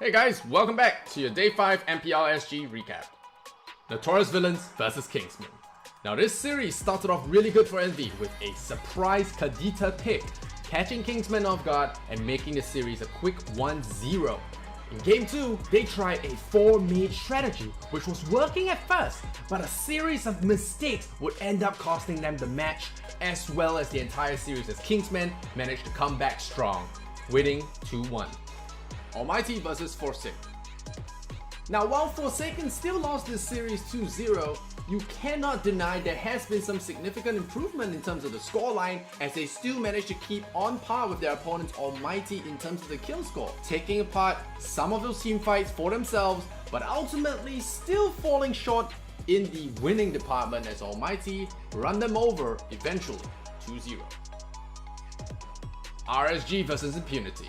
Hey guys, welcome back to your Day 5 MPL-SG recap. Notorious Villains vs Kingsmen. Now this series started off really good for NV with a surprise Kadita pick, catching Kingsmen off guard and making the series a quick 1-0. In Game 2, they tried a 4-mid strategy, which was working at first, but a series of mistakes would end up costing them the match, as well as the entire series as Kingsmen managed to come back strong, winning 2-1. ALMGHTY vs Forsaken. Now while Forsaken still lost this series 2-0, you cannot deny there has been some significant improvement in terms of the scoreline, as they still managed to keep on par with their opponents ALMGHTY in terms of the kill score, taking apart some of those team fights for themselves, but ultimately still falling short in the winning department as ALMGHTY run them over eventually 2-0. RSG vs Impunity.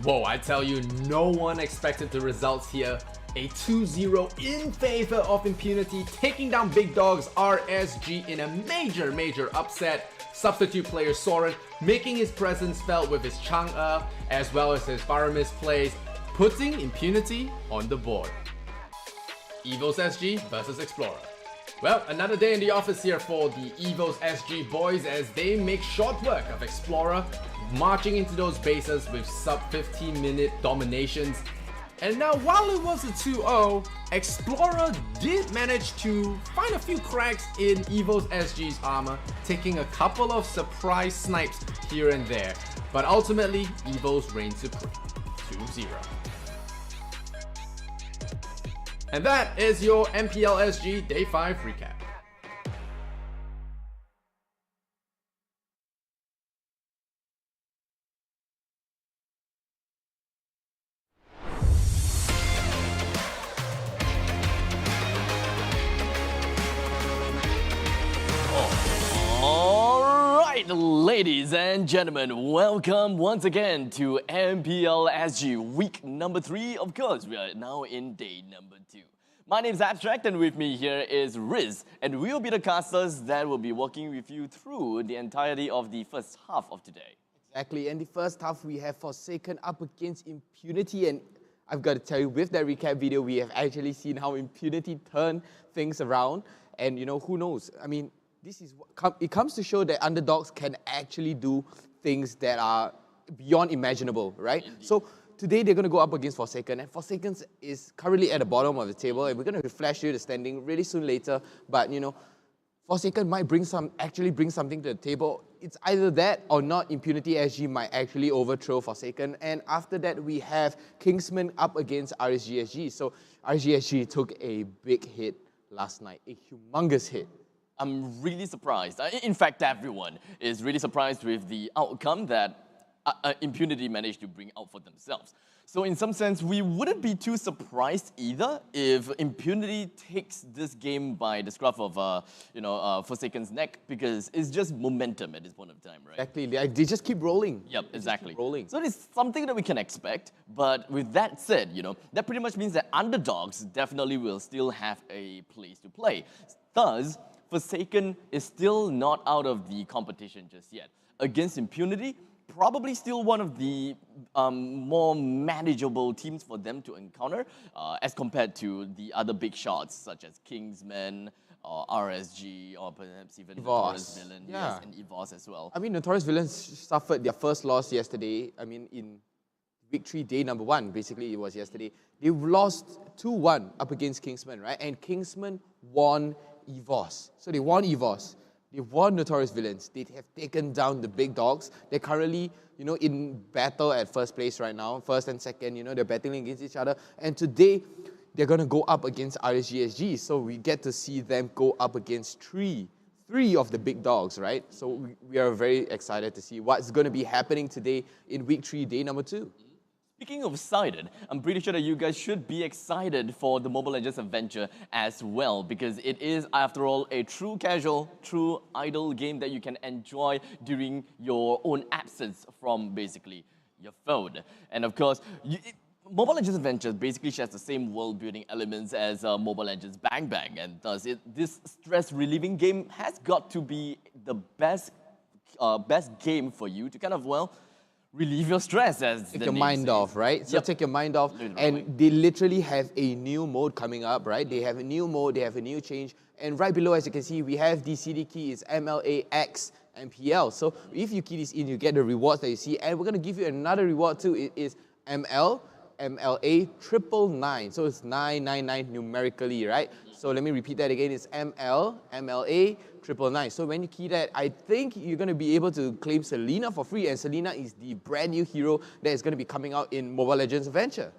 Whoa, I tell you, no one expected the results here. A 2-0 in favor of Impunity, taking down big dogs RSG in a major upset. Substitute player Soren making his presence felt with his Chang'e as well as his Faramis plays, putting Impunity on the board. EVOS SG vs Explorer. Well, another day in the office here for the EVOS SG boys as they make short work of Explorer, marching into those bases with sub 15-minute dominations. And now while it was a 2-0, Explorer did manage to find a few cracks in EVOS SG's armor, taking a couple of surprise snipes here and there. But ultimately, EVOS reigned supreme, 2-0. And that is your MPL-SG Day 5 recap. Ladies and gentlemen, welcome once again to MPL-SG week number 3. Of course, we are now in day number 2. My name is Abstract and with me here is Riz, and we'll be the casters that will be walking with you through the entirety of the first half of today. Exactly, and the first half we have Forsaken up against Impunity, and I've got to tell you, with that recap video, we have actually seen how Impunity turned things around, and you know, who knows, I mean, this is what it comes to show that underdogs can actually do things that are beyond imaginable, right? Indeed. So today they're going to go up against Forsaken, and Forsaken is currently at the bottom of the table, and we're going to flash you the standing really soon later. But you know, Forsaken might actually bring something to the table. It's either that or not. Impunity SG might actually overthrow Forsaken, and after that we have Kingsmen up against RSG SG. So RSG SG took a big hit last night, a humongous hit. I'm really surprised. In fact, everyone is really surprised with the outcome that Impunity managed to bring out for themselves. So in some sense, we wouldn't be too surprised either if Impunity takes this game by the scruff of, Forsaken's neck, because it's just momentum at this point of time, right? Exactly. They just keep rolling. Yep, exactly. Keep rolling. So it's something that we can expect, but with that said, you know, that pretty much means that underdogs definitely will still have a place to play. Thus, Forsaken is still not out of the competition just yet. Against Impunity, probably still one of the more manageable teams for them to encounter as compared to the other big shots such as Kingsmen, or RSG, or perhaps even Notorious Villains, yes, and EVOS as well. I mean, Notorious Villains suffered their first loss yesterday. I mean, in week 3, day number 1, basically it was yesterday. They lost 2-1 up against Kingsmen, right? And Kingsmen won EVOS. So they won EVOS. They won Notorious Villains. They have taken down the big dogs. They're currently, you know, in battle at first place right now. First and second, you know, they're battling against each other. And today, they're going to go up against RSG SG. So we get to see them go up against three of the big dogs, right? So we are very excited to see what's going to be happening today in week 3, day number 2. Speaking of excited, I'm pretty sure that you guys should be excited for the Mobile Legends adventure as well, because it is, after all, a true casual, true idle game that you can enjoy during your own absence from basically your phone. And of course, Mobile Legends Adventure basically shares the same world-building elements as Mobile Legends Bang Bang, and thus this stress-relieving game has got to be the best game for you to kind of, well, relieve your stress, as take the your name mind says. off, right? So Yep. take your mind off. Literally. And they literally have a new mode coming up, right? They have a new mode, they have a new change. And right below, as you can see, we have the CD key, it's MLAX MPL. So if you key this in, you get the rewards that you see. And we're going to give you another reward too. It is MLA 999. So it's 999 numerically, right? So let me repeat that again. It's MLA 999. So when you key that, I think you're going to be able to claim Selena for free. And Selena is the brand new hero that is going to be coming out in Mobile Legends Adventure.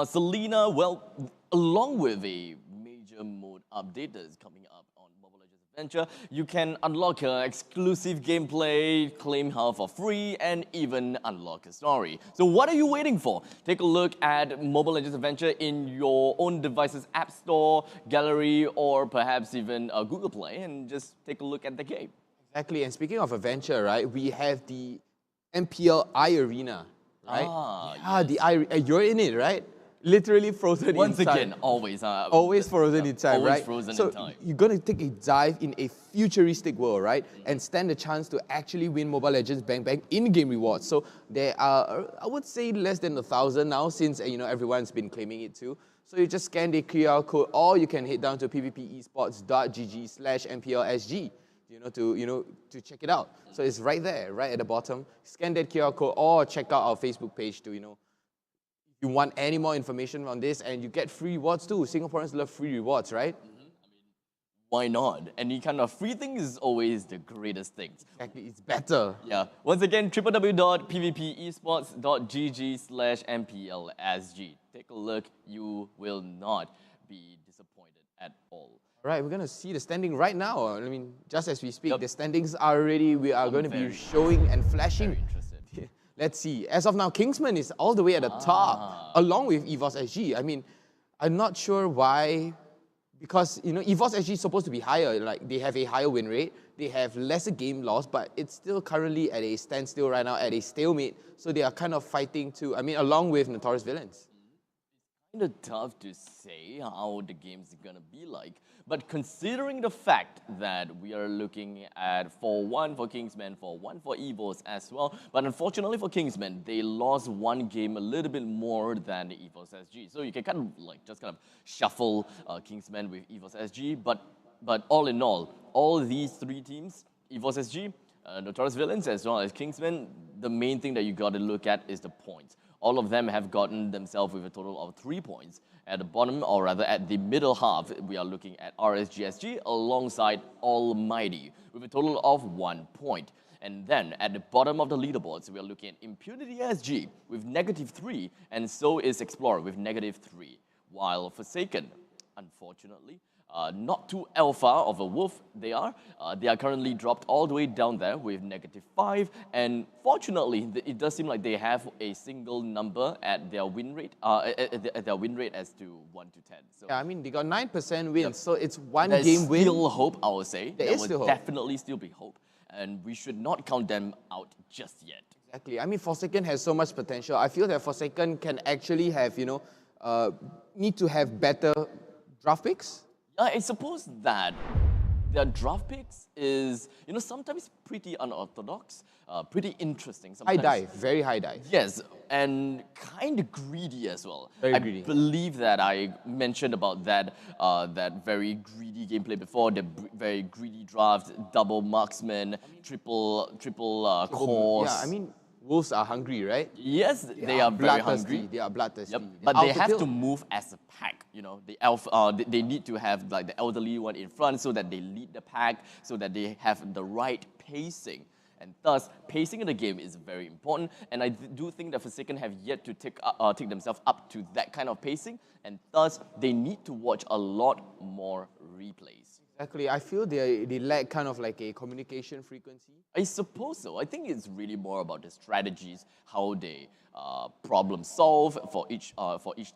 Selena, well, along with a major mode update that is coming up on Mobile Legends Adventure, you can unlock her exclusive gameplay, claim her for free, and even unlock a story. So what are you waiting for? Take a look at Mobile Legends Adventure in your own device's App Store, Gallery, or perhaps even Google Play, and just take a look at the game. Exactly. And speaking of Adventure, right, we have the MPL Arena, right? Yes. The you're in it, right? Literally frozen Once in time. again, always. Always frozen in time, always right? frozen so in time. you're going to take a dive in a futuristic world, right? And stand a chance to actually win Mobile Legends Bang Bang in-game rewards. So there are, I would say, less than 1,000 now, since everyone's been claiming it too. So you just scan the QR code, or you can head down to pvpesports.gg/MPL-SG. To check it out. So it's right there, right at the bottom. Scan that QR code, or check out our Facebook page to, if you want any more information on this, and you get free rewards too. Singaporeans love free rewards, right? Why not? Any kind of free thing is always the greatest thing. Exactly, it's better. Yeah. Once again, www.pvpesports.gg/MPL-SG. Take a look. You will not be disappointed at all. All right, we're going to see the standing right now. I mean, just as we speak, the standings are already, we are going to be showing and flashing. Very interested. Let's see. As of now, Kingsmen is all the way at the top, along with EVOS SG. I mean, I'm not sure why, because, EVOS SG is supposed to be higher. Like, they have a higher win rate, they have lesser game loss, but it's still currently at a standstill right now, at a stalemate. So they are kind of fighting to, along with Notorious Villains. Kind of tough to say how the game's gonna be like, but considering the fact that we are looking at 4-1 for Kingsmen, 4-1 for EVOS as well, but unfortunately for Kingsmen, they lost one game a little bit more than the EVOS SG. So you can kind of just shuffle Kingsmen with EVOS SG, but all in all these three teams, EVOS SG, Notorious Villains as well as Kingsmen, the main thing that you got to look at is the points. All of them have gotten themselves with a total of 3 points. At the bottom, or rather at the middle half, we are looking at RSG SG alongside ALMGHTY with a total of 1 point. And then at the bottom of the leaderboards, we are looking at Impunity SG with -3, and so is Explorer with -3. While Forsaken, unfortunately, not too alpha of a wolf they are currently dropped all the way down there with -5, and fortunately it does seem like they have a single number at their win rate at their win rate as to 1 to 10. So Yeah, they got 9% wins, so it's one there's game win. still hope, I would say. There is still hope. Definitely still be hope, and we should not count them out just yet. Exactly. Forsaken has so much potential. I feel that Forsaken can actually have, need to have better draft picks. I suppose that their draft picks is, sometimes pretty unorthodox, pretty interesting. High Sometimes, dive, very high dive. Yes, and kind of greedy as well. Very I greedy. believe that I mentioned about that very greedy gameplay before, the very greedy draft, double marksman, triple cores. Yeah, wolves are hungry, right? Yes, they are very bloodthirsty. hungry. They are bloodthirsty. Yep. They're But out they have kill. to move as a pack. The alpha, they need to have the elderly one in front so that they lead the pack, so that they have the right pacing. And thus, pacing in the game is very important. And I do think that Forsaken have yet to take themselves up to that kind of pacing. And thus, they need to watch a lot more replays. Exactly. I feel they lack kind of like a communication frequency. I suppose so. I think it's really more about the strategies, how they problem solve for each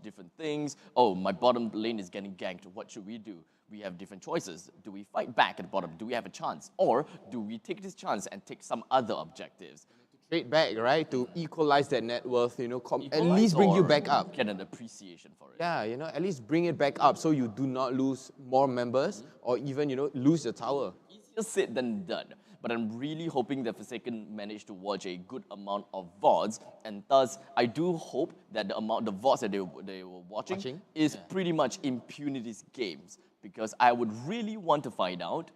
different things. Oh, my bottom lane is getting ganked. What should we do? We have different choices. Do we fight back at the bottom? Do we have a chance? Or do we take this chance and take some other objectives? Trade back, right? To equalize that net worth, at Equalize least bring you or back up. Get an appreciation for it. Yeah, at least bring it back up so you do not lose more members or even, lose the tower. Easier easier said than done. But I'm really hoping that Forsaken managed to watch a good amount of VODs, and thus I do hope that the VODs that they were watching is pretty much Impunity's games, because I would really want to find out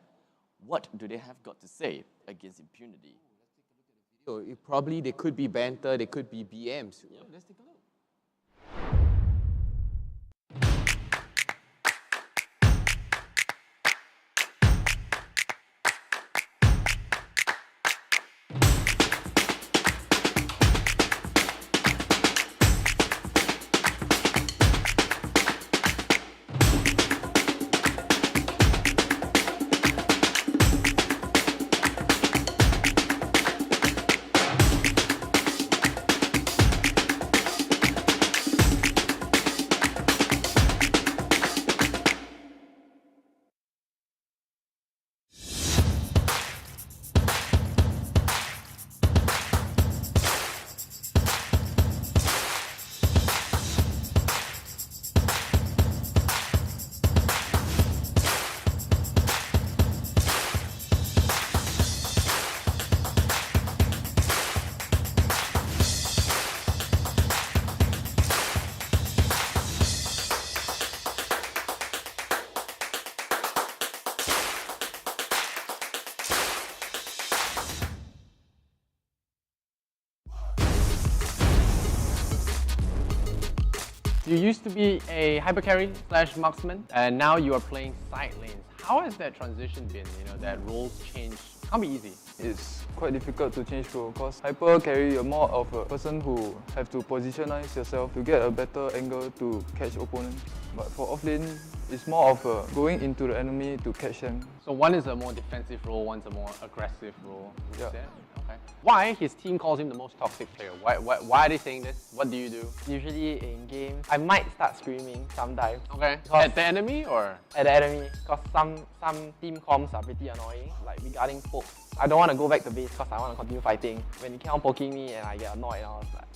what do they have got to say against Impunity. Probably they could be banter, they could be BMs. Yep. Let's take a look. You used to be a hyper carry / marksman, and now you are playing side lanes. How has that transition been? You know, that roles change can't be easy. It's quite difficult to change role because hyper carry, you're more of a person who have to positionize yourself to get a better angle to catch opponents. But for offlane, it's more of going into the enemy to catch them. So one is a more defensive role, one's a more aggressive role. Yeah. Okay. Why his team calls him the most toxic player? Why are they saying this? What do you do? Usually in games, I might start screaming sometimes. Okay. At the enemy or? At the enemy, because some team comms are pretty annoying, like regarding pokes. I don't want to go back to base because I want to continue fighting. When he keep on poking me and I get annoyed,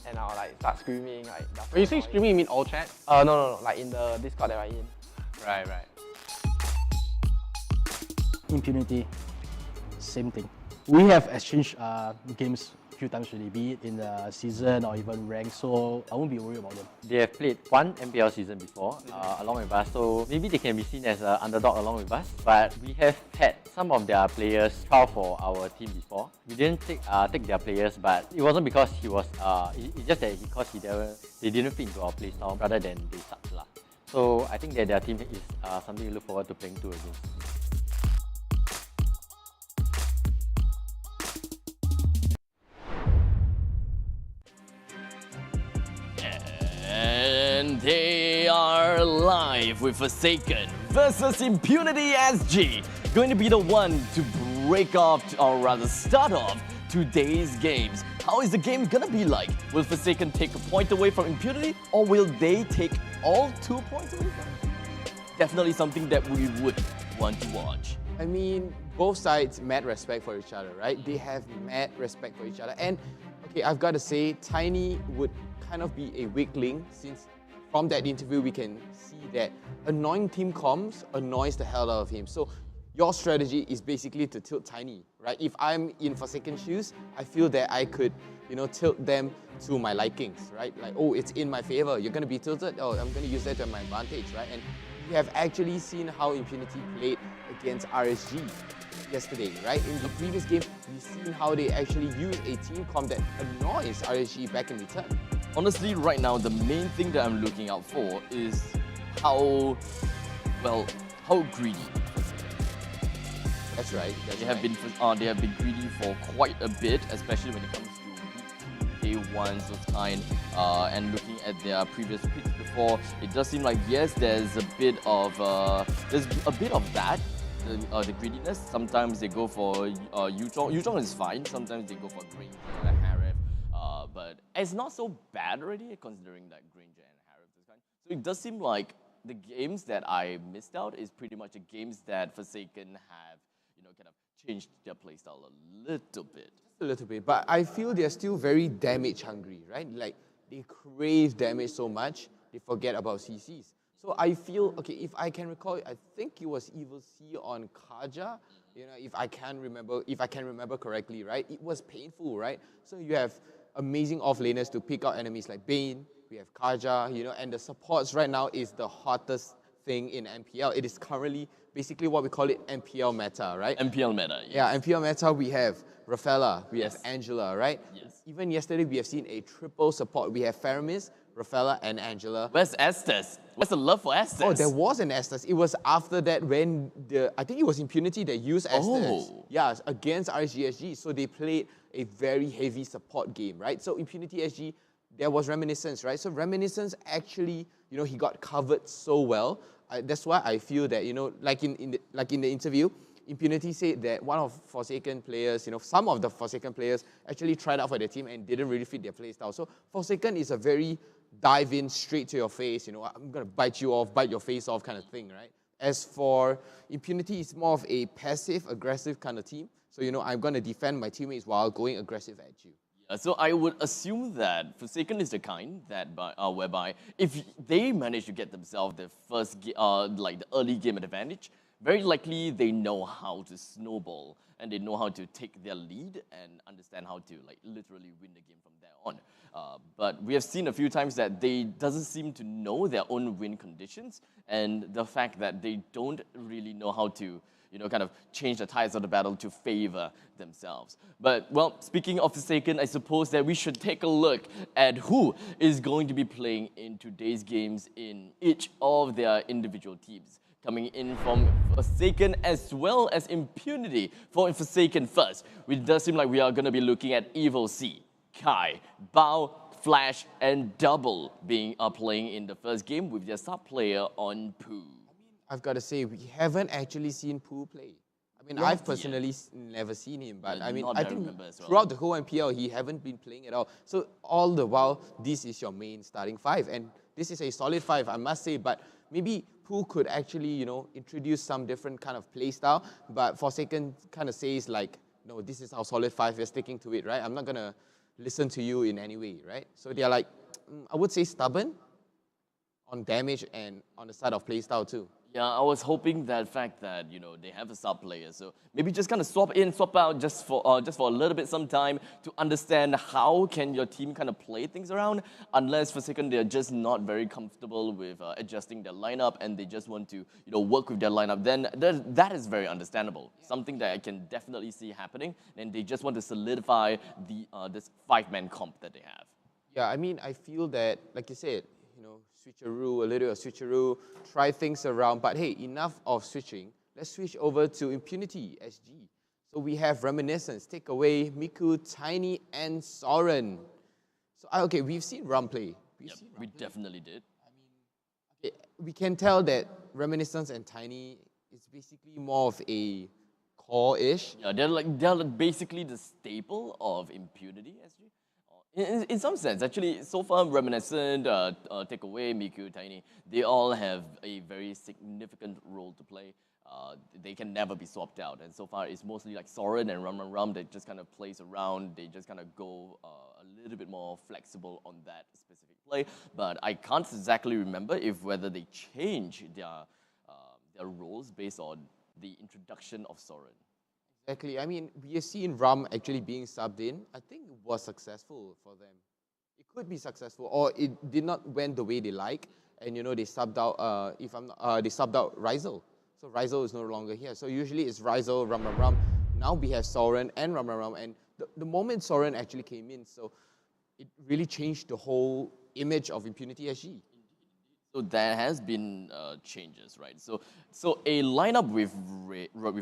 and I'll like start screaming. Like, when you say screaming, you mean all chat? No, like in the Discord that I'm in. Right. Impunity, same thing. We have exchanged games a few times already, be it in the season or even rank, so I won't be worried about them. They have played one MPL season before along with us, so maybe they can be seen as an underdog along with us. But we have had some of their players trial for our team before. We didn't take their players, but it wasn't because he was. It's just that they didn't fit into our playstyle rather than they sucked lah. So I think that their team is something to look forward to playing to against. And they are live with Forsaken versus Impunity SG. Going to be the one to break off, or rather start off, today's games. How is the game gonna be like? Will Forsaken take a point away from Impunity, or will they take all 2 points away from it? Definitely something that we would want to watch. I mean, both sides mad respect for each other, right? They have mad respect for each other. And okay, I've got to say, Tiny would kind of be a weak link, since from that interview we can see that annoying team comms annoys the hell out of him. So your strategy is basically to tilt Tiny, right? If I'm in Forsaken shoes, I feel that I could, tilt them to my likings, right? Like, oh, it's in my favor. You're going to be tilted. Oh, I'm going to use that to my advantage, right? And we have actually seen how Impunity played against RSG yesterday, right? In the previous game, we've seen how they actually use a team comp that annoys RSG back in return. Honestly, right now, the main thing that I'm looking out for is how greedy. That's right. They have been greedy for quite a bit, especially when it comes to day ones of kind. And looking at their previous picks before, it does seem like yes, there's a bit of that. The greediness. Sometimes they go for Yuzhong. Yuzhong is fine. Sometimes they go for Granger and Harif. But it's not so bad already, considering that Granger and Harif is kind. So it does seem like the games that I missed out is pretty much the games that Forsaken have, kind of changed their playstyle a little bit. Just a little bit, but I feel they're still very damage hungry, right? Like, they crave damage so much, they forget about CCs. So I feel, okay, if I can recall, I think it was EVOS on Kaja, you know, if I can remember correctly, right? It was painful, right? So you have amazing off-laners to pick out enemies like Bane, we have Kaja, you know, and the supports right now is the hottest thing in MPL. It is currently basically what we call it MPL meta, right? MPL meta, yes. Yeah, MPL meta, we have Rafaela, we Yes. have Angela, right? Yes. Even yesterday, we have seen a triple support. We have Faramis, Rafaela, and Angela. Where's Estes? Where's the love for Estes? Oh, there was an Estes. It was after that when I think it was Impunity that used Estes. Oh. Yeah, against RSG SG. So they played a very heavy support game, right? So Impunity SG, there was Reminiscence, right? So Reminiscence actually, you know, he got covered so well. That's why I feel that, you know, like in the interview, Impunity said that one of Forsaken players, you know, some of the Forsaken players actually tried out for their team and didn't really fit their playstyle. So Forsaken is a very dive in straight to your face, you know, I'm going to bite you off, bite your face off kind of thing, right? As for Impunity, it's more of a passive, aggressive kind of team. So, you know, I'm going to defend my teammates while going aggressive at you. So I would assume that Forsaken is the kind that whereby if they manage to get themselves the first, like the early game advantage, very likely they know how to snowball and they know how to take their lead and understand how to like literally win the game from there on. But we have seen a few times that they doesn't seem to know their own win conditions, and the fact that they don't really know how to, you know, kind of change the tides of the battle to favor themselves. But, well, speaking of Forsaken, I suppose that we should take a look at who is going to be playing in today's games in each of their individual teams. Coming in from Forsaken as well as Impunity. For Forsaken first, it does seem like we are going to be looking at EVOS, Kai, Bao, Flash, and Double playing in the first game with their sub player on Poo. I've got to say, we haven't actually seen Poo play. I mean, I've personally never seen him, but I mean, I think throughout the whole MPL, he haven't been playing at all. So all the while, this is your main starting five, and this is a solid five, I must say, but maybe Poo could actually, you know, introduce some different kind of play style, but Forsaken kind of says like, no, this is our solid five, we're sticking to it, right? I'm not going to listen to you in any way, right? So they're like, I would say stubborn on damage and on the side of play style too. Yeah, I was hoping that fact that, you know, they have a sub player, so maybe just kind of swap in, swap out just for a little bit some time to understand how can your team kind of play things around, unless Forsaken they're just not very comfortable with adjusting their lineup and they just want to, you know, work with their lineup, then that is very understandable. Something that I can definitely see happening, and they just want to solidify the this five-man comp that they have. Yeah, I mean, I feel that, like you said, you know, switcheroo, a little of switcheroo, try things around. But hey, enough of switching. Let's switch over to Impunity SG. So we have Reminiscence, take away Miku, Tiny, and Soren. So, okay, we've seen Rum play. We definitely did. I mean, okay, we can tell that Reminiscence and Tiny is basically more of a core-ish. Yeah, they're basically the staple of Impunity SG. In some sense, actually, so far, Reminiscent, Takeaway, Miku, Tiny, they all have a very significant role to play. They can never be swapped out. And so far, it's mostly like Soren and Rum that just kind of plays around. They just kind of go a little bit more flexible on that specific play. But I can't exactly remember whether they change their roles based on the introduction of Soren. Exactly. I mean, we have seen Rum actually being subbed in. I think it was successful for them. It could be successful, or it did not went the way they like, and you know they subbed out. They subbed out Rizal, so Rizal is no longer here. So usually it's Rizal, Rum. Now we have Soren and Rum, and the moment Soren actually came in, so it really changed the whole image of Impunity SG. So there has been changes, right? So a lineup with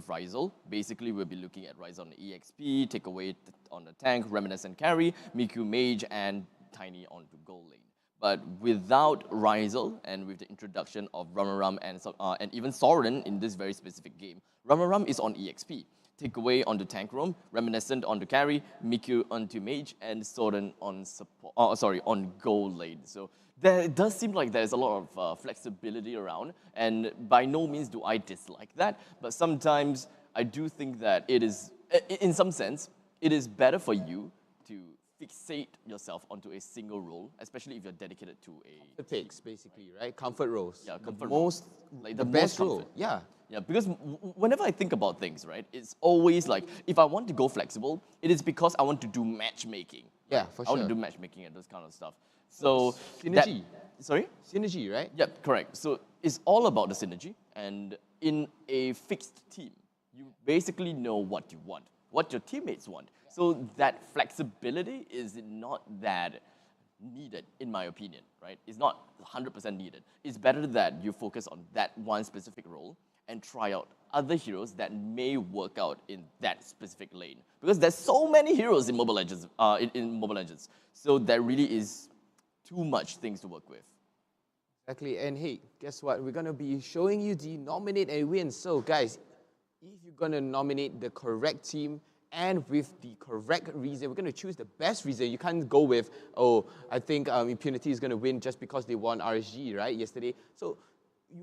Rizal, basically we'll be looking at Rizal on the EXP, Takeaway on the tank, Reminiscent carry, Miku mage, and Tiny onto gold lane. But without Rizal and with the introduction of Rum and even Soren in this very specific game, Rum is on EXP. Takeaway onto tank roam, Reminiscent onto carry, Miku onto mage, and Soren on support. On gold lane. So it does seem like there's a lot of flexibility around, and by no means do I dislike that, but sometimes I do think that it is, in some sense, it is better for you to fixate yourself onto a single role, especially if you're dedicated to a The picks, basically, right? Comfort roles. Yeah, comfort the role. most, Like the the best most role. comfort. Yeah. Yeah, because whenever I think about things, right, it's always like, if I want to go flexible, it is because I want to do matchmaking. Yeah, for I want sure. to do matchmaking and those kind of stuff. So Synergy. Sorry? Synergy, right? Yep, correct. So it's all about the synergy, and in a fixed team, you basically know what you want, what your teammates want. So that flexibility is not that needed, in my opinion, right? It's not 100% needed. It's better that you focus on that one specific role and try out other heroes that may work out in that specific lane. Because there's so many heroes in Mobile Legends, in Mobile Legends. So there really is too much things to work with. Exactly. And hey, guess what? We're going to be showing you the nominate and win. So guys, if you're going to nominate the correct team and with the correct reason, we're going to choose the best reason. You can't go with, oh, I think Impunity is going to win just because they won RSG, right, yesterday. So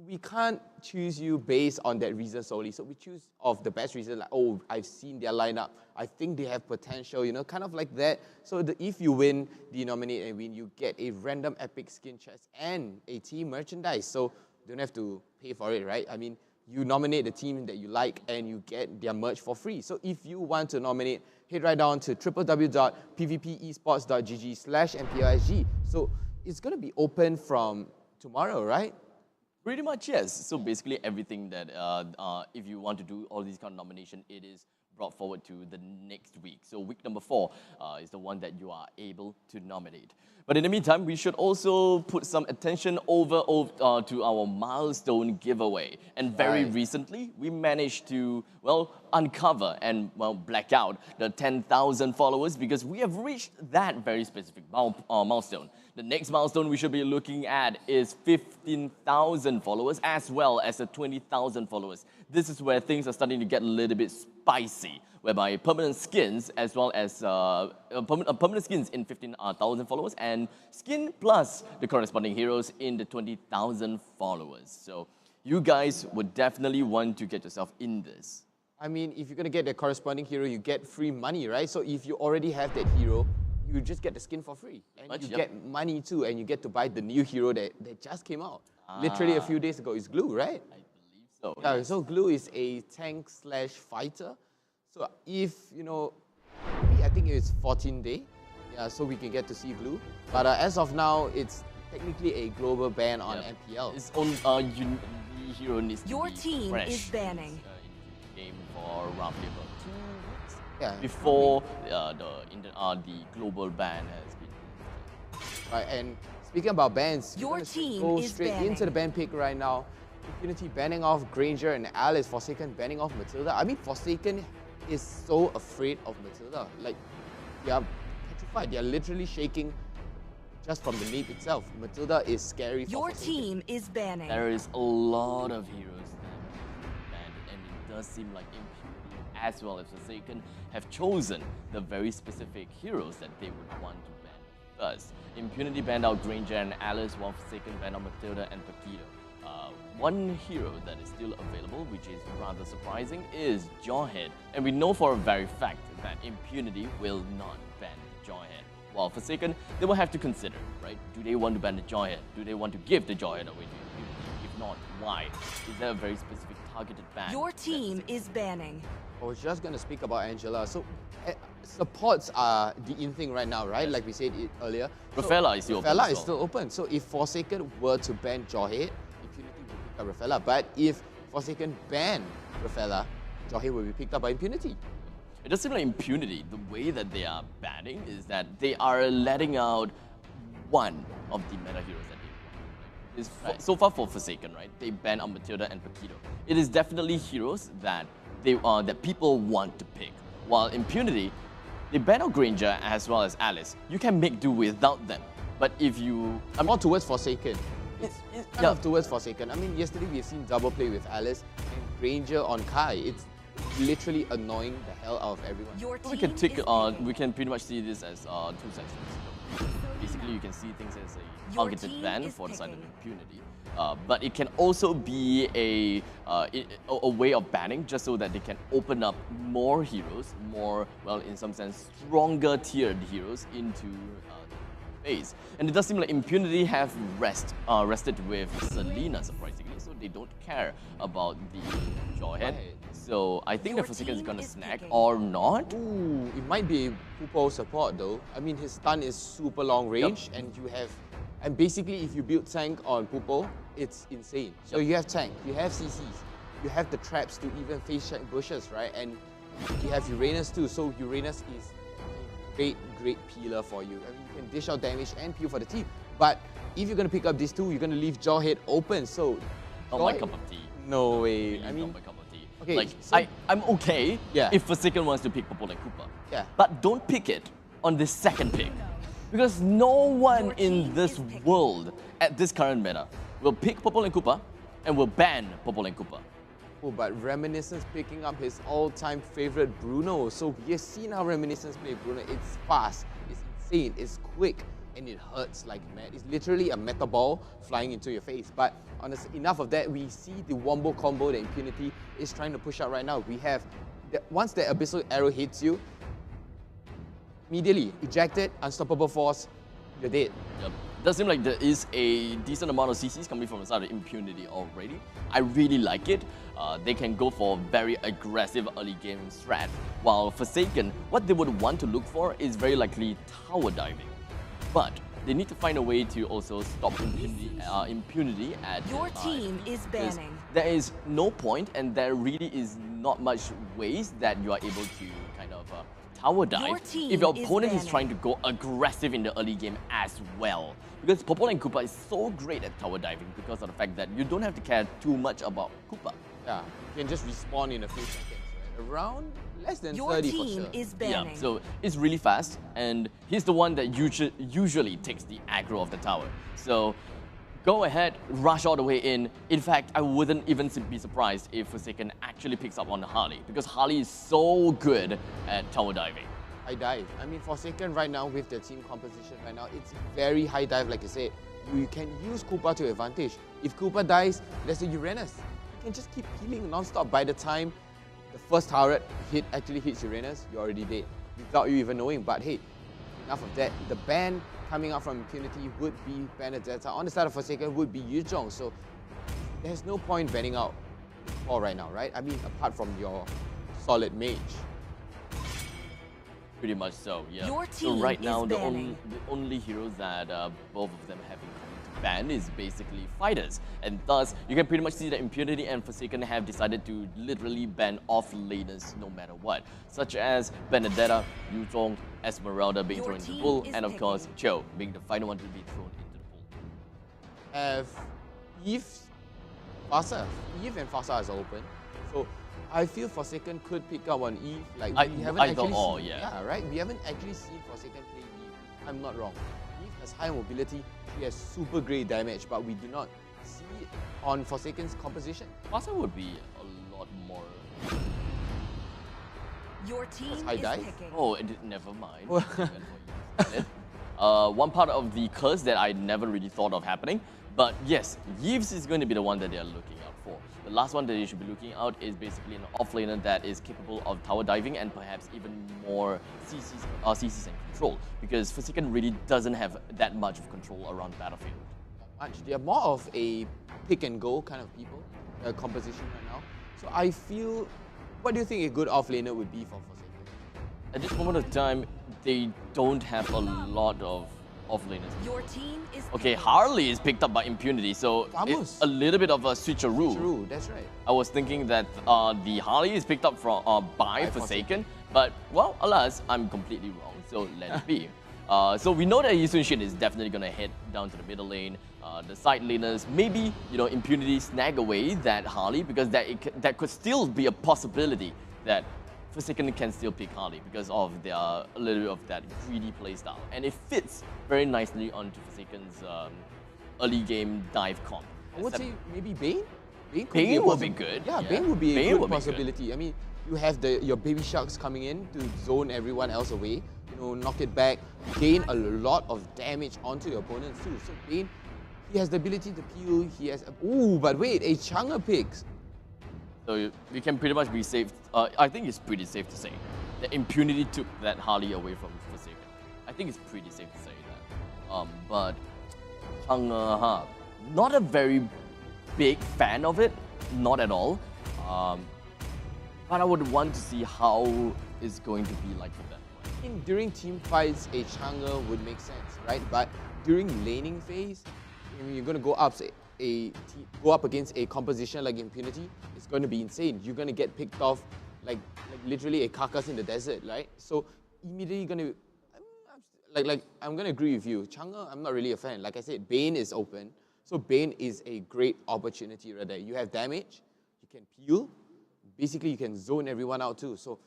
we can't choose you based on that reason solely. So we choose of the best reason, like, oh, I've seen their lineup. I think they have potential, you know, kind of like that. So if you win the nominate and win, you get a random epic skin chest and a team merchandise. So you don't have to pay for it, right? I mean, you nominate the team that you like and you get their merch for free. So if you want to nominate, head right down to www.pvpesports.gg/MPL-SG. So it's going to be open from tomorrow, right? Pretty much, yes. So basically everything that, if you want to do all these kind of nomination, it is brought forward to the next week. So week number 4 is the one that you are able to nominate. But in the meantime, we should also put some attention over to our milestone giveaway. And very recently, we managed to, well, uncover and, well, black out the 10,000 followers because we have reached that very specific milestone. The next milestone we should be looking at is 15,000 followers as well as the 20,000 followers. This is where things are starting to get a little bit spicy, whereby permanent skins as well as permanent skins in 15,000 followers and skin plus the corresponding heroes in the 20,000 followers. So you guys would definitely want to get yourself in this. I mean, if you're going to get the corresponding hero, you get free money, right? So if you already have that hero, you just get the skin for free. And you get money too, and you get to buy the new hero that just came out. Literally a few days ago. It's Glue, right? I believe so. Yeah, yes. so Glue is a tank/fighter. So if, you know, I think it's 14 day, yeah, so we can get to see Glue. But as of now, it's technically a global ban on MPL. Its own the hero needs to Your be team fresh is banning. in the game for roughly about 2 weeks Yeah. before the global ban has been. Right, and speaking about bans, we're Your gonna team go is straight banning. into the ban pick right now. Impunity banning off Granger and Alice. Forsaken banning off Matilda. I mean, Forsaken is so afraid of Matilda. Like, they are petrified. They are literally shaking just from the name itself. Matilda is scary for Your Forsaken. team is banning. There is a lot of heroes that have been banned, and it does seem like Impunity as well as Forsaken have chosen the very specific heroes that they would want to ban first. Impunity banned out Granger and Alice, while Forsaken banned out Matilda and Paquito. One hero that is still available, which is rather surprising, is Jawhead. And we know for a very fact that Impunity will not ban Jawhead. While Forsaken, they will have to consider, right? Do they want to ban the Jawhead? Do they want to give the Jawhead away to Impunity? If not, why? Is there a very specific targeted ban? Your team is banning. I was just going to speak about Angela. So, supports are the in thing right now, right? Like we said earlier. Rafaela is still open Rafaela as is well. still open. So, if Forsaken were to ban Jawhead, Impunity will pick up Rafaela. But if Forsaken ban Rafaela, Jawhead will be picked up by Impunity. It does seem like Impunity, the way that they are banning is that they are letting out one of the meta heroes that they want. So far for Forsaken, right? They ban out Matilda and Paquito. It is definitely heroes that that people want to pick. While Impunity, they ban out Granger as well as Alice. You can make do without them. But if you... More towards Forsaken. It's kind yeah. of towards Forsaken. I mean, yesterday we've seen double play with Alice and Granger on Kai. It's literally annoying the hell out of everyone. Your team We can take is banning. we can pretty much see this as 2 sections. Basically, definitely you can see things as a Your targeted team ban is for the side of picking. Impunity. But it can also be a way of banning just so that they can open up more heroes, more, well, in some sense, stronger tiered heroes into the base. And it does seem like Impunity have rested with Selena, surprisingly, so they don't care about the Jawhead. Right. So I think Your the Forsaken is team gonna is snag picking. or not. Ooh, it might be Pupo support though. I mean, his stun is super long range, and you have, and basically, if you build tank on Pupo, it's insane. So you have tank, you have CCs, you have the traps to even face check bushes, right? And you have Uranus too. So Uranus is a great peeler for you. I mean, you can dish out damage and peel for the team. But if you're gonna pick up these two, you're gonna leave Jawhead open. So Not my cup of tea. no way. Really I mean, not my cup of tea. okay, Like, so- I'm okay Yeah. if Forsaken wants to pick Popol and Koopa. Yeah. But don't pick it on the second pick. Because no one Your in team this is picking. world at this current meta will pick Popol and Koopa and will ban Popol and Koopa. oh, but Reminiscence picking up his all-time favorite Bruno. So we have seen how Reminiscence play Bruno. It's fast, it's insane, it's quick, and it hurts like mad. It's literally a meta ball flying into your face. But honestly, enough of that. We see the wombo combo that Impunity is trying to push out right now. We have, once the Abyssal Arrow hits you, immediately ejected, Unstoppable Force, you're dead. Yep. Does seem like there is a decent amount of CCs coming from the side of Impunity already. I really like it. They can go for a very aggressive early game strat. While Forsaken, what they would want to look for is very likely tower diving. But they need to find a way to also stop Impunity at Your the time, team is because banning. there is no point, and there really is not much ways that you are able to kind of tower dive Your team if your is opponent is banning. trying to go aggressive in the early game as well. Because Popol and Koopa is so great at tower diving because of the fact that you don't have to care too much about Koopa. Yeah, you can just respawn in a few seconds, right? Around less than Your 30 for team sure. is Yeah, banning. so it's really fast, and he's the one that usually takes the aggro of the tower. So go ahead, rush all the way in. In fact, I wouldn't even be surprised if Forsaken actually picks up on Harley, because Harley is so good at tower diving. High dive. I mean, Forsaken right now with their team composition right now, it's very high dive, like I said. You can use Koopa to your advantage. If Koopa dies, there's the Uranus. You can just keep healing non-stop. By the time the first turret actually hits Uranus, you're already dead, without you even knowing. But hey, enough of that. The ban coming out from Impunity would be Benedetta. On the side of Forsaken would be Yuzhong. So there's no point banning out Paul right now, right? I mean, apart from your solid mage. Pretty much so, yeah. Your So team right now, is the banning. only heroes that both of them have in common to ban is basically fighters. And thus, you can pretty much see that Impunity and Forsaken have decided to literally ban off-laners no matter what. Such as Benedetta, Yuzhong, Esmeralda being Your thrown into the team pool, is and of picking. course, Cho being the final one to be thrown into the pool. Have Eve, Fasa. Eve and Fasa is open. So I feel Forsaken could pick up on Eve. Like we haven't either actually or, seen, yeah. right? We haven't actually seen Forsaken play Eve. I'm not wrong. Eve has high mobility. She has super great damage, but we do not see it on Forsaken's composition. Fasa would be a lot more... Your team high is dive? picking. Oh, never mind. One part of the curse that I never really thought of happening. But yes, Yves is going to be the one that they are looking out for. The last one that you should be looking out is basically an offlaner that is capable of tower diving and perhaps even more CCs and control. Because Forsaken really doesn't have that much of control around the battlefield. They are more of a pick and go kind of people, composition right now. So I feel, what do you think a good offlaner would be for Forsaken? At this moment of time, they don't have a lot of offlaners. Your team is Okay, picking. Harley is picked up by Impunity, so Vamos. it's a little bit of a switcheroo. True, that's right. I was thinking that the Harley is picked up from by Forsaken, but well, alas, I'm completely wrong. So let it be. So we know that Yisun Shin is definitely gonna head down to the middle lane. The side laners, maybe Impunity snag away that Harley, because that could still be a possibility that Forsaken can still pick Harley because of their a little bit of that greedy playstyle, and it fits very nicely onto Forsaken's early game dive comp. I would say maybe Bane. Could Bane a would be possi- good, Yeah, yeah. Bane would be Bane a good would be good. possibility. I mean, you have your baby sharks coming in to zone everyone else away. knock it back, gain a lot of damage onto your opponents too. So Bane, he has the ability to peel, he has... but wait, a Chang'e picks. So we can pretty much be safe. I think it's pretty safe to say that Impunity took that Harley away from Forsaken. I think it's pretty safe to say that. But Chang'e, not a very big fan of it, not at all. But I would want to see how it's going to be like for them. During team fights, a Chang'e would make sense, right? But during laning phase, when you're going to go up against a composition like Impunity, it's going to be insane. You're going to get picked off like literally a carcass in the desert, right? So immediately going to... I'm going to agree with you. Chang'e, I'm not really a fan. Like I said, Bane is open. So Bane is a great opportunity right there. You have damage, you can peel, basically you can zone everyone out too. So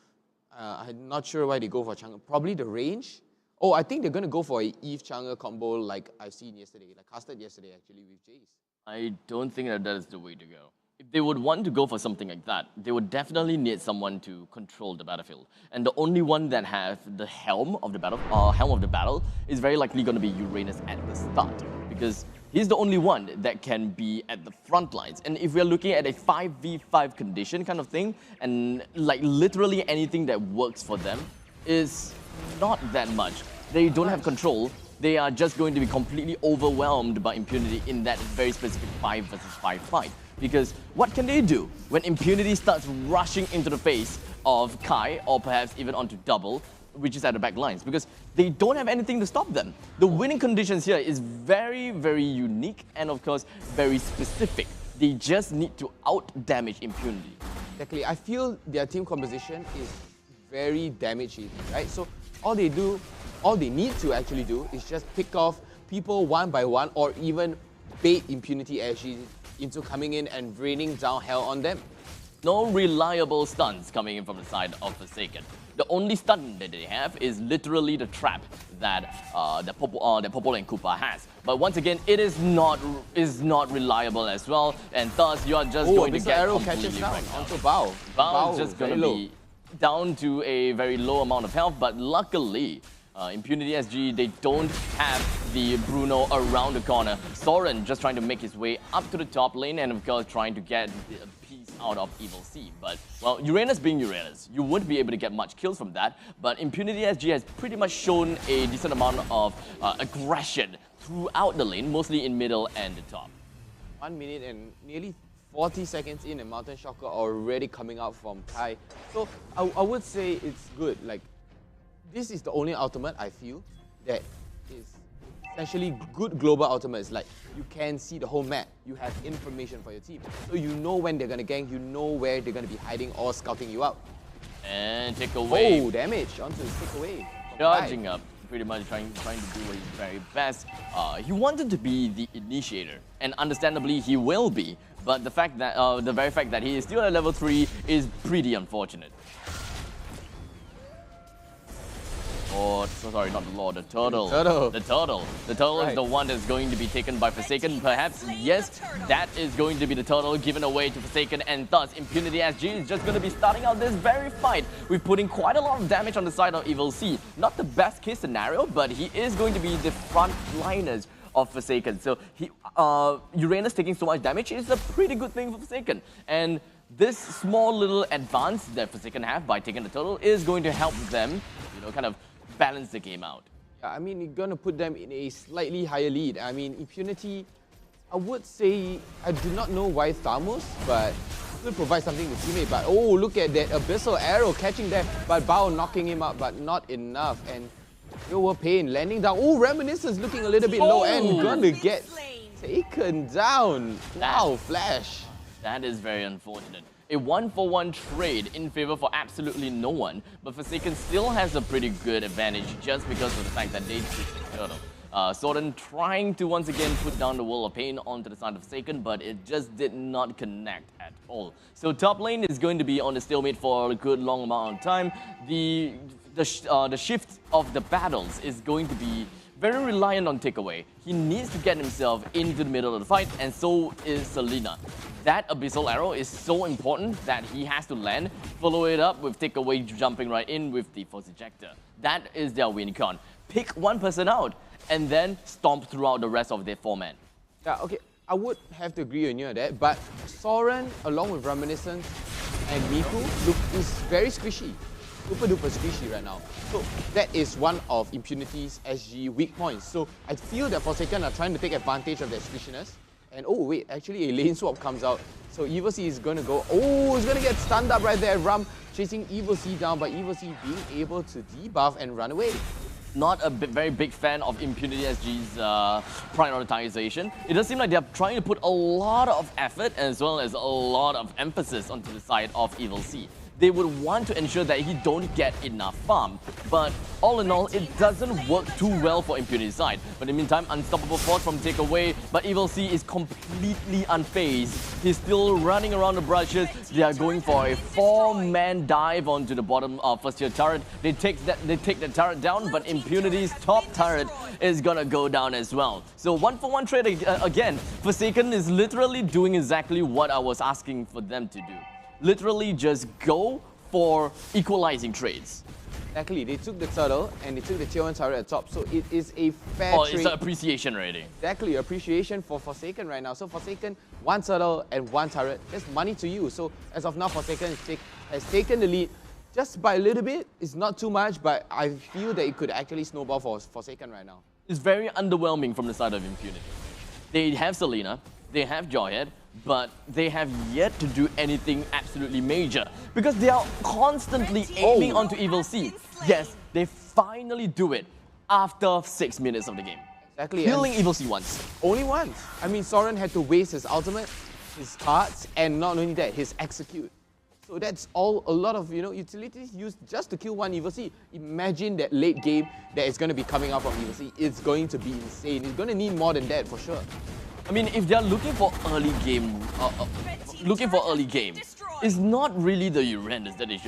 I'm not sure why they go for Chang'e. Probably the range. Oh, I think they're going to go for a Eve Chang'e combo like I've seen yesterday, like casted yesterday actually with Jace. I don't think that is the way to go. If they would want to go for something like that, they would definitely need someone to control the battlefield. And the only one that has the helm of the battle is very likely going to be Uranus at the start, because he's the only one that can be at the front lines. And if we're looking at a 5v5 condition kind of thing, and like literally anything that works for them is not that much. They don't have control. They are just going to be completely overwhelmed by Impunity in that very specific 5 versus 5 fight. Because what can they do when Impunity starts rushing into the face of Kai, or perhaps even onto Double, which is at the back lines? Because they don't have anything to stop them. The winning conditions here is very, very unique and of course very specific. They just need to out-damage Impunity. Exactly. I feel their team composition is very damage heavy, right? So all they need to actually do is just pick off people one by one, or even bait Impunity SG into coming in and raining down hell on them. No reliable stunts coming in from the side of Forsaken. The only stun that they have is literally the trap that Popol and Koopa has. But once again, it is not reliable as well, and thus you are just going to get arrow completely catches down wrecked out. onto Bao. Bao is just going to be down to a very low amount of health, but luckily, Impunity SG, they don't have the Bruno around the corner. Soren just trying to make his way up to the top lane, and of course trying to get a piece out of Evil C. But, well, Uranus being Uranus, you wouldn't be able to get much kills from that, but Impunity SG has pretty much shown a decent amount of aggression throughout the lane, mostly in middle and the top. 1 minute and nearly 40 seconds in, and Mountain Shocker already coming out from Kai. So I would say it's good. Like, this is the only ultimate I feel that is essentially good global ultimates. Like, you can see the whole map. You have information for your team. So you know when they're going to gank, you know where they're going to be hiding or scouting you out. And take away. Oh, damage onto take away. Charging up, pretty much trying to do his very best. He wanted to be the initiator, and understandably he will be. But the fact that the very fact that he is still at level 3 is pretty unfortunate. Oh, so sorry, not the Lord, the Turtle. The Turtle is the one that's going to be taken by Forsaken. Perhaps, yes, that is going to be the Turtle given away to Forsaken, and thus Impunity SG is just going to be starting out this very fight with putting quite a lot of damage on the side of Evil C. Not the best case scenario, but he is going to be the front liners of Forsaken. So Uranus taking so much damage is a pretty good thing for Forsaken. And this small little advance that Forsaken have by taking the Turtle is going to help them, kind of balance the game out. Yeah, I mean, you're going to put them in a slightly higher lead. I mean, Impunity, I would say, I do not know why Thamos, but will provide something to teammate. But oh, look at that Abyssal Arrow catching there, but Bao knocking him out, but not enough. And Your Pain landing down. Oh, Reminiscence looking a little bit low and gonna get taken down. Wow, Flash. That is very unfortunate. A 1-for-1 trade in favor for absolutely no one, but Forsaken still has a pretty good advantage just because of the fact that they took the Turtle. Soren trying to once again put down the Wall of Pain onto the side of Forsaken, but it just did not connect at all. So top lane is going to be on the stalemate for a good long amount of time. The shift of the battles is going to be very reliant on takeaway. He needs to get himself into the middle of the fight, and so is Selena. That Abyssal Arrow is so important that he has to land, follow it up with takeaway jumping right in with the Force Ejector. That is their win con. Pick one person out, and then stomp throughout the rest of their 4-man. Yeah, okay, I would have to agree on you on that, but Soren, along with Reminiscence and Miku, is very squishy. Super duper squishy right now. So that is one of Impunity's SG weak points. So I feel that Forsaken are trying to take advantage of that squishiness. And oh wait, actually a lane swap comes out. So EVOS is going to go, oh, it's going to get stunned up right there. Rum chasing EVOS down, but EVOS being able to debuff and run away. Not a very big fan of Impunity SG's prioritization. It does seem like they're trying to put a lot of effort as well as a lot of emphasis onto the side of EVOS. They would want to ensure that he don't get enough farm. But all in all, it doesn't work too well for Impunity's side. But in the meantime, Unstoppable Force from takeaway, but EVOS is completely unfazed. He's still running around the brushes. They are going for a 4-man dive onto the bottom first tier turret. They take the turret down, but Impunity's top turret is gonna go down as well. So 1-for-1 trade again. Forsaken is literally doing exactly what I was asking for them to do. Literally just go for equalizing trades. Exactly, they took the turtle and they took the tier 1 turret at top, so it is a fair trade. It's an appreciation already. Exactly, appreciation for Forsaken right now. So Forsaken, 1 turtle and 1 turret, that's money to you. So as of now, Forsaken has taken the lead just by a little bit. It's not too much, but I feel that it could actually snowball for Forsaken right now. It's very underwhelming from the side of Impunity. They have Selena, they have Jawhead, but they have yet to do anything absolutely major because they are constantly aiming onto EVOS. Yes, they finally do it after 6 minutes of the game. Exactly. Killing EVOS once. Only once. I mean, Soren had to waste his ultimate, his cards, and not only that, his execute. So that's all a lot of utilities used just to kill one EVOS. Imagine that late game that is going to be coming out from EVOS. It's going to be insane. It's going to need more than that for sure. I mean, if they're looking for early game, it's not really the Uranus that they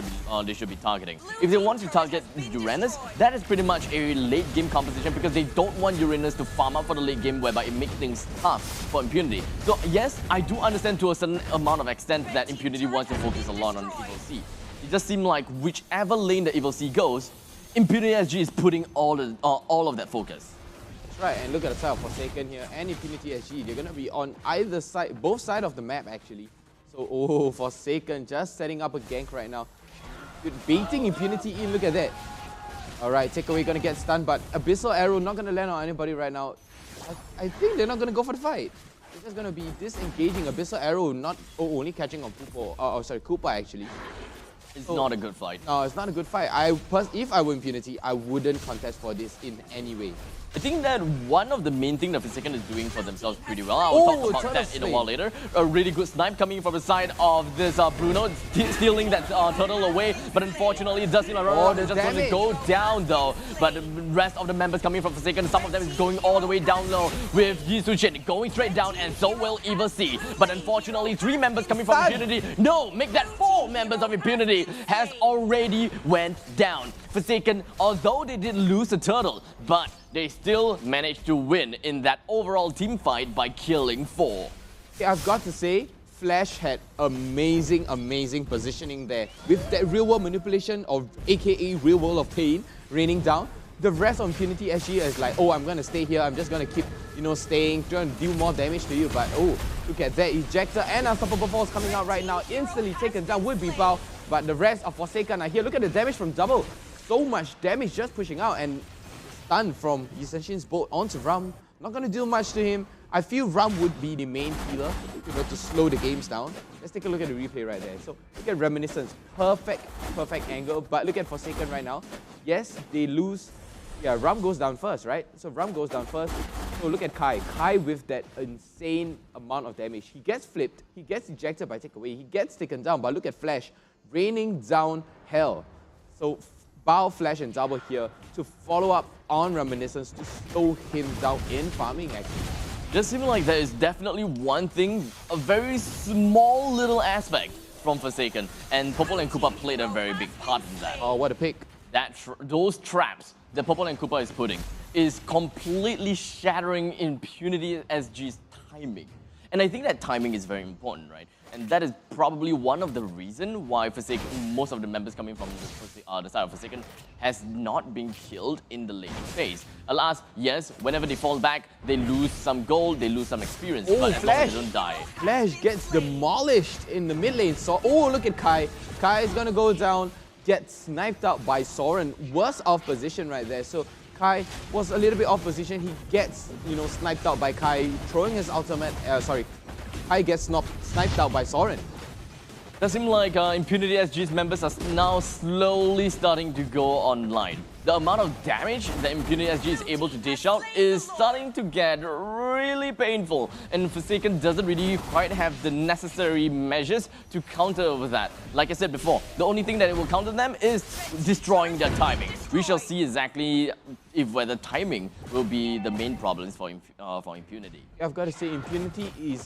should be targeting. If they want to target Uranus, that is pretty much a late game composition because they don't want Uranus to farm up for the late game, whereby it makes things tough for Impunity. So yes, I do understand to a certain amount of extent that Impunity wants to focus a lot on EVOS. It just seems like whichever lane the EVOS goes, Impunity SG is putting all of that focus. Right, and look at the side of Forsaken here and Impunity SG. They're going to be on either side, both sides of the map actually. So, oh, Forsaken just setting up a gank right now. Baiting Impunity in, look at that. Alright, takeaway going to get stunned, but Abyssal Arrow not going to land on anybody right now. I think they're not going to go for the fight. They're just going to be disengaging. Abyssal Arrow not only catching on Koopa actually. It's not a good fight. No, it's not a good fight. If I were Impunity, I wouldn't contest for this in any way. I think that one of the main things that Forsaken is doing for themselves pretty well. I will talk about that in a while later. A really good snipe coming from the side of this Bruno, stealing that turtle away. But unfortunately, it does seem like it's just going to go down though. But the rest of the members coming from Forsaken, some of them is going all the way down low with Jisoo going straight down, and so will EVOS. But unfortunately, 3 members coming from Impunity. No, make that 4 members of Impunity has already went down. Forsaken, although they did lose the turtle, but they still managed to win in that overall team fight by killing 4. Okay, I've got to say, Flash had amazing positioning there. With that real world manipulation of aka real world of pain raining down, the rest of Impunity SG is like, oh, I'm going to stay here, I'm just going to keep, staying, trying to deal more damage to you. But oh, look at that, Ejector and Unstoppable Force coming out right now, instantly taken down with Bipao. But the rest of Forsaken are here. Look at the damage from Double. So much damage just pushing out, and stun from Yusenshin's bolt onto Rum. Not going to do much to him. I feel Rum would be the main healer to slow the games down. Let's take a look at the replay right there. So look at Reminiscence. Perfect angle. But look at Forsaken right now. Yes, they lose. Yeah, Rum goes down first, right? So Rum goes down first. So look at Kai. Kai with that insane amount of damage. He gets flipped. He gets ejected by takeaway. He gets taken down. But look at Flash. Raining down hell. So Bao, Flash and Double here to follow up on Reminiscence to slow him down in farming actually. Just seems like there is definitely one thing, a very small little aspect from Forsaken, and Popol and Koopa played a very big part in that. Oh, what a pick. Those traps that Popol and Koopa is putting is completely shattering Impunity SG's timing. And I think that timing is very important, right? And that is probably one of the reasons why Forsaken, most of the members coming from the side of Forsaken has not been killed in the laning phase. Alas, yes, whenever they fall back, they lose some gold, they lose some experience, Oh, but as long Flash! as they don't die. Flash gets demolished in the mid lane. So, oh, look at Kai. Kai is gonna go down, get sniped out by Soren. Worst off position right there. So Kai was a little bit off position. He gets, sniped out by Kai, throwing his ultimate. Kai gets sniped out by Soren. Does seem like Impunity SG's members are now slowly starting to go online. The amount of damage that Impunity SG is able to dish out is starting to get really painful, and Forsaken doesn't really quite have the necessary measures to counter with that. Like I said before, the only thing that it will counter them is destroying their timing. We shall see exactly whether timing will be the main problems for Impunity. I've got to say, Impunity is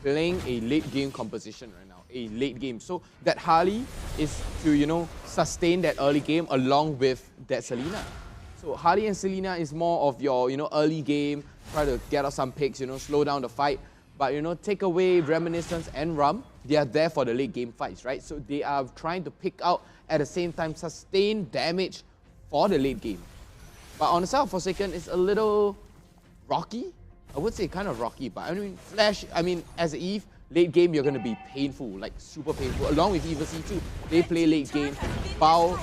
playing a late game composition right now. A late game. So that Harley is to, sustain that early game along with that Selena. So Harley and Selena is more of your, early game, try to get out some picks, slow down the fight. But, take away Reminiscence and Rum, they are there for the late game fights, right? So they are trying to pick out, at the same time, sustain damage for the late game. But on the side of Forsaken, it's a little rocky. I would say kind of rocky, but Flash, as an Eve, late game, you're going to be painful, like super painful. Along with EVOS too, they play late game. Bao,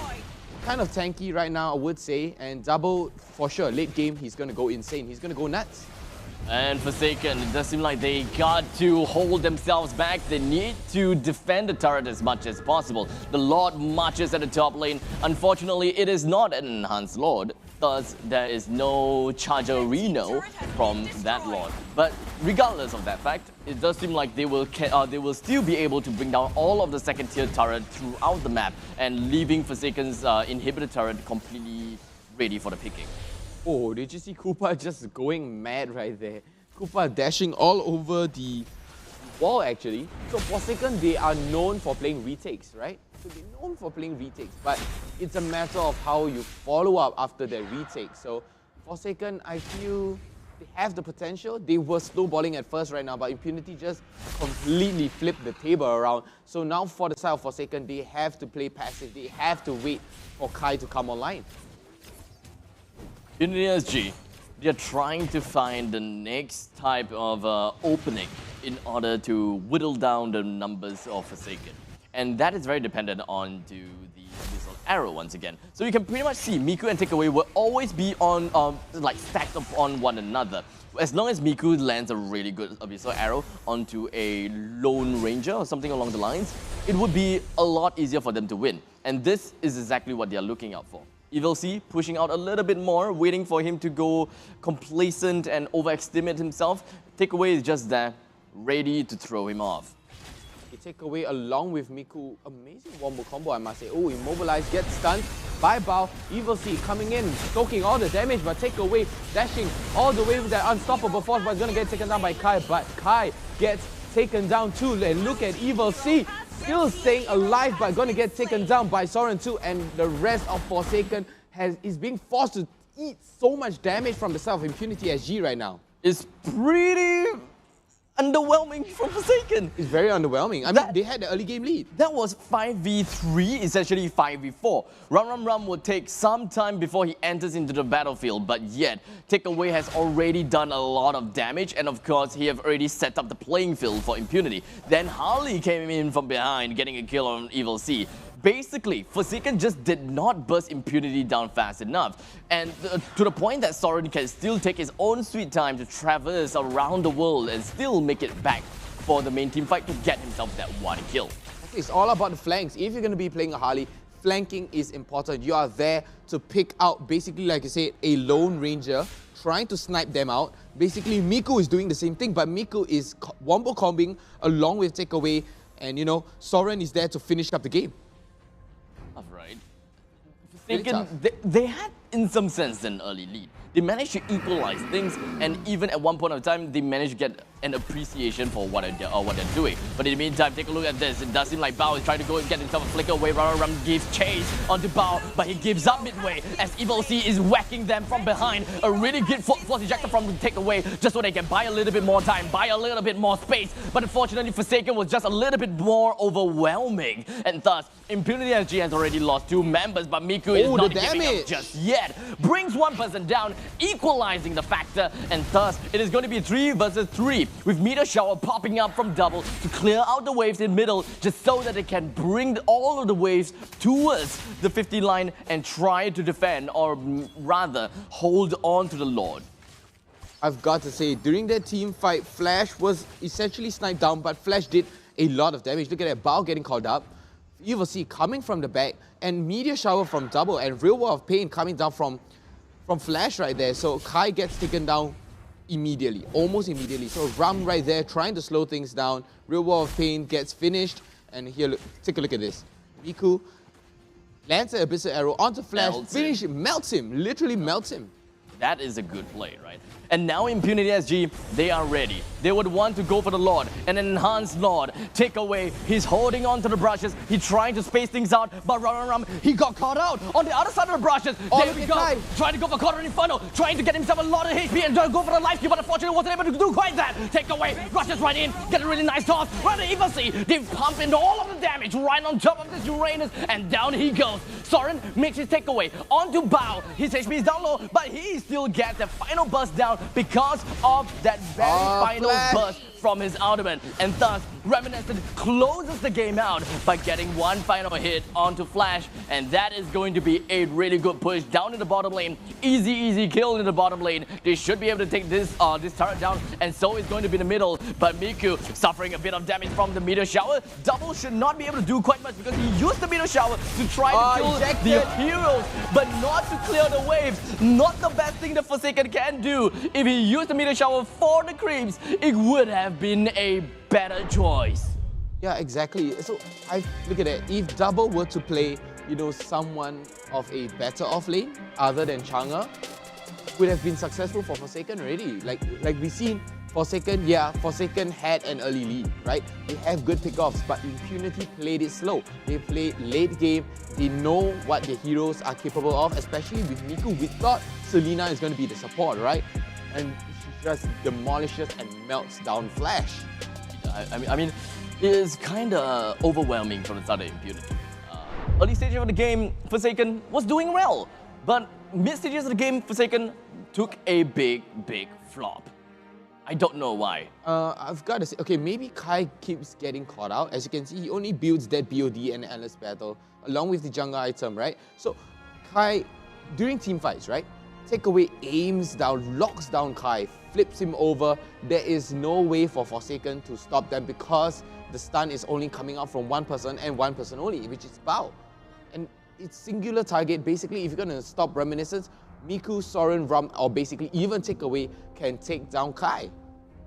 kind of tanky right now, I would say. And Double, for sure, late game, he's going to go insane. He's going to go nuts. And Forsaken, it does seem like they got to hold themselves back. They need to defend the turret as much as possible. The Lord marches at the top lane. Unfortunately, it is not an enhanced Lord. Thus, there is no Charger Reno from that Lord. But regardless of that fact, it does seem like they will still be able to bring down all of the second tier turret throughout the map and leaving Forsaken's inhibitor turret completely ready for the picking. Oh, did you see Koopa just going mad right there? Koopa dashing all over the wall, actually. So Forsaken, they are known for playing retakes, right? So they're known for playing retakes, but it's a matter of how you follow up after their retake. So Forsaken, I feel they have the potential. They were snowballing at first right now, but Impunity just completely flipped the table around. So now for the side of Forsaken, they have to play passive. They have to wait for Kai to come online. In the SG, they're trying to find the next type of opening in order to whittle down the numbers of Forsaken. And that is very dependent on the Abyssal Arrow once again. So you can pretty much see Miku and Takeaway will always be on, stacked upon one another. As long as Miku lands a really good Abyssal Arrow onto a Lone Ranger or something along the lines, it would be a lot easier for them to win. And this is exactly what they are looking out for. EVOS pushing out a little bit more, waiting for him to go complacent and overestimate himself. Takeaway is just there, ready to throw him off. Takeaway along with Miku, amazing wombo combo, I must say. Oh, immobilized, gets stunned by Bao. EVOS coming in, soaking all the damage, but Takeaway dashing all the way with that unstoppable force, but it's gonna get taken down by Kai. But Kai gets taken down too, and look at EVOS. Still staying alive, but gonna get taken down by Soren too, and the rest of Forsaken is being forced to eat so much damage from the side of Impunity SG right now. It's pretty underwhelming from Forsaken. It's very underwhelming. They had the early game lead. That was 5v3, essentially 5v4. Rum will take some time before he enters into the battlefield, but yet Takeaway has already done a lot of damage, and of course he have already set up the playing field for Impunity. Then Harley came in from behind, getting a kill on EVOS. Basically, Forsaken just did not burst Impunity down fast enough. And to the point that Soren can still take his own sweet time to traverse around the world and still make it back for the main team fight to get himself that one kill. It's all about the flanks. If you're going to be playing a Harley, flanking is important. You are there to pick out, basically, like I said, a Lone Ranger, trying to snipe them out. Basically, Miku is doing the same thing, but Miku is wombo combing along with Takeaway, and Soren is there to finish up the game. Right. They had, in some sense, an early lead. They managed to equalize things, and even at one point of time, they managed to get and appreciation for what they're doing. But in the meantime, take a look at this. It does seem like Bao is trying to go and get himself a flicker away. Ram gives chase onto Bao, but he gives up midway as EVOS is whacking them from behind. A really good force ejector from the takeaway just so they can buy a little bit more time, buy a little bit more space. But unfortunately, Forsaken was just a little bit more overwhelming. And thus, Impunity SG has already lost 2 members, but Miku is not giving up just yet. Brings 1 person down, equalizing the factor, and thus it is going to be 3 versus 3 with Meteor Shower popping up from double to clear out the waves in middle just so that they can bring all of the waves towards the 50 line and try to defend, or rather hold on to the Lord. I've got to say, during that team fight, Flash was essentially sniped down, but Flash did a lot of damage. Look at that, Bao getting called up. You will see coming from the back, and Meteor Shower from double, and Real War of Pain coming down from Flash right there. So Kai gets taken down immediately, almost immediately. So Ram right there trying to slow things down. Real War of Pain gets finished, and here, look, take a look at this. Miku lands an Abyssal Arrow onto Flash, melts him, literally melts him. That is a good play, right? And now Impunity SG, they are ready. They would want to go for the Lord, an enhanced Lord. Take away, he's holding on to the brushes. He's trying to space things out, but he got caught out on the other side of the brushes. There we go, trying to go for Quarter Inferno, trying to get himself a lot of HP and go for the life steal, but unfortunately wasn't able to do quite that. Take away, rushes right in, get a really nice toss. Right at EVOS, they pump in all of the damage right on top of this Uranus, and down he goes. Soren makes his takeaway onto Bao. His HP is down low, but he still gets the final burst down because of that very final burst from his ultimate, and thus Reminiscent closes the game out by getting 1 final hit onto Flash, and that is going to be a really good push down in the bottom lane. Easy kill in the bottom lane. They should be able to take this turret down, and so is going to be the middle, but Miku suffering a bit of damage from the Meteor Shower. Double should not be able to do quite much because he used the Meteor Shower to try to kill the heroes, but not to clear the waves. Not the best thing the Forsaken can do. If he used the Meteor Shower for the creeps, it would have been a better choice. Yeah, exactly. So look at that. If Double were to play, someone of a better off lane other than Chang'e, would have been successful for Forsaken already. Like we seen Forsaken, Forsaken had an early lead, right? They have good pickoffs, but Impunity played it slow. They played late game. They know what their heroes are capable of, especially with Miku. We thought Selena is going to be the support, right? And she just demolishes and melts down Flash. I mean, it is kind of overwhelming from the start of Impunity. Early stages of the game, Forsaken was doing well, but mid stages of the game, Forsaken took a big flop. I don't know why. I've got to say, okay, maybe Kai keeps getting caught out. As you can see, he only builds that BOD and Endless Battle along with the jungle item, right? So Kai, during team fights, right? Takeaway aims down, locks down Kai, flips him over. There is no way for Forsaken to stop them because the stun is only coming out from 1 person and 1 person only, which is Bao. And it's singular target. Basically, if you're going to stop Reminiscence, Miku, Soren, Ram, or basically even Takeaway can take down Kai.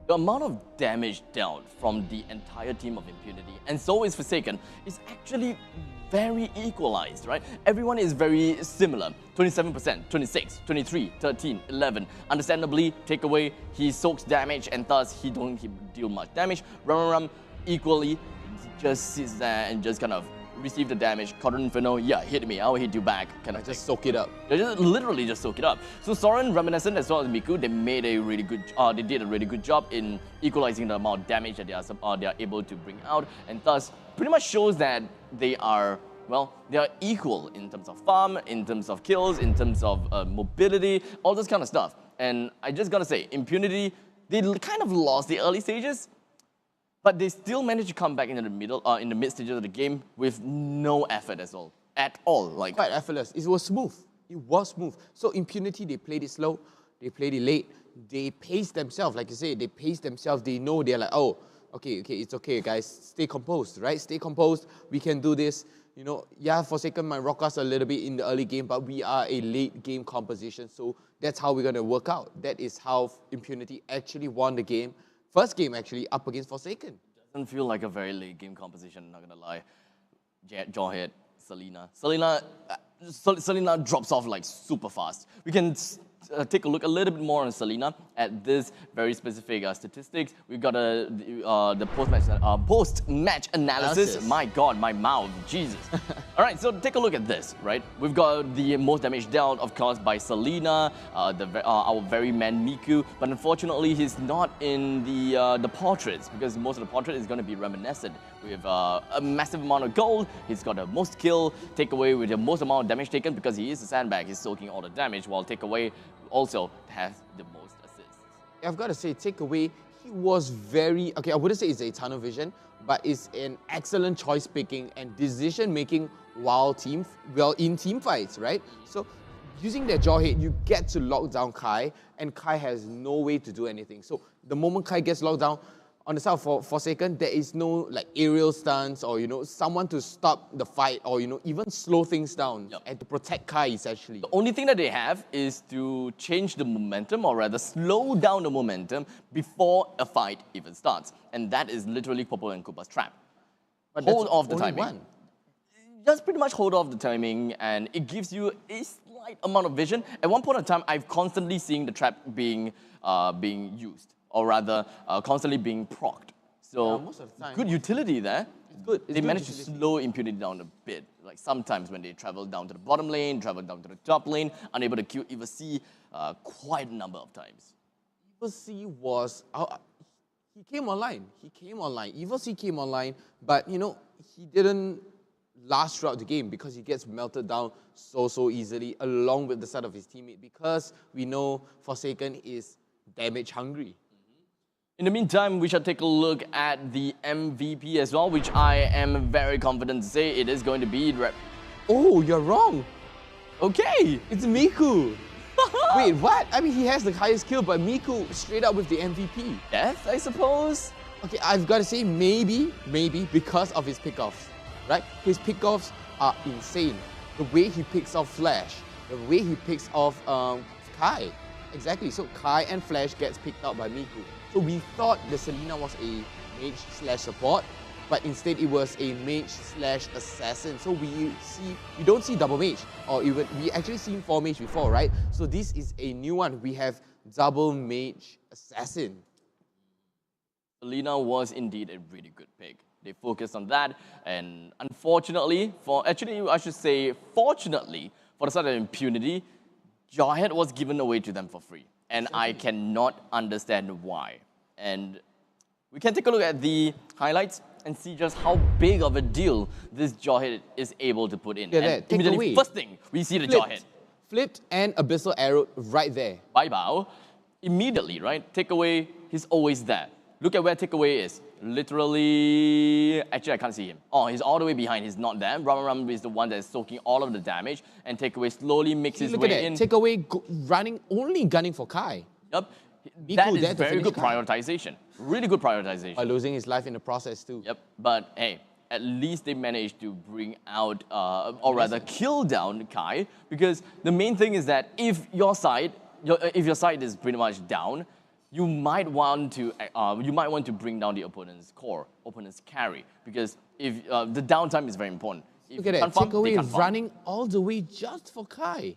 The amount of damage dealt from the entire team of Impunity, and so is Forsaken, is actually very equalized, right? Everyone is very similar. 27%, 26, 23, 13, 11. Understandably, Takeaway, he soaks damage and thus he don't deal much damage. Ram equally just sits there and just kind of receive the damage. Cotton Inferno, yeah, hit me, I'll hit you back. Kind of just soak it up. They just literally just soak it up. So Soren, Reminiscent, as well as Miku, they made a really good. They did a really good job in equalizing the amount of damage that they are able to bring out, and thus pretty much shows that they are, well, they are equal in terms of farm, in terms of kills, in terms of mobility, all this kind of stuff. And I just gotta say, Impunity, they kind of lost the early stages, but they still managed to come back into the middle, in the mid stages of the game with no effort at all. Like quite effortless. It was smooth. It was smooth. So Impunity, they played it slow, they played it late, they paced themselves. Like you say, they paced themselves. They know they're like, oh, okay, it's okay, guys. Stay composed, right? Stay composed. We can do this. Yeah, Forsaken might rock us a little bit in the early game, but we are a late game composition, so that's how we're gonna work out. That is how Impunity actually won the game. First game, actually, up against Forsaken. Doesn't feel like a very late game composition, not gonna lie. Jawhead, Selena. Selena drops off like super fast. We can take a look a little bit more on Selena at this very specific statistics. We've got the post-match analysis. My God, my mouth, Jesus. All right, so take a look at this, right? We've got the most damage dealt, of course, by Selena, our very man Miku, but unfortunately, he's not in the portraits because most of the portrait is going to be reminiscent with a massive amount of gold. He's got the most kill, takeaway with the most amount of damage taken because he is a sandbag. He's soaking all the damage, while takeaway also has the most assists. I've got to say, takeaway, he was very, okay, I wouldn't say it's a tunnel vision, but it's an excellent choice picking and decision making while in team fights, right? So using their jaw hit, you get to lock down Kai, and Kai has no way to do anything. So the moment Kai gets locked down, on the side of Forsaken, there is no like aerial stance or, someone to stop the fight or, even slow things down and to protect Kai essentially. The only thing that they have is to change the momentum, or rather slow down the momentum before a fight even starts. And that is literally Popo and Koopa's trap. But hold off the timing. One. Just pretty much hold off the timing, and it gives you a slight amount of vision. At one point in time, I've constantly seen the trap being used, or rather constantly being procced. So most of the time, good utility there. It's good. They managed to slow Impunity down a bit. Like sometimes when they travel down to the bottom lane, travel down to the top lane, unable to kill EVOS quite a number of times. EVOS was, he came online. EVOS came online, but he didn't last throughout the game because he gets melted down so easily along with the side of his teammate, because we know Forsaken is damage hungry. In the meantime, we shall take a look at the MVP as well, which I am very confident to say it is going to be... Oh, you're wrong. Okay. It's Miku. Wait, what? I mean, he has the highest kill, but Miku straight up with the MVP. Death, I suppose? Okay, I've got to say maybe because of his pickoffs, right? His pickoffs are insane. The way he picks off Flash, the way he picks off Kai. Exactly, so Kai and Flash gets picked out by Miku. So we thought the Selena was a mage/support, but instead it was a mage/assassin. So we don't see double mage, or even, we actually seen 4 mage before, right? So this is a new one. We have double mage assassin. Selena was indeed a really good pick. They focused on that, and unfortunately, fortunately for the side of Impunity, Jawhead was given away to them for free, and I cannot understand why. And we can take a look at the highlights and see just how big of a deal this Jawhead is able to put in. And immediately, first thing, we see the Jawhead. Flipped and Abyssal Arrow right there. Bye Bao. Immediately, right? Takeaway, he's always there. Look at where Takeaway is. Literally, actually I can't see him. Oh, he's all the way behind, he's not there. Ram is the one that is soaking all of the damage, and Takeaway slowly makes his way in. Takeaway only gunning for Kai. Yep. That is very good prioritization. Really good prioritization. By losing his life in the process too. Yep, but hey, at least they managed to bring out, or rather kill down Kai, because the main thing is that if your side is pretty much down, you might want to bring down the opponent's core, opponent's carry, because if the downtime is very important. Look at that, Takeaway running all the way just for Kai.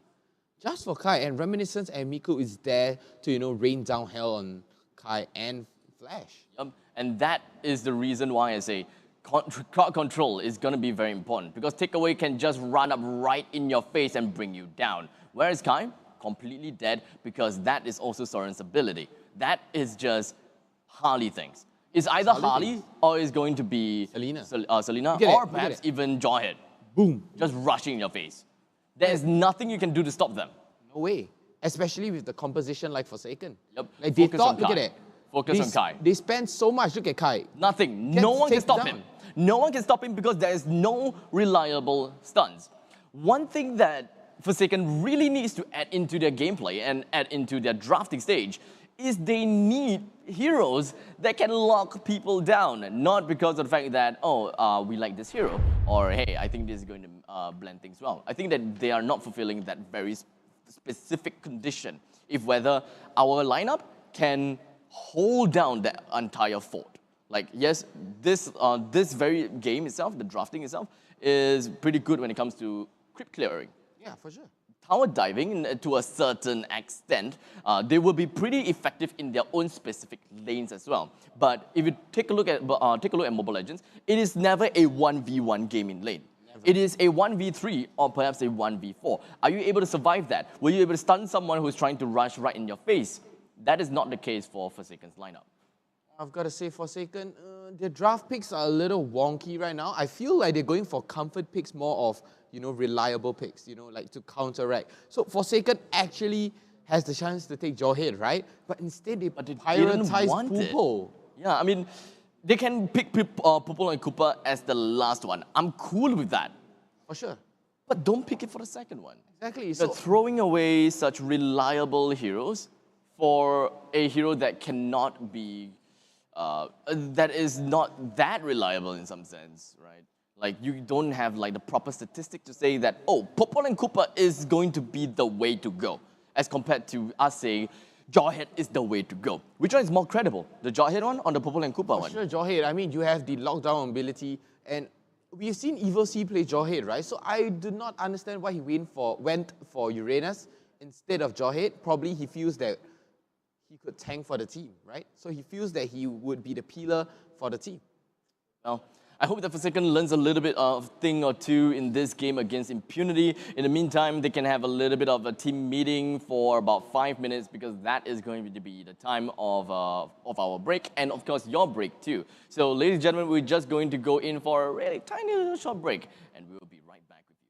Just for Kai, and Reminiscence and Miku is there to, rain down hell on Kai and Flash. And that is the reason why I say crowd control is going to be very important, because Takeaway can just run up right in your face and bring you down. Whereas Kai, completely dead, because that is also Soren's ability. That is just Harley things. It's either Harley or it's going to be Selena, or perhaps even Jawhead. Boom. Just rushing in your face. There's nothing you can do to stop them. No way. Especially with the composition like Forsaken. Yep. Like they thought, look at it. Focus on Kai. They spend so much, look at Kai. Nothing. No one can stop him. No one can stop him because there is no reliable stuns. One thing that Forsaken really needs to add into their gameplay and add into their drafting stage is they need heroes that can lock people down. Not because of the fact that, we like this hero, or hey, I think this is going to blend things well. I think that they are not fulfilling that very specific condition, if whether our lineup can hold down the entire fort. Like, yes, this very game itself, the drafting itself, is pretty good when it comes to creep clearing. Yeah, for sure. tower diving to a certain extent. They will be pretty effective in their own specific lanes as well. But if you take a look at Mobile Legends, it is never a 1v1 game in lane. It is a 1v3 or perhaps a 1v4. Are you able to survive that? Were you able to stun someone who's trying to rush right in your face? That is not the case for Forsaken's lineup. I've got to say, Forsaken, their draft picks are a little wonky right now. I feel like they're going for comfort picks more of, reliable picks, like to counteract. So Forsaken actually has the chance to take Jawhead, right? But instead they prioritize Poople. Yeah, I mean, they can pick Poople and Cooper as the last one. I'm cool with that. For sure. But don't pick it for the second one. Exactly. You're throwing away such reliable heroes for a hero that cannot be, that is not that reliable in some sense, right? Like, you don't have like the proper statistic to say that, oh, Poople and Cooper is going to be the way to go, as compared to us saying, Jawhead is the way to go. Which one is more credible? The Jawhead one or the Poople and Cooper one? Sure, Jawhead. I mean, you have the lockdown ability, and we've seen EVOS play Jawhead, right? So I do not understand why he went for Uranus instead of Jawhead. Probably he feels that he could tank for the team, right? So he feels that he would be the peeler for the team. Well, I hope that Forsaken learns a little bit of thing or two in this game against Impunity. In the meantime, they can have a little bit of a team meeting for about 5 minutes, because that is going to be the time of our break, and of course your break too. So ladies and gentlemen, we're just going to go in for a really tiny little short break, and we will be right back with you.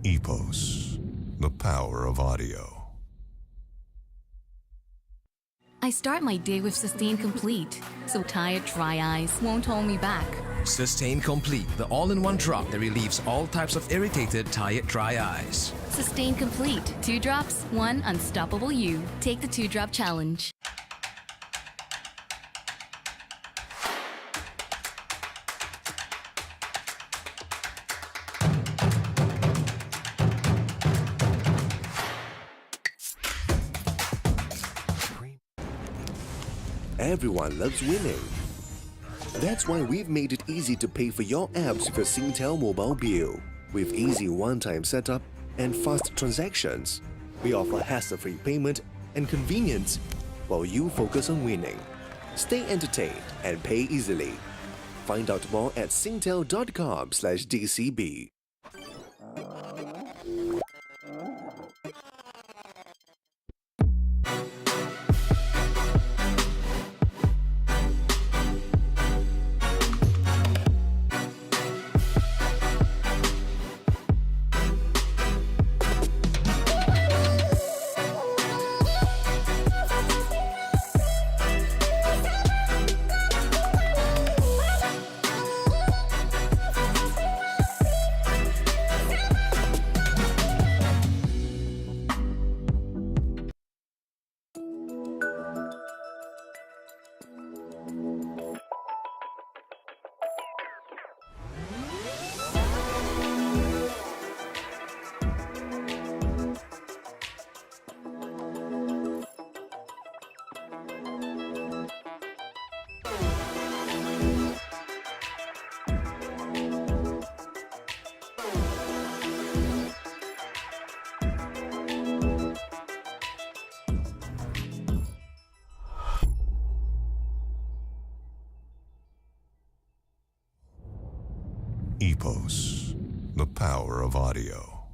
EVOS, the power of audio. I start my day with Sustain Complete, so tired, dry eyes won't hold me back. Sustain Complete, the all-in-one drop that relieves all types of irritated, tired, dry eyes. Sustain Complete. 2 drops, 1 unstoppable you. Take the 2-drop challenge. Everyone loves winning. That's why we've made it easy to pay for your apps with a Singtel mobile bill. With easy one-time setup and fast transactions, we offer hassle-free payment and convenience while you focus on winning. Stay entertained and pay easily. Find out more at singtel.com/DCB. EVOS, the power of audio.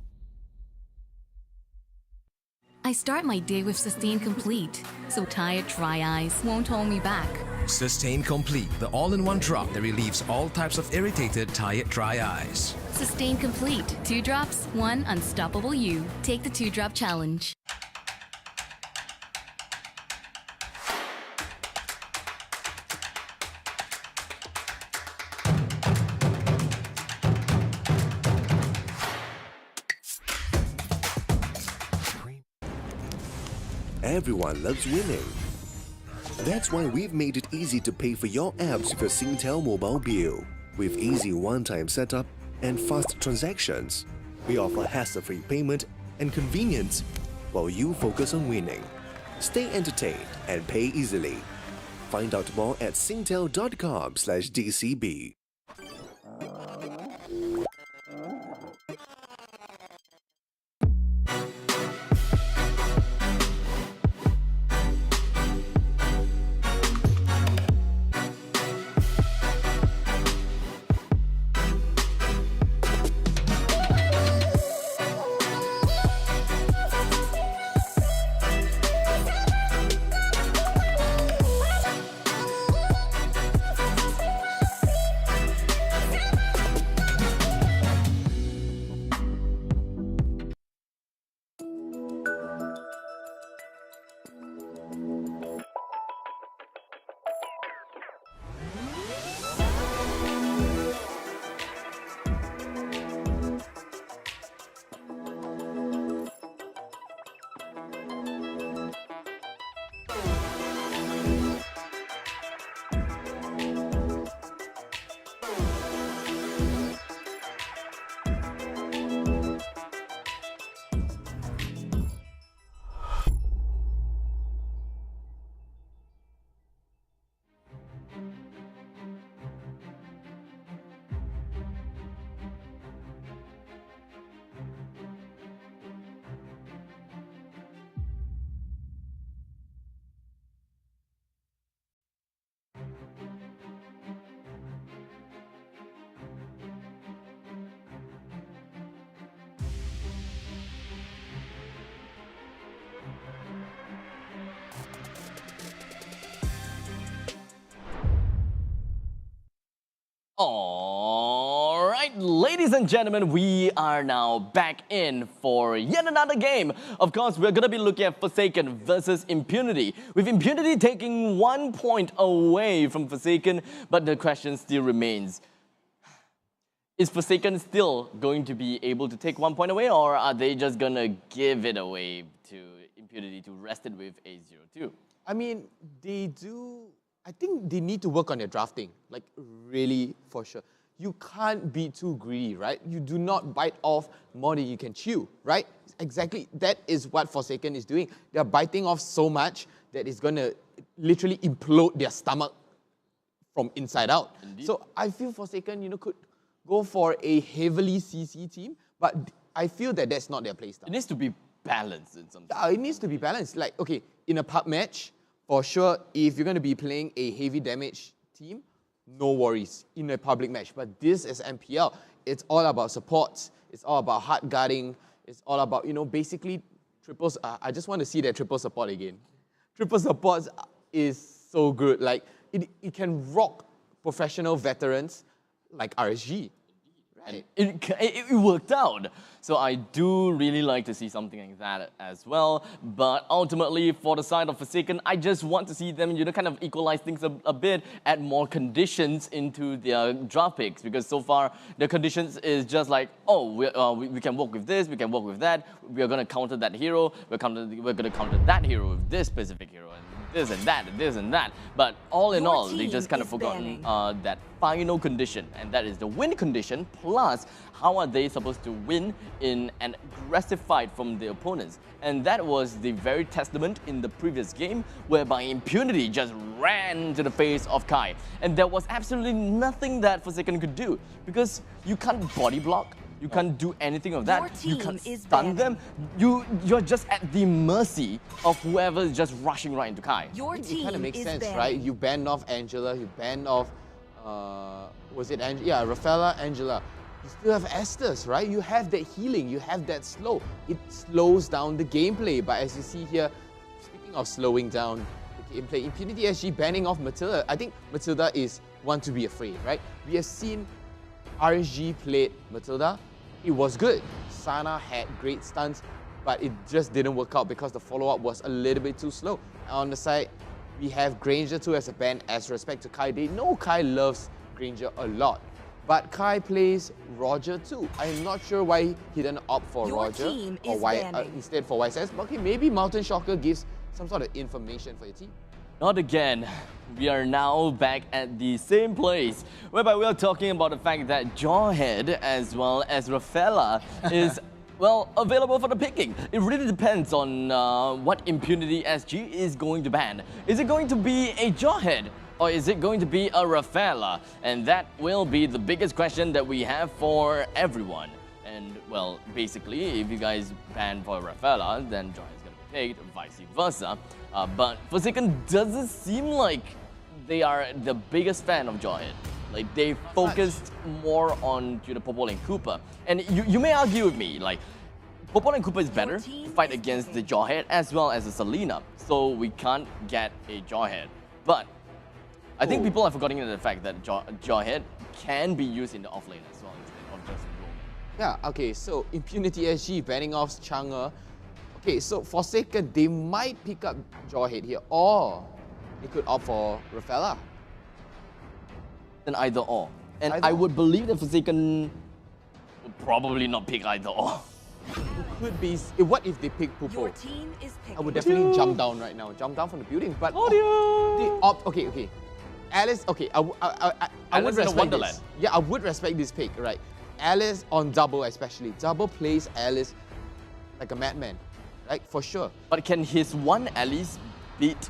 I start my day with Sustain Complete, so tired dry eyes won't hold me back. Sustain Complete, the all-in-one drop that relieves all types of irritated, tired, dry eyes. Sustain Complete. 2 drops, 1 unstoppable you. Take the 2-drop challenge. Everyone loves winning. That's why we've made it easy to pay for your apps with your Singtel mobile bill. With easy one-time setup and fast transactions, we offer hassle-free payment and convenience while you focus on winning. Stay entertained and pay easily. Find out more at singtel.com/DCB. Alright, ladies and gentlemen, we are now back in for yet another game. Of course, we're going to be looking at Forsaken versus Impunity, with Impunity taking 1 point away from Forsaken, but the question still remains. Is Forsaken still going to be able to take 1 point away, or are they just going to give it away to Impunity to rest it with a 0-2? I mean, I think they need to work on their drafting, like really for sure. You can't be too greedy, right? You do not bite off more than you can chew, right? Exactly, that is what Forsaken is doing. They're biting off so much that it's going to literally implode their stomach from inside out. Indeed. So I feel Forsaken, could go for a heavily CC team, but I feel that that's not their playstyle. It needs to be balanced in some sense. It needs to be balanced. Like, okay, in a pub match, for sure, if you're going to be playing a heavy damage team, no worries in a public match. But this is MPL. It's all about supports. It's all about hard guarding. It's all about, basically triples. I just want to see that triple support again. Triple supports is so good. Like, it can rock professional veterans like RSG. And it worked out. So I do really like to see something like that as well. But ultimately, for the side of Forsaken, I just want to see them, kind of equalize things a bit, add more conditions into their draft picks. Because so far, the conditions is just like, oh, we can work with this, we can work with that. We are going to counter that hero. We're going to counter that hero with this specific hero. And this and that and this and that. But all in all, they just kind of forgotten that final condition, and that is the win condition, plus how are they supposed to win in an aggressive fight from the opponents. And that was the very testament in the previous game, whereby Impunity just ran to the face of Kai. And there was absolutely nothing that Forsaken could do, because you can't body block, you can't do anything of that. You can't stun them. You're just at the mercy of whoever is just rushing right into Kai. It kind of makes sense, right? You banned off Angela, you banned off was it Rafaela, Angela. You still have Estes, right? You have that healing, you have that slow. It slows down the gameplay, but as you see here, speaking of slowing down the gameplay, Impunity SG banning off Matilda. I think Matilda is one to be afraid, right? We have seen RSG played Matilda. It was good. Sana had great stunts, but it just didn't work out because the follow-up was a little bit too slow. On the side, we have Granger too as a ban as respect to Kai. They know Kai loves Granger a lot. But Kai plays Roger too. I'm not sure why he didn't opt for Roger or why instead for YSS. But okay, maybe Mountain Shocker gives some sort of information for your team. Not again. We are now back at the same place, whereby we are talking about the fact that Jawhead as well as Rafaela is, well, available for the picking. It really depends on what Impunity SG is going to ban. Is it going to be a Jawhead? Or is it going to be a Rafaela? And that will be the biggest question that we have for everyone. And, well, basically, if you guys ban for Rafaela, then Joy is going to be picked, vice versa. But Forsaken doesn't seem like they are the biggest fan of Jawhead. Like, they focused more on the Popol and Cooper. And you may argue with me, like, Popol and Cooper is better to fight against the Jawhead as well as the Selena. So we can't get a Jawhead. But I think people are forgetting the fact that Jawhead can be used in the offlane as well instead of just roaming. Yeah, okay, so Impunity SG banning off Chang'e. Okay, so Forsaken, they might pick up Jawhead here, or they could opt for Rafaela. Then either or. And I would believe that Forsaken would probably not pick either or. It could be. What if they pick Pupo? I would definitely jump down right now. Jump down from the building. But they opt. Okay. Alice. Okay. I would respect this. Yeah, I would respect this pick. Right. Alice on double, especially. Double plays Alice like a madman. Right. For sure. But can his one Alice beat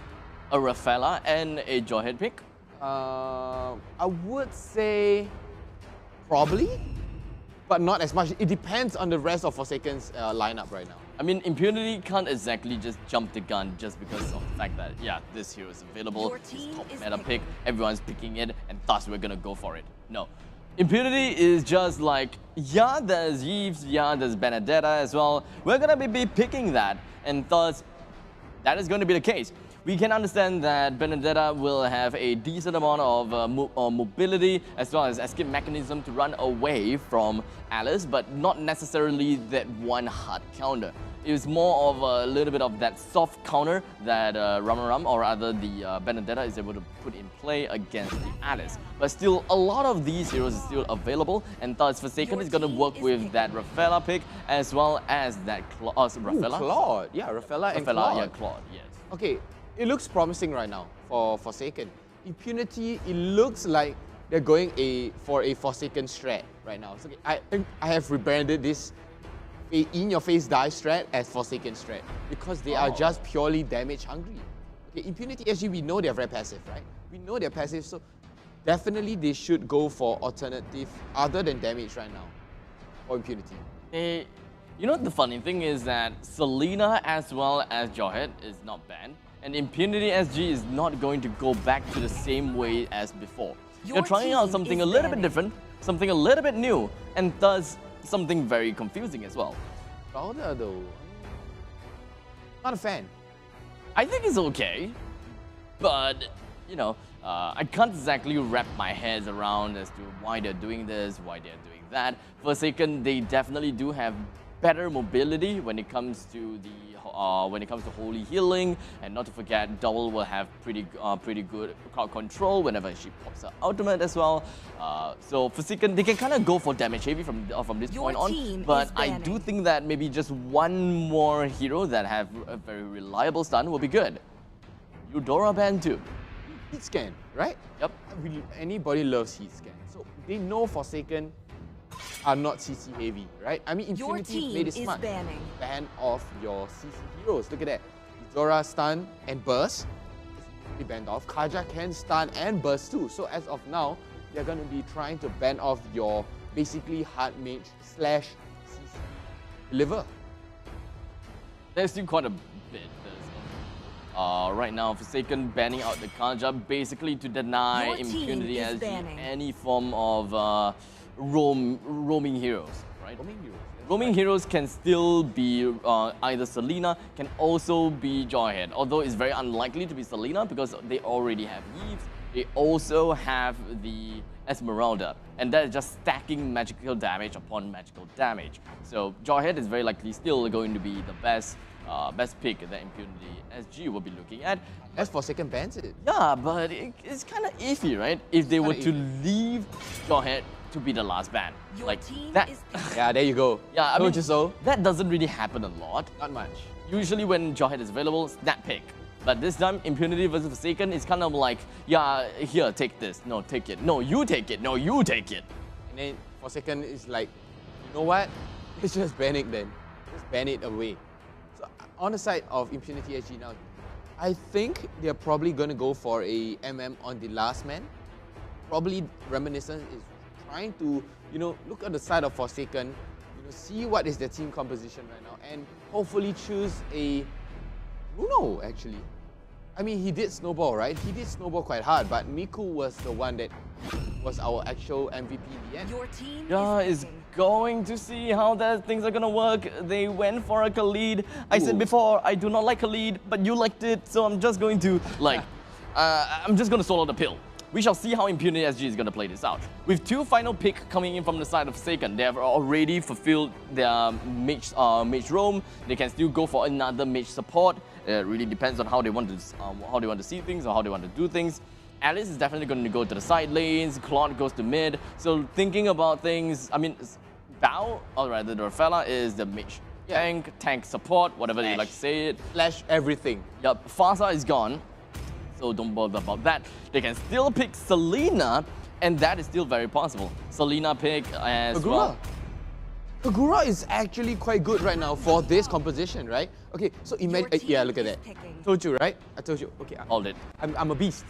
a Rafaela and a Jawhead pick? I would say probably. But not as much. It depends on the rest of Forsaken's lineup right now. I mean, Impunity can't exactly just jump the gun just because of the fact that, yeah, this hero is available, it's top meta pick, everyone's picking it, and thus we're gonna go for it. No. Impunity is just like, yeah, there's Yves, yeah, there's Benedetta as well. We're gonna be picking that, and thus, that is going to be the case. We can understand that Benedetta will have a decent amount of mobility as well as escape mechanism to run away from Alice, but not necessarily that one hard counter. It's more of a little bit of that soft counter that Ramaram, or rather the Benedetta, is able to put in play against the Alice. But still, a lot of these heroes are still available, and thus Forsaken is going to work with that Rafaela pick as well as that Rafaela. Claude. Yeah, Rafaela and Claude. Yeah, Claude, yes. Okay. It looks promising right now for Forsaken. Impunity, it looks like they're going for a Forsaken strat right now. So, okay, I have rebranded this in-your-face die strat as Forsaken strat because they are just purely damage hungry. Okay, Impunity SG, we know they're very passive, right? We know they're passive, so definitely they should go for alternative other than damage right now for Impunity. You know, the funny thing is that Selena as well as Jawhead is not banned. And Impunity SG is not going to go back to the same way as before. You're trying out something a little bit different, something a little bit new, and thus something very confusing as well. Crowder though, not a fan. I think it's okay, but you know, I can't exactly wrap my head around as to why they're doing this, why they're doing that. Forsaken, they definitely do have better mobility when it comes to the holy healing, and not to forget, Double will have pretty good crowd control whenever she pops her ultimate as well. So Forsaken, they can kind of go for damage heavy from this point on. But I do think that maybe just one more hero that have a very reliable stun will be good. Eudora ban too. Heat scan, right? Yep. Anybody loves heat scan, so they know Forsaken are not CC heavy, right? I mean, Impunity made it smart. Ban off your CC heroes. Look at that. Eudora stun and burst is banned off. Kaja can stun and burst too. So as of now, they're going to be trying to ban off your basically hard mage / CC deliver. There's still quite a bit. Right now, Forsaken banning out the Kanja basically to deny Your team Impunity is SG banning. any form of roaming heroes, right? Roaming heroes. Roaming heroes can still be either Selena, can also be Jawhead, although it's very unlikely to be Selena because they already have Eves. They also have the Esmeralda, and that is just stacking magical damage upon magical damage. So Jawhead is very likely still going to be the best pick that Impunity SG will be looking at. As for second bans it. Yeah, but it's kind of iffy, right? If they were to leave Jawhead to be the last ban. Your like team that. is Yeah, there you go. Yeah, I Told mean, you so. that doesn't really happen a lot. Not much. Usually when Jawhead is available, snap pick. But this time, Impunity versus Forsaken is kind of like, yeah, here, take this. No, take it. No, you take it. No, you take it. And then for second, it's like, you know what? Let's just ban it then. Just ban it away. So on the side of Impunity SG now, I think they're probably going to go for a MM on the last man. Probably Reminiscence is trying to, look at the side of Forsaken, see what is their team composition right now, and hopefully choose a Bruno, actually. I mean, he did snowball, right? He did snowball quite hard, but Miku was the one that was our actual MVP in the end. Your team is going to see how that things are gonna work. They went for a Khalid. I said before, I do not like Khalid, but you liked it, so I'm just going to, I'm just gonna swallow the pill. We shall see how Impunity SG is going to play this out. With two final picks coming in from the side of Forsaken, they have already fulfilled their mage roam. They can still go for another mage support. It really depends on how they want to see things or how they want to do things. Alice is definitely going to go to the side lanes. Claude goes to mid. So thinking about things, I mean, Bao, or rather the Rafaela, is the mage. Tank support, whatever you like to say it. Slash everything. Yup, Fasa is gone. So don't bother about that. They can still pick Selena, and that is still very possible. Selena pick as well. Agura is actually quite good right now for this composition, right? Okay, so imagine, yeah, look at that. Told you, right? I told you. Okay, all did. I'm a beast.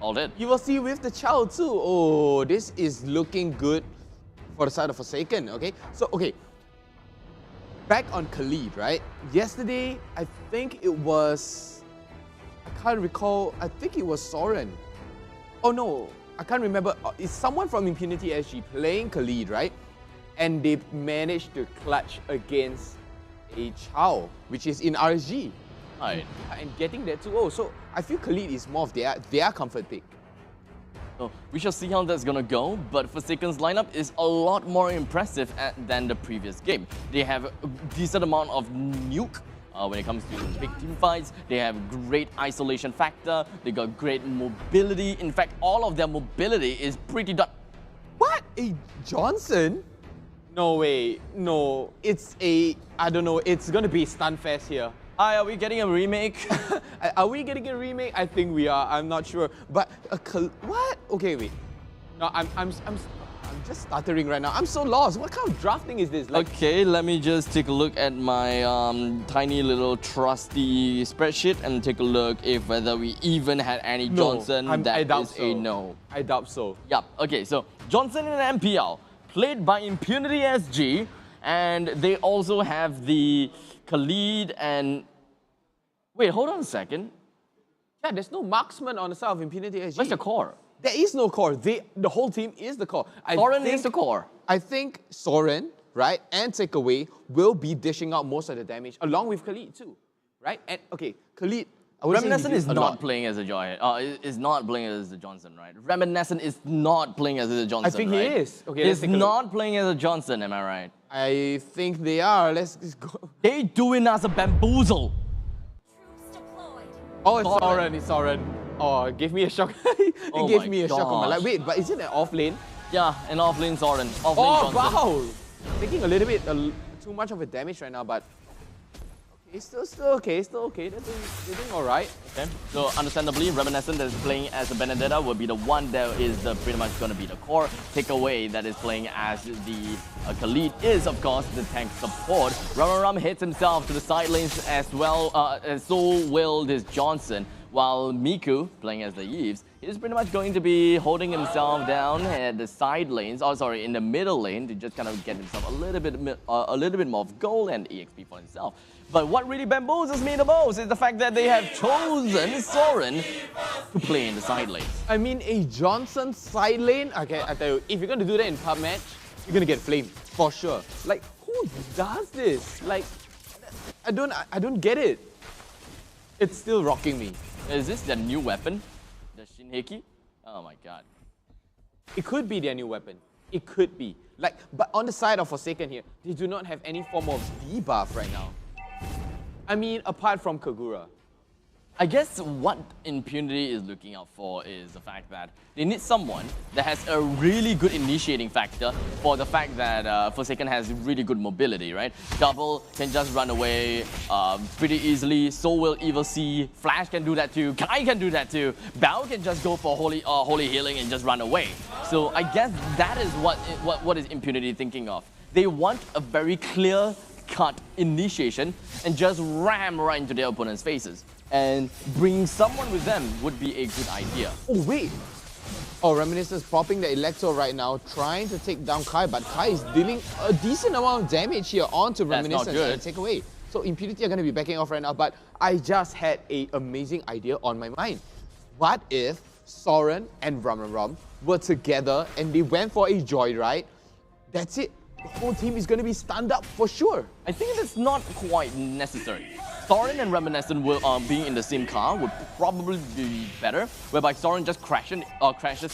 All did. You will see with the child too. Oh, this is looking good for the side of Forsaken. Okay, so back on Khalid, right? Yesterday, I think it was. I can't recall, I think it was Soren. Oh no, I can't remember. It's someone from Impunity SG playing Khalid, right? And they managed to clutch against a Chow, which is in RSG. Right. And getting that 2-0. So I feel Khalid is more of their comfort pick. So we shall see how that's gonna go, but Forsaken's lineup is a lot more impressive than the previous game. They have a decent amount of nuke. When it comes to big team fights, they have great isolation factor, they got great mobility. In fact, all of their mobility is pretty done. What? A Johnson? No way. No. It's a, I don't know, it's gonna be Stunfest here. Hi, are we getting a remake? Are we getting a remake? I think we are, I'm not sure. But, what? Okay, wait. No, I'm just stuttering right now. I'm so lost. What kind of drafting is this? Okay, let me just take a look at my tiny little trusty spreadsheet and take a look if whether we even had any Johnson. I doubt so. A no. I doubt so. Yep. Okay, so Johnson in MPL, played by Impunity SG, and they also have the Khalid and... Wait, hold on a second. Yeah, there's no marksman on the side of Impunity SG. Where's the core? There is no core. The whole team is the core. Soren is the core. I think Soren, right, and Takeaway will be dishing out most of the damage, along with Khalid too, right? And okay, Khalid. Reminiscent is not playing as a Joy. Is not playing as a Johnson, right? Reminiscent is not playing as a Johnson. I think right? he is. Okay, he's not playing as a Johnson. Am I right? I think they are. Let's go. They doing as a bamboozle. Oh, it's Soren. It's Soren. Oh, it gave me a shock. It gave me a shock on my life. Wait, but is it an off lane? Yeah, an off lane Soren. Off lane Johnson. Wow! Taking a little bit too much of a damage right now, but okay, still okay. They're doing all right. Okay, so understandably, Reminiscent that is playing as a Benedetta will be the one that is pretty much going to be the core. Takeaway that is playing as the Khalid is, of course, the tank support. Ram hits himself to the side lanes as well, and so will this Johnson. While Miku, playing as the Eves, He's pretty much going to be holding himself down at the side lanes, in the middle lane to just kind of get himself a little bit more of gold and EXP for himself. But what really bamboozles me the most is the fact that they have chosen Soren to play in the side lane. I mean, a Johnson side lane, okay, I tell you, if you're going to do that in pub match, you're going to get flamed, for sure. Like, who does this? Like, I don't get it. It's still rocking me. Is this their new weapon? The Shinheki? Oh my god. It could be their new weapon. It could be. Like, but on the side of Forsaken here, they do not have any form of debuff right now. I mean, apart from Kagura. I guess what Impunity is looking out for is the fact that they need someone that has a really good initiating factor for the fact that Forsaken has really good mobility, right? Double can just run away pretty easily, so will EVOS. Flash can do that too, Kai can do that too, Bao can just go for holy healing and just run away. So I guess that is what is Impunity thinking of. They want a very clear-cut initiation and just ram right into their opponent's faces. And bringing someone with them would be a good idea. Oh, wait. Oh, Reminiscence popping the Electro right now, trying to take down Kai, but Kai is dealing a decent amount of damage here onto Reminiscence and take away. So Impunity are going to be backing off right now, but I just had an amazing idea on my mind. What if Soren and Ram were together and they went for a joyride? That's it. The whole team is going to be stunned up for sure. I think that's not quite necessary. Soren and Reminiscent being in the same car would probably be better, whereby Soren just crashes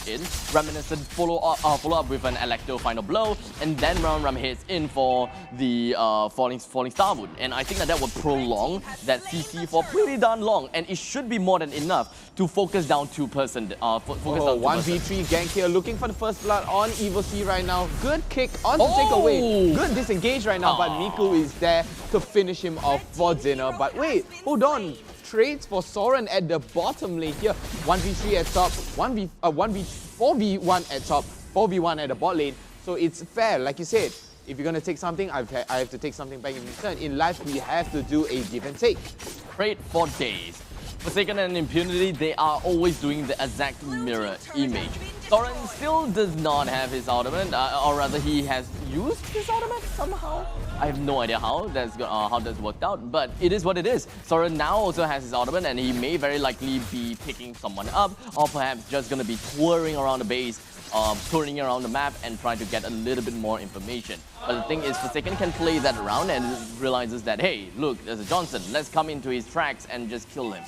in, Reminiscent follow up with an Electro final blow, and then Ram hits in for the falling star wound. And I think that would prolong that CC for pretty darn long, and it should be more than enough to focus down two-person. 1v3 gank here, looking for the first blood on EVOS right now. Good kick on the takeaway. Good disengage right now, but Miku is there to finish him off for dinner. But wait, hold on. Trades for Soren at the bottom lane here. 1v3 at top, 4v1 at top, 4v1 at the bot lane. So it's fair, like you said. If you're going to take something, I have to take something back in return. In life, we have to do a give and take. Trade for days. Forsaken and Impunity, they are always doing the exact mirror image. Soren still does not have his ultimate, or rather he has used his ultimate somehow. I have no idea how that's worked out, but it is what it is. Soren now also has his ultimate and he may very likely be picking someone up, or perhaps just going to be touring around the base, touring around the map and trying to get a little bit more information. But the thing is, Forsaken can play that around and realizes that, hey, look, there's a Johnson, let's come into his tracks and just kill him.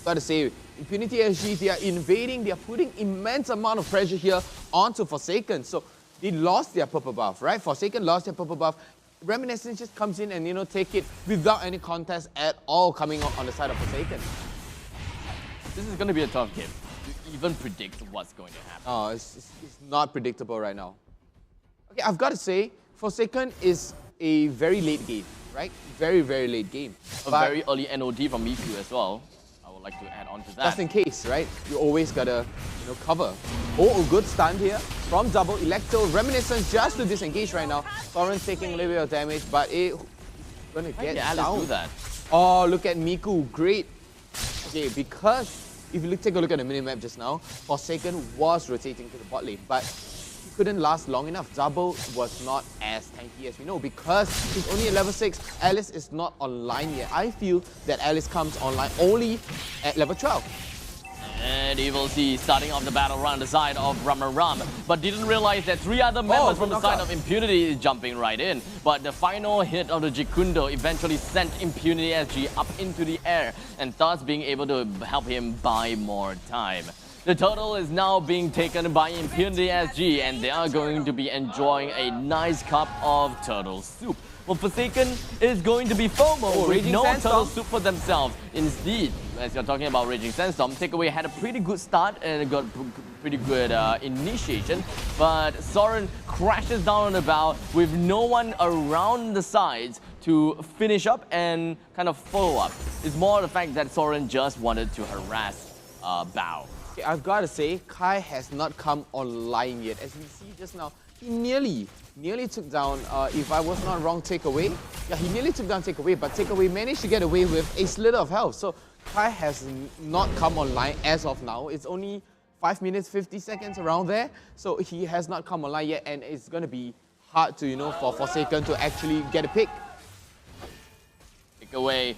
Gotta say, Impunity SG, they are invading, they are putting immense amount of pressure here onto Forsaken. So they lost their purple buff, right? Forsaken lost their purple buff. Reminiscence just comes in and, you know, take it without any contest at all coming on the side of Forsaken. This is going to be a tough game to even predict what's going to happen. Oh, it's not predictable right now. Okay, I've got to say, Forsaken is a very late game, right? Very, very late game. A very early NOD from Miku as well. Like to add on to that. Just in case, right? You always gotta, you know, cover. Oh, a good stun here from Double. Electro, Reminiscence just to disengage right now. Soren taking a little bit of damage, but it's gonna get down. Do that. Oh, look at Miku, great. Okay, because if you take a look at the minimap just now, Forsaken was rotating to the bot lane, but he couldn't last long enough. Double was not as tanky as we know because he's only at level 6. Alice is not online yet. I feel that Alice comes online only at level 12. And EVOS starting off the battle around the side of Ram, but didn't realize that 3 other members from the side of Impunity is jumping right in. But the final hit of the Jikundo eventually sent Impunity SG up into the air and thus being able to help him buy more time. The turtle is now being taken by Impunity SG and they are going to be enjoying a nice cup of turtle soup. Well, Forsaken is going to be FOMO with no turtle soup for themselves. Indeed, as you're talking about Raging Sandstorm, Takeaway had a pretty good start and got pretty good initiation, but Soren crashes down on the bow with no one around the sides to finish up and kind of follow up. It's more the fact that Soren just wanted to harass Bao. Okay, I've got to say, Kai has not come online yet. As we see just now, he nearly took down, if I was not wrong, Takeaway. Yeah, he nearly took down Takeaway, but Takeaway managed to get away with a slither of health. So Kai has not come online as of now. It's only 5 minutes, 50 seconds around there. So he has not come online yet, and it's going to be hard to, for Forsaken to actually get a pick. Pick away.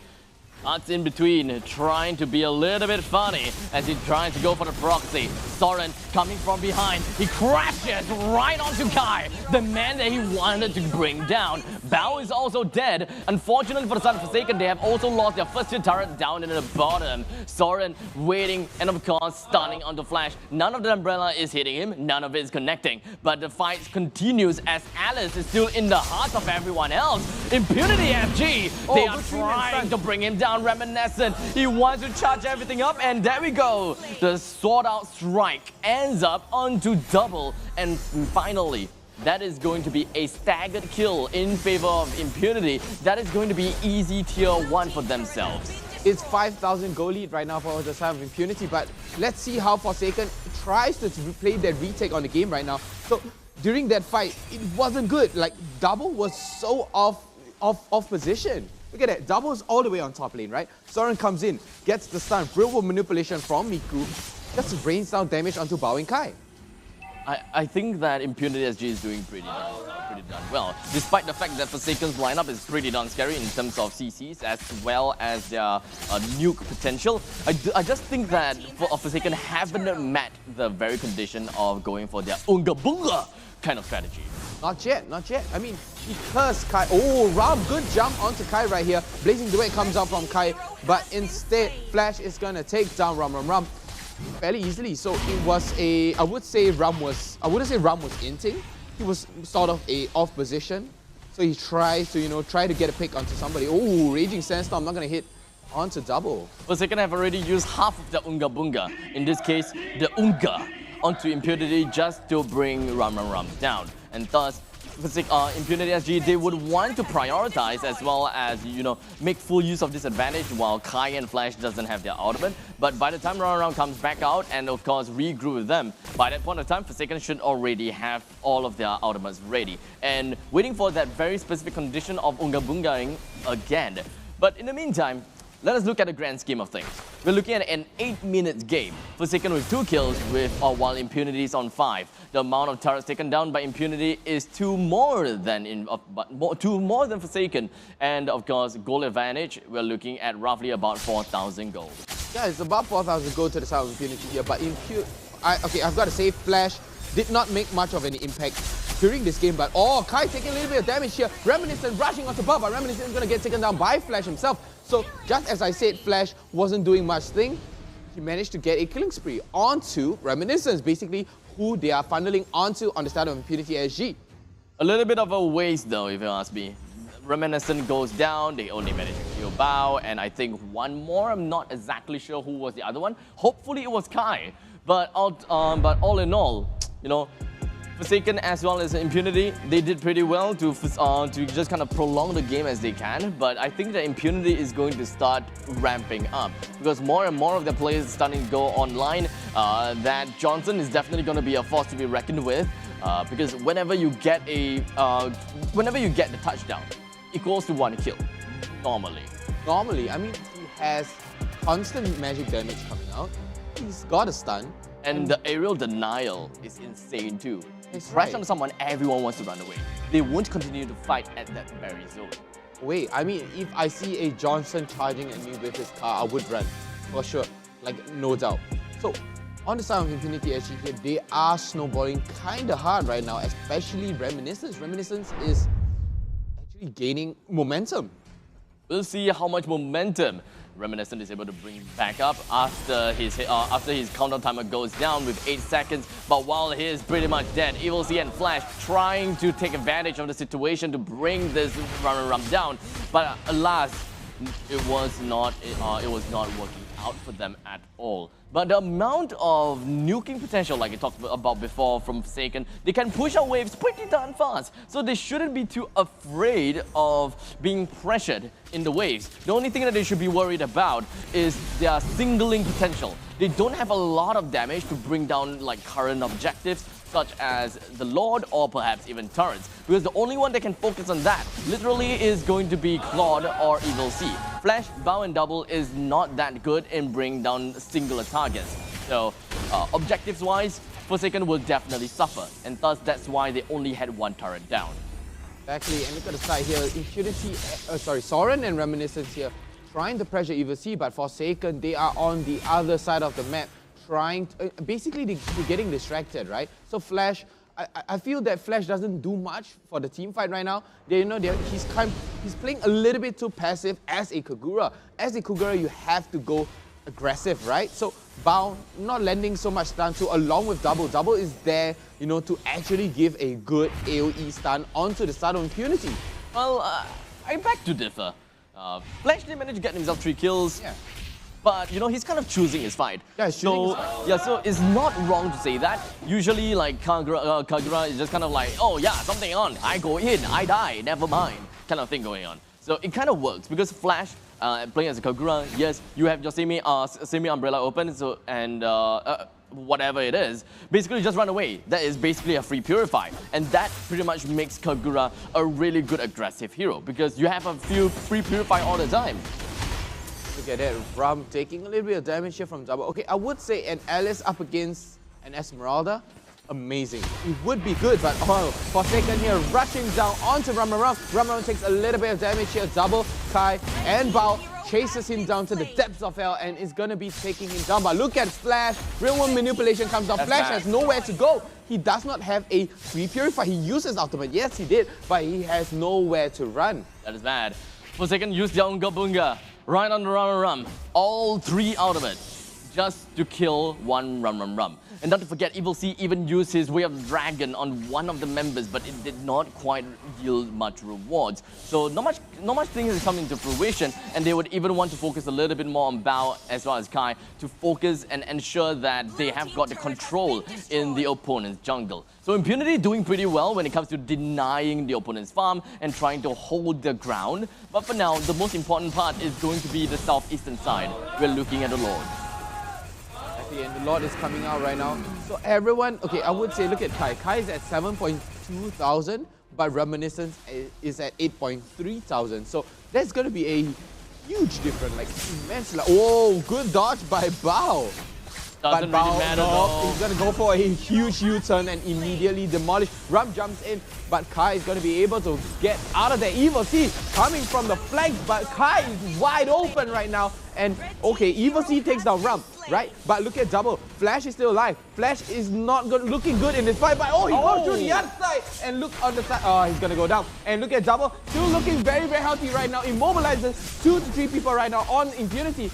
Arts in between, trying to be a little bit funny as he tries to go for the proxy. Soren coming from behind. He crashes right onto Kai, the man that he wanted to bring down. Bao is also dead. Unfortunately for the Sun Forsaken, they have also lost their first hit turret down in the bottom. Soren waiting and of course stunning onto Flash. None of the umbrella is hitting him, none of it is connecting. But the fight continues as Alice is still in the heart of everyone else. Impunity SG, they are trying to bring him down. Reminiscent, he wants to charge everything up, and there we go. The sword out strike ends up onto double, and finally that is going to be a staggered kill in favor of Impunity. That is going to be easy tier 1 for themselves. It's 5,000 goal lead right now for the side of Impunity, but let's see how Forsaken tries to play their retake on the game right now. So during that fight, it wasn't good. Like, double was so off position. Look at that, doubles all the way on top lane, right? Soren comes in, gets the stun, brilliant manipulation from Miku, just rains down damage onto Bao and Kai. I think that Impunity SG is doing pretty darn well, despite the fact that Forsaken's lineup is pretty darn scary in terms of CCs as well as their nuke potential. I just think that Forsaken haven't met the very condition of going for their Unga Bunga kind of strategy. Not yet, not yet. I mean, because Kai... Oh, Ram, good jump onto Kai right here. Blazing Duet comes out from Kai, but instead, Flash is going to take down Ram fairly easily. So it was a... I wouldn't say Ram was inting. He was sort of a off position. So he tries to, try to get a pick onto somebody. Oh, Raging Sandstorm, not going to hit onto double. Forsaken have already used half of the Unga Bunga. In this case, the Unga onto Impunity just to bring Ram down. And thus, Impunity SG, they would want to prioritize as well as, make full use of this advantage while Kai and Flash doesn't have their ultimate. But by the time Ram comes back out and of course regroup with them, by that point of time, Forsaken should already have all of their ultimates ready. And waiting for that very specific condition of Unga Bungaing again. But in the meantime, let us look at the grand scheme of things. We're looking at an 8-minute game. Forsaken with 2 kills while Impunity is on 5. The amount of turrets taken down by Impunity is 2 more than Forsaken. And of course, goal advantage, we're looking at roughly about 4,000 gold. Yeah, it's about 4,000 gold to the side of Impunity here, but I've got to say, Flash did not make much of any impact during this game, but Kai taking a little bit of damage here. Reminiscent rushing onto Bob, but Reminiscent is going to get taken down by Flash himself. So just as I said, Flash wasn't doing much thing. He managed to get a killing spree onto Reminiscence, basically who they are funneling onto on the side of Impunity SG. A little bit of a waste though, if you ask me. Reminiscent goes down, they only managed to kill Bao, and I think one more, I'm not exactly sure who was the other one. Hopefully it was Kai. But all in all, Forsaken as well as Impunity, they did pretty well to just kind of prolong the game as they can. But I think that Impunity is going to start ramping up because more and more of their players are starting to go online. That Johnson is definitely going to be a force to be reckoned with because whenever you get the touchdown, equals to 1 kill normally. I mean, he has constant magic damage coming out. He's got a stun. And the aerial denial is insane too. Crash on someone, everyone wants to run away. They won't continue to fight at that very zone. Wait, I mean, if I see a Johnson charging at me with his car, I would run, for sure, like no doubt. So, on the side of Impunity SG here, they are snowballing kind of hard right now, especially Reminiscence. Reminiscence is actually gaining momentum. We'll see how much momentum Reminiscent is able to bring back up after his countdown timer goes down with 8 seconds. But while he is pretty much dead, EVOS and Flash trying to take advantage of the situation to bring this run down. But alas, it was not working out for them at all. But the amount of nuking potential, like I talked about before from Forsaken, they can push out waves pretty darn fast. So they shouldn't be too afraid of being pressured in the waves. The only thing that they should be worried about is their singling potential. They don't have a lot of damage to bring down like current objectives, such as the Lord or perhaps even turrets. Because the only one that can focus on that literally is going to be Claude or EVOS. Flash, Bao and Double is not that good in bringing down singular targets. So objectives-wise, Forsaken will definitely suffer, and thus that's why they only had one turret down. Exactly, and look at the side here. Soren and Reminiscence here trying to pressure EVOS, but Forsaken, they are on the other side of the map, trying to, basically they're getting distracted, right? So Flash, I feel that Flash doesn't do much for the team fight right now. He's playing a little bit too passive as a Kagura. As a Kagura, you have to go aggressive, right? So Bao not lending so much stun to, along with Double. Double is there, to actually give a good AoE stun onto the side of Impunity. Well, I beg to differ. Flash did manage to get himself 3 kills. Yeah. But, he's kind of choosing his fight. Yeah, he's choosing his fight. Yeah, so it's not wrong to say that. Usually, like, Kagura is just kind of like, oh yeah, something on. I go in, I die, never mind. Kind of thing going on. So it kind of works because Flash, playing as a Kagura, yes, you have your semi-umbrella open, so whatever it is, basically just run away. That is basically a free purify. And that pretty much makes Kagura a really good aggressive hero because you have a few free purify all the time. Look at that, Ram taking a little bit of damage here from Double. Okay, I would say an Alice up against an Esmeralda, amazing. It would be good, but Forsaken here rushing down onto Ram. Ram takes a little bit of damage here. Double, Kai, and Bao chases him down to the depths of hell and is going to be taking him down. But look at Flash, real one manipulation comes down. Flash has nowhere to go. He does not have a free purify. He uses ultimate, yes he did, but he has nowhere to run. That is bad. Forsaken used their Unga Bunga right on the Ram. All 3 out of it. Just to kill one Ram. And not to forget, EVOS even used his Way of the Dragon on one of the members, but it did not quite yield much rewards. So not much things come into fruition, and they would even want to focus a little bit more on Bao as well as Kai to focus and ensure that they have got the control in the opponent's jungle. So Impunity doing pretty well when it comes to denying the opponent's farm and trying to hold the ground. But for now, the most important part is going to be the southeastern side. We're looking at the Lord. And the Lord is coming out right now. So everyone, okay, I would say look at Kai. Kai is at 7.2 thousand, but Reminiscence is at 8.3 thousand. So that's going to be a huge difference, like immense. Like, whoa, good dodge by Bao. Doesn't but really matter though. He's going to go for a huge U-turn and immediately demolish. Ram jumps in, but Kai is going to be able to get out of there. EVOS coming from the flank, but Kai is wide open right now. And okay, EVOS takes down Ram, right? But look at Double. Flash is still alive. Flash is not looking good in this fight, but he goes through the other side. And look on the side. Oh, he's going to go down. And look at Double, still looking very, very healthy right now. Immobilizes 2 to 3 people right now on Impunity.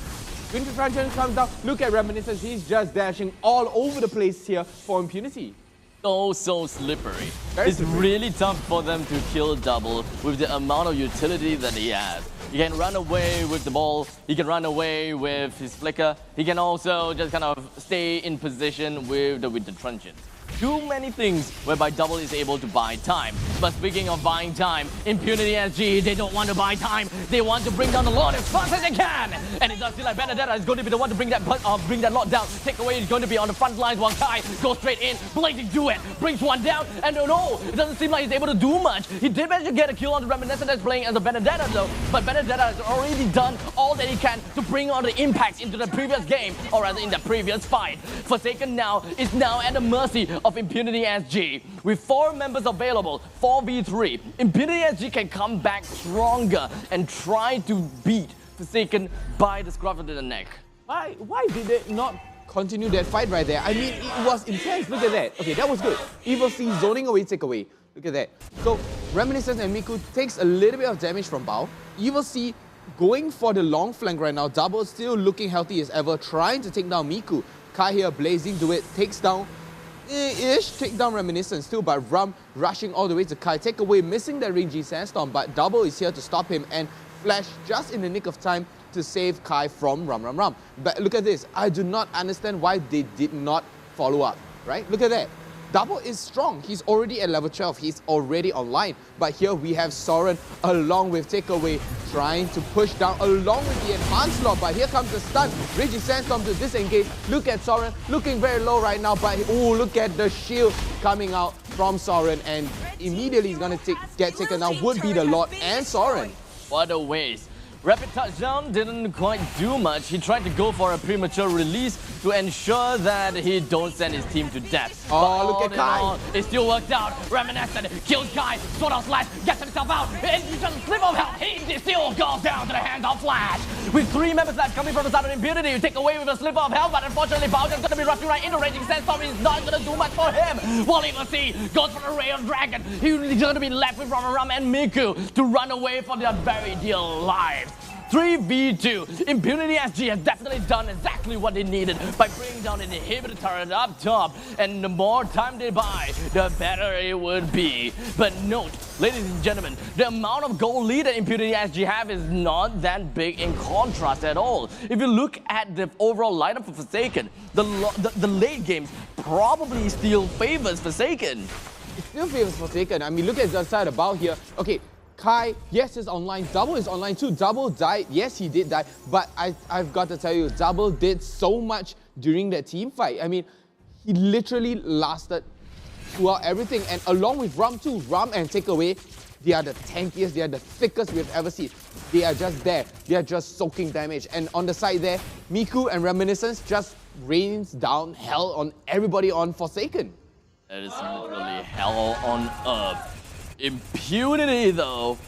Winter Franchise comes down. Look at Reminiscence. He's just dashing all over the place here for Impunity. So slippery. Very it's slippery. Really tough for them to kill Double with the amount of utility that he has. He can run away with the ball. He can run away with his flicker. He can also just kind of stay in position with the Winter Truncheon. Too many things whereby Double is able to buy time. But speaking of buying time, Impunity SG, they don't want to buy time. They want to bring down the Lord as fast as they can. And it does feel like Benedetta is going to be the one to bring that Lord down. Takeaway is going to be on the front lines while Kai goes straight in. Blazing duet brings one down. And no, it doesn't seem like he's able to do much. He did manage to get a kill on the Reminiscent that's playing as a Benedetta though. But Benedetta has already done all that he can to bring on the impacts into the previous game, or rather in the previous fight. Forsaken is now at the mercy of Impunity SG. With 4 members available, 4v3, Impunity SG can come back stronger and try to beat Forsaken by the scruff of the neck. Why did they not continue that fight right there? I mean, it was intense. Look at that. Okay, that was good. EVOS zoning away, takeaway. Look at that. So, Reminiscence and Miku takes a little bit of damage from Bao. EVOS going for the long flank right now. Double still looking healthy as ever, trying to take down Miku. Kai here, blazing to it, takes down take down Reminiscence too, but Ram rushing all the way to Kai. Take away, missing that rangy Sandstorm, but Double is here to stop him, and Flash just in the nick of time to save Kai from Ram. But look at this. I do not understand why they did not follow up, right? Look at that. Double is strong. He's already at level 12. He's already online. But here we have Soren along with Takeaway trying to push down along with the enhanced lock. But here comes the stun. Reggie Sandstorm to disengage. Look at Soren looking very low right now. But look at the shield coming out from Soren. And immediately he's going to get taken down. Would be the Lord and Soren. What a waste. Rapid touchdown didn't quite do much. He tried to go for a premature release, to ensure that he don't send his team to death. Oh, look at Kai. It still worked out. Reminiscent kills Kai, sword out slash, gets himself out, and he just slip of health. He still goes down to the hands of Flash. With 3 members left coming from the side of Impunity, you take away with a slip of health, but unfortunately Bowser's gonna be rushing right into Raging Sandstorm. He's not gonna do much for him. While EVOS goes for the Ray of Dragon, he's gonna be left with Ram and Miku to run away for their very dear lives. 3v2. Impunity SG has definitely done exactly what they needed by bringing down an inhibitor turret up top, and the more time they buy, the better it would be. But note, ladies and gentlemen, the amount of goal lead that Impunity SG have is not that big in contrast at all. If you look at the overall lineup for Forsaken, the late games probably still favors Forsaken. It still favors Forsaken. I mean, look at the side about here. Okay, Kai, yes, is online. Double is online too. Double died. Yes, he did die. But I've got to tell you, Double did so much during that team fight. I mean, he literally lasted throughout everything. And along with Ram too, Ram and Takeaway, they are the tankiest, they are the thickest we've ever seen. They are just there. They are just soaking damage. And on the side there, Miku and Reminiscence just rains down hell on everybody on Forsaken. That is literally hell on earth. Impunity, though,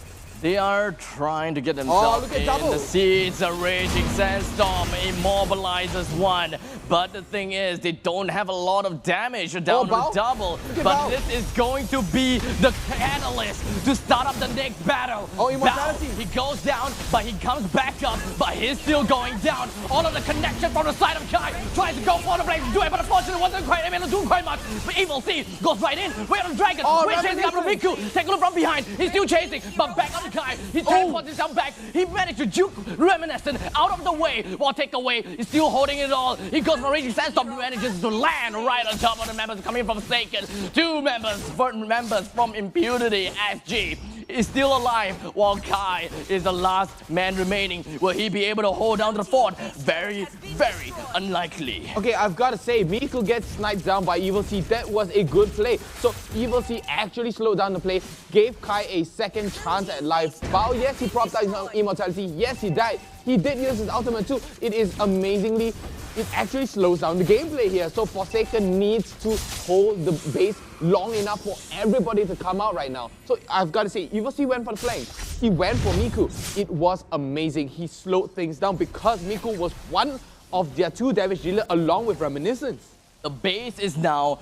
they are trying to get themselves in the seeds. A Raging Sandstorm immobilizes one, but the thing is, they don't have a lot of damage down to Double. But this is going to be the catalyst to start up the next battle. Oh, Immortality! Now, he goes down, but he comes back up, but he's still going down. All of the connection from the side of Kai tries to go for the blade to do it, but unfortunately wasn't quite able to do quite much. But EVOS goes right in, way on the Dragon, chasing after Miku. Take a look from behind, he's still chasing, but back on the Kai. He teleports himself back. He managed to juke Reminiscent out of the way while Takeaway is still holding it all. He goes for Raging Sandstorm, manages to land right on top of the members coming from Forsaken. 2 members from Impunity SG is still alive, while Kai is the last man remaining. Will he be able to hold down to the fort? Very, very unlikely. Okay, I've got to say, Miku gets sniped down by EVOS. That was a good play. So EVOS actually slowed down the play, gave Kai a second chance at life. Bao, yes, he propped out his immortality. Yes, he died. He did use his ultimate too. It is amazingly, it actually slows down the gameplay here. So Forsaken needs to hold the base long enough for everybody to come out right now. So I've got to say, EVOS went for the flank. He went for Miku. It was amazing. He slowed things down because Miku was one of their 2 damage dealers along with Reminiscence. The base is now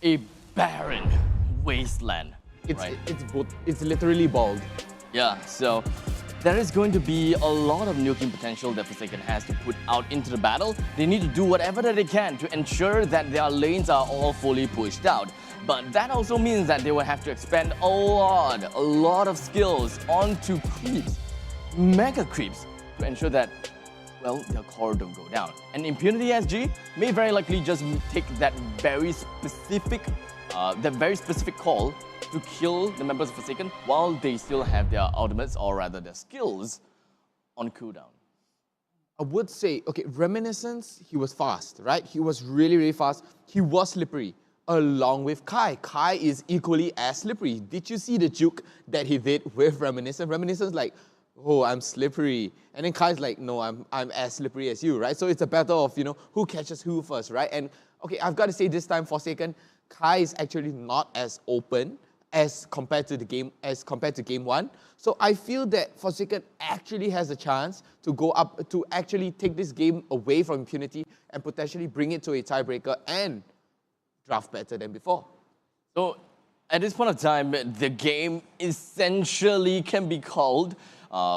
a barren wasteland. It's literally bald. Yeah, so there is going to be a lot of nuking potential that Forsaken has to put out into the battle. They need to do whatever that they can to ensure that their lanes are all fully pushed out. But that also means that they will have to expend a lot of skills onto creeps, mega creeps, to ensure that, well, their core don't go down. And Impunity SG may very likely just take that very specific call to kill the members of Forsaken while they still have their ultimates, or rather their skills, on cooldown. I would say, okay, Reminiscence, he was fast, right? He was really, really fast. He was slippery, along with Kai. Kai is equally as slippery. Did you see the juke that he did with Reminiscence? Reminiscence like, oh, I'm slippery. And then Kai's like, no, I'm as slippery as you, right? So it's a battle of, who catches who first, right? And okay, I've got to say this time, Forsaken, Kai is actually not as open as compared to game 1. So I feel that Forsaken actually has a chance to go up, to actually take this game away from Impunity and potentially bring it to a tiebreaker and draft better than before. So at this point of time, the game essentially can be called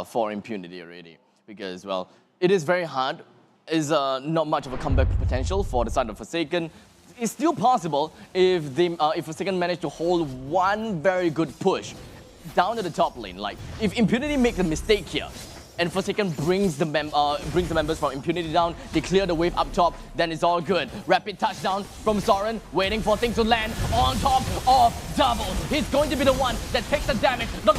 for Impunity already. Because, well, it is very hard. It's not much of a comeback potential for the side of Forsaken. It's still possible if Forsaken manage to hold one very good push down to the top lane. Like, if Impunity makes a mistake here, and Forsaken brings the members from Impunity down, they clear the wave up top, then it's all good. Rapid touchdown from Soren, waiting for things to land on top of Double. He's going to be the one that takes the damage. The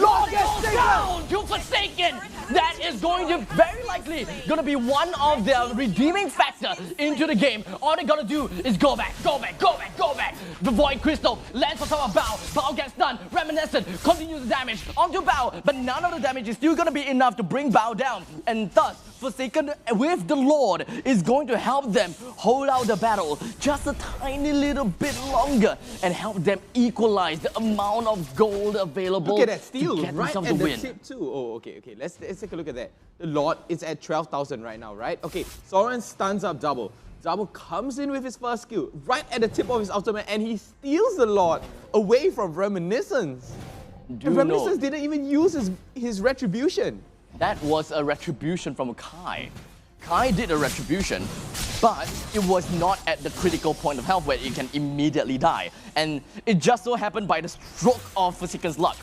Lord goes down to Forsaken. That is going to very likely gonna be one of their redeeming factor into the game. All they gotta do is go back. The Void Crystal lands on top of Bao. Bao gets done. Reminiscent continues the damage onto Bao, but none of the damage is still gonna be enough to bring Bao down, and thus Forsaken with the Lord is going to help them hold out the battle just a tiny little bit longer and help them equalize the amount of gold available. Look at that steal to get right themselves at the the win. tip too. Oh, okay. Let's take a look at that. The Lord is at 12,000 right now, right? Okay, Soren stuns up Double. Double comes in with his first skill right at the tip of his ultimate and he steals the Lord away from Reminiscence. And Reminiscence didn't even use his retribution. That was a retribution from Kai. Kai did a retribution, but it was not at the critical point of health where it can immediately die. And it just so happened by the stroke of Forsaken's luck.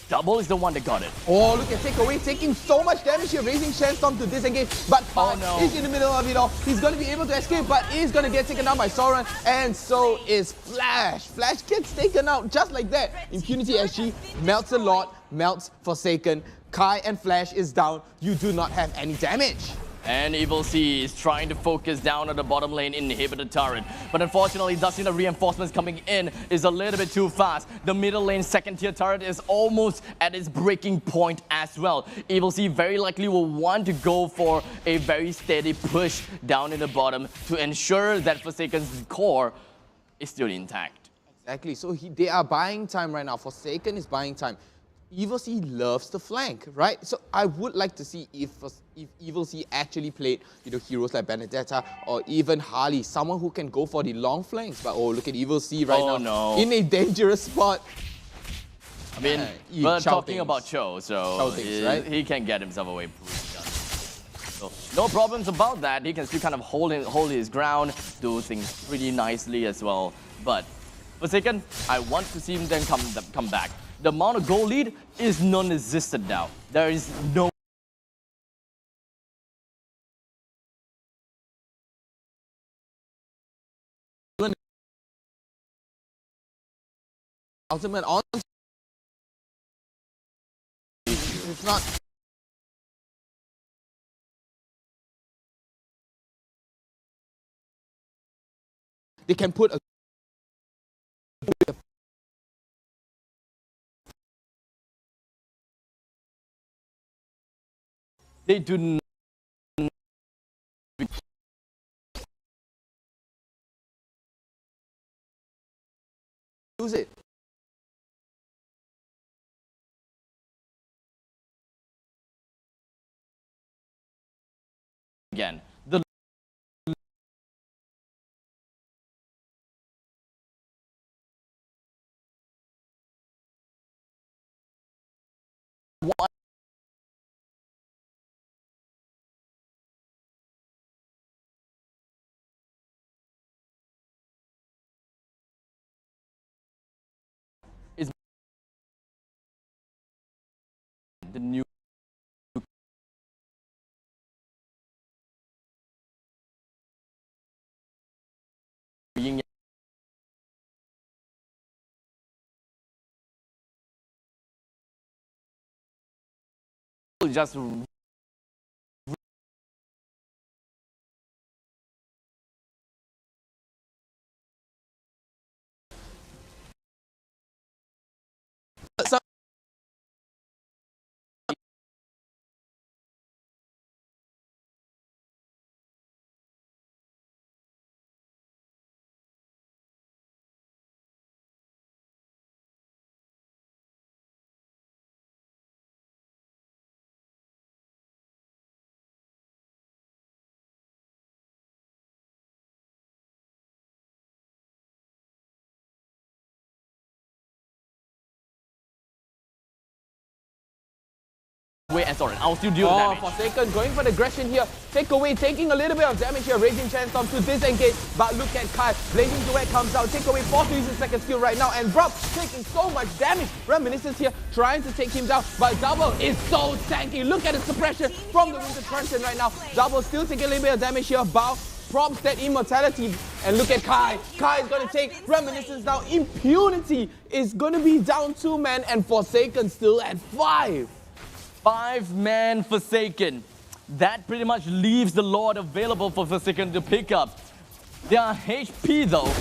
Double is the one that got it. Oh, look at Takeaway taking so much damage here, raising Shanstorm to disengage. But Kai is in the middle of it all. He's going to be able to escape, but is going to get taken down by Soren. And so is Flash. Flash gets taken out just like that. Impunity SG melts a lot, melts Forsaken. Kai and Flash is down. You do not have any damage. And EVOS is trying to focus down on the bottom lane, inhibit the turret. But unfortunately, does seem the reinforcements coming in is a little bit too fast. The middle lane second tier turret is almost at its breaking point as well. EVOS very likely will want to go for a very steady push down in the bottom to ensure that Forsaken's core is still intact. Exactly, so they are buying time right now. Forsaken is buying time. EVOS loves to flank, right? So I would like to see if EVOS actually played, heroes like Benedetta or even Harley, someone who can go for the long flanks. But oh, look at EVOS right now in a dangerous spot. I mean, we're talking about Cho, so right? he can get himself away pretty done. So no problems about that. He can still kind of hold his ground, do things pretty nicely as well. But Forsaken, I want to see him then come back. The amount of goal lead is non-existent now. There is no ultimate on. It's not. They can put a they do not use it. Again, is the new just wait, and Soren, I'll still deal damage. Forsaken going for the aggression here. Takeaway taking a little bit of damage here, raising Shanstorm to disengage. But look at Kai, Blazing Duet comes out. Takeaway forced to use his second skill right now. And Brock taking so much damage. Reminiscence here trying to take him down. But Double is so tanky. Look at the suppression from the Winter Transcend right now. Double still taking a little bit of damage here. Bao prompts that immortality. And look at Kai. Kai is going to take Reminiscence down. Impunity is going to be down 2 men. And Forsaken still at 5. 5-man Forsaken. That pretty much leaves the Lord available for Forsaken to pick up. Their HP though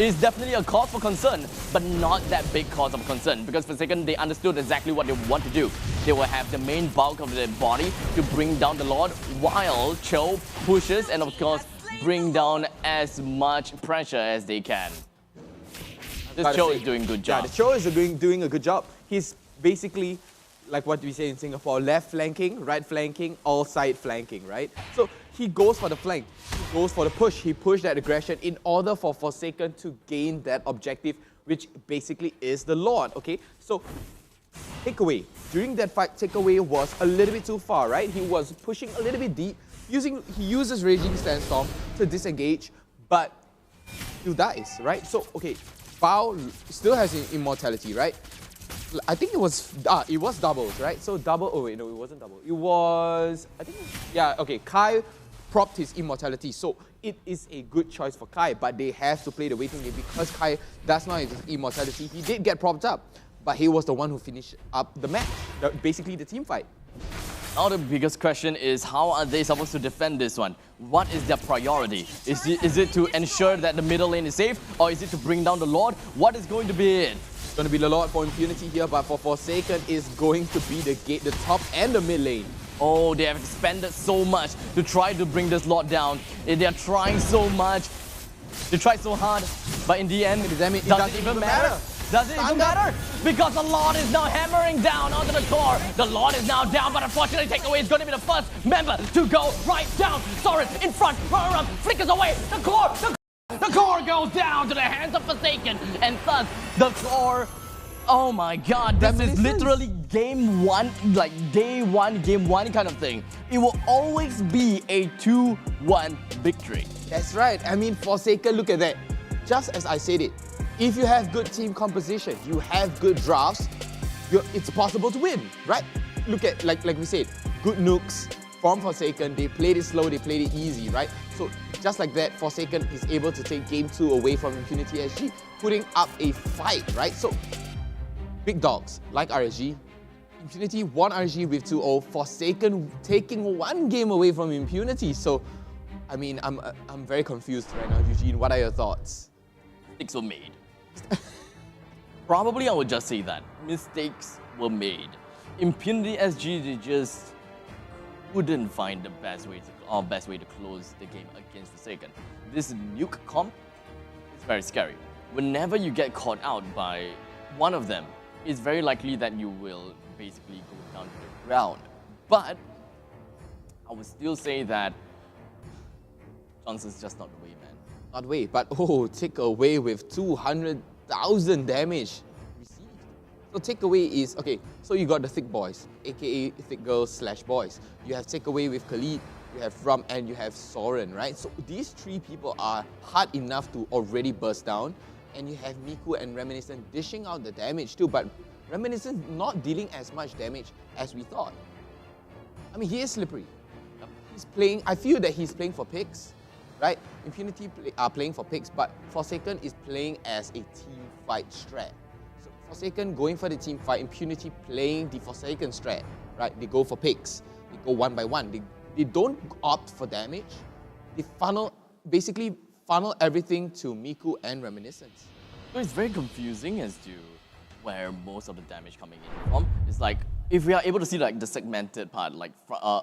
is definitely a cause for concern, but not that big cause of concern, because Forsaken, they understood exactly what they want to do. They will have the main bulk of their body to bring down the Lord, while Cho pushes and of course bring down as much pressure as they can. This Cho is doing a good job. Yeah, the Cho is doing a good job. He's basically, like what we say in Singapore, left flanking, right flanking, all side flanking, right? So he goes for the flank, he goes for the push, he pushed that aggression in order for Forsaken to gain that objective, which basically is the Lord, okay? So, takeaway. During that fight, takeaway was a little bit too far, right? He was pushing a little bit deep, he uses Raging Sandstorm to disengage, but still dies, right? So, okay, Bao still has immortality, right? I think it was doubles, right? So double, oh wait, no, it wasn't double. It was, I think, yeah, okay, Kai propped his immortality, so it is a good choice for Kai, but they have to play the waiting game because Kai does not have his immortality. He did get propped up, but he was the one who finished up the match, basically the team fight. Now the biggest question is, how are they supposed to defend this one? What is their priority? Is it to ensure that the middle lane is safe, or is it to bring down the Lord? What is going to be it? It's going to be the Lord for Impunity here, but for Forsaken is going to be the gate, the top and the mid lane. Oh, they have expended so much to try to bring this Lord down. They are trying so much. They tried so hard, but in the end, it doesn't even matter. Does it even matter? Because the Lord is now hammering down onto the core. The Lord is now down, but unfortunately, Takeaway is going to be the first member to go right down. Soren in front, run, flickers away. The core goes down to the hands of Forsaken, and thus the core. Oh my God, this is literally game one, like day one, game one kind of thing. It will always be a 2-1 victory. That's right. I mean, Forsaken, look at that. Just as I said it, if you have good team composition, you have good drafts, it's possible to win, right? Look at, like we said, good nukes from Forsaken. They played it slow, they played it easy, right? So just like that, Forsaken is able to take game 2 away from Impunity SG, putting up a fight, right? So big dogs like RSG, Impunity won RSG with 2-0, Forsaken taking 1 game away from Impunity. So, I mean, I'm very confused right now, Eugene. What are your thoughts? Mistakes were made. Probably I would just say that. Mistakes were made. Impunity SG, they just couldn't find the best way to close the game against Forsaken. This nuke comp is very scary. Whenever you get caught out by one of them, it's very likely that you will basically go down to the ground. But I would still say that Johnson's just not the way, man. Not the way, but take away with 200,000 damage received. So takeaway is, okay, so you got the thick boys, aka thick girls / boys. You have takeaway with Khalid, you have Rum, and you have Soren, right? So these 3 people are hard enough to already burst down. And you have Miku and Reminiscent dishing out the damage too, but Reminiscent not dealing as much damage as we thought. I mean, he is slippery. He's playing, I feel that he's playing for picks, right? Impunity are playing for picks, but Forsaken is playing as a team fight strat. So Forsaken going for the team fight, Impunity playing the Forsaken strat, right? They go for picks. They go one by one. They don't opt for damage. They basically funnel everything to Miku and Reminiscence. So it's very confusing as to where most of the damage coming in from. It's like, if we are able to see like the segmented part, like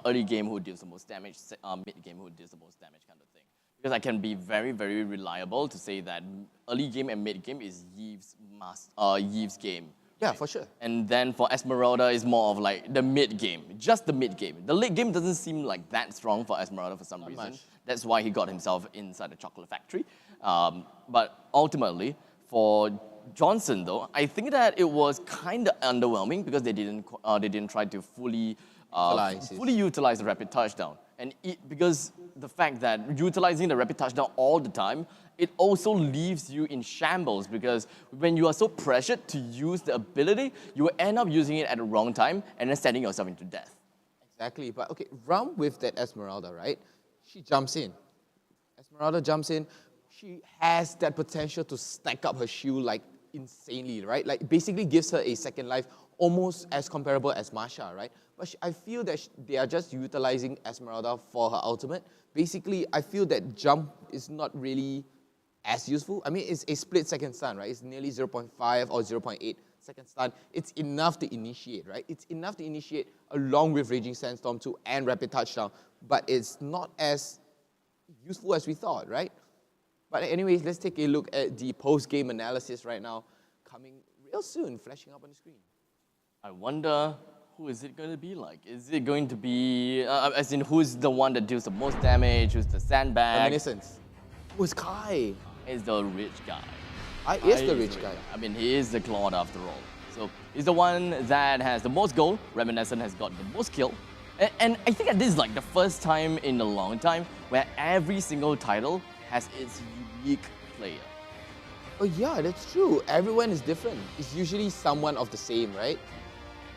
early game who deals the most damage, mid game who deals the most damage kind of thing. Because I can be very, very reliable to say that early game and mid game is Yeve's game. Yeah, for sure. And then for Esmeralda, it's more of like the mid game, just the mid game. The late game doesn't seem like that strong for Esmeralda for some reason. Much. That's why he got himself inside the chocolate factory. But ultimately, for Johnson though, I think that it was kind of underwhelming because they didn't try to fully utilize the rapid touchdown. And because the fact that utilizing the rapid touchdown all the time, it also leaves you in shambles, because when you are so pressured to use the ability, you will end up using it at the wrong time and then sending yourself into death. Exactly, but okay, Rum with that Esmeralda, right? She jumps in. Esmeralda jumps in. She has that potential to stack up her shield like insanely, right? Like basically gives her a second life, almost as comparable as Masha, right? But I feel that they are just utilizing Esmeralda for her ultimate. Basically, I feel that jump is not really as useful. I mean, it's a split second stun, right? It's nearly 0.5 or 0.8 second stun. It's enough to initiate, right? It's enough to initiate along with Raging Sandstorm 2 and Rapid Touchdown, but it's not as useful as we thought, right? But anyways, let's take a look at the post-game analysis right now, coming real soon, flashing up on the screen. I wonder, who is it going to be like? Is it going to be, as in who's the one that deals the most damage, who's the sandbag? Reminiscence. Who's Kai? Is the rich guy. I is the rich guy. I mean, he is the Claude after all. So he's the one that has the most goal. Reminiscent has got the most kill. And I think that this is like the first time in a long time where every single title has its unique player. Oh yeah, that's true. Everyone is different. It's usually someone of the same, right?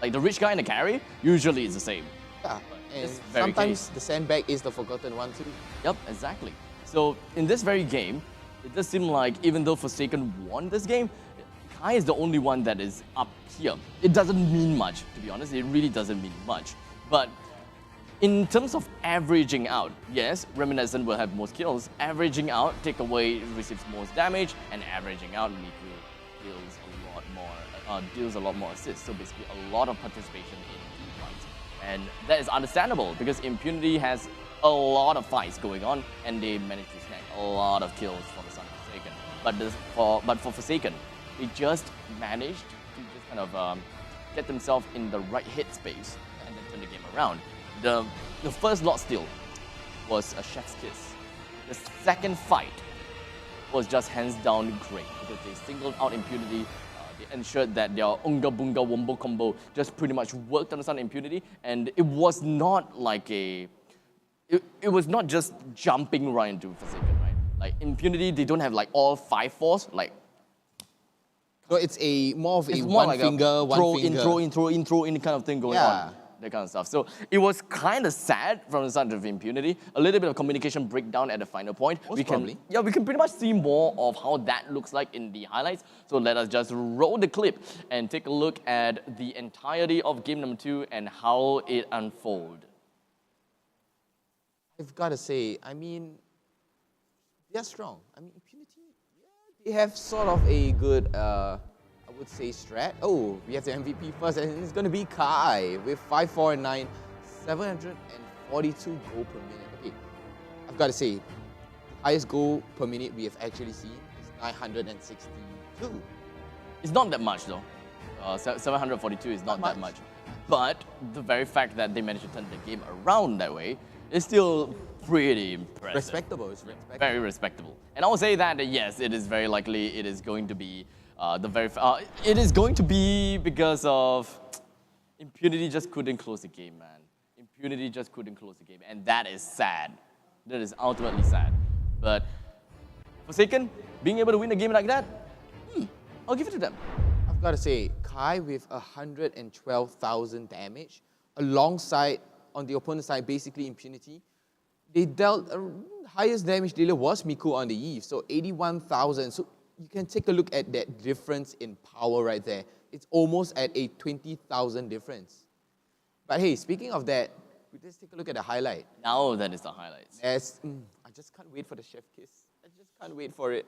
Like the rich guy and the carry, usually it's the same. Yeah, and This very sometimes case. the sandbag is the forgotten one too. Yep, exactly. So in this very game, it does seem like even though Forsaken won this game, Kai is the only one that is up here. It doesn't mean much, to be honest. It really doesn't mean much. But in terms of averaging out, yes, Reminiscent will have most kills. Averaging out, take away receives most damage, and averaging out, Miku deals a lot more assists. So basically, a lot of participation in team fights, and that is understandable because Impunity has a lot of fights going on, and they managed to snag a lot of kills for the Son of Forsaken. But for Forsaken, they just managed to just kind of get themselves in the right headspace and then turn the game around. The first lot steal was a chef's kiss. The second fight was just hands down great because they singled out Impunity. They ensured that their Unga Bunga Wombo combo just pretty much worked on the Sun Impunity, and it was not like it was not just jumping right into Forsaken, right? Like Impunity, they don't have like all 5-4s, like. So it's more of a More one like finger, a one throw finger. in, throw in kind of thing going on. That kind of stuff. So it was kind of sad from the side of Impunity. A little bit of communication breakdown at the final point. We can pretty much see more of how that looks like in the highlights. So let us just roll the clip and take a look at the entirety of game number 2 and how it unfolded. I've got to say, I mean, they're strong. I mean, Impunity, yeah, they have sort of a good, I would say, strat. Oh, we have the MVP first, and it's going to be Kai with 549, 742 goal per minute. Okay, I've got to say, highest goal per minute we have actually seen is 962. It's not that much though. 742 is not that much. But the very fact that they managed to turn the game around that way is still pretty impressive. Respectable. It's respectable. Very respectable. And I will say that, yes, it is very likely it is going to be it is going to be because of Impunity just couldn't close the game, man. Impunity just couldn't close the game, and that is sad. That is ultimately sad. But Forsaken, being able to win a game like that, I'll give it to them. I've got to say, Kai with 112,000 damage, alongside, on the opponent's side, basically Impunity. They dealt, highest damage dealer was Miku on the Eve, so 81,000. So you can take a look at that difference in power right there. It's almost at a 20,000 difference. But hey, speaking of that, let's take a look at the highlight. Now that is the highlights. I just can't wait for the chef kiss. I just can't wait for it.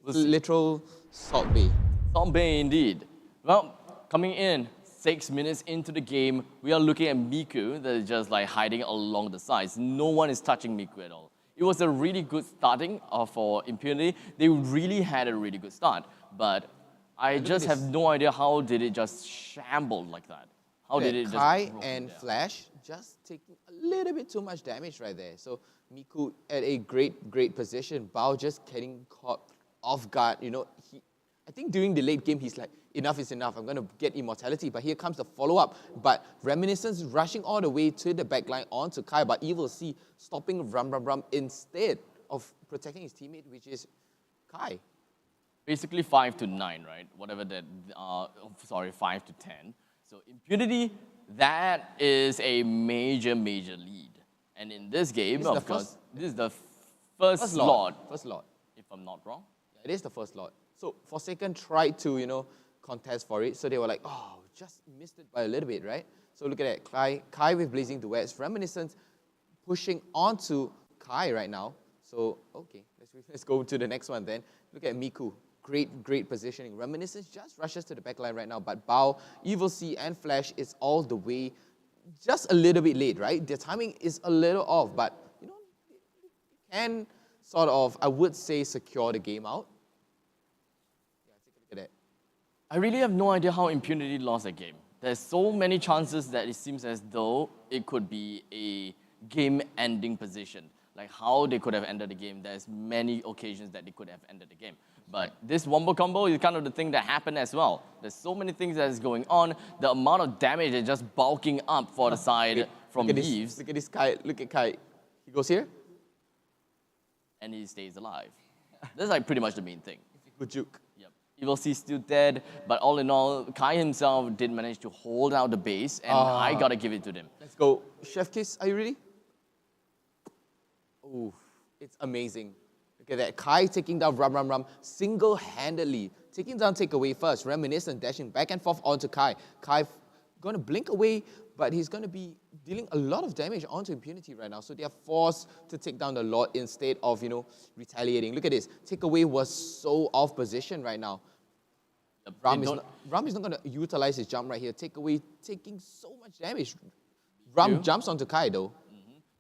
Literal Salt Bay. Salt Bay indeed. Well, coming in 6 minutes into the game, we are looking at Miku that is just like hiding along the sides. No one is touching Miku at all. It was a really good starting for Impunity. They really had a really good start, but I just have no idea how did it just shamble like that. How did it just Kai and Flash just taking a little bit too much damage right there. So Miku at a great position. Bao just getting caught off guard. You know, I think during the late game, he's like, enough is enough. I'm going to get immortality. But here comes the follow-up. But Reminiscence rushing all the way to the backline onto Kai. But Evil C stopping Rum instead of protecting his teammate, which is Kai. Basically 5 to 9, right? Whatever that, 5 to 10. So Impunity, that is a major lead. And in this game, of course, this is the first lot. First lot. If I'm not wrong. Yeah, it is the first lot. So Forsaken tried to, contest for it. So they were like, oh, just missed it by a little bit, right? So look at that. Kai with Blazing Duets. Reminiscence pushing onto Kai right now. So, okay, let's go to the next one then. Look at Miku. Great positioning. Reminiscence just rushes to the backline right now, but Bao, EVOS, and Flash is all the way just a little bit late, right? Their timing is a little off, but, you know, can sort of, I would say, secure the game out. Yeah, take a look at that. I really have no idea how Impunity lost that game. There's so many chances that it seems as though it could be a game-ending position. Like how they could have ended the game. There's many occasions that they could have ended the game. But this wombo combo is kind of the thing that happened as well. There's so many things that is going on. The amount of damage is just bulking up for the side from Leaves. Look at this Kai. Look at Kai. He goes here. And he stays alive. That's like pretty much the main thing. Good juke. Yep. EVOS is still dead, but all in all, Kai himself did manage to hold out the base, and I gotta give it to them. Let's go. Chef Kiss, are you ready? Ooh, it's amazing. Look at that. Kai taking down Ram single-handedly. Taking down takeaway first. Reminiscent dashing back and forth onto Kai. Kai going to blink away, but he's going to be dealing a lot of damage onto Impunity right now. So they are forced to take down the Lord instead of, you know, retaliating. Look at this. Takeaway was so off position right now. Ram is not going to utilize his jump right here. Takeaway taking so much damage. Ram jumps onto Kai though.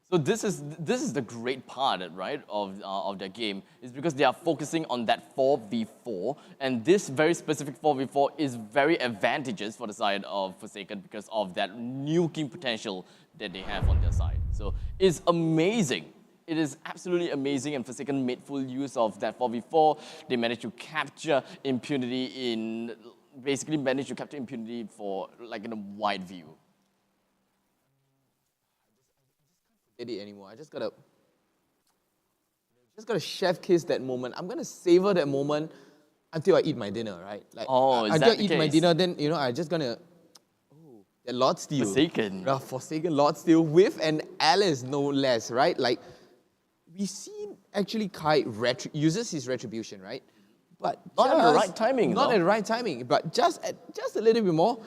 So this is the great part, right, of their game, is because they are focusing on that 4v4, and this very specific 4v4 is very advantageous for the side of Forsaken because of that nuking potential that they have on their side. So it's amazing. It is absolutely amazing, and Forsaken made full use of that 4v4. They managed to capture Impunity for like in a wide view. Get it anymore. I just gotta chef kiss that moment. I'm gonna savor that moment until I eat my dinner, right? Like, until I eat my dinner, then you know I'm just gonna that Lord Steal. Forsaken. Forsaken Lord Steal with an Alice, no less, right? Like we see actually Kai uses his retribution, right? But not at the right timing. Not at the right timing, but just a little bit more.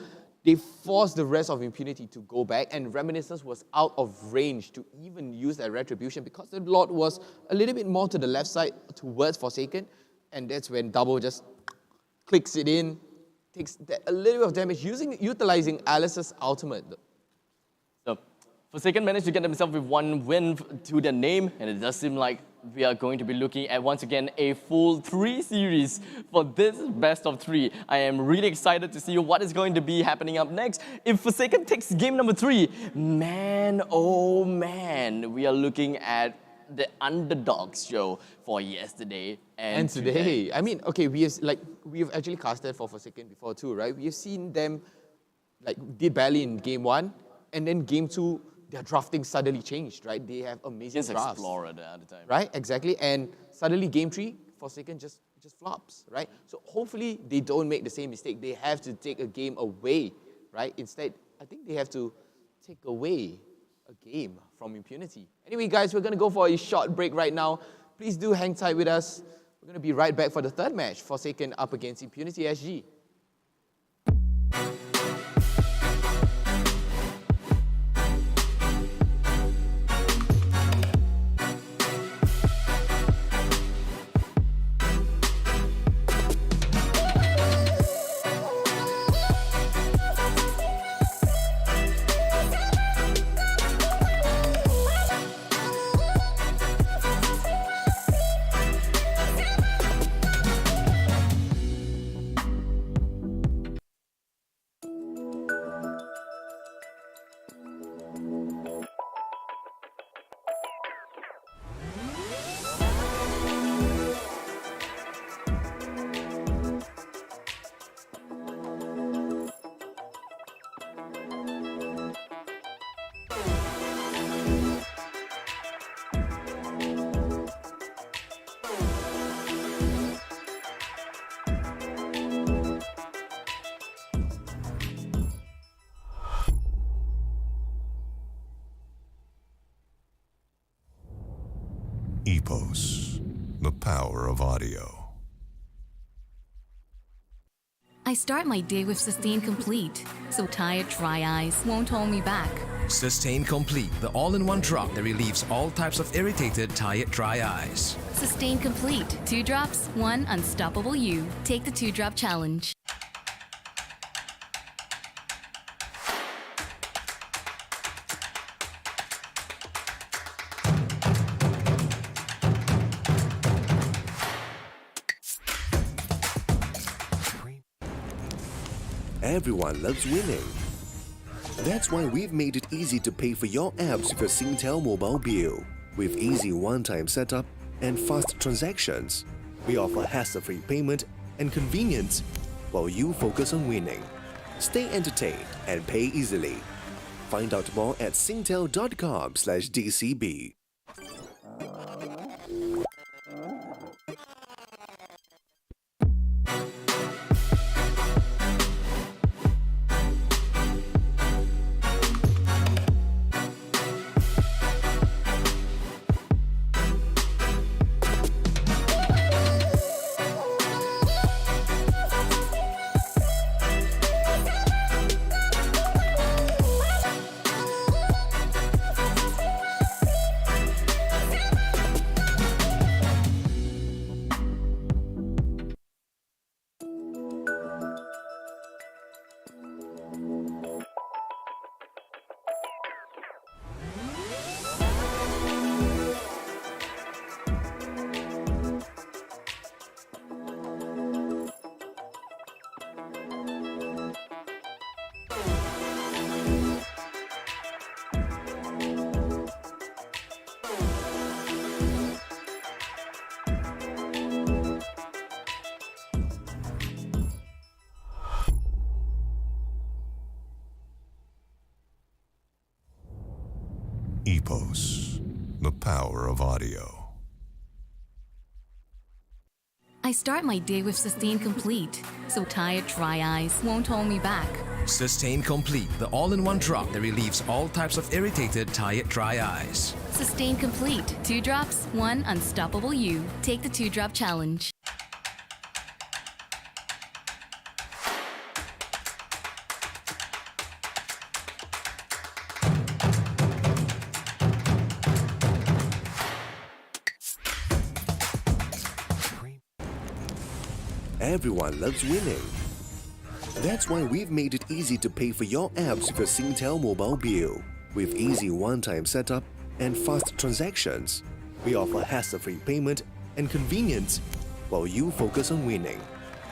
They forced the rest of Impunity to go back, and Reminiscence was out of range to even use that retribution because the Lord was a little bit more to the left side towards Forsaken, and that's when Double just clicks it in, takes a little bit of damage, utilizing Alice's ultimate. So Forsaken managed to get themselves with one win to their name, and it does seem like we are going to be looking at, once again, a full 3 series for this best of 3. I am really excited to see what is going to be happening up next. If Forsaken takes game number 3, man, oh man, we are looking at the underdogs show for yesterday and today. I mean, okay, we have actually casted for Forsaken before too, right? We have seen them did badly in game 1, and then game 2, their drafting suddenly changed, right? They have amazing drafts. Explorer at the time. Right, exactly. And suddenly game 3, Forsaken just flops, right? So hopefully they don't make the same mistake. They have to take a game away, right? Instead, I think they have to take away a game from Impunity. Anyway, guys, we're going to go for a short break right now. Please do hang tight with us. We're going to be right back for the third match, Forsaken up against Impunity SG. EVOS, the power of audio. I start my day with Sustain Complete, so tired dry eyes won't hold me back. Sustain Complete, the all-in-one drop that relieves all types of irritated, tired, dry eyes. Sustain Complete. 2 drops, 1 unstoppable you. Take the 2-drop challenge. Everyone loves winning. That's why we've made it easy to pay for your apps with a Singtel mobile bill. With easy one-time setup and fast transactions, we offer hassle-free payment and convenience while you focus on winning. Stay entertained and pay easily. Find out more at singtel.com/DCB. EVOS, the power of audio. I start my day with Sustain Complete, so tired, dry eyes won't hold me back. Sustain Complete, the all-in-one drop that relieves all types of irritated, tired, dry eyes. Sustain Complete. 2 drops, 1 unstoppable you. Take the 2-drop challenge. Everyone loves winning. That's why we've made it easy to pay for your apps with a Singtel mobile bill. With easy one-time setup and fast transactions, we offer hassle-free payment and convenience while you focus on winning.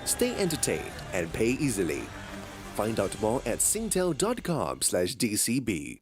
Stay entertained and pay easily. Find out more at singtel.com/DCB.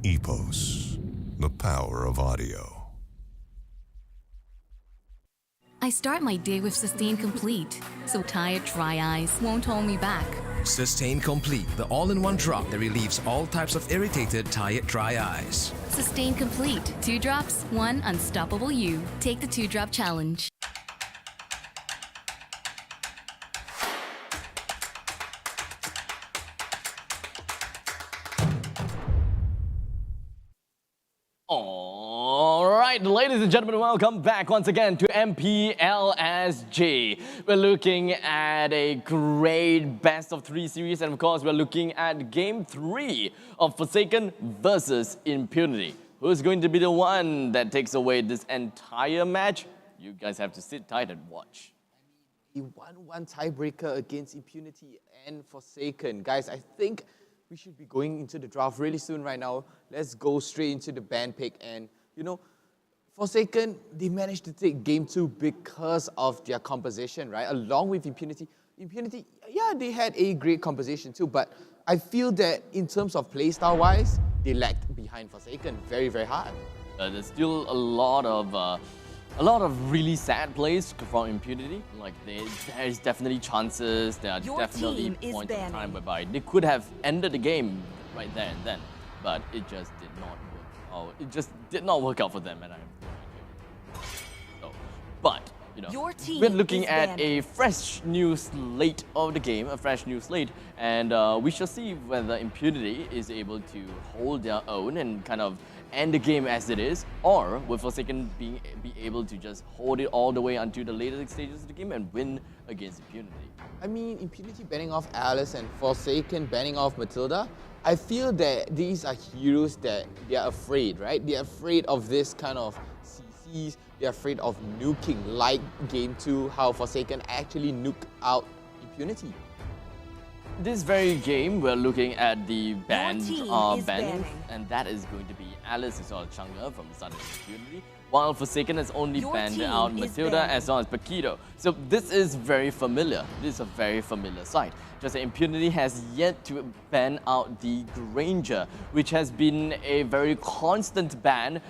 EVOS, the power of audio. I start my day with Sustain Complete, so tired, dry eyes won't hold me back. Sustain Complete, the all-in-one drop that relieves all types of irritated, tired, dry eyes. Sustain Complete. 2 drops, 1 unstoppable you. Take the 2-drop challenge. Alright, ladies and gentlemen, welcome back once again to MPL-SG. We're looking at a great best of 3 series, and of course we're looking at game 3 of Forsaken versus Impunity. Who's going to be the one that takes away this entire match? You guys have to sit tight and watch. A 1-1 tiebreaker against Impunity and Forsaken. Guys, I think we should be going into the draft really soon right now. Let's go straight into the ban pick. And, you know, Forsaken, they managed to take Game 2 because of their composition, right? Along with Impunity. Impunity, yeah, they had a great composition too, but I feel that in terms of playstyle-wise, they lagged behind Forsaken very, very hard. There's still a lot of really sad plays from Impunity. Like there's definitely chances. There are definitely points of time whereby they could have ended the game right there and then, but it just did not work. Oh, it just did not work out for them, and but you know, we're looking at a fresh new slate of the game, a fresh new slate, and we shall see whether Impunity is able to hold their own and kind of end the game as it is, or will Forsaken be able to just hold it all the way until the later stages of the game and win against Impunity. I mean, Impunity banning off Alice and Forsaken banning off Matilda, I feel that these are heroes that they are afraid, right? They are afraid of this kind of CCs, they're afraid of nuking, like Game 2, how Forsaken actually nuked out Impunity. This very game, we're looking at the banned bannings, and that is going to be Alice as well as Chang'e from the side of Impunity, while Forsaken has only banned out Matilda as well as Paquito. So this is very familiar. This is a very familiar sight. Just that Impunity has yet to ban out the Granger, which has been a very constant ban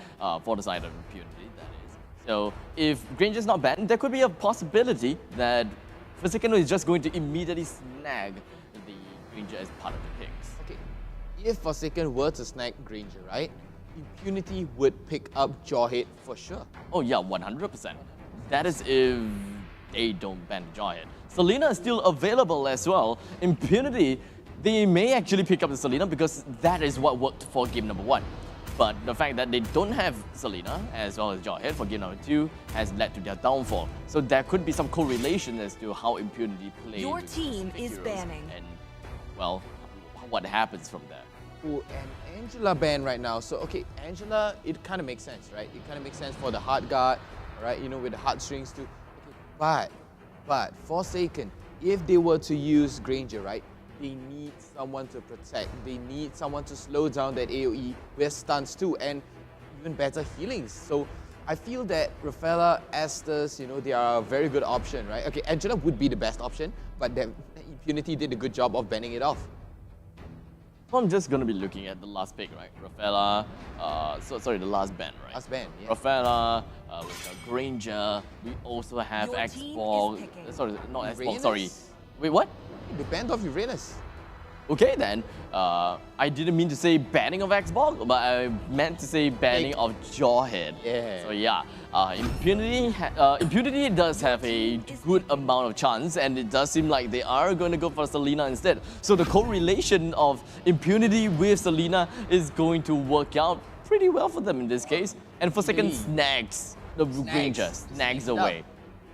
for the side of Impunity, that is. So if Granger is not banned, there could be a possibility that Forsaken is just going to immediately snag the Granger as part of the picks. Okay, if Forsaken were to snag Granger, right, Impunity would pick up Jawhead for sure. Oh yeah, 100%. That is if they don't ban Jawhead. Selena is still available as well. Impunity, they may actually pick up the Selena because that is what worked for game number 1. But the fact that they don't have Selena as well as Jawhead for game number 2 has led to their downfall. So there could be some correlation as to how Impunity plays. Your team is banning. And, well, what happens from there. Oh, and Angela banned right now. So, okay, Angela, it kind of makes sense, right? It kind of makes sense for the hard guard, right? You know, with the heartstrings too. Okay, but Forsaken, if they were to use Granger, right? They need someone to protect. They need someone to slow down that AoE with stuns too, and even better healings. So I feel that Rafaela, Estes, you know, they are a very good option, right? Okay, Angela would be the best option, but then Impunity did a good job of banning it off. So I'm just going to be looking at the last pick, right? Rafaela, sorry, the last ban, right? Last ban, yeah. Rafaela, with Granger, we also have X-Ball, sorry, not X-Ball, sorry. Wait, what? They banned off Uranus. Okay then, I didn't mean to say banning of X-Ball, but I meant to say banning of Jawhead. Yeah. So yeah, Impunity does have a good amount of chance, and it does seem like they are going to go for Selena instead. So the correlation of Impunity with Selena is going to work out pretty well for them in this case. And Forsaken snags the Granger, snags away.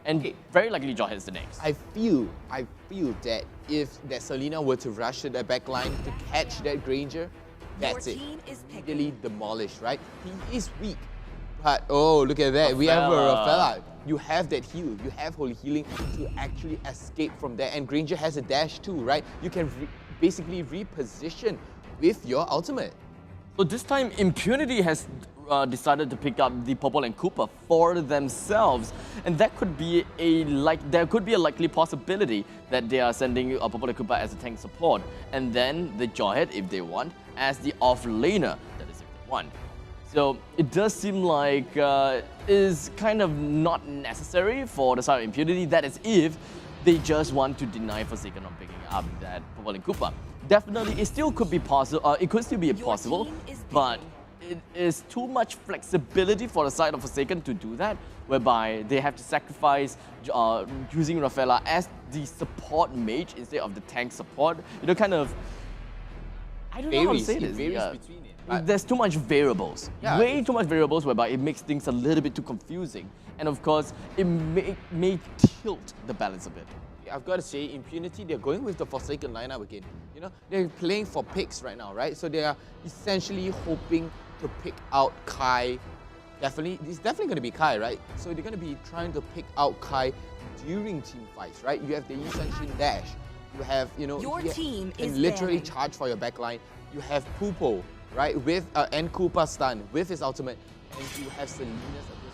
And very likely Jawhead is the next. I feel that if that Selena were to rush to the back line to catch that Granger, that's it. Immediately demolished, right? He is weak. But oh, look at that. We have a Rafaela. You have that heal. You have holy healing to actually escape from there. And Granger has a dash too, right? You can basically reposition with your ultimate. So this time Impunity has decided to pick up the Purple and Koopa for themselves, and that could be there could be a likely possibility that they are sending a Purple and Koopa as a tank support, and then the Jawhead, if they want, as the off-laner, that is if they want. So it does seem like is kind of not necessary for the side of Impunity. That is if they just want to deny Forsaken on picking up that Purple and Koopa. Definitely, it still could be possible. It could still be possible, but it is too much flexibility for the side of Forsaken to do that, whereby they have to sacrifice using Rafaela as the support mage instead of the tank support. You know, kind of. I don't know how to say this. Between it. There's too much variables. Yeah, way too much variables, whereby it makes things a little bit too confusing. And of course, it may tilt the balance a bit. I've got to say, Impunity, they're going with the Forsaken lineup again. You know, they're playing for picks right now, right? So they are essentially hoping to pick out Kai. It's definitely going to be Kai, right? So they're going to be trying to pick out Kai during team fights, right? You have the Yi Sun-Shin dash. You have, Your team is literally banning. charge for your backline. You have Pupo, right? With and Koopa stun with his ultimate, and you have Selena's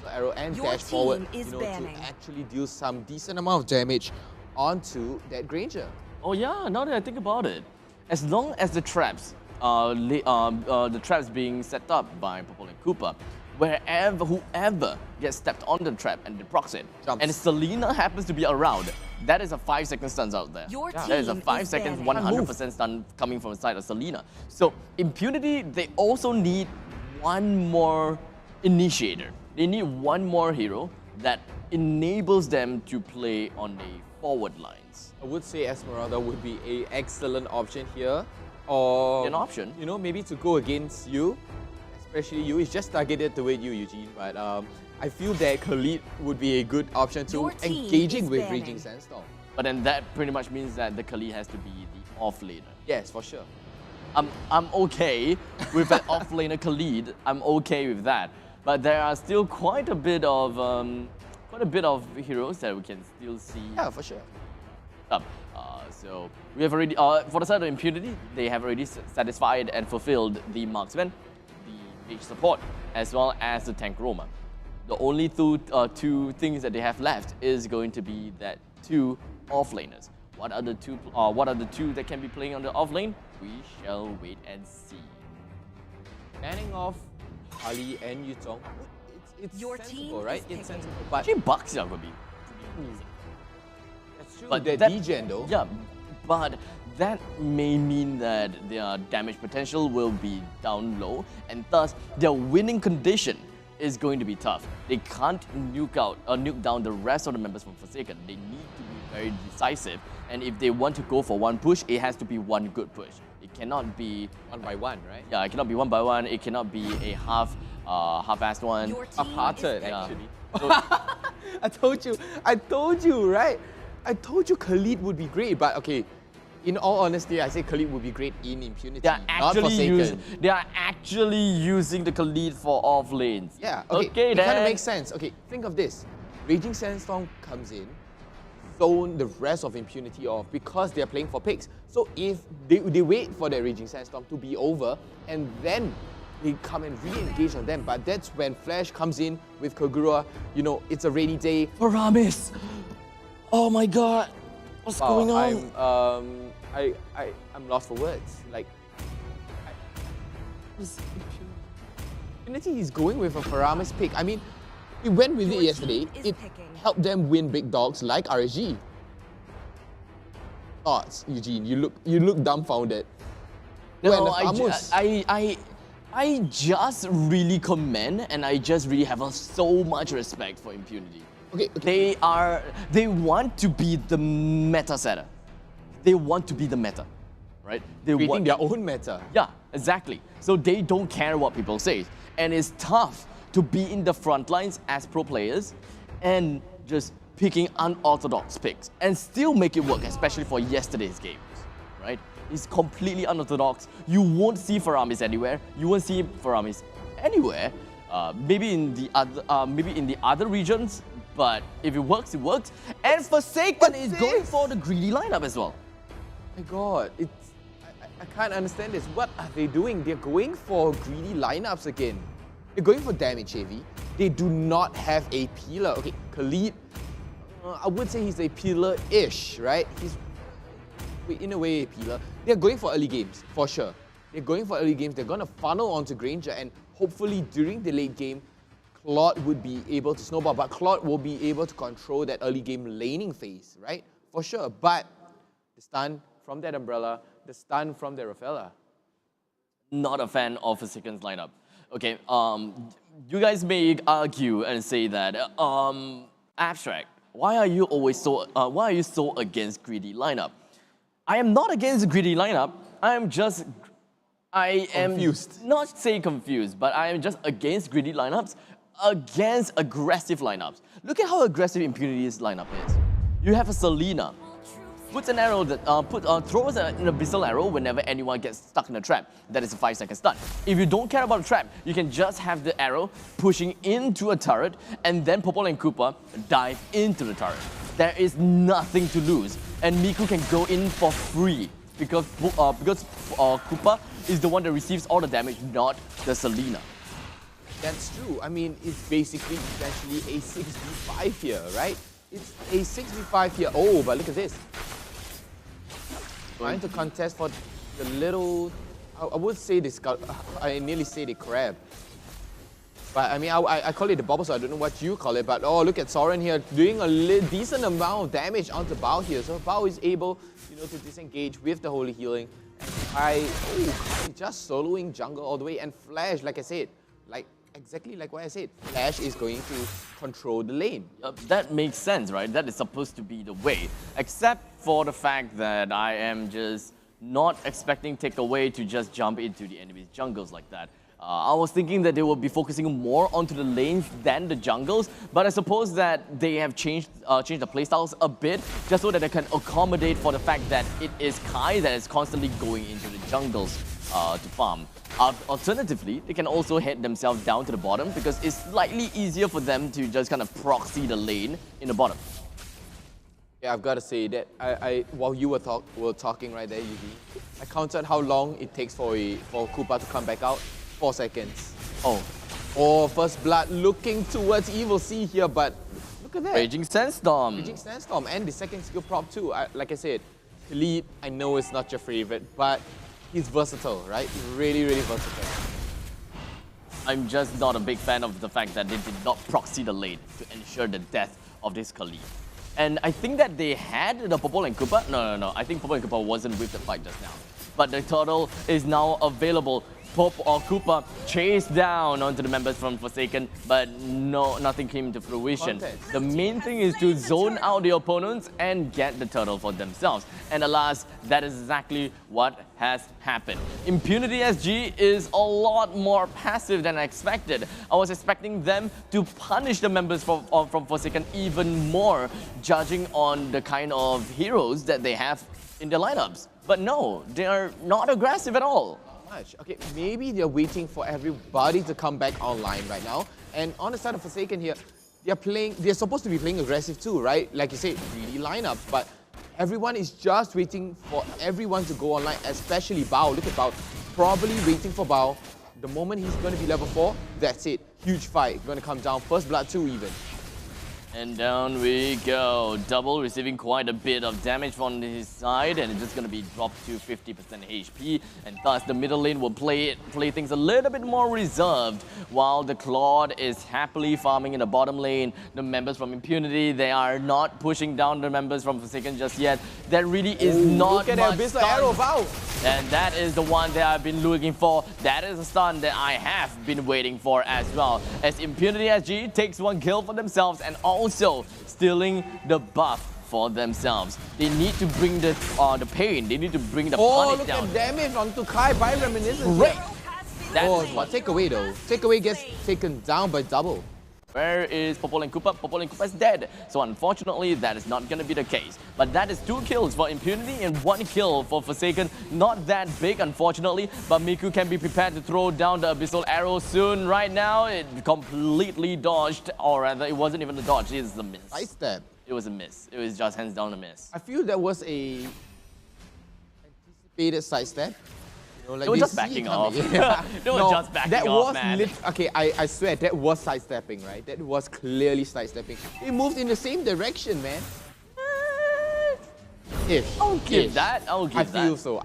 abyssal arrow and Your dash forward, team is to banning. actually deal some decent amount of damage onto that Granger. Oh yeah, now that I think about it, as long as the traps, the traps being set up by Purple and Koopa, whoever gets stepped on the trap and procs it, Jumps. and Selena happens to be around, that is a 5-second stun out there. Your That is a team 5 is seconds, banning. 100% stun coming from the side of Selena. So Impunity, they also need one more initiator. They need one more hero that enables them to play on the forward lines. I would say Esmeralda would be an excellent option here. Or An option? Maybe to go against you, especially you. It's just targeted toward you, Eugene. But I feel that Khalid would be a good option to Your team engaging is with banning. Raging Sandstorm. But then that pretty much means that the Khalid has to be the off-laner. Yes, for sure. I'm okay with an off-laner Khalid. I'm okay with that. But there are still quite a bit of heroes that we can still see. Yeah, for sure. Up. So we have already, for the side of Impunity, they have already satisfied and fulfilled the marksman, the mage support, as well as the tank roamer. The only two things that they have left is going to be that two off-laners. What are the two that can be playing on the off-lane? We shall wait and see. Banning off Ali and Yutong, it's Your sensible, team right? is It's picking. sensible. But Actually, Bucks are going to be pretty easy. that's true. But They're that- degen though. Yeah, but that may mean that their damage potential will be down low, and thus their winning condition is going to be tough. They can't nuke down the rest of the members from Forsaken. They need to be very decisive, and if they want to go for one push, it has to be one good push. It cannot be One by one, right? Yeah, it cannot be one by one. It cannot be a half-assed one. Your team Half-hearted, is actually. So, I told you, right? I told you Khalid would be great, but okay. In all honesty, I say Khalid would be great in Impunity, they are not Forsaken. actually using the Khalid for off lanes. Yeah, okay, Okay, it then. kind of makes sense. Okay, think of this. Raging Sandstorm comes in, zone the rest of Impunity off because they're playing for picks. So if they wait for their Raging Sandstorm to be over and then they come and re-engage on them, but that's when Flash comes in with Kagura, it's a rainy day. Paramis! Oh my god! What's going on? I'm lost for words. Impunity is going with a Paramis pick. I mean, we went with it Your yesterday. team is It picking. helped them win big dogs like RSG. Thoughts, Eugene? You look dumbfounded. When the Famus- I just really commend and I just really have so much respect for Impunity. Okay. They want to be the meta setter. They want to be the meta, right? They creating their own meta. Yeah, exactly. So they don't care what people say. And it's tough to be in the front lines as pro players and just picking unorthodox picks and still make it work, especially for yesterday's games, right? It's completely unorthodox. You won't see Faramis anywhere. You won't see Faramis anywhere. Maybe in the other regions, but if it works, it works. And Forsaken is going for the greedy lineup as well. My God, I can't understand this. What are they doing? They're going for greedy lineups again. They're going for damage heavy. They do not have a peeler. Okay, Khalid, I would say he's a peeler-ish, right? He's in a way a peeler. They're going for early games, for sure. They're going for early games. They're going to funnel onto Granger, and hopefully during the late game, Claude would be able to snowball, but Claude will be able to control that early game laning phase, right? For sure. But the stun from that Umbrella, the stun from the Rafaela. Not a fan of Forsaken's lineup. Okay, you guys may argue and say that, Abstract, why are you so against greedy lineup? I am not against greedy lineup. I am Confused. not say confused, but I am just against greedy lineups, against aggressive lineups. Look at how aggressive Impunity's lineup is. You have a Selena, puts an arrow that throws an abyssal arrow whenever anyone gets stuck in a trap. That is a 5-second stun. If you don't care about a trap, you can just have the arrow pushing into a turret, and then Popol and Koopa dive into the turret. There is nothing to lose, and Miku can go in for free because Koopa is the one that receives all the damage, not the Selena. That's true. I mean, it's basically essentially a 6v5 here, right? It's a 6v5 here. Oh, but look at this. Trying to contest for the little... I would say this... I nearly say the crab. But I mean, I call it the bubble, so I don't know what you call it. But oh, look at Soren here doing a decent amount of damage onto Bao here. So Bao is able, to disengage with the Holy Healing. And Kai just soloing jungle all the way. And Flash, like I said, exactly like what I said, Flash is going to control the lane. That makes sense, right? That is supposed to be the way. Except for the fact that I am just not expecting Takeaway to just jump into the enemy's jungles like that. I was thinking that they would be focusing more onto the lanes than the jungles, but I suppose that they have changed the playstyles a bit just so that they can accommodate for the fact that it is Kai that is constantly going into the jungles to farm. Alternatively, they can also head themselves down to the bottom because it's slightly easier for them to just kind of proxy the lane in the bottom. Yeah, I've got to say that while you were talking right there, Yubi, I counted how long it takes for Koopa to come back out. 4 seconds. Oh, first blood looking towards Evil C here, but look at that. Raging Sandstorm. Raging Sandstorm, and the second skill prop too. Like I said, Elite, I know it's not your favorite, but he's versatile, right? Really, really versatile. I'm just not a big fan of the fact that they did not proxy the lane to ensure the death of this Khalid. And I think that they had the Popol and Koopa. No. I think Popol and Koopa wasn't with the fight just now. But the turtle is now available. Koopa chased down onto the members from Forsaken, but nothing came to fruition. The main thing is to zone out the opponents and get the turtle for themselves. And alas, that is exactly what has happened. Impunity SG is a lot more passive than I expected. I was expecting them to punish the members from Forsaken even more, judging on the kind of heroes that they have in their lineups. But no, they are not aggressive at all. Okay, maybe they're waiting for everybody to come back online right now. And on the side of Forsaken here, they're supposed to be playing aggressive too, right? Like you said, greedy lineups, but everyone is just waiting for everyone to go online, especially Bao. Look at Bao, probably waiting for Bao. The moment he's going to be level 4, that's it. Huge fight, going to come down. First blood 2 even. And down we go. Double receiving quite a bit of damage from his side, and it's just going to be dropped to 50% HP. And thus the middle lane will play things a little bit more reserved, while the Claude is happily farming in the bottom lane. The members from Impunity, they are not pushing down the members from Forsaken just yet. That really is not look at much that arrow, Bao. And that is the one that I've been looking for. That is a stun that I have been waiting for as well. As Impunity SG takes 1 kill for themselves and also stealing the buff for themselves. They need to bring the pain. They need to bring the punish look down. at damage onto Kai by Reminiscence. Great. But Takeaway though. Takeaway gets taken down by double. Where is Popol and Koopa? Popol and Koopa is dead. So unfortunately, that is not going to be the case. But that is 2 kills for Impunity and 1 kill for Forsaken. Not that big, unfortunately, but Miku can be prepared to throw down the Abyssal Arrow soon. Right now, it completely dodged, or rather, it wasn't even a dodge, it is a miss. Sidestep. It was a miss. It was just hands down a miss. I feel that was a anticipated sidestep. Like they were just backing off. Yeah. They were just backing off, man. Okay, I swear, that was sidestepping, right? That was clearly sidestepping. It moved in the same direction, man. I'll give that. I feel so.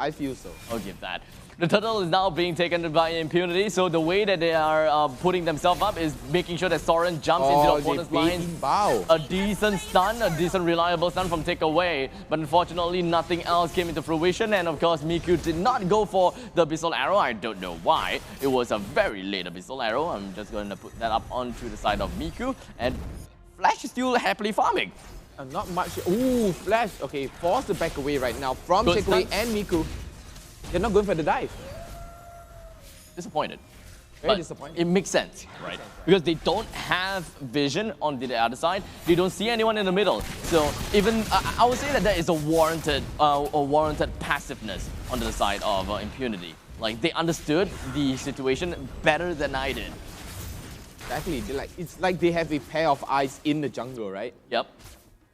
I'll give that. The turtle is now being taken by Impunity, so the way that they are putting themselves up is making sure that Soren jumps into the opponent's lines. A decent stun, a decent reliable stun from Takeaway, but unfortunately nothing else came into fruition, and of course Miku did not go for the Abyssal Arrow. I don't know why. It was a very late Abyssal Arrow. I'm just going to put that up onto the side of Miku, and Flash is still happily farming. Not much. Ooh, Flash. Okay, forced to back away right now from Takeaway and Miku. They're not going for the dive. Disappointed. Very But disappointing. it makes sense, right? Because they don't have vision on the other side. They don't see anyone in the middle. So even I would say that there is a warranted passiveness on the side of Impunity. Like they understood the situation better than I did. Exactly. It's like they have a pair of eyes in the jungle, right? Yep.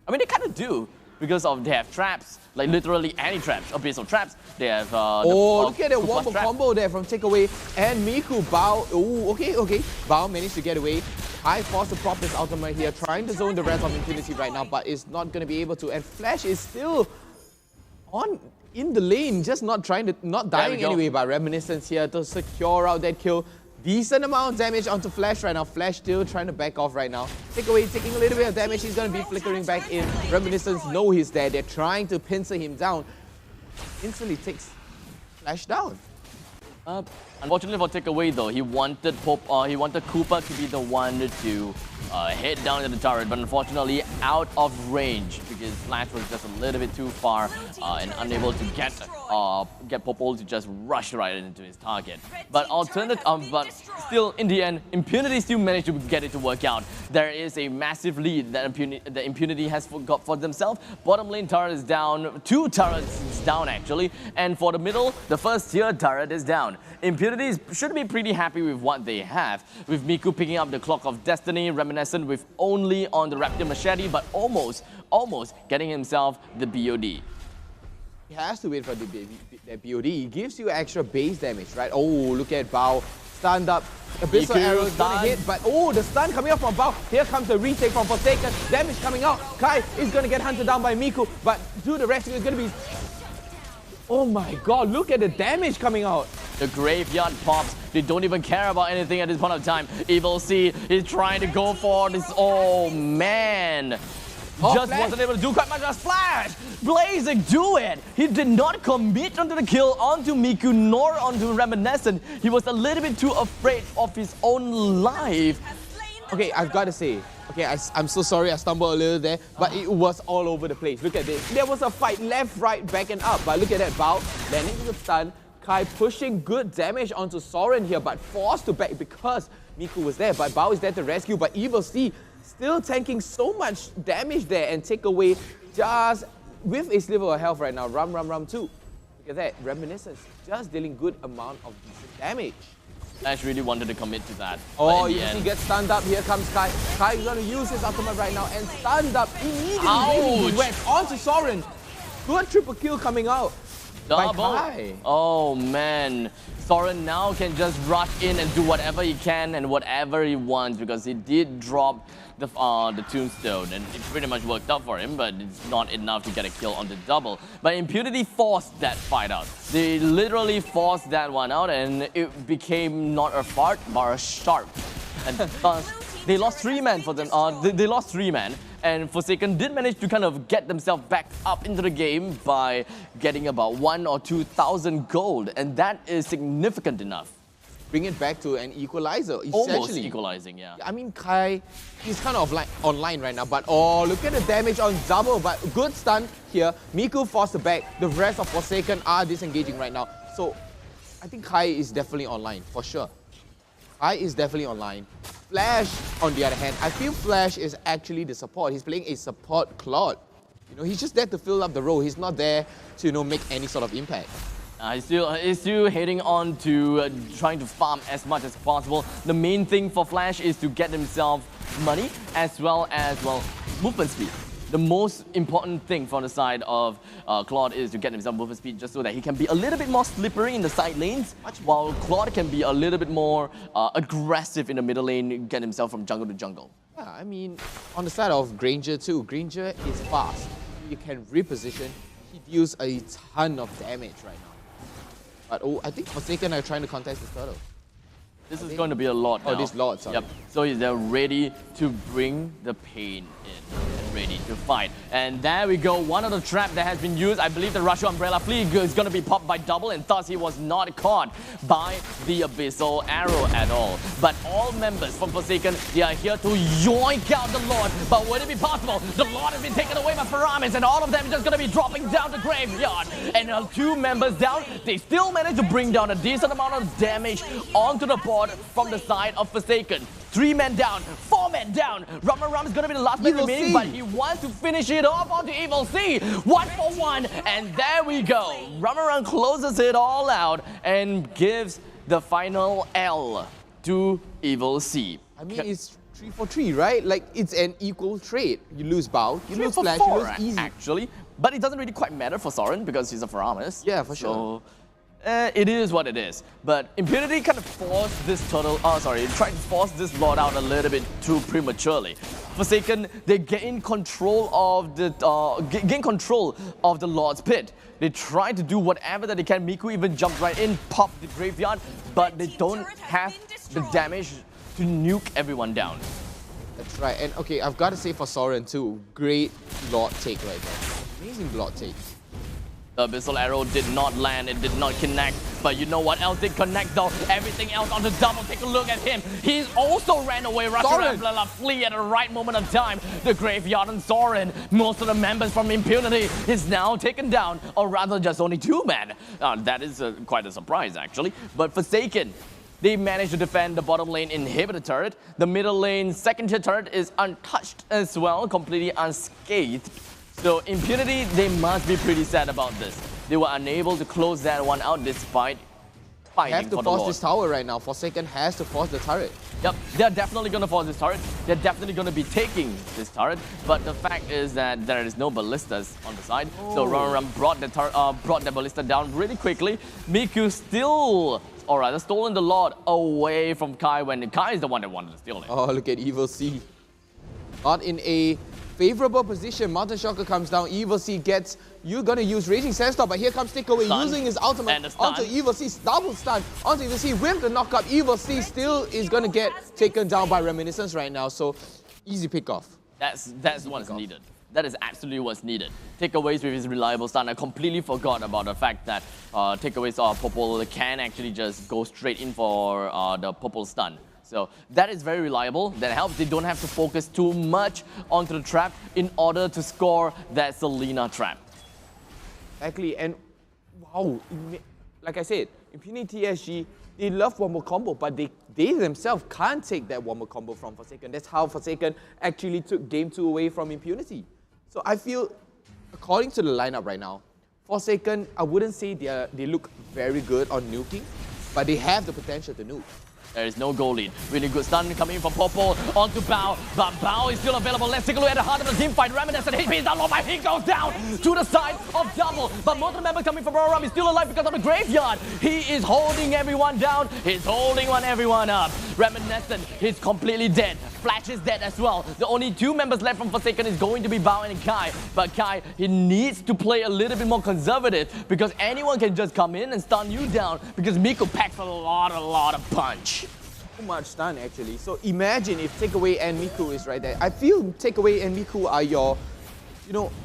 I mean, they kind of do because they have traps, like literally any traps, abyssal traps. They have. Look at that wombo combo there from Takeaway and Miku. Bao. Oh, okay. Bao managed to get away. Kai forced to prop his ultimate here, trying to zone the rest of Impunity right now, but is not going to be able to. And Flash is still in the lane, just not dying anyway. By Reminiscence here to secure out that kill. Decent amount of damage onto Flash right now. Flash still trying to back off right now. Takeaway taking a little bit of damage. He's going to be flickering back in. Reminiscence know he's there. They're trying to pincer him down. Instantly takes Flash down. Unfortunately for Takeaway though, he wanted Cooper to be the one to head down to the turret, but unfortunately out of range because Flash was just a little bit too far and unable to get Popo to just rush right into his target. But still in the end, Impunity still managed to get it to work out. There is a massive lead that Impunity has got for themselves. Bottom lane turret is down, 2 turrets is down actually, and for the middle, the first tier turret is down. Impunity should be pretty happy with what they have, with Miku picking up the Clock of Destiny, Reminiscent with only on the Raptor Machete, but almost getting himself the BOD. He has to wait for the BOD. He gives you extra base damage, right? Oh, look at Bao. Stunned up. Abyssal arrow is gonna hit, but the stun coming up from Bao. Here comes the retake from Forsaken. Damage coming out. Kai is gonna get hunted down by Miku, but to the rescue is gonna be... Oh my god, look at the damage coming out. The graveyard pops. They don't even care about anything at this point of time. Evil C is trying to go for this. Oh man. Just Flash. wasn't able to do quite much. Just Flash! Blazing, do it! He did not commit onto the kill onto Miku nor onto Reminiscent. He was a little bit too afraid of his own life. Okay, I've got to say, I'm so sorry I stumbled a little there, but it was all over the place. Look at this. There was a fight left, right, back and up, but look at that. Bao landing the stun. Kai pushing good damage onto Soren here, but forced to back because Miku was there. But Bao is there to rescue, but Evil C still tanking so much damage there and Takeaway just with a sliver of health right now. Rum too. Look at that. Reminiscence just dealing good amount of decent damage. Flash really wanted to commit to that. Oh, you see, gets stunned up. Here comes Kai. Kai is going to use his ultimate right now and stunned up immediately. Went onto Soren. Good triple kill coming out. By Kai. Oh man, Soren now can just rush in and do whatever he can and whatever he wants because he did drop the tombstone and it pretty much worked out for him, but it's not enough to get a kill on the double. But Impunity forced that fight out. They literally forced that one out and it became not a fart but a sharp. And thus, they lost 3 men for them. They lost 3 men. And Forsaken did manage to kind of get themselves back up into the game by getting about 1,000 or 2,000 gold, and that is significant enough. Bring it back to an equalizer, essentially. Almost equalizing, yeah. I mean, Kai, he's kind of like online right now, but look at the damage on double, but good stun here. Miku forced the back. The rest of Forsaken are disengaging right now. So, I think Kai is definitely online, for sure. Kai is definitely online. Flash, on the other hand, I feel Flash is actually the support. He's playing a support Claude. You know, he's just there to fill up the role. He's not there to, you know, make any sort of impact. He's still heading on to trying to farm as much as possible. The main thing for Flash is to get himself money as well as, movement speed. The most important thing from the side of Claude is to get himself movement speed just so that he can be a little bit more slippery in the side lanes, while Claude can be a little bit more aggressive in the middle lane, get himself from jungle to jungle. Yeah, I mean, on the side of Granger too, Granger is fast. You can reposition. He deals a ton of damage right now. But I think Forsaken are trying to contest the turtle. This is going to be a lot now. Oh, this lot, sorry. Yep. So they're ready to bring the pain in. ready to fight. And there we go, one of the trap that has been used. I believe the Russian Umbrella Fleet is going to be popped by double, and thus he was not caught by the Abyssal Arrow at all. But all members from Forsaken, they are here to yoink out the Lord. But would it be possible? The Lord has been taken away by Faramis, and all of them are just going to be dropping down the graveyard. And 2 members down, they still managed to bring down a decent amount of damage onto the board from the side of Forsaken. 3 men down, 4 men down. Ramaram is going to be the last man remaining, but he wants to finish it off onto EVOS. 1 for 1, and there we go. Ramaram closes it all out and gives the final L to EVOS. I mean, it's 3 for 3, right? Like, it's an equal trade. You lose Bao, you lose Flash, 4, you lose Easy. actually. But it doesn't really quite matter for Soren because he's a Faramis. Yeah, for sure. It is what it is. But Impunity kind of forced this tried to force this Lord out a little bit too prematurely. Forsaken, they gain control of the Lord's Pit. They try to do whatever that they can. Miku even jumped right in, popped the graveyard, but they don't have the damage to nuke everyone down. That's right. And okay, I've got to say for Soren too, great Lord take right there. Amazing Lord take. The Abyssal Arrow did not land, it did not connect. But you know what else did connect though? Everything else on the double. Take a look at him. He's also ran away. Russian flee at the right moment of time. The graveyard and Soren. Most of the members from Impunity is now taken down, or rather just only 2 men. That is quite a surprise actually. But Forsaken, they managed to defend the bottom lane inhibitor turret. The middle lane second tier turret is untouched as well, completely unscathed. So Impunity, they must be pretty sad about this. They were unable to close that one out despite fighting for the Lord. Have to force this tower right now. Forsaken has to force the turret. Yep, they're definitely going to force this turret. They're definitely going to be taking this turret. But the fact is that there is no ballistas on the side. So Ramaram brought the ballista down really quickly. Miku still, or rather stolen the Lord away from Kai when Kai is the one that wanted to steal it. Oh, look at EVOS. Not in a favorable position. Mountain Shocker comes down. EVOS gets, you're going to use Raging Sandstorm, but here comes Takeaway using his ultimate onto EVOS. Double stun onto EVOS with the knockup. EVOS still is going to get taken down by Reminiscence right now, so easy pick off. That's what's needed. That is absolutely what's needed. Takeaways with his reliable stun. I completely forgot about the fact that takeaways or Popol can actually just go straight in for the Popol stun. So that is very reliable. That helps. They don't have to focus too much onto the trap in order to score that Selena trap. Exactly, and wow, like I said, Impunity SG, they love one more combo, but they themselves can't take that one more combo from Forsaken. That's how Forsaken actually took Game 2 away from Impunity. So I feel, according to the lineup right now, Forsaken, I wouldn't say they look very good on nuking, but they have the potential to nuke. There is no goal lead. Really good stun coming from Popol onto Bao. But Bao is still available. Let's take a look at the heart of the team fight. Reminiscent HP is down low, but he goes down to the side of double. But most of the members coming from Roram is still alive because of the graveyard. He is holding everyone down. He's holding everyone up. Reminiscent is completely dead. Flash is dead as well. The only 2 members left from Forsaken is going to be Bao and Kai. But Kai, he needs to play a little bit more conservative because anyone can just come in and stun you down because Miku packs a lot of punch. Too much stun actually. So imagine if Takeaway and Miku is right there. I feel Takeaway and Miku are your,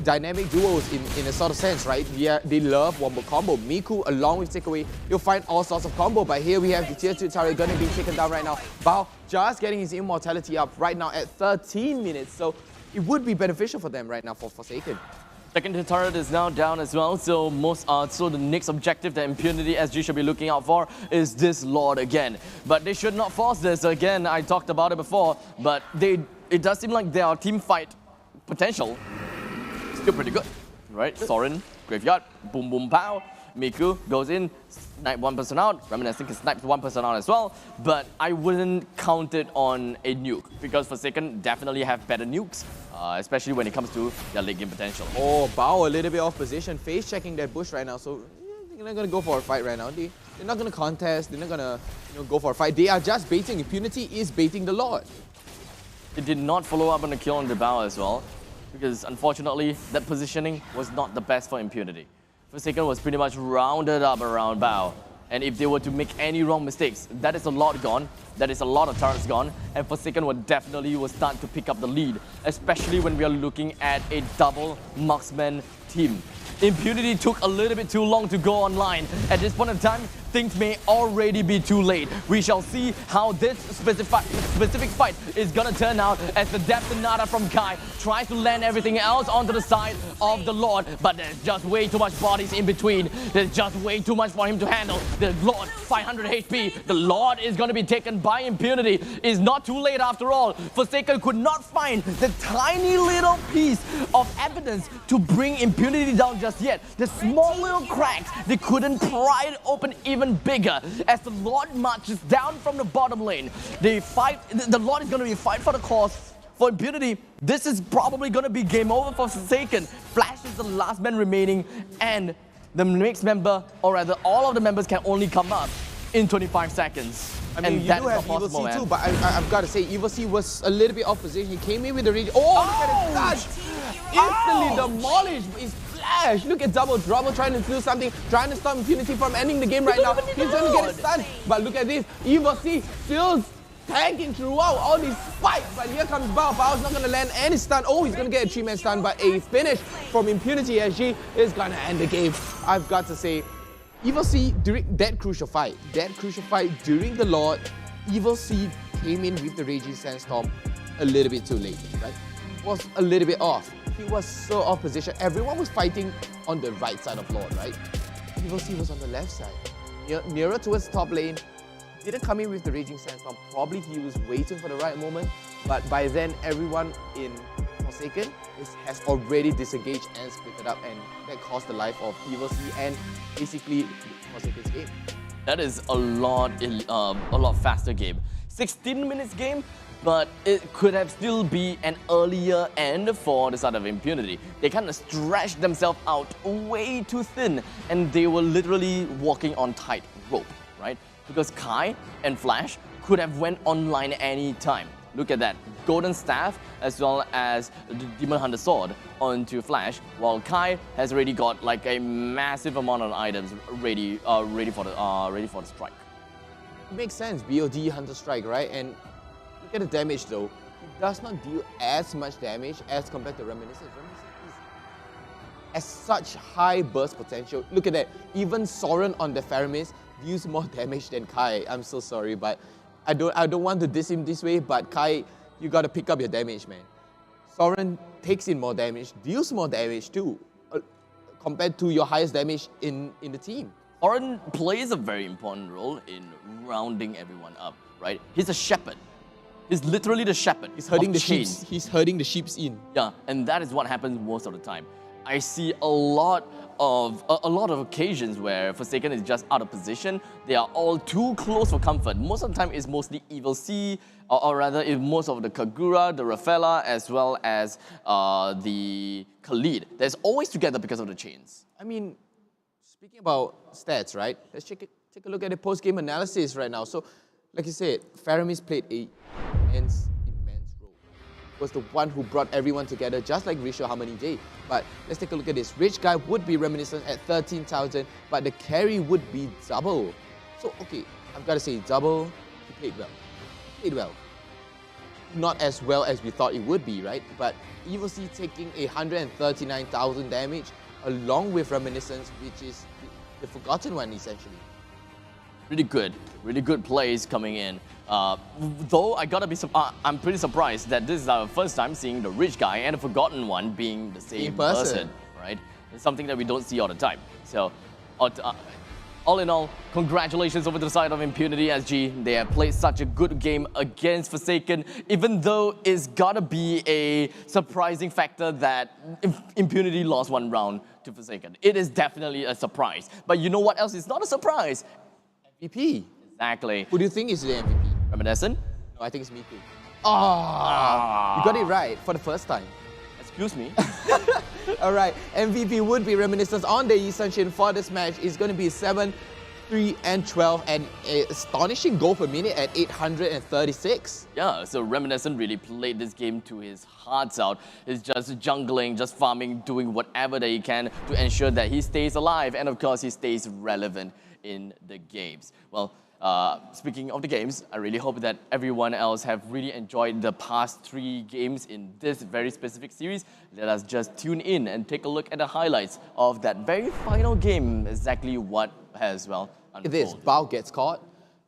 dynamic duos in a sort of sense, right? Yeah, they love wombo combo. Miku along with Takeaway, you'll find all sorts of combo. But here we have the tier 2 turret going to be taken down right now. Bao just getting his immortality up right now at 13 minutes. So it would be beneficial for them right now for Forsaken. Second turret is now down as well, so the next objective that Impunity SG should be looking out for is this Lord again. But they should not force this again. I talked about it before, but it does seem like their team fight potential is still pretty good, right? Soren, graveyard, boom boom pow. Miku goes in, snipe 1 person out. Reminiscent can snipe 1 person out as well, but I wouldn't count it on a nuke because Forsaken definitely have better nukes. Especially when it comes to their late game potential. Oh, Bao a little bit off position, face checking that bush right now. So they're not going to go for a fight right now. They're not going to contest. They're not going to go for a fight. They are just baiting. Impunity is baiting the Lord. They did not follow up on the kill on the Bao as well, because unfortunately that positioning was not the best for Impunity. Forsaken was pretty much rounded up around Bao, And if they were to make any wrong mistakes, that is a lot gone. That is a lot of turrets gone. And Forsaken will definitely start to pick up the lead, especially when we are looking at a double marksman team. Impunity took a little bit too long to go online. At this point in time, things may already be too late. We shall see how this specific fight is gonna turn out as the Deptonata from Kai tries to land everything else onto the side of the Lord, but there's just way too much bodies in between. There's just way too much for him to handle. The Lord, 500 HP. The Lord is gonna be taken by Impunity. It's not too late after all. Forsaken could not find the tiny little piece of evidence to bring Impunity down just yet. The small little cracks, they couldn't pry it open even bigger as the Lord marches down from the bottom lane. They fight, the Lord is going to be fight for the cause. For Impunity, this is probably going to be game over for Forsaken. Flash is the last man remaining, and the next member, or rather all of the members, can only come up in 25 seconds. I mean, and you that do is have not possible, EVOS man. too, but I've got to say, EVOS was a little bit off position. He came in with the range. Oh, look at his stun! Instantly demolished his Flash. Look at Double trying to do something, trying to stop Impunity from ending the game right now. He's going to get a stun. But look at this. EVOS still tanking throughout all these fights. But here comes Bao. Bao's not going to land any stun. Oh, he's going to get a 3-man stun, but a finish from Impunity SG is going to end the game. I've got to say, EVOS during that crucial fight during the Lord, EVOS came in with the Raging Sandstorm a little bit too late, right? Was a little bit off. He was so off position. Everyone was fighting on the right side of Lord, right? EVOS was on the left side, nearer towards top lane. Didn't come in with the Raging Sandstorm. Probably he was waiting for the right moment, but by then everyone in Forsaken has already disengaged and split it up, and that cost the life of EVOS and basically Forsaken's game. That is a lot faster game. 16 minutes game, but it could have still be an earlier end for the side of Impunity. They kind of stretched themselves out way too thin, and they were literally walking on tight rope, right? Because Kai and Flash could have went online any time. Look at that, Golden Staff as well as the Demon Hunter Sword onto Flash, while Kai has already got like a massive amount of items ready for the strike. It makes sense, BOD Hunter Strike, right? And look at the damage though. He does not deal as much damage as compared to Reminiscence. Reminiscence has such high burst potential. Look at that, even Soren on the Faramis deals more damage than Kai. I'm so sorry, but I don't want to diss him this way, but Kai, you gotta pick up your damage, man. Soren takes in more damage, deals more damage too, compared to your highest damage in the team. Soren plays a very important role in rounding everyone up, right? He's a shepherd. He's literally the shepherd. He's herding the sheep. chains. He's herding the sheep in. Yeah, and that is what happens most of the time. I see a lot of occasions where Forsaken is just out of position. They are all too close for comfort. Most of the time, it's mostly Evil C, or rather, it's most of the Kagura, the Rafaela, as well as the Khalid. They're always together because of the chains. I mean, speaking about stats, right? Let's take a look at the post-game analysis right now. So, like you said, Faramis played a immense role. Was the one who brought everyone together, just like Risho Harmony J. But let's take a look at this. Rich Guy would be Reminiscence at 13,000, but the carry would be Double. So, okay, I've got to say, Double, he played well. Played well. Not as well as we thought it would be, right? But EVOS taking 139,000 damage, along with Reminiscence, which is the forgotten one, essentially. Really good plays coming in. Though I gotta be, I'm pretty surprised that this is our first time seeing the Rich Guy and the Forgotten One being the same person, right? It's something that we don't see all the time. So, all in all, congratulations over to the side of Impunity SG. They have played such a good game against Forsaken, even though it's gotta be a surprising factor that Impunity lost one round to Forsaken. It is definitely a surprise. But you know what else is not a surprise? MVP. Exactly. Who do you think is the MVP? Reminiscent? No, I think it's me too. Ah, you got it right for the first time. Excuse me. All right, MVP would be Reminiscence on the Essential for this match. It's going to be 7, 3, and 12, and an astonishing goal per minute at 836. Yeah, so Reminiscent really played this game to his hearts out. He's just jungling, just farming, doing whatever that he can to ensure that he stays alive, and of course he stays relevant in the games. Well, speaking of the games, I really hope that everyone else have really enjoyed the past 3 games in this very specific series. Let us just tune in and take a look at the highlights of that very final game, exactly what has, well, unfolded. This, Bao gets caught.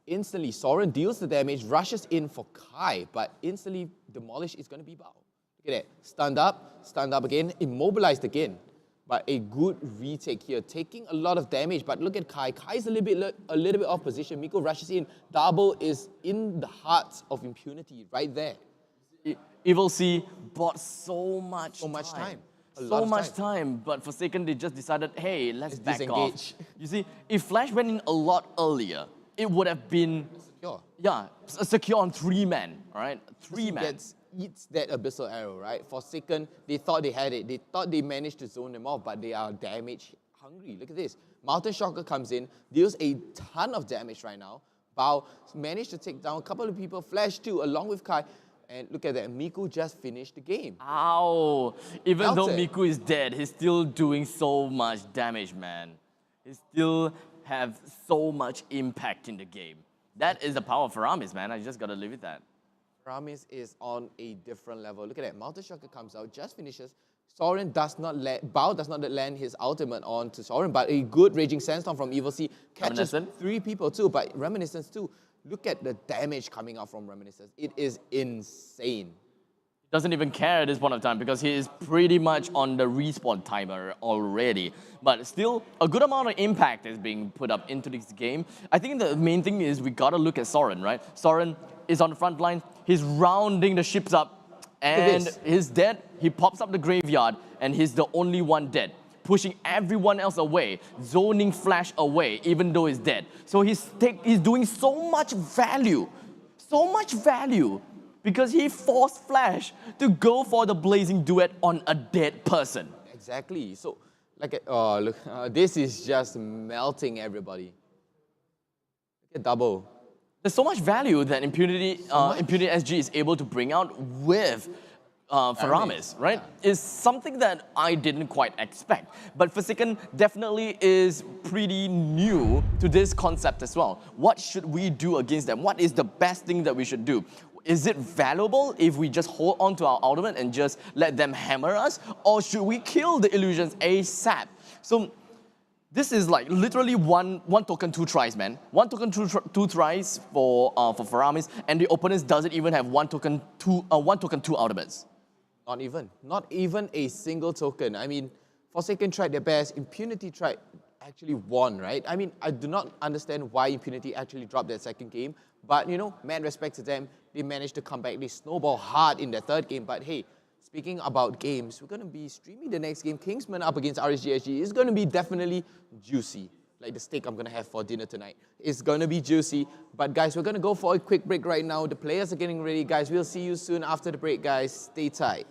Instantly, Soren deals the damage, rushes in for Kai, but instantly demolished is going to be Bao. Look at that. Stunned up again, immobilized again. But a good retake here, taking a lot of damage. But look at Kai. Kai's a little bit off position. Miko rushes in. Double is in the heart of Impunity, right there. EVOS bought so much time. So much time, but Forsaken, they just decided, hey, let's back off. You see, if Flash went in a lot earlier, it would have been secure. Yeah, secure on 3 men, all right? 3 men. Eats that Abyssal Arrow, right? Forsaken, they thought they had it. They thought they managed to zone them off, but they are damage hungry. Look at this. Mountain Shocker comes in, deals a ton of damage right now. Bao managed to take down a couple of people. Flash too, along with Kai. And look at that, Miku just finished the game. Ow! Even though Miku is dead, he's still doing so much damage, man. He still have so much impact in the game. That is the power of Faramis, man. I just gotta live with that. Faramis is on a different level. Look at that, Mountain Shocker comes out, just finishes. Soren does not let, Bao does not land his ultimate on to Soren, but a good Raging Sandstorm from EVOS catches 3 people too, but Reminiscence too. Look at the damage coming out from Reminiscence. It is insane. He doesn't even care at this point of time because he is pretty much on the respawn timer already. But still, a good amount of impact is being put up into this game. I think the main thing is we gotta look at Soren, right? Soren is on the front line. He's rounding the ships up and he's dead. He pops up the graveyard and he's the only one dead, pushing everyone else away, zoning Flash away, even though he's dead. So he's doing so much value, because he forced Flash to go for the Blazing Duet on a dead person. Exactly. So, like, look, this is just melting everybody. Look at Double. There's so much value that Impunity SG is able to bring out with Faramis, right? Is something that I didn't quite expect. But Forsaken definitely is pretty new to this concept as well. What should we do against them? What is the best thing that we should do? Is it valuable if we just hold on to our ultimate and just let them hammer us? Or should we kill the illusions ASAP? So this is like literally one token, 2 tries, man. 1 token, 2 tries for Faramis, and the opponents doesn't even have 1 token, 2 ultimates. Not even a single token. I mean, Forsaken tried their best. Impunity actually won, right? I mean, I do not understand why Impunity actually dropped that second game, but you know, mad respect to them. They managed to come back. They snowball hard in their third game, but hey, speaking about games, we're going to be streaming the next game, Kingsmen up against RSG SG. It's going to be definitely juicy. Like the steak I'm going to have for dinner tonight. It's going to be juicy. But guys, we're going to go for a quick break right now. The players are getting ready. Guys, we'll see you soon after the break, guys. Stay tight.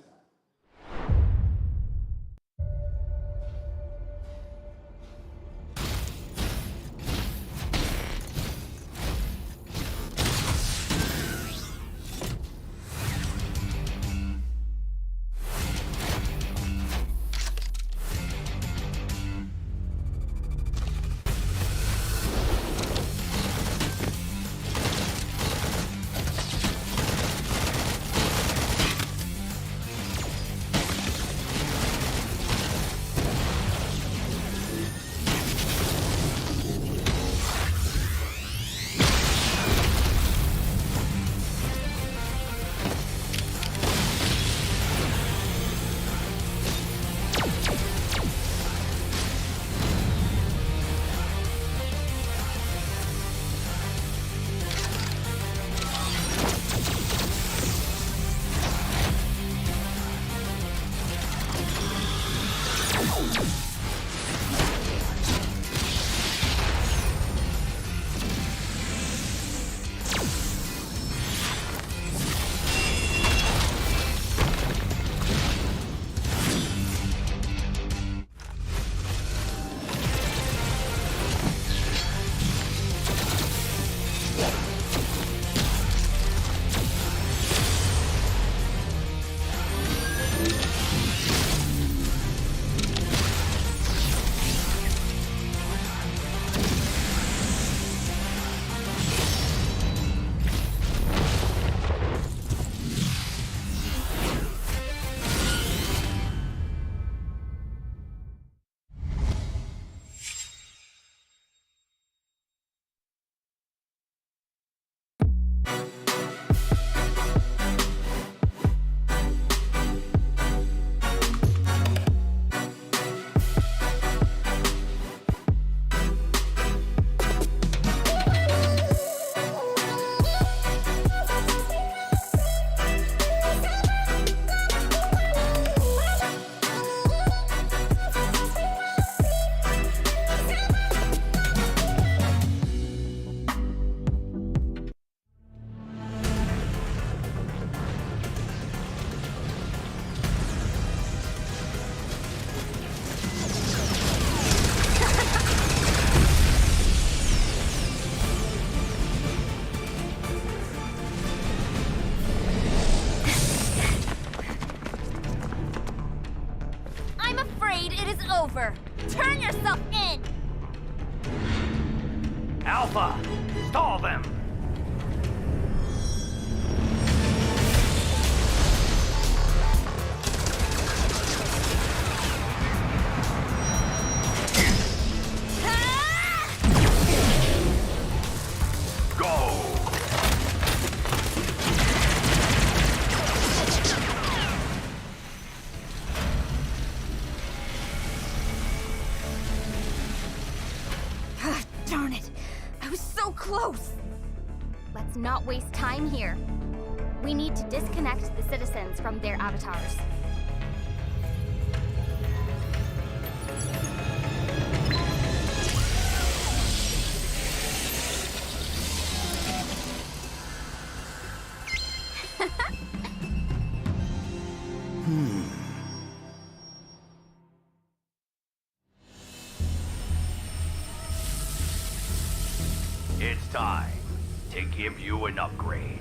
Stall them! Darn it! I was so close! Let's not waste time here. We need to disconnect the citizens from their avatars. It's time to give you an upgrade.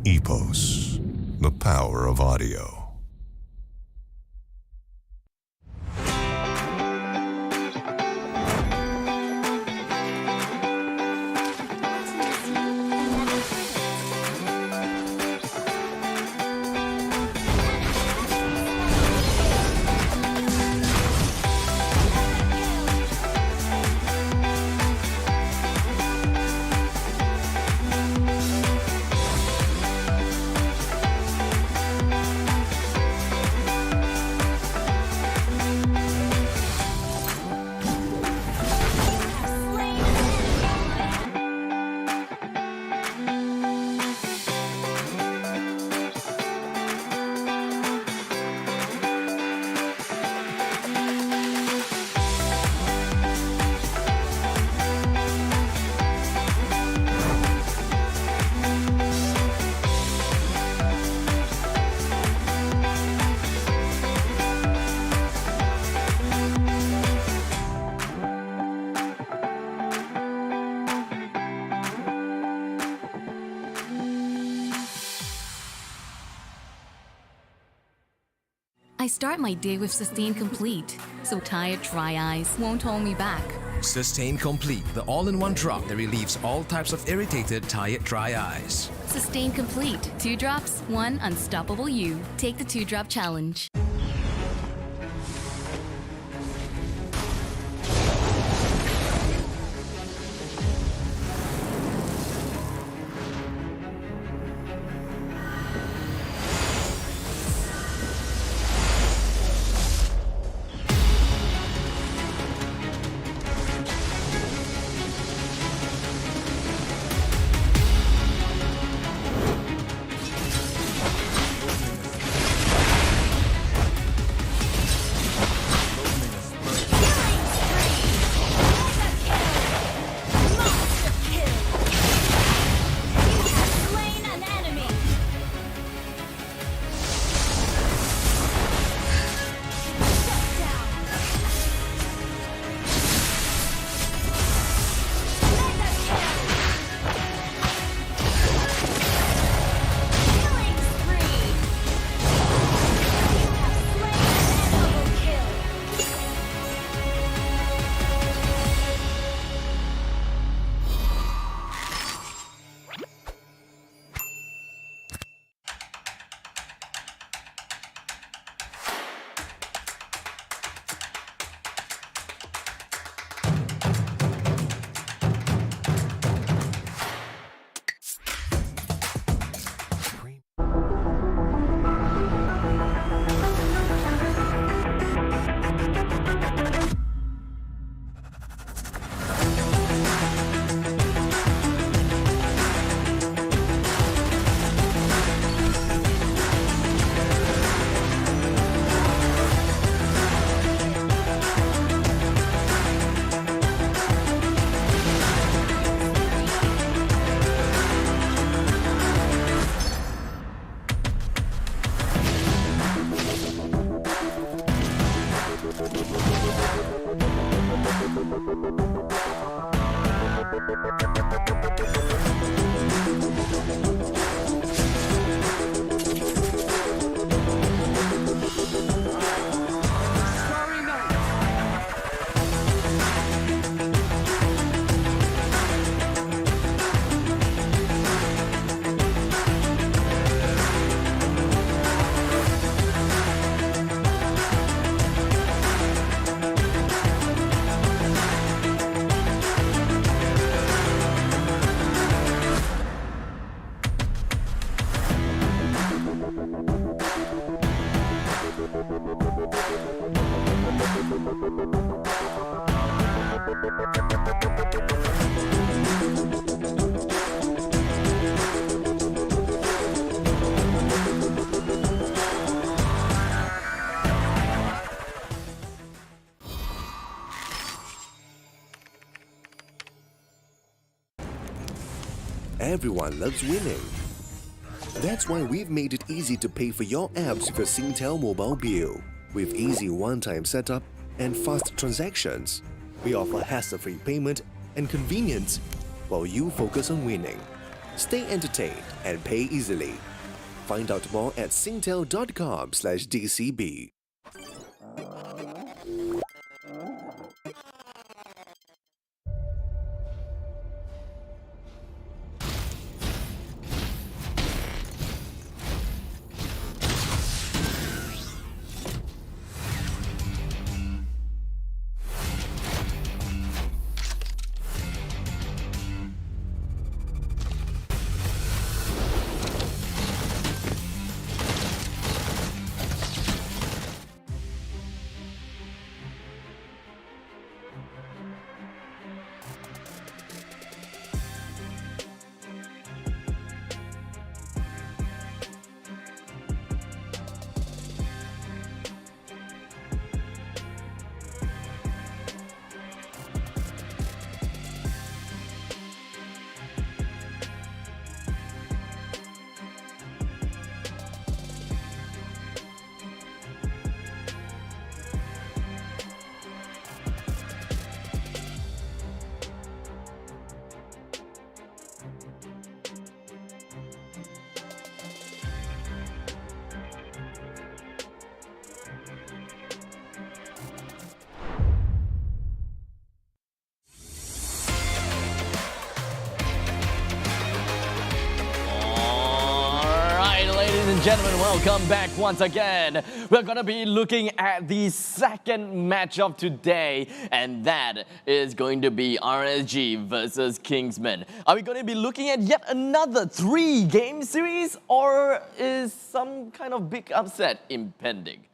EVOS, the power of audio. I start my day with Sustain Complete, so tired dry eyes won't hold me back. Sustain Complete, the all-in-one drop that relieves all types of irritated, tired, dry eyes. Sustain Complete. 2 drops, 1 unstoppable you. Take the 2-drop challenge. Everyone loves winning. That's why we've made it easy to pay for your apps with a Singtel mobile bill. With easy one-time setup and fast transactions, we offer hassle-free payment and convenience while you focus on winning. Stay entertained and pay easily. Find out more at singtel.com/DCB. Gentlemen, welcome back once again. We're gonna be looking at the second match of today, and that is going to be RSG versus Kingsmen. Are we going to be looking at yet another 3-game series, or is some kind of big upset impending?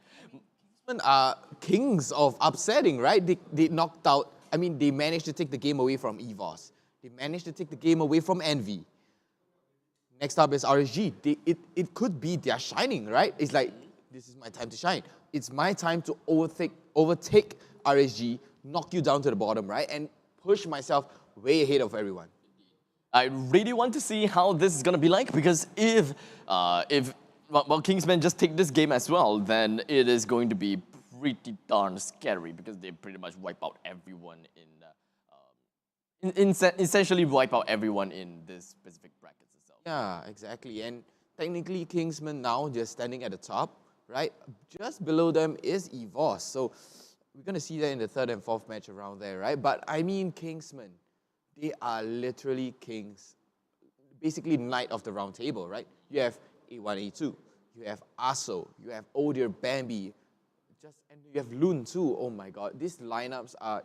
Kingsmen are kings of upsetting, right? They knocked out, I mean, they managed to take the game away from EVOS. They managed to take the game away from Envy. Next up is RSG. It could be their shining, right? It's like, this is my time to shine. It's my time to overtake RSG, knock you down to the bottom, right? And push myself way ahead of everyone. I really want to see how this is going to be like, because if Kingsmen just take this game as well, then it is going to be pretty darn scary, because they pretty much wipe out everyone essentially wipe out everyone in this specific bracket. Yeah, exactly. And technically, Kingsmen now just standing at the top, right? Just below them is EVOS. So we're going to see that in the third and fourth match around there, right? But I mean, Kingsmen, they are literally kings. Basically, knight of the round table, right? You have A1, A2. You have Aso. You have Odir, Bambi. And you have Loon too. Oh my god. These lineups are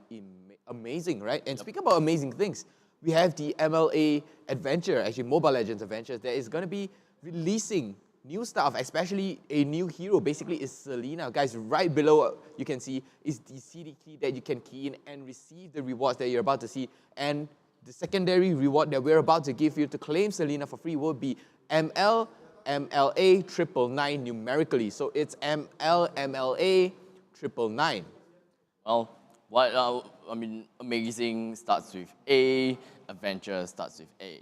amazing, right? And speaking about amazing things, we have the MLA adventure, actually Mobile Legends adventure, that is going to be releasing new stuff, especially a new hero. Basically, is Selena. Guys, right below, you can see, is the CD key that you can key in and receive the rewards that you're about to see. And the secondary reward that we're about to give you to claim Selena for free will be MLA 999 numerically. So it's MLA 999. Well, I mean, amazing starts with A, adventure starts with A.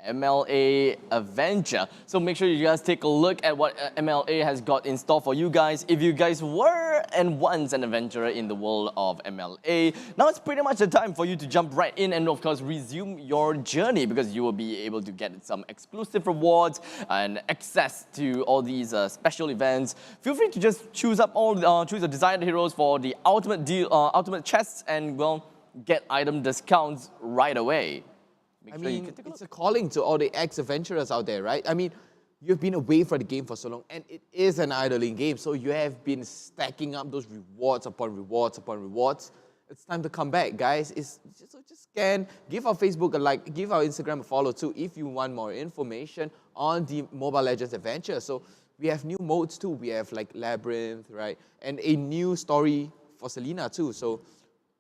MLA Adventure. So make sure you guys take a look at what MLA has got in store for you guys. If you guys were and once an adventurer in the world of MLA, now it's pretty much the time for you to jump right in and of course resume your journey, because you will be able to get some exclusive rewards and access to all these special events. Feel free to just choose the desired heroes for the ultimate deal, ultimate chests, and well, get item discounts right away. I mean, it's a calling to all the ex-adventurers out there, right? I mean, you've been away from the game for so long, and it is an idling game, so you have been stacking up those rewards upon rewards upon rewards. It's time to come back, guys. So just scan, give our Facebook a like, give our Instagram a follow too if you want more information on the Mobile Legends adventure. So we have new modes too. We have like Labyrinth, right? And a new story for Selena too. So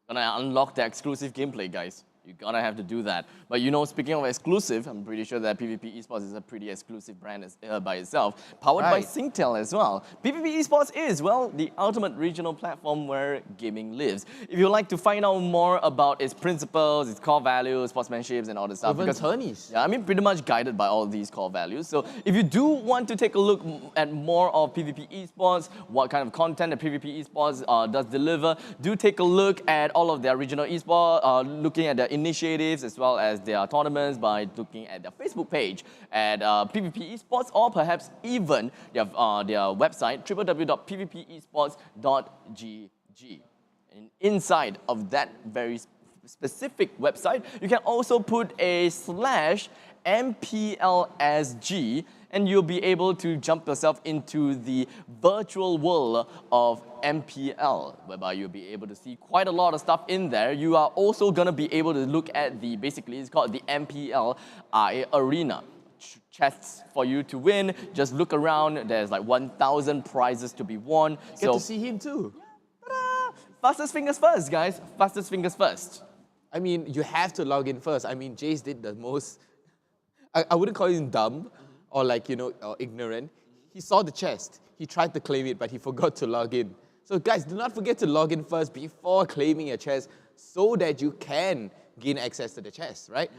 gonna unlock the exclusive gameplay, guys. You're gonna have to do that. But you know, speaking of exclusive, I'm pretty sure that PvP Esports is a pretty exclusive brand by itself, powered by Singtel as well. PvP Esports is, well, the ultimate regional platform where gaming lives. If you'd like to find out more about its principles, its core values, sportsmanship, and all this stuff, even tourneys. Yeah, I mean, pretty much guided by all these core values. So if you do want to take a look at more of PvP Esports, what kind of content that PvP Esports does deliver, do take a look at all of their regional esports, looking at their initiatives as well as their tournaments by looking at their Facebook page at PvP Esports, or perhaps even their website www.pvpesports.gg. And inside of that very specific website, you can also put a /MPL-SG, and you'll be able to jump yourself into the virtual world of MPL, whereby you'll be able to see quite a lot of stuff in there. You are also going to be able to look at basically it's called the MPL Arena. Chests for you to win. Just look around. There's like 1,000 prizes to be won. Get to see him too. Fastest fingers first, guys. Fastest fingers first. I mean, you have to log in first. I mean, Jace did the most, I wouldn't call him dumb or like, you know, or ignorant. He saw the chest. He tried to claim it, but he forgot to log in. So guys, do not forget to log in first before claiming a chest so that you can gain access to the chest, right?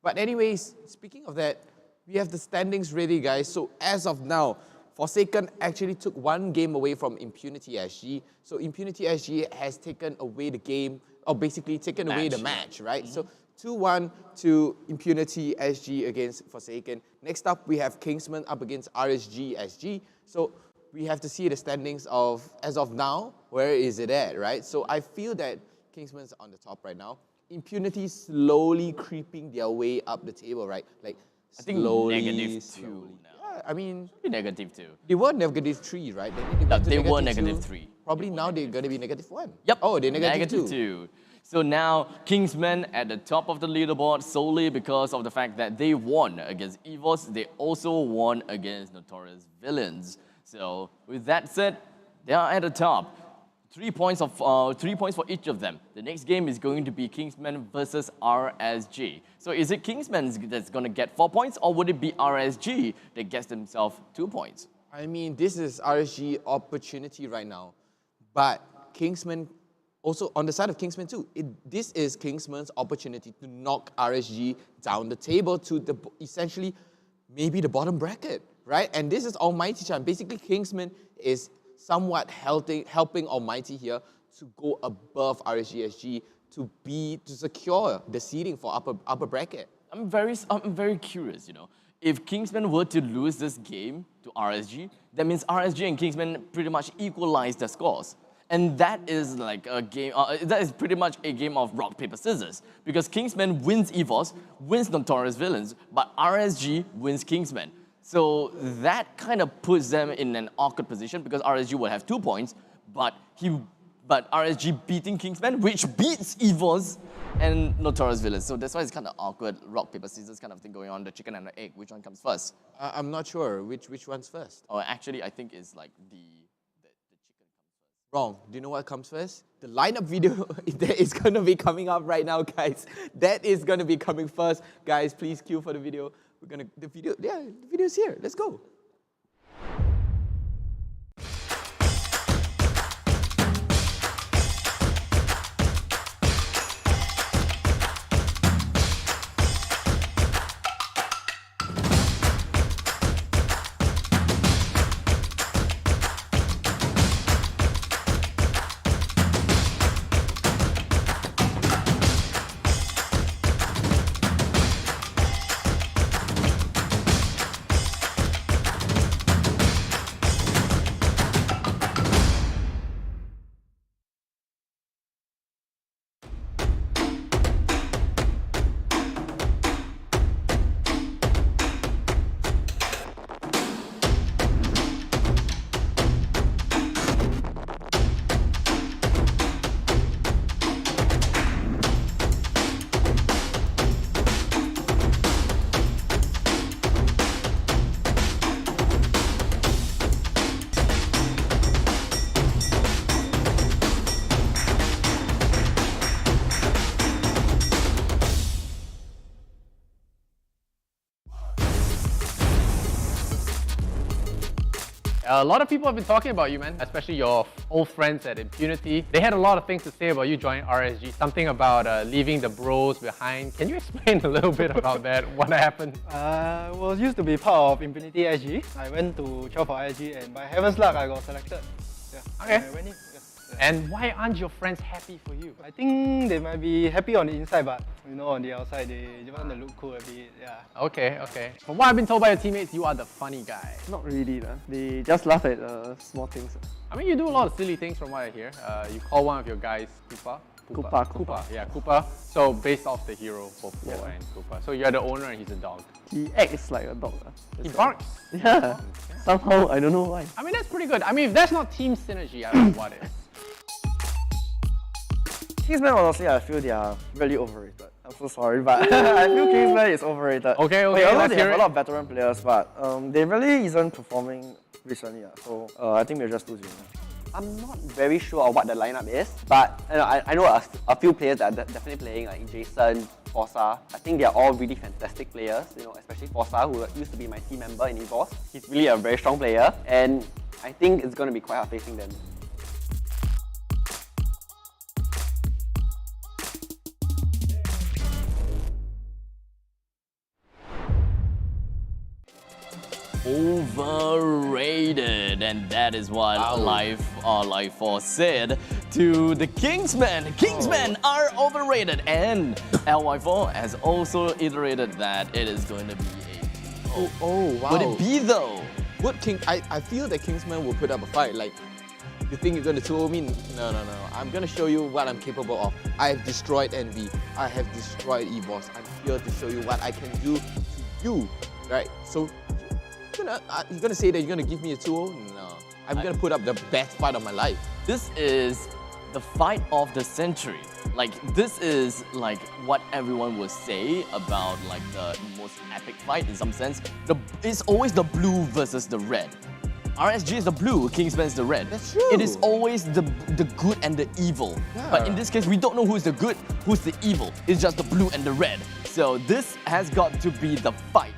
But anyways, speaking of that, we have the standings ready, guys. So as of now, Forsaken actually took one game away from Impunity SG. So Impunity SG has taken away the game, or basically taken away the match, right? So 2-1 to Impunity SG against Forsaken. Next up, we have Kingsmen up against RSG SG. So we have to see the standings of, as of now, where is it at, right? So I feel that Kingsmen's on the top right now. Impunity slowly creeping their way up the table, right? Like I think slowly, -2 now. now. I mean, -2. They were -3, right? They were -3. Probably now they're going to be -1. Yep. Oh, they're -2. So now Kingsmen at the top of the leaderboard solely because of the fact that they won against EVOS. They also won against Notorious Villains. So with that said, they are at the top. 3 points for each of them. The next game is going to be Kingsmen versus RSG. So is it Kingsmen that's going to get 4 points, or would it be RSG that gets themselves 2 points? I mean, this is RSG opportunity right now. But Kingsmen, also on the side of Kingsmen too, this is Kingsmen's opportunity to knock RSG down the table to essentially maybe the bottom bracket, right? And this is Almighty time. Basically, Kingsmen is somewhat helping Almighty here to go above RSG SG to secure the seeding for upper bracket. I'm very curious, you know. If Kingsmen were to lose this game to RSG, that means RSG and Kingsmen pretty much equalize their scores. And that is like a game, that is pretty much a game of rock, paper, scissors. Because Kingsmen wins EVOS, wins Notorious Villains, but RSG wins Kingsmen. So that kind of puts them in an awkward position because RSG will have 2 points, but RSG beating Kingsmen, which beats EVOS and Notorious Villains. So that's why it's kind of awkward, rock, paper, scissors kind of thing going on, the chicken and the egg. Which one comes first? I'm not sure. Which one's first? Oh, actually, I think it's like the chicken comes first. Wrong. Do you know what comes first? The lineup video that is going to be coming up right now, guys. That is going to be coming first. Guys, please queue for the video. The video's here. Let's go. A lot of people have been talking about you, man, especially your old friends at Impunity. They had a lot of things to say about you joining RSG, something about leaving the bros behind. Can you explain a little bit about that? What happened? Was used to be part of Impunity SG. I went to trial for RSG and by heaven's luck, I got selected. Yeah. Okay. I went in. And why aren't your friends happy for you? I think they might be happy on the inside, but you know, on the outside, they just want to look cool a bit. Yeah. Okay, okay. From what I've been told by your teammates, you are the funny guy. Not really, they just laugh at small things. I mean, you do a lot of silly things from what I hear. You call one of your guys Koopa. Koopa. Yeah, Koopa. So based off the hero, Popo and Koopa. So you're the owner and he's a dog. He acts like a dog. He barks? Yeah. Somehow, I don't know why. I mean, that's pretty good. I mean, if that's not team synergy, I don't know what is. Kingsmen, honestly, I feel they are really overrated. I'm so sorry, but I feel Kingsmen is overrated. Okay, although they have a lot of veteran players, but they really isn't performing recently. So I think we're just losing. I'm not very sure of what the lineup is, but you know, I know a few players that are definitely playing, like Jason, Forza. I think they are all really fantastic players, you know, especially Forza, who used to be my team member in EVOS. He's really a very strong player, and I think it's going to be quite hard facing them. Overrated, and that is what Life 4 said to the Kingsmen. Kingsmen are overrated, and LY4 has also iterated that it is going to be a wow. Would it be though? I feel that Kingsman will put up a fight. Like, you think you're gonna 2-0 me? No. I'm gonna show you what I'm capable of. I have destroyed Envy. I have destroyed EVOS. I'm here to show you what I can do to you, right? So, you're gonna say that you're gonna give me a 2-0? No. I'm gonna put up the best fight of my life. This is the fight of the century. Like, this is like what everyone will say about like the most epic fight in some sense. It's always the blue versus the red. RSG is the blue, Kingsman is the red. That's true. It is always the good and the evil. Yeah. But in this case, we don't know who's the good, who's the evil. It's just the blue and the red. So this has got to be the fight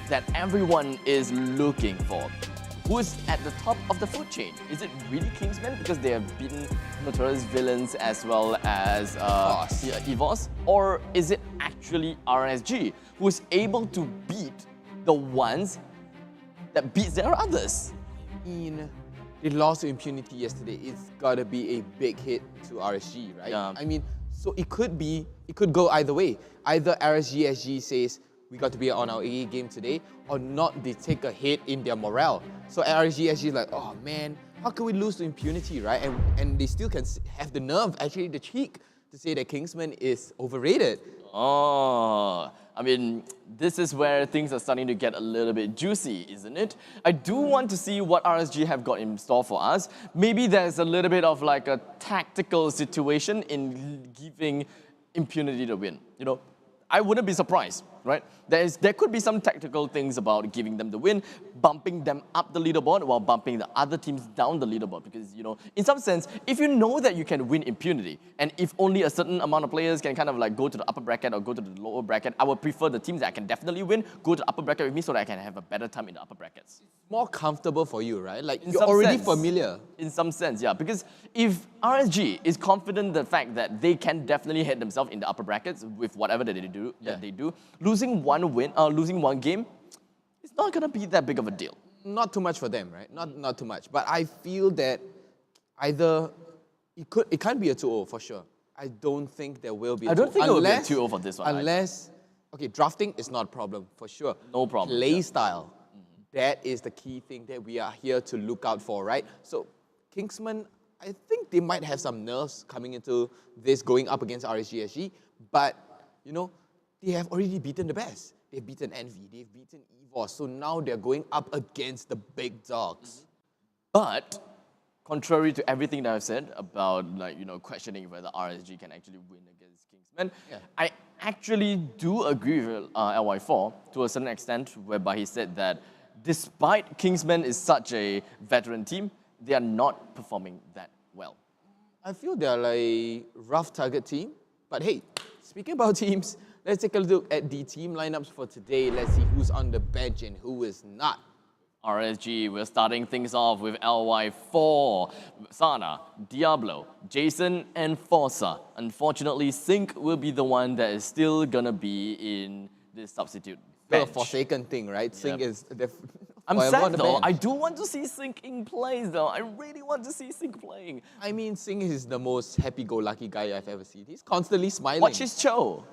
that everyone is looking for. Who's at the top of the food chain? Is it really Kingsmen because they have beaten Notorious villains as well as EVOS? Or is it actually RSG who's able to beat the ones that beats their others? They lost to Impunity yesterday. It's gotta be a big hit to RSG, right? Yeah. I mean, so it could go either way. Either RSG SG says, we got to be on our A game today, or not, they take a hit in their morale. So RSG SG is like, oh man, how can we lose to Impunity, right? And they still can have the nerve, actually the cheek, to say that Kingsman is overrated. Oh, I mean, this is where things are starting to get a little bit juicy, isn't it? I do want to see what RSG have got in store for us. Maybe there's a little bit of like a tactical situation in giving Impunity the win, you know? I wouldn't be surprised, right? There could be some tactical things about giving them the win, bumping them up the leaderboard while bumping the other teams down the leaderboard. Because, you know, in some sense, if you know that you can win Impunity, and if only a certain amount of players can kind of like go to the upper bracket or go to the lower bracket, I would prefer the teams that I can definitely win go to the upper bracket with me so that I can have a better time in the upper brackets. More comfortable for you, right? Like, you're already familiar. In some sense, yeah. Because if RSG is confident in the fact that they can definitely hit themselves in the upper brackets with whatever that they do, losing one game, it's not gonna be that big of a deal. Not too much for them, right? Not too much. But I feel that either it can't be a 2-0 for sure. I don't think there will be a 2-0. I don't think it will be a 2-0 for this one. Okay, drafting is not a problem for sure. No problem. Play style. That is the key thing that we are here to look out for, right? So, Kingsman, I think they might have some nerves coming into this, going up against RSG SG, but, you know, they have already beaten the best. They've beaten Envy, they've beaten EVOS, so now they're going up against the big dogs. But, contrary to everything that I've said about, like, you know, questioning whether RSG can actually win against Kingsmen, I actually do agree with LY4 to a certain extent, whereby he said that despite Kingsmen is such a veteran team, they are not performing that well. I feel they're like a rough target team, but hey, speaking about teams, let's take a look at the team lineups for today. Let's see who's on the bench and who is not. RSG, we're starting things off with LY4, Sana, Diablo, Jason, and Forza. Unfortunately, Sync will be the one that is still gonna be in this substitute The bench. Forsaken thing, right? Sync is I'm forever on sad the though. bench. I do want to see Sync in plays though. I really want to see Sync playing. I mean, Singh is the most happy-go-lucky guy I've ever seen. He's constantly smiling. Watch his show.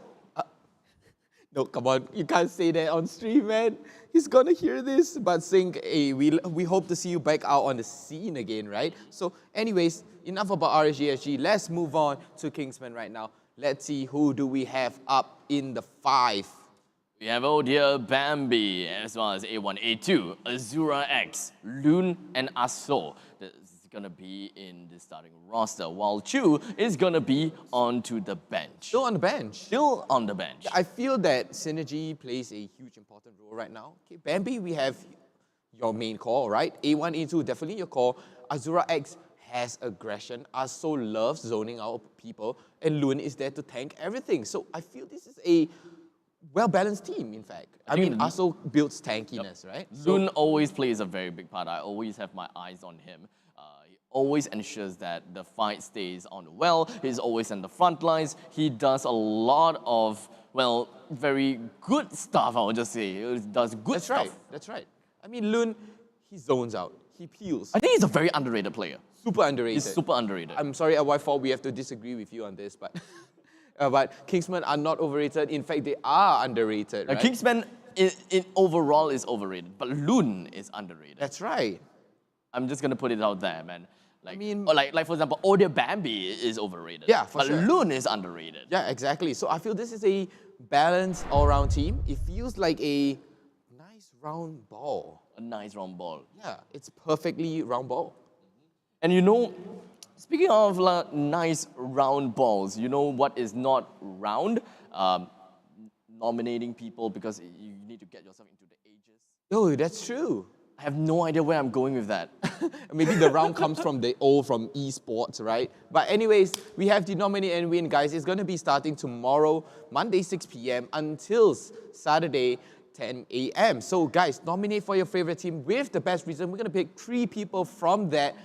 No, come on. You can't say that on stream, man. He's gonna hear this. But Singh, hey, we hope to see you back out on the scene again, right? So anyways, enough about RSG SG. Let's move on to Kingsmen right now. Let's see who do we have up in the 5. We have Odia, Bambi, as well as A1, A2, Azura X, Loon, and Aso. That's gonna be in the starting roster, while Chu is gonna be onto the bench. Still on the bench. Still on the bench. I feel that synergy plays a huge important role right now. Okay, Bambi, we have your main core, right? A1, A2, definitely your core. Azura X has aggression. Aso loves zoning out people. And Loon is there to tank everything. So I feel this is a well-balanced team, in fact. I mean, Aso builds tankiness, right? Loon always plays a very big part. I always have my eyes on him. He always ensures that the fight stays on well. He's always in the front lines. He does a lot of, well, very good stuff, I would just say. He does good stuff. Right, that's right. I mean, Loon, he zones out. He peels. I think he's a very underrated player. Super underrated. He's super underrated. I'm sorry, LY4, we have to disagree with you on this, but but Kingsmen are not overrated. In fact, they are underrated, right? Kingsmen in overall is overrated, but Loon is underrated. That's right. I'm just gonna put it out there, man. Like, I mean, like for example, Odia Bambi is overrated. Yeah, for sure. But Loon is underrated. Yeah, exactly. So I feel this is a balanced all-round team. It feels like a nice round ball. A nice round ball. Yeah, it's perfectly round ball. And you know, speaking of nice round balls, you know what is not round? Nominating people because you need to get yourself into the ages. Oh, that's true. I have no idea where I'm going with that. Maybe the round comes from the O from Esports, right? But anyways, we have the nominate and win, guys. It's going to be starting tomorrow, Monday, 6 p.m. until Saturday, 10 a.m. So guys, nominate for your favorite team with the best reason. We're going to pick 3 people from that.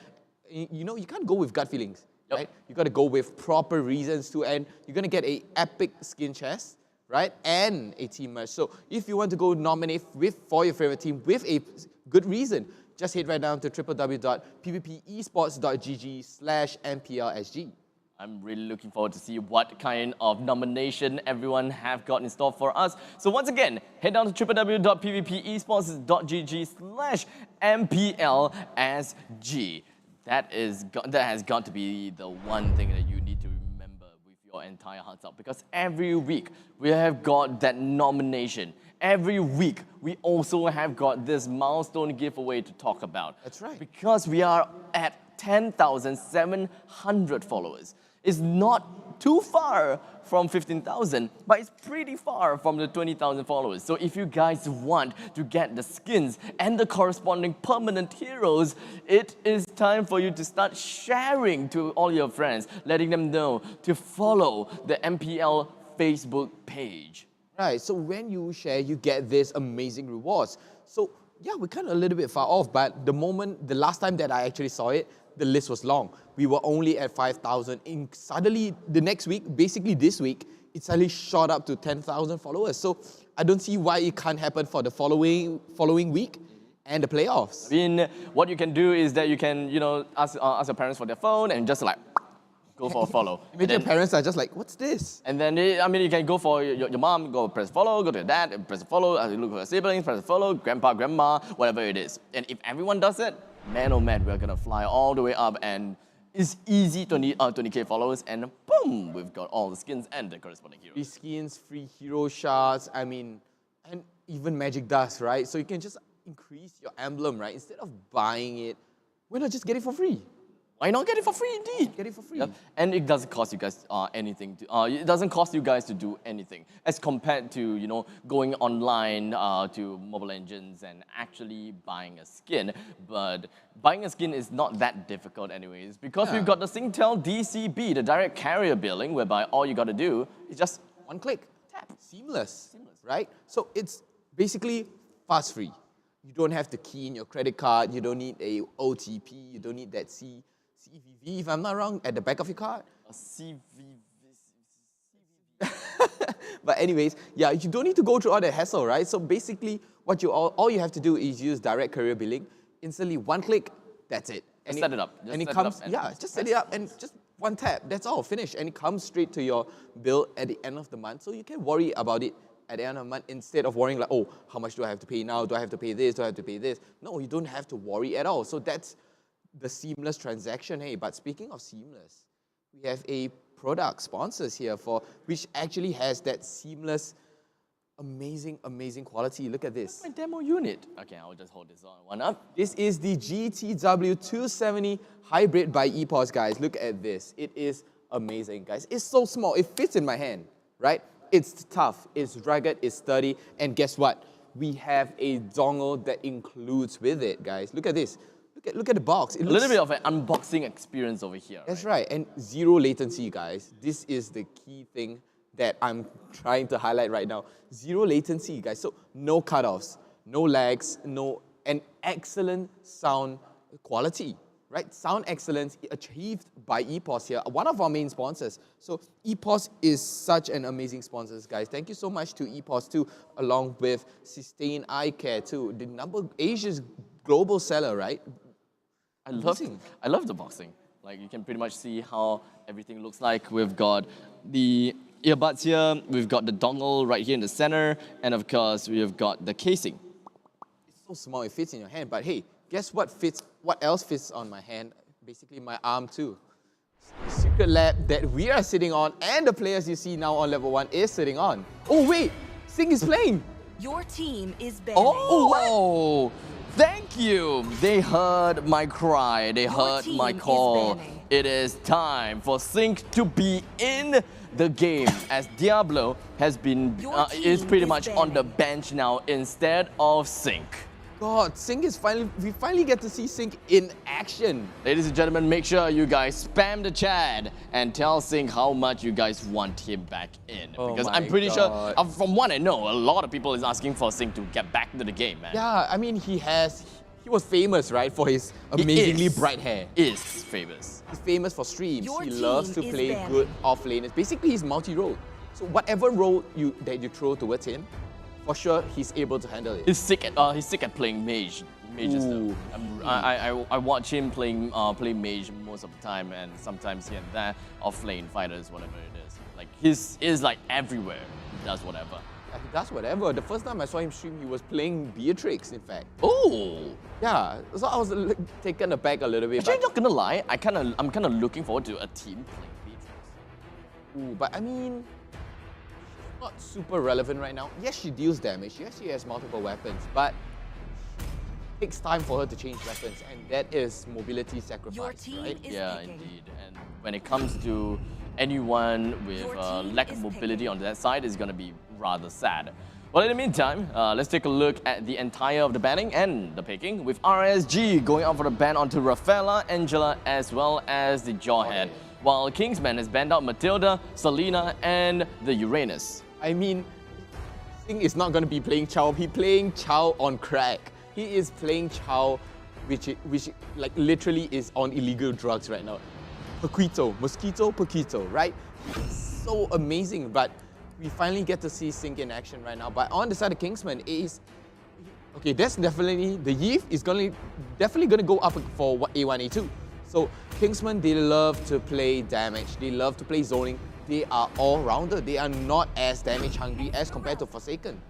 You know, you can't go with gut feelings, right? You got to go with proper reasons too. And you're going to get a epic skin chest, right? And a team merch. So if you want to go nominate for your favorite team with a good reason, just head right down to www.pvpesports.gg/MPL-SG. I'm really looking forward to see what kind of nomination everyone have got in store for us. So once again, head down to www.pvpesports.gg/MPL-SG. That has got to be the one thing that you need to remember with your entire hearts out, because every week we have got that nomination. Every week we also have got this milestone giveaway to talk about. That's right. Because we are at 10,700 followers. It's not too far from 15,000, but it's pretty far from the 20,000 followers. So if you guys want to get the skins and the corresponding permanent heroes, it is time for you to start sharing to all your friends, letting them know to follow the MPL Facebook page. Right, so when you share, you get this amazing rewards. So yeah, we're kind of a little bit far off, but the last time that I actually saw it, the list was long. We were only at 5,000. Suddenly, the next week, basically this week, it suddenly shot up to 10,000 followers. So I don't see why it can't happen for the following week and the playoffs. I mean, what you can do is that you can, you know, ask your parents for their phone and just like go for a follow. Imagine your parents are just like, what's this? And then, I mean, you can go for your mom, go press follow, go to your dad, press follow, look at your siblings, press follow, grandpa, grandma, whatever it is. And if everyone does it, man oh man, we're gonna fly all the way up, and it's easy 20k followers, and boom, we've got all the skins and the corresponding heroes. Free skins, free hero shards, I mean, and even magic dust, right? So you can just increase your emblem, right? Instead of buying it, why not just get it for free? Why not get it for free indeed? Get it for free. Yep. And it doesn't cost you guys anything. It doesn't cost you guys to do anything as compared to, you know, going online to Mobile Legends and actually buying a skin. But buying a skin is not that difficult anyways, because we've got the Singtel DCB, the direct carrier billing, whereby all you got to do is just one click, tap, seamless, right? So it's basically fast free. You don't have to key in your credit card. You don't need a OTP. You don't need that CVV, if I'm not wrong, at the back of your card. A CVV. But anyways, yeah, you don't need to go through all that hassle, right? So basically, what all you have to do is use direct career billing. Instantly, one click, that's it. Just set it up. And it comes, just set it up and just one tap. That's all, finish. And it comes straight to your bill at the end of the month. So you can worry about it at the end of the month instead of worrying like, oh, how much do I have to pay now? Do I have to pay this? Do I have to pay this? No, you don't have to worry at all. So that's the seamless transaction. Hey, but speaking of seamless, we have a product sponsors here which actually has that seamless, amazing quality. Look at this. My demo unit. Okay, I'll just hold this one up. This is the GTW 270 Hybrid by EVOS, guys. Look at this. It is amazing, guys. It's so small. It fits in my hand, right? It's tough, it's rugged, it's sturdy, and guess what? We have a dongle that includes with it, guys. Look at this. Look at the box. A little bit of an unboxing experience over here. That's right, and zero latency, guys. This is the key thing that I'm trying to highlight right now. Zero latency, guys. So no cutoffs, no lags, and excellent sound quality, right? Sound excellence achieved by EVOS here, one of our main sponsors. So EVOS is such an amazing sponsor, guys. Thank you so much to EVOS too, along with Sustain Eye Care too. Asia's global seller, right? I love the boxing. Like, you can pretty much see how everything looks like. We've got the earbuds here, we've got the dongle right here in the center, and of course, we've got the casing. It's so small, it fits in your hand, but hey, guess what else fits on my hand? Basically my arm too. The secret lab that we are sitting on, and the players you see now on level 1 is sitting on. Oh wait, Sing is playing! Your team is banning. Oh, thank you! They heard my cry, they heard my call. It is time for Sync to be in the game, as Diablo has been is pretty much on the bench now instead of Sync. God, Sync is we finally get to see Sync in action. Ladies and gentlemen, make sure you guys spam the chat and tell Sync how much you guys want him back in. Because I'm pretty sure, from what I know, a lot of people is asking for Sync to get back into the game, man. Yeah, I mean, he was famous, right, for his amazingly bright hair. He's famous for streams. He loves to play good off-laners. Basically, he's multi-role. So whatever role that you throw towards him, for sure, he's able to handle it. He's sick at playing mage. Mages though. I watch him play mage most of the time, and sometimes here and there, off-lane fighters, whatever it is. Like, he's like everywhere. He does whatever. Yeah, he does whatever. The first time I saw him stream, he was playing Beatrix, in fact. Oh! Yeah, so I was taken aback a little bit. Actually, not gonna lie, I'm kind of looking forward to a team playing Beatrix. Ooh, but I mean, not super relevant right now. Yes, she deals damage. Yes, she has multiple weapons, but it takes time for her to change weapons, and that is mobility sacrifice, right? Yeah, indeed. And when it comes to anyone with lack of mobility on that side, is gonna be rather sad. Well, in the meantime, let's take a look at the entire of the banning and the picking, with RSG going out for the ban onto Rafaela, Angela, as well as the Jawhead, while Kingsmen has banned out Matilda, Selena, and the Uranus. I mean, Sing is not going to be playing Chow. He's playing Chow on crack. He is playing Chow, which like literally is on illegal drugs right now. Mosquito, right? So amazing, but we finally get to see Sync in action right now. But on the side of Kingsman, okay, that's definitely, the Eve is definitely going to go up for A1, A2. So Kingsman, they love to play damage. They love to play zoning. They are all-rounder. They are not as damage-hungry as compared to Forsaken.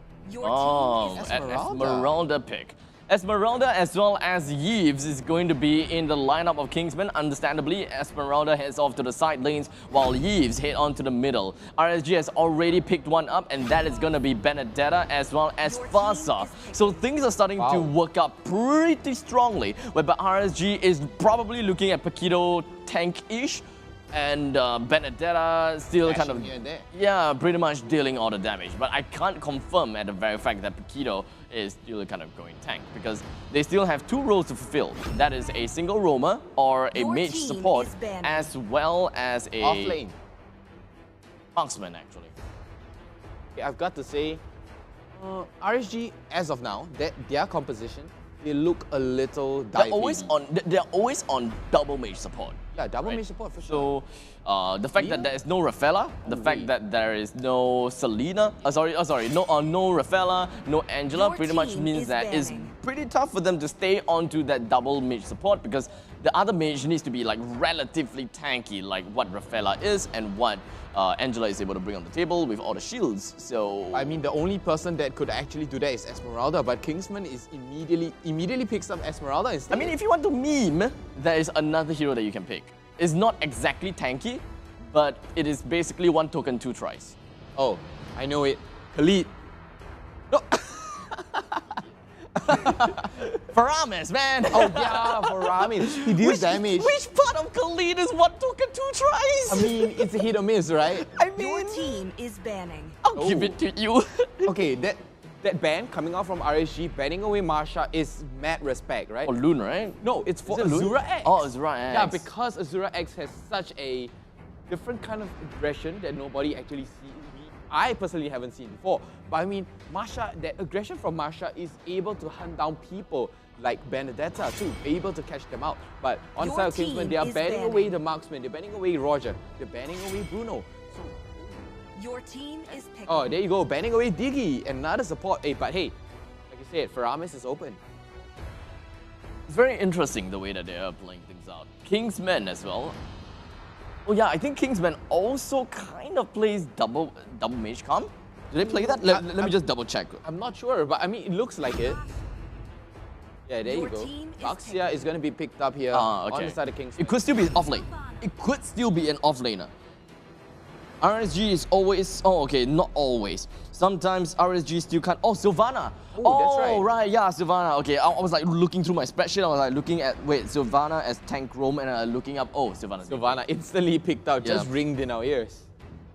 Esmeralda pick. Esmeralda as well as Yves is going to be in the lineup of Kingsmen. Understandably, Esmeralda heads off to the side lanes while Yves head on to the middle. RSG has already picked one up, and that is going to be Benedetta as well as Fasa. So things are starting to work out pretty strongly, whereby RSG is probably looking at Paquito tank-ish, and Benedetta still kind of, pretty much dealing all the damage. But I can't confirm at the very fact that Paquito is still kind of going tank, because they still have two roles to fulfill. That is a single roamer or a mage support, as well as a off-lane marksman, actually. Okay, I've got to say, RSG, as of now, their composition, they look a little dive They're always on double mage support. Yeah, double mage support for sure. So the fact that there is no Rafaela, the fact that there is no Selena, no Rafaela, no Angela, pretty much means that it's pretty tough for them to stay onto that double mage support because the other mage needs to be like relatively tanky, like what Rafaela is and what Angela is able to bring on the table with all the shields. So I mean, the only person that could actually do that is Esmeralda, but Kingsmen is immediately picks up Esmeralda instead. I mean, if you want to meme, there is another hero that you can pick. It's not exactly tanky, but it is basically 1 token, 2 tries. Oh, I know it. Khalid. No. Faramis, man! Oh yeah, Faramis. He deals damage. Which part of Khalid is 1 token, 2 tries? I mean, it's a hit or miss, right? I mean, Your team is banning. I'll give it to you. Okay, that ban coming out from RSG, banning away Marsha is mad respect, right? Or Loon, right? No, it's for Is it Loon? Azura X. Oh, Azura X. Yeah, because Azura X has such a different kind of aggression that nobody actually sees. I personally haven't seen before. But I mean, Marsha, that aggression from Marsha is able to hunt down people like Benedetta too, able to catch them out. But on the side of Kingsmen, they are banning away the marksman, they're banning away Roger, they're banning away Bruno. So, your team is picking. oh, there you go, banning away Diggy, another support. Hey, but hey, like you said, Faramis is open. It's very interesting the way that they are playing things out. Kingsmen as well. Oh yeah, I think Kingsmen also kind of plays double mage comp. Do they play that? Let me just double check. I'm not sure, but I mean, it looks like it. Yeah, there you go. Baxia is going to be picked up here on the side of Kingsmen. It could still be off lane. It could still be an off laner. RSG is always, not always. Sometimes RSG still can't. Oh, Sylvana. Oh, that's right. Yeah, Sylvana. Okay, I was like looking through my spreadsheet. I was like looking at, Sylvana as tank roam and looking up, Sylvana. Sylvana instantly picked out, just ringed in our ears.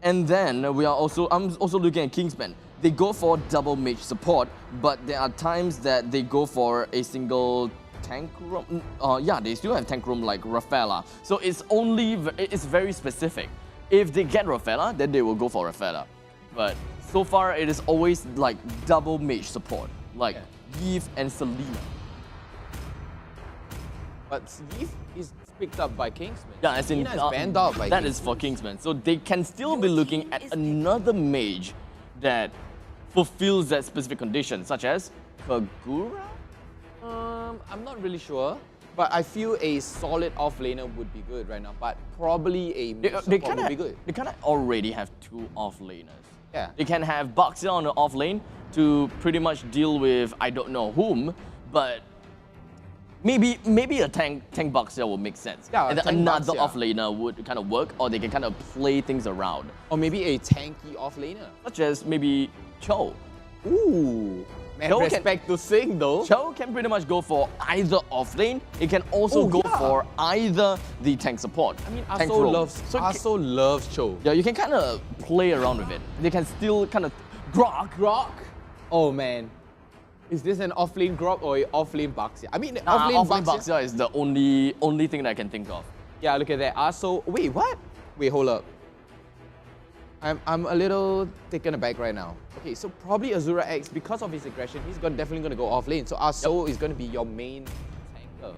And then I'm also looking at Kingsmen. They go for double mage support, but there are times that they go for a single tank roam. They still have tank roam like Rafaela. So it's very specific. If they get Rafaela, then they will go for Rafaela. But so far, it is always like double mage support, like Eve and Selena. But Eve is picked up by Kingsmen. Yeah, as in, Selena is banned out by that Kingsmen. is for Kingsmen. So they can still be looking at another mage that fulfills that specific condition, such as Kagura? I'm not really sure. But I feel a solid off-laner would be good right now. But probably a mage support would be good. They kind of already have 2 off-laners. Yeah. They can have Baxia on the off-lane to pretty much deal with I don't know whom, but maybe a tank Baxia will make sense. Yeah, and then another off-laner would kind of work, or they can kind of play things around. Or maybe a tanky off-laner. Such as maybe Cho. Ooh. Man, respect to sing though. Cho can pretty much go for either off-lane. It can also go for either the tank support. I mean, Aso loves Cho. Yeah, you can kind of play around with it. They can still kind of grok. Oh man. Is this an off-lane Grok or an off-lane Baxia? I mean, off-lane Baxia is the only thing that I can think of. Yeah, look at that. Aso, wait, what? Wait, hold up. I'm a little taken aback right now. Okay, so probably Azura X, because of his aggression, he's definitely going to go off lane. So Aso is going to be your main tanker.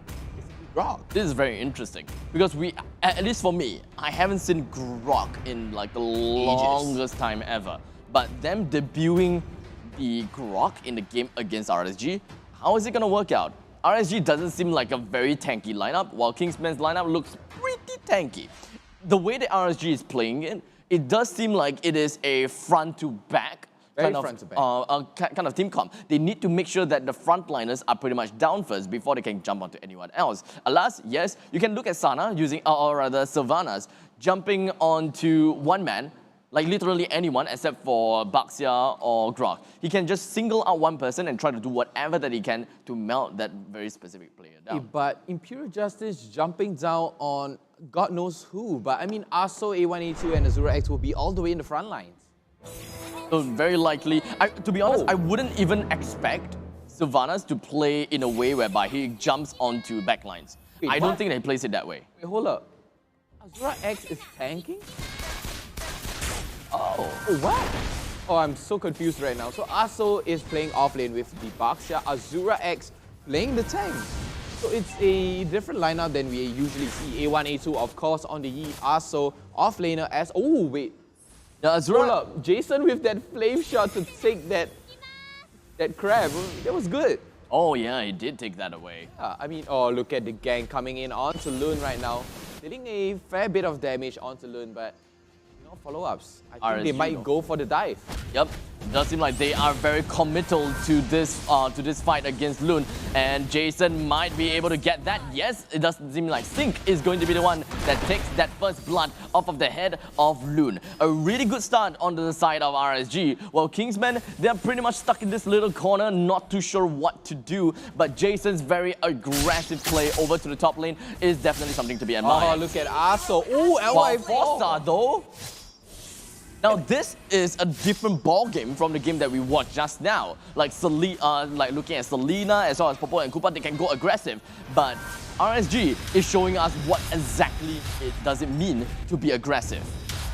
Grok. This is very interesting because at least for me, I haven't seen Grok in like the longest time ever. But them debuting the Grok in the game against RSG, how is it going to work out? RSG doesn't seem like a very tanky lineup, while Kingsman's lineup looks pretty tanky. The way that RSG is playing it does seem like it is a front-to-back kind of team comp. They need to make sure that the frontliners are pretty much down first before they can jump onto anyone else. Alas, yes, you can look at Sana using, or rather Sylvanas, jumping onto one man, like literally anyone except for Baxia or Grok. He can just single out one person and try to do whatever that he can to melt that very specific player down. But Imperial Justice jumping down on God knows who. But I mean, Aso, A1, A2 and Azura X will be all the way in the front lines. So very likely, to be honest, I wouldn't even expect Sylvanas to play in a way whereby he jumps onto backlines. I don't think that he plays it that way. Wait, hold up. Azura X is tanking? Oh. What? Oh, I'm so confused right now. So Aso is playing off lane with the Baxia, Azura X playing the tank. So it's a different lineup than we usually see. A1, A2, of course, on the Yi. Aso off laner as... Oh, wait. Yeah, Azura... Hold up. Jason with that flame shot to take that crab. That was good. Oh yeah, he did take that away. Yeah, I mean, oh, look at the gang coming in onto Lun right now. Dealing a fair bit of damage onto Lun, but no follow-ups. I think they might go for the dive. Yep, it does seem like they are very committal to this fight against Lun, and Jason might be able to get that. Yes, it does seem like Sync is going to be the one that takes that first blood off of the head of Lun. A really good start on the side of RSG. While Kingsmen, they're pretty much stuck in this little corner, not too sure what to do, but Jason's very aggressive play over to the top lane is definitely something to be admired. Oh, look at Aso. Ooh, LY4 Forza though. Now this is a different ball game from the game that we watched just now. Like looking at Selena as well as Popo and Koopa, they can go aggressive. But RSG is showing us what exactly it does it mean to be aggressive.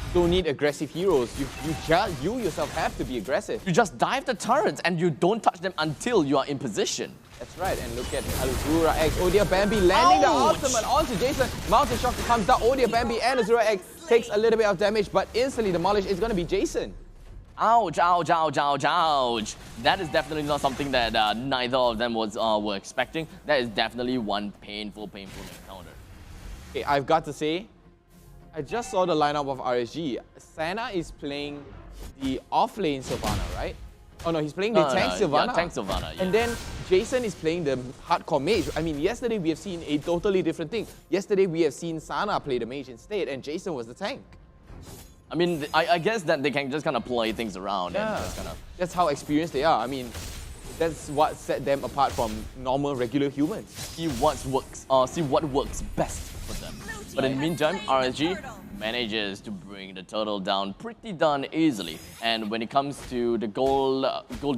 You don't need aggressive heroes. You yourself have to be aggressive. You just dive the turrets and you don't touch them until you are in position. That's right, and look at Azura X. Oh dear, Bambi landing the ultimate onto Jason. Mountain Shock comes down. Oh dear, Bambi and Azura X takes a little bit of damage, but instantly demolished is going to be Jason. Ouch, ouch, ouch, ouch, ouch. That is definitely not something that neither of them were expecting. That is definitely one painful encounter. Okay, I've got to say, I just saw the lineup of RSG. Sana is playing the off-lane Sylvana, right? Oh no, he's playing the tank Sylvana. Yeah, tank Sylvana, yeah. And then Jason is playing the hardcore mage. I mean, yesterday we have seen a totally different thing. Yesterday we have seen Sana play the mage instead, and Jason was the tank. I mean, I guess that they can just kind of play things around. Yeah, and just kind of... that's how experienced they are. I mean, that's what set them apart from normal, regular humans. See what works best for them. But in the meantime, RSG manages to bring the total down pretty darn easily. And when it comes to the gold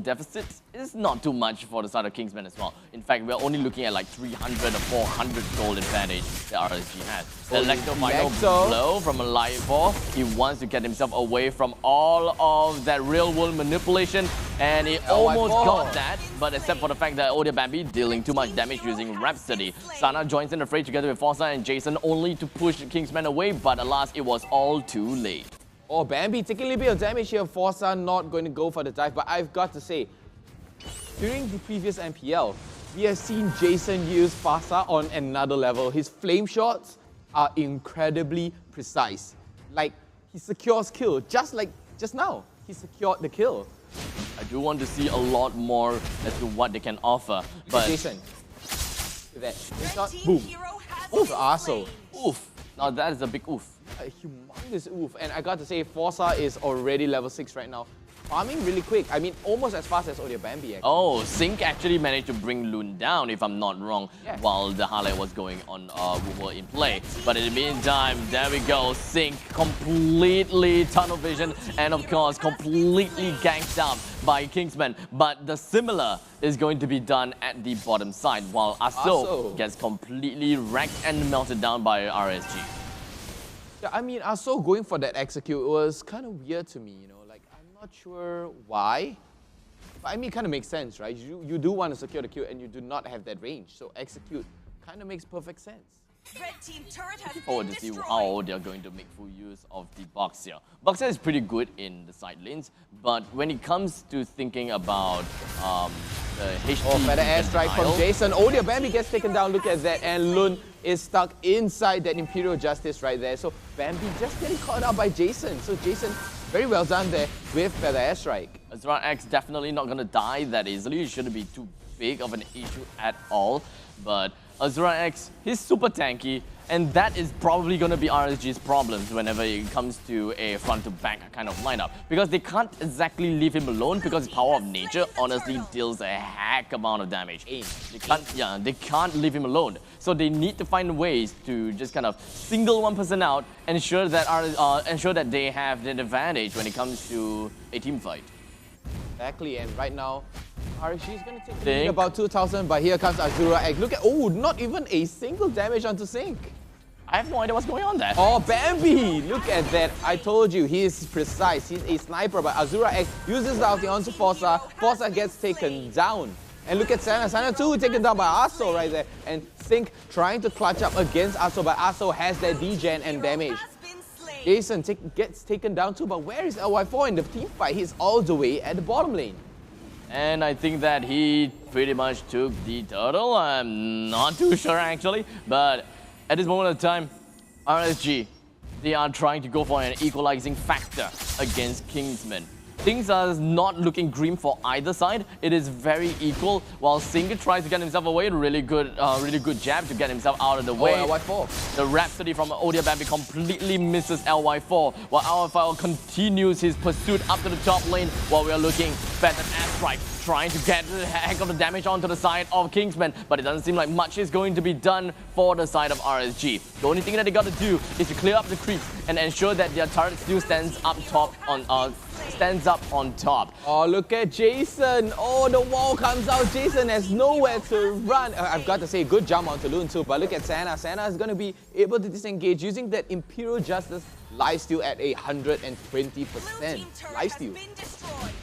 deficit, it's not too much for the side of Kingsmen as well. In fact, we're only looking at like 300 or 400 gold advantage that RSG has. The Electro final blow from a Live4. He wants to get himself away from all of that real-world manipulation, and he almost got that, but except for the fact that Odia Bambi dealing too much damage using Rhapsody. Sana joins in the fray together with Forza and Jason only to push the Kingsmen away, but alas, it was all too late. Oh, Bambi taking a little bit of damage here. Forza not going to go for the dive, but I've got to say, during the previous MPL, we have seen Jason use Forza on another level. His flame shots are incredibly precise. Like, he secures kill, just like just now. He secured the kill. I do want to see a lot more as to what they can offer, but... Jason. That shot, boom. Oof, Aso. Oof. Now that is a big oof. A humongous oof. And I got to say, Forza is already level 6 right now. Farming really quick. I mean, almost as fast as Odia Bambi, actually. Oh, Sync actually managed to bring Lun down, if I'm not wrong, while the highlight was going on, we were in play. But in the meantime, there we go. Sync completely tunnel vision and, of course, completely ganked out by Kingsmen. But the similar is going to be done at the bottom side, while Aso gets completely wrecked and melted down by RSG. Yeah, I mean, Aso going for that execute was kind of weird to me, you know. Not sure why, but I mean, it kind of makes sense, right? You do want to secure the kill and you do not have that range, so execute kind of makes perfect sense. Red team turret has forward to see how they're going to make full use of the Baxia. Baxia is pretty good in the side lanes, but when it comes to thinking about the HT... Oh, better airstrike from Jason. Odia Bambi gets taken down, look at that, and Lun is stuck inside that Imperial Justice right there. So Bambi just getting caught out by Jason. So Jason, very well done there with better airstrike. Azura X definitely not going to die that easily. It shouldn't be too big of an issue at all, but Azura X, he's super tanky, and that is probably going to be RSG's problems whenever it comes to a front-to-back kind of lineup. Because they can't exactly leave him alone because his power of nature honestly deals a heck amount of damage. They can't leave him alone. So they need to find ways to just kind of single one person out and ensure that they have the advantage when it comes to a team fight. Exactly, and right now, RSG is going to take about 2,000, but here comes Azura X. Look at, oh, not even a single damage onto Sync. I have no idea what's going on there. Oh, Bambi! Look at that. I told you, he is precise. He's a sniper, but Azura X uses the ulti onto Forza. Forza gets taken down. And look at Sana. Sana too taken down by Aso right there. And Sync trying to clutch up against Aso, but Aso has that degen and damage. Jason gets taken down too, but where is LY4 in the team fight? He's all the way at the bottom lane. And I think that he pretty much took the turtle. I'm not too sure actually, but at this moment of time, RSG, they are trying to go for an equalizing factor against Kingsmen. Things are not looking grim for either side. It is very equal. While Singer tries to get himself away, really good jab to get himself out of the way. Oh, LY4. The Rhapsody from Odia Bambi completely misses LY4, while LY4 continues his pursuit up to the top lane. While we are looking, Phantom Airstrike trying to get the heck of the damage onto the side of Kingsmen, but it doesn't seem like much is going to be done for the side of RSG. The only thing that they got to do is to clear up the creeps and ensure that their turret still stands up on top. Oh, look at Jason. Oh, the wall comes out. Jason has nowhere to run. I've got to say, good jump onto Loon too, but look at Sana. Sana is going to be able to disengage using that Imperial Justice lifesteal at 120% lifesteal.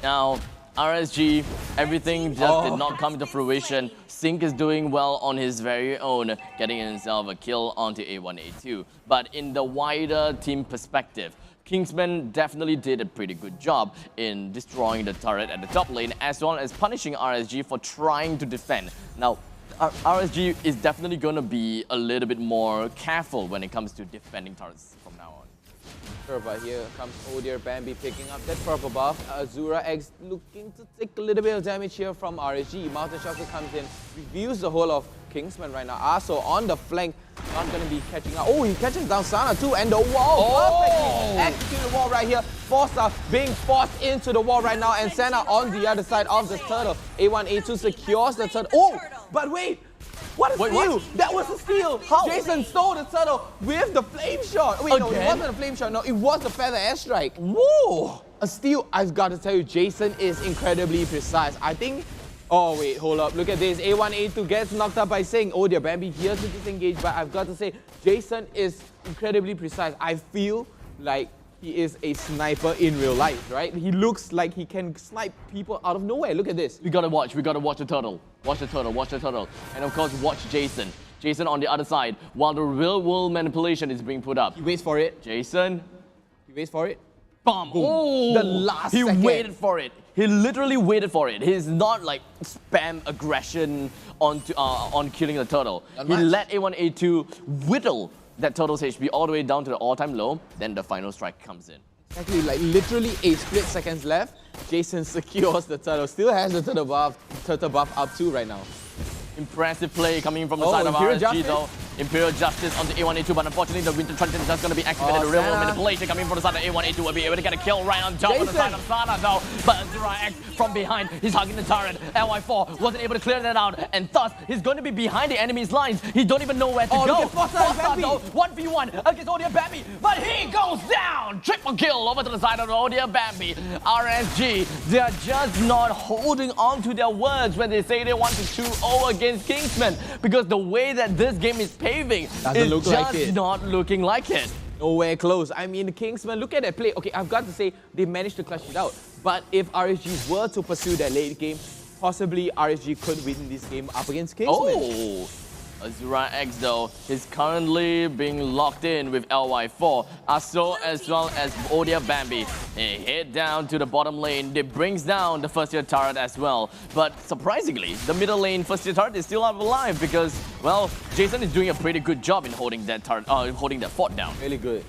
Now, RSG, everything just did not come to fruition. Sync is doing well on his very own, getting himself a kill onto A1A2. But in the wider team perspective, Kingsmen definitely did a pretty good job in destroying the turret at the top lane, as well as punishing RSG for trying to defend. Now, RSG is definitely going to be a little bit more careful when it comes to defending turrets from now on. Sure, but here comes Odia Bambi picking up that purple buff. Azura X looking to take a little bit of damage here from RSG. Mountain Shocker comes in, reviews the whole of Kingsman right now. Aso on the flank, not going to be catching up. Oh, he catches down Sana too, and the wall perfectly execute the wall right here. Forza being forced into the wall right now, and Sana on the other side of the turtle. A1, A2 secures the turtle. Oh, but wait! What a steal! That was a steal! How? Jason stole the turtle with the flame shot. Wait, no, it wasn't a flame shot. No, it was the feather airstrike. Whoa! A steal. I've got to tell you, Jason is incredibly precise. I think... Oh, wait, hold up. Look at this. A1, A2 gets knocked up by Singh. Oh, dear, Bambi here to disengage, but I've got to say, Jason is incredibly precise. I feel like he is a sniper in real life, right? He looks like he can snipe people out of nowhere. Look at this. We gotta watch the turtle. Watch the turtle. And of course, watch Jason. Jason on the other side, while the real world manipulation is being put up. He waits for it. Jason. He waits for it. Boom. Oh, the last second. He waited for it. He literally waited for it. He's not like spam aggression on killing the turtle. He let A1, A2 whittle that turtle's HP all the way down to the all-time low, then the final strike comes in. Exactly, like literally 8 split seconds left. Jason secures the turtle. Still has the turtle buff up too right now. Impressive play coming from the side of RSG though. Imperial Justice on the A1A2, but unfortunately the Winter Trident is just going to be activated. The real world manipulation coming from the side of A1A2 will be able to get a kill right on top of the side of Sana though. But Azura X from behind, he's hugging the turret. LY4 wasn't able to clear that out, and thus he's going to be behind the enemy's lines. He don't even know where to go. Look at Forza though, 1v1 against Odia Bambi, but he goes down! Triple kill over to the side of Odia Bambi. RSG, they're just not holding on to their words when they say they want to 2-0 against Kingsmen, because the way that this game is paving is just not looking like it. Nowhere close. I mean, the Kingsmen, look at that play. Okay, I've got to say, they managed to clutch it out. But if RSG were to pursue that late game, possibly RSG could win this game up against Kingsmen. Oh! Azura X though is currently being locked in with LY4. Aso as well as Odia Bambi. They head down to the bottom lane. They brings down the first tier turret as well. But surprisingly, the middle lane first tier turret is still alive because, well, Jason is doing a pretty good job in holding that turret, holding that fort down. Really good.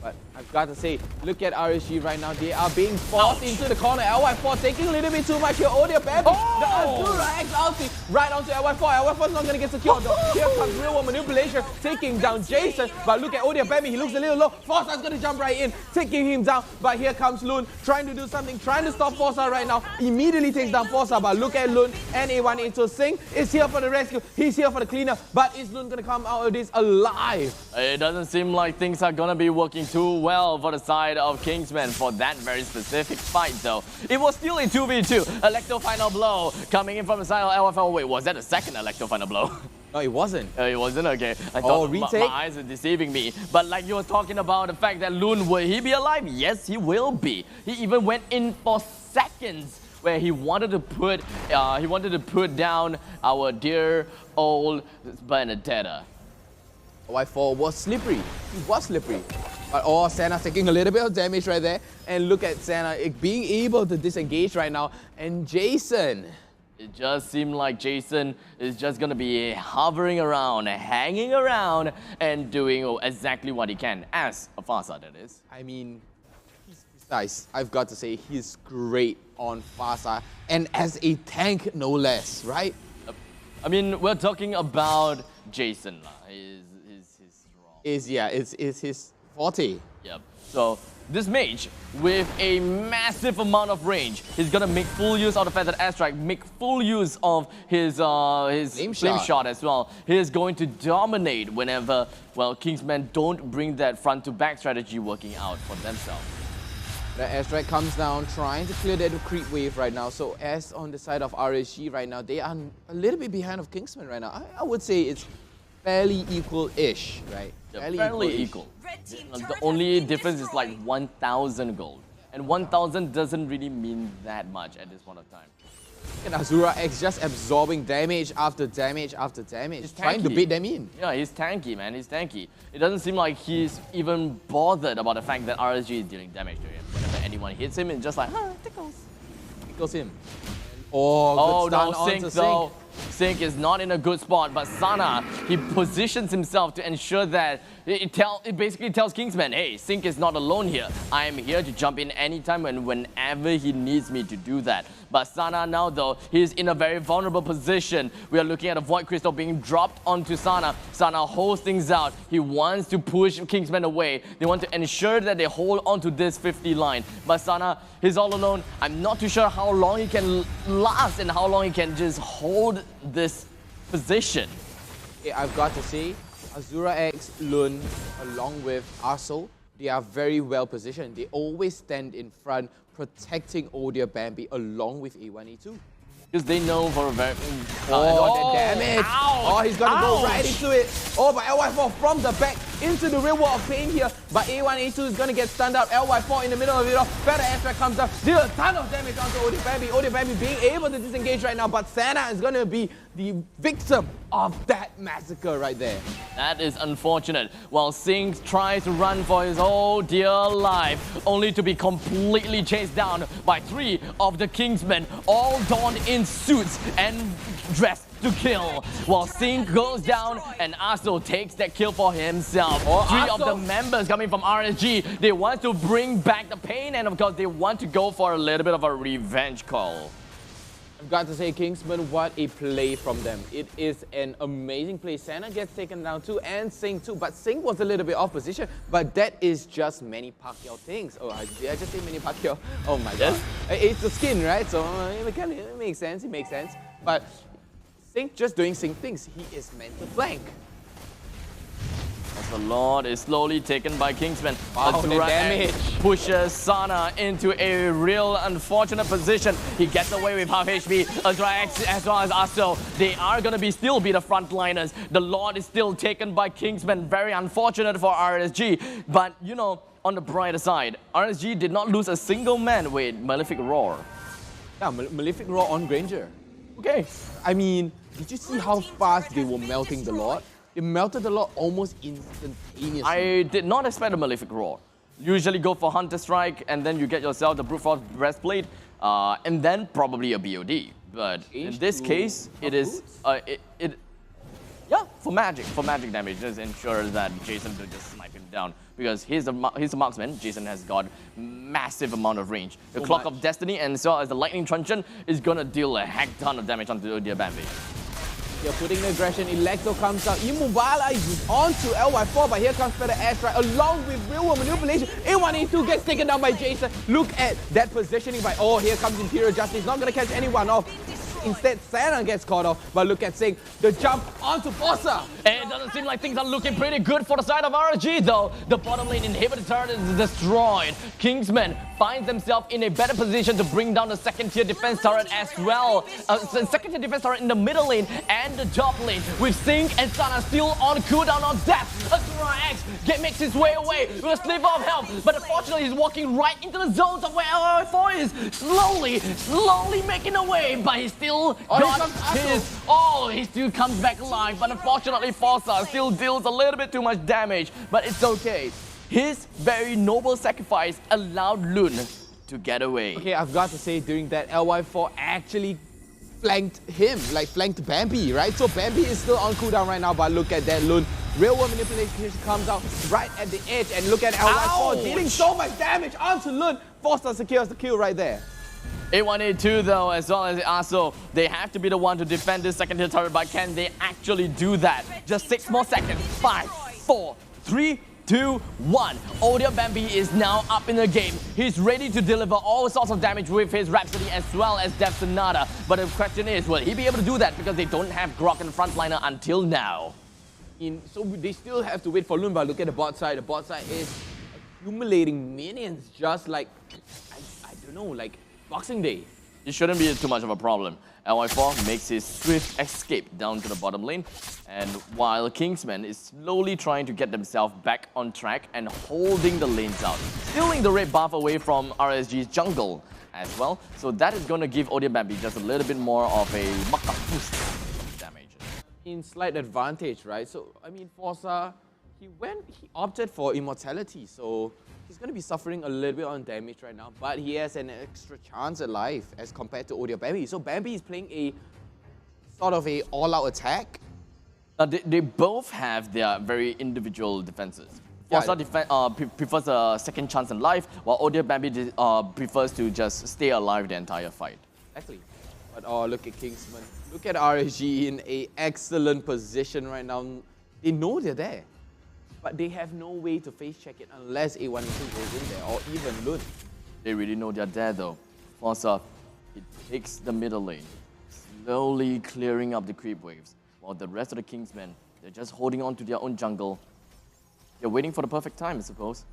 But I've got to say, look at RSG right now. They are being forced into the corner. LY4 taking a little bit too much here. Odia Bambi. The Azura X ulti right onto LY4. LY4 is not going to get secured though. Here comes real world manipulation, taking down Jason. But look at Odia Bambi. He looks a little low. Forza is going to jump right in, taking him down. But here comes Loon, trying to do something, trying to stop Forza right now. Immediately takes down Forza. But look at Loon and A1 A2. Singh is here for the rescue. He's here for the cleanup. But is Loon going to come out of this alive? It doesn't seem like things are going to be working too well for the side of Kingsmen for that very specific fight though. It was still a 2v2. Electro final blow coming in from the side of LFL. Wait, was that a second Electro final blow? No, it wasn't. It wasn't? Okay. I thought retake? my eyes are deceiving me. But like you were talking about the fact that Loon, will he be alive? Yes, he will be. He even went in for seconds where he wanted to put down our dear old Benedetta. Y4 was slippery. He was slippery. But Senna taking a little bit of damage right there. And look at Senna being able to disengage right now. And Jason. It just seemed like Jason is just going to be hovering around, hanging around, and doing exactly what he can, as a Fasa, that is. I mean, he's precise. I've got to say, he's great on Fasa, and as a tank, no less, right? I mean, we're talking about Jason. His strong. It's his forte. Yep. So this mage, with a massive amount of range, he's gonna make full use of the Feathered Airstrike, make full use of his flame shot as well. He is going to dominate whenever, well, Kingsmen don't bring that front to back strategy working out for themselves. The airstrike comes down, trying to clear that creep wave right now. So as on the side of RSG right now, they are a little bit behind of Kingsmen right now. I would say it's fairly equal-ish, right? Yeah, fairly equal. The only difference is like 1,000 gold. And 1,000 doesn't really mean that much at this point of time. And Azura X just absorbing damage after damage after damage, trying to bait them in. Yeah, he's tanky, man. He's tanky. It doesn't seem like he's even bothered about the fact that RSG is dealing damage to him. Whenever anyone hits him, it's just like, tickles. Tickles him. Good stun no, Sync though. Sync is not in a good spot, but Sana, he positions himself to ensure that it basically tells Kingsman, hey, Sync is not alone here. I am here to jump in anytime and whenever he needs me to do that. But Sana now though, he's in a very vulnerable position. We are looking at a Void Crystal being dropped onto Sana. Sana holds things out. He wants to push Kingsman away. They want to ensure that they hold onto this 50 line. But Sana, he's all alone. I'm not too sure how long he can last and how long he can just hold this position. I've got to say, Azura X, Lun, along with Arso, they are very well positioned. They always stand in front, protecting Odia Bambi along with A1A2. Because they know for a very... the damage! Ouch, he's gonna go right into it. But LY4 from the back into the real world of pain here. But A1A2 is gonna get stunned out. LY4 in the middle of it all. Better airstrike comes up. Deal a ton of damage onto Odia Bambi. Odia Bambi being able to disengage right now. But Sana is gonna be the victim of that massacre right there. That is unfortunate. While Sync tries to run for his whole dear life, only to be completely chased down by 3 of the Kingsmen, all donned in suits and dressed to kill. While Sync goes down and Aso takes that kill for himself. 3 of the members coming from RSG, they want to bring back the pain, and of course they want to go for a little bit of a revenge call. I've got to say, Kingsman, what a play from them. It is an amazing play. Sana gets taken down too, and Singh too. But Singh was a little bit off position. But that is just Manny Pacquiao things. Did I just say Manny Pacquiao? Oh my god. It's the skin, right? So it makes sense. It makes sense. But Singh just doing Singh things. He is meant to flank. The Lord is slowly taken by Kingsman. Wow, the damage. Pushes Sana into a real unfortunate position. He gets away with half HP. Azura X as well as Aso. They are going to still be the frontliners. The Lord is still taken by Kingsman. Very unfortunate for RSG. But, you know, on the brighter side, RSG did not lose a single man with Malefic Roar. Yeah, Malefic Roar on Granger. Okay. I mean, did you see how fast they were melting the Lord? It melted the Lord almost instantaneously. I did not expect a Malefic Roar. Usually go for Hunter Strike, and then you get yourself the Brute Force Breastplate, and then probably a BOD. But in this case, it is... yeah, for magic damage. Just ensure that Jason will just snipe him down. Because he's a marksman. Jason has got massive amount of range. The Clock of Destiny and so as the Lightning Truncheon is gonna deal a heck ton of damage onto Odia Bambi. You're putting the aggression. Electro comes out. Immobilizes onto LY4, but here comes Feather Airstrike along with real world manipulation. A1A2 gets taken down by Jason. Look at that positioning by, here comes Imperial Justice. Not going to catch anyone off. Instead, Santa gets caught off. But look at Sing, the jump onto Forza. And it doesn't seem like things are looking pretty good for the side of RSG though. The bottom lane inhibitor turret is destroyed. Kingsmen finds themselves in a better position to bring down the second tier defense turret as well. Second tier defense turret in the middle lane and the top lane with Sing and Sana still on cooldown on death. Azura X makes his way away with a sliver of health, but unfortunately he's walking right into the zones of where LI4 is. Slowly making a way, but he still got his... Oh, he still comes back alive, but unfortunately Forza still deals a little bit too much damage, but it's okay. His very noble sacrifice allowed Lun to get away. Okay, I've got to say, during that, LY4 actually flanked him, like flanked Bambi, right? So Bambi is still on cooldown right now, but look at that, Lun. Real world manipulation comes out right at the edge, and look at LY4 dealing so much damage onto Lun. Forza secures the kill right there. A1A2 though, as well as Aso, they have to be the one to defend this second tier turret, but can they actually do that? Just 6 more seconds. 5, 4, 3, 2, 1. Odia Bambi is now up in the game. He's ready to deliver all sorts of damage with his Rhapsody as well as Death Sonata. But the question is, will he be able to do that? Because they don't have Grok in the frontliner until now. So they still have to wait for Lun, but look at the bot side. The bot side is accumulating minions just like, I don't know, like Boxing Day. It shouldn't be too much of a problem. LY4 makes his swift escape down to the bottom lane, and while Kingsmen is slowly trying to get themselves back on track and holding the lanes out, stealing the red buff away from RSG's jungle as well. So that is going to give Odia Bambi just a little bit more of a muck-up boost damage. In slight advantage, right? So, I mean, Forza, he opted for immortality, so he's going to be suffering a little bit on damage right now, but he has an extra chance at life as compared to Odia Bambi. So Bambi is playing a sort of a all-out attack. They both have their very individual defenses. Forza prefers a second chance in life, while Odia Bambi prefers to just stay alive the entire fight. Exactly. But oh, look at Kingsman. Look at RSG in an excellent position right now. They know they're there, but they have no way to face check it unless A1 goes in there, or even Lun. They really know they're there though. Forza, it takes the middle lane, slowly clearing up the creep waves, while the rest of the Kingsmen, they're just holding on to their own jungle. They're waiting for the perfect time, I suppose.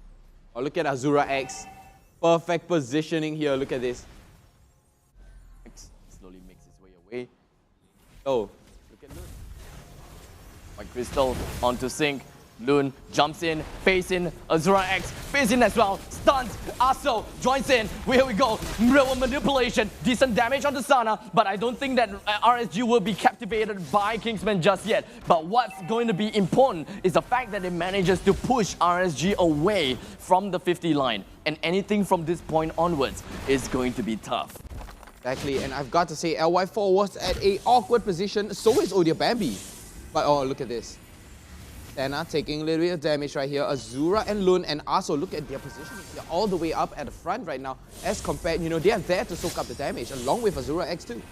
Oh, look at Azura X. Perfect positioning here, look at this. X slowly makes his way away. Oh, look at Lun. White Crystal onto Sync. Lun jumps in, facing Azura X, facing as well, stuns, Aso joins in, here we go, real manipulation, decent damage on the Sana, but I don't think that RSG will be captivated by Kingsman just yet. But what's going to be important is the fact that it manages to push RSG away from the 50 line, and anything from this point onwards is going to be tough. Exactly, and I've got to say, LY4 was at an awkward position, so is Odia Bambi. But oh, look at this. Senna taking a little bit of damage right here. Azura and Lun and Aso, look at their positioning. They're all the way up at the front right now. As compared, you know, they are there to soak up the damage along with Azura X too.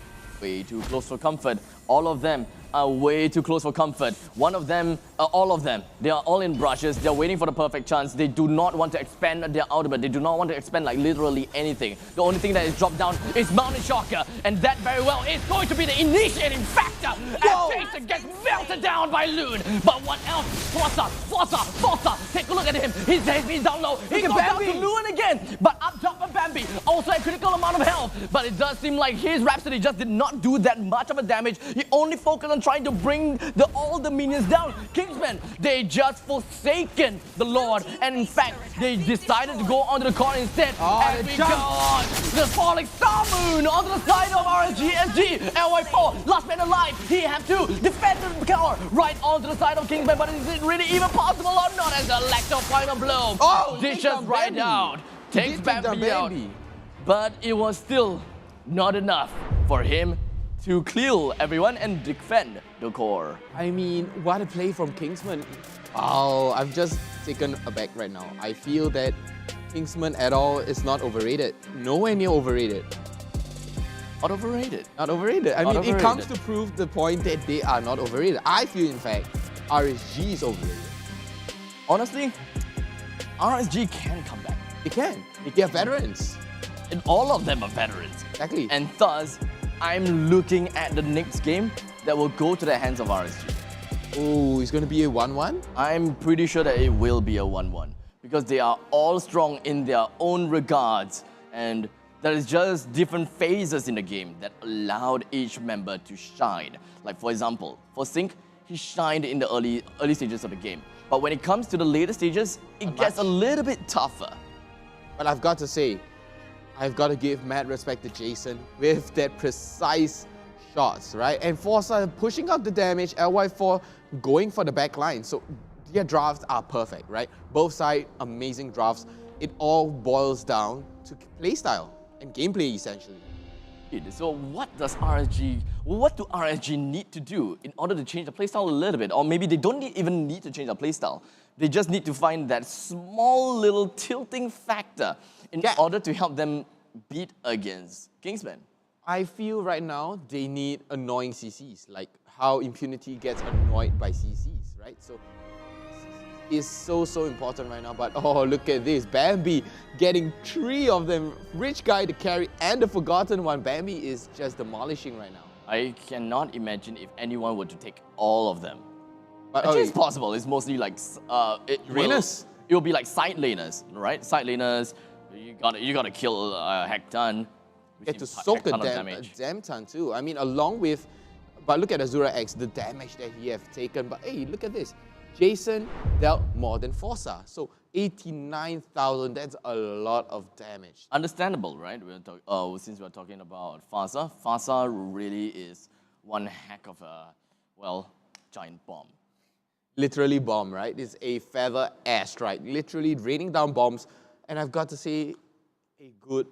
Way too close for comfort. All of them are way too close for comfort. One of them, all of them, they are all in brushes. They're waiting for the perfect chance. They do not want to expand their ultimate. They do not want to expand like literally anything. The only thing that is dropped down is Mountain Shocker, and that very well is going to be the initiating factor as Jason gets melted down by Lun. But what else? Forza, take a look at him. He's down low. He goes down to Lun again, but up top of Bambi, also a critical amount of health. But it does seem like his Rhapsody just did not do that much of a damage. He only focused on trying to bring all the minions down. Kingsmen, they just forsaken the Lord, and in fact, they decided to go onto the corner instead. And we got the falling Star Moon onto the side of RSG SG. LY4, last man alive. He have to defend the tower right onto the side of Kingsmen, but is it really even possible or not as the Lacto final blow? Oh, dishes right out. Takes Bambi out. But it was still not enough for him to clear everyone and defend the core. I mean, what a play from Kingsman. Oh, I'm just taken aback right now. I feel that Kingsman at all is not overrated. Nowhere near overrated. Not overrated. Not overrated. I mean, it comes to prove the point that they are not overrated. I feel, in fact, RSG is overrated. Honestly, RSG can come back. They can. They are veterans. And all of them are veterans. Exactly. And thus, I'm looking at the next game that will go to the hands of RSG. Oh, it's going to be a 1-1? I'm pretty sure that it will be a 1-1 because they are all strong in their own regards, and there is just different phases in the game that allowed each member to shine. Like for example, for Sync, he shined in the early stages of the game. But when it comes to the later stages, it gets a little bit tougher. But I've got to say, I've got to give mad respect to Jason with that precise shots, right? And Forza pushing out the damage, LY4 going for the back line. So their drafts are perfect, right? Both sides, amazing drafts. It all boils down to playstyle and gameplay essentially. So what do RSG need to do in order to change the playstyle a little bit? Or maybe they don't even need to change the playstyle. They just need to find that small little tilting factor in order to help them beat against Kingsmen. I feel right now they need annoying CCs, like how Impunity gets annoyed by CCs, right? So is so important right now, but oh, look at this. Bambi getting 3 of them. Rich guy to carry and the forgotten one. Bambi is just demolishing right now. I cannot imagine if anyone were to take all of them. But actually, it's possible. It's mostly like Uranus. It will be like side laners, right? Side laners. You gotta kill Hecton. Get to soak a damn ton too. I mean, along with, but look at Azura X, the damage that he have taken. But hey, look at this. Jason dealt more than Forza. So 89,000, that's a lot of damage. Understandable, right? Since we're talking about Forza, Forza really is one heck of a, well, giant bomb. Literally bomb, right? It's a feather airstrike, literally raining down bombs. And I've got to say, a good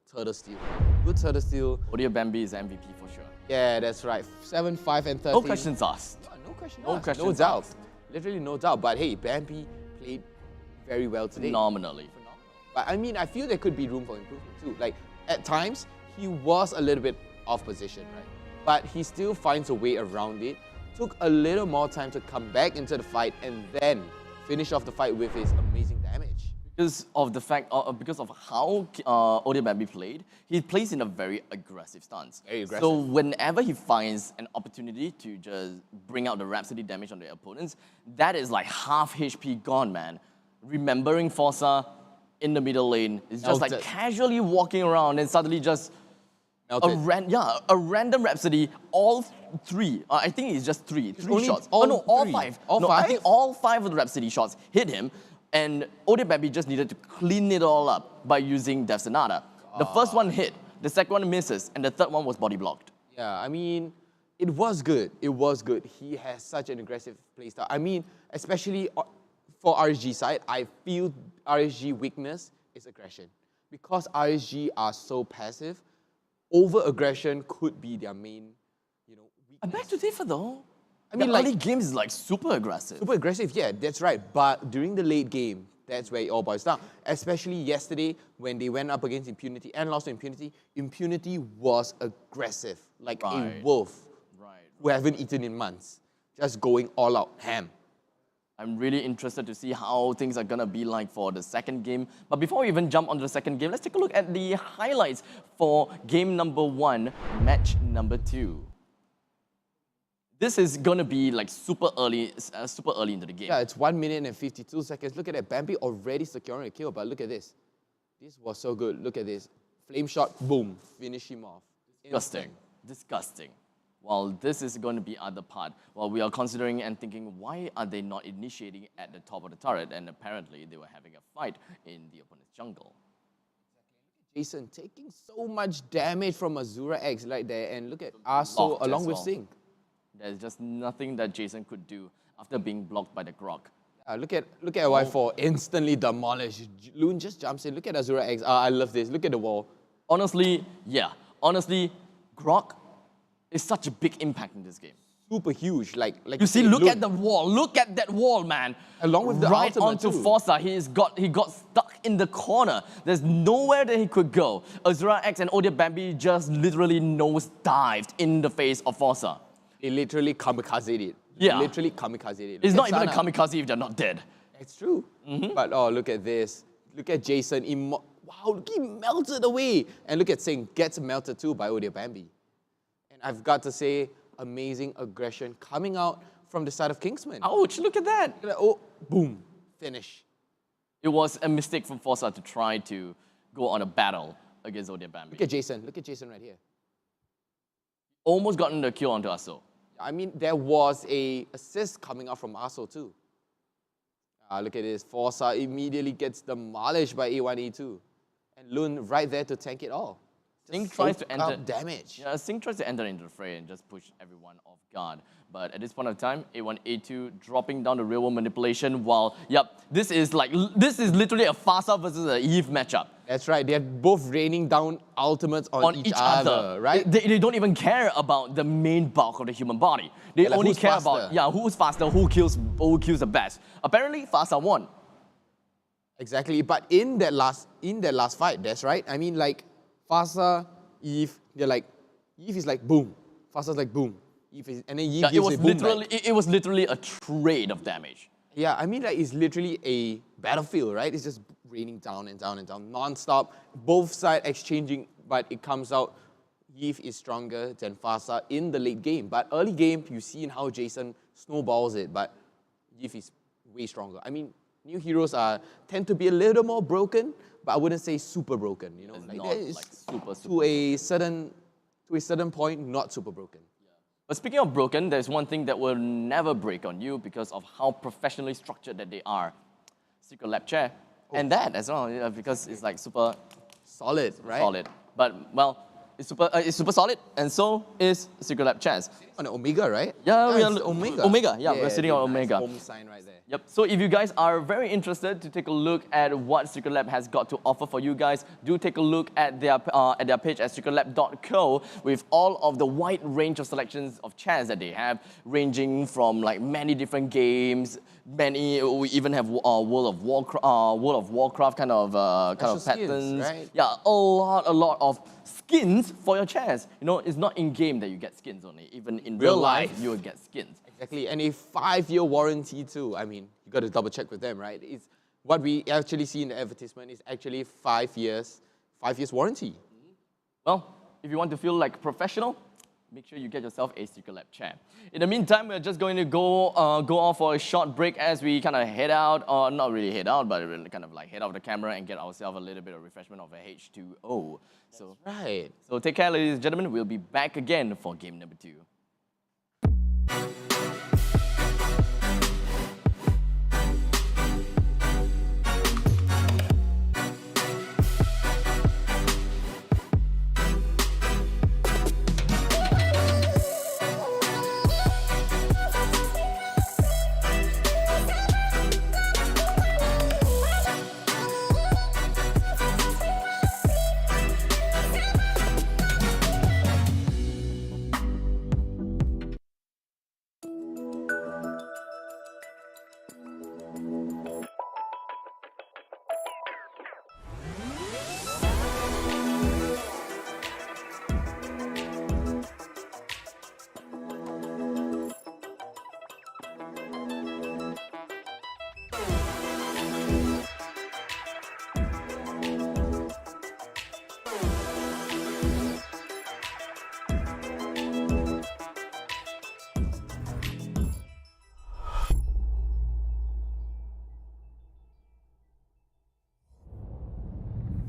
turtle steal. Good turtle steal. Audio Bambi is MVP for sure. Yeah, that's right. 7, 5, and 13. No questions asked. No questions no asked. questions No doubt. asked. Literally no doubt. But hey, Bambi played very well today. Phenomenally. But I mean, I feel there could be room for improvement too. Like, at times, he was a little bit off position, right? But he still finds a way around it. Took a little more time to come back into the fight and then finish off the fight with his amazing damage. Because of the fact, because of how Audio Bambi played, he plays in a very aggressive stance. Very aggressive. So whenever he finds an opportunity to just bring out the Rhapsody damage on the opponents, that is like half HP gone, man. Remembering Forza in the middle lane is just like casually walking around and suddenly just a random Rhapsody, all 3. I think it's just 3 shots. All 5. All 5? I think all 5 of the Rhapsody shots hit him. And Audio Bambi just needed to clean it all up by using Death Sonata. The first one hit, the second one misses, and the third one was body blocked. Yeah, I mean, it was good. It was good. He has such an aggressive playstyle. I mean, especially for RSG side, I feel RSG weakness is aggression. Because RSG are so passive, over-aggression could be their main, weakness. I beg to differ though. I mean, the early game is like super aggressive. Super aggressive, yeah, that's right. But during the late game, that's where it all boils down. Especially yesterday when they went up against Impunity and lost to Impunity. Impunity was aggressive, like a wolf who haven't eaten in months. Just going all out, ham. I'm really interested to see how things are gonna be like for the second game. But before we even jump onto the second game, let's take a look at the highlights for game number 1, match number 2. This is gonna be like super early into the game. Yeah, it's 1 minute and 52 seconds. Look at that, Bambi already securing a kill, but look at this. This was so good. Look at this. Flame shot, boom, finish him off. Disgusting. Disgusting. Well, this is going to be other part. Well, we are considering and thinking, why are they not initiating at the top of the turret? And apparently, they were having a fight in the opponent's jungle. Jason taking so much damage from Azura X right there, and look at Arso along with Sync. There's just nothing that Jason could do after being blocked by the Grok. Look at Y4 instantly demolished. Loon just jumps in. Look at Azura X. I love this. Look at the wall. Honestly, yeah. Honestly, Grok is such a big impact in this game. Super huge. Like you see, look at the wall. Look at that wall, man. Along with the right ultimate onto too. Forza, he got stuck in the corner. There's nowhere that he could go. Azura X and Audio Bambi just literally nose-dived in the face of Forza. They literally kamikazed it. Yeah. Literally kamikazed it. It's not even a kamikaze if they're not dead. It's true. But oh, look at this. Look at Jason. Wow, look, he melted away. And look at Singh, gets melted too by Audio Bambi. And I've got to say, amazing aggression coming out from the side of Kingsmen. Ouch, look at that. Oh, boom, finish. It was a mistake from Forza to try to go on a battle against Zodiac Bambi. Look at Jason right here. Almost gotten the kill onto Aso. I mean, there was a assist coming out from Aso too. Look at this, Forza immediately gets demolished by A1A2. And Lun right there to tank it all. Sing tries to enter damage. Yeah, Sing tries to enter into the fray and just push everyone off guard. But at this point of time, A1A2 dropping down the real world manipulation while, this is literally a Fasa versus a Eve matchup. That's right, they're both raining down ultimates on each other, right? They don't even care about the main bulk of the human body. They only care about who's faster, who kills the best. Apparently, Fasa won. Exactly, but in that last fight, that's right. I mean, like, Fasa, Eve, they're like, Eve is like boom, Fasa's like boom, Eve is, and then Eve gives it boom back. It was literally a trade of damage. Yeah, I mean, like, it's literally a battlefield, right? It's just raining down and down and down, non-stop, both sides exchanging, but it comes out, Eve is stronger than Fasa in the late game. But early game, you see in how Jason snowballs it, but Eve is way stronger. I mean, new heroes tend to be a little more broken, but I wouldn't say super broken. You know, super to a certain point, not super broken. But speaking of broken, there's one thing that will never break on you because of how professionally structured that they are. Secret Lab chair, and that as well, because it's like super solid, right? Solid, but well. It's super solid, and so is Secret Lab chairs. On Omega, right? Yeah, we are Omega. Omega, we're sitting on Omega. Home sign right there. Yep. So if you guys are very interested to take a look at what Secret Lab has got to offer for you guys, do take a look at their page at secretlab.co with all of the wide range of selections of chairs that they have, ranging from like many different games. We even have World of Warcraft kind of patterns. Skins, right? Yeah, a lot of skins for your chairs. You know, it's not in game that you get skins only. Even in real life, you will get skins. Exactly, and a 5-year warranty too. I mean, you got to double check with them, right? It's what we actually see in the advertisement is actually 5 years warranty. Well, if you want to feel like professional, make sure you get yourself a Secret Lab chair. In the meantime, we're just going to go off for a short break as we kind of head out, or not really head out, but really kind of like head off the camera and get ourselves a little bit of refreshment of a H2O. So, right. So take care, ladies and gentlemen. We'll be back again for game number 2.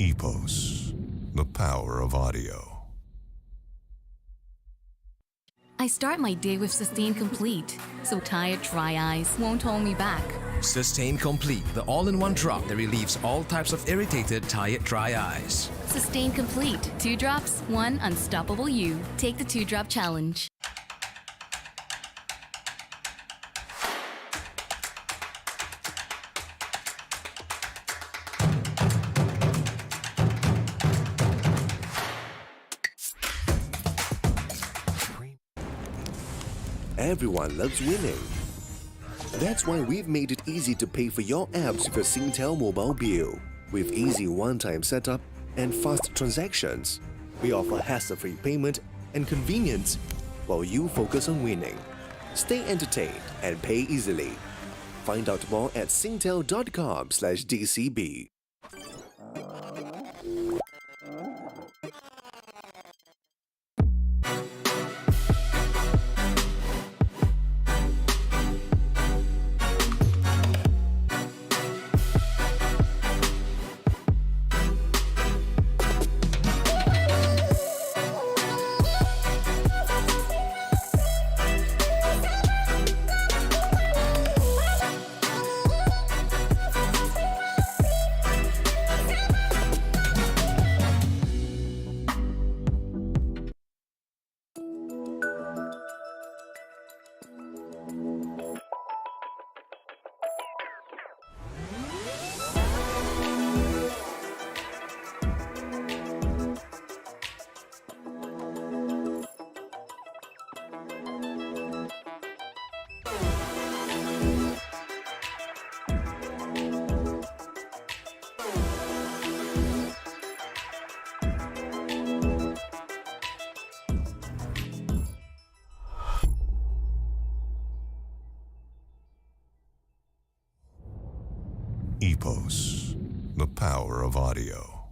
EVOS, the power of audio. I start my day with Sustain Complete, so tired, dry eyes won't hold me back. Sustain Complete, the all-in-one drop that relieves all types of irritated, tired, dry eyes. Sustain Complete. 2 drops, 1 unstoppable you. Take the 2-drop challenge. Everyone loves winning. That's why we've made it easy to pay for your apps with your Singtel mobile bill. With easy one-time setup and fast transactions, we offer hassle-free payment and convenience while you focus on winning. Stay entertained and pay easily. Find out more at singtel.com/DCB. EVOS, the power of audio.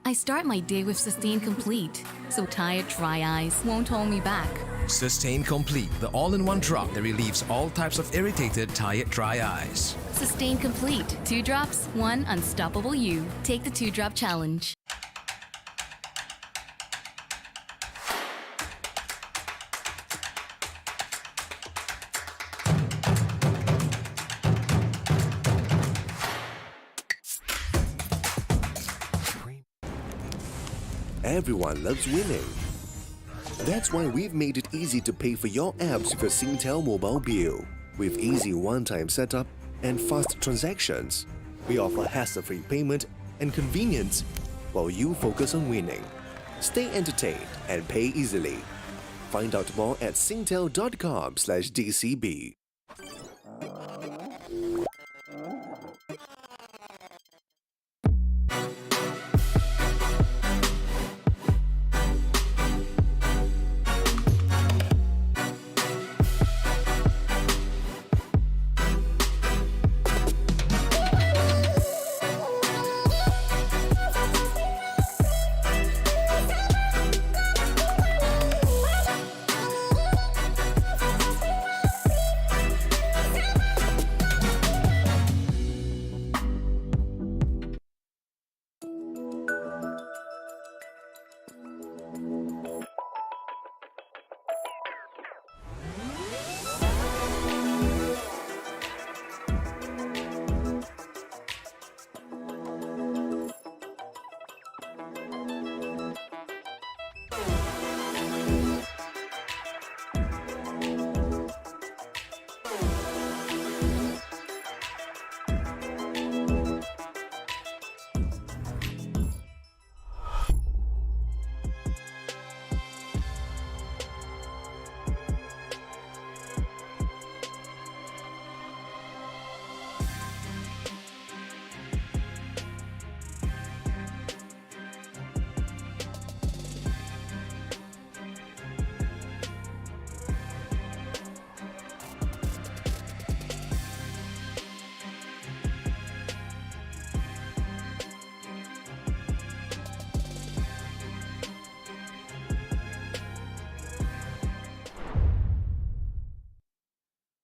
I start my day with Sustain Complete, so tired, dry eyes won't hold me back. Sustain Complete, the all-in-one drop that relieves all types of irritated, tired, dry eyes. Sustain Complete. 2 drops, 1 unstoppable you. Take the 2-drop challenge. Everyone loves winning. That's why we've made it easy to pay for your apps with a Singtel mobile bill. With easy one-time setup and fast transactions, we offer hassle-free payment and convenience while you focus on winning. Stay entertained and pay easily. Find out more at singtel.com/DCB.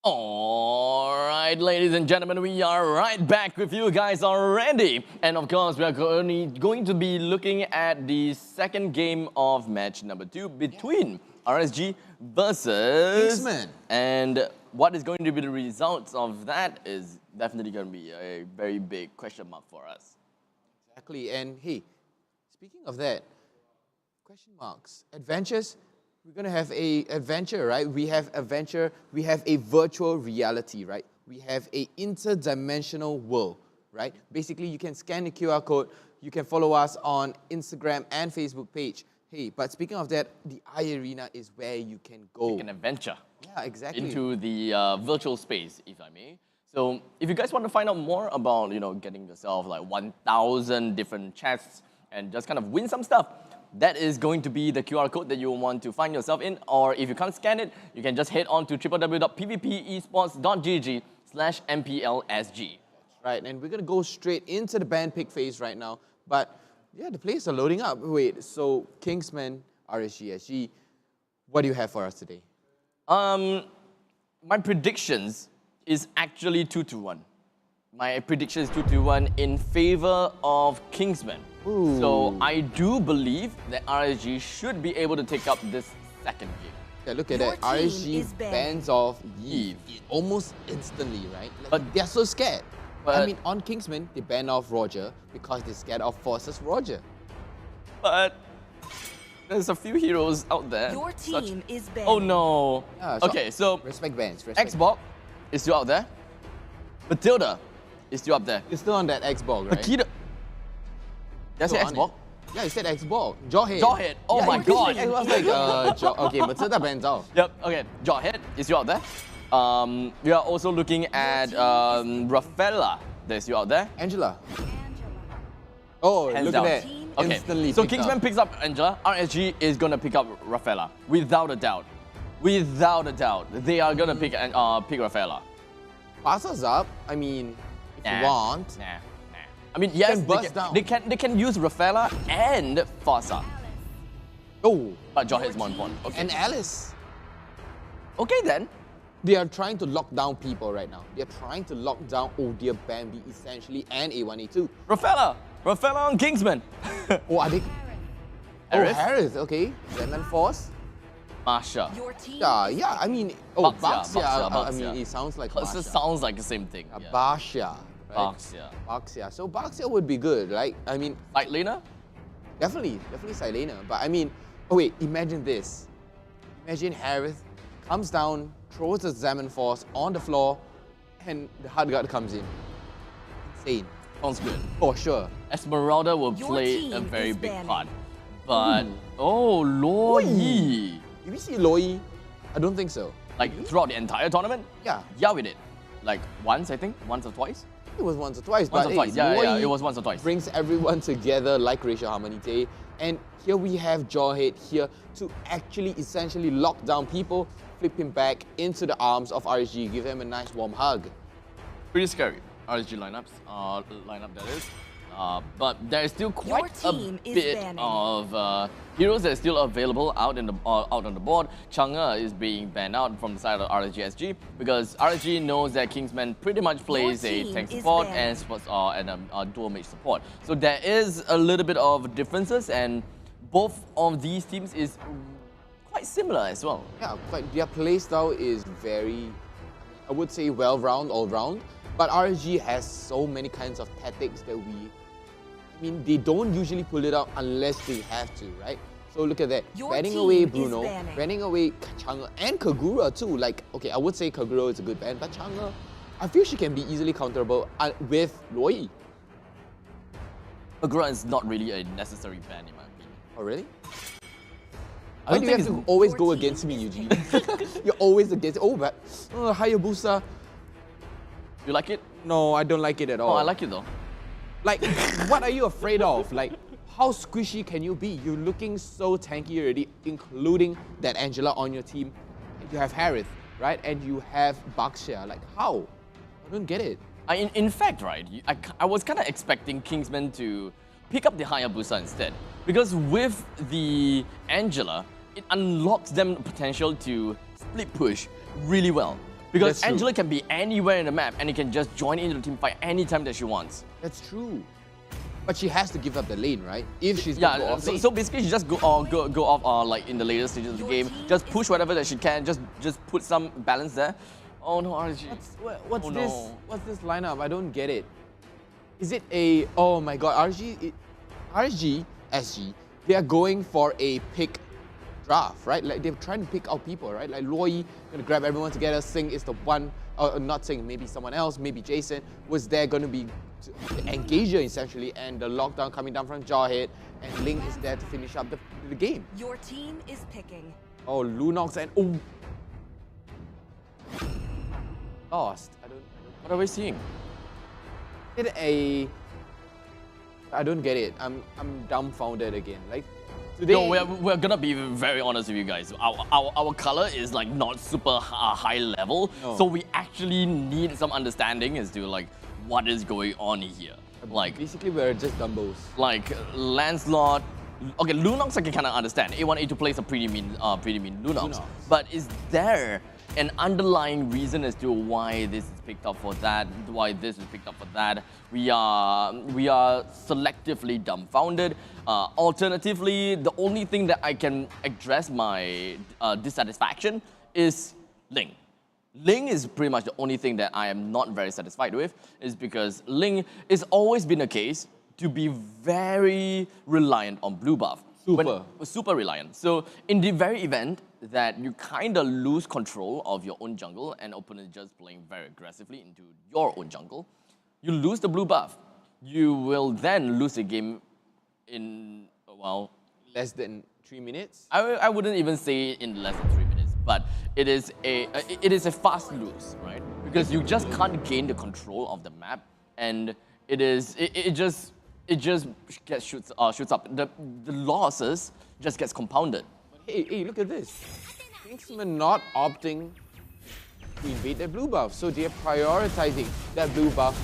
Alright, ladies and gentlemen, we are right back with you guys already. And of course, we are going to be looking at the second game of match number 2 between RSG versus Kingsmen. And what is going to be the results of that is definitely going to be a very big question mark for us. Exactly. And hey, speaking of that, question marks, adventures. We're going to have a adventure, right? We have adventure, we have a virtual reality, right? We have a interdimensional world, right? Basically, you can scan the QR code, you can follow us on Instagram and Facebook page. Hey, but speaking of that, the iArena is where you can go. Take an adventure. Yeah, exactly. Into the virtual space, if I may. So, if you guys want to find out more about, getting yourself like 1,000 different chests and just kind of win some stuff, that is going to be the QR code that you want to find yourself in. Or if you can't scan it, you can just head on to www.pvpesports.gg/MPL-SG. Right, and we're going to go straight into the band pick phase right now. But yeah, the players are loading up. Wait, so Kingsmen, RSG SG, what do you have for us today? My predictions is actually 2-1. My prediction is 2-1 in favor of Kingsmen. Ooh. So I do believe that RSG should be able to take up this second game. Yeah, look at that. RSG bans off Eve almost instantly, right? Like, but they're so scared. I mean, on Kingsmen, they ban off Roger because they're scared of Force's Roger. But there's a few heroes out there. Your team is banned. Oh no. Yeah, okay, so respect bans. Xbox is still out there. Matilda is still up there. It's still on that Xbox, right? Akita. Did I say Xbox? Yeah, you said Xbox. Jawhead. Jawhead. Oh yeah, my god. Xbox like, okay, Matilda bans off. Yep, okay. Jawhead is still out there. We are also looking at Rafaela. That's still out there. Angela. Oh, Hands look down. at that. Okay, Instantly so picked Kingsman up. picks up Angela. RSG is going to pick up Rafaela. Without a doubt. Without a doubt. They are going to pick Rafaela. Passes up. I mean, if you want. Nah. I mean, yes, burst down. they can use Rafaela and Fasa. Oh. But John has 1 point. Okay. And Alice. Okay then. They are trying to lock down people right now. They're trying to lock down Odia, Bambi, essentially, and A1A2. Rafaela on Kingsmen. Oh, are they? Harris? Oh, Harris, okay. Zeman Force. Masha. Yeah, I mean, oh, Baxia. I mean, it sounds like It sounds like the same thing. Yeah. Baxia. Right? Baxia. So Baxia would be good, right? I mean, Like Lena? Definitely Silena. But I mean, oh wait, imagine this. Imagine Harris comes down, throws the Zaman Force on the floor, and the hard guard comes in. Insane. Sounds good. For sure. Esmeralda will play a very big part. But, oh, Loi. Did we see Loi? I don't think so. Like throughout the entire tournament? Yeah. Yeah, we did. Like once, I think. Once or twice. It was once or twice. Once or twice. Yeah, it was once or twice. Brings everyone together like Racial Harmony Day. And here we have Jawhead here to actually essentially lock down people, flip him back into the arms of RSG, give him a nice warm hug. Pretty scary. RSG lineup that is. But there is still quite a bit of heroes that are still available out on the board. Chang'e is being banned out from the side of RSG SG because RSG knows that Kingsman pretty much plays a tank support and a dual mage support. So there is a little bit of differences, and both of these teams is quite similar as well. Yeah, but their playstyle is very, I would say, well-rounded, all-round. But RSG has so many kinds of tactics that I mean, they don't usually pull it out unless they have to, right? So look at that. Banning away Bruno, banning away Chang'e, and Kagura too. Like, okay, I would say Kagura is a good ban, but Chang'e, I feel she can be easily counterable with Loi. Kagura is not really a necessary ban in my opinion. Oh, really? I Why do you have to always go against me, Eugene? You're always against, but Hayabusa. You like it? No, I don't like it at all. Oh, I like it though. Like, what are you afraid of? Like, how squishy can you be? You're looking so tanky already, including that Angela on your team. You have Harith, right? And you have Baxia. Like, how? I don't get it. In fact, right, I was kind of expecting Kingsman to pick up the Hayabusa instead. Because with the Angela, it unlocks them the potential to split push really well. Because Angela can be anywhere in the map and it can just join into the team fight anytime that she wants. That's true. But she has to give up the lane, right? If she's going to go off lane. So basically she just go off like in the later stages of the game. Just push whatever that she can. Just put some balance there. Oh no, RSG. What's this? No. What's this lineup? I don't get it. Is it a... Oh my god, RSG SG, they are going for a pick draft, right? Like they're trying to pick out people, right? Like Loi, gonna grab everyone together. Sing is the one, not Sing, maybe someone else, maybe Jason was there gonna be the engager essentially, and the lockdown coming down from Jawhead, and Ling is there to finish up the game. Your team is picking. Oh, Lunox and lost. What are we seeing? I don't get it. I'm dumbfounded again. Like. Today, no, we're gonna be very honest with you guys. Our color is like not super high level, so we actually need some understanding as to like what is going on here. Like basically, we're just dumbos. Like Lancelot. Okay, Lunox I can kind of understand. A1A2 plays a pretty mean Lunox. But is there an underlying reason as to why this is picked up for that, why this is picked up for that? We are selectively dumbfounded. Alternatively, the only thing that I can address my dissatisfaction is Ling. Ling is pretty much the only thing that I am not very satisfied with, is because Ling is always been a case to be very reliant on blue buff. Super reliant. So in the very event that you kind of lose control of your own jungle and opponent just playing very aggressively into your own jungle, you lose the blue buff. You will then lose the game in, well... less than 3 minutes? I wouldn't even say in less than 3 minutes, but it is a fast lose, right? Because you just can't gain the control of the map, and it just shoots up. The losses just gets compounded. Hey, look at this. Kingsman not opting to invade that blue buff. So they're prioritizing that blue buff,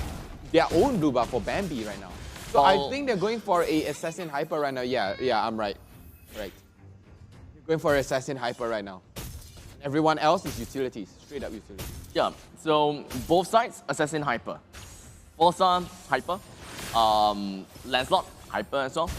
their own blue buff for Bambi right now. So I think they're going for a Assassin Hyper right now. Yeah, I'm right. Right. They're going for Assassin Hyper right now. Everyone else is utilities, straight up utilities. Yeah, so both sides, Assassin Hyper. Forza Hyper. Lancelot Hyper as well.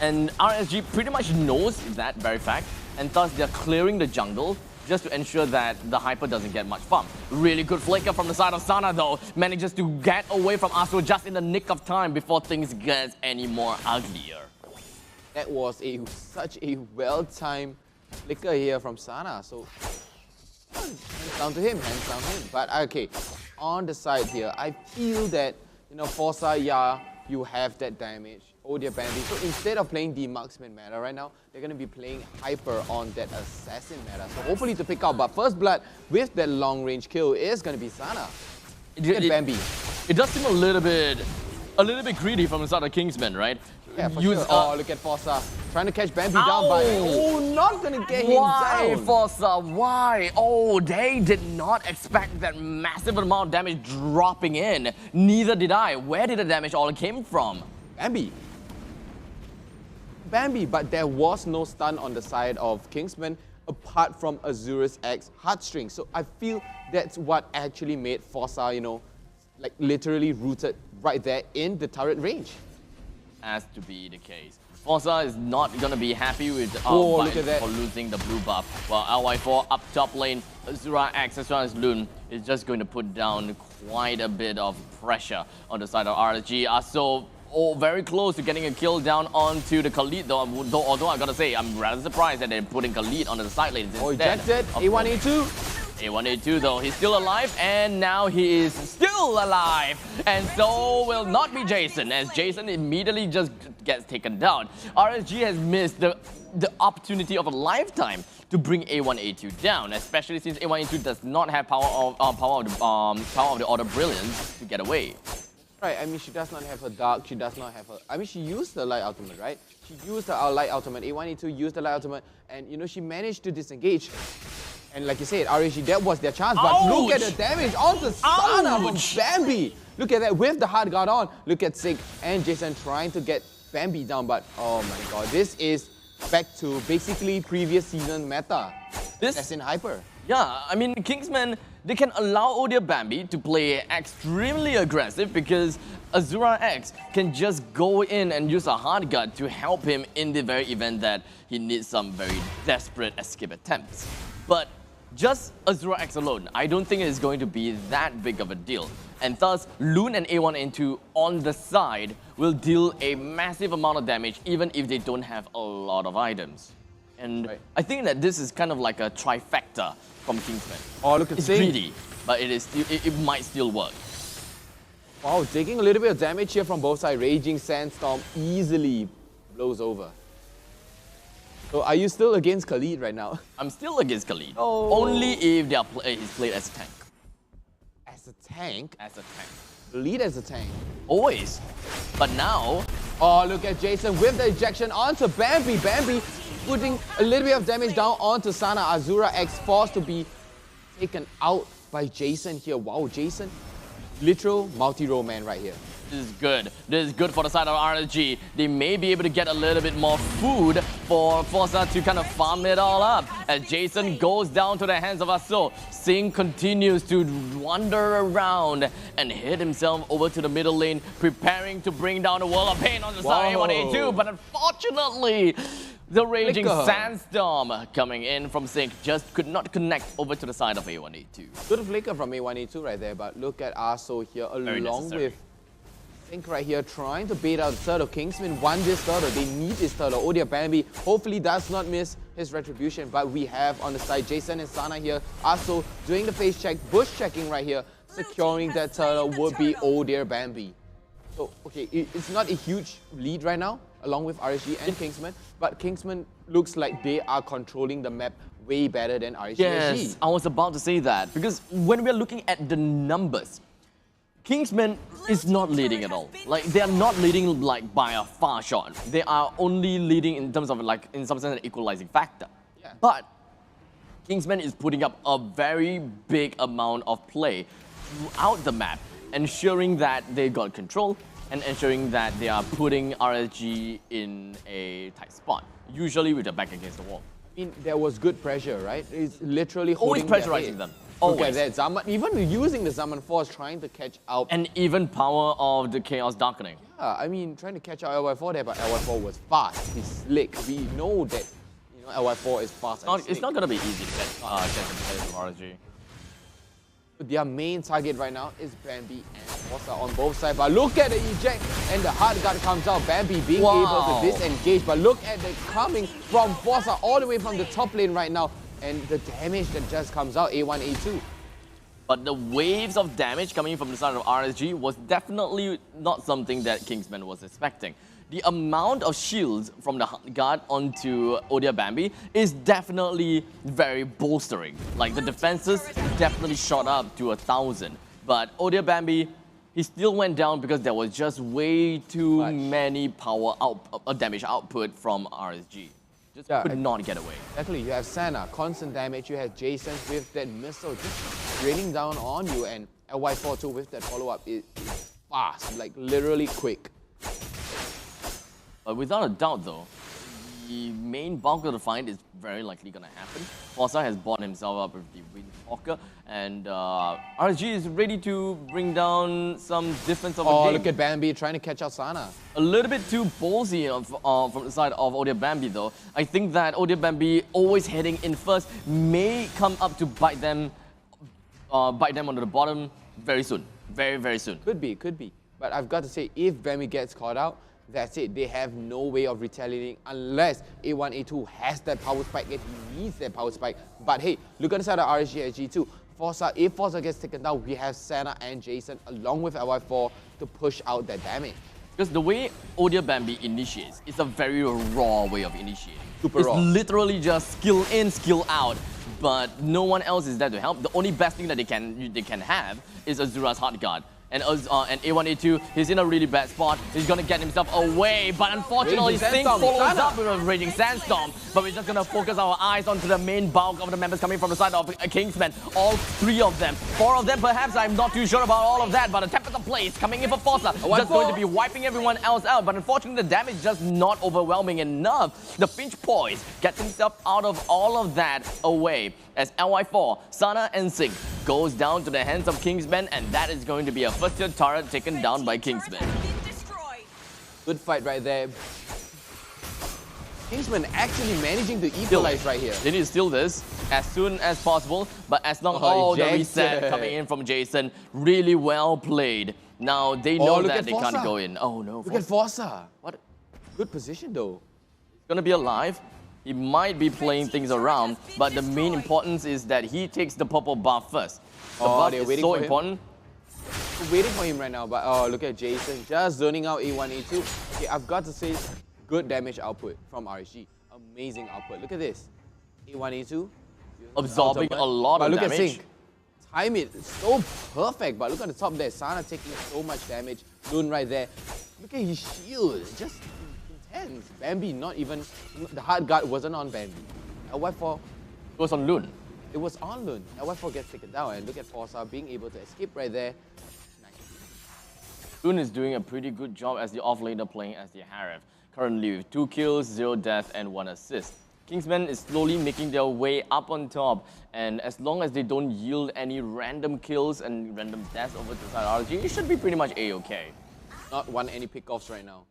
And RSG pretty much knows that very fact, and thus they're clearing the jungle just to ensure that the Hyper doesn't get much farm. Really good flicker from the side of Sana though, manages to get away from Aso just in the nick of time before things get any more uglier. That was such a well-timed flicker here from Sana, so hands down to him. But okay, on the side here, I feel that, Forza, yeah, you have that damage. Oh dear Bambi. So instead of playing the marksman meta right now, they're going to be playing Hyper on that assassin meta. So hopefully to pick up, but first blood with that long range kill is going to be Sana. Bambi. It does seem a little bit greedy from the side of Kingsmen, right? Yeah, for sure. Oh, look at Forza trying to catch Bambi down, but not going to get him Why, down. Forza? Why? Oh, they did not expect that massive amount of damage dropping in. Neither did I. Where did the damage all came from? Bambi, but there was no stun on the side of Kingsmen apart from Azura's X heartstring. So I feel that's what actually made Forza, like literally rooted right there in the turret range. Has to be the case. Forza is not going to be happy with look at that. for losing the blue buff. While LY4 up top lane, Azura X as well as Loon is just going to put down quite a bit of pressure on the side of RSG. So very close to getting a kill down onto the Khalid though, although I gotta say, I'm rather surprised that they're putting Khalid onto the side lanes instead. Ejected, A1A2. A1A2 though, he's still alive, and now he is still alive. And so will not be Jason, as Jason immediately just gets taken down. RSG has missed the opportunity of a lifetime to bring A1A2 down, especially since A1A2 does not have power of the Order Brilliance to get away. Right, I mean, she does not have her dark, she does not have her... I mean, she used the light ultimate, right? She used the light ultimate, A1A2 used the light ultimate, and she managed to disengage. And like you said, RSG, that was their chance, but look at the damage onto Sana from Bambi! Look at that, with the hard guard on, look at Sig and Jason trying to get Bambi down, but oh my god, this is back to basically previous season meta. That's in Hyper. Yeah, I mean, Kingsmen, they can allow Odia Bambi to play extremely aggressive because Azura X can just go in and use a hard guard to help him in the very event that he needs some very desperate escape attempts. But just Azura X alone, I don't think it's going to be that big of a deal. And thus, Loon and A1A2 on the side will deal a massive amount of damage even if they don't have a lot of items. And I think that this is kind of like a trifecta from Kingsmen. Oh, look at It's Sing. greedy, but it might still work. Wow, taking a little bit of damage here from both sides. Raging Sandstorm easily blows over. So are you still against Khalid right now? I'm still against Khalid. Only if he's played as a tank. As a tank? As a tank. Khalid as a tank? Always. But now... Oh, look at Jason with the ejection onto Bambi. Bambi putting a little bit of damage down onto Sana. Azura X forced to be taken out by Jason here. Wow, Jason, literal multi-role man right here. This is good. This is good for the side of RSG. They may be able to get a little bit more food for Forza to kind of farm it all up. As Jason goes down to the hands of Aso, Singh continues to wander around and hit himself over to the middle lane, preparing to bring down the wall of pain on the side of A1A2. But unfortunately, the Raging Sandstorm coming in from Singh just could not connect over to the side of A1A2. Good flicker from A1A2 right there, but look at Aso here along with Singh right here trying to bait out the turtle. Kingsmen want this turtle. They need this turtle. Oh dear, Bambi hopefully does not miss his retribution, but we have on the side Jason and Sana here. Aso doing the face check, bush checking right here, securing that turtle would be oh dear Bambi. So, okay, it's not a huge lead right now, along with RSG and Kingsmen, but Kingsmen looks like they are controlling the map way better than RSG SG. Yes, I was about to say that, because when we're looking at the numbers, Kingsmen is not leading at all. Like, they are not leading like by a far shot. They are only leading in terms of like, in some sense, an equalizing factor. Yeah. But Kingsmen is putting up a very big amount of play throughout the map, ensuring that they got control and ensuring that they are putting RSG in a tight spot, usually with their back against the wall. I mean, there was good pressure, right? It's literally always holding pressurizing them. Look Always. at that, Zaman, even using the Zaman Force, trying to catch out. And even power of the Chaos Darkening. Yeah, I mean, trying to catch out LY4 there, but LY4 was fast. He's slick. We know that, you know, LY4 is fast. It's not going to be easy to catch the players of RSG. Their main target right now is Bambi and Forza on both sides. But look at the eject and the hard guard comes out. Bambi being able to disengage. But look at the coming from Forza all the way from the top lane right now. And the damage that just comes out, A1, A2. But the waves of damage coming from the side of RSG was definitely not something that Kingsman was expecting. The amount of shields from the guard onto Odia Bambi is definitely very bolstering. Like the defenses definitely shot up to 1,000. But Odia Bambi, he still went down because there was just way too many damage output from RSG. Just could not get away. Exactly, you have Sana, constant damage. You have Jason with that missile just raining down on you, and LY4 too with that follow-up is fast, like literally quick. But without a doubt though, the main bulk of the fight is very likely going to happen. Forza has bought himself up with the Windwalker, and RSG is ready to bring down some difference of the game. Oh, look at Bambi trying to catch out Sana. A little bit too ballsy from the side of Odia Bambi though. I think that Odia Bambi always heading in first may come up to bite them onto the bottom very soon. Very, very soon. Could be. But I've got to say, if Bambi gets caught out, that's it. They have no way of retaliating unless A1, A2 has that power spike and he needs that power spike. But hey, look at the side of RSG SG too. Forza, if Forza gets taken down, we have Sana and Jason along with LY4 to push out that damage. Because the way Odia Bambi initiates is a very raw way of initiating. Super raw. It's literally just skill in, skill out. But no one else is there to help. The only best thing that they can have is Azura's Hard Guard. And A1, A2, he's in a really bad spot. He's gonna get himself away, but unfortunately, Sink follows up with a Raging Sandstorm. But we're just gonna focus our eyes onto the main bulk of the members coming from the side of Kingsmen. All 3 of them. 4 of them, perhaps. I'm not too sure about all of that, but a Tempest Place coming in for Forza. Just going to be wiping everyone else out. But unfortunately, the damage just not overwhelming enough. The Finch Poise gets himself out of all of that away. As LY4, Sana and Sink goes down to the hands of Kingsmen, and that is going to be a first-tier turret taken down by Kingsmen. Good fight right there. Kingsman actually managing to equalize right here. They need to steal this as soon as possible, but as long as the reset coming in from Jason, really well played. Now they know that they can't go in. Oh no. Look at Forza. What good position though. He's gonna be alive. He might be playing things around, but the main importance is that he takes the purple buff first. The buff is so important. We're waiting for him right now, but oh, look at Jason just zoning out A1, A2. Okay, I've got to say, good damage output from RSG. Amazing output. Look at this. A1, A2. Absorbing a lot of damage. Look at Sink. Time it so perfect, but look at the top there. Sana taking so much damage. Loon right there. Look at his shield. Just intense. Bambi not even, the hard guard wasn't on Bambi. LY4. It was on Loon. It was on Loon. LY4 gets taken down, and look at Forza being able to escape right there. Loon is doing a pretty good job as the offlaner playing as the Harif. Currently with 2 kills, 0 death, and 1 assist. Kingsmen is slowly making their way up on top, and as long as they don't yield any random kills and random deaths over to the side of RSG, it should be pretty much A-okay. Not want any pickoffs right now.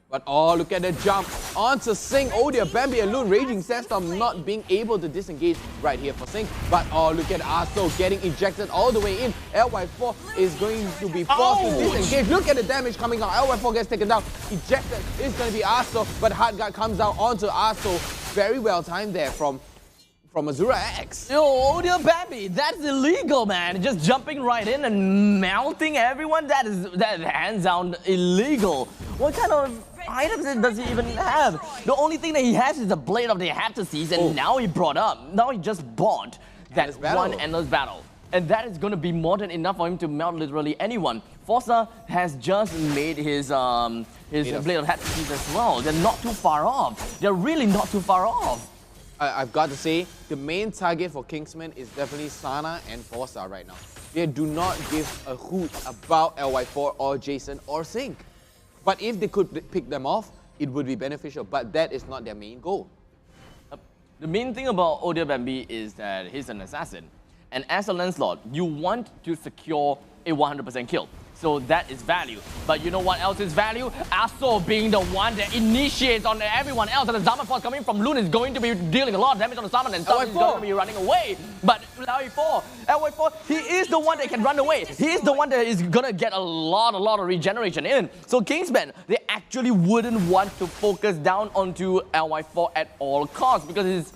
But oh, look at the jump onto Sink. Oh dear, Bambi and Loon, Raging Sandstorm not being able to disengage right here for Sink. But oh, look at Arso getting ejected all the way in. LY4 is going to be forced to disengage. Look at the damage coming out. LY4 gets taken down. Ejected is going to be Arso, but Hard Guard comes out onto Arso. Very well timed there from Azura X. Yo, Odia Bambi, that's illegal, man. Just jumping right in and melting everyone, that hands down illegal. What kind of items does he even have? The only thing that he has is the Blade of the Heptases, and now he just bought that one endless battle. And that is going to be more than enough for him to melt literally anyone. Forza has just made his Blade of Heptases as well. They're not too far off. They're really not too far off. I've got to say, the main target for Kingsmen is definitely Sana and Forza right now. They do not give a hoot about LY4 or Jason or Sync. But if they could pick them off, it would be beneficial, but that is not their main goal. The main thing about Odia Bambi is that he's an assassin. And as a Lancelot, you want to secure a 100% kill. So that is value. But you know what else is value? Aso being the one that initiates on everyone else. And the Zaman Force coming from Loon is going to be dealing a lot of damage on the Zaman, and Zaman is going to be running away. But LY4, he is the one that can run away. He is the one that is going to get a lot of regeneration in. So Kingsmen, they actually wouldn't want to focus down onto LY4 at all costs, because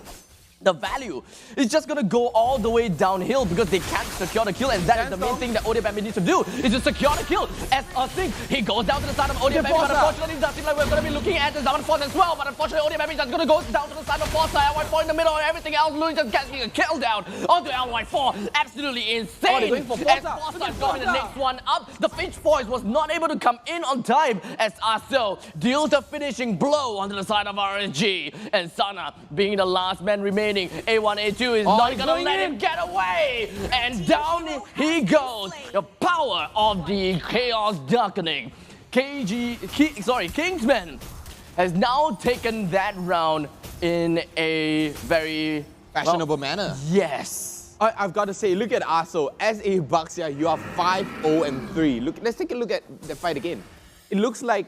the value is just going to go all the way downhill because they can't secure the kill, and that is the main thing that Odia Bambi needs to do, is to secure the kill. As a thing, he goes down to the side of Odia Bambi, but unfortunately it does seem like we're going to be looking at the Zaman Force as well, but unfortunately Odia Bambi is just going to go down to the side of Forza, LY4 in the middle, and everything else. Loon just getting a kill down onto LY4. Absolutely insane. Oh, they're going for Forza. As Forza is going the next one up, the Finch Force was not able to come in on time as Aso deals the finishing blow onto the side of RSG, and Sana being the last man remaining. A1A2 is not going to let him get away, and down he goes. The power of the Chaos Darkening. Kingsmen has now taken that round in a very fashionable manner. Yes. I've got to say, look at Aso. As a Baxia, you are 5-0-3. Look, let's take a look at the fight again. It looks like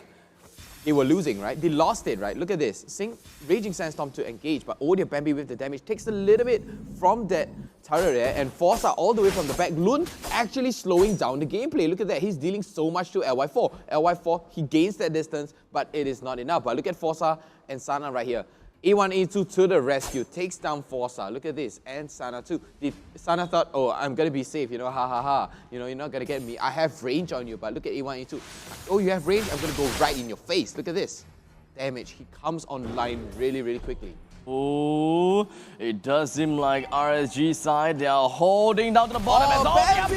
they were losing, right? They lost it, right? Look at this. Sync, Raging Sandstorm to engage, but Odia Bambi with the damage takes a little bit from that turret there, and Forza all the way from the back. Loon actually slowing down the gameplay. Look at that. He's dealing so much to LY4. LY4, he gains that distance, but it is not enough. But look at Forza and Sana right here. A1A2 to the rescue, takes down Forza. Look at this, and Sana too. Sana thought, oh, I'm gonna be safe, you know, ha ha ha. You know, you're not gonna get me. I have range on you, but look at A1A2. Oh, you have range? I'm gonna go right in your face. Look at this. Damage. He comes online really quickly. Oh, it does seem like RSG side, they are holding down to the bottom as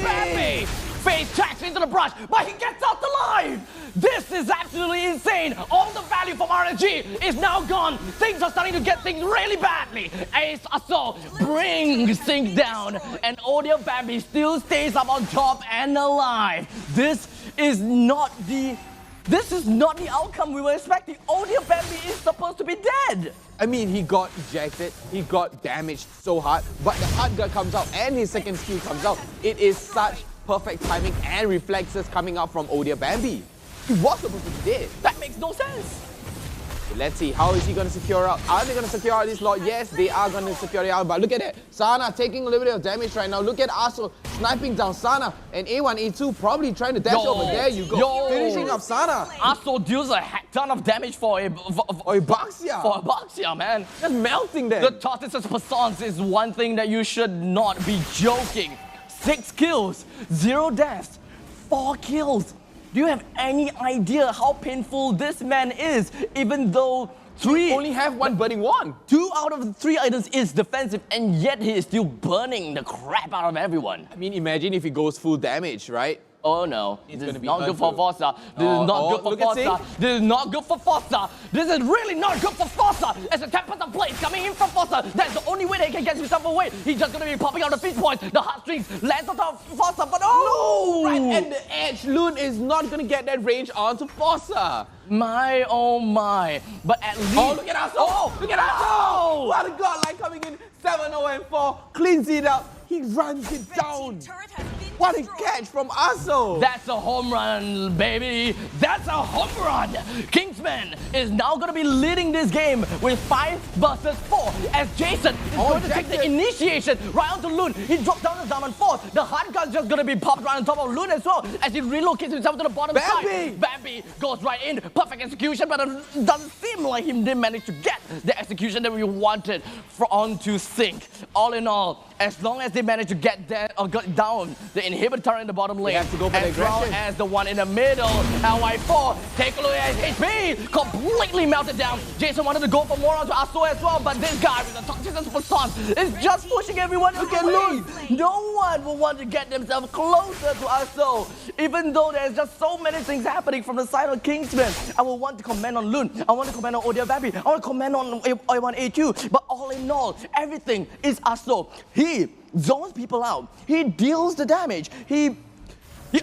Bambi! Face tracks into the brush, but he gets out alive! This is absolutely insane! All the value from RSG is now gone! Things are starting to get things really badly! Ace Aso brings Sync down, and Odia Bambi still stays up on top and alive! This is not the outcome we were expecting. Odia Bambi is supposed to be dead! I mean, he got ejected, he got damaged so hard, but the hard guard comes out and his second skill comes out. It is such perfect timing and reflexes coming out from Odia Bambi. He was supposed to be dead. That makes no sense. Let's see, how is he going to secure out? Are they going to secure out this lot? Yes, they are going to secure it out, but look at it. Sana taking a little bit of damage right now. Look at Aso sniping down Sana, and A1A2 probably trying to dash over. There you go. Finishing up Sana. Aso deals a heck ton of damage for a Baxia. For a Baxia, man. Just melting them. The Tortoise's Passance is one thing that you should not be joking. 6 kills, 0 deaths, 4 kills. Do you have any idea how painful this man is, even though only have one burning one? 2 out of the 3 items is defensive, and yet he is still burning the crap out of everyone. I mean, imagine if he goes full damage, right? Oh no, this is not good for Forza. This is not good for Forza. This is not good for Forza. This is really not good for Forza. As a 10% blade coming in from Forza, that's the only way that he can get himself away. He's just going to be popping out the Finch points. The heartstrings lands on top of Forza, but no! Right at the edge, Loon is not going to get that range onto Forza. My, oh my. But at least... Oh, look at Aso! Oh, look at Aso! What a godlike coming in 7-0-4, cleans it up. He runs it down. What a catch from Aso! That's a home run, baby! That's a home run! Kingsmen is now going to be leading this game with 5 versus 4 as Jason is going to take the initiation right onto Loon. He dropped down the Zaman Force. The hard gun's just going to be popped right on top of Loon as well as he relocates himself to the bottom side. Bambi goes right in. Perfect execution, but it doesn't seem like he didn't manage to get the execution that we wanted onto Sync. All in all, as long as they manage to get down the inhibitor in the bottom lane, have to go for as well as the one in the middle, LY4, take a look at his HP, completely melted down. Jason wanted to go for more onto Aso as well, but this guy with the Toxic's Passance is just pushing everyone. Look at Loon. No one will want to get themselves closer to us. So even though there's just so many things happening from the side of Kingsmen, I will want to comment on Loon, I want to comment on ODIABABY, I want to comment on A1A2, but all in all, everything is ASO. He zones people out, he deals the damage, he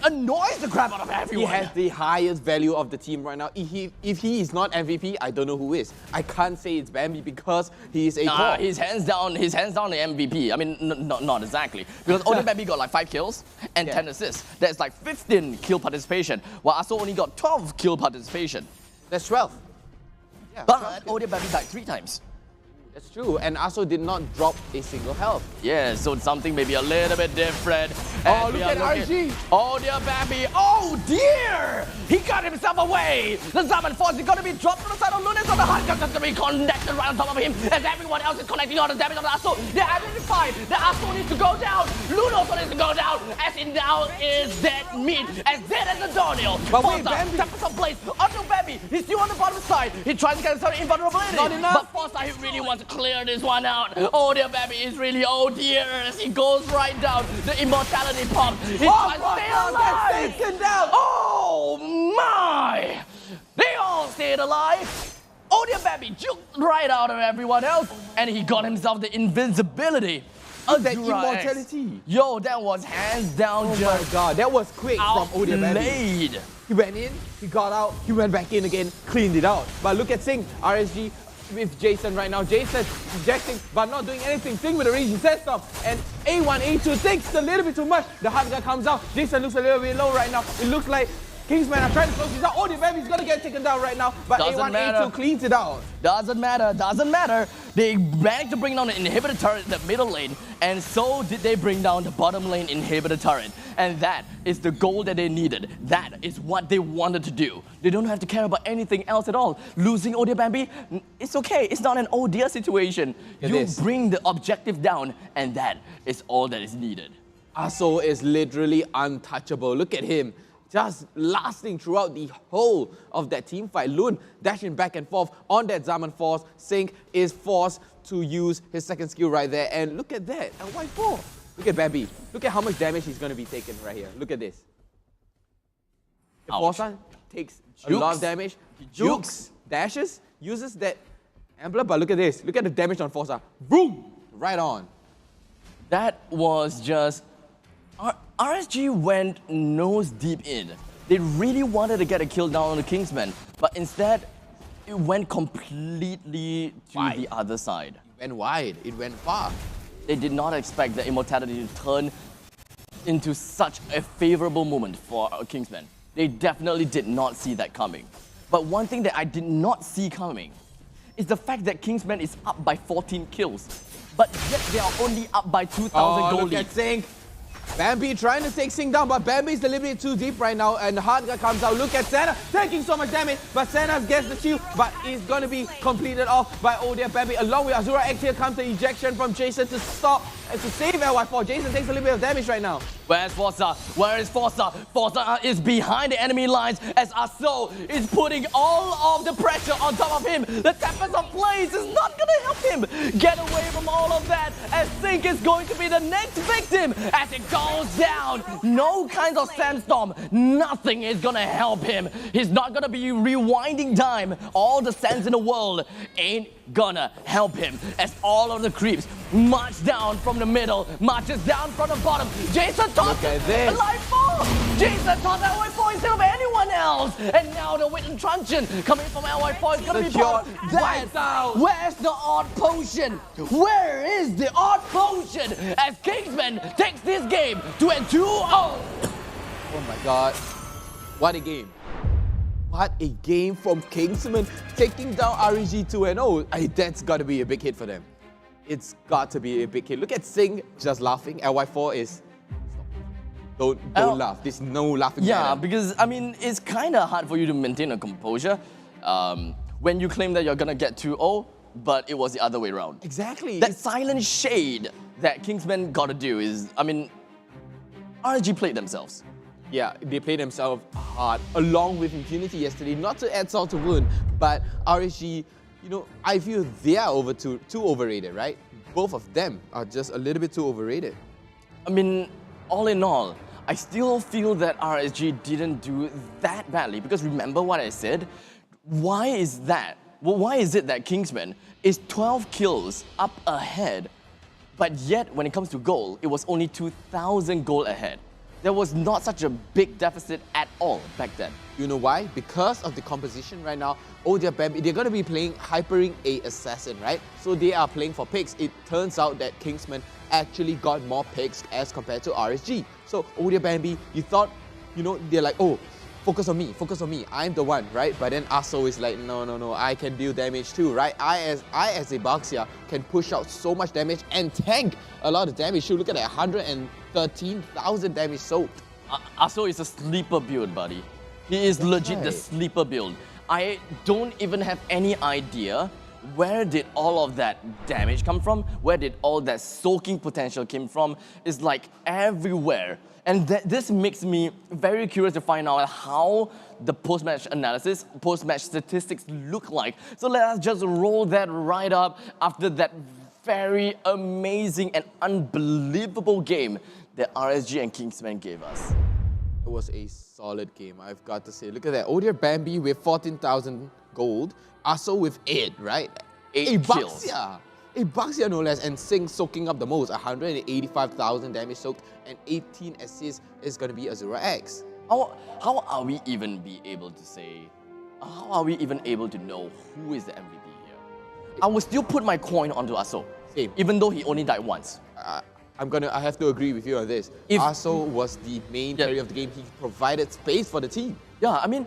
annoys the crap out of everyone. He has the highest value of the team right now. If he is not MVP, I don't know who is. I can't say it's Bambi because he is a core. He's hands down the MVP. I mean, not exactly. Because ODIABABY got like 5 kills and 10 assists. That's like 15 kill participation, while ASO only got 12 kill participation. That's 12. Yeah, but ODIABABY died 3 times. That's true, and ASO did not drop a single health. Yeah, so something maybe a little bit different. Oh, look at RSG! ODIABABY, oh dear! He got himself away! The Zaman Force is going to be dropped from the side of Lunas, so the Hunt is going to be connected right on top of him, as everyone else is collecting all the damage on the ASO. They identified that ASO needs to go down, Luna also needs to go down, as in now is dead meat, as dead as a doornail. But wait, Bambi! Tempest of Blaze, onto Bambi, he's still on the bottom side, he tries to get himself invulnerability. Not enough! But Forza, he really wants to clear this one out. ODIABABY is really, oh dear, as he goes right down. The immortality pump. He tries to stay alive. Gets down. Oh my! They all stayed alive. ODIABABY juked right out of everyone else, and he got himself the invincibility. That immortality. Yo, that was hands down. Oh my god, that was quick from ODIABABY. He went in, he got out, he went back in again, cleaned it out. But look at Sing, RSG with Jason right now. Jason ejecting but not doing anything. Sing with the region set stop, and A1, A2 thinks a little bit too much. The hard guy comes out. Jason looks a little bit low right now. It looks like Kingsmen are trying to close this out. ODIABABY's gonna get taken down right now, but A1, A2 cleans it out. Doesn't matter. They managed to bring down the inhibitor turret in the middle lane, and so did they bring down the bottom lane inhibitor turret. And that is the goal that they needed. That is what they wanted to do. They don't have to care about anything else at all. Losing ODIABABY, it's okay. It's not an oh dear situation. You bring the objective down, and that is all that is needed. ASO is literally untouchable. Look at him. Just lasting throughout the whole of that team fight. Loon dashing back and forth on that Zaman Force. Sync is forced to use his second skill right there. And look at that, a white 4. Look at Bambi. Look at how much damage he's going to be taking right here. Look at this. Forza takes a lot of damage. He jukes, dashes, uses that emblem. But look at this. Look at the damage on Forza. Boom! Right on. That was just... RSG went nose deep in. They really wanted to get a kill down on the Kingsmen, but instead, it went completely to the other side. It went wide. It went far. They did not expect the immortality to turn into such a favorable moment for Kingsmen. They definitely did not see that coming. But one thing that I did not see coming is the fact that Kingsmen is up by 14 kills, but yet they are only up by 2,000 gold lead. Look at Sync. Bambi trying to take Sing down, but Bambi's a little bit too deep right now, and the hard guy comes out. Look at Senna taking so much damage, but Senna gets the shield, but is going to be completed off by ODIABABY. Along with Azura X, here comes the ejection from Jason to stop and to save LY4. Jason takes a little bit of damage right now. Where's Forza? Where is Forza? Forza is behind the enemy lines as ASO is putting all of the pressure on top of him. The Tempest of Blaze is not going to help him get away from all of that, as Sync is going to be the next victim as it goes down. No kind of sandstorm. Nothing is going to help him. He's not going to be rewinding time. All the sands in the world ain't gonna help him as all of the creeps march down from the middle, marches down from the bottom. Jason tosses a life ball. Jason tosses LY4 instead of anyone else. And now the Wit and Truncheon coming from LY4 is gonna be part of that. Where's the odd potion? Where is the odd potion? As Kingsmen takes this game to a 2-0. Oh my god. What a game. What a game from Kingsmen, taking down RSG 2-0. That's got to be a big hit for them. It's got to be a big hit. Look at Sing just laughing. LY4 is... Don't laugh. There's no laughing. Yeah, because, I mean, it's kind of hard for you to maintain a composure when you claim that you're going to get 2-0, but it was the other way around. Exactly. That silent shade that Kingsmen got to do is, I mean, RSG played themselves. Yeah, they played themselves hard, along with Impunity yesterday. Not to add salt to wound, but RSG, you know, I feel they are too overrated, right? Both of them are just a little bit too overrated. I mean, all in all, I still feel that RSG didn't do that badly because remember what I said? Why is that? Well, why is it that Kingsmen is 12 kills up ahead, but yet when it comes to goal, it was only 2,000 goal ahead? There was not such a big deficit at all back then. You know why? Because of the composition right now, they're going to be playing Hypering a Assassin, right? So they are playing for picks. It turns out that Kingsmen actually got more picks as compared to RSG. So Bambi, you thought, you know, they're like, oh, focus on me, I'm the one, right? But then Aso is like, no, I can deal damage too, right? I as a Baxia can push out so much damage and tank a lot of damage too. Look at that, 113,000 damage soaked. Aso is a sleeper build, buddy. He is legit the sleeper build. I don't even have any idea where did all of that damage come from? Where did all that soaking potential came from? It's like everywhere. And this makes me very curious to find out how the post-match analysis, post-match statistics look like. So let us just roll that right up after that very amazing and unbelievable game that RSG and Kingsmen gave us. It was a solid game, I've got to say. Look at that. Bambi with 14,000 gold. Aso with 8, right? 8 kills. A Baxia no less, and Sing soaking up the most, 185,000 damage soaked, and 18 assists is going to be Azura X. How are we even be able to say, how are we even able to know who is the MVP here? I will still put my coin onto Aso, even though he only died once. I have to agree with you on this. Aso was the main carry of the game. He provided space for the team. Yeah, I mean,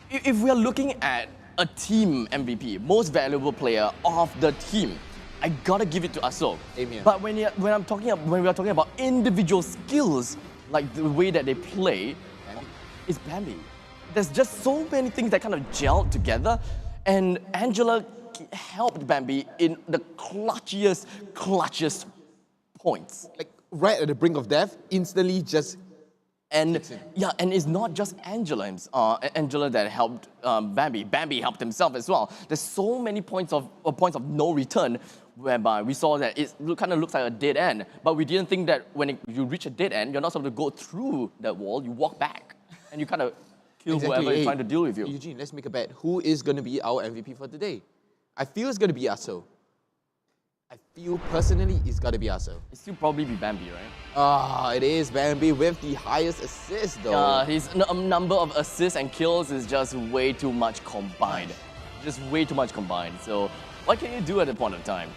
if we are looking at a team MVP, most valuable player of the team, I gotta give it to Aso. But when we are talking about individual skills, like the way that they play, it's Bambi. There's just so many things that kind of gelled together, and Angela helped Bambi in the clutchiest points. Like right at the brink of death, instantly just. And yeah, and it's not just Angela that helped Bambi. Bambi helped himself as well. There's so many points of no return, whereby we saw that it kind of looks like a dead end. But we didn't think that when you reach a dead end, you're not supposed to go through that wall. You walk back, and you kind of kill whoever is trying to deal with you. Eugene, let's make a bet. Who is going to be our MVP for today? I feel it's going to be Aso. I feel personally it's got to be Aso. It still probably be Bambi, right? It is Bambi with the highest assist though. His number of assists and kills is just way too much combined. Just way too much combined. So what can you do at the point of time?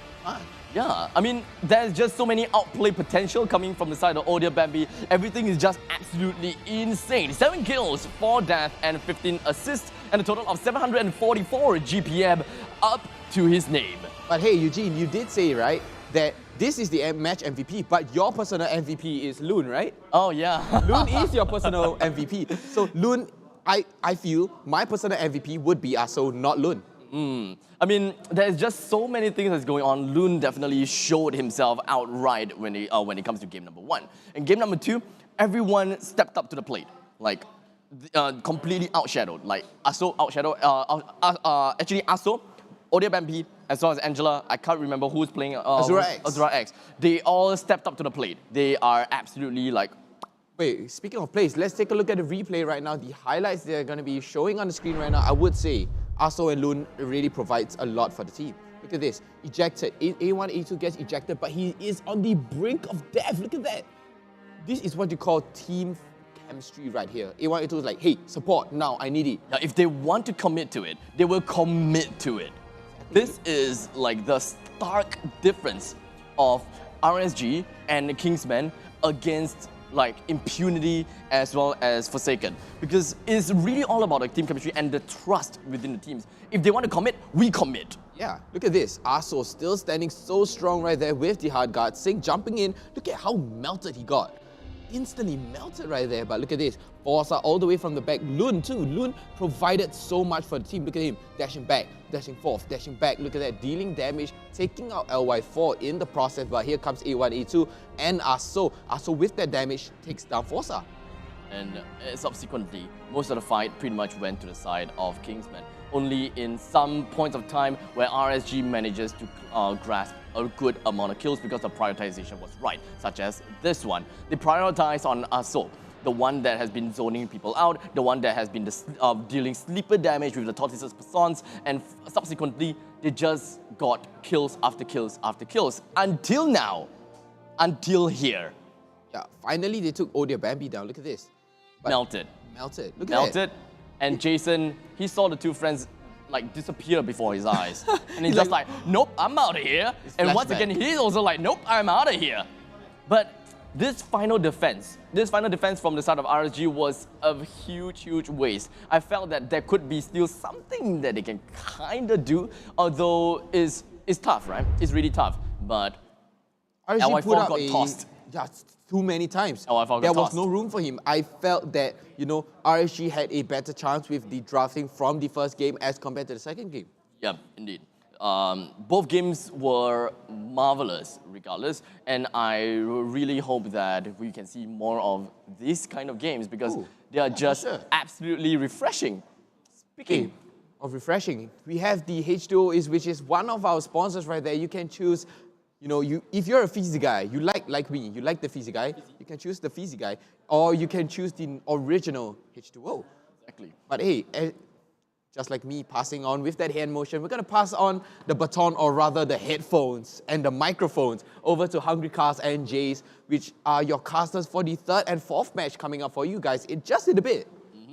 Yeah, I mean, there's just so many outplay potential coming from the side of Bambi. Everything is just absolutely insane. 7 kills, 4 deaths, and 15 assists, and a total of 744 GPM up to his name. But hey, Eugene, you did say, right, that this is the match MVP, but your personal MVP is Loon, right? Oh, yeah. Loon is your personal MVP. So Loon, I feel my personal MVP would be Aso, not Loon. I mean, there's just so many things that's going on. Loon definitely showed himself outright when it comes to game number 1. In game number 2, everyone stepped up to the plate, like completely outshadowed. Like Aso outshadowed. Actually, Aso, Bambi, as well as Angela. I can't remember who's playing Azura X. They all stepped up to the plate. They are absolutely like. Wait, speaking of plays, let's take a look at the replay right now. The highlights they're going to be showing on the screen right now, I would say Aso and Loon really provides a lot for the team. Look at this. Ejected. A1, A2 gets ejected, but he is on the brink of death. Look at that. This is what you call team chemistry right here. A1, A2 is like, hey, support, now, I need it. Now, if they want to commit to it, they will commit to it. This is like the stark difference of RSG and the Kingsmen against like Impunity as well as Forsaken, because it's really all about like team chemistry and the trust within the teams. If they want to commit, we commit. Yeah, look at this. Aso still standing so strong right there with the hard guard. Sing jumping in. Look at how melted he got. Instantly melted right there, but look at this. Forza all the way from the back. Loon too. Loon provided so much for the team. Look at him. Dashing back, dashing forth, dashing back. Look at that. Dealing damage, taking out LY4 in the process, but here comes A1, A2 and Aso. Aso with that damage takes down Forza. And subsequently, most of the fight pretty much went to the side of Kingsmen. only in some points of time where RSG manages to grasp a good amount of kills because the prioritization was right, such as this one. They prioritize on Aso, the one that has been zoning people out, the one that has been dealing sleeper damage with the Tortoise's Persons, and subsequently, they just got kills after kills after kills, until now, until here. Yeah, finally they took Odia Bambi down, look at this. But melted. Look at Melted, and Jason, he saw the two friends like disappear before his eyes. And he's just like, nope, I'm out of here. And once again, he's also like, nope, I'm out of here. But this final defense from the side of RSG was a huge waste. I felt that there could be still something that they can kind of do, although it's tough, right? It's really tough. But RSG put up got tossed. Just too many times. got there was tossed. no room for him. I felt that, you know, RSG had a better chance with the drafting from the first game as compared to the second game. Yeah, indeed. Both games were marvelous regardless, and I really hope that we can see more of these kind of games because they are just absolutely refreshing. Speaking of refreshing, we have the H2O, which is one of our sponsors right there. You can choose, you know, if you're a Fizzy guy, you like me, you like the Fizzy guy, you can choose the Fizzy guy, or you can choose the original H2O. Exactly. But hey, just like me passing on with that hand motion, we're going to pass on the baton, or rather the headphones and the microphones, over to Hungry Cars and Jays, which are your casters for the third and fourth match coming up for you guys in just a bit.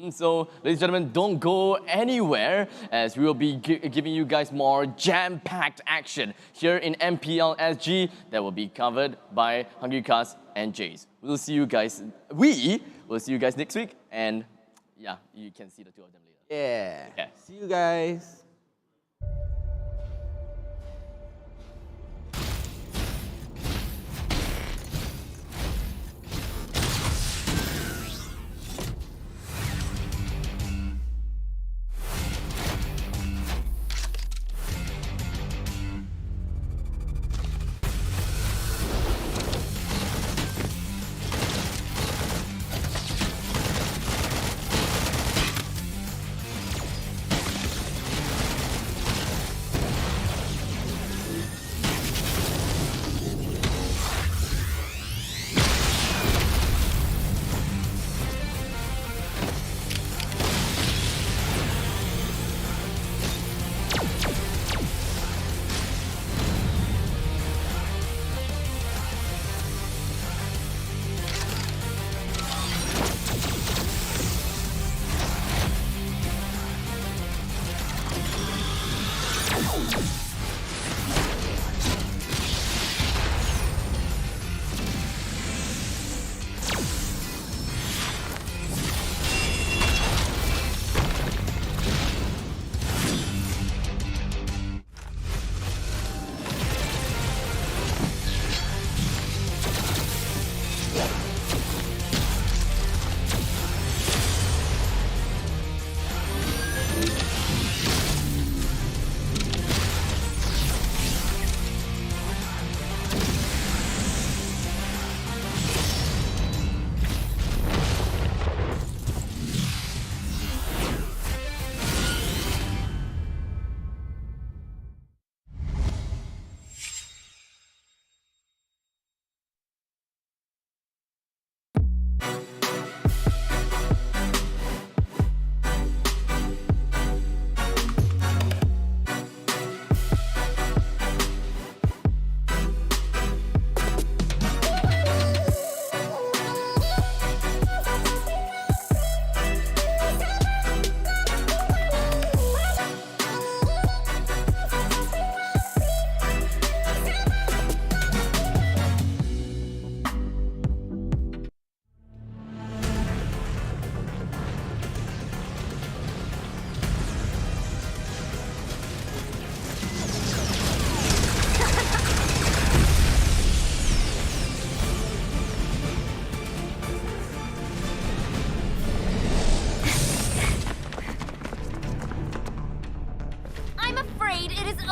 So, ladies and gentlemen, don't go anywhere as we will be giving you guys more jam-packed action here in MPL-SG that will be covered by Hungry Cars and Jays. We will see you guys next week, and yeah, you can see the two of them later. Yeah. Okay. See you guys.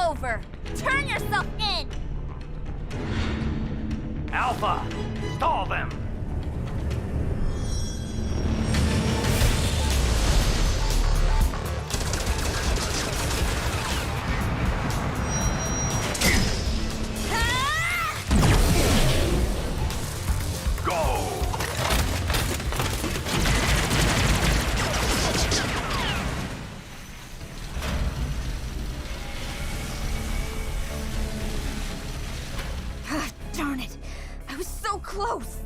over. Turn yourself in! Alpha, stall them! so close!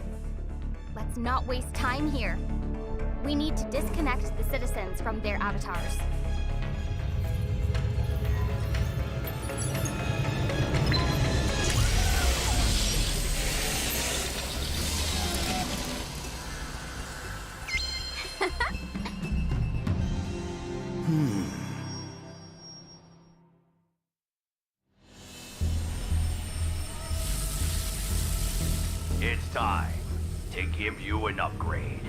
Let's not waste time here. We need to disconnect the citizens from their avatars. It's time to give you an upgrade.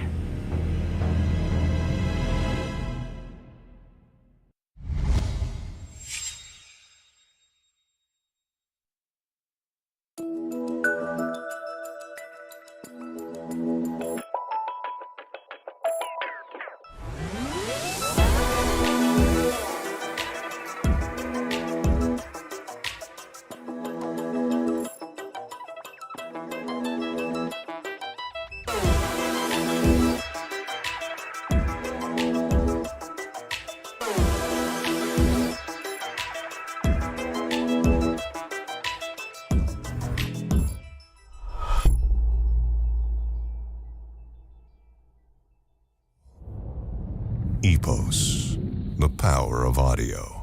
EVOS, the power of audio.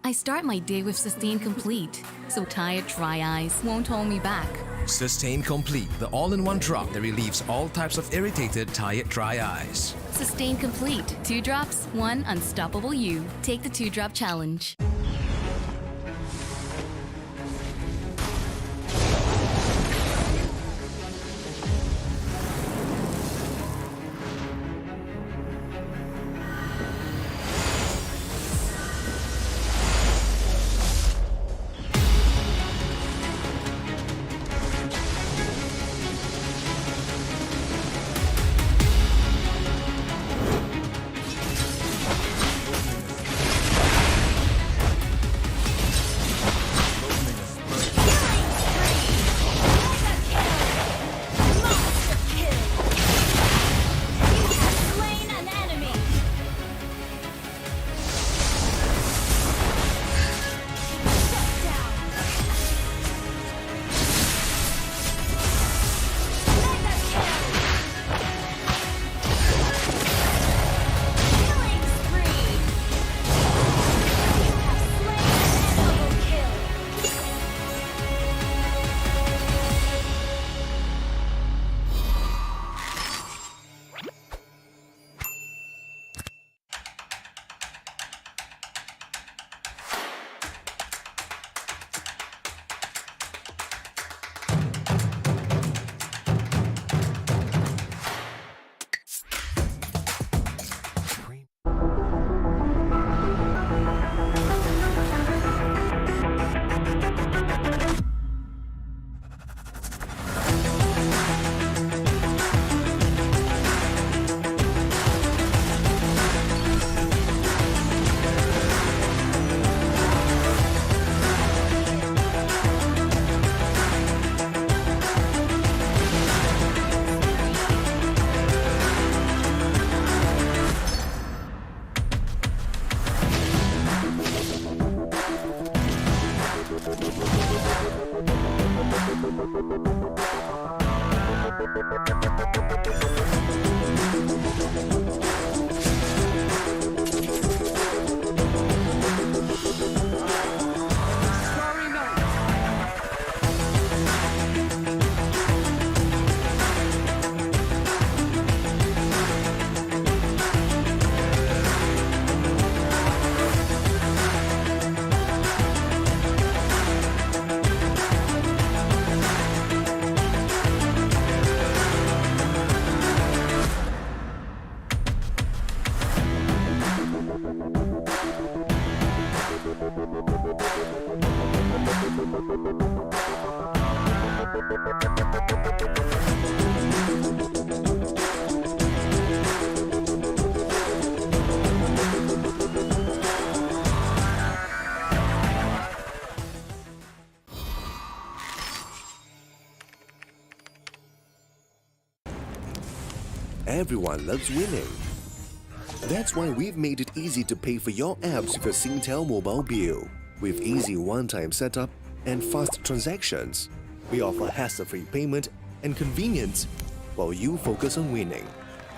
I start my day with Sustain Complete, so tired dry eyes won't hold me back. Sustain Complete, the all-in-one drop that relieves all types of irritated, tired, dry eyes. Sustain Complete. 2 drops, 1 unstoppable you. Take the 2-drop challenge. Everyone loves winning. That's why we've made it easy to pay for your apps with a Singtel mobile bill. With easy one-time setup and fast transactions, we offer hassle-free payment and convenience while you focus on winning.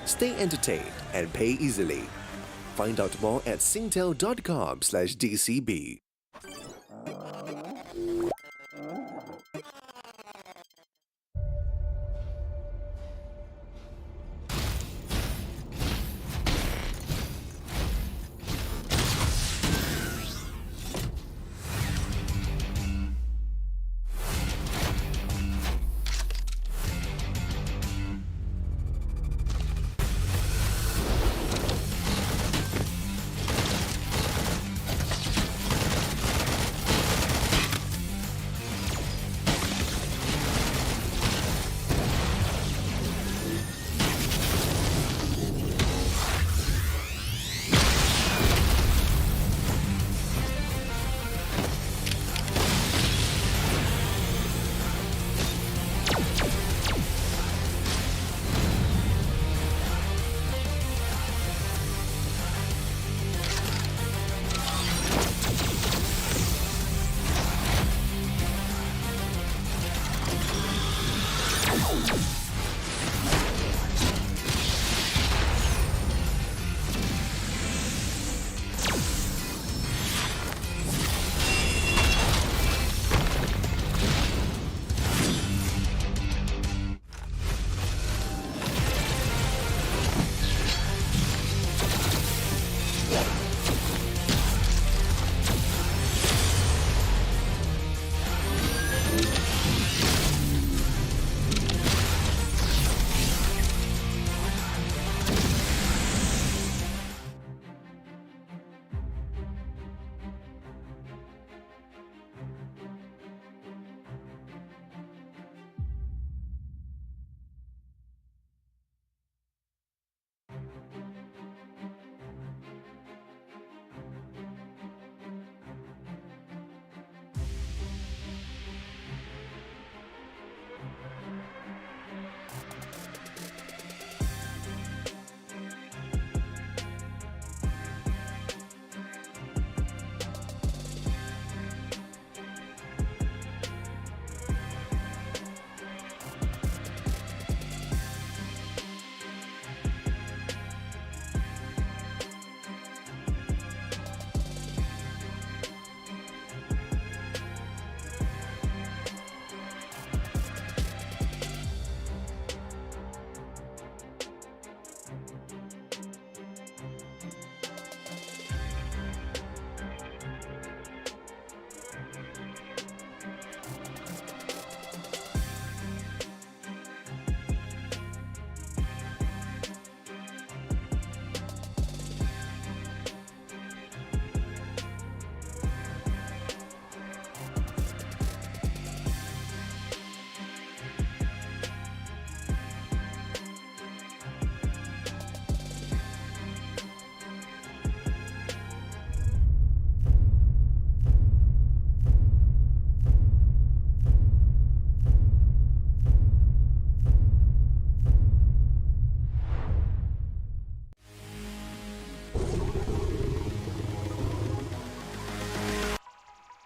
Stay entertained and pay easily. Find out more at singtel.com/DCB.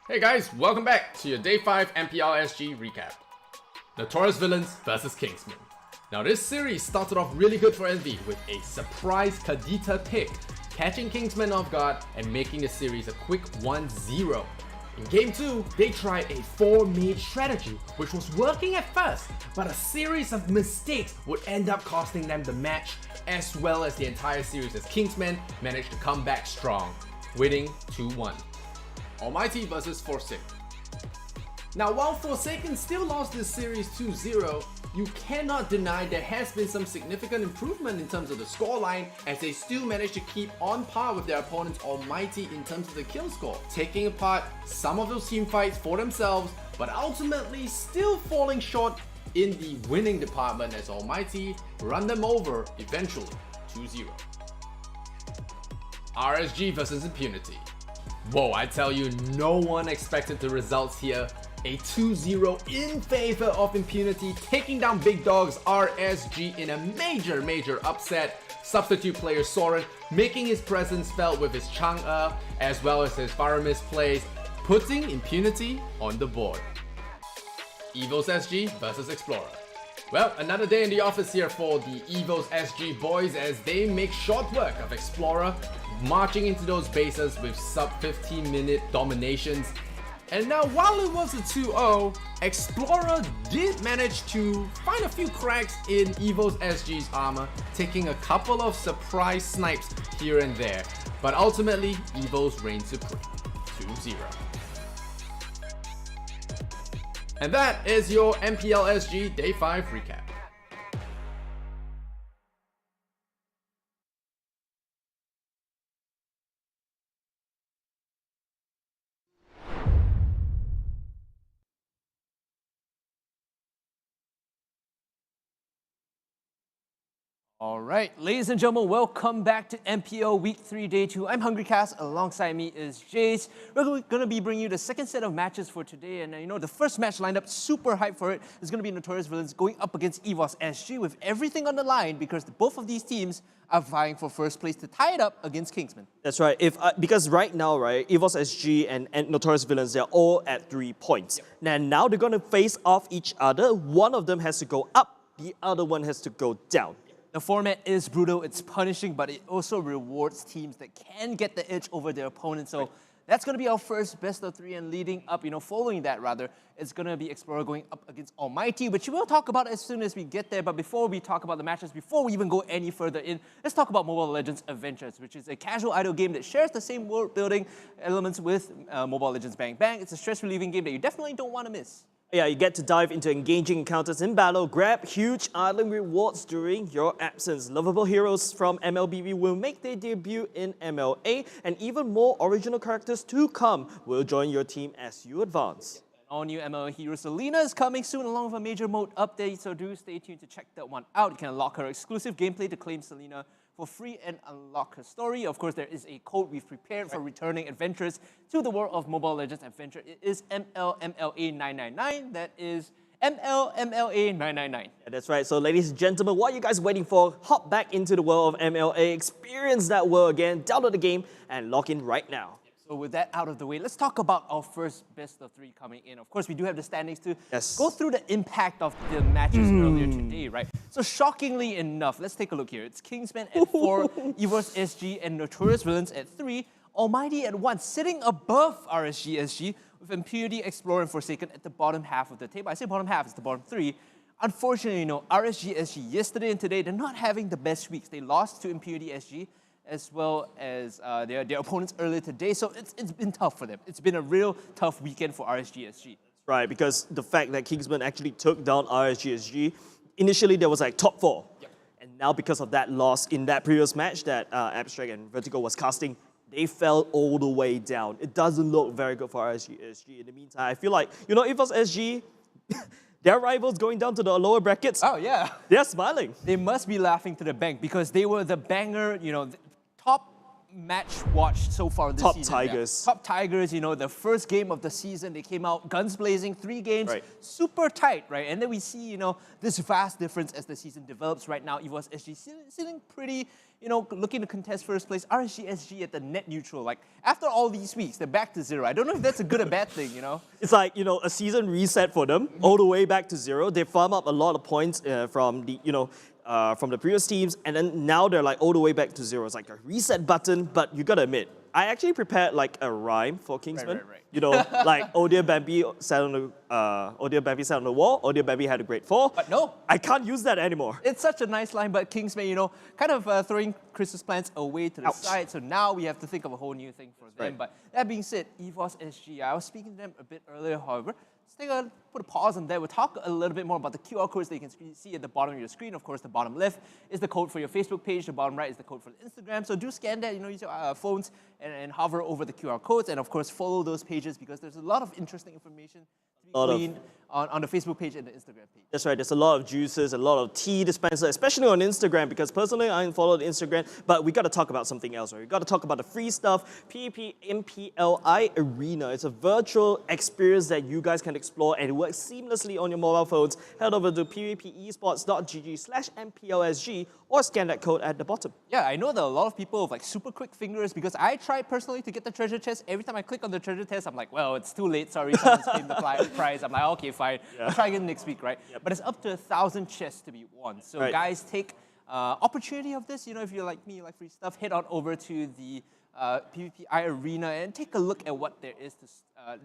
Hey guys, welcome back to your Day 5 MPL-SG recap. Notorious Villains vs Kingsmen. Now this series started off really good for Envy with a surprise Kadita pick, catching Kingsmen off guard and making the series a quick 1-0. In Game 2, they tried a 4-mid strategy, which was working at first, but a series of mistakes would end up costing them the match, as well as the entire series as Kingsmen managed to come back strong, winning 2-1. ALMGHTY versus Forsaken. Now while Forsaken still lost this series 2-0, you cannot deny there has been some significant improvement in terms of the scoreline, as they still managed to keep on par with their opponents ALMGHTY in terms of the kill score, taking apart some of those team fights for themselves, but ultimately still falling short in the winning department as ALMGHTY run them over eventually 2-0. RSG versus Impunity. Whoa, I tell you, no one expected the results here. A 2-0 in favor of Impunity, taking down big dogs RSG in a major upset. Substitute player Soren making his presence felt with his Chang'e as well as his Faramis plays, putting Impunity on the board. EVOS SG versus Explorer. Well, another day in the office here for the EVOS SG boys as they make short work of Explorer, marching into those bases with sub 15-minute dominations. And now while it was a 2-0, Explorer did manage to find a few cracks in EVOS SG's armor, taking a couple of surprise snipes here and there. But ultimately, EVOS reigned supreme, 2-0. And that is your MPL-SG Day 5 recap. All right, ladies and gentlemen, welcome back to MPL Week 3 Day 2. I'm HungryCast, alongside me is Jace. We're going to be bringing you the second set of matches for today, and the first match lined up, super hyped for it, is going to be Notorious Villains going up against EVOS SG with everything on the line because both of these teams are vying for first place to tie it up against Kingsmen. That's right, because right now, EVOS SG and Notorious Villains, they're all at 3 points. Yep. Now they're going to face off each other. One of them has to go up, the other one has to go down. The format is brutal, it's punishing, but it also rewards teams that can get the edge over their opponents. So that's going to be our first best of 3, and leading up, following that rather, it's going to be Explorer going up against ALMGHTY, which we'll talk about as soon as we get there. But before we talk about the matches, before we even go any further in, let's talk about Mobile Legends Adventures, which is a casual idle game that shares the same world building elements with Mobile Legends Bang Bang. It's a stress-relieving game that you definitely don't want to miss. Yeah, you get to dive into engaging encounters in battle, grab huge idling rewards during your absence. Lovable heroes from MLBB will make their debut in MLA, and even more original characters to come will join your team as you advance. All-new ML hero Selena is coming soon along with a major mode update, so do stay tuned to check that one out. You can unlock her exclusive gameplay to claim Selena for free and unlock her story. Of course, there is a code we've prepared for returning adventurers to the world of Mobile Legends Adventure. It is MLMLA999. That is MLMLA999. Yeah, that's right. So ladies and gentlemen, what are you guys waiting for? Hop back into the world of MLA, experience that world again, download the game, and log in right now. So with that out of the way, let's talk about our first best of 3 coming in. Of course, we do have the standings to go through the impact of the matches earlier today, right? So shockingly enough, let's take a look here. It's Kingsmen at 4, EVOS SG and Notorious Villains at 3, ALMGHTY at 1, sitting above RSG SG with Impunity, Explorer, and Forsaken at the bottom half of the table. I say bottom half, it's the bottom 3. Unfortunately, RSG SG yesterday and today, they're not having the best weeks. They lost to Impunity SG, as well as their opponents earlier today. So it's been tough for them. It's been a real tough weekend for RSG SG. Right, because the fact that Kingsmen actually took down RSG SG, initially there was like top 4. Yep. And now because of that loss in that previous match that Abstract and Vertigo was casting, they fell all the way down. It doesn't look very good for RSG SG. In the meantime, I feel like, EVOS SG, their rivals going down to the lower brackets, oh yeah, they're smiling. They must be laughing to the bank because they were the banger, top match watched so far this Top season. Tigers. Top Tigers, you know, the first game of the season, they came out guns blazing, 3 games, Right. super tight, right? And then we see, you know, this vast difference as the season develops. Right now, EVOS SG sitting pretty, you know, looking to contest first place. RSG SG at the net neutral. Like, after all these weeks, they're back to 0. I don't know if that's a good or bad thing, you know? It's like, you know, a season reset for them, all the way back to 0. They farm up a lot of points from the, you know, from the previous teams, and then now they're like all the way back to 0. It's like a reset button, but you gotta admit, I actually prepared like a rhyme for Kingsmen. Right. You know, like, oh dear Bambi sat on the wall, oh dear Bambi had a great fall. But no. I can't use that anymore. It's such a nice line, but Kingsmen, you know, kind of throwing Chris's plans away to the side. So now we have to think of a whole new thing for them. Right. But that being said, EVOS SG, I was speaking to them a bit earlier, however. Let's put a pause on that. We'll talk a little bit more about the QR codes that you can see at the bottom of your screen. Of course, the bottom left is the code for your Facebook page. The bottom right is the code for the Instagram. So do scan that, you know, use your phones and hover over the QR codes. And of course, follow those pages because there's a lot of interesting information to be gleaned on the Facebook page and the Instagram page. That's right, there's a lot of juices, a lot of tea dispenser, especially on Instagram, because personally I followed Instagram, but we got to talk about something else, right? We got to talk about the free stuff, PvP MPLI Arena. It's a virtual experience that you guys can explore and it works seamlessly on your mobile phones. Head over to pvpesports.gg/MPL-SG or scan that code at the bottom. Yeah, I know that a lot of people have like super quick fingers because I tried personally to get the treasure chest. Every time I click on the treasure chest, I'm like, well, it's too late, sorry, someone's claimed the prize. I'm like, okay, fine, I'll try again next week, right? But it's up to 1,000 chests to be won. So guys, take opportunity of this. You know, if you're like me, you like free stuff, head on over to the PvPI Arena and take a look at what there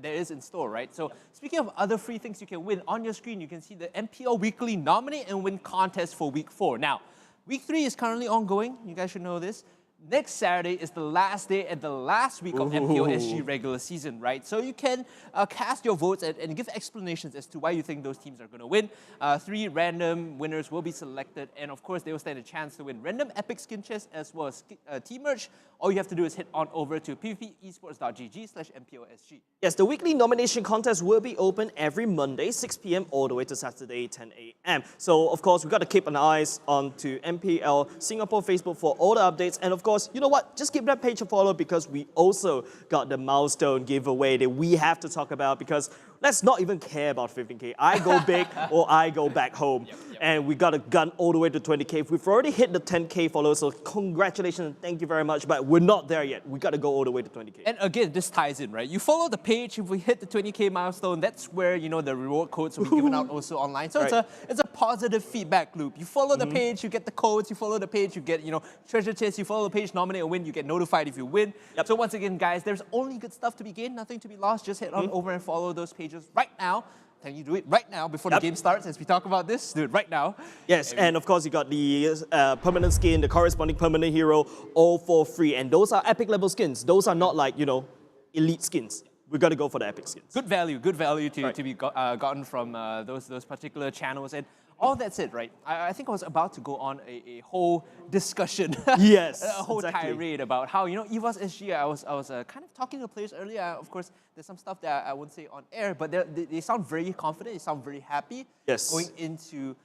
is in store, right? So speaking of other free things you can win, on your screen you can see the MPL Weekly Nominate and Win contest for Week 4. Now, Week 3 is currently ongoing. You guys should know this. Next Saturday is the last day and the last week of MPL-SG regular season, right? So you can cast your votes and give explanations as to why you think those teams are going to win. 3 random winners will be selected, and of course, they will stand a chance to win random epic skin chests as well as team merch. All you have to do is head on over to pvpesports.gg/MPL-SG. Yes, the weekly nomination contest will be open every Monday, 6 p.m. all the way to Saturday, 10 a.m. So, of course, we've got to keep an eye on to MPL Singapore Facebook for all the updates. And, of course, you know what? Just give that page a follow because we also got the milestone giveaway that we have to talk about because let's not even care about 15K. I go big or I go back home. And we got a gun all the way to 20K. We've already hit the 10K followers, so congratulations and thank you very much. But we're not there yet. We got to go all the way to 20K. And again, this ties in, right? You follow the page. If we hit the 20K milestone, that's where, you know, the reward codes will be given out also online. So it's a positive feedback loop. You follow the page, you get the codes. You follow the page, you get, you know, treasure chest. You follow the page, nominate or win, you get notified if you win. So once again, guys, there's only good stuff to be gained, nothing to be lost. Just head on over and follow those pages right now. Can you do it right now before the game starts as we talk about this? Do it right now. Yes, and of course you got the permanent skin, the corresponding permanent hero, all for free. And those are epic level skins. Those are not like, you know, elite skins. We got to go for the epic skins. Good value to be gotten from those particular channels. And all that's it, right? I think I was about to go on a whole discussion. Yes, a whole tirade about how, you know, EVOS SG, I was kind of talking to players earlier. Of course, there's some stuff that I won't say on air, but they sound very confident, they sound very happy going into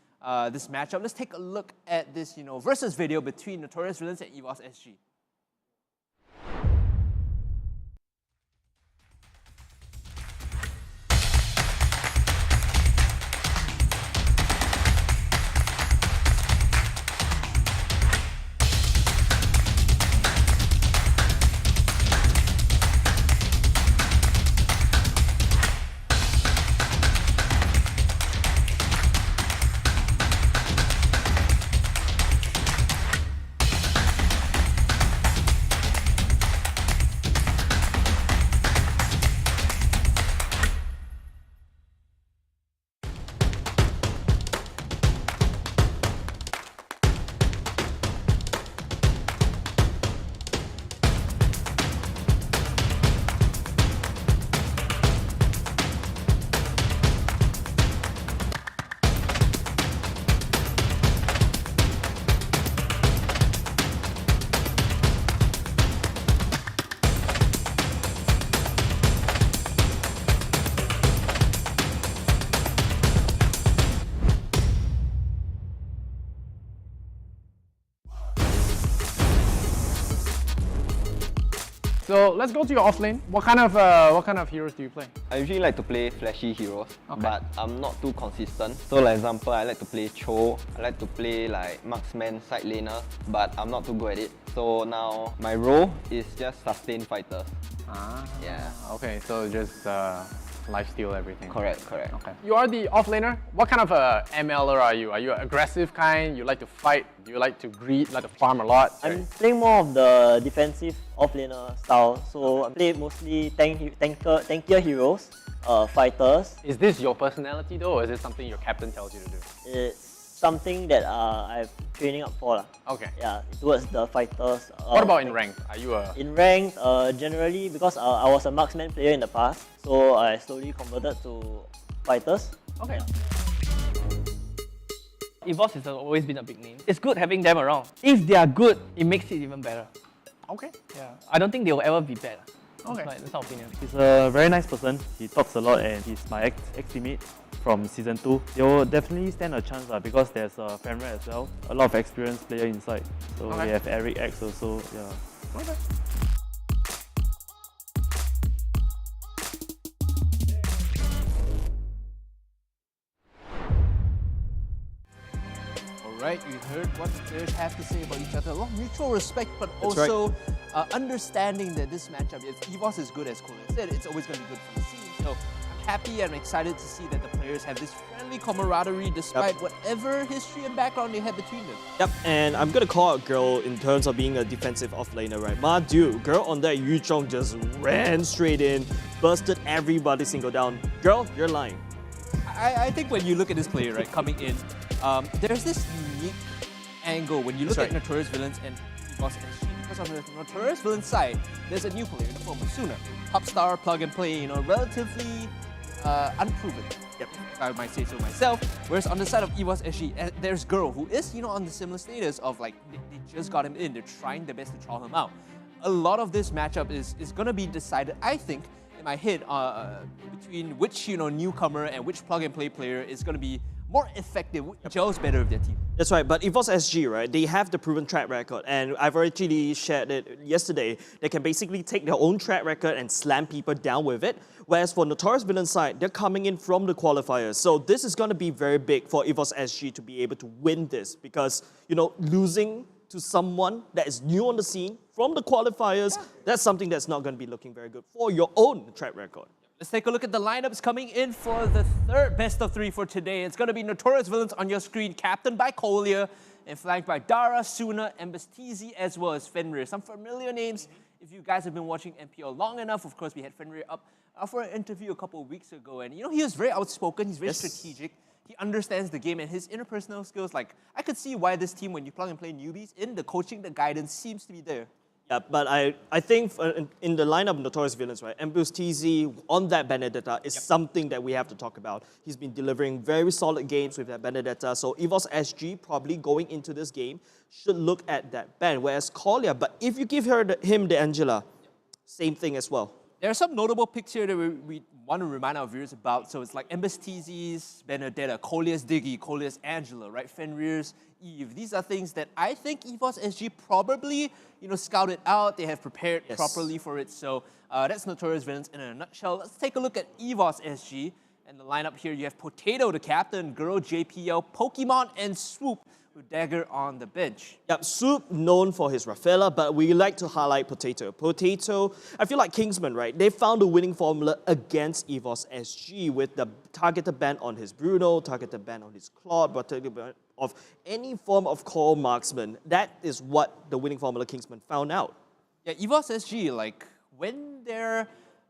this matchup. Let's take a look at this, you know, versus video between Notorious Villains and EVOS SG. So let's go to your off lane. What kind of heroes do you play? I usually like to play flashy heroes, but I'm not too consistent. So like example, I like to play Cho, I like to play like marksman, side laner, but I'm not too good at it. So now my role is just sustain fighters. Yeah. Okay, so just lifesteal everything. Correct. Okay. You are the off laner. What kind of a MLer are you? Are you an aggressive kind? You like to fight? Do you like to greed? Like to farm a lot? I'm playing more of the defensive off-laner style. So I play mostly tankier heroes, fighters. Is this your personality though, or is it something your captain tells you to do? It's something that I'm training up for. Okay. Yeah, towards the fighters. What about in rank? Are you a... In rank, generally, because I was a marksman player in the past, so I slowly converted to fighters. Okay. EVOS has always been a big name. It's good having them around. If they are good, it makes it even better. Okay. Yeah. I don't think they will ever be bad. Okay. That's my opinion. He's a very nice person. He talks a lot and he's my ex-teammate from Season 2. They will definitely stand a chance because there's Fenrir as well. A lot of experienced player inside. So we have Eric X also. Yeah. Okay. Right, you heard what the players have to say about each other. A lot of mutual respect, but also understanding that this matchup, if EVOS is good as Cole said, it's always going to be good for the scene. So I'm happy and excited to see that the players have this friendly camaraderie despite whatever history and background they have between them. Yep, and I'm gonna call out Girl in terms of being a defensive offlaner, right? Ma dude, Girl on that Yu Chong just ran straight in, busted everybody single down. Girl, you're lying. I think when you look at this player, right, coming in, there's this unique angle when you look at Notorious Villains and EVOS SG, because on the Notorious Villains side, there's a new player in the form of Suna. Pop star, plug and play, you know, relatively unproven. Yep, if I might say so myself. Whereas on the side of EVOS SG, there's Girl, who is, you know, on the similar status of like, they just got him in, they're trying their best to trial him out. A lot of this matchup is gonna be decided, I think, in my head, between which, you know, newcomer and which plug and play player is gonna be more effective, gels better with their team. That's right, but EVOS SG, right, they have the proven track record, and I've already shared it yesterday. They can basically take their own track record and slam people down with it, whereas for Notorious Villain side, they're coming in from the qualifiers. So this is going to be very big for EVOS SG to be able to win this, because, you know, losing to someone that is new on the scene from the qualifiers, that's something that's not going to be looking very good for your own track record. Let's take a look at the lineups coming in for the third best of three for today. It's going to be Notorious Villains on your screen, captained by Kolya, and flanked by Dara, Suna, MLBB, as well as Fenrir. Some familiar names if you guys have been watching MPL long enough. Of course, we had Fenrir up for an interview a couple of weeks ago, and you know, he was very outspoken, he's very strategic. He understands the game and his interpersonal skills. Like, I could see why this team, when you plug and play newbies, in the coaching, the guidance seems to be there. Yeah, but I think in the lineup of Notorious Villains, right, MPL-SG on that Benedetta is something that we have to talk about. He's been delivering very solid games with that Benedetta, so EVOS SG probably going into this game should look at that ban, whereas Kolya, but if you give him the Angela, same thing as well. There are some notable picks here that we want to remind our viewers about. So it's like MLBB's Benedetta, Kolya's Diggy, Kolya's Angela, right? Fenrir's Eve. These are things that I think EVOS SG probably, you know, scouted out. They have prepared properly for it. So that's Notorious Villains in a nutshell. Let's take a look at EVOS SG. And the lineup here, you have Potato, the captain, Girl, JPL, Pokemon, and Swoop, with Dagger on the bench. Yep, Swoop known for his Rafaela, but we like to highlight Potato. Potato, I feel like Kingsmen, right? They found a winning formula against EVOS SG with the targeted ban on his Bruno, targeted ban on his Claude, but targeted ban of any form of core marksman. That is what the winning formula Kingsmen found out. Yeah, EVOS SG, like, when their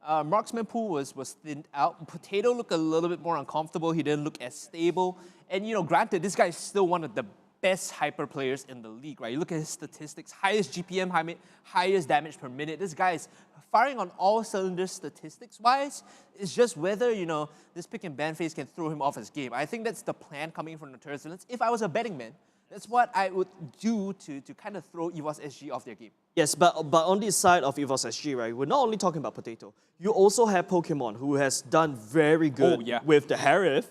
marksman pool was thinned out, Potato looked a little bit more uncomfortable. He didn't look as stable. And, you know, granted, this guy is still one of the best hyper players in the league, right? You look at his statistics, highest GPM, highest damage per minute. This guy is firing on all cylinders statistics-wise. It's just whether, you know, this pick and ban phase can throw him off his game. I think that's the plan coming from Notorious Villains. If I was a betting man, that's what I would do to kind of throw EVOS SG off their game. Yes, but on this side of EVOS SG, right, we're not only talking about Potato. You also have Pokemon, who has done very good with the Harif,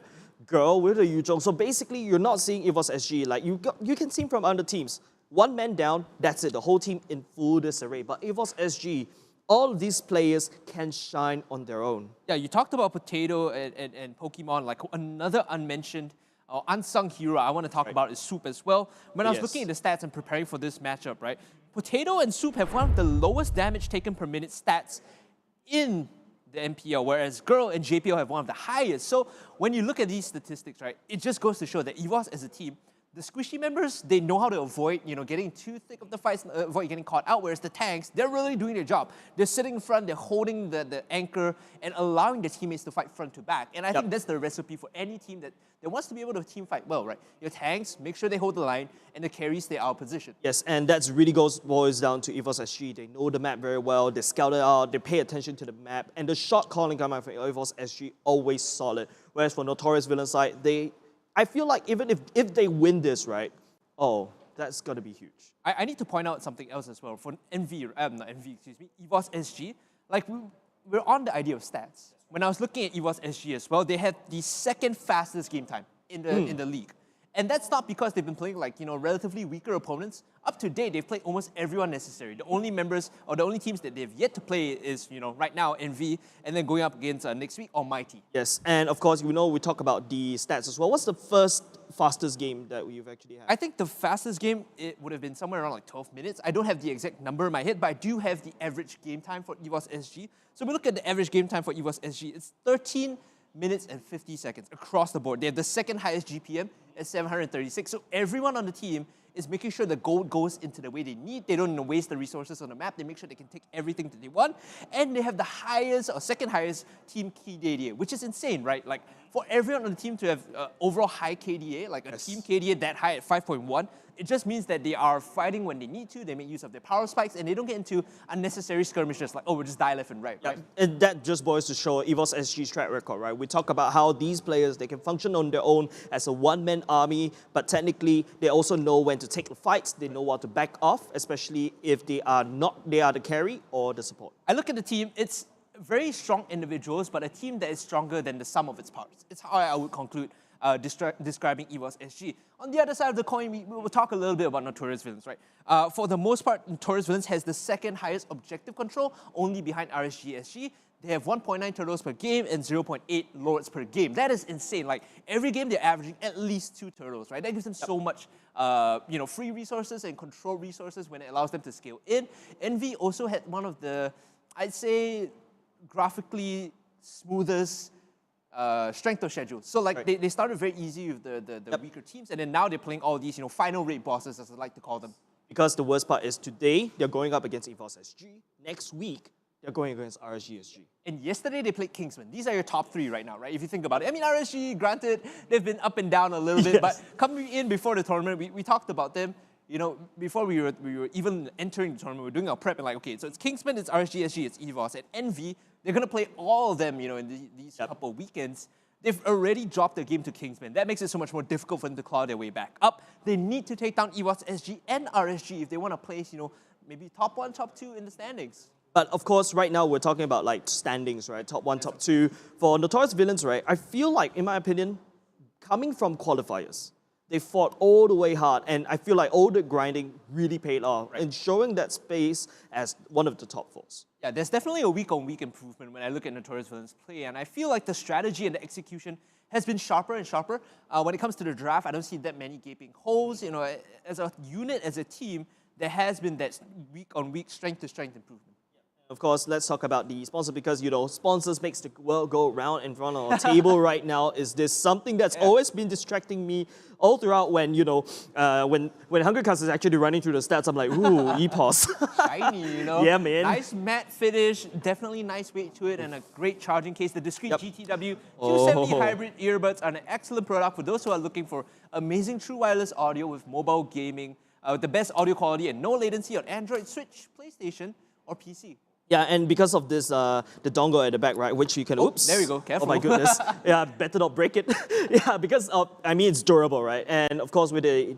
Girl with the Yuzhong. So basically, you're not seeing EVOS SG. Like, you can see from other teams. One man down, that's it. The whole team in full disarray. But EVOS SG all of these players can shine on their own. Yeah, you talked about Potato and Pokemon, like another unmentioned or unsung hero I want to talk about is Soup as well. When I was looking at the stats and preparing for this matchup, right, Potato and Soup have one of the lowest damage taken per minute stats in the MPL, whereas Girl and JPL have one of the highest. So when you look at these statistics, right, it just goes to show that EVOS as a team, the squishy members, they know how to avoid, getting too thick of the fights, avoid getting caught out, whereas the tanks, they're really doing their job. They're sitting in front, they're holding the anchor and allowing their teammates to fight front to back. And I think that's the recipe for any team that wants to be able to team fight well, right? Your tanks, make sure they hold the line, and the carries stay out of position. Yes, and that really boils down to EVOS SG. They know the map very well, they scout it out, they pay attention to the map, and the shot calling coming from EVOS SG always solid. Whereas for Notorious Villain side, I feel like even if they win this, right, that's going to be huge. I need to point out something else as well. For EVOS SG, like we're on the idea of stats. When I was looking at EVOS SG as well, they had the second fastest game time in the league. And that's not because they've been playing like, relatively weaker opponents. Up to date, they've played almost everyone necessary. The only members or the only teams that they've yet to play is, right now, NV, and then going up against next week, ALMGHTY. Yes, and of course, we talk about the stats as well. What's the fastest game that we've actually had? I think the fastest game, it would have been somewhere around like 12 minutes. I don't have the exact number in my head, but I do have the average game time for EVOS SG. So we look at the average game time for EVOS SG. It's 13 minutes and 50 seconds across the board. They have the second highest GPM at 736. So everyone on the team is making sure the gold goes into the way they need. They don't waste the resources on the map. They make sure they can take everything that they want. And they have the highest or second highest team KDA, which is insane, right? Like for everyone on the team to have overall high KDA, like a team KDA that high at 5.1, it just means that they are fighting when they need to, they make use of their power spikes, and they don't get into unnecessary skirmishes like, we'll just die left and right, right? And that just boils to show EVOS SG's track record, right? We talk about how these players, they can function on their own as a one-man army, but technically, they also know when to take the fights, they know what to back off, especially if they are the carry or the support. I look at the team, it's very strong individuals, but a team that is stronger than the sum of its parts. It's how I would conclude describing EVOS SG. On the other side of the coin, we will talk a little bit about Notorious Villains, right? For the most part, Notorious Villains has the second highest objective control, only behind RSG SG. They have 1.9 turtles per game and 0.8 lords per game. That is insane. Like every game, they're averaging at least 2 turtles, right? That gives them so much, free resources and control resources when it allows them to scale in. NV also had one of the, I'd say, graphically smoothest strength of schedule. So like they started very easy with the weaker teams, and then now they're playing all these final rate bosses, as I like to call them. Because the worst part is today they're going up against EVOS SG. Next week they're going against RSG SG. And yesterday they played Kingsmen. These are your top 3 right now, right? If you think about it. I mean, RSG, granted, they've been up and down a little bit, but coming in before the tournament, we talked about them. Before we were even entering the tournament, we were doing our prep and like, okay, so it's Kingsmen, it's RSG SG, it's EVOS, and NV. They're going to play all of them, in these couple of weekends. They've already dropped their game to Kingsmen. That makes it so much more difficult for them to claw their way back up. They need to take down EVOS SG and RSG if they want to place, maybe top 1, top 2 in the standings. But of course, right now we're talking about like standings, right? Top 1, top 2. For Notorious Villains, right? I feel like, in my opinion, coming from qualifiers, they fought all the way hard, and I feel like all the grinding really paid off, and showing that space as one of the top 4s. Yeah, there's definitely a week-on-week improvement when I look at Notorious Villains play, and I feel like the strategy and the execution has been sharper and sharper. When it comes to the draft, I don't see that many gaping holes. As a unit, as a team, there has been that week-on-week, strength-to-strength improvement. Of course, let's talk about the sponsor because, sponsors makes the world go round in front of our table right now. Is this something that's always been distracting me all throughout when, when Hungry Cast is actually running through the stats, I'm like, ooh, EPOS. Shiny, Yeah, man. Nice matte finish, definitely nice weight to it, and a great charging case. The discrete GTW 270 hybrid earbuds are an excellent product for those who are looking for amazing true wireless audio with mobile gaming, the best audio quality and no latency on Android, Switch, PlayStation, or PC. Yeah, and because of this, the dongle at the back, right, which you can, oops. There we go, careful. Oh my goodness. Yeah, better not break it. Yeah, because, it's durable, right? And of course, with the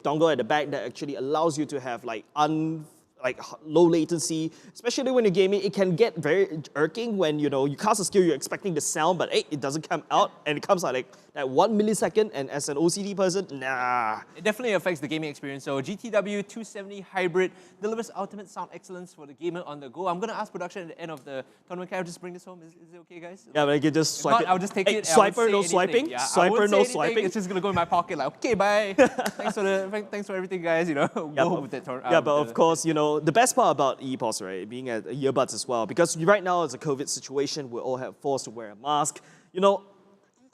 dongle at the back, that actually allows you to have low latency, especially when you're gaming. It can get very irking when, you cast a skill, you're expecting the sound, but it doesn't come out, and it comes out like That 1 millisecond, and as an OCD person, nah. It definitely affects the gaming experience. So GTW 270 Hybrid delivers ultimate sound excellence for the gamer on the go. I'm going to ask production at the end of the tournament, can I just bring this home? Is it okay, guys? Yeah, but I can just swipe it. I'll just take it. Swiper, no swiping. Yeah, Swiper, no swiping. It's just going to go in my pocket like, okay, bye. thanks for everything, guys. You know, go home with that tournament. Yeah, but of course, you know, the best part about ePOS, right, being at earbuds as well, because right now it's a COVID situation, we all have forced to wear a mask. You know,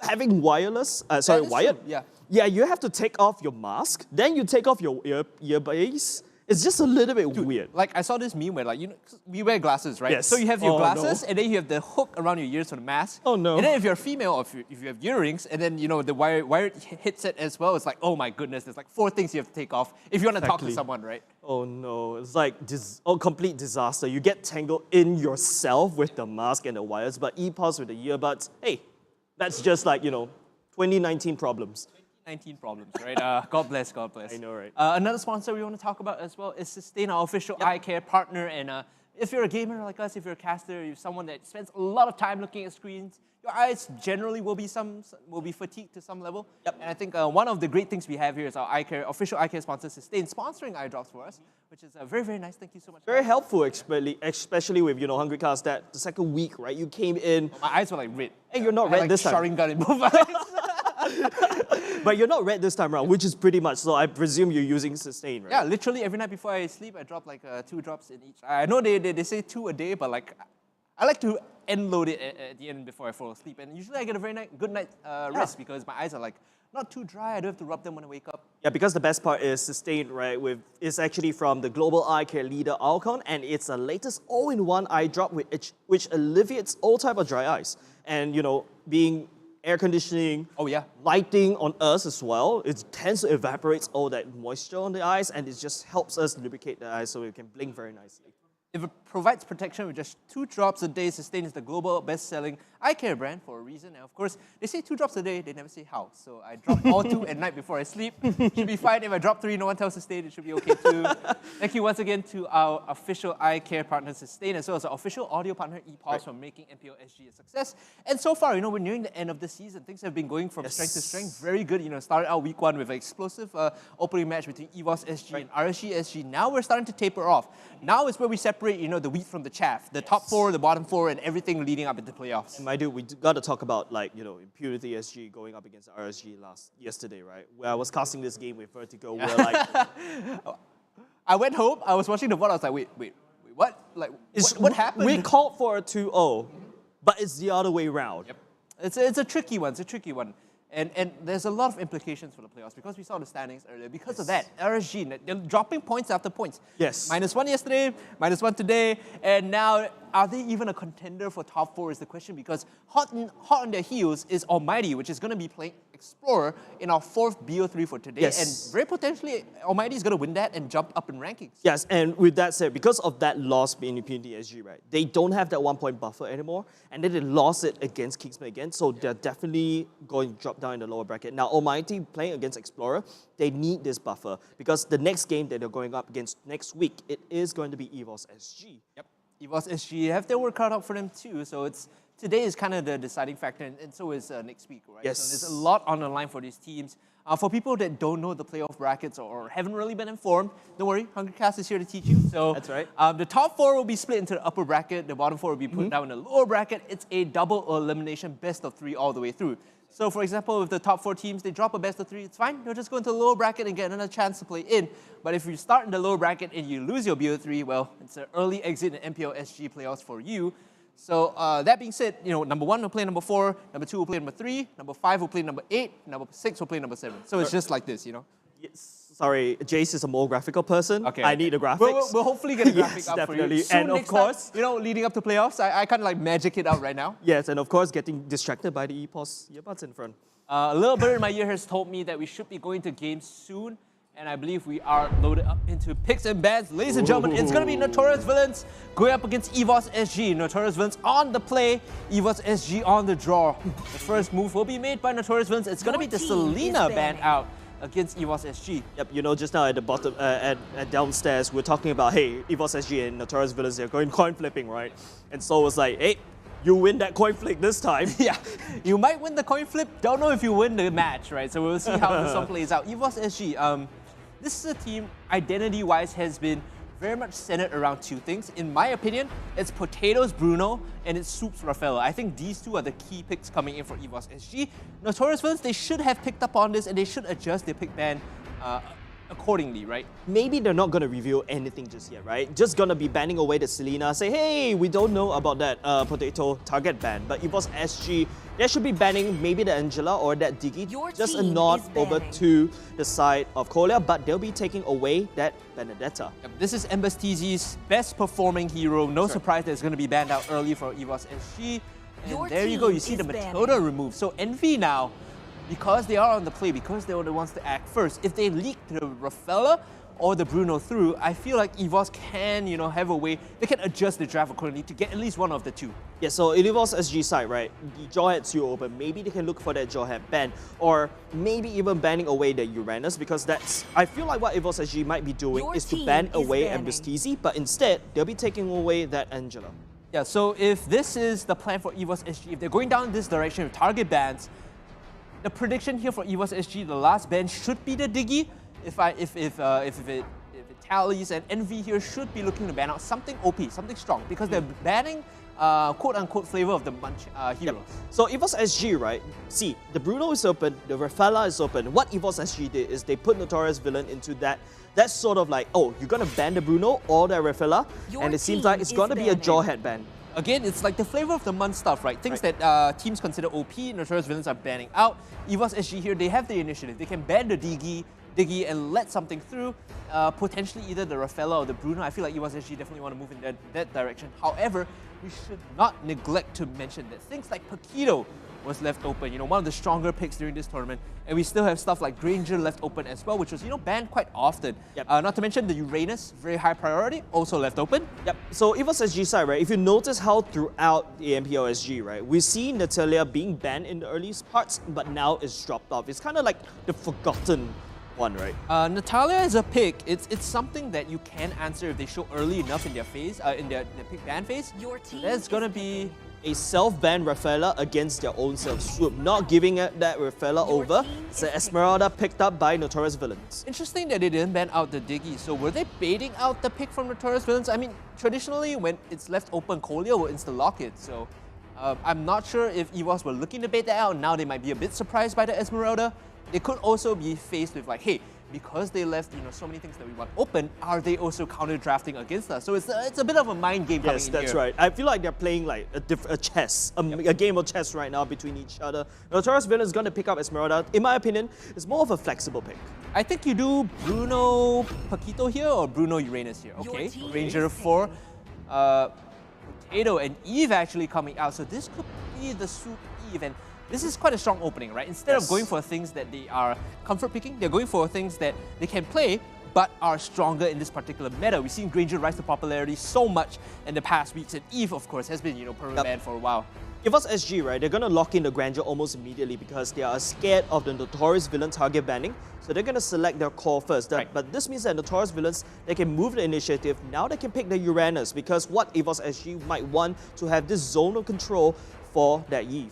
having wireless, wired. Yeah. Yeah, you have to take off your mask, then you take off your earbase. It's just a little bit weird. Like, I saw this meme where, like, you know, we wear glasses, right? Yes. So you have your glasses, no. and then you have the hook around your ears for the mask. Oh, no. And then if you're female, or if you have earrings, and then, you know, the wired headset as well, it's like, oh my goodness, there's like 4 things you have to take off if you want to talk to someone, right? Oh no, it's like complete disaster. You get tangled in yourself with the mask and the wires, but ePOS with the earbuds, hey, that's just like, you know, 2019 problems. 19 problems, right? God bless, God bless. I know, right? Another sponsor we want to talk about as well is Sustain, our official eye care partner. And if you're a gamer like us, if you're a caster, you're someone that spends a lot of time looking at screens, your eyes generally will be fatigued to some level. Yep. And I think one of the great things we have here is our official eye care sponsor, Sustain, sponsoring eye drops for us, which is very, very nice. Thank you so much. Very helpful, especially with, you know, Hungry Cast, that the second week, right? You came in. My eyes were like red. Hey, you're not red like this time. Sharingan in both eyes. But you're not red this time around, which is pretty much, so I presume you're using Sustain, right? Yeah, literally every night before I sleep, I drop like 2 drops in each eye. I know they say 2 a day, but like, I like to end load it at the end before I fall asleep. And usually I get a very good night rest because my eyes are like not too dry. I don't have to rub them when I wake up. Yeah, because the best part is Sustain, right? It's actually from the global eye care leader Alcon, and it's the latest all-in-one eye drop which alleviates all type of dry eyes. And you know, being air conditioning, lighting on us as well, it tends to evaporate all that moisture on the eyes, and it just helps us lubricate the eyes so we can blink very nicely. If it provides protection with just 2 drops a day, Sustain is the global best-selling eye care brand for a reason. And of course, they say 2 drops a day, they never say how. So I drop all 2 at night before I sleep. Should be fine. If I drop 3, no one tells Sustain, it should be okay too. Thank you once again to our official eye care partner, Sustain, as well as our official audio partner, ePOS, for making MPL-SG a success. And so far, you know, we're nearing the end of the season. Things have been going from strength to strength. Very good. You know, started out week 1 with an explosive opening match between EVOS SG and RSG SG. Now we're starting to taper off. Now is where we separate, you know, the wheat from the chaff. The top 4, the bottom 4, and everything leading up into playoffs. And my dude, we got to talk about, like, you know, Impunity SG going up against RSG yesterday, right? Where I was casting this game with Vertigo, where like I went home, I was watching the VOD, I was like, wait, what? Like, what happened? We called for a 2-0, but it's the other way around. Yep. It's a tricky one. It's a tricky one. And there's a lot of implications for the playoffs because we saw the standings earlier. Because of that, RSG, they're dropping points after points. Yes. -1 yesterday, -1 today, and now are they even a contender for top 4 is the question, because hot on their heels is ALMGHTY, which is going to be playing Explorer in our 4th BO3 for today. Yes. And very potentially, ALMGHTY is going to win that and jump up in rankings. Yes, and with that said, because of that loss in Impunity SG, right, they don't have that 1-point buffer anymore, and then they lost it against Kingsmen again, so they're definitely going to drop down in the lower bracket. Now, ALMGHTY playing against Explorer, they need this buffer, because the next game that they're going up against next week, it is going to be EVOS SG. Yep. EVOS SG have their work cut out for them too, so today is kind of the deciding factor, and so is next week, right? Yes. So there's a lot on the line for these teams. For people that don't know the playoff brackets or haven't really been informed, don't worry, HungryCast is here to teach you. So that's right. The top 4 will be split into the upper bracket, the bottom 4 will be put down in the lower bracket. It's a double elimination, best of 3 all the way through. So for example, if the top 4 teams, they drop a best of 3, it's fine. They'll just go into the lower bracket and get another chance to play in. But if you start in the lower bracket and you lose your BO3, well, it's an early exit in MPL-SG playoffs for you. So that being said, you know, number 1 will play number 4, number 2 will play number 3, number 5 will play number 8, number 6 will play number 7. So it's just like this, you know. Yes. Sorry, Jace is a more graphical person. Okay. I need the graphics. We'll hopefully get a graphic yes, up definitely. for you. And of course, you know, leading up to playoffs, I kind of like magic it out right now. Yes, and of course, getting distracted by the ePOS earbuds in front. A little bird in my ear has told me that we should be going to games soon, and I believe we are loaded up into picks and bans. Ladies and gentlemen, it's going to be Notorious Villains going up against EVOS SG. Notorious Villains on the play, EVOS SG on the draw. The first move will be made by Notorious Villains. It's going to be the Selena ban out against EVOS SG. Yep, you know, just now at the bottom, at downstairs, we're talking about, hey, EVOS SG and Notorious Villains, they're going coin flipping, right? And so it's like, hey, you win that coin flip this time. Yeah, you might win the coin flip. Don't know if you win the match, right? So we'll see how this one plays out. EVOS SG, this is a team, identity-wise, has been very much centered around two things. In my opinion, it's Potatoes Bruno and it's Soups Rafaela. I think these two are the key picks coming in for EVOS SG. Notorious Villains, they should have picked up on this and they should adjust their pick ban accordingly, right? Maybe they're not going to reveal anything just yet, right? Just going to be banning away the Selena, say, hey, we don't know about that potato target ban. But EVOS SG, they should be banning maybe the Angela or that Diggy. Just a nod over to the side of Kolia, but they'll be taking away that Benedetta. Yep, this is MBSTZ's best performing hero. No surprise that it's going to be banned out early for EVOS SG. And there you go, you see the Matoda removed. So Envy now, because they are on the play, because they were the ones to act first, if they leak the Rafaela or the Bruno through, I feel like EVOS can, have a way, they can adjust the draft accordingly to get at least one of the two. Yeah, so in EVOS SG side, right, the Jawhead's still open. Maybe they can look for that Jawhead ban, or maybe even banning away the Uranus, because that's, I feel like what EVOS SG might be doing is to ban away MBSTZ, but instead, they'll be taking away that Angela. Yeah, so if this is the plan for EVOS SG, if they're going down this direction with target bans, the prediction here for EVOS SG, the last ban should be the Diggy. If it tallies, and Envy here should be looking to ban out something OP, something strong, because they're banning quote-unquote flavor of the Munch heroes. Yep. So EVOS SG, right, see, the Bruno is open, the Rafaela is open. What EVOS SG did is they put Notorious Villain into that sort of like, oh, you're gonna ban the Bruno or the Rafaela, and it seems like it's gonna be a Jawhead ban. Again, it's like the flavor of the month stuff, right? Things that teams consider OP, Notorious Villains are banning out. EVOS SG here, they have the initiative. They can ban the Diggy and let something through, potentially either the Rafaela or the Bruno. I feel like EVOS SG definitely want to move in that direction. However, we should not neglect to mention that things like Paquito was left open, one of the stronger picks during this tournament. And we still have stuff like Granger left open as well, which was, banned quite often. Yep. Not to mention the Uranus, very high priority, also left open. Yep. So EVOS SG side, right, if you notice how throughout the MPL-SG, right, we see Natalia being banned in the earliest parts, but now it's dropped off. It's kind of like the forgotten one, right? Natalia is a pick. It's something that you can answer if they show early enough in their phase, in their pick ban phase. Your team There's gonna be a self-ban Rafaela against their own self-swoop, not giving that Rafaela over. It's an Esmeralda picked up by Notorious Villains. Interesting that they didn't ban out the Diggy. So were they baiting out the pick from Notorious Villains? I mean, traditionally when it's left open, Kolia will insta-lock it. So I'm not sure if EVOS were looking to bait that out. Now they might be a bit surprised by the Esmeralda. They could also be faced with like, hey, because they left so many things that we want open, are they also counter-drafting against us? So it's a bit of a mind game coming in here. Yes, that's right. I feel like they're playing like a chess, a game of chess right now between each other. Notorious Villain is going to pick up Esmeralda. In my opinion, it's more of a flexible pick. I think you do Bruno Paquito here or Bruno Uranus here. Okay, Ranger 4, Potato and Eve actually coming out. So this could be the Soup Eve. And this is quite a strong opening, right? Instead of going for things that they are comfort picking, they're going for things that they can play but are stronger in this particular meta. We've seen Granger rise to popularity so much in the past weeks, and Eve, of course, has been, permanent ban for a while. EVOS SG, right, they're going to lock in the Granger almost immediately because they are scared of the Notorious Villain target banning. So they're going to select their core first. But this means that Notorious Villains, they can move the initiative. Now they can pick the Uranus because what EVOS SG might want to have this zone of control for that Eve.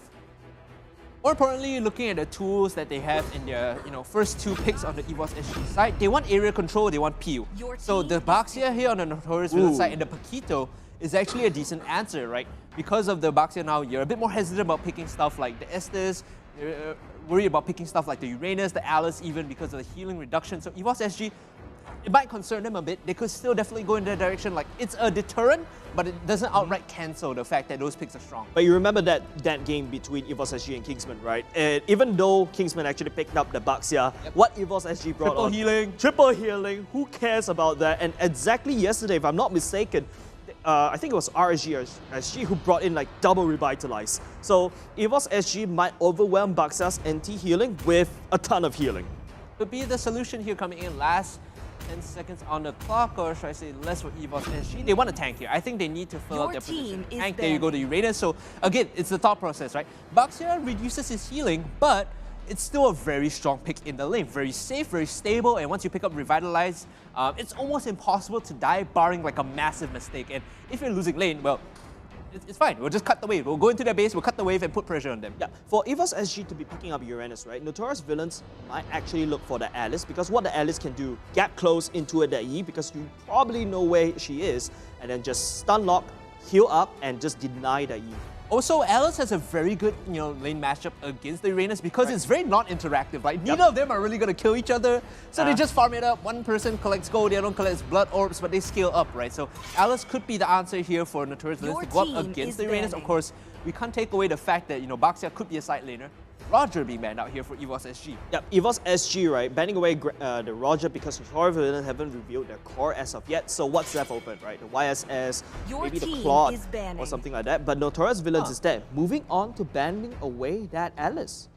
More importantly, looking at the tools that they have in their first two picks on the EVOS SG side, they want area control, they want PU. So the Baxia here on the Notorious Villain side and the Paquito is actually a decent answer, right? Because of the Baxia now, you're a bit more hesitant about picking stuff like the Estes, you're worried about picking stuff like the Uranus, the Alice even because of the healing reduction. So EVOS SG, it might concern them a bit. They could still definitely go in that direction. Like, it's a deterrent, but it doesn't outright cancel the fact that those picks are strong. But you remember that game between EVOS SG and Kingsmen, right? And even though Kingsmen actually picked up the Baxia, what EVOS SG brought on? Triple healing. Who cares about that? And exactly yesterday, if I'm not mistaken, I think it was RSG SG who brought in like double Revitalize. So EVOS SG might overwhelm Baxia's anti-healing with a ton of healing. Could be the solution here coming in last 10 seconds on the clock, or should I say less for EVOS SG. They want a tank here. I think they need to fill out their position. Tank, there you go to Uranus. So again, it's the thought process, right? Baxia reduces his healing, but it's still a very strong pick in the lane. Very safe, very stable, and once you pick up Revitalize, it's almost impossible to die barring like a massive mistake. And if you're losing lane, well, It's fine. We'll just cut the wave. We'll go into their base, we'll cut the wave and put pressure on them. Yeah, for EVOS SG to be picking up Uranus, right, Notorious Villains might actually look for the Alice, because what the Alice can do, gap close into the E, because you probably know where she is, and then just stun lock, heal up, and just deny the E. Also, Alice has a very good, lane matchup against the Uranus because it's very non-interactive, right? Neither of them are really going to kill each other, so they just farm it up. One person collects gold, the other one collects blood orbs, but they scale up, right? So Alice could be the answer here for Notorious Villains to go up against the Uranus. Of course, we can't take away the fact that, Baxia could be a side laner. Roger being banned out here for EVOS SG. Yep, EVOS SG, right, banning away the Roger because Notorious Villains haven't revealed their core as of yet. So what's left open, right? The YSS, maybe the Claude or something like that. But Notorious Villains is dead. Moving on to banning away that Alice.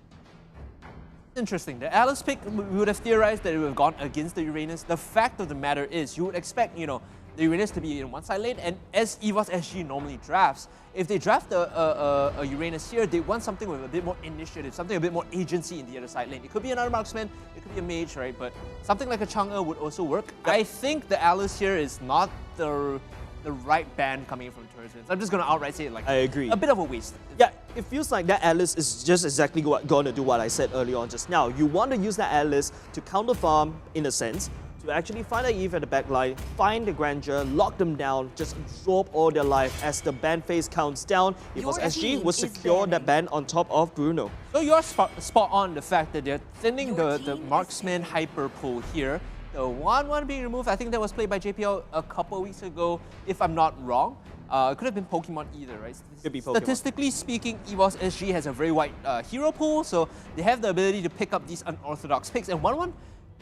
Interesting. The Alice pick, we would have theorized that it would have gone against the Uranus. The fact of the matter is, you would expect, the Uranus to be in one side lane, and as EVOS SG normally drafts, if they draft a Uranus here, they want something with a bit more initiative, something a bit more agency in the other side lane. It could be another marksman, it could be a mage, right? But something like a Chang'e would also work. I think the Alice here is not the right ban coming from Notorious Villains. I'm just going to outright say it like I agree. A bit of a waste. Yeah, it feels like that Alice is just exactly going to do what I said earlier on just now. You want to use that Alice to counter farm, in a sense, to actually find a Eve at the back line, find the Grandeur, lock them down, just absorb all their life as the ban phase counts down. EVOS SG will secure that ban on top of Bruno. So you're spot on the fact that they're thinning the marksman hyper pull here. The 1-1 being removed, I think that was played by JPL a couple weeks ago, if I'm not wrong. It could have been Pokemon either, right? Could be Pokemon. Statistically speaking, EVOS SG has a very wide hero pool, so they have the ability to pick up these unorthodox picks. And 1-1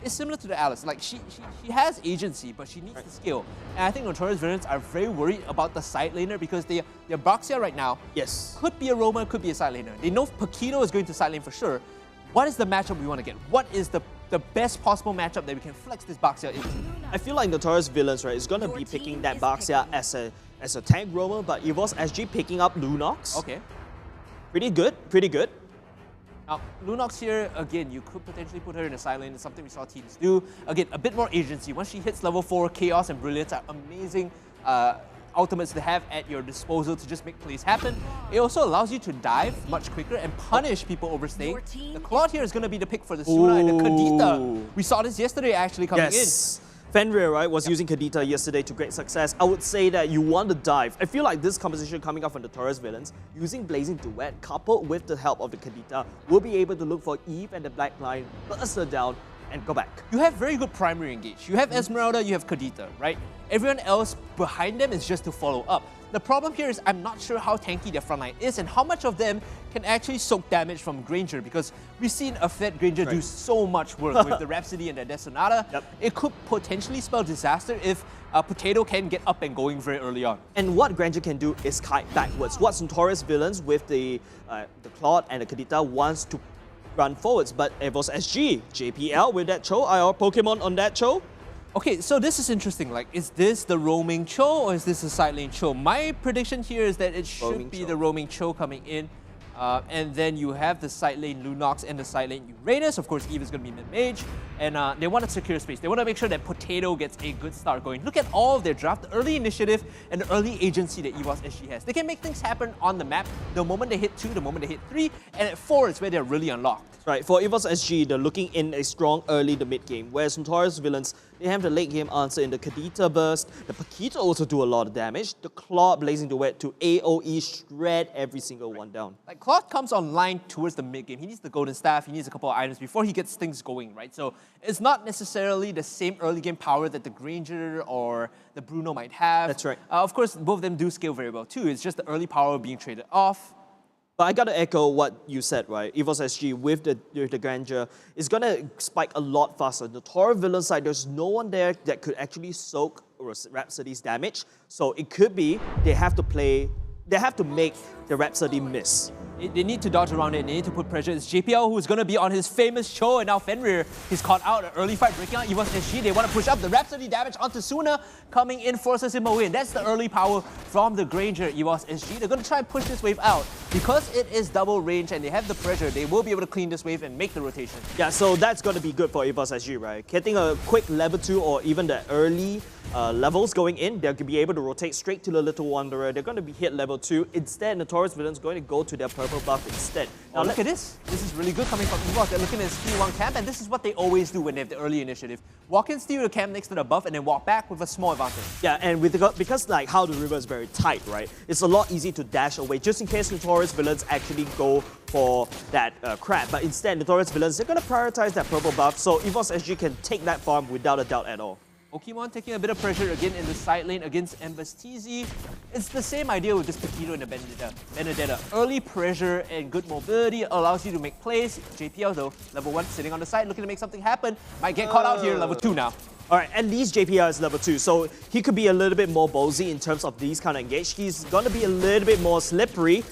is similar to the Alice. Like, she has agency, but she needs the skill. And I think Notorious Villains are very worried about the side laner because their Baxia right now could be a roamer, could be a side laner. They know Paquito is going to side lane for sure. What is the matchup we want to get? What is the best possible matchup that we can flex this Baxia into? I feel like Notorious Villains, right, is going to be picking that Baxia as a tank roamer, but EVOS SG picking up Lunox. Okay. Pretty good, pretty good. Now, Lunox here, again, you could potentially put her in a side lane. It's something we saw teams do. Again, a bit more agency. Once she hits level 4, Chaos and Brilliance are amazing ultimates to have at your disposal to just make plays happen. It also allows you to dive much quicker and punish people overstaying. The Claude here is going to be the pick for the Suna and the Kadita. We saw this yesterday actually coming in. Fenrir, right, was using Kadita yesterday to great success. I would say that you want to dive. I feel like this composition coming up from the Notorious Villains, using Blazing Duet coupled with the help of the Kadita, will be able to look for Eve and the Black Line, burst her down, and go back. You have very good primary engage. You have Esmeralda, you have Kadita, right? Everyone else behind them is just to follow up. The problem here is I'm not sure how tanky their frontline is and how much of them can actually soak damage from Granger, because we've seen a fed Granger do so much work with the Rhapsody and the Death Sonata. It could potentially spell disaster if Potato can get up and going very early on. And what Granger can do is kite backwards. What Notorious Villains with the Claude and the Kadita wants to run forwards, but EVOS SG, JPL with that Cho, IR Pokemon on that Cho. Okay, so this is interesting. Like, is this the roaming Cho or is this a side lane Cho? My prediction here is that it should be the roaming Cho coming in. And then you have the side lane Lunox and the side lane Uranus. Of course, Eve is going to be mid-mage. And they want to secure space. They want to make sure that Potato gets a good start going. Look at all of their draft, the early initiative and the early agency that EVOS SG has. They can make things happen on the map the moment they hit 2, the moment they hit 3, and at 4 is where they're really unlocked. Right, for EVOS SG, they're looking in a strong early to mid game, whereas Notorious Villains, they have the late game answer in the Kadita burst. The Paquito also do a lot of damage. The Claw Blazing Duet to AoE shred every single one down. Like, Claude comes online towards the mid game. He needs the Golden Staff, he needs a couple of items before he gets things going, right? So it's not necessarily the same early game power that the Granger or the Bruno might have. That's right. Of course, both of them do scale very well too. It's just the early power being traded off. But I gotta echo what you said, right? EVOS SG with the Grandeur is gonna spike a lot faster. The Notorious Villain side, there's no one there that could actually soak Rhapsody's damage. So it could be they have to make the Rhapsody miss. They need to dodge around it, they need to put pressure. It's JPL who's going to be on his famous Cho, and now Fenrir, he's caught out an early fight, breaking out EVOS SG. They want to push up the Rhapsody damage onto Suna, coming in, forces him away. And that's the early power from the Granger EVOS SG. They're going to try and push this wave out. Because it is double range and they have the pressure, they will be able to clean this wave and make the rotation. Yeah, so that's going to be good for EVOS SG, right? Getting a quick level 2 or even the early levels going in. They'll be able to rotate straight to the Little Wanderer. They're going to be hit level 2. Instead, Notorious Villains going to go to their purple buff instead. Now look at this. This is really good coming from EVOS. They're looking at steal 1 camp, and this is what they always do when they have the early initiative. Walk in, steal the camp next to the buff, and then walk back with a small advantage. Yeah, and because like how the river is very tight, right? It's a lot easier to dash away, just in case Notorious Villains actually go for that crab. But instead, Notorious Villains, they're going to prioritize that purple buff, so EVOS SG can take that farm without a doubt at all. Pokemon taking a bit of pressure again in the side lane against MLBB. It's the same idea with this Paquito and the Benedetta. Early pressure and good mobility allows you to make plays. JPL though, level 1, sitting on the side, looking to make something happen. Might get caught out here, level 2 now. Alright, at least JPL is level 2, so he could be a little bit more ballsy in terms of these kind of engage. He's gonna be a little bit more slippery.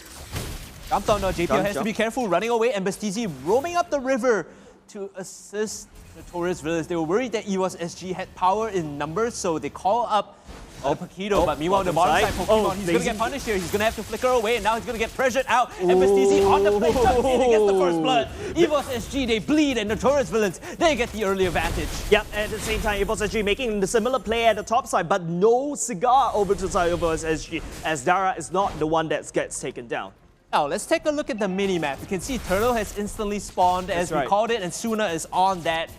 Jump down now, JPL has to be careful, running away. MLBB roaming up the river to assist Notorious Villains. They were worried that EVOS SG had power in numbers, so they call up Paquito, but meanwhile, the bottom side Pokemon, he's going to get punished here. He's going to have to flicker away, and now he's going to get pressured out. MLBB on the plate, comes in, he gets the first blood. EVOS SG, they bleed, and Notorious Villains, they get the early advantage. Yep, and at the same time, EVOS SG making the similar play at the top side, but no cigar over to the side of EVOS SG, as Dara is not the one that gets taken down. Now, let's take a look at the mini-map. You can see Turtle has instantly spawned, as we called it, and Suna is on that.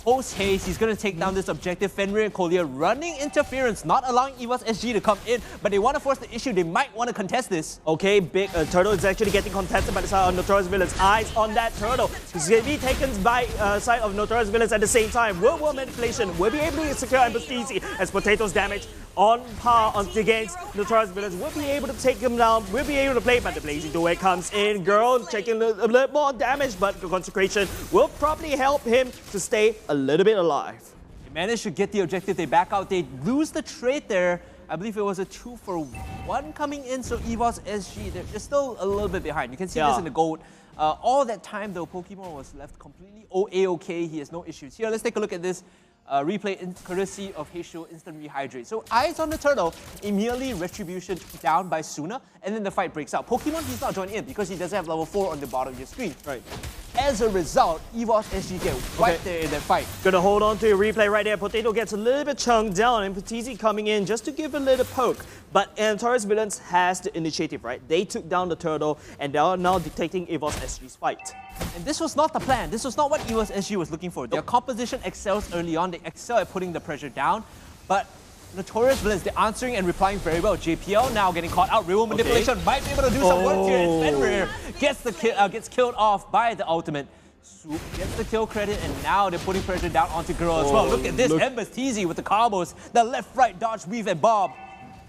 Post-haste, he's going to take down this objective. Fenrir and Collier running interference, not allowing EVOS SG to come in, but they want to force the issue. They might want to contest this. Okay, big Turtle is actually getting contested by the side of Notorious Villains. Eyes on that Turtle. He's going to be taken by side of Notorious Villains at the same time. War manipulation will be able to secure MLBB as Potato's damage on par against Notorious Villains. We'll be able to take him down. We'll be able to play, but the Blazing Duet comes in. Girl taking a little more damage, but the Consecration will probably help him to stay a little bit alive. They managed to get the objective. They back out. They lose the trade there. I believe it was a 2-for-1 coming in, so EVOS SG, they're still a little bit behind. You can see this in the gold. All that time, though, Pokemon was left completely A-OK. He has no issues. Here, let's take a look at this. Replay courtesy of Heisho Instant Rehydrate. So eyes on the Turtle, immediately Retribution down by Suna, and then the fight breaks out. Pokemon, he's not joining in because he doesn't have level 4 on the bottom of your screen. Right. As a result, EVOS SG get wiped there in that fight. Gonna hold on to your replay right there. Potato gets a little bit chunked down, and Patisi coming in just to give a little poke. But Notorious Villains has the initiative, right? They took down the Turtle, and they are now dictating EVOS SG's fight. And this was not the plan. This was not what EVOS SG was looking for. Their composition excels early on. They excel at putting the pressure down. But Notorious Villains, they're answering and replying very well. JPL now getting caught out. Real manipulation might be able to do some work here. And Fenrir gets killed off by the ultimate. Swoop gets the kill credit, and now they're putting pressure down onto Girl as well. Look at this. MLBB with the combos. The left, right, dodge, weave, and bob.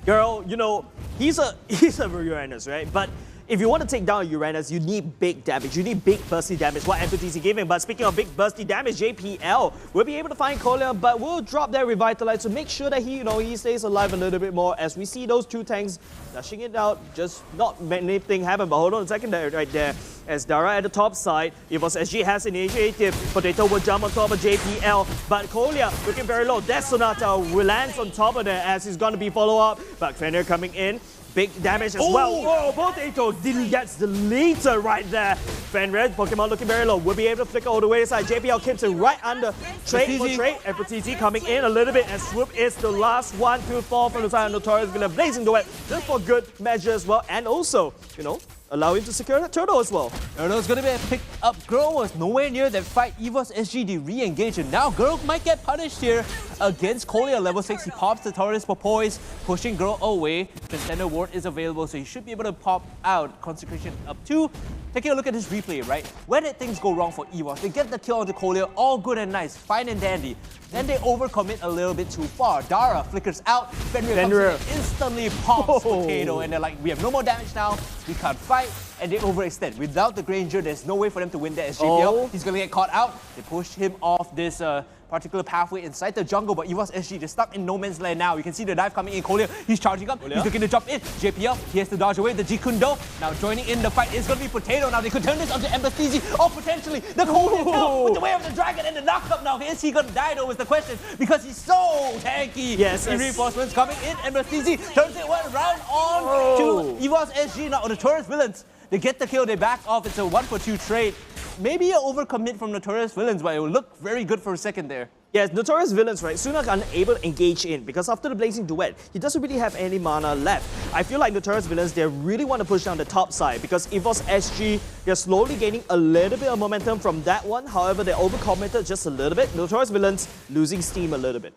Girl, you know, he's a Uranus, right? But if you want to take down Uranus, you need big damage. You need big bursty damage, what MPL-SG giving. But speaking of big bursty damage, JPL will be able to find Collier, but will drop that Revitalize to make sure that he stays alive a little bit more as we see those two tanks dashing it out. Just not anything happen, but hold on a second there, right there. As Dara at the top side, EVOS SG has initiative. Potato will jump on top of JPL, but Collier looking very low. Death Sonata will land on top of there as he's going to be follow up. But Fenrir coming in. Big damage as well. Whoa, Potato gets the leader right there. Fenrir, Pokemon looking very low. Will be able to flicker all the way aside. JPL keeps it right under. Trade for trade. And MPL-SG coming in a little bit. And Swoop is the last one to fall from the side of Notorious Villain. Blazing Duet just for good measure as well. And also, you know, allow him to secure that Turtle as well. Turtle's gonna be picked up. Girl was nowhere near that fight. EVOS SG, they re-engage, and now Girl might get punished here against Collier level 6. He pops the Taurus for poise, pushing Girl away. Transcender Ward is available, so he should be able to pop out. Consecration up 2. Taking a look at this replay, right? Where did things go wrong for EVOS? They get the kill onto Collier, all good and nice, fine and dandy. Then they overcommit a little bit too far. Dara flickers out, Fenrir comes in, instantly pops Potato, and they're like, we have no more damage now, we can't fight, and they overextend. Without the Granger, there's no way for them to win that as JPL. He's gonna get caught out. They push him off this particular pathway inside the jungle, but EVOS SG, they're stuck in no man's land now. You can see the dive coming in. Collier, he's charging up. He's looking to jump in. JPL, he has to dodge away. The Jikundo, now joining in the fight is going to be Potato. Now they could turn this onto MLBB. Oh, potentially, the Collier kill with the way of the dragon and the knockup now. Is he going to die though is the question, because he's so tanky. Yes. Reinforcements coming in. MLBB turns it one round on to EVOS SG. Now Notorious Villains, they get the kill, they back off. It's a 1-for-2 trade. Maybe an overcommit from Notorious Villains, but it will look very good for a second there. Yes, Notorious Villains, right? Suna unable to engage in because after the Blazing Duet, he doesn't really have any mana left. I feel like Notorious Villains, they really want to push down the top side because EVOS SG, they're slowly gaining a little bit of momentum from that one. However, they overcommitted just a little bit. Notorious Villains losing steam a little bit.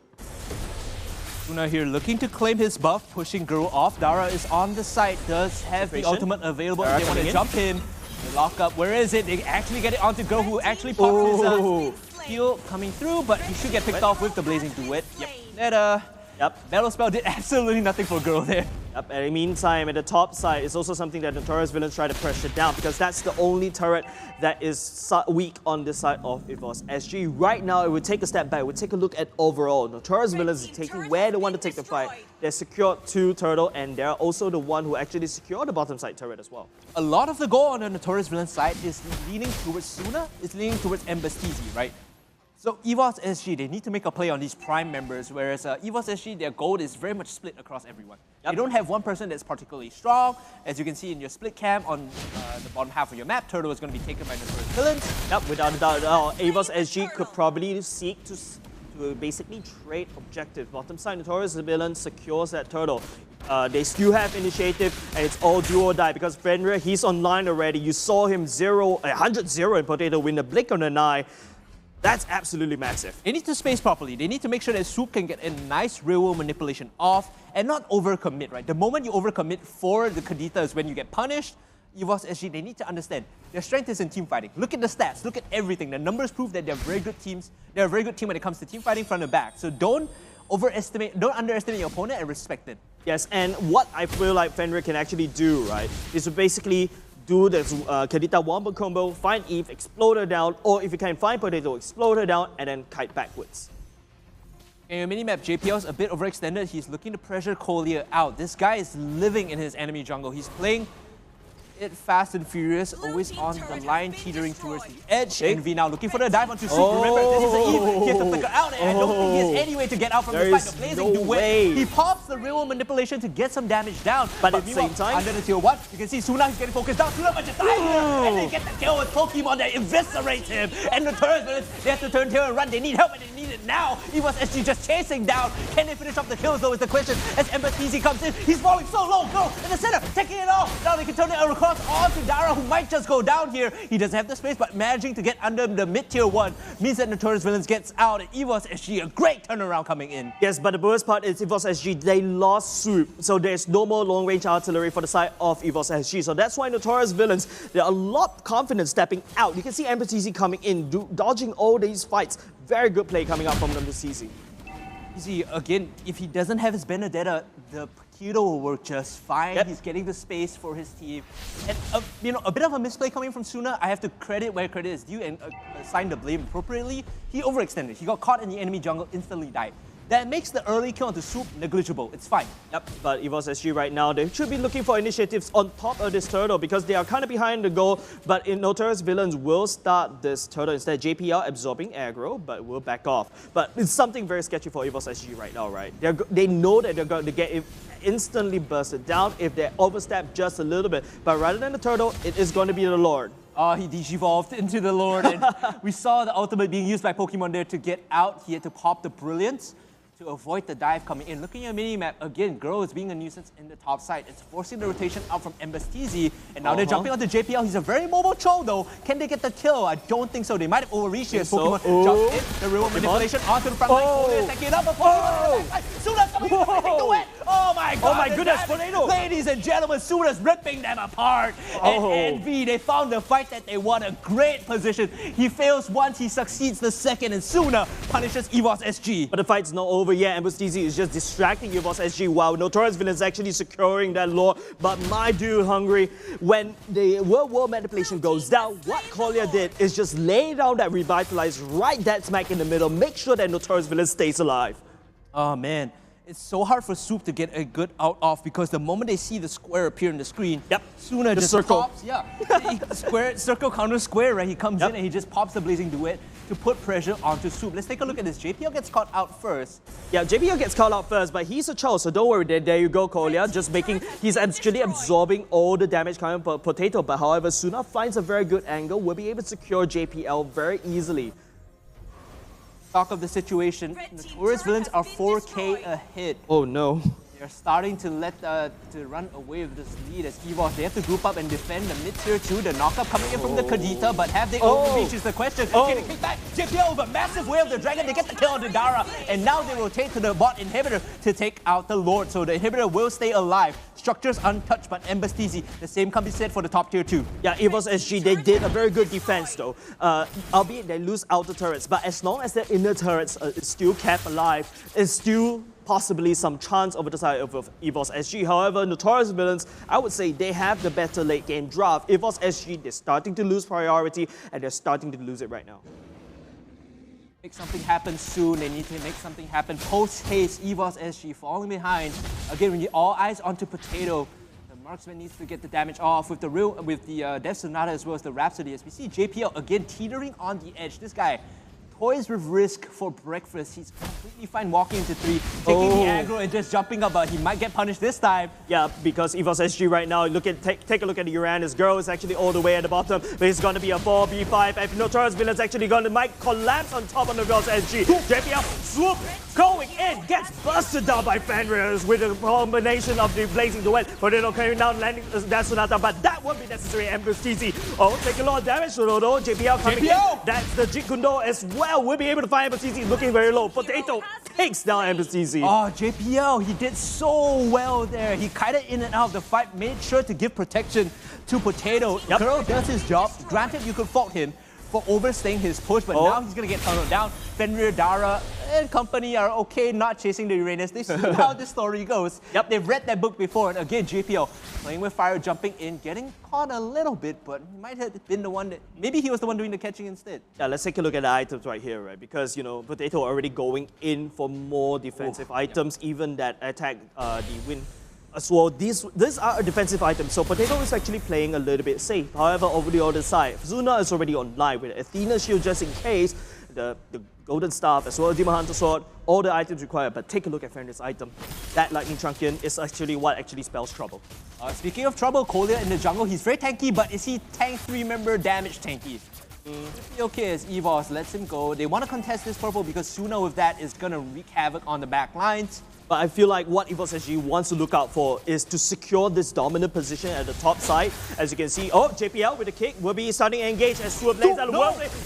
Suna here looking to claim his buff, pushing Girl off. Dara is on the side, does have the ultimate available. They want to jump in. They lock up. Where is it? They actually get it onto Girl, who actually pops his heal coming through, but he should get picked off with the Blazing Duet. Yep. Battle Spell did absolutely nothing for Girl there. Yep, and in the meantime, at the top side, it's also something that Notorious Villains try to pressure down because that's the only turret that is weak on this side of EVOS SG. Right now, it would take a step back. We'll take a look at overall. Notorious Villains is taking where they want to take the fight. They secured 2 turtle, and they're also the one who actually secured the bottom side turret as well. A lot of the goal on the Notorious Villains side is leaning towards Suna, is leaning towards MLBB, right? So EVOS SG, they need to make a play on these prime members, whereas EVOS SG, their gold is very much split across everyone. They don't have one person that's particularly strong. As you can see in your split cam on the bottom half of your map, Turtle is going to be taken by Notorious Villains. Yep, without a doubt, EVOS SG could probably seek to basically trade objectives. Bottom side, Notorious Villains secures that turtle. They still have initiative, and it's all do or die because Fenrir, he's online already. You saw him 100-0 in Potato win the blink on an eye. That's absolutely massive. They need to space properly. They need to make sure that Soup can get a nice real-world manipulation off and not overcommit, right? The moment you overcommit for the Kadita is when you get punished. EVOS SG, they need to understand their strength is in team fighting. Look at the stats, look at everything. The numbers prove that they're very good teams. They're a very good team when it comes to team fighting front and back. So don't underestimate your opponent and respect it. Yes, and what I feel like Fenrir can actually do, right, is to basically do this Kadita wombo combo, find Eve, explode her down, or if you can find Potato, explode her down, and then kite backwards. In your minimap, JPL's a bit overextended. He's looking to pressure Collier out. This guy is living in his enemy jungle. He's playing it fast and furious, always on the line, teetering towards the edge. Envy now looking for the dive onto Soup. Remember, this is an Eve. He has to flicker out, and I don't think he has any way to get out from the fight. The Blazing Duet. He pops the real manipulation to get some damage down. But at the same time, under the tier 1, you can see Suna is getting focused down. Suna just dive here, and they get the kill with Pokemon that eviscerates him. And the turrets, they have to turn tail and run. They need help, and they need it now. EVOS SG just chasing down. Can they finish off the kills, though, is the question. As MLBB comes in, he's falling so low. Go in the center, taking it off. Now they can turn it across onto Dara, who might just go down here. He doesn't have the space, but managing to get under the mid-tier 1 means that Notorious Villains gets out. And EVOS SG, a great turnaround coming in. Yes, but the worst part is EVOS SG, they lost Soup. So there's no more long-range artillery for the side of EVOS SG. So that's why Notorious Villains, they're a lot confident stepping out. You can see MPL-SG coming in, dodging all these fights. Very good play coming out from MPL-SG. You see, again, if he doesn't have his Benedetta, the Keto will work just fine. He's getting the space for his team. And, a bit of a misplay coming from Suna. I have to credit where credit is due and assign the blame appropriately. He overextended. He got caught in the enemy jungle, instantly died. That makes the early kill onto Soup negligible. It's fine. Yep, but EVOS SG right now, they should be looking for initiatives on top of this turtle because they are kind of behind the goal. But Notorious Villains will start this turtle instead. JPL absorbing aggro, but will back off. But it's something very sketchy for EVOS SG right now, right? They know that they're going to get instantly bursted down if they overstep just a little bit. But rather than the turtle, it is going to be the Lord. He digivolved into the Lord, and we saw the ultimate being used by Pokemon there to get out. He had to pop the Brilliance to avoid the dive coming in. Looking at your mini-map, again, Girl is being a nuisance in the top side. It's forcing the rotation out from MLBB, and now they're jumping onto JPL. He's a very mobile Cho, though. Can they get the kill? I don't think so. They might have overreached here. Pokemon jump in, the real manipulation onto the front line. Taking it up before Suna's coming in to take the win. Oh my god! Oh my goodness, Tornado! Ladies and gentlemen, Suna's ripping them apart. And Envy, they found the fight that they won. A great position. He fails once, he succeeds the second, and Suna punishes EVOS SG. But the fight's not over yet. MLBB is just distracting EVOS SG while Notorious Villains actually securing that lore. But my dude, Hungry, when the world manipulation goes down, what Collier did is just lay down that revitalize right that smack in the middle, make sure that Notorious Villains stays alive. Oh man. It's so hard for Soup to get a good out off because the moment they see the square appear on the screen, Suna just pops. Square, circle, counter, square, right? He comes in and he just pops the Blazing Duet to put pressure onto Soup. Let's take a look at this. JPL gets caught out first. Yeah, JPL gets caught out first, but he's a Cho, so don't worry. There you go, Collier. Just he's actually absorbing all the damage coming from Potato. But however, Suna finds a very good angle. Will be able to secure JPL very easily. shock of the situation. Notorious Villains are 4K ahead. Oh no. They're starting to run away with this lead as EVOS. They have to group up and defend the mid-tier 2. The knockup coming in from the Kadita, but have they overreached is the question. Can they kick back? JPL with a massive wave of the Dragon. They get the kill on the Dara, and now they rotate to the bot inhibitor to take out the Lord. So the inhibitor will stay alive. Structures untouched, but MLBB, the same can be said for the top tier 2. Yeah, EVOS SG, they did a very good defense though. Albeit they lose outer turrets, but as long as their inner turrets is still kept alive, it's still possibly some chance over the side of EVOS SG. However, Notorious Villains, I would say they have the better late game draft. EVOS SG, they're starting to lose priority, and they're starting to lose it right now. Make something happen soon. They need to make something happen post-haste. EVOS SG falling behind. Again, when you all eyes onto Potato, the marksman needs to get the damage off with the Death Sonata as well as the Rhapsody. As we see JPL again teetering on the edge. This guy toys with risk for breakfast. He's completely fine walking into 3, taking the aggro and just jumping up, but he might get punished this time. Yeah, because EVOS SG right now, take a look at the Uranus. Girl is actually all the way at the bottom, but it's going to be a 4v5. If Notorious Villains actually might collapse on top of EVOS SG. JPL swoop going in, gets busted down by Fenrir's with a combination of the Blazing Duet. Potato carrying down, landing Death Sonata, but that won't be necessary. MLBB, take a lot of damage. JPL coming in. That's the Jit Kundo as well. We'll be able to find MLBB looking very low. Potato takes down MLBB. Oh, JPL, he did so well there. He kited in and out of the fight, made sure to give protection to Potato. Girl does his job. Granted, you could fault him for overstaying his push, but now he's going to get tunneled down. Fenrir, Dara, and company are okay not chasing the Uranus. They see how the story goes. They've read that book before, and again, JPL playing with fire, jumping in, getting caught a little bit, but he might have been the one that, maybe he was the one doing the catching instead. Yeah, let's take a look at the items right here, right? Because, you know, Potato already going in for more defensive items, even that attack the win as well. These are defensive items, so Potato is actually playing a little bit safe. However, over the other side, Zuna is already online with Athena Shield just in case, the Golden Staff as well as Demon Hunter Sword, all the items required. But take a look at Fenrir's item. That Lightning Truncheon is actually what actually spells trouble. Speaking of trouble, Kolya in the jungle, he's very tanky, but is he tank 3-member damage tanky? Okay, as EVOS lets him go. They want to contest this purple because Suna with that is going to wreak havoc on the back lines. But I feel like what EVOS SG wants to look out for is to secure this dominant position at the top side. As you can see, JPL with a kick will be starting to engage as Swoop lays out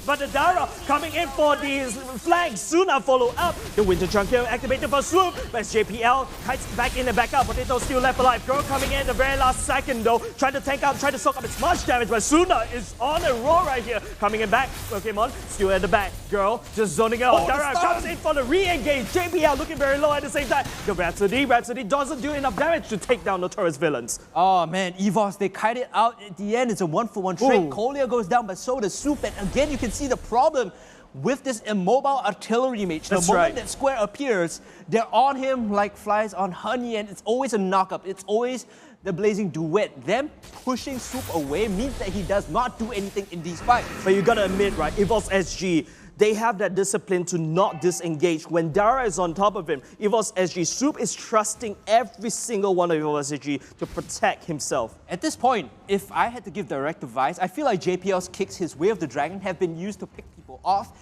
but the Dara coming in for the flank. Suna follow up. The Winter Truncheon activated for Swoop, but as JPL kites back in and back out. Potato still left alive. Girl coming in the very last second though, trying to tank out, trying to soak up as much damage, but Suna is on a roll right here. Coming in back, Pokemon still at the back. Girl just zoning out. Dara comes in for the re-engage. JPL looking very low at the same time. The Rhapsody doesn't do enough damage to take down Notorious Villains. Oh man, EVOS, they kite it out at the end. It's a 1-for-1 trade. Kolya goes down, but so does Soup. And again, you can see the problem with this immobile artillery mage. The moment that Square appears, they're on him like flies on honey, and it's always a knock-up. It's always the Blazing Duet. Them pushing Soup away means that he does not do anything in these fights. But you gotta admit, right, EVOS SG, they have that discipline to not disengage. When Dara is on top of him, EVOS SG, Soup is trusting every single one of EVOS SG to protect himself. At this point, if I had to give direct advice, I feel like JPL's kicks, his Way of the Dragon, have been used to pick people off.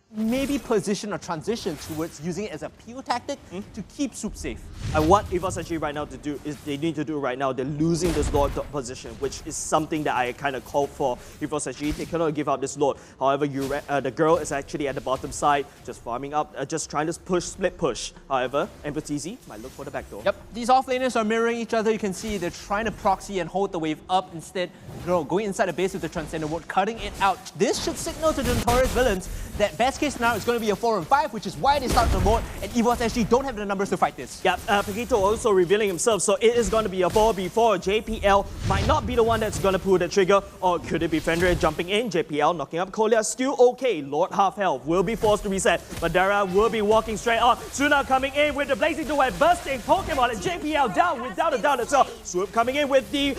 Maybe position or transition towards using it as a peel tactic to keep Soup safe. And what EVOS SG right now to do is they need to do right now, they're losing this Lord position, which is something that I kind of called for EVOS SG. They cannot give out this Lord. However, the girl is actually at the bottom side, just farming up, just trying to push, split push. However, MLBB might look for the back door. Yep, these offlaners are mirroring each other. You can see they're trying to proxy and hold the wave up. Instead, girl going inside the base with the Transcendent Ward, cutting it out. This should signal to the Notorious Villains that best case now is going to be a 4-5, which is why they start the Lord, and EVOS SG don't have the numbers to fight this. Yeah, Paquito also revealing himself, so it is going to be a 4v4. JPL might not be the one that's going to pull the trigger, or could it be Fenrir jumping in? JPL knocking up Kolya, still okay. Lord half health will be forced to reset, but Dara will be walking straight on. Suna coming in with the Blazing Duet, bursting Pokemon, and JPL down without a doubt itself. Swoop coming in with the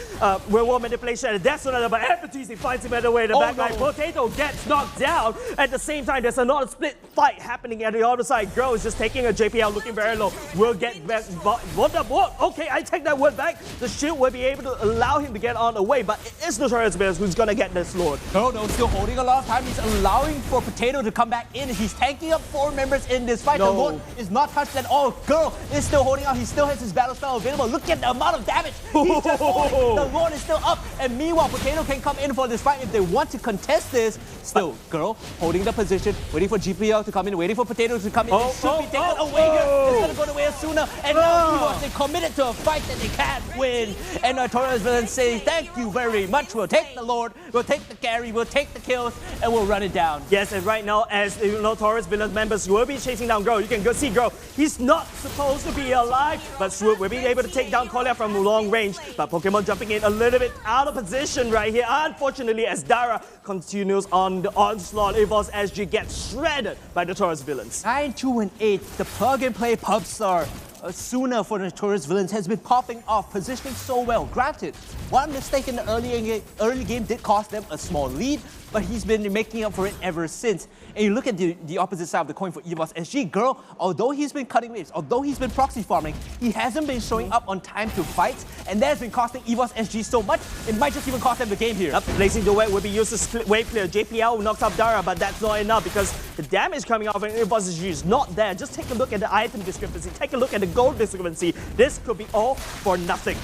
Werewolf Manipulation, and that's another, but MLBB finds him at the way in the back line. Potato gets knocked down. At the same time, there's a another split fight happening at the other side. Girl is just taking a JPL, looking very low. Will get back. What? Okay, I take that word back. The shield will be able to allow him to get on the way, but it is Notorious who's gonna get this Lord. Girl, though, still holding a lot of time. He's allowing for Potato to come back in. He's tanking up 4 members in this fight. No. The Lord is not touched at all. Girl is still holding out. He still has his battle spell available. Look at the amount of damage he's just holding. The Lord is still up, and meanwhile, Potato can come in for this fight if they want to contest this. Still, Girl holding the position, waiting for GPL to come in, waiting for Potato to come in. It should be taken away here. It's gonna go away sooner. And now EVOS, they committed to a fight that they can't win. And Notorious Villains say, thank you very much. We'll take the Lord, we'll take the carry, we'll take the kills, and we'll run it down. Yes, and right now, as the Notorious Villains members will be chasing down Girl, you can go see Girl. He's not supposed to be alive, but Swoop will be able to take down Kolya from long range. But Pokemon jumping in a little bit out of position right here. Unfortunately, as Dara continues on the onslaught, EVOS SG gets shredded by Notorious Villains. 9-2-8, the plug-and-play pub star. Sooner for Notorious Villains has been popping off, positioning so well. Granted, one mistake in the early game did cost them a small lead, but he's been making up for it ever since. And you look at the opposite side of the coin for EVOS SG. Girl, although he's been cutting waves, although he's been proxy farming, he hasn't been showing up on time to fights, and that has been costing EVOS SG so much, it might just even cost them the game here. Yep. Blazing the Wet will be used to split wave clear. JPL knocks up Dara, but that's not enough because the damage coming off of EVOS SG is not there. Just take a look at the item discrepancy, take a look at the gold discrepancy. This could be all for nothing.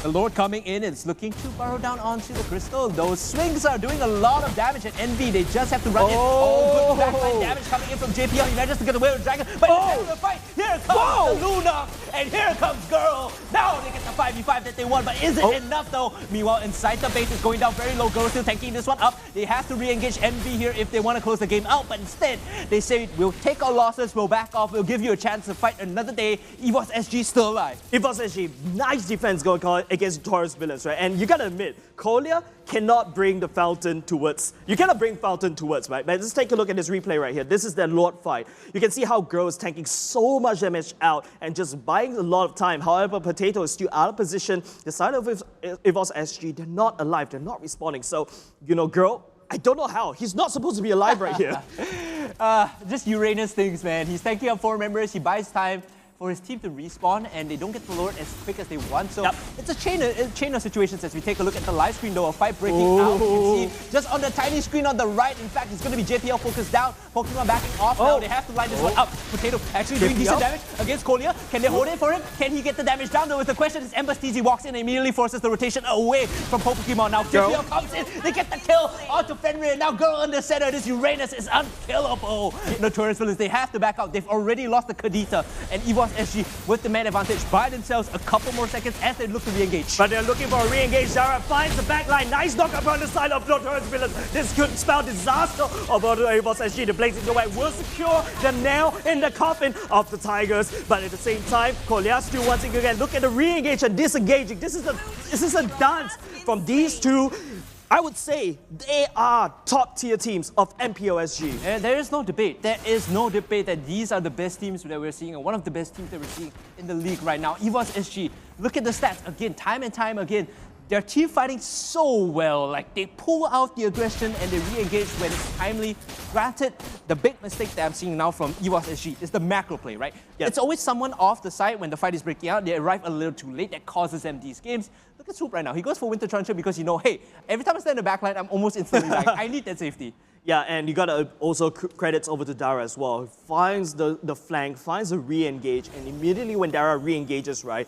The Lord coming in and is looking to burrow down onto the crystal. Those swings are doing a lot of damage at Envy. They just have to run in. Oh, good backline damage coming in from JPL. He manages to get away with Dragon. But in the fight, here comes the Luna. And here comes Girl. Now they get the 5v5 that they want. But is it enough though? Meanwhile, inside the base is going down very low. Girl still tanking this one up. They have to re-engage Envy here if they want to close the game out. But instead, they say, we'll take our losses, we'll back off, we'll give you a chance to fight another day. EVOS SG still alive. EVOS SG, nice defense going on against Notorious Villains, right? And you gotta admit, Kolya cannot bring the Fountain towards. You cannot bring Fountain towards, right? But let's take a look at this replay right here. This is their Lord fight. You can see how Girl is tanking so much damage out and just buying a lot of time. However, Potato is still out of position. The side of EVOS SG, they're not alive, they're not responding. So, you know, Girl, I don't know how. He's not supposed to be alive right here. Just Uranus things, man. He's tanking up 4 members, he buys time for his team to respawn, and they don't get the Lord as quick as they want. So it's a chain of situations as we take a look at the live screen though. A fight breaking out. You can see just on the tiny screen on the right. In fact, it's going to be JPL focused down. Pokemon backing off now. They have to line this one up. Potato actually doing decent damage against Kolya. Can they hold it for him? Can he get the damage down? Though with the question is MLBB walks in and immediately forces the rotation away from Pokemon. Now JPL comes in. They get the kill onto Fenrir. Now Girl in the center. This Uranus is unkillable. Notorious Villains, they have to back out. They've already lost the Kadita, and EVOS SG with the man advantage buy themselves a couple more seconds as they look to re-engage. But they're looking for a re-engage. Dara finds the backline. Nice knock-up on the side of Notorious Villains. This could spell disaster about the EVOS SG. The Blazing the White will secure the nail in the coffin of the Tigers. But at the same time, Kolya still once again look at the re-engage and disengaging. This is a dance from these two. I would say they are top-tier teams of MPL-SG. And there is no debate. There is no debate that these are the best teams that we're seeing, and one of the best teams that we're seeing in the league right now. EVOS SG, look at the stats again, time and time again. Their team fighting so well, like they pull out the aggression and they re-engage when it's timely. Granted, the big mistake that I'm seeing now from EVOS SG is the macro play, right? Yep. It's always someone off the side when the fight is breaking out. They arrive a little too late. That causes them these games. Look at Swoop right now. He goes for Winter Truncheon because you know, hey, every time I stand in the backline, I'm almost instantly like, I need that safety. Yeah, and you gotta also credits over to Dara as well. He finds the flank, finds a re-engage, and immediately when Dara re-engages, right,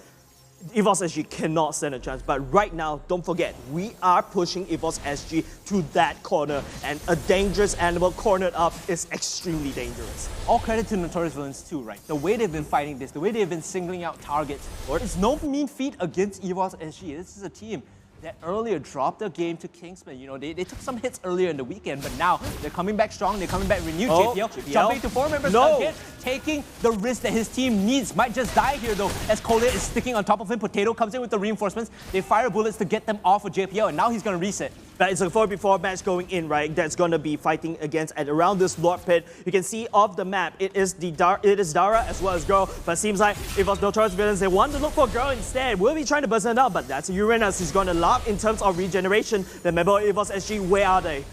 EVOS SG cannot stand a chance. But right now, don't forget, we are pushing EVOS SG to that corner, and a dangerous animal cornered up is extremely dangerous. All credit to Notorious Villains too, right? The way they've been fighting this, the way they've been singling out targets. It's no mean feat against EVOS SG. This is a team that earlier dropped the game to Kingsmen. You know, they took some hits earlier in the weekend, but now they're coming back strong, they're coming back renewed. JPL jumping to 4 members again, taking the risk that his team needs. Might just die here though, as Kolya is sticking on top of him. Potato comes in with the reinforcements. They fire bullets to get them off of JPL, and now he's gonna reset. But it's a 4v4 match going in, right? That's gonna be fighting against at around this Lord Pit. You can see off the map, it is Dara as well as Girl. But it seems like if it was Notorious Villains, they want to look for Girl instead. We'll be trying to burst it out, but that's Uranus. He's gonna laugh in terms of regeneration. Remember EVOS SG, where are they?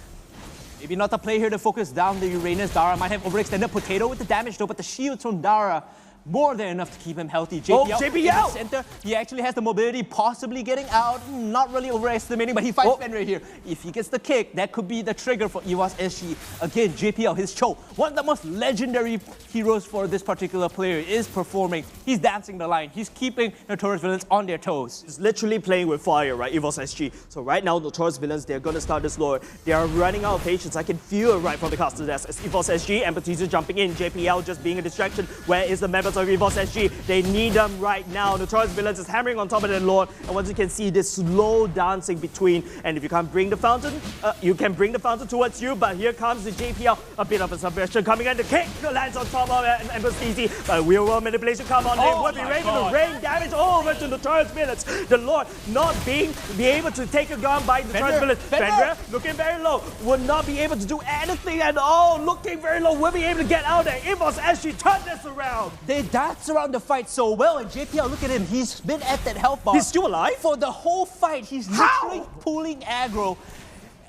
Maybe not the play here to focus down the Uranus. Dara might have overextended Potato with the damage though, but the shields from Dara more than enough to keep him healthy. JPL, JPL! in the center, he actually has the mobility, possibly getting out. Not really overestimating, but he fights Fenrir here. If he gets the kick, that could be the trigger for EVOS SG. Again, JPL, his Cho, one of the most legendary heroes for this particular player, is performing. He's dancing the line. He's keeping Notorious Villains on their toes. He's literally playing with fire, right? EVOS SG. So right now, Notorious Villains, they're going to start this lore. They are running out of patience. I can feel it right from the caster desk. As EVOS SG, MLBB jumping in. JPL just being a distraction. Where is the members of EVOS SG? They need them right now. Notorious Villains is hammering on top of their lord. And once you can see this slow dancing between. And if you can't bring the fountain, you can bring the fountain towards you. But here comes the JPL. A bit of a subversion coming in. The kick lands on top of MLBB. But real world manipulation come on. They will be able to rain damage over to Notorious Villains. The lord not be able to take a gun by Notorious Villains. Fenrir looking very low. Will not be able to do anything at all. Looking very low. Will be able to get out there. EVOS SG turn this around. They dance around the fight so well, and JPL, look at him. He's been at that health bar. He's still alive? For the whole fight. He's literally pulling aggro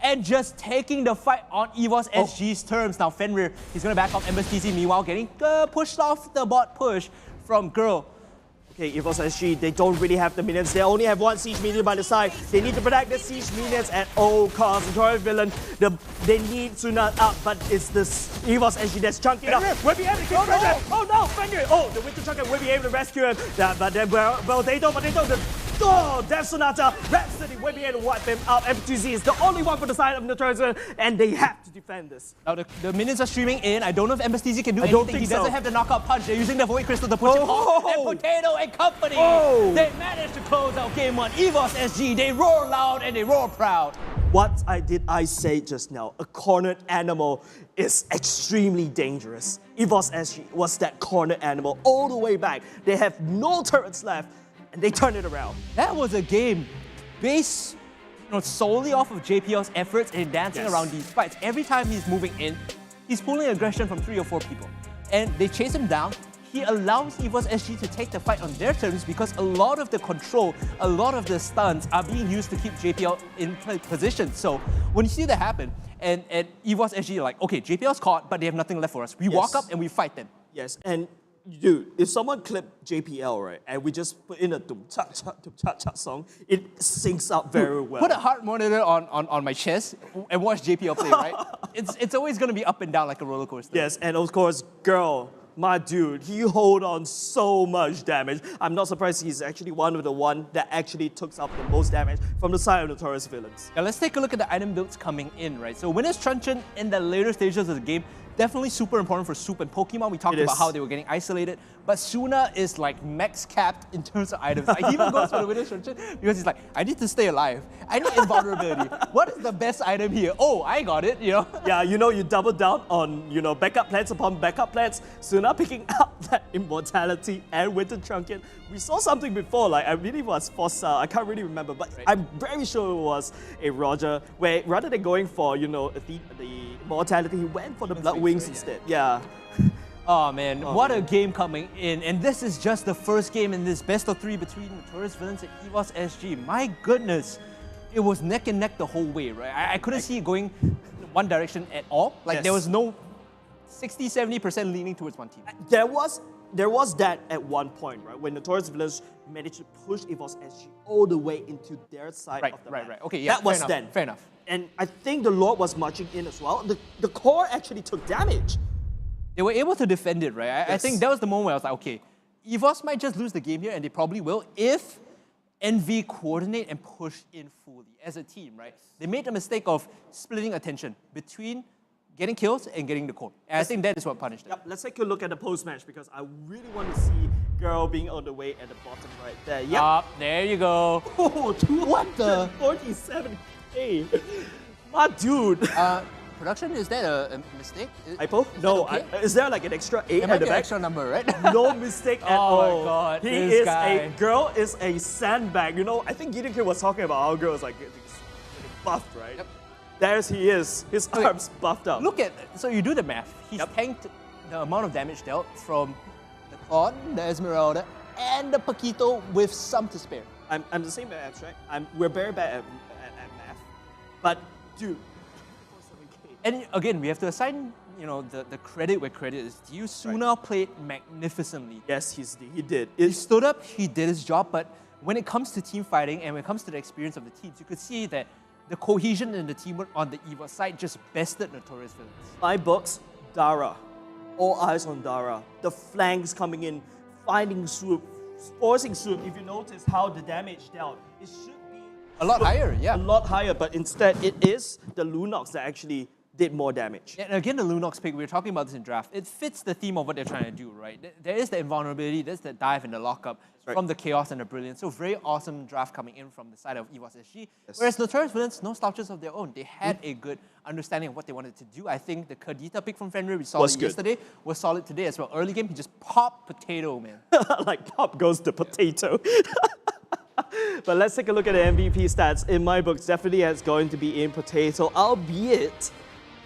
and just taking the fight on EVOS SG's terms. Now Fenrir, he's going to back off MLBB, meanwhile getting pushed off the bot push from Girl. Okay, EVOS SG, they don't really have the minions. They only have one siege minion by the side. They need to protect the siege minions at all costs. Notorious Villain, they need to not up, but it's this EVOS SG that's chunking up. We'll be able to kill Fenrir. Oh no, Fenrir! Oh, the Winter Chunker will be able to rescue him. But then, well, they don't. Death Sonata, Rhapsody will be able to wipe him out. MPL-SG is the only one for the side of Notorious Villain, and they have to defend this. Now the minions are streaming in. I don't know if MLBB can do anything. He doesn't have the knockout punch. They're using the Void Crystal to push him off. And Potato and company, they managed to close out game one. EVOS SG, they roar loud and they roar proud. What I say just now? A cornered animal is extremely dangerous. EVOS SG was that cornered animal all the way back. They have no turrets left, and they turn it around. That was a game based solely off of JPL's efforts in dancing around these fights. Every time he's moving in, he's pulling aggression from 3 or 4 people. And they chase him down. He allows EVOS SG to take the fight on their terms because a lot of the control, a lot of the stuns are being used to keep JPL in position. So when you see that happen, and EVOS SG are like, okay, JPL's caught, but they have nothing left for us. We walk up and we fight them. Yes, and dude, if someone clipped JPL, right, and we just put in a tum-cha-cha song, it syncs up very well. Put a heart monitor on my chest and watch JPL play, right? It's always going to be up and down like a roller coaster. Yes, and of course, Girl, my dude, he hold on so much damage. I'm not surprised he's actually one of the one that actually took up the most damage from the side of Notorious Villains. Now let's take a look at the item builds coming in, right? So Winner's Truncheon in the later stages of the game, definitely super important for Soup and Pokemon. We talked about how they were getting isolated, but Suna is like max capped in terms of items. He even goes for the Winner's Truncheon because he's like, I need to stay alive. I need invulnerability. What is the best item here? Oh, I got it, you know? Yeah, you double down on, backup plans upon backup plans. Suna picking up that immortality and Winter Truncheon. We saw something before, like I believe it was Fossa, I can't really remember, but I'm very sure it was a Roger, where rather than going for, the immortality, he went for the Blood Wings instead. Yeah. Oh man, what a game coming in. And this is just the first game in this best of 3 between Notorious Villains and EVOS SG. My goodness, it was neck and neck the whole way, right? I couldn't see it going one direction at all. Like there was no 60-70% leaning towards one team. There was that at one point, right? When Notorious Villains managed to push EVOS SG all the way into their side of the map. Right. Okay, yeah, that was then. Fair enough. And I think the Lord was marching in as well. The core actually took damage. They were able to defend it, right? I think that was the moment where I was like, okay, EVOS might just lose the game here, and they probably will if NV coordinate and push in fully as a team, right? They made the mistake of splitting attention between getting kills and getting the core. And I think that is what punished them. Yep, let's take a look at the post-match because I really want to see Girl being on the way at the bottom right there. Yep. There you go. Oh, 247k. My dude. Production, is that a mistake? Hypo? No, okay? Is there like an extra 8 at at the the back? extra number, right? No mistake at all. Oh my god, Girl is a sandbag. I think Gideon Kid was talking about how Girl is like buffed, right? Yep. There's he is. His arms buffed up. Look at, so you do the math. He's tanked the amount of damage dealt from the Claude, the Esmeralda, and the Paquito with some to spare. I'm the same at abstract. We're very bad at math. But dude, 247k. And again, we have to assign the credit where credit is due. Suna played magnificently. Yes, he did. He stood up, he did his job, but when it comes to team fighting and when it comes to the experience of the teams, you could see that the cohesion in the teamwork on the EVOS side just bested Notorious Villains. My books, Dara. All eyes on Dara. The flanks coming in, finding Swoop, forcing Swoop. If you notice how the damage dealt, it should be a lot higher, yeah. A lot higher, but instead it is the Lunox that actually did more damage. And again, the Lunox pick, we were talking about this in draft, it fits the theme of what they're trying to do, right? There is the invulnerability, there's the dive and the lockup from the chaos and the brilliance. So very awesome draft coming in from the side of EVOS SG. Yes. Whereas Notorious Villains, no slouches of their own. They had a good understanding of what they wanted to do. I think the Kadita pick from Fenrir, we saw it yesterday, was solid today as well. Early game, he just popped potato, man. Like pop goes the potato. But let's take a look at the MVP stats. In my books, definitely it's going to be in potato, albeit,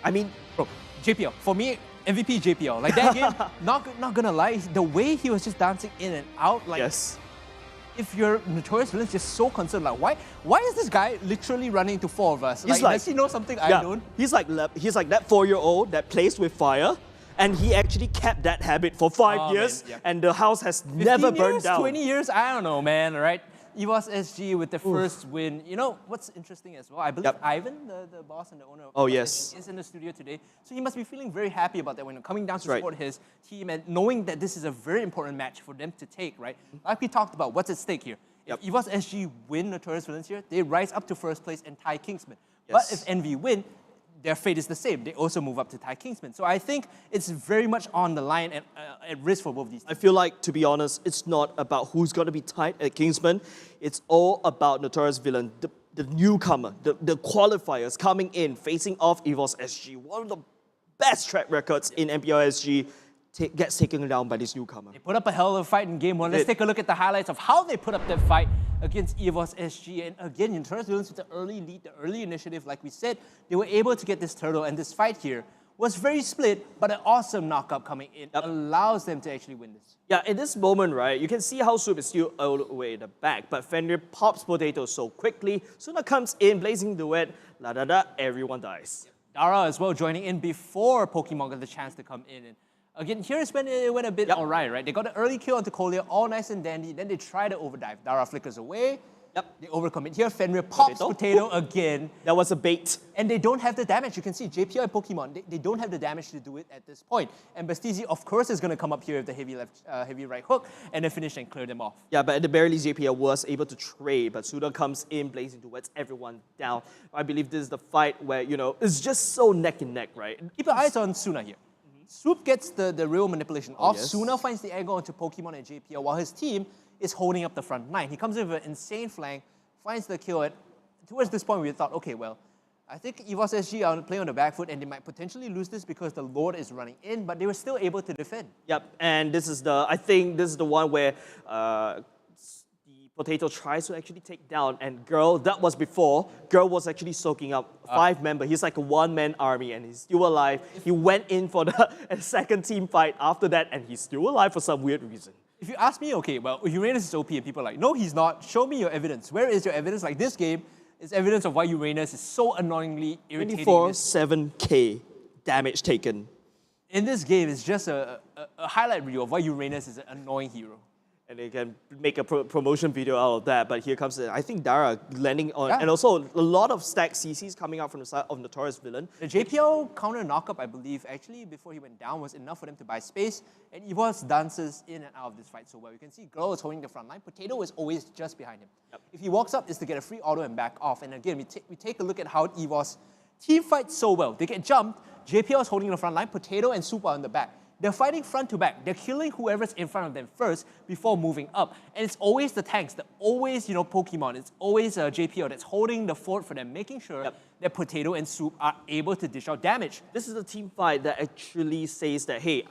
I mean, bro, JPL. For me, MVP JPL. Like that game, not gonna lie, the way he was just dancing in and out, like, if you're Notorious Villains, just so concerned, like, why is this guy literally running into four of us? Like, does he know something I don't? He's like that 4-year-old that plays with fire, and he actually kept that habit for 5 years, and the house has never burned down. 20 years? I don't know, man, right? EVOS SG with the first win. You know what's interesting as well? I believe Ivan, the boss and the owner of SG, is in the studio today. So he must be feeling very happy about that when coming down to support his team and knowing that this is a very important match for them to take, right? Like we talked about, what's at stake here? If EVOS SG win Notorious Villains here, they rise up to first place and tie Kingsmen. But if Envy win, their fate is the same. They also move up to tie Kingsmen. So I think it's very much on the line and at risk for both these teams. I feel like, to be honest, it's not about who's going to be tied at Kingsmen. It's all about Notorious Villain, the newcomer, the qualifiers coming in, facing off EVOS SG. One of the best track records in MPL-SG gets taken down by this newcomer. They put up a hell of a fight in game one. Let's take a look at the highlights of how they put up that fight against EVOS SG. And again, Notorious Villains with the early lead, the early initiative, like we said, they were able to get this turtle, and this fight here was very split, but an awesome knockup coming in allows them to actually win this. Yeah, in this moment, right, you can see how Soup is still all the way in the back, but Fenrir pops potato so quickly. Suna comes in, blazing duet, la-da-da, everyone dies. Dara as well joining in before Pokemon got the chance to come in. And again, here's when it went a bit alright, right? They got an early kill onto Kolya, all nice and dandy. Then they try to overdive. Dara flickers away. They overcommit. Here, Fenrir pops potato again. That was a bait. And they don't have the damage. You can see JPL and Pokemon, they don't have the damage to do it at this point. And Bastizi, of course, is going to come up here with the heavy right hook and then finish and clear them off. Yeah, but at the very least, JPL was able to trade, but Suda comes in, blazing duets everyone down. I believe this is the fight where, it's just so neck and neck, right? Keep your eyes on Suna here. Swoop gets the real manipulation off. Suna finds the angle onto Pokemon and JPL while his team is holding up the front line. He comes in with an insane flank, finds the kill. And towards this point, we thought, okay, well, I think EVOS SG are playing on the back foot and they might potentially lose this because the Lord is running in, but they were still able to defend. Yep, and I think this is the one where Potato tries to actually take down, and Girl, that was before, Girl was actually soaking up 5 members. He's like a one-man army and he's still alive. He went in for the second team fight after that and he's still alive for some weird reason. If you ask me, okay, well, Uranus is OP and people are like, no, he's not. Show me your evidence. Where is your evidence? Like this game is evidence of why Uranus is so annoyingly irritating. 24/7K damage taken. In this game, it's just a highlight reel of why Uranus is an annoying hero. And they can make a promotion video out of that, but here comes, I think, Dara landing on, and also a lot of stacked CCs coming out from the side of Notorious Villain. The JPL counter knockup, I believe, actually, before he went down, was enough for them to buy space, and EVOS dances in and out of this fight so well. You can see Girl is holding the front line, Potato is always just behind him. If he walks up, it's to get a free auto and back off, and again, we take a look at how EVOS team fights so well. They get jumped, JPL is holding the front line, Potato and Super on the back. They're fighting front to back. They're killing whoever's in front of them first before moving up. And it's always the tanks, always, Pokemon. It's always JPL that's holding the fort for them, making sure that Potato and Soup are able to dish out damage. This is a team fight that actually says that, hey,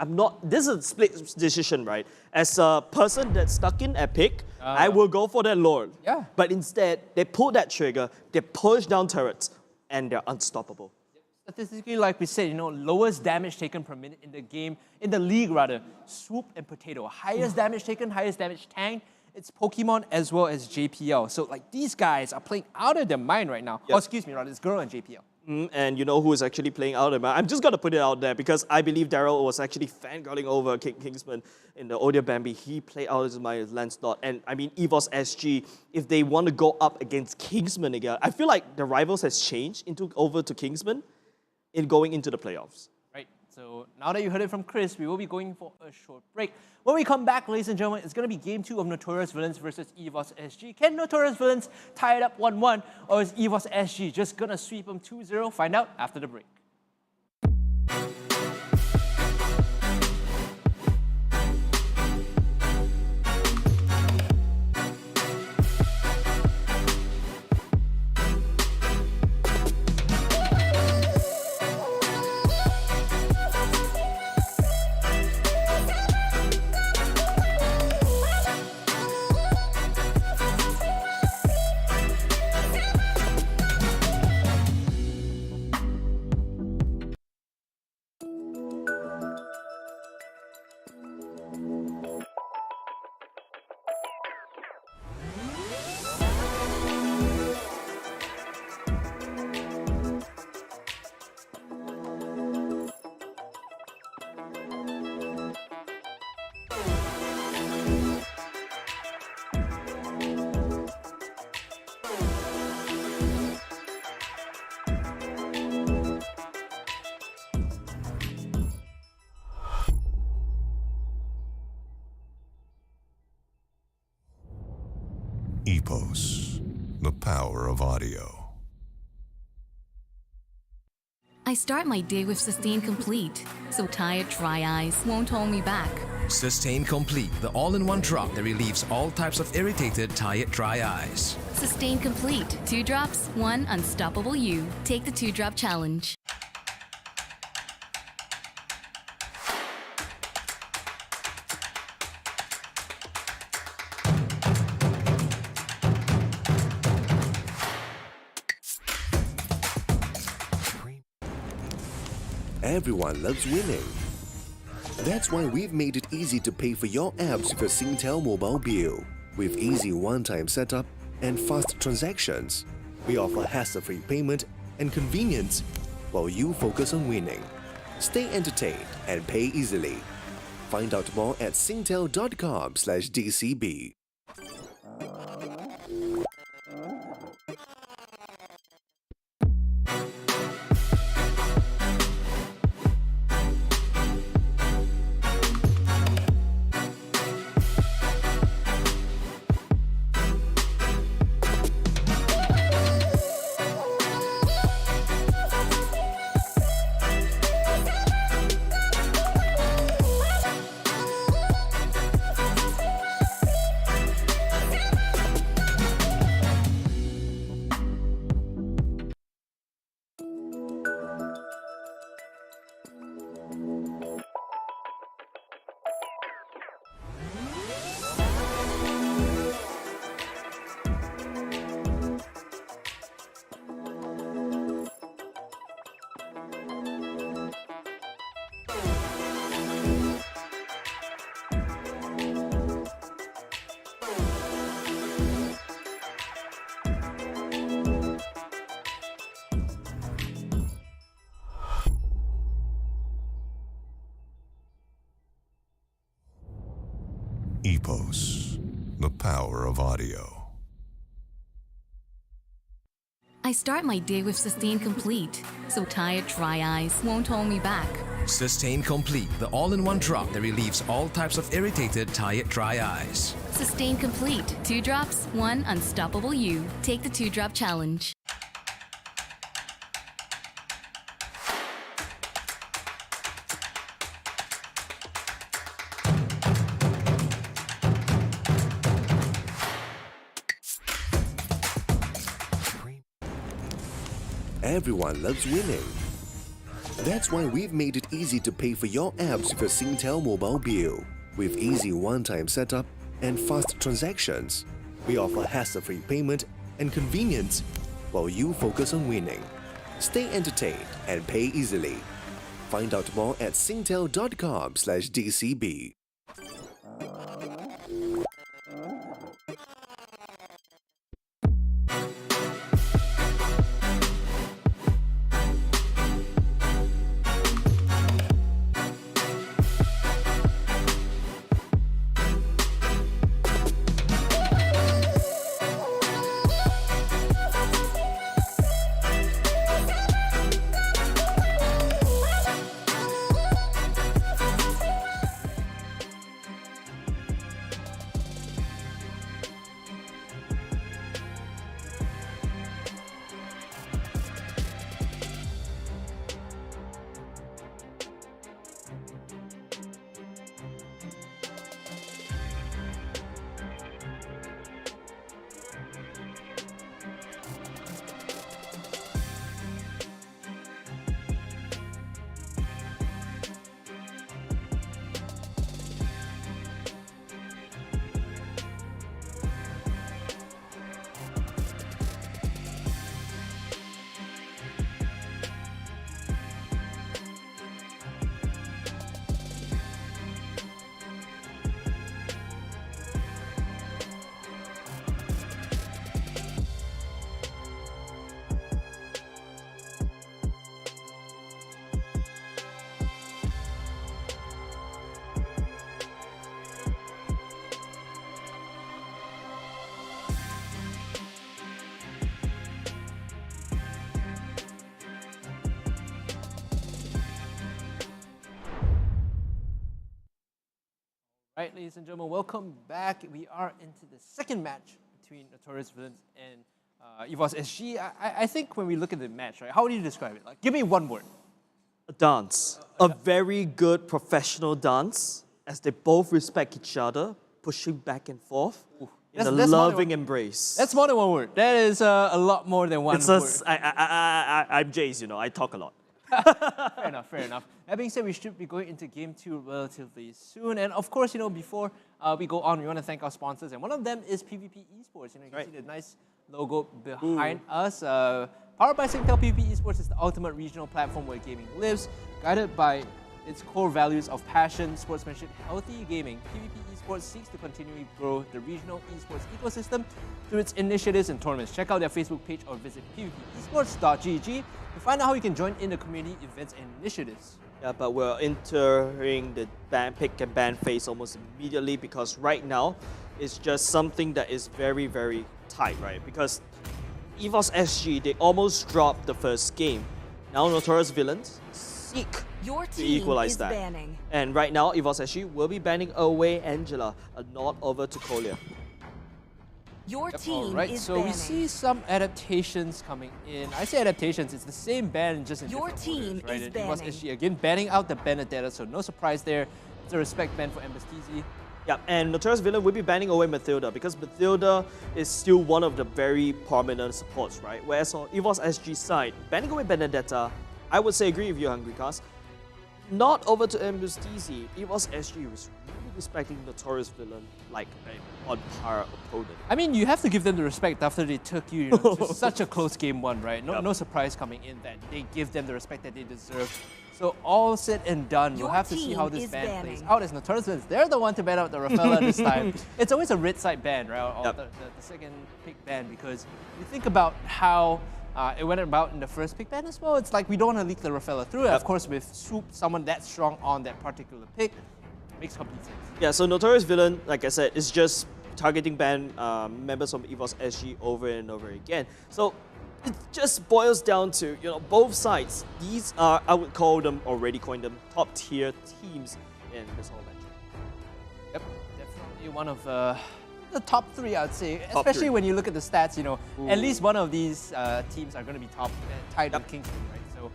this is a split decision, right? As a person that's stuck in Epic, I will go for that Lord. Yeah. But instead, they pull that trigger, they push down turrets, and they're unstoppable. Statistically, like we said, lowest damage taken per minute in the game, in the league rather, Swoop and Potato. Highest damage taken, highest damage tanked, it's Pokemon as well as JPL. So like these guys are playing out of their mind right now. Oh, excuse me, rather, it's Girl and JPL. And you know who is actually playing out of it. I'm just going to put it out there because I believe Daryl was actually fangirling over Kingsman in the Odia Bambi. He played out as my Lancelot. And I mean, EVOS SG, if they want to go up against Kingsman again, I feel like the rivals has changed over to Kingsman in going into the playoffs. Right, so now that you heard it from Chris, we will be going for a short break. When we come back, ladies and gentlemen, it's going to be Game 2 of Notorious Villains versus EVOS SG. Can Notorious Villains tie it up 1-1, or is EVOS SG just going to sweep them 2-0? Find out after the break. EVOS, the power of audio. I start my day with Sustain Complete, so tired dry eyes won't hold me back. Sustain Complete, the all-in-one drop that relieves all types of irritated, tired, dry eyes. Sustain Complete, 2 drops, 1 unstoppable you. Take the 2-drop challenge. Everyone loves winning. That's why we've made it easy to pay for your apps with a Singtel mobile bill. With easy one-time setup and fast transactions, we offer hassle-free payment and convenience while you focus on winning. Stay entertained and pay easily. Find out more at singtel.com/DCB. EVOS, the power of audio. I start my day with Sustain Complete, so tired dry eyes won't hold me back. Sustain Complete, the all-in-one drop that relieves all types of irritated, tired, dry eyes. Sustain Complete, 2 drops, 1 unstoppable you. Take the 2-drop challenge. Everyone loves winning. That's why we've made it easy to pay for your apps with a Singtel mobile bill. With easy one-time setup and fast transactions, we offer hassle-free payment and convenience while you focus on winning. Stay entertained and pay easily. Find out more at singtel.com/DCB. Right, ladies and gentlemen, welcome back. We are into the second match between Notorious Villains and EVOS SG. I think when we look at the match, right, how would you describe it? Like, give me one word. A dance. A very good professional dance, as they both respect each other, pushing back and forth in a loving embrace. That's more than one word. That is a lot more than one word. I'm Jace, you know, I talk a lot. Fair enough, fair enough. That being said, we should be going into Game 2 relatively soon. And of course, you know, before we go on, we want to thank our sponsors. And one of them is PvP Esports. You know, you can see the nice logo behind us. Powered by Singtel, PvP Esports is the ultimate regional platform where gaming lives. Guided by its core values of passion, sportsmanship, healthy gaming, PvP Esports seeks to continually grow the regional esports ecosystem through its initiatives and tournaments. Check out their Facebook page or visit pvpesports.gg to find out how you can join in the community events and initiatives. Yeah, but we're entering the pick and ban phase almost immediately, because right now it's just something that is very, very tight, right? Because EVOS SG, they almost dropped the first game. Now Notorious Villains seek to equalize that. Banning. And right now, EVOS SG will be banning away Angela, a nod over to Kolya. Your team Alright, is so banning. we see some adaptations coming in. I say adaptations, it's the same ban, just in Your different team orders, right? is And EVOS banning. SG again banning out the Benedetta, so no surprise there. It's a respect ban for MLBB. Yeah, and Notorious Villain will be banning away Mathilda, because Mathilda is still one of the very prominent supports, right? Whereas on EVOS SG side, banning away Benedetta, I would say agree with you, Hungry Cast. Not over to MLBB, EVOS SG was really respecting Notorious Villain like an on-par opponent. I mean, you have to give them the respect after they took you, to such a close game one, right? No surprise coming in that they give them the respect that they deserve. So all said and done, we'll have to see how this ban plays out as Notorious Villains. They're the one to ban out the Rafaela this time. It's always a red side ban, right? Or the second pick ban, because you think about how it went about in the first pick ban as well. It's like we don't want to leak the Rafaela through. Of course, with Swoop, someone that strong on that particular pick, makes complete sense. Yeah, so Notorious Villain, like I said, is just targeting ban members from EVOS SG over and over again. So it just boils down to, you know, both sides. These are, I would call them, already coined them, top tier teams in this whole match. Yep, definitely one of the top three, I would say. Especially when you look at the stats, you know, at least one of these teams are going to be top, tied with Kingsmen, right? So,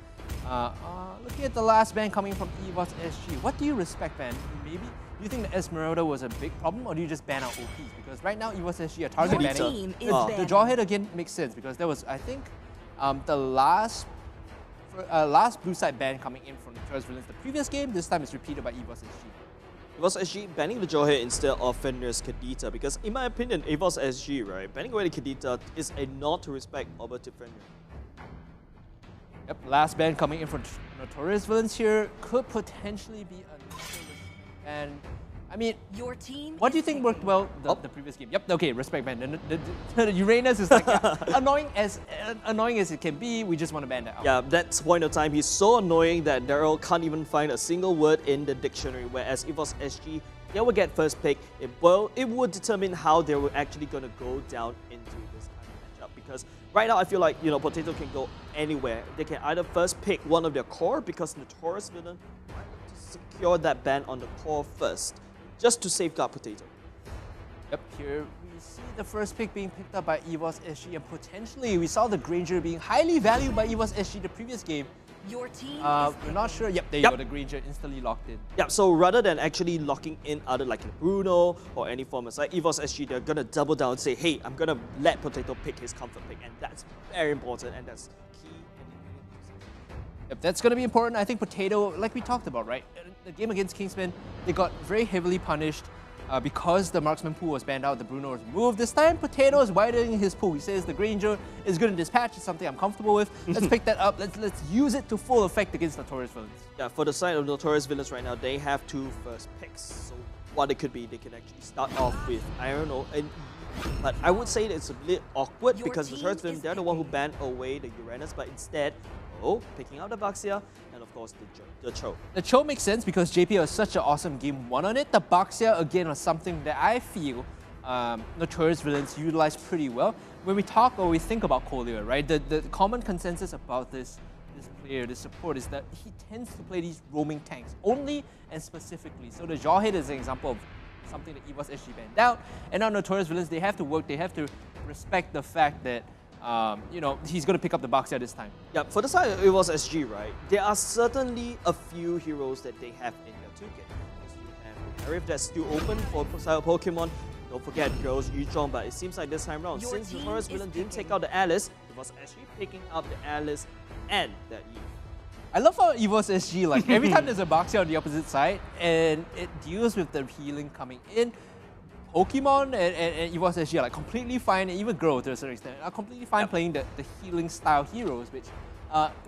looking at the last ban coming from EVOS SG, what do you respect, ban? Maybe? Do you think the Esmeralda was a big problem, or do you just ban out OPs? Because right now, EVOS SG are target banning. The Jawhead again makes sense, because there was, I think, the last blue side ban coming in from Notorious Villains the previous game. This time it's repeated by EVOS SG. EVOS SG banning the Jawhead instead of Fenrir's Kadita, because in my opinion, EVOS SG, right, banning away the Kadita is a nod to respect over to Fenrir. Yep, last ban coming in from Notorious Villains here could potentially be another ban. I mean, your team. What do you think worked well the previous game? Yep, okay, respect ban. The Uranus is like annoying as it can be. We just want to ban that out. Yeah, that's point of time. He's so annoying that Daryl can't even find a single word in the dictionary. Whereas EVOS SG, they will get first pick. It would determine how they were actually going to go down into this kind of matchup. Because right now, I feel like, you know, Potato can go anywhere. They can either first pick one of their core, because Notorious Villain might want to secure that ban on the core first, just to safeguard Potato. Yep, here we see the first pick being picked up by EVOS SG, and potentially we saw the Granger being highly valued by EVOS SG the previous game. Your team we're not sure. Yep, there you go, the Granger instantly locked in. Yeah, so rather than actually locking in other like Bruno or any formats like EVOS SG, they're gonna double down and say, hey, I'm gonna let Potato pick his comfort pick, and that's very important, and that's key. Yep, that's gonna be important. I think Potato, like we talked about, right? The game against Kingsmen, they got very heavily punished because the marksman pool was banned out, the Bruno was removed. This time, Potato is widening his pool. He says the Granger is good in dispatch, it's something I'm comfortable with. Let's pick that up, let's use it to full effect against Notorious Villains. Yeah, for the side of Notorious Villains right now, they have 2 first picks. So what it could be, they can actually start off with, I don't know, but I would say that it's a bit awkward because Notorious Villains, they're the one who banned away the Uranus, but instead, picking up the Baxia, and of course the Cho. The Cho makes sense because JP was such an awesome game 1 on it. The Baxia, again, was something that I feel Notorious Villains utilized pretty well. When we talk or we think about Kolya, right, the common consensus about this player, this support, is that he tends to play these roaming tanks only and specifically. So the Jawhead is an example of something that EVOS SG banned out. And now Notorious Villains, they have to work, they have to respect the fact that you know, he's going to pick up the Baxia this time. Yeah, for the side of EVOS SG, right, there are certainly a few heroes that they have in their toolkit. You have Arif that's still open for side of Pokemon. Don't forget girls Yuzhong, but it seems like this time around, since Notorious Villain didn't take out the Alice, EVOS SG picking up the Alice and that Eve. I love how EVOS SG, like every time there's a Baxia on the opposite side and it deals with the healing coming in, Pokemon and EVOS SG are like completely fine, and even Grow to a certain extent, are completely fine playing the healing style heroes, which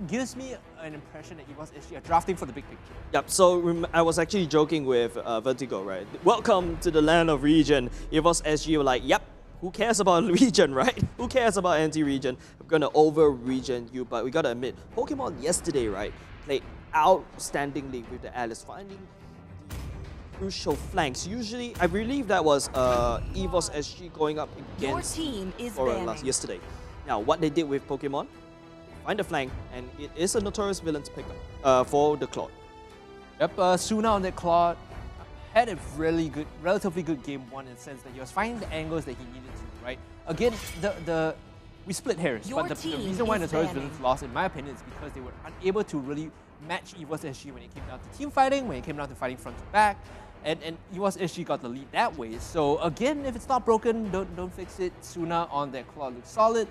gives me an impression that EVOS SG are drafting for the big picture. Yep, so I was actually joking with Vertigo, right? Welcome to the land of region. EVOS SG were like, yep, who cares about region, right? Who cares about anti-region? I'm gonna over-region you, but we gotta admit, Pokemon yesterday, right, played outstandingly with the Alice, finding crucial flanks. Usually, I believe that was EVOS SG going up against Your team is yesterday. Now, what they did with Pokemon, find the flank, and it is a Notorious Villains pickup for the Claude. Yep, Suna on that Claude had a relatively good game one in the sense that he was finding the angles that he needed to, right? Again, we split hairs, but the reason why Notorious Villains lost, in my opinion, is because they were unable to really match EVOS SG when it came down to team fighting, when it came down to fighting front to back, and EVOS SG got the lead that way. So again, if it's not broken, don't fix it. Suna on that Claw looks solid.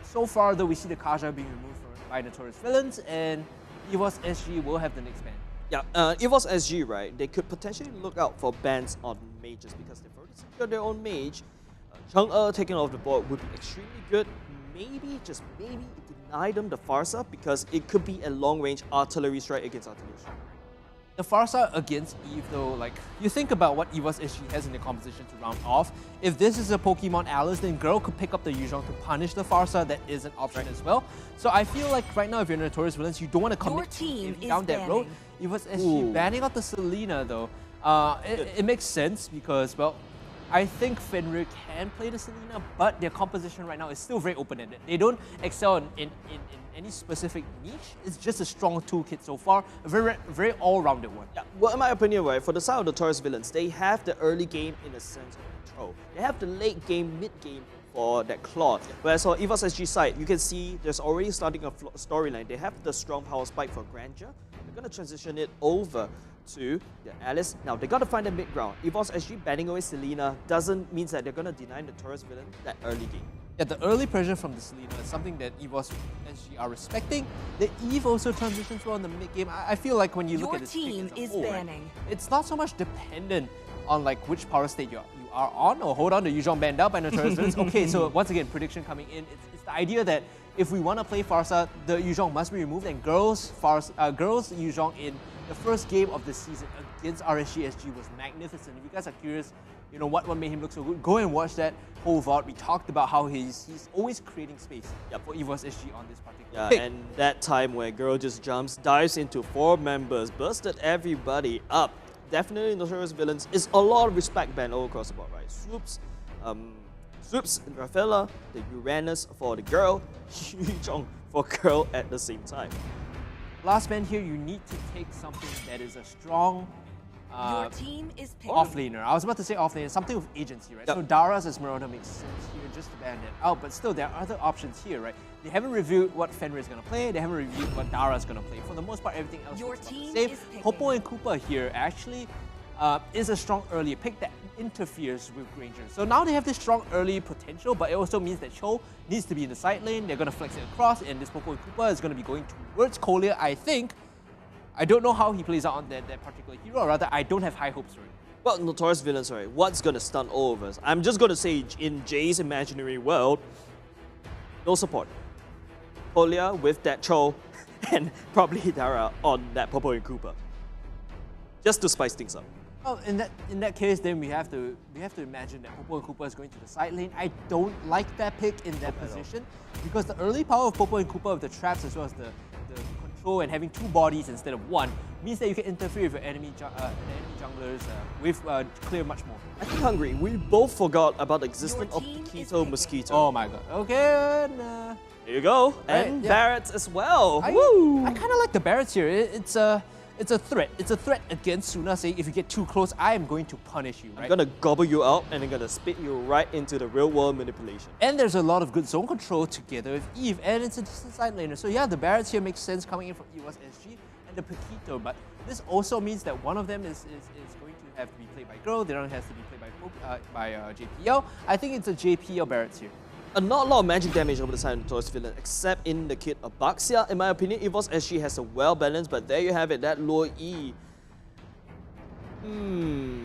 So far, though, we see the Kaja being removed by Notorious Villains, and EVOS SG will have the next ban. Yeah, EVOS SG, right, they could potentially look out for bans on mages because they've already secured their own mage. Chang'e taking off the board would be extremely good. Maybe, just maybe, deny them the Farsa because it could be a long-range artillery strike against artillery strike. The Farsa against Eve, though, like, you think about what EVOS SG has in the composition to round off. If this is a Pokemon Alice, then Girl could pick up the Yuzhong to punish the Farsa. That is an option as well. So I feel like right now, if you're Notorious Villains, you don't want to commit down that road. EVOS SG banning out the Selena, though, it makes sense because, well, I think Fenrir can play the Selena, but their composition right now is still very open-ended. They don't excel in any specific niche. It's just a strong toolkit so far, a very all-rounded one. Yeah, well, in my opinion, right, for the side of the Notorious Villains, they have the early game in a sense of control. They have the late game, mid game for that Claude. Whereas on EVOS SG side, you can see there's already starting a storyline. They have the strong power spike for Grandeur. They're going to transition it over to the Alice. Now, they got to find a mid-ground. EVOS SG banning away Selena doesn't mean that they're going to deny the Notorious Villain that early game. Yeah, the early pressure from the Selena is something that EVOS SG are respecting. The Eve also transitions well in the mid-game. I feel like when you look at this team as a whole, right, it's not so much dependent on like which power state you are on, or hold on, the Yuzhong banned out by Notorious Villains. Okay, so once again, prediction coming in. It's the idea that if we want to play Farsa, the Yuzhong must be removed, and girls Yuzhong in the first game of the season against RSG SG was magnificent. If you guys are curious, you know, what made him look so good, go and watch that whole VOD. We talked about how he's always creating space for EVOS SG on this particular pick. And that time where Girl just jumps, dives into 4 members, bursted everybody up. Definitely Notorious Villains is a lot of respect band all across the board, right? Swoops, Rafaela, the Uranus for the Girl, Yuzhong for Girl at the same time. Last man here, you need to take something that is a strong your team is offlaner. I was about to say offlaner, something with agency, right? So Dara's Esmeralda makes sense here just to ban it out, but still there are other options here, right? They haven't reviewed what Fenrir is going to play, they haven't reviewed what Dara's going to play. For the most part, everything else is the same. Popo and Koopa here actually is a strong early pick that interferes with Granger. So now they have this strong early potential, but it also means that Cho needs to be in the side lane. They're going to flex it across, and this Popo and Koopa is going to be going towards Kolya, I think. I don't know how he plays out on that particular hero, or rather, I don't have high hopes for it. Well, Notorious Villains, right? What's going to stun all of us? I'm just going to say, in Jay's imaginary world, no support. Kolya with that Cho, and probably Dara on that Popo and Koopa. Just to spice things up. Well, in that case, then we have to imagine that Popo and Koopa is going to the side lane. I don't like that pick in that position because the early power of Popo and Koopa with the traps as well as the control and having 2 bodies instead of 1 means that you can interfere with your enemy junglers with clear much more. I think Hungry, we both forgot about the existence of Keto Mosquito. Oh my god. Okay. There you go. Right, and Barretts as well. I kind of like the Barretts here. It's It's a threat. It's a threat against Suna, saying if you get too close, I am going to punish you, right? I'm gonna gobble you out and I'm gonna spit you right into the real world manipulation. And there's a lot of good zone control together with Eve, and it's a decent side laner. So yeah, the Barretts here makes sense coming in from EVOS SG and the Paquito, but this also means that one of them is going to have to be played by Girl, the other has to be played by JPL. I think it's a JPL Barretts here. Not a lot of magic damage over the side of Notorious Villain, except in the kit of Baxia. In my opinion, EVOS SG has a well balance, but there you have it, that low E.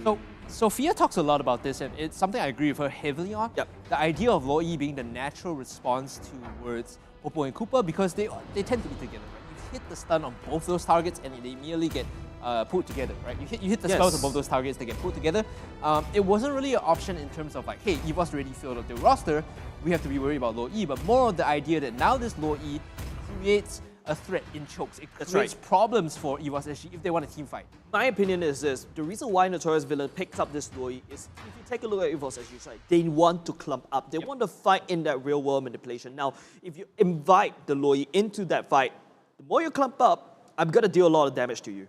So Sophia talks a lot about this, and it's something I agree with her heavily on. Yep. The idea of low E being the natural response towards Popo and Koopa, because they tend to be together, right? You hit the stun on both those targets and they immediately get put together, right? You hit the spells on both those targets, they get put together. It wasn't really an option in terms of like, hey, EVOS already filled up their roster, we have to be worried about low E, but more of the idea that now this low E creates a threat in chokes. It creates problems for EVOS SG if they want a team fight. My opinion is this, the reason why Notorious Villain picks up this low E is, if you take a look at EVOS SG side, they want to clump up, they want to fight in that real world manipulation. Now, if you invite the low E into that fight, the more you clump up, I'm gonna deal a lot of damage to you.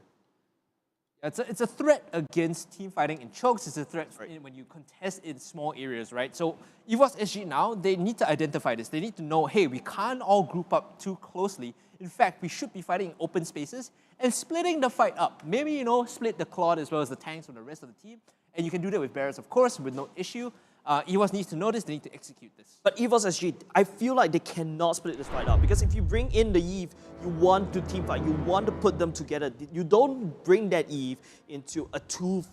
It's a threat against team fighting in chokes. It's a threat when you contest in small areas, right? So EVOS SG now, they need to identify this. They need to know, hey, we can't all group up too closely. In fact, we should be fighting in open spaces and splitting the fight up. Maybe, you know, split the Claude as well as the tanks from the rest of the team. And you can do that with Barretts, of course, with no issue. EVOS needs to know this, they need to execute this. But EVOS SG, I feel like they cannot split this fight up, because if you bring in the Eve, you want to team fight, you want to put them together. You don't bring that Eve into a two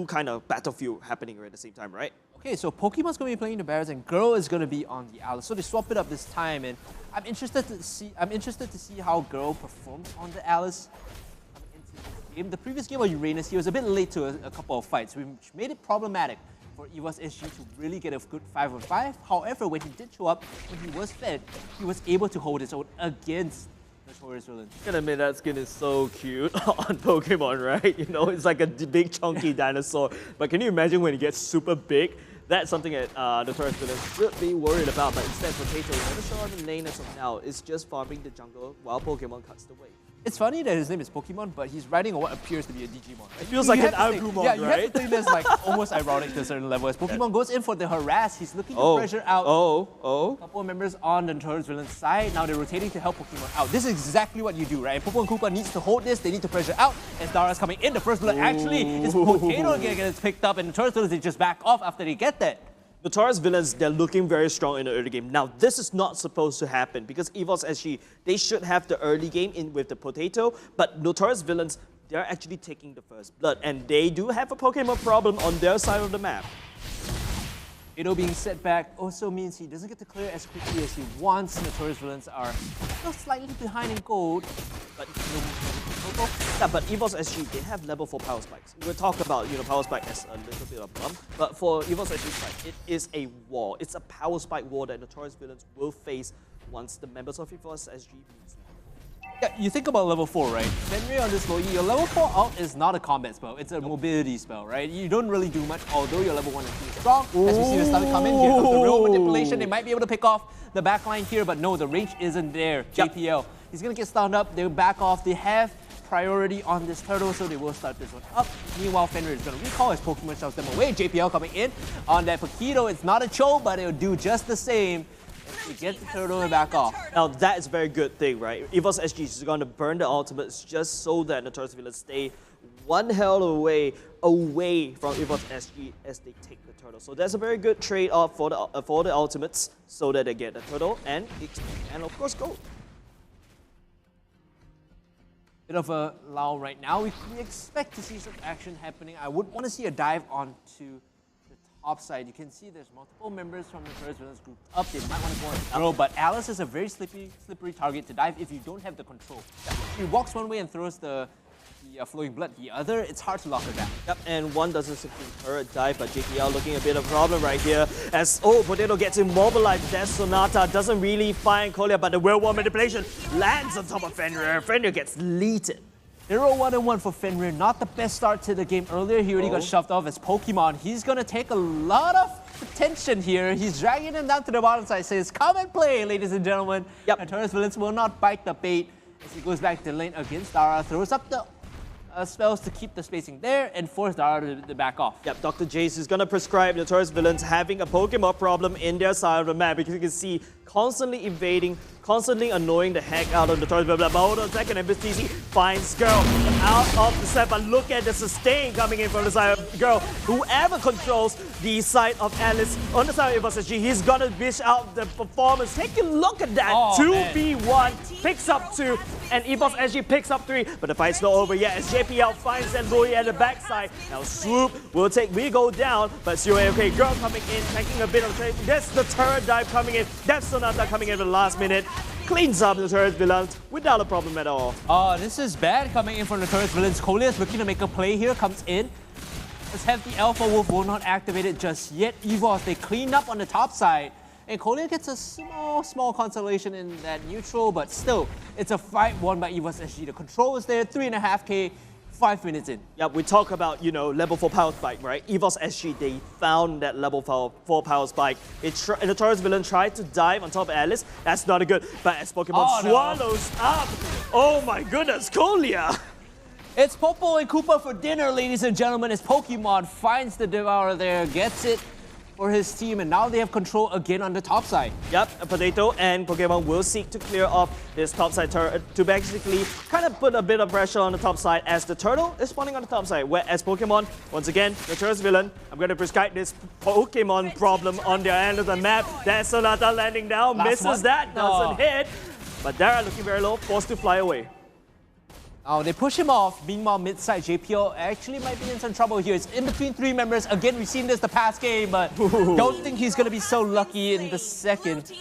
kind of battlefield happening at the same time, right? Okay, so Pokemon's going to be playing the Barretts and Girl is going to be on the Alice. So they swap it up this time, and I'm interested to see how Girl performs on the Alice coming into this game. The previous game of Uranus, he was a bit late to a couple of fights, which made it problematic for EVOS SG to really get a good 5-on-5. However, when he did show up, when he was fed, he was able to hold his own against Notorious Villain. I gotta admit, that skin is so cute on Pokemon, right? You know, it's like a big chunky dinosaur. But can you imagine when it gets super big? That's something that Notorious Villain should be worried about. But instead, Potato never show up in lane as of now. It's just farming the jungle while Pokemon cuts the way. It's funny that his name is Pokemon, but he's riding on what appears to be a Digimon. It feels like an Agumon, yeah, you right? have to think that's like almost ironic to a certain level. As Pokemon goes in for the harass, he's looking to pressure out a couple of members on the Notorious Villain's side. Now they're rotating to help Pokemon out. This is exactly what you do, right? Popo and Koopa needs to hold this, they need to pressure out. As Dara's coming in, the first blood actually is Potato again gets picked up, and Notorious Villains, they just back off after they get that. Notorious Villains, they're looking very strong in the early game. Now, this is not supposed to happen because EVOS SG, they should have the early game in with the Potato, but Notorious Villains, they're actually taking the first blood, and they do have a Pokemon problem on their side of the map. Potato being set back also means he doesn't get to clear as quickly as he wants. Notorious Villains are still slightly behind in gold, but yeah, but EVOS SG, they have level 4 power spikes. We'll talk about, you know, power spike as a little bit of a bump, but for EVOS SG spike, it is a wall. It's a power spike wall that Notorious Villains will face once the members of EVOS SG beats them. Yeah, you think about level 4, right? Fenrir on this low E, your level 4 ult is not a combat spell, it's a mobility spell, right? You don't really do much, although your level 1 and 2 is strong. As we see the stun come in, here comes the real manipulation. They might be able to pick off the backline here, but no, the range isn't there. JPL, he's gonna get stunned up, they'll back off, they have priority on this turtle, so they will start this one up. Meanwhile, Fenrir is going to recall as Pokemon shoves them away. JPL coming in on that Paquito. It's not a choke, but it'll do just the same. You get the turtle and back off. Now, that is a very good thing, right? EVOS SG is going to burn the ultimates just so that Notorious Villains stay one hell of a way away from EVOS SG as they take the turtle. So that's a very good trade-off for the ultimates so that they get the turtle and XP and, of course, gold. Bit of a lull right now. We expect to see some action happening. I would want to see a dive onto the top side. You can see there's multiple members from the Notorious Villains grouped up. They might want to go and throw, but Alice is a very slippery target to dive if you don't have the control. She walks one way and throws the flowing blood the other, it's hard to lock her down. Yep, and one doesn't simply turret dive, but JPL looking a bit of a problem right here as, Potato gets immobilized. That Sonata doesn't really find Kolya, but the real-world manipulation lands on top of Fenrir. Fenrir gets leeted. 0-1-1 for Fenrir, not the best start to the game earlier. He already got shoved off as Pokemon. He's gonna take a lot of attention here. He's dragging him down to the bottom side, says, come and play, ladies and gentlemen. Yep. Notorious Villains will not bite the bait. As he goes back to the lane against Dara, throws up the spells to keep the spacing there and force Dara to back off. Yep, Dr. Jace is gonna prescribe Notorious Villains having a Pokemon problem in their side of the map because you can see constantly invading, constantly annoying the heck out of Notorious Villains. But hold on a second, MPL-SG finds Girl out of the set, but look at the sustain coming in from the side of Girl. Whoever controls the side of Alice on the side of EVOS SG, he's gonna dish out the performance. Take a look at that, 2v1, picks up 2, and EVOS SG picks up 3, but the fight's not over yet as JPL finds Zenbui at the backside. Now Swoop will take go down, but okay, Girl coming in, taking a bit of trade. That's the turret dive coming in. That's Sonata coming in for the last minute. Cleans up Notorious Villains without a problem at all. Oh, this is bad coming in from Notorious Villains. Colia is looking to make a play here, comes in. Let's have the Alpha Wolf will not activate it just yet. EVOS, they clean up on the top side. And Colia gets a small consolation in that neutral, but still, it's a fight won by EVOS SG. The control is there, 3.5k, 5 minutes in. Yeah, we talk about, level 4 power spike, right? EVOS SG, they found that level 4 power spike. Notorious Villain tried to dive on top of Alice. That's not a good, but as Pokemon swallows up, oh my goodness, Colia! It's Popo and Koopa for dinner, ladies and gentlemen, as Pokemon finds the Devourer there, gets it for his team, and now they have control again on the top side. Yep, a Potato and Pokemon will seek to clear off this top side turret to basically kind of put a bit of pressure on the top side as the Turtle is spawning on the top side. Whereas Pokemon, once again, Notorious Villain, I'm going to prescribe this Pokemon problem on their end of the map. That's Sonata landing down, misses that, doesn't hit. But Dara looking very low, forced to fly away. Oh, they push him off. Meanwhile, mid-side JPL actually might be in some trouble here. It's in between 3 members. Again, we've seen this the past game, but don't think he's going to be so lucky in the second.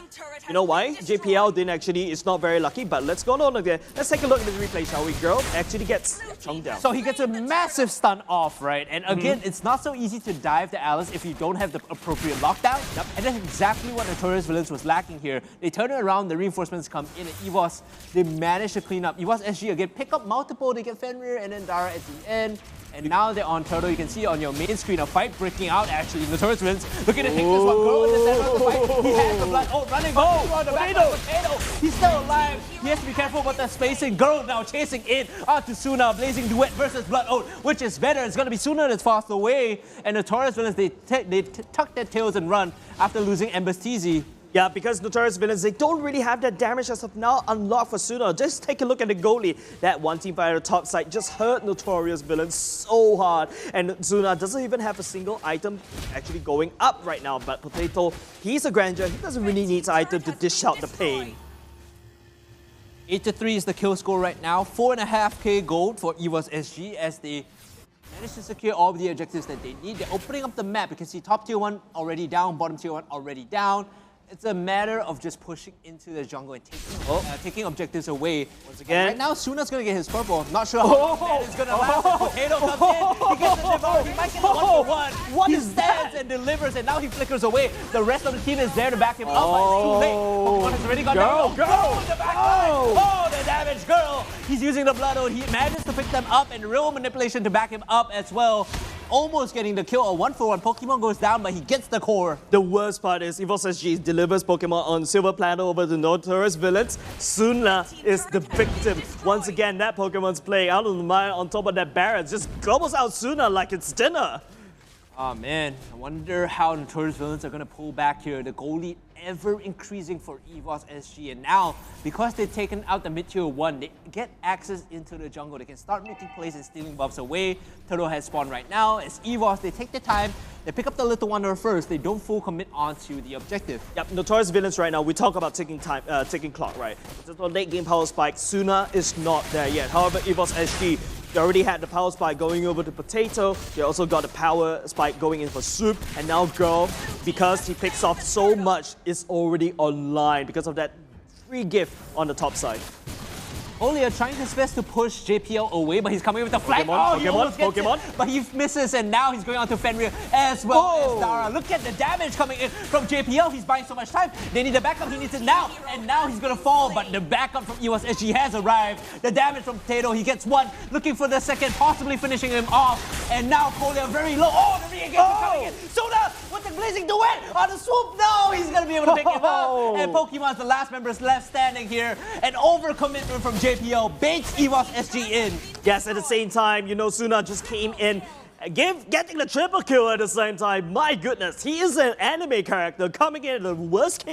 You know why? JPL didn't actually, it's not very lucky, but let's go on again. Let's take a look at this replay, shall we? Girl actually gets chunked down. So he gets a massive stun off, right? And again, it's not so easy to dive to Alice if you don't have the appropriate lockdown. Yep. And that's exactly what Notorious Villains was lacking here. They turn it around, the reinforcements come in, and EVOS, they manage to clean up. EVOS SG again pick up multiple, they get Fenrir and then Dara at the end. And now they're on Turtle. You can see on your main screen a fight breaking out actually. Notorious Villains looking to take this one. Girl in the center of the fight. He has the blood. Oh, running on the back of Potato. He's still alive. He has to be careful about that spacing. Girl now chasing in onto Suna. Blazing Duet versus Blood Oath. Which is better? It's going to be Suna that's fast away. And Notorious Villains, they tuck their tails and run after losing MPL-SG. Yeah, because Notorious Villains, they don't really have that damage as of now unlocked for Suna. Just take a look at the goalie. That one team fight at the top side just hurt Notorious Villains so hard. And Suna doesn't even have a single item actually going up right now. But Potato, he's a grandeur. He doesn't really need an item to dish out the pain. 8-3 is the kill score right now. 4.5k gold for EVOS SG as they manage to secure all of the objectives that they need. They're opening up the map. You can see top tier 1 already down, bottom tier 1 already down. It's a matter of just pushing into the jungle and taking objectives away. Once again, right now, Suna's going to get his purple. Not sure how that is going to last. Potato comes in, he gets the Devourer, he might get the 1-for-1. He stands and delivers, and now he flickers away. The rest of the team is there to back him up, but it's too late. Pokemon has already gone down. Go! The backside! Oh, the damage, Girl! He's using the Blood Oath. He manages to pick them up, and real manipulation to back him up as well. Almost getting the kill, a 1-for-1. Pokemon goes down, but he gets the core. The worst part is EVOS SG delivers Pokemon on silver platter over the Notorious Villains. Suna is the victim. Once again, that Pokemon's playing out of the mind on top of that Barrett. Just gobbles out Suna like it's dinner. Oh man, I wonder how Notorious Villains are going to pull back here. The goalie ever increasing for EVOS SG, and now because they've taken out the mid-tier 1, they get access into the jungle. They can start making plays and stealing buffs away. Turtle has spawned right now. As EVOS, they take their time, they pick up the Little Wanderer first, they don't full commit onto the objective. Yep, Notorious Villains right now, we talk about ticking clock, right? It's a late game power spike. Suna is not there yet. However, EVOS SG, they already had the power spike going over to Potato. They also got the power spike going in for Soup. And now Girl, because he picks off so much, is already online because of that free gift on the top side. Olia trying his best to push JPL away, but he's coming with the flag. Pokemon. But he misses, and now he's going on to Fenrir as well as Dara. Look at the damage coming in from JPL. He's buying so much time. They need a backup. He needs it now. And now he's going to fall, but the backup from EVOS SG has arrived. The damage from Potato, he gets 1. Looking for the second, possibly finishing him off. And now Olia very low. Oh, the re-engage is coming in. Suna with the Blazing Duet on the swoop. No, he's going to be able to pick him up. And Pokemon's the last members left standing here. An overcommitment from JPL baits EVOS SG in. Yes, at the same time, you know, Suna just came in, getting the triple kill at the same time. My goodness, he is an anime character coming in at the worst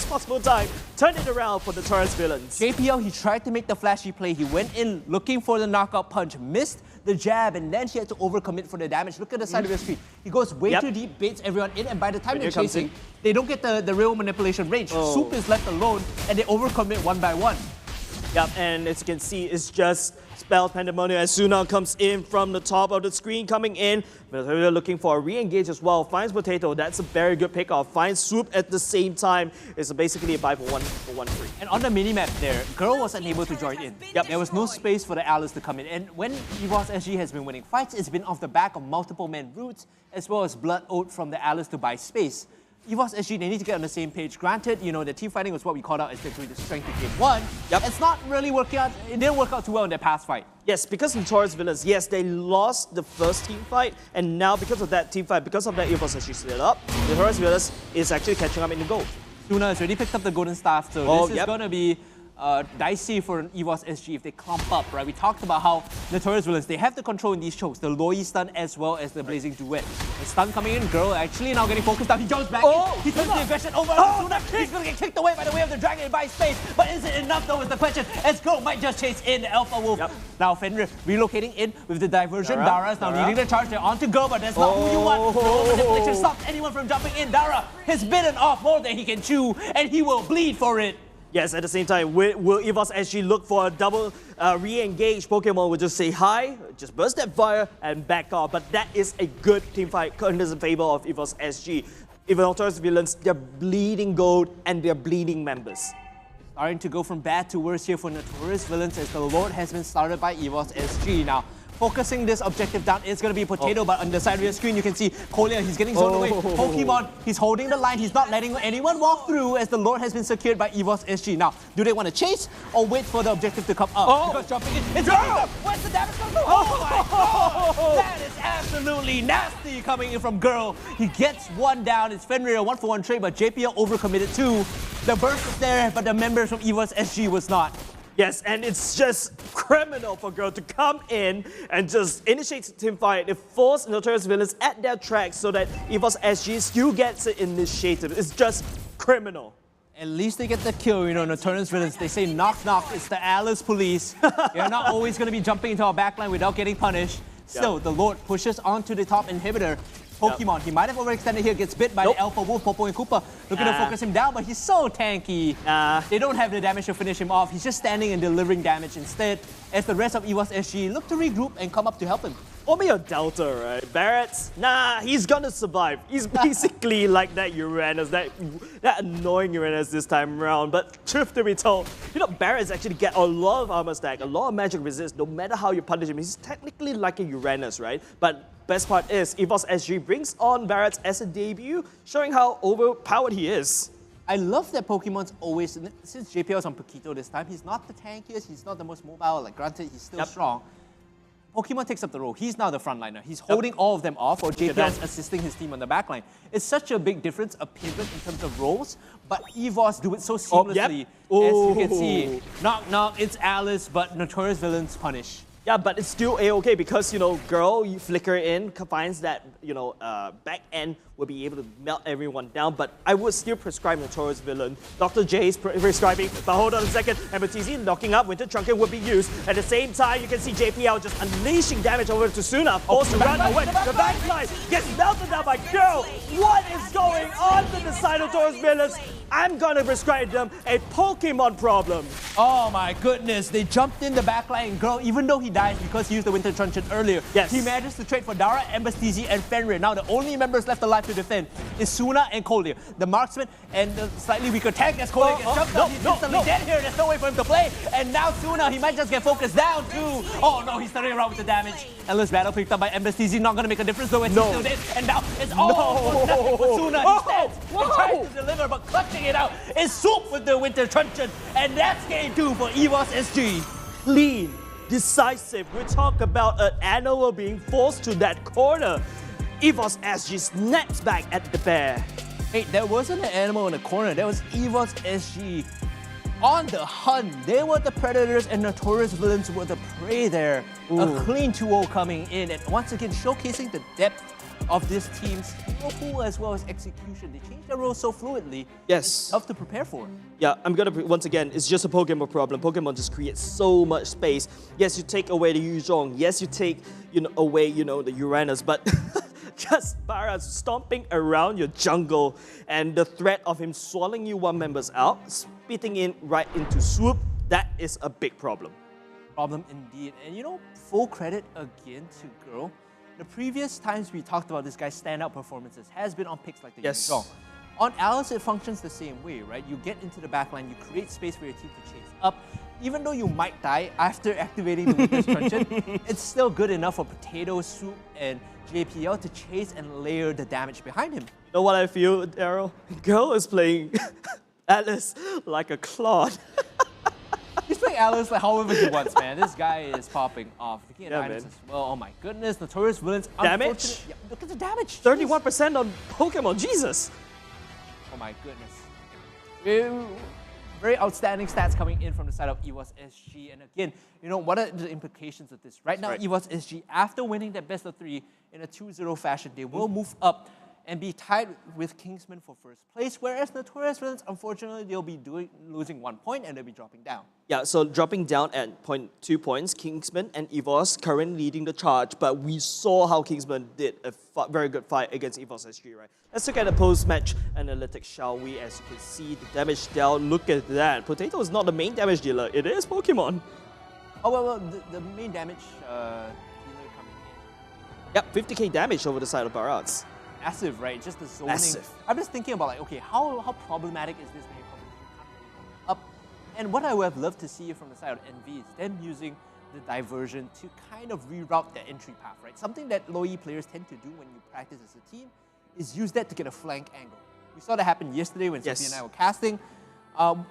possible time, turn it around for the Notorious villains. JPL, he tried to make the flashy play. He went in looking for the knockout punch, missed the jab, and then he had to overcommit for the damage. Look at the side of the screen. He goes way too deep, baits everyone in, and by the time they're chasing, they don't get the real manipulation range. Soup is left alone, and they overcommit one by one. Yep, and as you can see, it's just Spell Pandemonium as Suna comes in from the top of the screen, coming in. But we're looking for a re-engage as well. Finds Potato, that's a very good pick-off. Finds Swoop at the same time. It's basically a buy for one free. And on the minimap there, Girl was unable to join in. Yep. There was no space for the Alice to come in. And when EVOS SG has been winning fights, it's been off the back of multiple men roots, as well as Blood Oath from the Alice to buy space. EVOS SG, they need to get on the same page. Granted, you know, the team fighting was what we called out as they're doing the strength in game 1. Yep. It's not really working out. It didn't work out too well in their past fight. Yes, because Notorious villains, yes, they lost the first team fight, and now because of that team fight, because of that EVOS SG split up, the Notorious villains is actually catching up in the gold. Suna has already picked up the golden staff, so this is going to be dicey for an EVOS SG if they clump up, right? We talked about how Notorious villains, they have the control in these chokes, the Loi stun as well as the Blazing Duet. The stun coming in, Girl actually now getting focused down. He jumps back in, he turns the aggression over on Suna. He's going to get kicked away by the way of the dragon by space, but is it enough though is the question, as Girl might just chase in the Alpha Wolf. Now Fenrir relocating in with the diversion. Dara is now leading the charge. They're on to Girl, but that's not who you want. No manipulation stops anyone from jumping in. Dara has bitten off more than he can chew, and he will bleed for it. Yes, at the same time, will EVOS SG look for a double re-engage? Pokemon will just say hi, just burst that fire and back off. But that is a good team fight in favor of EVOS SG. Even Notorious villains, they're bleeding gold and they're bleeding members. Starting to go from bad to worse here for Notorious villains as the Lord has been started by EVOS SG. Now, focusing this objective down, it's going to be Potato, but on the side of your screen, you can see Kolya, he's getting zoned away. Pokemon, he's holding the line, he's not letting anyone walk through as the Lord has been secured by EVOS SG. Now, do they want to chase or wait for the objective to come up? Because jumping in, it's coming up. Where's the damage coming from? Oh my god! That is absolutely nasty coming in from Girl. He gets one down, it's Fenrir, 1-for-1 trade, but JPL overcommitted too. The burst is there, but the members from EVOS SG was not. Yes, and it's just criminal for Girl to come in and just initiate the team fight. It forced Notorious villains at their tracks so that EVOS SG still gets it initiated. It's just criminal. At least they get the kill, you know, Notorious villains. They say knock knock, it's the Alice police. You're not always going to be jumping into our backline without getting punished. Still, the Lord pushes onto the top inhibitor. Pokemon, he might have overextended here, gets bit by the Alpha Wolf, Popo and Koopa. Looking to focus him down, but he's so tanky. They don't have the damage to finish him off. He's just standing and delivering damage instead, as the rest of EVOS SG look to regroup and come up to help him. Only a Delta, right? Barrett's, nah, he's gonna survive. He's basically like that Uranus, that annoying Uranus this time around. But truth to be told, you know, Barrett's actually get a lot of armor stack, a lot of magic resist, no matter how you punish him. He's technically like a Uranus, right? But best part is, EVOS SG brings on Barrett's as a debut, showing how overpowered he is. I love that Pokemon's always, since JPL's on Paquito this time, he's not the tankiest, he's not the most mobile, like granted, he's still strong. Pokemon takes up the role. He's now the frontliner. He's holding all of them off, or JPL's assisting his team on the backline. It's such a big difference, a pivot in terms of roles, but EVOS do it so seamlessly. As you can see, knock knock, it's Alice, but Notorious villains punish. Yeah, but it's still a-okay because, you know, Girl, you flicker in, finds that, you know, back end will be able to melt everyone down, but I would still prescribe Notorious villain. Dr. J is prescribing, but hold on a second, MTZ knocking up, Winter Trunking would be used. At the same time, you can see JPL just unleashing damage over to Suna, forced to run away. The backline gets melted down by Girl. What is going on to the side of Notorious villains? I'm gonna prescribe them a Pokemon problem. Oh my goodness, they jumped in the backline. Girl, even though he dies because he used the Winter Truncheon earlier, he manages to trade for Dara, MPL-SG, and Fenrir. Now the only members left alive to defend is Suna and Kolya. The marksman and the slightly weaker tank as Kolya gets jumped up. He's instantly dead here. There's no way for him to play. And now Suna, he might just get focused down too. Oh no, he's turning around with the damage. Endless battle picked up by MPL-SG, not gonna make a difference though. It's still dead. And now it's all nothing for Suna. He stands and tries to deliver, but clutching it out is Soup with the Winter Truncheon. And that's game 2 for EVOS SG. Clean, decisive. We talk about an animal being forced to that corner. EVOS SG snaps back at the bear. Hey, that wasn't an animal in the corner. That was EVOS SG on the hunt. They were the predators and Notorious Villains were the prey there. A clean 2-0 coming in and once again showcasing the depth of this team's hero pool as well as execution. They changed their roles so fluidly. Yes. It's tough to prepare for. Yeah, I'm gonna, once again, it's just a Pokemon problem. Pokemon just creates so much space. Yes, you take away the Yuzhong. Yes, you take away, the Uranus, but just Bara stomping around your jungle and the threat of him swallowing you one members out, spitting in right into swoop, that is a big problem. Problem indeed. And full credit again to Girl. The previous times we talked about this guy's standout performances has been on picks like the Yuzhong. On Alice, it functions the same way, right? You get into the backline, you create space for your team to chase up. Even though you might die after activating the weakness truncheon, it's still good enough for Potato, Swoop, and JPL to chase and layer the damage behind him. You know what I feel, Daryl? Girl is playing Alice like a clod. He's playing Alice like however he wants, man. This guy is popping off. Looking at items man. as well. Oh my goodness, Notorious Villains. Damage? Yeah, look at the damage. 31% on Pokemon, Jesus. Oh my goodness. Very outstanding stats coming in from the side of EVOS SG. And again, what are the implications of this? Right now, EVOS SG, after winning that best of 3 in a 2-0 fashion, they will move up and be tied with Kingsmen for first place, whereas Notorious Villains, unfortunately, they'll be losing 1 point and they'll be dropping down. Yeah, so dropping down at 2 points, Kingsmen and EVOS currently leading the charge, but we saw how Kingsmen did a very good fight against EVOS SG, right? Let's look at the post-match analytics, shall we? As you can see, the damage dealt, look at that. Potato is not the main damage dealer, it is Pokemon. Oh, well, the main damage dealer coming in. Yep, 50k damage over the side of Barats. Massive, right? Just the zoning. Massive. I'm just thinking about okay, how problematic is this when your competition can't really go up? And what I would have loved to see from the side of NV is them using the diversion to kind of reroute their entry path, right? Something that low-E players tend to do when you practice as a team is use that to get a flank angle. We saw that happen yesterday when Sophie and I were casting.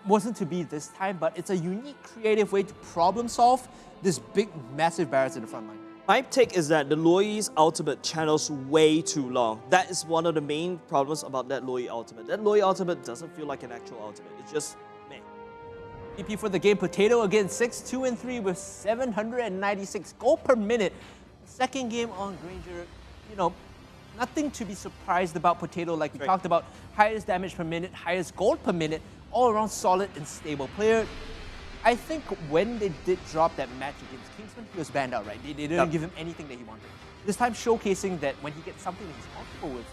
Wasn't to be this time, but it's a unique, creative way to problem solve this big, massive barriers in the front line. My take is that the Loi's ultimate channels way too long. That is one of the main problems about that Loi ultimate. That Loi ultimate doesn't feel like an actual ultimate. It's just meh. PP for the game, Potato again, 6-2-3 with 796 gold per minute. Second game on Granger, nothing to be surprised about Potato like we talked about. Highest damage per minute, highest gold per minute, all around solid and stable player. I think when they did drop that match against Kingsmen, he was banned out, right? They didn't give him anything that he wanted. This time showcasing that when he gets something that he's comfortable with,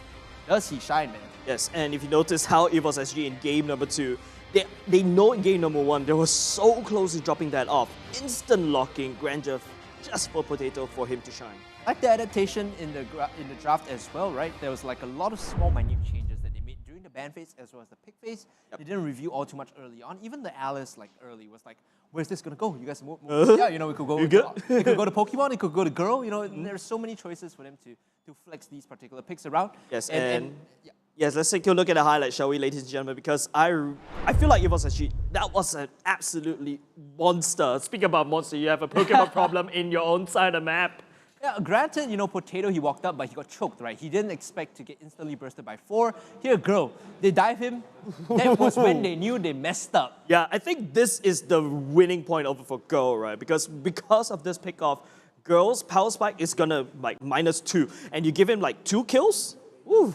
does he shine, man? Yes, and if you notice how EVOS SG in game number 2, they know in game number 1, they were so close to dropping that off. Instant locking Granger just for Potato for him to shine. Like the adaptation in the draft as well, right? There was like a lot of small minute changes that they made during the ban phase as well as the pick phase. They didn't review all too much early on. Even the Alice early was like, where's this gonna go? You guys move. Yeah, we could go. It could go to Pokemon. It could go to Girl. There's so many choices for them to flex these particular picks around. Yes, and yes, let's take a look at the highlight, shall we, ladies and gentlemen? Because I feel like EVOS SG, that was an absolutely monster. Speaking about monster, you have a Pokemon problem in your own side of the map. Yeah, granted, Potato, he walked up, but he got choked, right? He didn't expect to get instantly bursted by 4. Here, Girl, they dive him. That was when they knew they messed up. Yeah, I think this is the winning point over for Girl, right? Because of this pickoff, Girl's power spike is gonna -2, and you give him 2 kills? Woo.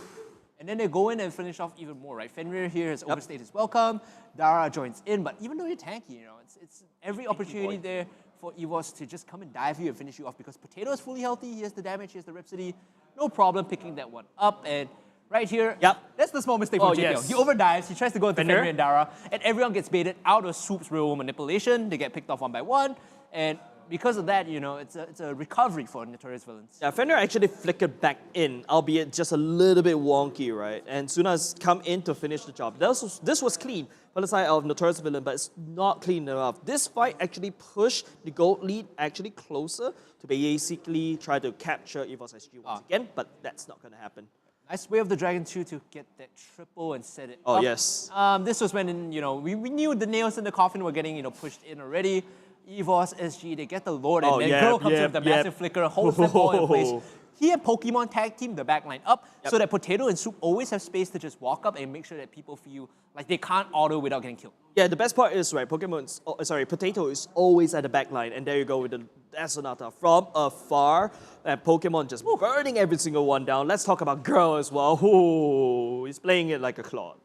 And then they go in and finish off even more, right? Fenrir here has overstayed his welcome. Dara joins in, but even though you're tanky, it's every opportunity there for EVOS to just come and dive you and finish you off because Potato is fully healthy, he has the damage, he has the Rhapsody, no problem picking that one up. And right here, that's the small mistake from JPL. Yes. He overdives, he tries to go into Fenrir and Dara, and everyone gets baited out of Swoop's real manipulation. They get picked off one by one, and because of that, it's a recovery for Notorious Villains. Yeah, Fenrir actually flickered back in, albeit just a little bit wonky, right? And Suna's come in to finish the job. This was clean for the side of Notorious Villain, but it's not clean enough. This fight actually pushed the gold lead actually closer to basically try to capture EVOS SG once again, but that's not going to happen. Nice way of the Dragon 2 to get that triple and set it up. Oh, yes. This was when, we knew the nails in the coffin were getting, pushed in already. EVOS SG, they get the Lord, and then Girl comes with the massive flicker, holds them all in place. he and Pokemon tag team the backline up so that Potato and Soup always have space to just walk up and make sure that people feel like they can't auto without getting killed. Yeah, the best part is, right, Potato is always at the back line, and there you go with the Sonata from afar, and Pokemon just burning every single one down. Let's talk about Girl as well. Ooh, he's playing it like a clod.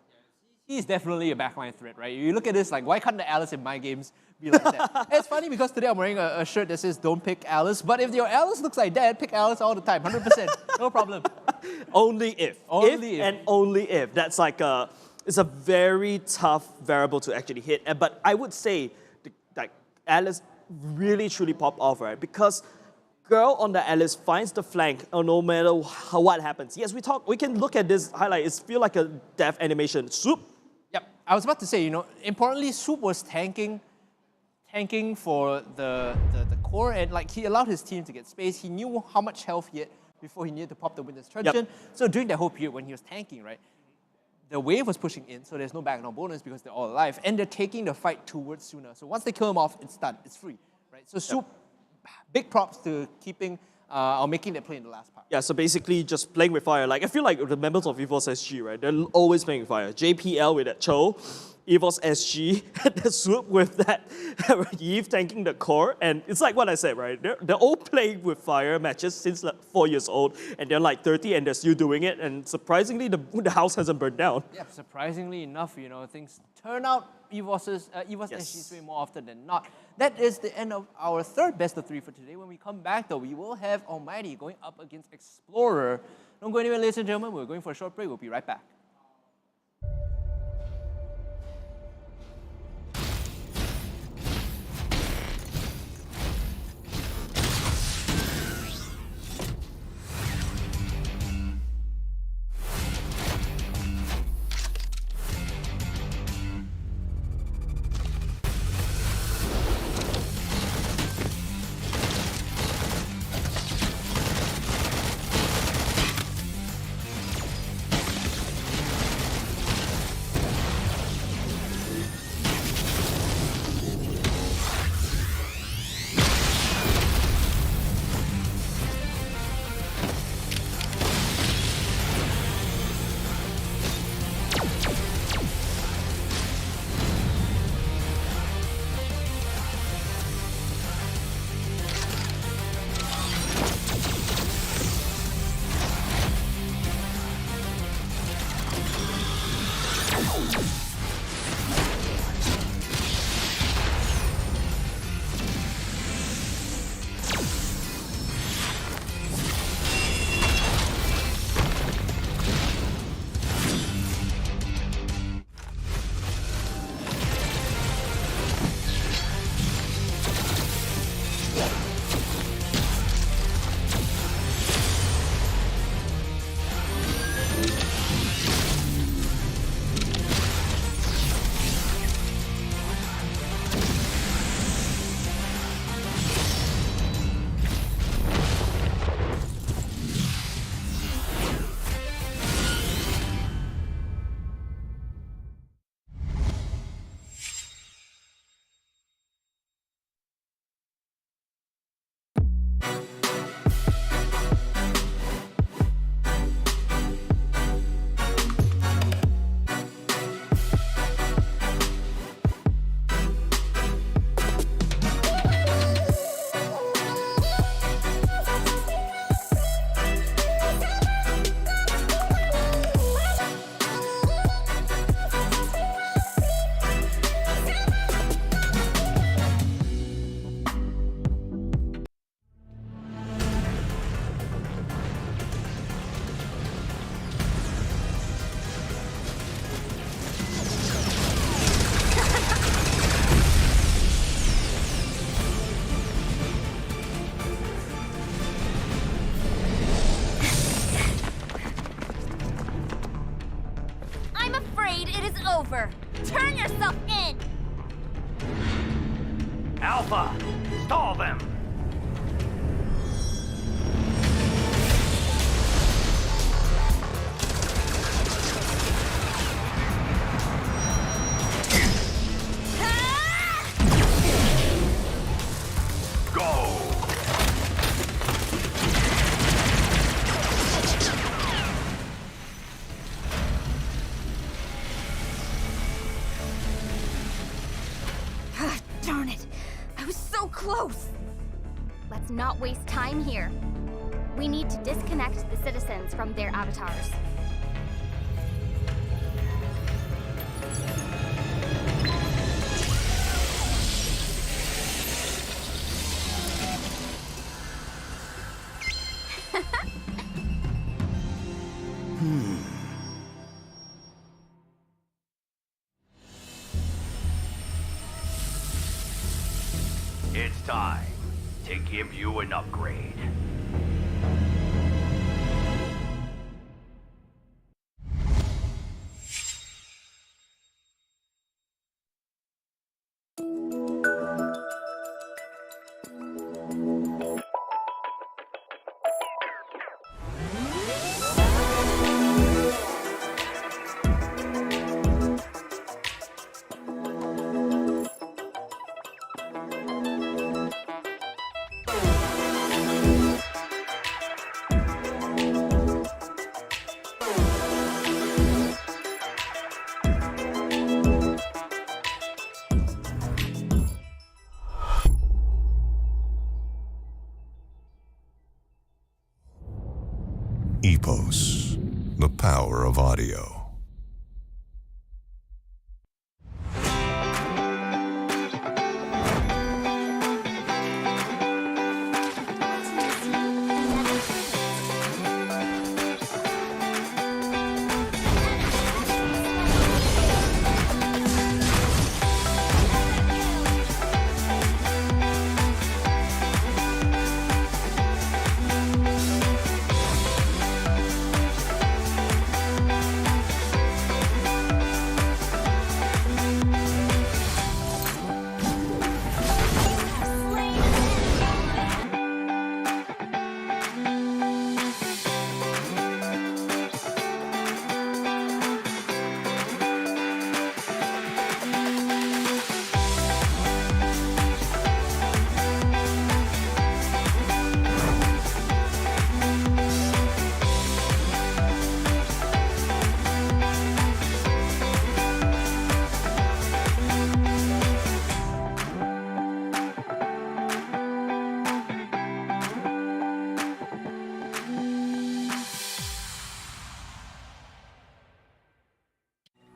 He's definitely a backline threat, right? You look at this, like, why can't the Alice in my games be like that? It's funny because today I'm wearing a shirt that says don't pick Alice, but if your Alice looks like that, pick Alice all the time, 100%, no problem. Only if. Only if. And only if. That's like it's a very tough variable to actually hit. But I would say, like, Alice really truly popped off, right? Because Girl on the Alice finds the flank no matter what happens. Yes, we can look at this highlight. It feels like a death animation. Soup. Yep, I was about to say, importantly, Soup was tanking for the core, and like he allowed his team to get space. He knew how much health he had before he needed to pop the Winter's Truncheon. So during that whole period when he was tanking, right, the wave was pushing in, so there's no background bonus because they're all alive, and they're taking the fight towards Suna. So once they kill him off, it's done, it's free, right? So Soup, big props to keeping or making that play in the last part. Yeah, so basically just playing with fire. Like, I feel like the members of EVOS SG, right, they're always playing with fire. JPL with that Cho, EVOS SG, the Swoop with that Eve tanking the core, and it's like what I said, right? They're all playing with fire matches since like 4 years old, and they're like 30 and they're still doing it, and surprisingly, the house hasn't burned down. Yeah, surprisingly enough, things turn out EVOS SG's way more often than not. That is the end of our third best of 3 for today. When we come back, though, we will have Almighty going up against Explorer. Don't go anywhere, ladies and gentlemen. We're going for a short break. We'll be right back. over. Turn yourself in! Alpha, stall them! close! Let's not waste time here. We need to disconnect the citizens from their avatars. It's time to give you an upgrade. EVOS, the power of audio.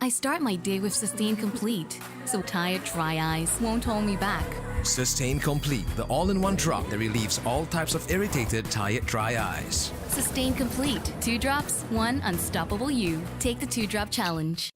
I start my day with Sustain Complete, so tired dry eyes won't hold me back. Sustain Complete, the all-in-one drop that relieves all types of irritated, tired, dry eyes. Sustain Complete. 2 drops, 1 unstoppable you. Take the 2-drop challenge.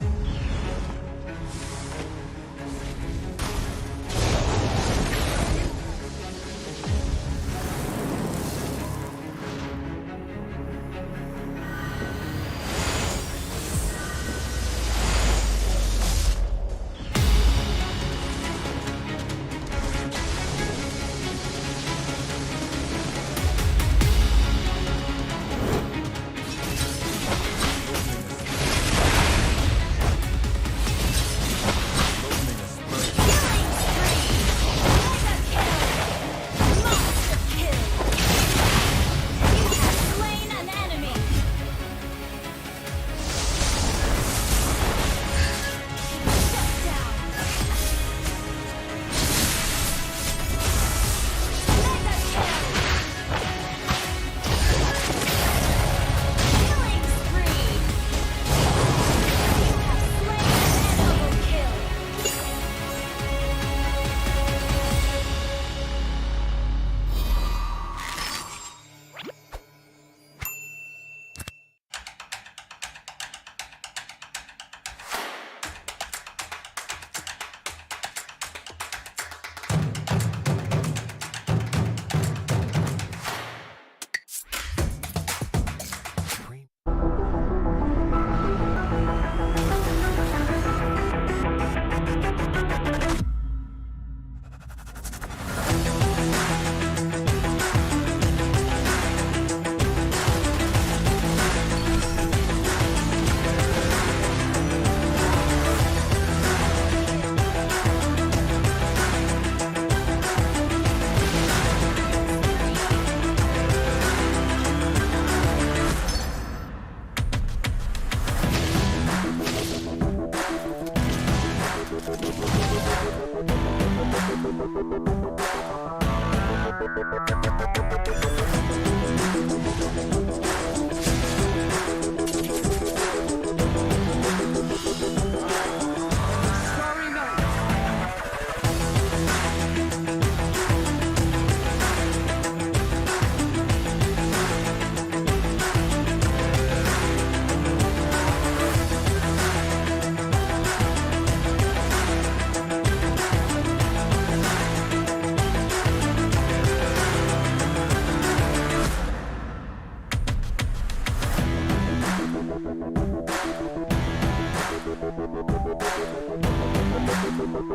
Everyone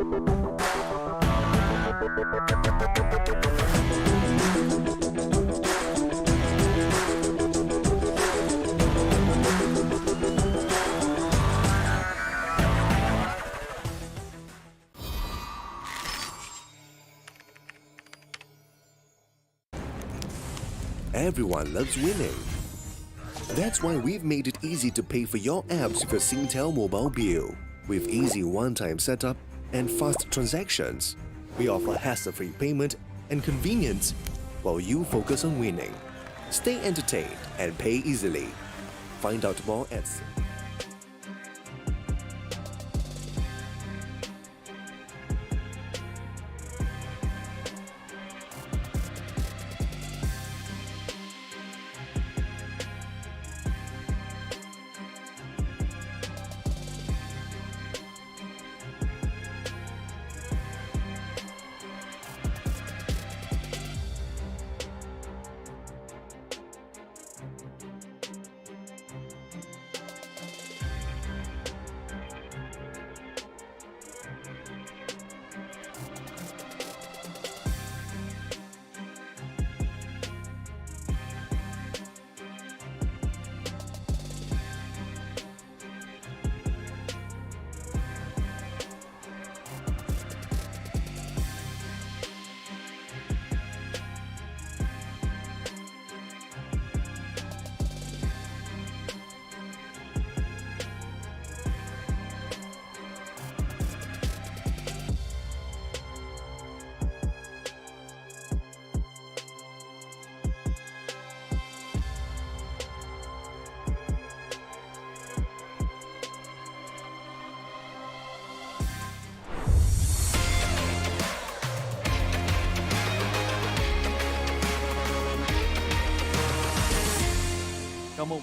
loves winning. That's why we've made it easy to pay for your apps with a Singtel mobile bill. With easy one-time setup and fast transactions, we offer hassle-free payment and convenience while you focus on winning. Stay entertained and pay easily. Find out more at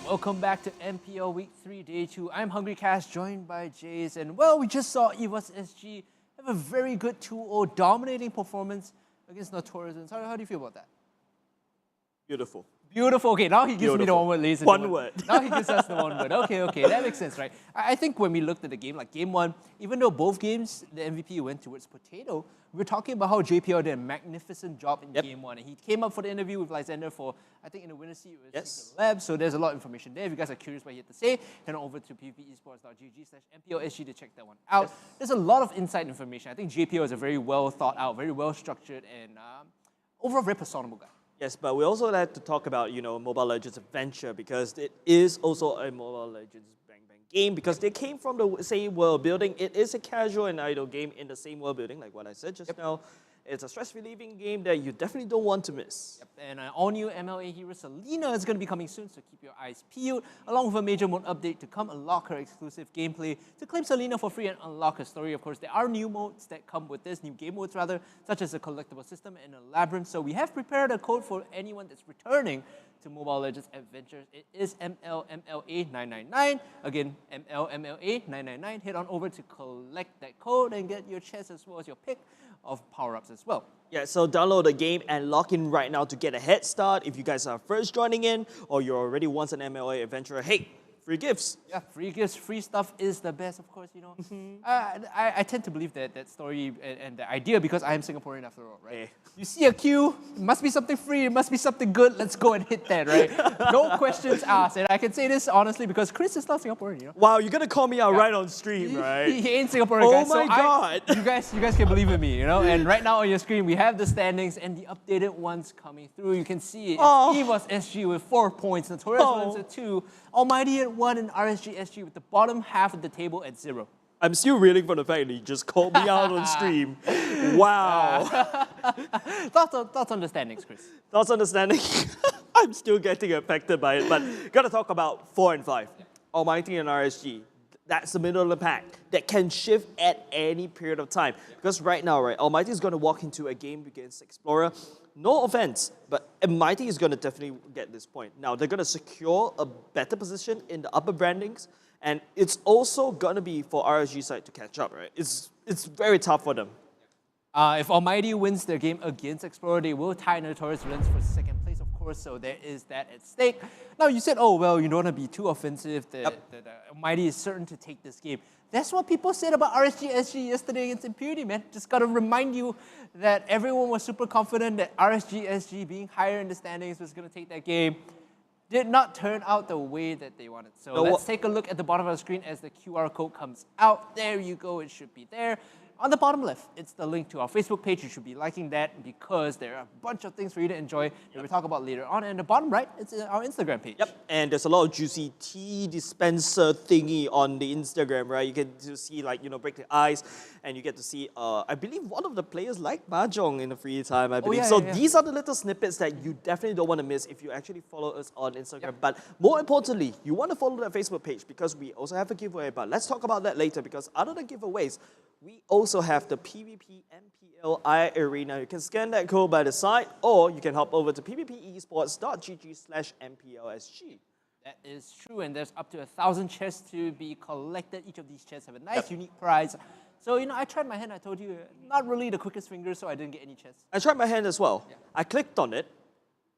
Welcome back to MPL Week 3, Day 2. I'm Hungry Cash, joined by Jace, and well, we just saw EVOS SG have a very good 2-0 dominating performance against Notorious. How do you feel about that? Beautiful. Beautiful. Okay, now he gives me the one word, ladies and One gentlemen. word. Now he gives us the one word. Okay, that makes sense, right? I think when we looked at the game, like game 1, even though both games, the MVP went towards Potato, we were talking about how JPL did a magnificent job in game 1. And he came up for the interview with Lysander for, I think in the winner's seat, it was Secret Lab, so there's a lot of information there. If you guys are curious what he had to say, head on over to pvesports.gg/MPL-SG to check that one out. There's a lot of inside information. I think JPL is a very well thought out, very well structured, and overall very personable guy. Yes, but we also like to talk about, Mobile Legends Adventure, because it is also a Mobile Legends Bang Bang game, because they came from the same world building. It is a casual and idle game in the same world building, like what I said just now. It's a stress-relieving game that you definitely don't want to miss. Yep. And an all-new MLA hero Selena is going to be coming soon, so keep your eyes peeled. Along with a major mode update to come, unlock her exclusive gameplay to claim Selena for free and unlock her story. Of course, there are new modes that come with this, new game modes rather, such as a collectible system and a labyrinth. So we have prepared a code for anyone that's returning to Mobile Legends Adventures. It is MLMLA999. Again, MLMLA999. Head on over to collect that code and get your chance as well as your pick of power-ups as well. Yeah, so download the game and log in right now to get a head start. If you guys are first joining in or you're already once an MLA adventurer, hey, free gifts. Yeah, free gifts, free stuff is the best, of course, I tend to believe that story and the idea because I am Singaporean after all, right? You see a queue, it must be something free, it must be something good, let's go and hit that, right? No questions asked. And I can say this honestly because Chris is not Singaporean, Wow, you're going to call me out right on stream, right? He ain't Singaporean, guys. Oh my God. You guys can believe in me, And right now on your screen, we have the standings and the updated ones coming through. You can see it. It's EVOS SG with 4 points, Notorious Villains at 2, Almighty at 1, and RSG SG with the bottom half of the table at 0. I'm still reeling from the fact that you just called me out on stream. Wow. Thoughts on the standings, Chris? Thoughts on the standings? I'm still getting affected by it, but gotta talk about 4 and 5. Almighty and RSG. That's the middle of the pack that can shift at any period of time. Because right now, Almighty is going to walk into a game against Explorer. No offense, but Almighty is going to definitely get this point. Now, they're going to secure a better position in the upper brandings, and it's also going to be for RSG side to catch up, right? It's very tough for them. If Almighty wins their game against Explorer, they will tie Notorious Villains for second place, of course, so there is that at stake. Now, you said, oh, well, you don't want to be too offensive, that Almighty is certain to take this game. That's what people said about RSG SG yesterday against Impunity, man. Just got to remind you that everyone was super confident that RSG SG being higher in the standings was going to take that game. Did not turn out the way that they wanted. So let's take a look at the bottom of the screen as the QR code comes out. There you go, it should be there. On the bottom left, it's the link to our Facebook page. You should be liking that because there are a bunch of things for you to enjoy that we'll talk about later on. And the bottom right, it's our Instagram page. Yep, and there's a lot of juicy tea dispenser thingy on the Instagram, right? You get to see, like, break the ice, and you get to see, I believe one of the players like Mahjong in the free time, I believe. These are the little snippets that you definitely don't want to miss if you actually follow us on Instagram. But more importantly, you want to follow that Facebook page because we also have a giveaway. But let's talk about that later because other than giveaways, we also have the PvP MPL-I Arena. You can scan that code by the side, or you can hop over to pvpesports.gg/MPL-SG. That is true, and there's up to 1,000 chests to be collected. Each of these chests have a nice, unique prize. So, I tried my hand. I told you, not really the quickest finger, so I didn't get any chests. I tried my hand as well. Yeah. I clicked on it,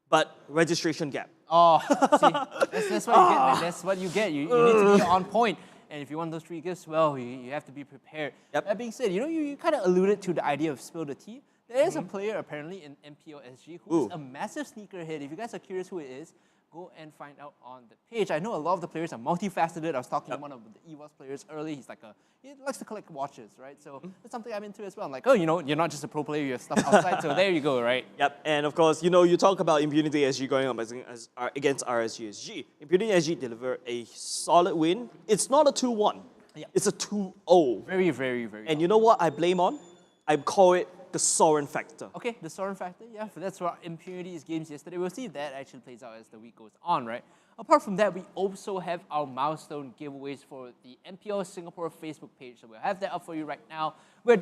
but registration gap. Oh, see, that's what you get, man. That's what you get. You need to be on point. And if you want those free gifts, well, you have to be prepared. That being said, you kind of alluded to the idea of spill the tea. There is a player apparently in MPL-SG who's a massive sneakerhead. If you guys are curious who it is, go and find out on the page. I know a lot of the players are multifaceted. I was talking to one of the EVOS players early. He likes to collect watches, right? So that's something I'm into as well. I'm like, oh, you're not just a pro player, you have stuff outside. So there you go, right? Yep, and of course, you talk about Impunity SG going up against RSG SG. Impunity SG delivered a solid win. It's not a 2-1. It's a 2-0. Very, very, very. And you know what I blame on? I call it the Soren factor. Okay, the Soren factor, yeah. That's what Impunity's games yesterday. We'll see if that actually plays out as the week goes on, right? Apart from that, we also have our milestone giveaways for the MPL Singapore Facebook page. So we'll have that up for you right now. We're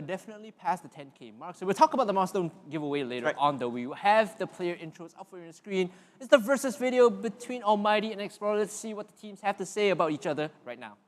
definitely past the 10K mark. So we'll talk about the milestone giveaway later on, though. We will have the player intros up for you on the screen. It's the versus video between Almighty and Explorer. Let's see what the teams have to say about each other right now.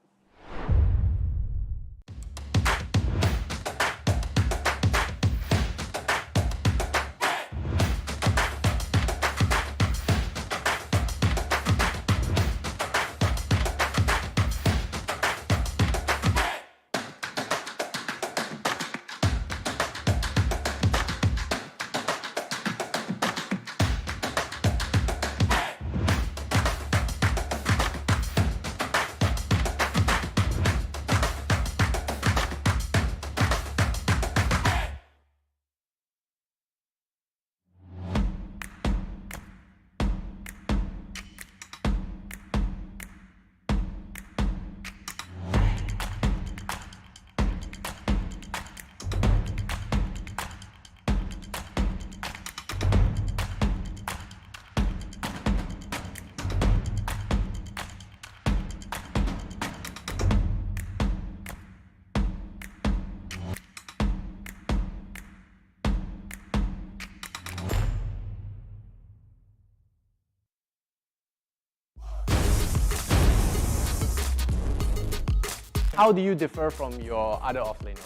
How do you differ from your other offlaner?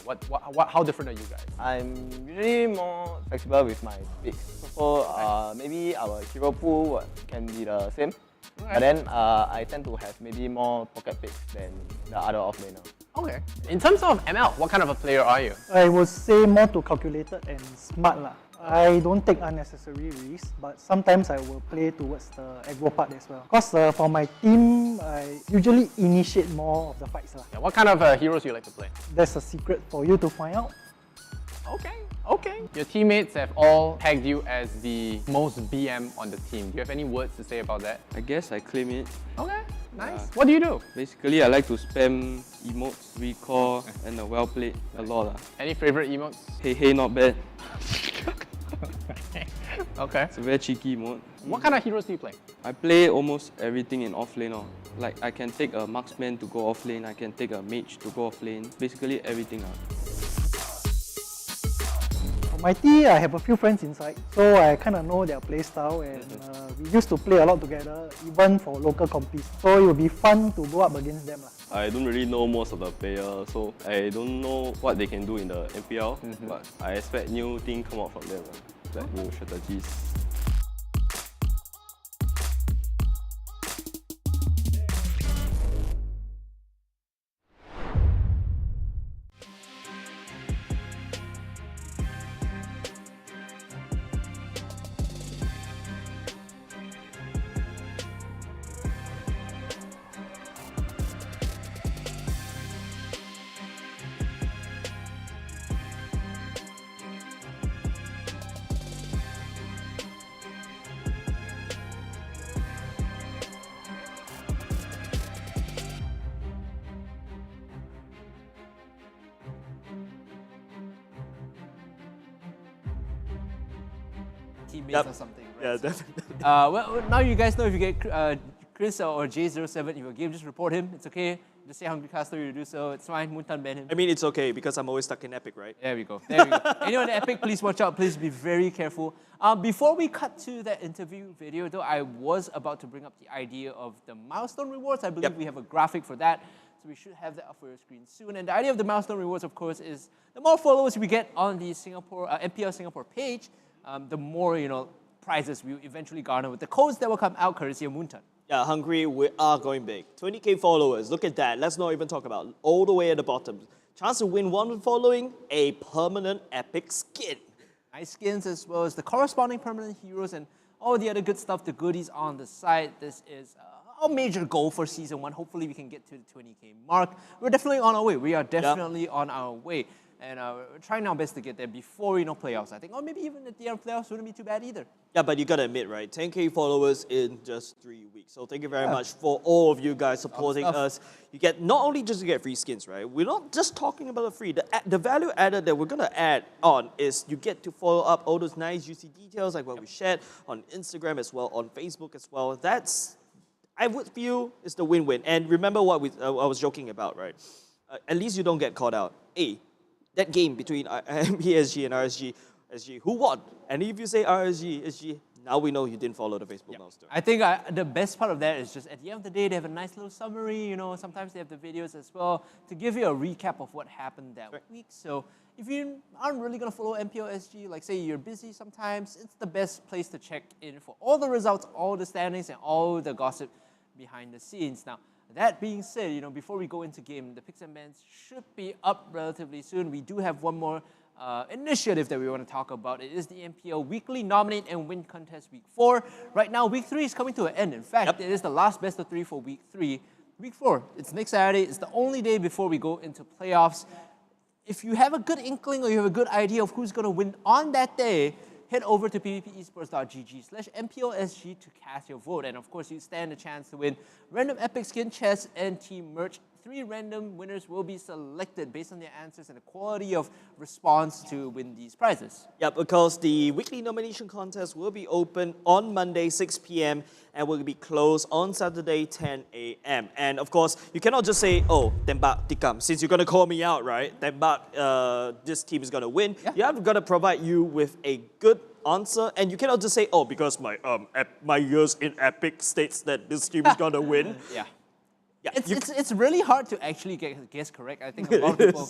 How different are you guys? I'm usually more flexible with my picks. So maybe our hero pool can be the same. But then I tend to have maybe more pocket picks than the other offlaner. Okay. In terms of ML, what kind of a player are you? I would say more to calculated and smart lah. I don't take unnecessary risks, but sometimes I will play towards the aggro part as well. Because for my team, I usually initiate more of the fights lah. Yeah, what kind of heroes you like to play? That's a secret for you to find out. Okay. Your teammates have all tagged you as the most BM on the team. Do you have any words to say about that? I guess I claim it. Okay, nice. What do you do? Basically, I like to spam emotes, recall, and well played a lot. Any favorite emotes? Hey, not bad. Okay. It's a very cheeky emote. What kind of heroes do you play? I play almost everything in offlane. Like I can take a marksman to go offlane, I can take a mage to go offlane. Basically everything. For my team, I have a few friends inside, so I kind of know their play style, and we used to play a lot together, even for local competes. So it will be fun to go up against them. I don't really know most of the players, so I don't know what they can do in the MPL, but I expect new things come out from them, like new strategies. teammates or something. Right? Yeah, definitely. Well, now you guys know if you get Chris or J07 in your game, just report him. It's okay. Just say Hungry Caster you do so. It's fine. Muntan ban him. I mean, it's okay because I'm always stuck in Epic, right? There we go. There we go. Anyone in Epic, please watch out. Please be very careful. Before we cut to that interview video, though, I was about to bring up the idea of the milestone rewards. I believe we have a graphic for that. So we should have that up for your screen soon. And the idea of the milestone rewards, of course, is the more followers we get on the Singapore MPL Singapore page, the more prizes we eventually garner with the codes that will come out courtesy of Muntan. Yeah, Hungry, we are going big. 20k followers, look at that. Let's not even talk about all the way at the bottom. Chance to win one following, a permanent epic skin. Nice skins as well as the corresponding permanent heroes and all the other good stuff, the goodies on the side. This is our major goal for Season 1. Hopefully we can get to the 20k mark. We're definitely on our way. We are definitely on our way. And we're trying our best to get there before playoffs, I think. Or maybe even at the end of playoffs wouldn't be too bad either. Yeah, but you gotta admit, right? 10k followers in just 3 weeks. So thank you very much for all of you guys supporting us. You get not only just to get free skins, right? We're not just talking about the free. The value added that we're gonna add on is you get to follow up all those nice juicy details like what we shared on Instagram as well, on Facebook as well. That's, I would feel, is the win-win. And remember what I was joking about, right? At least you don't get caught out. That game between MPL-SG and RSG SG, who won? And if you say RSG SG, now we know you didn't follow the Facebook milestone. I think the best part of that is just at the end of the day, they have a nice little summary. Sometimes they have the videos as well to give you a recap of what happened that week. So if you aren't really going to follow MPL-SG, like say you're busy sometimes, it's the best place to check in for all the results, all the standings, and all the gossip behind the scenes. Now, that being said, before we go into game, the picks and bans should be up relatively soon. We do have one more initiative that we want to talk about. It is the MPL Weekly Nominate and Win Contest Week 4. Right now, Week 3 is coming to an end. In fact, it is the last best of 3 for Week 3. Week 4, it's next Saturday. It's the only day before we go into playoffs. If you have a good inkling or you have a good idea of who's going to win on that day, head over to pvpesports.gg/MPL-SG to cast your vote. And of course, you stand a chance to win random epic skin chests and team merch. 3 random winners will be selected based on their answers and the quality of response to win these prizes. Yeah, because the weekly nomination contest will be open on Monday, 6 p.m. and will be closed on Saturday, 10 a.m. And of course, you cannot just say, oh, Tembak Tikam, since you're going to call me out, right? Tembak, this team is going to win. You have got to provide you with a good answer, and you cannot just say, oh, because my years in Epic states that this team is going to win. It's really hard to actually guess correct. I think a lot of people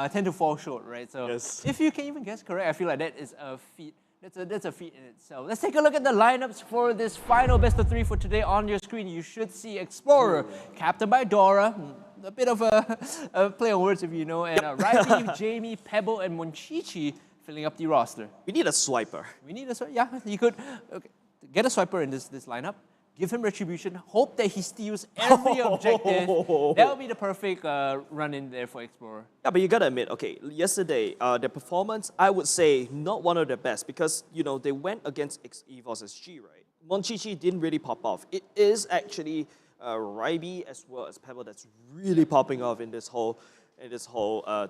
tend to fall short, right? So if you can even guess correct, I feel like that is a feat. That's a feat in itself. Let's take a look at the lineups for this final best of 3 for today. On your screen, you should see Explorer, captained by Dora. A bit of a play on words if you know. And Raimi, Jamie, Pebble, and Monchichi filling up the roster. We need a swiper. We need a swiper. Yeah, you could get a swiper in this lineup. Give him retribution. Hope that he steals every objective. That would be the perfect run in there for Explorer. Yeah, but you gotta admit, okay, yesterday, their performance, I would say, not one of the best because, they went against EVOS SG, right? Monchichi didn't really pop off. It is actually Raibi as well as Pebble that's really popping off in this whole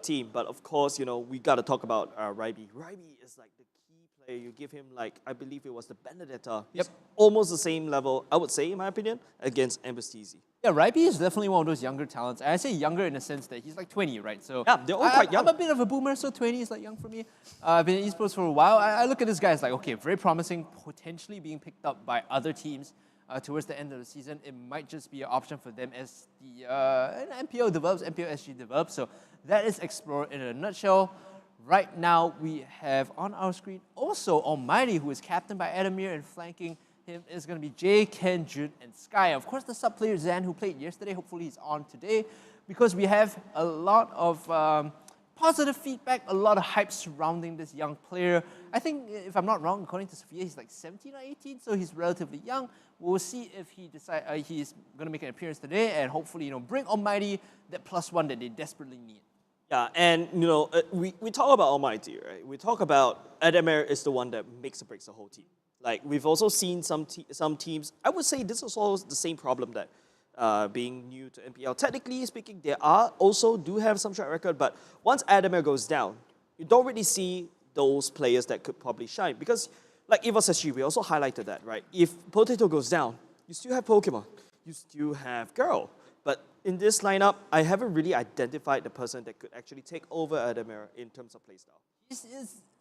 team. But of course, we gotta talk about Raibi. Raibi is like the key player. You give him I believe it was the Benedetta. He's almost the same level, I would say, in my opinion, against MPL-SG. Yeah, Raibi is definitely one of those younger talents. And I say younger in the sense that he's like 20, right? So yeah, they're all quite young. I'm a bit of a boomer, so 20 is young for me. I've been in esports for a while. I look at this guy as okay, very promising, potentially being picked up by other teams. Towards the end of the season, it might just be an option for them as the MPL develops, MPL-SG develops. So that is Explorer in a nutshell. Right now, we have on our screen also ALMGHTY, who is captained by Adamir, and flanking him is going to be Jay, Ken, Jun, and Sky. Of course, the sub player Zan, who played yesterday, hopefully he's on today, because we have a lot of positive feedback, a lot of hype surrounding this young player. I think, if I'm not wrong, according to Sophia, he's 17 or 18, so he's relatively young. We'll see if he he's going to make an appearance today and hopefully, bring ALMGHTY that +1 that they desperately need. Yeah, and we talk about ALMGHTY, right? We talk about Adamir is the one that makes or breaks the whole team. We've also seen some teams. I would say this is also the same problem that being new to MPL. Technically speaking, they do have some track record, but once Adamir goes down, you don't really see those players that could probably shine because like EVOS SG, we also highlighted that, right? If Potato goes down, you still have Pokemon, you still have Girl. But in this lineup, I haven't really identified the person that could actually take over Adamir in terms of playstyle.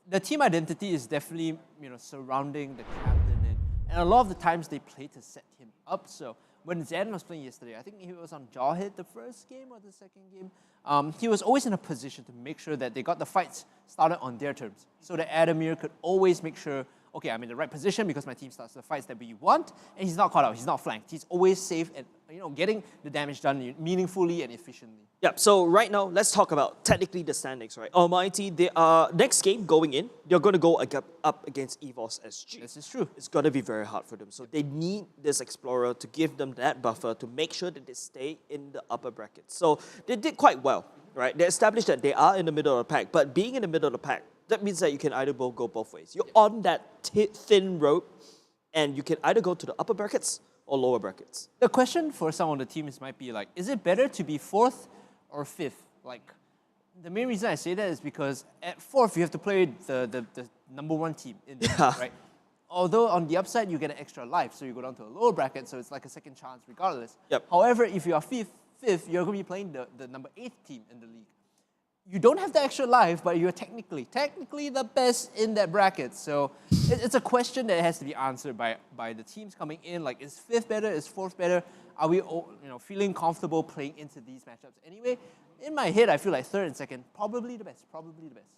The team identity is definitely surrounding the captain, and a lot of the times they play to set him up. So when Zen was playing yesterday, I think he was on Jawhead the first game or the second game, he was always in a position to make sure that they got the fights started on their terms, so that Adamir could always make sure, okay, I'm in the right position because my team starts the fights that we want, and he's not caught out, he's not flanked. He's always safe and getting the damage done meaningfully and efficiently. Yeah, so right now, let's talk about technically the standings, right? ALMGHTY, they are, next game going in, they're going to go up against EVOS SG. This is true. It's going to be very hard for them. So they need this Explorer to give them that buffer to make sure that they stay in the upper bracket. So they did quite well, right? They established that they are in the middle of the pack, but being in the middle of the pack, that means that you can either go both ways. You're on that thin rope, and you can either go to the upper brackets or lower brackets. The question for some of the teams might be like, is it better to be 4th or 5th? Like, the main reason I say that is because at 4th, you have to play the #1 team in the league, right? Although on the upside, you get an extra life, so you go down to a lower bracket, so it's like a second chance regardless. Yep. However, if you are 5th, you're going to be playing the #8 team in the league. You don't have the extra life, but you're technically the best in that bracket. So it's a question that has to be answered by the teams coming in. Like, is 5th better? Is 4th better? Are we feeling comfortable playing into these matchups anyway? In my head, I feel like 3rd and 2nd, probably the best.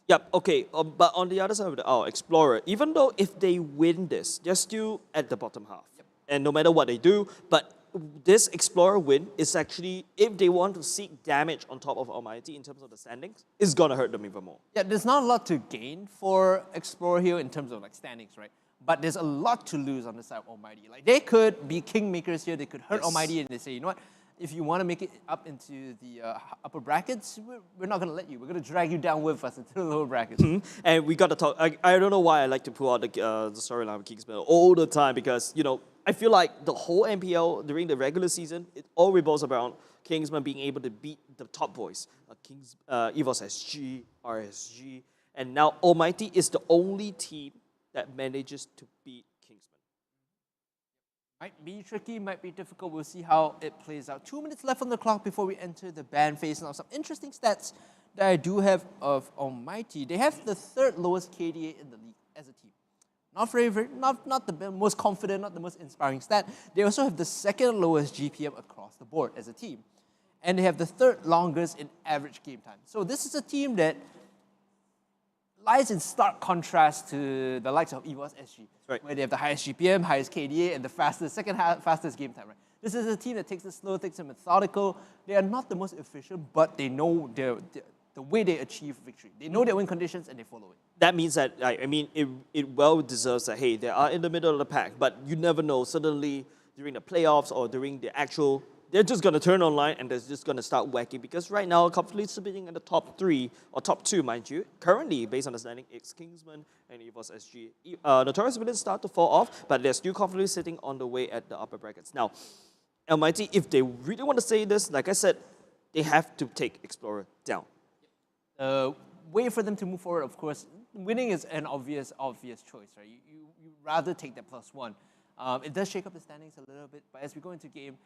Yep, okay. But on the other side of the Explorer, even though if they win this, they're still at the bottom half. Yep. And no matter what they do, but this Explorer win is actually, if they want to seek damage on top of ALMGHTY in terms of the standings, it's going to hurt them even more. Yeah, there's not a lot to gain for Explorer here in terms of like standings, right? But there's a lot to lose on the side of ALMGHTY. Like, they could be kingmakers here, they could hurt ALMGHTY, and they say, you know what, if you want to make it up into the upper brackets, we're not going to let you. We're going to drag you down with us into the lower brackets. And we got to talk, I don't know why I like to pull out the storyline of Kingsmen all the time, because, I feel like the whole MPL during the regular season, it all revolves around Kingsmen being able to beat the top boys. EVOS SG, RSG, and now ALMGHTY is the only team that manages to beat Kingsmen. Might be tricky, might be difficult. We'll see how it plays out. 2 minutes left on the clock before we enter the ban phase. Now, some interesting stats that I do have of ALMGHTY. They have the 3rd lowest KDA in the league as a team. Not favorite, not the most confident, not the most inspiring stat. They also have the 2nd lowest GPM across the board as a team. And they have the 3rd longest in average game time. So this is a team that lies in stark contrast to the likes of EVOS SG, right, where they have the highest GPM, highest KDA, and the second fastest game time. Right? This is a team that takes it slow, takes it methodical. They are not the most efficient, but they know the way they achieve victory. They know their win conditions and they follow it. That means that, it well deserves that, hey, they are in the middle of the pack, but you never know, suddenly during the playoffs or during the actual, they're just going to turn online and they're just going to start whacking, because right now, comfortably sitting in the top 3, or top 2, mind you. Currently, based on the standing, it's Kingsmen and EVOS SG. Notorious didn't start to fall off, but they're still comfortably sitting on the way at the upper brackets. Now, ALMGHTY, if they really want to say this, like I said, they have to take Explorer down. Way for them to move forward, of course, winning is an obvious choice, right? You rather take that +1. It does shake up the standings a little bit, but as we go into game,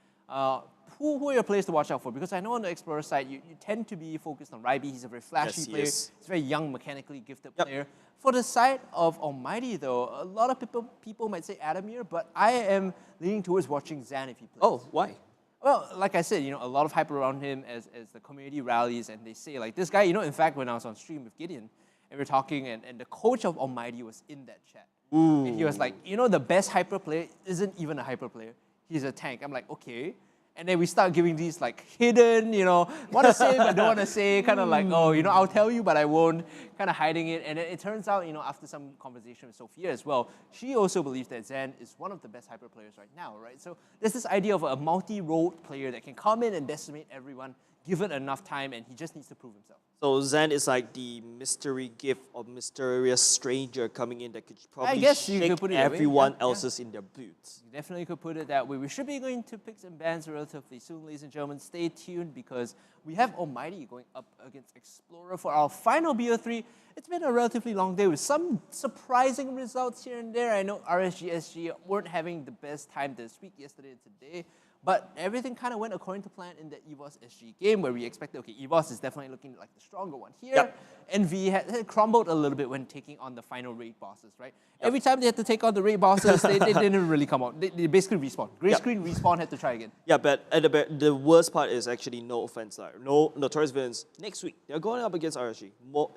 who are your players to watch out for? Because I know on the Explorer side, you tend to be focused on Ryby. He's a very flashy player. He's a very young, mechanically gifted player. For the side of ALMGHTY, though, a lot of people might say Adamir, but I am leaning towards watching Zan if he plays. Oh, why? Well, like I said, a lot of hype around him as the community rallies, and they say, like, this guy, in fact, when I was on stream with Gideon, and we were talking, and the coach of ALMGHTY was in that chat. Ooh. And he was like, the best hyper player isn't even a hyper player. He's a tank. I'm like, okay. And then we start giving these like hidden, want to say but don't want to say, kind of like, oh, I'll tell you but I won't, kind of hiding it. And it turns out, after some conversation with Sophia as well, she also believes that Zen is one of the best hyper players right now, right? So there's this idea of a multi-role player that can come in and decimate everyone, given enough time, and he just needs to prove himself. So Zen is like the mystery gift or mysterious stranger coming in that could probably guess you shake could put it that way, everyone yeah. else's in their boots. You definitely could put it that way. We should be going to picks and bans relatively soon, ladies and gentlemen. Stay tuned because we have Almighty going up against Explorer for our final BO3. It's been a relatively long day with some surprising results here and there. I know RSG SG weren't having the best time this week, yesterday and today. But everything kind of went according to plan in the EVOS SG game where we expected, okay, EVOS is definitely looking like the stronger one here. Yep. NV had crumbled a little bit when taking on the final raid bosses, right? Yep. Every time they had to take on the raid bosses, they didn't really come out. They basically respawn. Grey screen, respawn, had to try again. Yeah, but at the worst part is actually no offense, like no Notorious Villains next week. They're going up against RSG.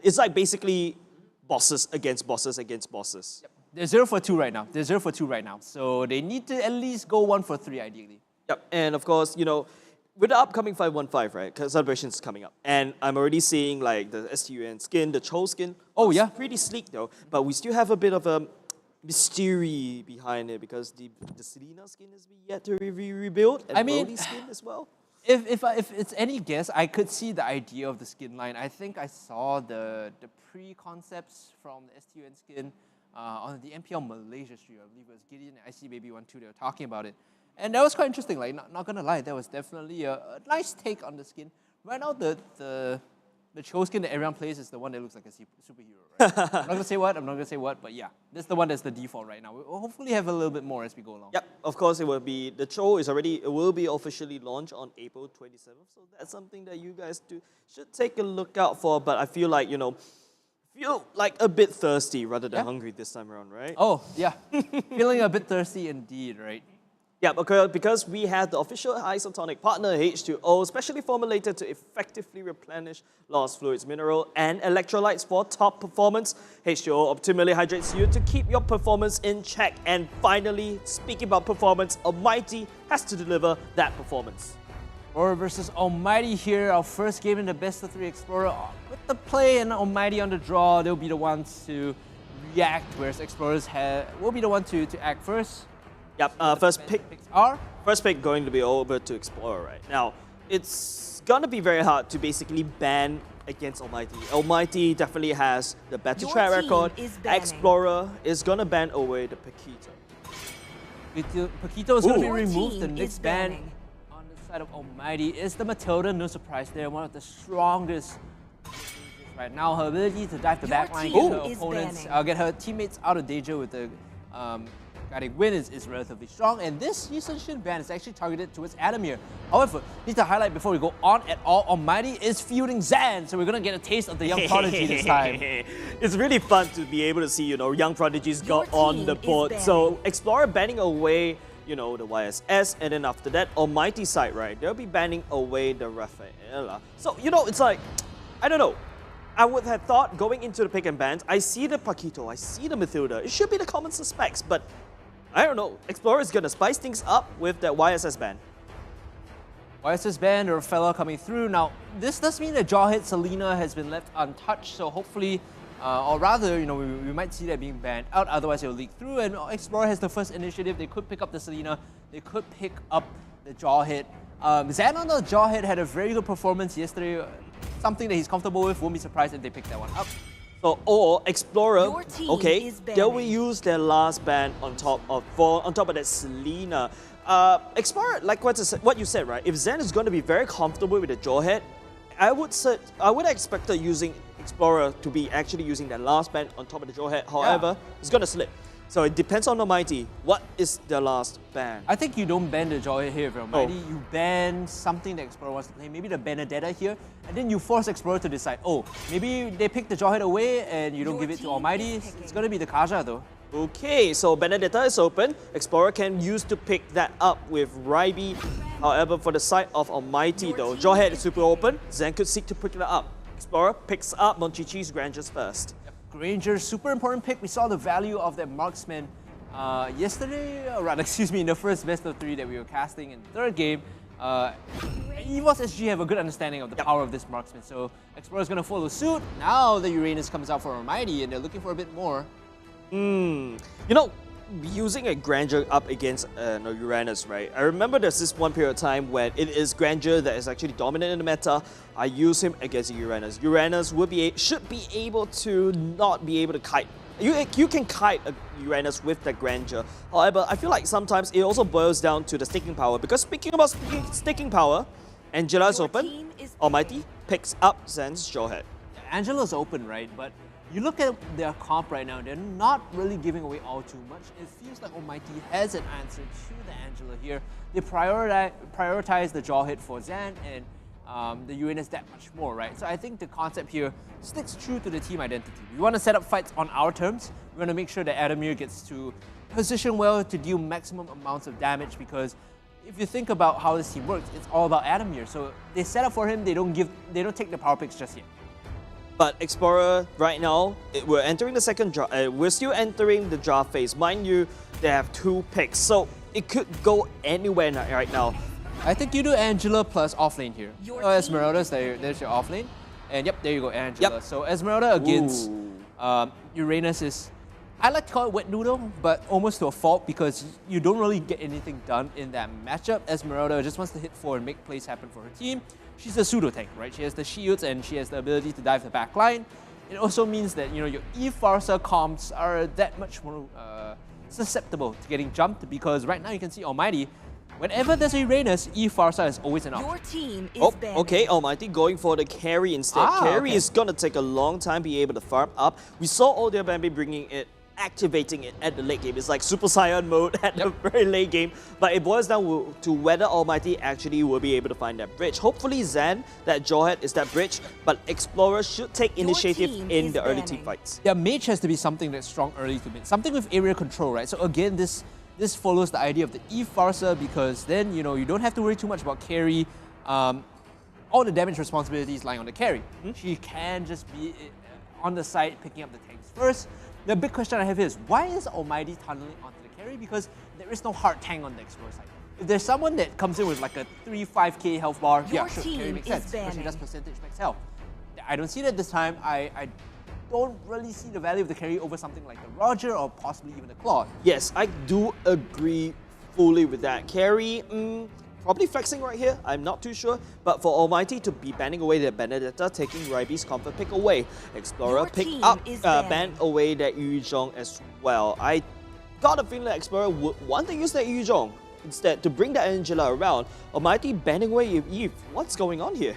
It's like basically bosses against bosses against bosses. Yep. They're 0 for 2 right now. They're 0 for 2 right now. So they need to at least go 1 for 3 ideally. Yep, and of course, you know, with the upcoming 515, right, celebrations coming up, and I'm already seeing like the STUN skin, the Cho skin. Oh yeah, pretty sleek though, but we still have a bit of a mystery behind it because the Selena skin is yet to be rebuilt, and Brody skin as well. If it's any guess, I could see the idea of the skin line. I think I saw the pre-concepts from the STUN skin on the MPL Malaysia stream. I believe it was Gideon and IC Baby 1-2. They were talking about it. And that was quite interesting, like, not gonna lie, that was definitely a nice take on the skin. Right now, the Cho skin that everyone plays is the one that looks like a superhero, right? I'm not gonna say what, but yeah, that's the one that's the default right now. We'll hopefully have a little bit more as we go along. Yep, of course it will be, the Cho will be officially launched on April 27th, so that's something that you guys should take a look out for, but I feel like, you know, feel like a bit thirsty rather than hungry this time around, right? Oh, yeah, feeling a bit thirsty indeed, right? Yeah, because we have the official isotonic partner H2O, specially formulated to effectively replenish lost fluids, mineral, and electrolytes for top performance. H2O optimally hydrates you to keep your performance in check. And finally, speaking about performance, Almighty has to deliver that performance. Explorer versus Almighty here, our first game in the best of 3 Explorer. With the play and Almighty on the draw, they'll be the ones to react, whereas Explorers will be the one to act first. Yep, first pick going to be over to Explorer right now. It's gonna be very hard to basically ban against Almighty. Almighty definitely has the better track record. Explorer is gonna ban away the Paquito. Paquito is gonna be removed. The next ban on the side of Almighty is the Matilda. No surprise there, one of the strongest right now. Her ability to dive the backline, get her opponents, get her teammates out of danger with the guiding win is relatively strong, and this Yisun Shin ban is actually targeted towards Adamir. However, need to highlight before we go on at all, Almighty is fielding Zan, so we're gonna get a taste of the young prodigy this time. It's really fun to be able to see, you know, young prodigies go on the board. So Explorer banning away, you know, the YSS, and then after that, Almighty side, right, they'll be banning away the Rafaela. So, you know, it's like, I don't know. I would have thought going into the pick and bans, I see the Paquito, I see the Matilda. It should be the common suspects, but I don't know. Explorer is going to spice things up with that YSS ban. YSS ban, or a fella coming through. Now, this does mean that Jawhead Selena has been left untouched, so hopefully, or rather, you know, we might see that being banned out, otherwise it will leak through, and Explorer has the first initiative. They could pick up the Selena, they could pick up the Jawhead. Zan on the Jawhead had a very good performance yesterday, something that he's comfortable with. Won't be surprised if they pick that one up. So, or Explorer, okay, they will use their last ban on top of that Selena. Explorer, like what you said, right? If Zen is going to be very comfortable with the Jawhead, I would expect her using Explorer to be actually using that last ban on top of the Jawhead. However, it's going to slip. So it depends on Almighty. What is the last ban? I think you don't ban the Jawhead here for Almighty. You ban something that Explorer wants to play, maybe the Benedetta here, and then you force Explorer to decide, oh, maybe they pick the Jawhead away and you don't give it to Almighty. It's going to be the Kaja though. Okay, so Benedetta is open. Explorer can use to pick that up with Ryby. However, for the side of Almighty though, Jawhead is super open. Zen could seek to pick that up. Explorer picks up Monchichi's Grangers first. Granger, super important pick. We saw the value of that marksman yesterday, or rather, excuse me, in the first best of 3 that we were casting in the third game. EVOS SG have a good understanding of the power of this marksman, so Explorer's gonna follow suit. Now the Uranus comes out for Almighty, and they're looking for a bit more. You know, using a Grandeur up against Uranus, right? I remember there's this one period of time when it is Grandeur that is actually dominant in the meta. I use him against Uranus. Uranus should be able to not be able to kite. You can kite a Uranus with the Grandeur. However, I feel like sometimes it also boils down to the sticking power. Because speaking about sticking power, Angela is open. Almighty picks up Zen's Jawhead. Angela's open, right? But you look at their comp right now, they're not really giving away all too much. It feels like Almighty has an answer to the Angela here. They prioritize the Jawhead for Zan and the Uranus that much more, right? So I think the concept here sticks true to the team identity. We want to set up fights on our terms. We want to make sure that Adamir gets to position well to deal maximum amounts of damage, because if you think about how this team works, it's all about Adamir. So they set up for him, they don't take the power picks just yet. But Explorer, right now, we're entering the second draw. We're still entering the draft phase. Mind you, they have 2 picks, so it could go anywhere right now. I think you do Angela plus offlane here. Esmeralda's there's your offlane. And yep, there you go, Angela. Yep. So Esmeralda against Uranus is, I like to call it wet noodle, but almost to a fault, because you don't really get anything done in that matchup. Esmeralda just wants to hit forward and make plays happen for her team. She's a pseudo tank, right? She has the shields and she has the ability to dive the back line. It also means that your E-Farsa comps are that much more susceptible to getting jumped, because right now you can see Almighty, whenever there's a Uranus, E-Farsa is always an option. Your team is banned. Okay, Almighty going for the carry instead. Carry is going to take a long time to be able to farm up. We saw Older Bambi bringing it, activating it at the late game. It's like Super Saiyan mode at the very late game. But it boils down to whether Almighty actually will be able to find that bridge. Hopefully Zan, that Jawhead, is that bridge. But Explorer should take initiative in the early team fights. Yeah, Mage has to be something that's strong early to mid. Something with area control, right? So again, this follows the idea of the E-Farsa, because then, you don't have to worry too much about carry. All the damage responsibilities lying on the carry. She can just be on the side picking up the tanks first. The big question I have is, why is Almighty tunneling onto the carry? Because there is no hard tank on the Explorer side. If there's someone that comes in with like a 3-5k health bar, yeah, sure, carry makes sense, because she does percentage max health. I don't see that this time. I don't really see the value of the carry over something like the Roger or possibly even the Claude. Yes, I do agree fully with that. Carry, probably flexing right here, I'm not too sure. But for Almighty to be banning away the Benedetta, taking Ryby's comfort pick away. Explorer pick up, ban away that Yu Zhong as well. I got a feeling that Explorer would want to use that Yu Zhong instead to bring that Angela around. Almighty banning away Eve. What's going on here?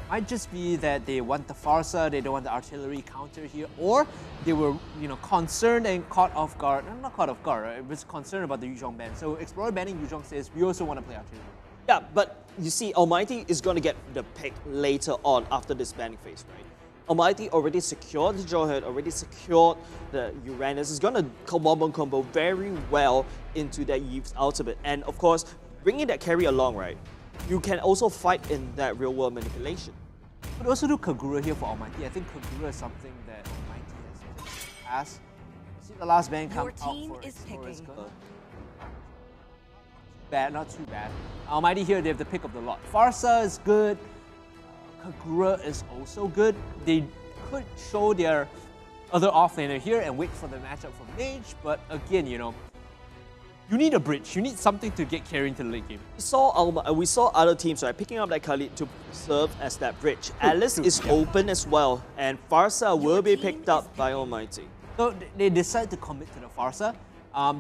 Might just be that they want the Farsa, they don't want the artillery counter here, or they were, concerned and caught off guard. Not caught off guard, right? It was concerned about the Yu Zhong ban. So Explorer banning Yu Zhong says, we also want to play artillery. Yeah, but you see, Almighty is going to get the pick later on after this banning phase, right? Almighty already secured the Jawhead, already secured the Uranus. Is going to combo very well into that Eve's ultimate. And of course, bringing that carry along, right? You can also fight in that real-world manipulation. But also do Kagura here for Almighty. I think Kagura is something that Almighty has. See the last ban come out for Explorer's Gun. Bad, not too bad. Almighty here, they have the pick of the lot. Farsa is good. Kagura is also good. They could show their other offlaner here and wait for the matchup for Mage, but again, you need a bridge. You need something to get carried into the late game. We saw other teams picking up that Khalid to serve as that bridge. Alice is open as well, and Farsa will be picked up by Almighty. So they decide to commit to the Farsa.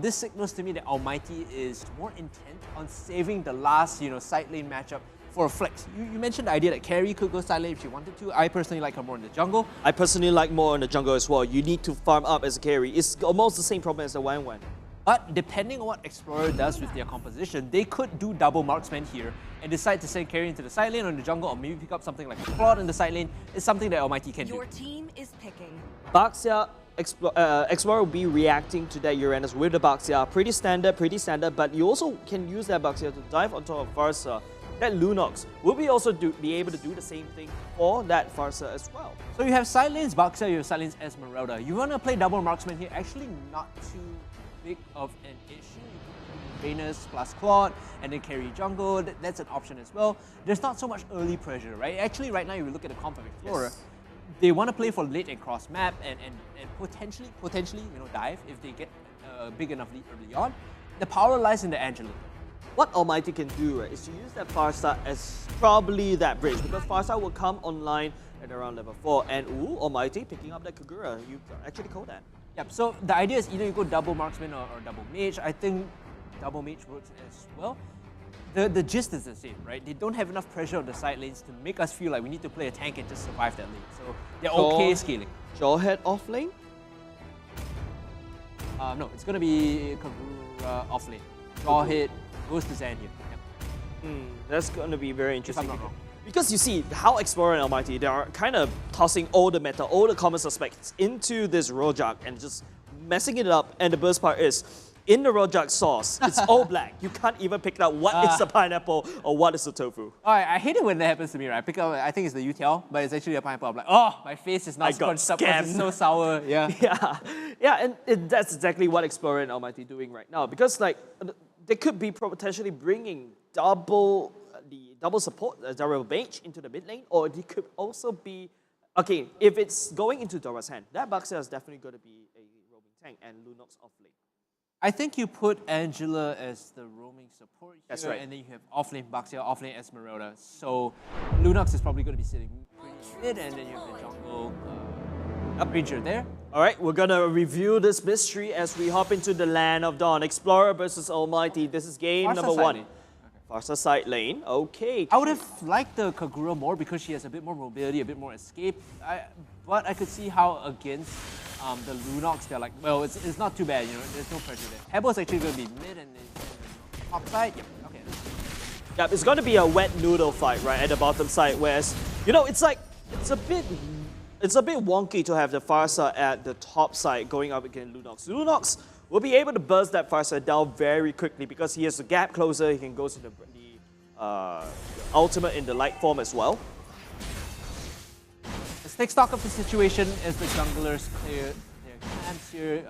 This signals to me that Almighty is more intent on saving the last, side lane matchup for a flex. You mentioned the idea that carry could go side lane if she wanted to. I personally like her more in the jungle. I personally like more in the jungle as well. You need to farm up as a carry. It's almost the same problem as the 1-1. But depending on what Explorer does with their composition, they could do double marksman here and decide to send carry into the side lane or in the jungle, or maybe pick up something like a Claude in the side lane. It's something that Almighty can do. Your team is picking. Baxia, Explorer will be reacting to that Uranus with the Baxia. Pretty standard, but you also can use that Baxia to dive on top of Farsa. That Lunox will be also be able to do the same thing for that Farsa as well. So you have side lanes Baxia, you have side lanes Esmeralda. You want to play double marksman here, actually not too big of an issue. You can Venus plus Claude and then carry jungle. That's an option as well. There's not so much early pressure, right? Actually, right now, if you look at the comp of Explorer, they want to play for late and cross map and potentially dive if they get big enough lead early on. The power lies in the Angela. What Almighty can do, right, is to use that Farsa as probably that bridge, because Farsa will come online at around level 4, and Almighty picking up that Kagura. You actually call that. Yep, so the idea is either you go double marksman or double mage. I think double mage works as well. The gist is the same, right? They don't have enough pressure on the side lanes to make us feel like we need to play a tank and just survive that lane. So they're okay scaling. Jawhead off lane? No, it's gonna be Kagura off lane. Jawhead goes to Zan here. Yep. That's gonna be very interesting. If I'm not wrong. Because you see, how Explorer and Almighty, they are kind of tossing all the meta, all the common suspects into this Rojak and just messing it up. And the best part is, in the Rojak sauce, it's all black. You can't even pick out what is the pineapple or what is the tofu. I hate it when that happens to me, right? I pick up, I think it's the Utiao, but it's actually a pineapple. I'm like, oh, my face is not scrunched up because it's so sour. Yeah. And that's exactly what Explorer and Almighty are doing right now. Because like, they could be potentially bringing double support, double mage into the mid lane, or they could also be, okay, if it's going into Dora's hand, that Baxia is definitely going to be a roaming tank and Lunox off lane. I think you put Angela as the roaming support here, That's right. and then you have offlane Baxia, offlane Esmeralda. So Lunox is probably going to be sitting pretty mid, and then you have the jungle Ranger there. Alright, we're gonna review this mystery as we hop into the land of Dawn. Explorer versus Almighty. This is game Farsa number side 1. lane. Farsa side lane, okay. I would have liked the Kagura more because she has a bit more mobility, a bit more escape. But I could see how against the Lunox, they're like, well, it's not too bad, you know, there's no pressure there. Pebble's actually going to be mid and top side. Yep, okay. Yep, it's going to be a wet noodle fight, right, at the bottom side, whereas, you know, it's like, it's a bit wonky to have the Farsa at the top side going up against Lunox. Lunox will be able to burst that Farsa down very quickly because he has a gap closer, he can go to the ultimate in the light form as well. Let's take stock of the situation as the junglers clear their camps here.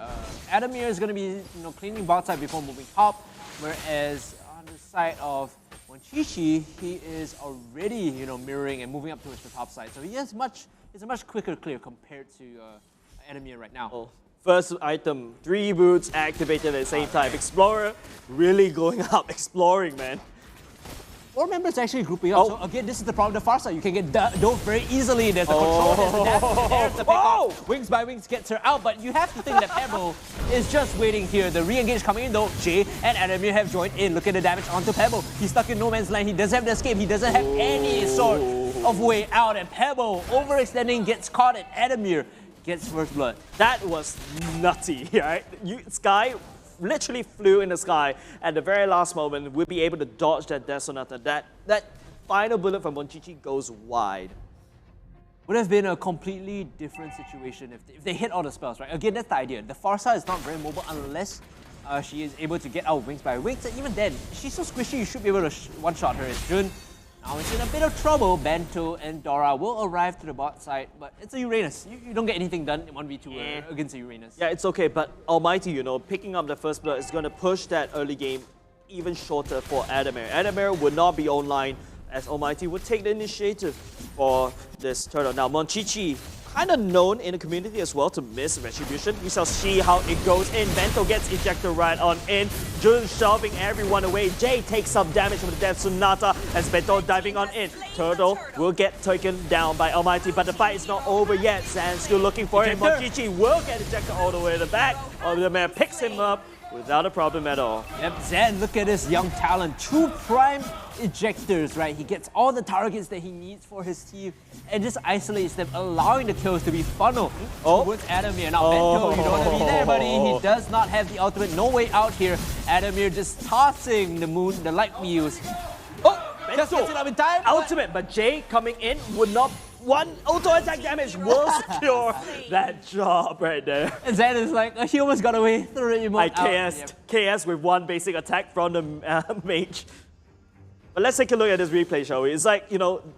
Adamir is going to be cleaning bot side before moving top, whereas on the side of Monchichi, he is already mirroring and moving up towards the top side. So it's a much quicker clear compared to Adamir right now. First item, 3 boots activated at the same time. Explorer really going up, exploring, man. 4 members actually grouping up. So again, this is the problem with the Farsa. You can get dove very easily. There's the control, there's the dash, there's the pickup. Wings by Wings gets her out, but you have to think that Pebble is just waiting here. The re-engage coming in though. Jay and Adamir have joined in. Look at the damage onto Pebble. He's stuck in no man's land. He doesn't have the escape. He doesn't have any sort of way out. And Pebble, overextending, gets caught, and Adamir gets first blood. That was nutty, right? Sky literally flew in the sky at the very last moment. We'll be able to dodge that Death Sonata. That final bullet from Monchichi goes wide. Would have been a completely different situation if they hit all the spells, right? Again, that's the idea. The Farsa is not very mobile unless she is able to get out Wings by Wings. And even then, she's so squishy, you should be able to one-shot her as Jun. Now it's in a bit of trouble. Bento and Dora will arrive to the bot side, but it's a Uranus. You don't get anything done in 1v2 against a Uranus. Yeah, it's okay, but Almighty, picking up the first blood is going to push that early game even shorter for Adamir. Adamir would not be online as Almighty would take the initiative for this turtle. Now, Monchichi, kind of known in the community as well to miss Retribution. We shall see how it goes in. Bento gets ejected right on in. Jun shoving everyone away. Jay takes some damage from the Death Sonata as Bento diving on in. Turtle will get taken down by Almighty, but the fight is not over yet. Zan's still looking for him. Monchichi will get ejected all the way to the back. The man picks him up without a problem at all. Yep, Zan, look at this young talent. 2 prime ejectors, right? He gets all the targets that he needs for his team and just isolates them, allowing the kills to be funneled towards Adamir. Now, Bento, you don't want to be there, buddy. He does not have the ultimate. No way out here. Adamir just tossing the light wheels. Just gets it up in time. Ultimate, but Jay coming in would not. One auto attack damage will secure that job right there. And Zan is like, he almost got away through the emote. KS with 1 basic attack from the mage. But let's take a look at this replay, shall we? It's like,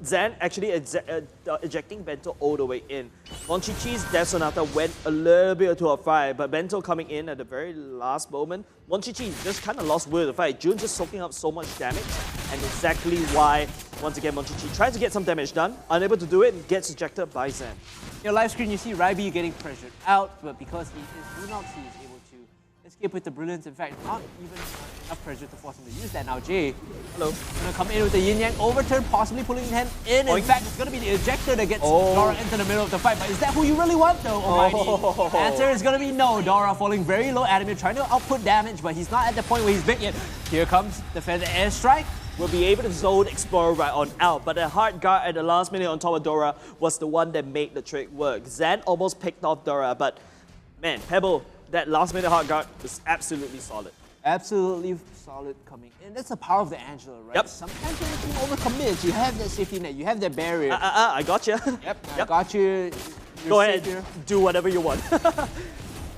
Zan actually ejecting Bento all the way in. Monchichi's Death Sonata went a little bit to a fire, but Bento coming in at the very last moment. Monchichi just kind of lost will of the fight. Jun just soaking up so much damage, and exactly why, once again, Monchichi tries to get some damage done, unable to do it, and gets ejected by Zan. Your live screen, you see Raibi getting pressured out, but because he is Lunox, he is able to escape with the brilliance. In fact, not even enough pressure to force him to use that. Now Jay, hello, gonna come in with the yin yang overturn, possibly pulling him in. In fact, it's gonna be the ejector that gets Dora into the middle of the fight. But is that who you really want, though, Almighty? Answer is gonna be no. Dora falling very low. Adamir trying to output damage, but he's not at the point where he's big yet. Here comes the feather airstrike. Will be able to zone Explorer right on out, but the hard guard at the last minute on top of Dora was the one that made the trick work. Zen almost picked off Dora, but man, Pebble, that last minute hard guard was absolutely solid. Absolutely solid coming in. That's the power of the Angela, right? Yep. Sometimes when the team overcommits, you have that safety net, you have that barrier. I got you. Yep, I got you. Go ahead, do whatever you want.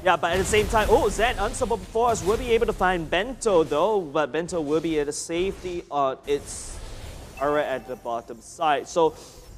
Yeah, but at the same time, Zen, unstoppable force, will be able to find Bento though, but Bento will be at a safety on its turret at the bottom side. So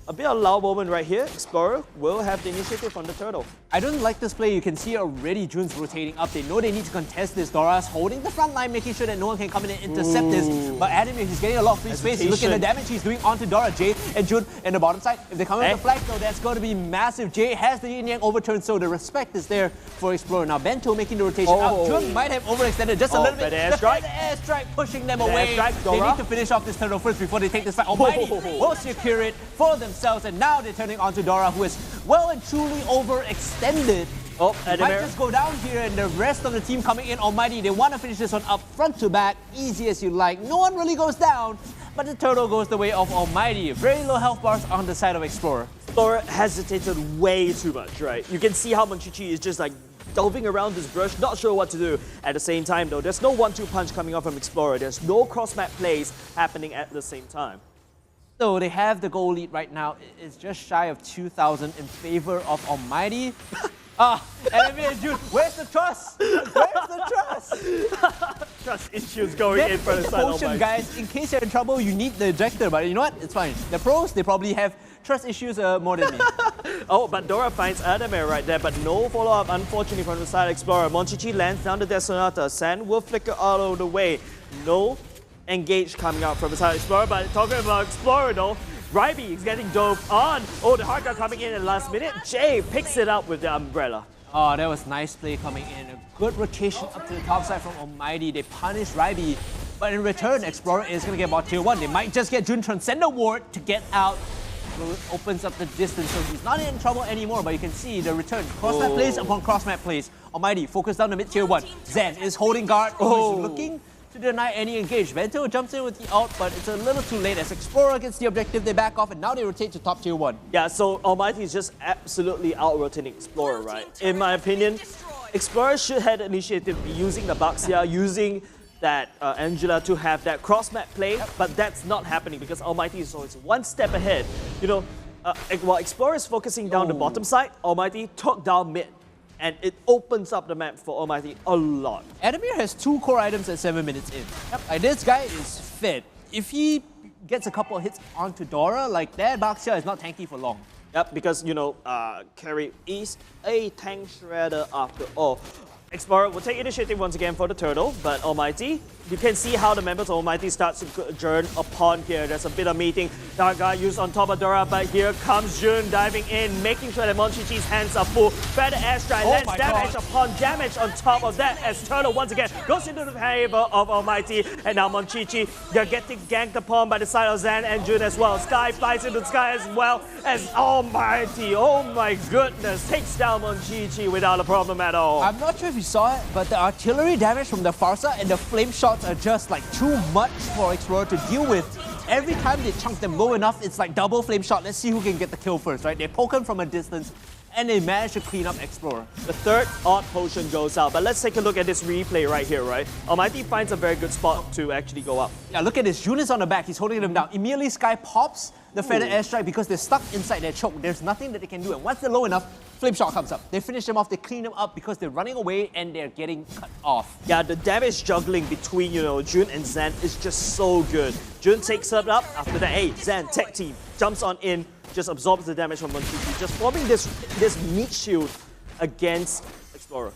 a bit of a low moment right here. Explorer will have the initiative on the turtle. I don't like this play. You can see already Jun's rotating up. They know they need to contest this. Dora's holding the front line, making sure that no one can come in and intercept this. But Adamir, he's getting a lot of free space. Look at the damage he's doing onto Dora. Jay and Jun in the bottom side. If they come in with the flag, though, that's going to be massive. Jay has the yin yang overturn, so the respect is there for Explorer. Now Bento making the rotation up. Jun might have overextended just a little bit. The airstrike pushing them away. They need to finish off this turtle first before they take this fight. Almighty will secure it for themselves, and now they're turning onto Dora, who is well and truly overextended. Might just go down here, and the rest of the team coming in. Almighty, they want to finish this one up front to back, easy as you like. No one really goes down, but the turtle goes the way of Almighty. Very low health bars on the side of Explorer. Explorer hesitated way too much, right? You can see how Monchichi is just like delving around this brush, not sure what to do. At the same time though, there's no 1-2 punch coming off from Explorer. There's no cross-map plays happening at the same time. So they have the goal lead right now. It's just shy of 2,000 in favor of Almighty. Enemy and June, where's the trust? Where's the trust? Trust issues going in for the side of Almighty. Guys, in case you're in trouble, you need the ejector, but you know what? It's fine. The pros, they probably have trust issues more than me. But Dora finds Adamir right there, but no follow-up, unfortunately, from the side of Explorer. Monchichi lands down the Death Sonata. Sand will flicker all over the way. No engage coming out from the side of Explorer, but talking about Explorer though, Ryby is getting dove on. The hard guard coming in at the last minute. Jay picks it up with the umbrella. Oh, that was nice play coming in. A good rotation up to the top side from Almighty. They punish Ryby, but in return, Explorer is going to get about tier 1. They might just get Jun Transcender Ward to get out. So it opens up the distance, so he's not in trouble anymore, but you can see the return. Cross-map plays upon cross-map plays. Almighty, focus down the mid tier 1. Zen is holding guard. He's looking to deny any engage. Bento jumps in with the ult, but it's a little too late. As Explorer gets the objective, they back off, and now they rotate to top tier 1. Yeah, so Almighty is just absolutely out-rotating Explorer, right? In my opinion, Explorer should have the initiative be using the Baxia, using that Angela to have that cross-map play, but that's not happening because Almighty is always one step ahead. You know, while Explorer is focusing down the bottom side, Almighty took down mid. And it opens up the map for Almighty a lot. Adamir has 2 core items at 7 minutes in. Like, this guy is fit. If he gets a couple of hits onto Dora like that, Baxia is not tanky for long. Yep, because, you know, Carry is a tank shredder after all. Explorer will take initiative once again for the turtle, but Almighty, you can see how the members of Almighty start to adjourn upon here. There's a bit of meeting. Dark Guard used on top of Dora, but here comes Jun diving in, making sure that Monchichi's hands are full. Feather airstrike lands damage upon damage on top of that as Turtle once again goes into the favor of Almighty. And now Monchichi, they're getting ganked upon by the side of Zan and Jun as well. Sky flies into the sky as well as Almighty, oh my goodness, takes down Monchichi without a problem at all. I'm not sure if you saw it, but the artillery damage from the Farsa and the flame shots are just like too much for Explorer to deal with. Every time they chunk them low enough, it's like double flame shot. Let's see who can get the kill first, right? They poke him from a distance, and they manage to clean up Explorer. The third odd potion goes out, but let's take a look at this replay right here, right? Almighty finds a very good spot to actually go up. Yeah, look at this. Jun is on the back. He's holding them down. Immediately, Sky pops the feather airstrike because they're stuck inside their choke. There's nothing that they can do, and once they're low enough, flame shot comes up. They finish them off, they clean them up because they're running away and they're getting cut off. Yeah, the damage juggling between, you know, Jun and Zan is just so good. Jun takes it up. After that, hey, Zan, tech team, jumps on in, just absorbs the damage from Monchichi, just forming this meat shield against Explorer.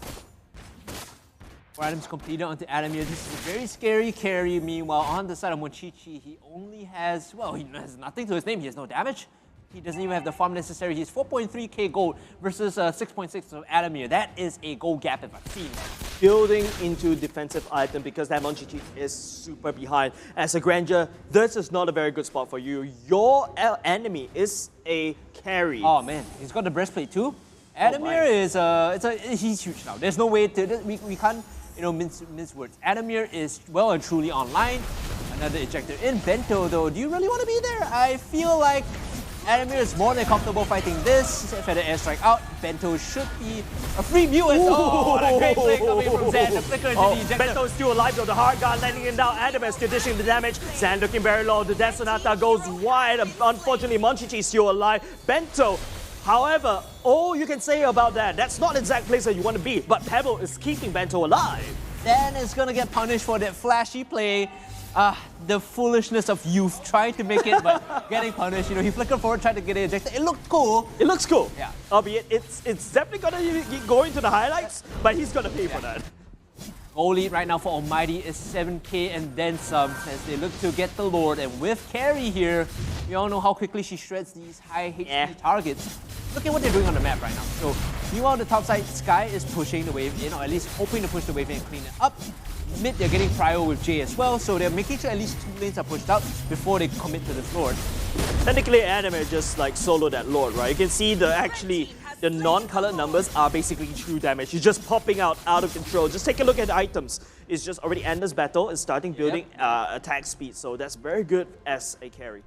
4 items completed onto Adamir. This is a very scary carry. Meanwhile, on the side of Monchichi, he only has, well, he has nothing to his name. He has no damage. He doesn't even have the farm necessary. He's 4.3k gold versus 6.6 of Adamir. That is a gold gap if I've seen one. building into defensive item because that MLBB is super behind. As a Granger, this is not a very good spot for you. Your enemy is a carry. Oh man, he's got the breastplate too. Adamir is he's huge now. There's no way to we can't mince words. Adamir is well and truly online. Another ejector in. Bento though, do you really want to be there? I feel like Adamir is more than comfortable fighting this. Feather airstrike out. Bento should be a free mutant. Oh, what a great play coming from Zan. The flicker into the ejector. Bento is still alive though. The hard guard landing in down. Adamir still dishing the damage. Zan looking very low. The Death Sonata goes wide. Unfortunately, MLBB is still alive. Bento, however, all you can say about that's not the exact place that you want to be. But Pebble is keeping Bento alive. Dan is gonna get punished for that flashy play. The foolishness of youth trying to make it, but getting punished. He flickered forward, tried to get it ejected. It looked cool. It looks cool. Yeah. Albeit it's definitely gonna go into the highlights, but he's gonna pay for that. Goal lead right now for Almighty is 7k and then some as they look to get the Lord. And with Carrie here, we all know how quickly she shreds these high HP targets. Look at what they're doing on the map right now. So meanwhile, on the top side, Sky is pushing the wave in, or at least hoping to push the wave in and clean it up. Mid, they're getting prio with Jay as well, so they're making sure at least 2 lanes are pushed out before they commit to this Lord. Technically, Anime just like solo that Lord, right? You can see the non-colored numbers are basically true damage. It's just popping out of control. Just take a look at the items. It's just already endless battle and starting building attack speed, so that's very good as a carry.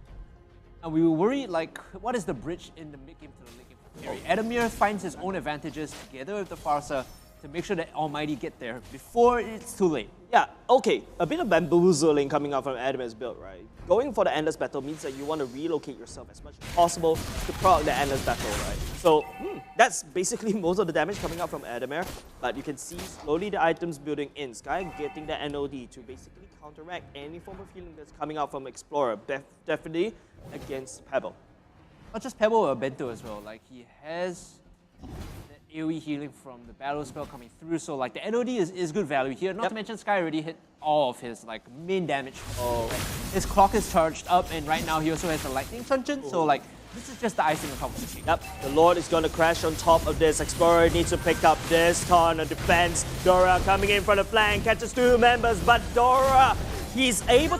And we were worried, like, what is the bridge in the mid game to the late game for carry? Adamir finds his own advantages together with the Farsa to make sure that Almighty get there before it's too late. Yeah, okay. A bit of bamboozling coming out from Adamir's build, right? Going for the endless battle means that you want to relocate yourself as much as possible to proc the endless battle, right? So that's basically most of the damage coming out from Adamir. But you can see slowly the items building in. Sky getting the NOD to basically counteract any form of healing that's coming out from Explorer. Definitely against Pebble. Not just Pebble or Bento as well. Like, he has AoE healing from the battle spell coming through, so like the NOD is good value here. Not to mention Sky already hit all of his like main damage. His clock is charged up, and right now he also has a lightning truncheon, so like this is just the icing on top of the cake. Yep, the Lord is going to crash on top of this. Explorer needs to pick up this ton of defense. Dora coming in from the flank, catches 2 members, but Dora, he's unable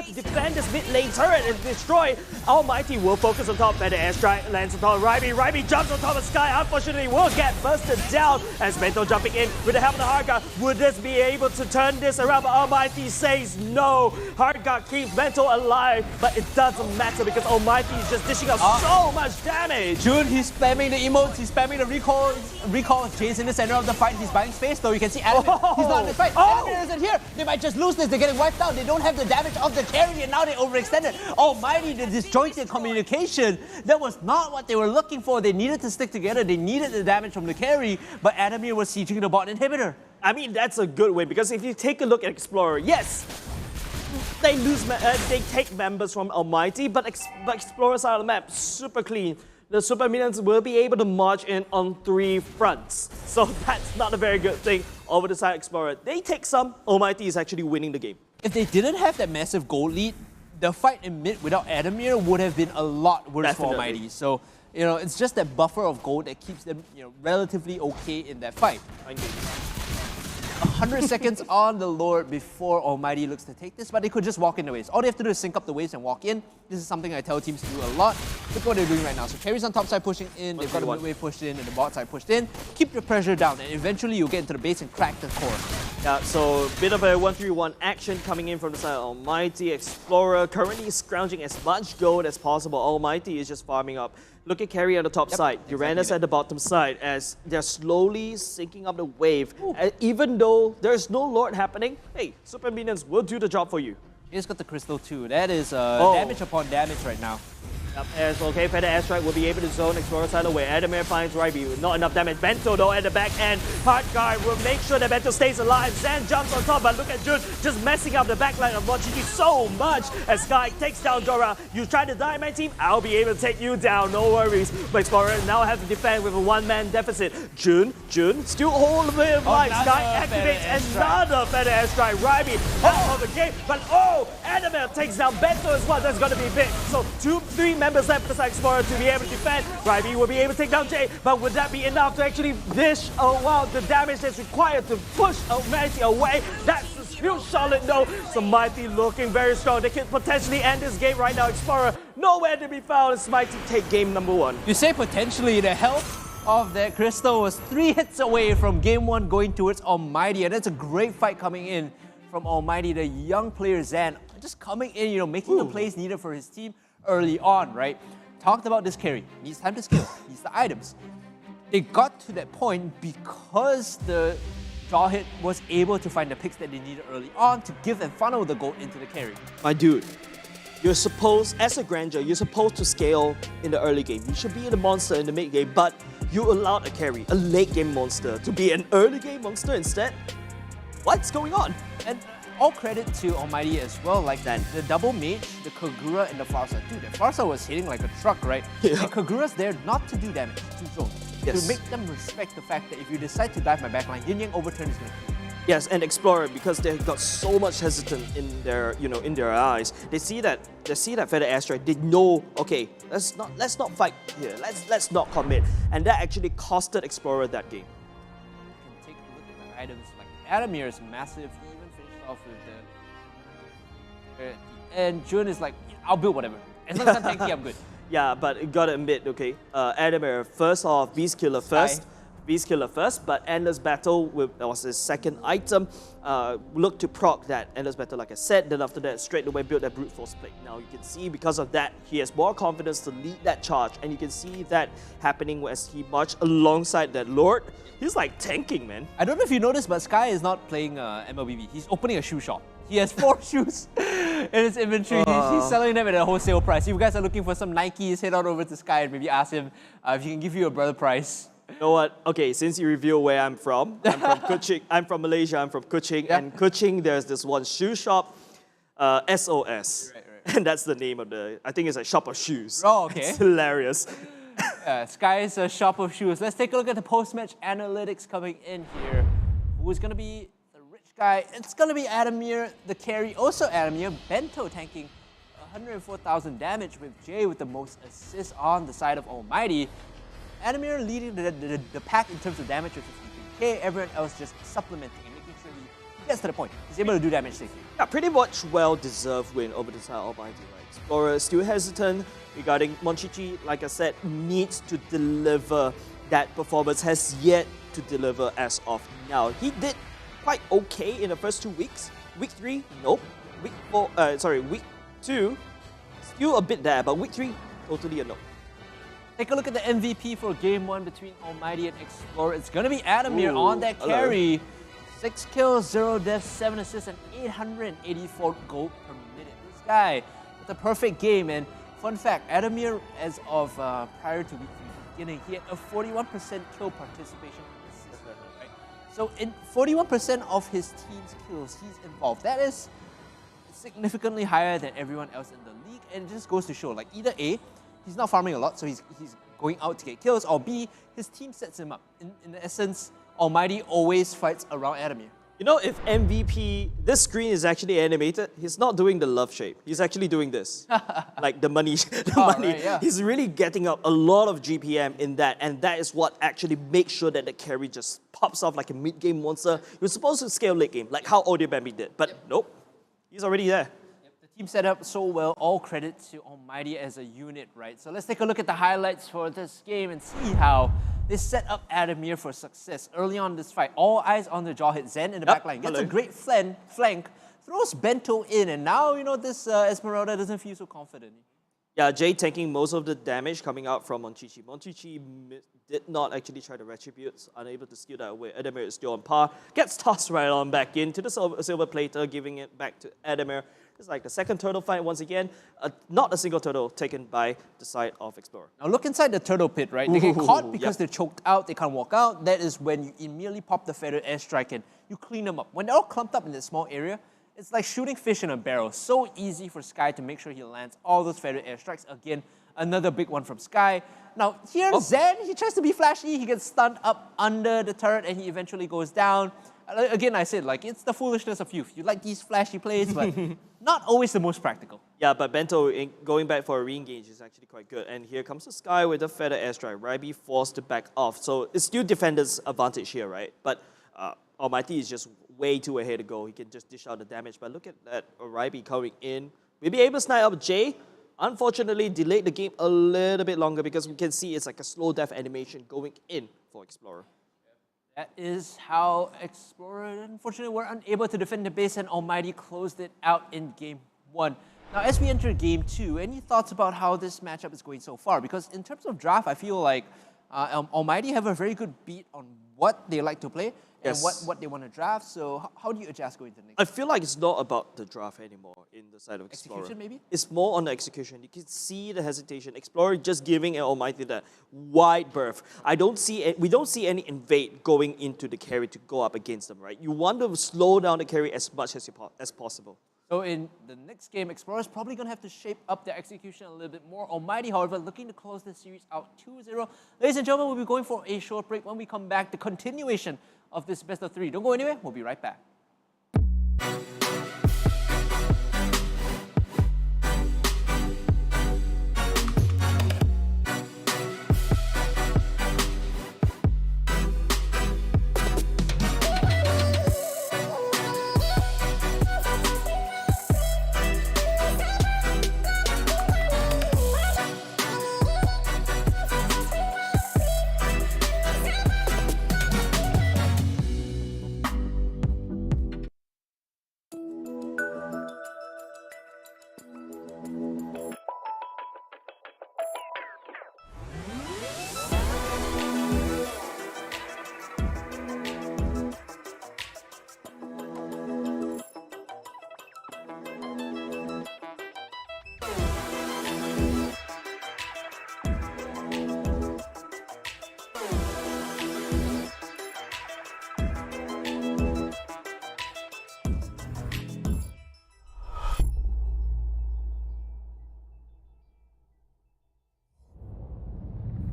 to defend this mid lane turret and destroy. Almighty will focus on top. Better airstrike lands on top of Ryby. Ryby jumps on top of Sky. Unfortunately, will get bursted down as Bento jumping in with the help of the Hardguard. Would this be able to turn this around? But Almighty says no. Hardguard keeps Bento alive, but it doesn't matter because Almighty is just dishing out so much damage. June, he's spamming the emotes. He's spamming the recall. Jay's in the center of the fight. He's buying space, though. You can see Adam. He's not in the fight. Adam isn't here. They might just lose this. They're getting wiped out. They don't have the damage of the carry, and now they overextended. Almighty, the disjointed communication. That was not what they were looking for. They needed to stick together. They needed the damage from the carry, but Adamir was sieging the bot inhibitor. I mean, that's a good way because if you take a look at Explorer, yes, they lose, they take members from Almighty, but Explorers are on the map super clean. The Super Minions will be able to march in on 3 fronts. So that's not a very good thing over the side Explorer. They take some, Almighty is actually winning the game. If they didn't have that massive gold lead, the fight in mid without Adamir would have been a lot worse for Almighty. So, it's just that buffer of gold that keeps them, relatively okay in that fight. 100 seconds on the Lord before Almighty looks to take this, but they could just walk in the waves. All they have to do is sync up the waves and walk in. This is something I tell teams to do a lot. Look what they're doing right now. So carries on top side pushing in, they've got the mid wave pushed in, and the bot side pushed in. Keep your pressure down, and eventually you'll get into the base and crack the core. Yeah, so a bit of a 1-3-1 action coming in from the side of Almighty. Explorer currently scrounging as much gold as possible. Almighty is just farming up. Look at carry on the top side. Uranus at the bottom side as they're slowly syncing up the wave. Even though there's no Lord happening, hey, Super Minions will do the job for you. He's got the crystal too. That is damage upon damage right now. Yep, as okay, Feather Airstrike will be able to zone Explorer side away. Adamir finds Ryby with not enough damage. Bento though at the back end. Hardguard will make sure that Bento stays alive. Zan jumps on top, but look at Jun just messing up the backline of MLBB so much as Sky takes down Dora. You try to die, my team, I'll be able to take you down, no worries. But Explorer now has to defend with a 1-man deficit. Jun still hold a bit of life. Sky activates another Feather Airstrike. Ryby out of the game, but Annabelle takes down Bento as well. That's going to be big. So 3 members left beside Explorer to be able to defend. Ryby will be able to take down Jay, but would that be enough to actually dish the damage that's required to push ALMGHTY away? That's a huge solid no. So Mighty looking very strong. They can potentially end this game right now. Explorer nowhere to be found. It's Mighty take game number 1. You say potentially, the health of that crystal was 3 hits away from game 1 going towards ALMGHTY, and that's a great fight coming in from ALMGHTY, the young player Zan, just coming in, you know, making the plays needed for his team early on, right? Talked about this carry, needs time to scale, needs the items. They got to that point because the Jawhead was able to find the picks that they needed early on to give and funnel the gold into the carry. My dude, you're supposed, as a Granger, you're supposed to scale in the early game. You should be the monster in the mid game, but you allowed a carry, a late game monster, to be an early game monster instead? What's going on? And all credit to ALMGHTY as well, like that. The double mage, the Kagura and the Farsa. Dude, the Farsa was hitting like a truck, right? Yeah. And Kagura's there not to do damage, to zone. Yes. To make them respect the fact that if you decide to dive my backline, Yin Yang overturn is going to kill you. Yes, and Explorer, because they got so much hesitant in their, in their eyes. They see that feather airstrike. They know, okay, let's not fight here. Let's not commit, and that actually costed Explorer that game. You can take a look at the items. Like Adamir is massive. He even finished off with the. And Jun is like, I'll build whatever. As long as I'm tanky, I'm good. Yeah, but you gotta admit, okay, Adamir first off, Beast Killer first. Beast Killer first, but Endless Battle that was his second item. Look to proc that Endless Battle, like I said, then after that, straight away build that Brute Force plate. Now you can see because of that, he has more confidence to lead that charge, and you can see that happening as he marched alongside that Lord. He's like tanking, man. I don't know if you noticed, but Sky is not playing MLBB. He's opening a shoe shop. He has 4 shoes in his inventory. He's selling them at a wholesale price. If you guys are looking for some Nikes, head on over to Sky and maybe ask him if he can give you a brother price. You know what? Okay, since you reveal where I'm from Kuching. I'm from Malaysia. I'm from Kuching, and Kuching there's this one shoe shop, SOS, and that's the name of the. I think it's a shop of shoes. Oh, okay. It's hilarious. Sky's a shop of shoes. Let's take a look at the post-match analytics coming in here. Who's gonna be the rich guy? It's gonna be Adamir, the carry. Also Adamir, Bento tanking 104,000 damage with Jay with the most assists on the side of ALMGHTY. Adamir leading the pack in terms of damage with 53k, everyone else just supplementing and making sure he gets to the point. He's able to do damage safely. Yeah, pretty much well-deserved win over the side of ALMGHTY. Right? Explorer still hesitant regarding Monchichi, like I said, needs to deliver that performance, has yet to deliver as of now. He did quite okay in the first 2 weeks. Week 3, nope. Week 2, still a bit there, but week 3, totally a no. Take a look at the MVP for game 1 between ALMGHTY and Explorer. It's going to be Adamir on that carry. Hello. 6 kills, 0 deaths, 7 assists, and 884 gold per minute. This guy with a perfect game. And fun fact, Adamir, as of prior to week 3 beginning, he had a 41% kill participation assist rate, right? So in 41% of his team's kills, he's involved. That is significantly higher than everyone else in the league. And it just goes to show, like, either A, he's not farming a lot, so he's going out to get kills, or B, his team sets him up. In essence, ALMGHTY always fights around Adamir. You know, if MVP, this screen is actually animated, he's not doing the love shape. He's actually doing this. Like the money. Right, yeah. He's really getting up a lot of GPM in that, and that is what actually makes sure that the carry just pops off like a mid-game monster. He was supposed to scale late game, like how Audio Bambi did, but nope. He's already there. Team set up so well, all credit to ALMGHTY as a unit, right? So let's take a look at the highlights for this game and see how they set up Adamir for success early on this fight. All eyes on the Jawhead. Zen in the backline gets a great flank, throws Bento in, and now, you know, this Esmeralda doesn't feel so confident. Yeah, Jay taking most of the damage coming out from Monchichi. Monchichi did not actually try to retribute, unable to steal that away. Adamir is still on par, gets tossed right on back into the silver plater, giving it back to Adamir. It's like the second turtle fight once again. Not a single turtle taken by the side of Explorer. Now look inside the turtle pit, right? They get caught because they're choked out, they can't walk out. That is when you immediately pop the feather airstrike and you clean them up. When they're all clumped up in this small area, it's like shooting fish in a barrel. So easy for Sky to make sure he lands all those feather airstrikes. Again, another big one from Sky. Now here, Zen, he tries to be flashy. He gets stunned up under the turret and he eventually goes down. again, I said, like, it's the foolishness of youth. You like these flashy plays, but not always the most practical. Yeah, but Bento, going back for a re-engage is actually quite good. And here comes the Sky with a feather airstrike. Ryby forced to back off. So it's still defender's advantage here, right? But ALMGHTY is just way too ahead to go. He can just dish out the damage. But look at that, Ryby coming in. We'll be able to snipe up Jay. Unfortunately, delayed the game a little bit longer because we can see it's like a slow death animation going in for Explorer. That is how Explorer, unfortunately, were unable to defend the base, and ALMGHTY closed it out in game 1. Now, as we enter game 2, any thoughts about how this matchup is going so far? Because in terms of draft, I feel like ALMGHTY have a very good beat on what they like to play and what they want to draft. So how do you adjust going to the next? I feel like it's not about the draft anymore in the side of Explorer. Execution, maybe? It's more on the execution. You can see the hesitation. Explorer just giving ALMGHTY that wide berth. We don't see any invade going into the carry to go up against them, right? You want to slow down the carry as much as possible. So in the next game, Explorer is probably going to have to shape up their execution a little bit more. ALMGHTY, however, looking to close the series out 2-0. Ladies and gentlemen, we'll be going for a short break. When we come back, the continuation of this best of 3. Don't go anywhere. We'll be right back.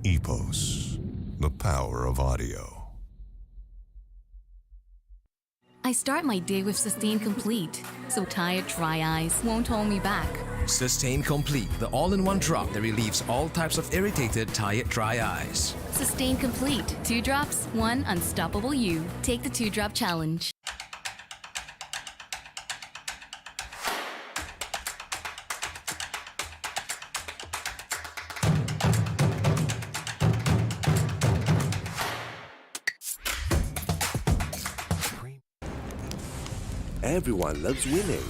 EVOS, the power of audio. I start my day with Sustain Complete, so tired dry eyes won't hold me back. Sustain Complete, the all-in-one drop that relieves all types of irritated, tired, dry eyes. Sustain Complete. 2 drops, 1 unstoppable you. Take the 2-drop challenge. Everyone loves winning.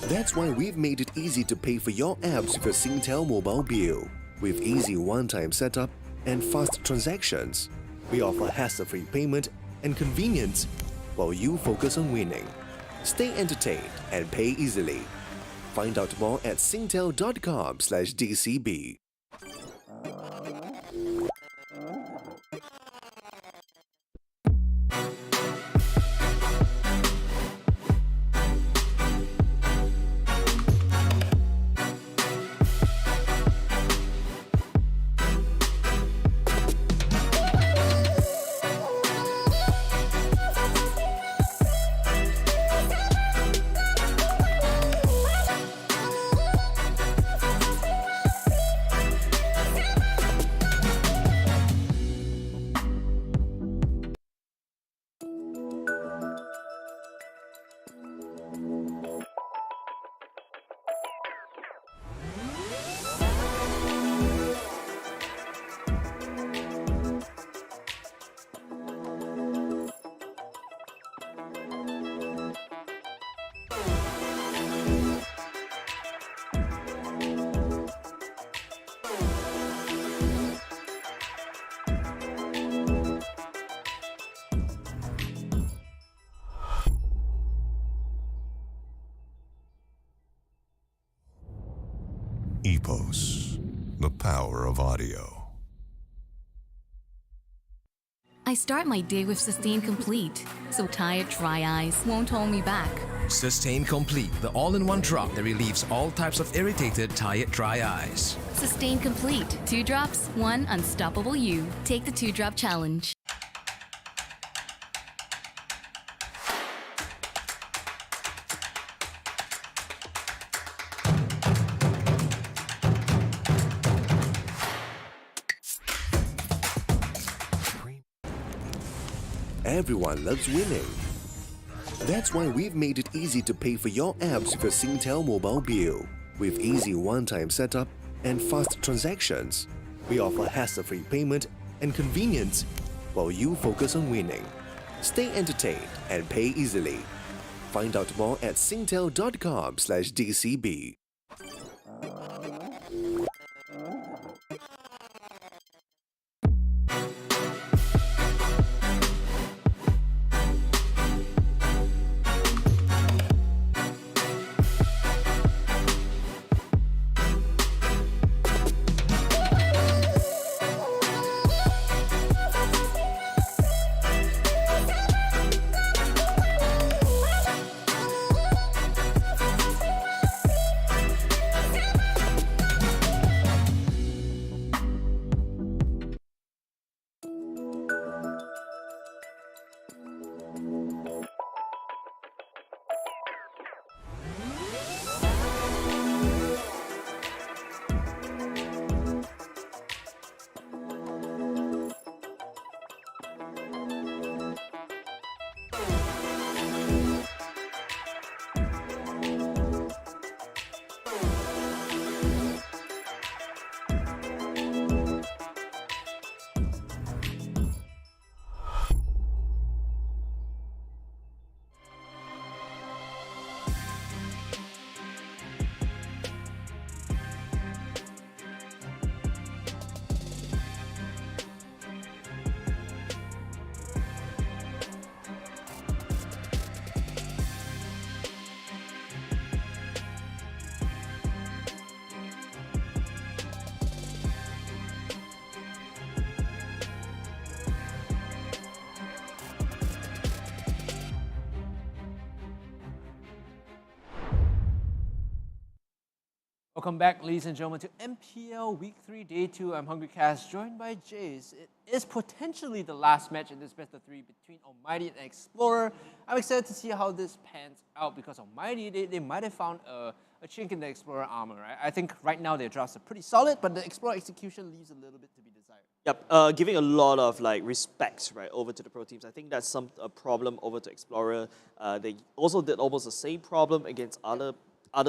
That's why we've made it easy to pay for your apps with a Singtel mobile bill. With easy one-time setup and fast transactions, we offer hassle-free payment and convenience while you focus on winning. Stay entertained and pay easily. Find out more at singtel.com/DCB. EVOS, the power of audio. I start my day with Sustain Complete, so tired dry eyes won't hold me back. Sustain Complete, the all-in-one drop that relieves all types of irritated, tired, dry eyes. Sustain Complete. 2 drops, 1 unstoppable you. Take the 2-drop challenge. Everyone loves winning. That's why we've made it easy to pay for your apps with a Singtel mobile bill. With easy one-time setup and fast transactions, we offer hassle-free payment and convenience while you focus on winning. Stay entertained and pay easily. Find out more at singtel.com/DCB. Welcome back, ladies and gentlemen, to MPL Week 3, Day 2. I'm Hungry Cass, joined by Jace. It is potentially the last match in this best of 3 between Almighty and Explorer. I'm excited to see how this pans out because Almighty, they might have found a chink in the Explorer armor, right? I think right now their drafts are pretty solid, but the Explorer execution leaves a little bit to be desired. Yep, giving a lot of respect over to the pro teams. I think that's a problem over to Explorer. They also did almost the same problem against other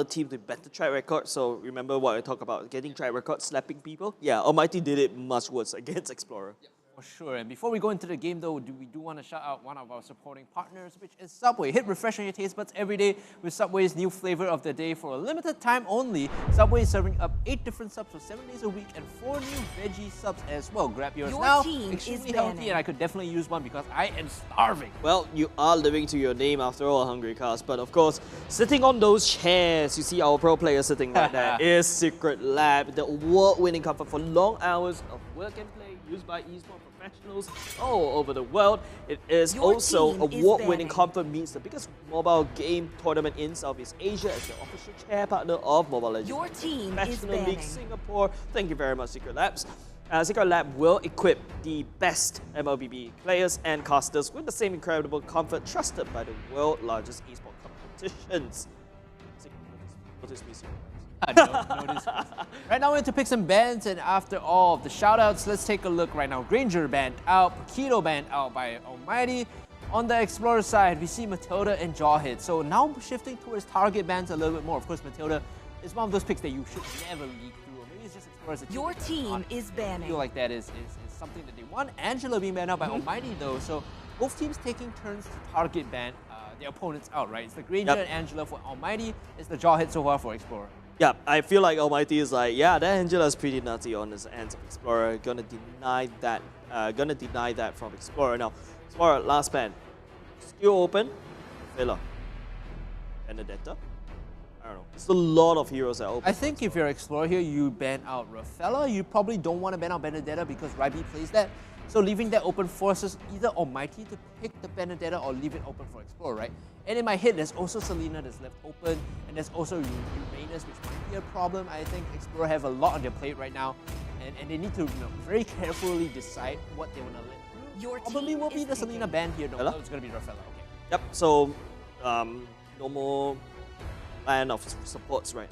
teams with better track record. So remember what I talked about, getting track record, slapping people? Yeah, Almighty did it much worse against Explorer. Yeah, for sure. And before we go into the game though, we do want to shout out one of our supporting partners, which is Subway. Hit refresh on your taste buds every day with Subway's new flavor of the day for a limited time only. Subway is serving up 8 different subs for 7 days a week and 4 new veggie subs as well. Grab yours now. Extremely healthy, and I could definitely use one because I am starving. Well, you are living to your name after all, Hungry Cast. But of course, sitting on those chairs, you see our pro player sitting right there, is Secret Lab, the award-winning comfort for long hours of work and play used by esports professionals all over the world. It is also award-winning comfort meets the biggest mobile game tournament in Southeast Asia as the official chair partner of Mobile Legends. Your team Professional is League Singapore. Thank you very much, Secret Labs. Secret Lab will equip the best MLBB players and casters with the same incredible comfort trusted by the world's largest esports competitions. Notice me, Secret Labs. Right now we're going to pick some bans, and after all of the shoutouts, let's take a look right now. Granger banned out, Paquito banned out by Almighty. On the Explorer side, we see Matilda and Jawhead. So now shifting towards target bans a little bit more. Of course, Matilda is one of those picks that you should never leak through. Or maybe it's just Explorers that your team is banning. I feel like that is something that they want. Angela being banned out by Almighty though, so both teams taking turns to target ban their opponents out, right? It's the Granger and Angela for Almighty. It's the Jawhead so far for Explorer. Yeah, I feel like Almighty is like, yeah, that Angela's pretty nutty on his ends of Explorer. Gonna deny that from Explorer. Now, Explorer, last ban. Still open. Villa. Benedetta. I don't know. There's a lot of heroes that are open. I think if you're Explorer here, you ban out Rafaela. You probably don't want to ban out Benedetta because Ryby plays that. So leaving that open forces either Almighty to pick the Benedetta or leave it open for Explorer, right? And in my head, there's also Selena that's left open, and there's also Uranus, which might be a problem. I think Explorer have a lot on their plate right now, and they need to very carefully decide what they want to let through. Your probably will be the Selena ban here. No, it's going to be Rafaela. Okay. Yep, so no more line of supports right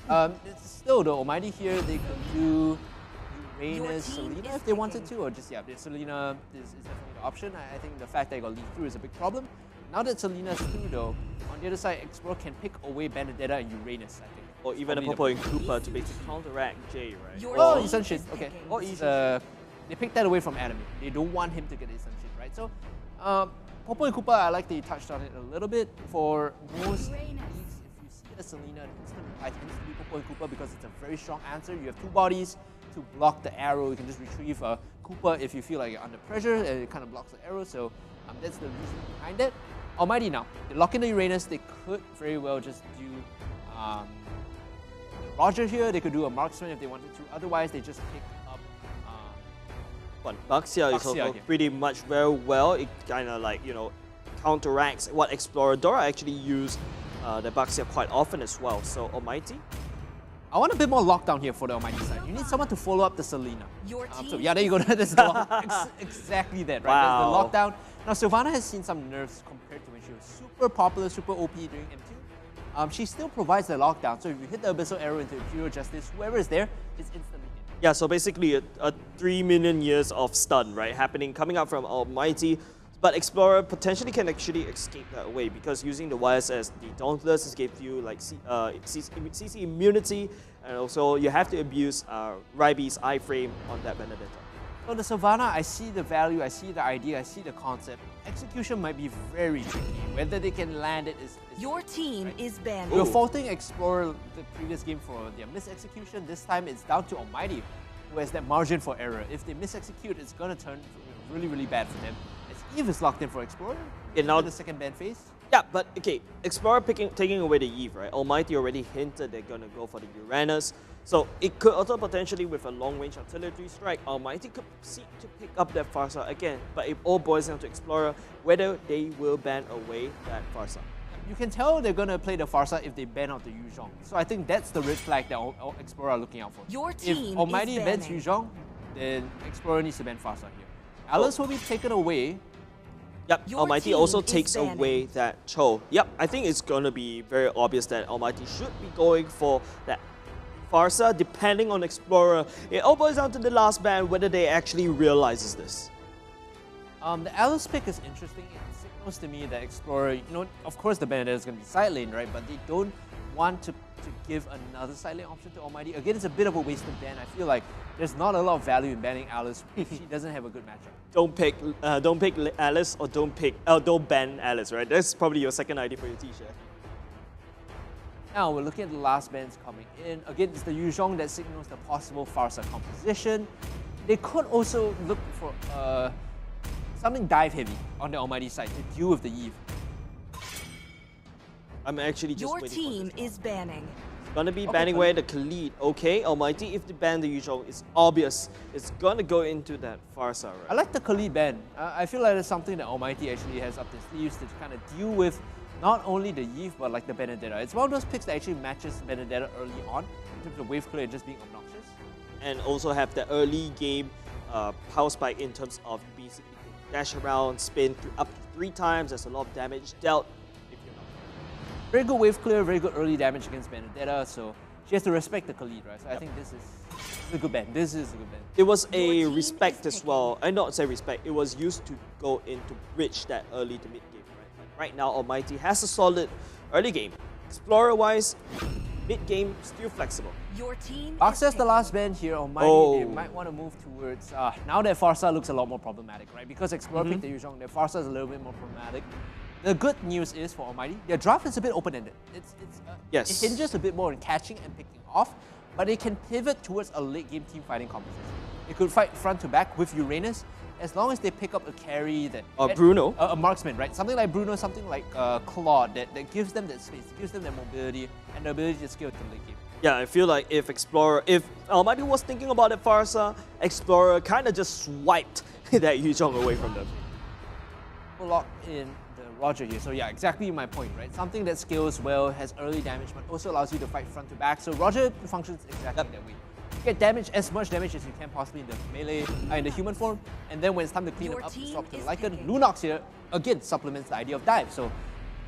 now. Still, though, Almighty here, they could do Reyna's Selena if they wanted to, or just, yeah, Selena is definitely the option. I think the fact that it got leaked through is a big problem. Now that Selena's through though, on the other side, Explorer can pick away Benedetta and Uranus, I think. Or even a Popo and Cooper to basically counteract Jay, right? Oh, Isunshin, okay. Or they picked that away from Enemy. They don't want him to get Isunshin, right? So, Popo and Cooper, I like that you touched on it a little bit. For most leagues, if you see a Selena, the instant reply tends to be Popo and Cooper because it's a very strong answer. You have two bodies to block the arrow. You can just retrieve Cooper if you feel like you're under pressure, and it kind of blocks the arrow. So that's the reason behind it. Almighty now, they lock in the Uranus. They could very well just do Roger here. They could do a Marksman if they wanted to. Otherwise, they just pick up Baxia is also pretty much very well. It kind of like, you know, counteracts what Explorer Dora actually use the Baxia quite often as well. So Almighty, I want a bit more lockdown here for the Almighty side. You need someone to follow up the Selena. Your team so yeah, there you go. That's exactly that, right? Wow. There's the lockdown. Now, Sylvana has seen some nerfs compared to when she was super popular, super OP during M2. She still provides the lockdown, so if you hit the Abyssal Arrow into Imperial Justice, whoever is there is instantly hit. yeah, so basically a 3 million years of stun, right, coming up from Almighty. But Explorer potentially can actually escape that way because using the YSS, the Dauntless gives you like CC immunity, and also you have to abuse Rybe's iframe on that Benedetta. So the Sylvana, I see the value, I see the idea, I see the concept. Execution might be very tricky. Whether they can land it is Your team is banned. We were faulting Explorer the previous game for their mis-execution. This time it's down to Almighty, who has that margin for error. If they mis-execute, it's going to turn really, really bad for them. As Eve is locked in for Explorer, now the second ban phase. Yeah, but okay, Explorer taking away the Eve, right? Almighty already hinted they're going to go for the Uranus. So it could also potentially, with a long-range artillery strike, Almighty could seek to pick up that Farsa again. But it all boils down to Explorer, whether they will ban away that Farsa. You can tell they're going to play the Farsa if they ban out the Yuzhong. So I think that's the red flag that Explorer are looking out for. Your team if Almighty is bans banning. Yuzhong, then Explorer needs to ban Farsa here. Alice will be taken away. Yep, Almighty also takes away that Cho. Yep, I think it's going to be very obvious that Almighty should be going for that Farsa, depending on Explorer. It all boils down to the last ban, whether they actually realizes this. The Alice pick is interesting. It signals to me that Explorer, of course the Benedetta is going to be side lane, right? But they don't want to give another side lane option to Almighty. Again, it's a bit of a wasted ban. I feel like there's not a lot of value in banning Alice if she doesn't have a good matchup. Don't pick Alice, or don't ban Alice, right? That's probably your second idea for your t-shirt. Now we're looking at the last bans coming in. Again, it's the Yuzhong that signals the possible Farsa composition. They could also look for something dive heavy on the Almighty side to deal with the Eve. I'm actually just Your waiting team for this. is banning. Gonna be banning away the Khalid. Okay, Almighty, if they ban the Yuzhong, it's obvious. It's gonna go into that Farsa, right? I like the Khalid ban. I feel like it's something that Almighty actually has up their sleeves to kind of deal with not only the Eve, but like the Benedetta. It's one of those picks that actually matches Benedetta early on in terms of wave clear and just being obnoxious. And also have the early game power spike in terms of basically dash around, spin up to 3 times. There's a lot of damage dealt. Very good wave clear, very good early damage against Benedetta, so she has to respect the Khalid, right? So I think this is a good ban. This is a good ban. It was a respect as well. I not say respect. It was used to go in to bridge that early to mid game, right? But right now, Almighty has a solid early game. Explorer-wise, mid game still flexible. Your team. Access the last ban here, Almighty. They might want to move towards. Now that Farsa looks a lot more problematic, right? Because Explorer picked the Yuzhong, their Farsa is a little bit more problematic. The good news is for Almighty, their draft is a bit open-ended. It hinges a bit more on catching and picking off, but it can pivot towards a late-game team fighting composition. It could fight front to back with Uranus, as long as they pick up a carry that... Bruno. A marksman, right? Something like Bruno, something like Claude, that gives them that space, gives them that mobility, and the ability to scale to the late game. Yeah, I feel like if Almighty was thinking about it, Farsa, Explorer kind of just swiped that Yuzhong away from them. Lock in Roger here. So yeah, exactly my point, right? Something that scales well, has early damage, but also allows you to fight front to back. So Roger functions exactly that way. You get damage, as much damage as you can possibly in the melee, in the human form, and then when it's time to clean up to swap to the Lycan, Lunox here, again, supplements the idea of dive. So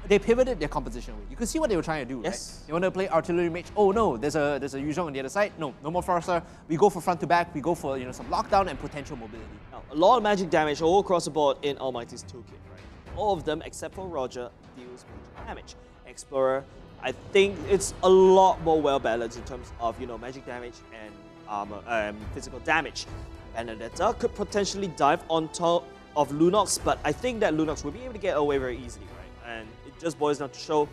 they pivoted their composition away. You could see what they were trying to do, right? They want to play artillery mage. Oh no, there's a Yu Zhong on the other side. No more Forcer. We go for front to back. We go for some lockdown and potential mobility. Now, a lot of magic damage all across the board in Almighty's toolkit, right? All of them, except for Roger, deals magic damage. Explorer, I think it's a lot more well balanced in terms of magic damage and armor, physical damage. Benedetta could potentially dive on top of Lunox, but I think that Lunox will be able to get away very easily, right? And it just boils down to show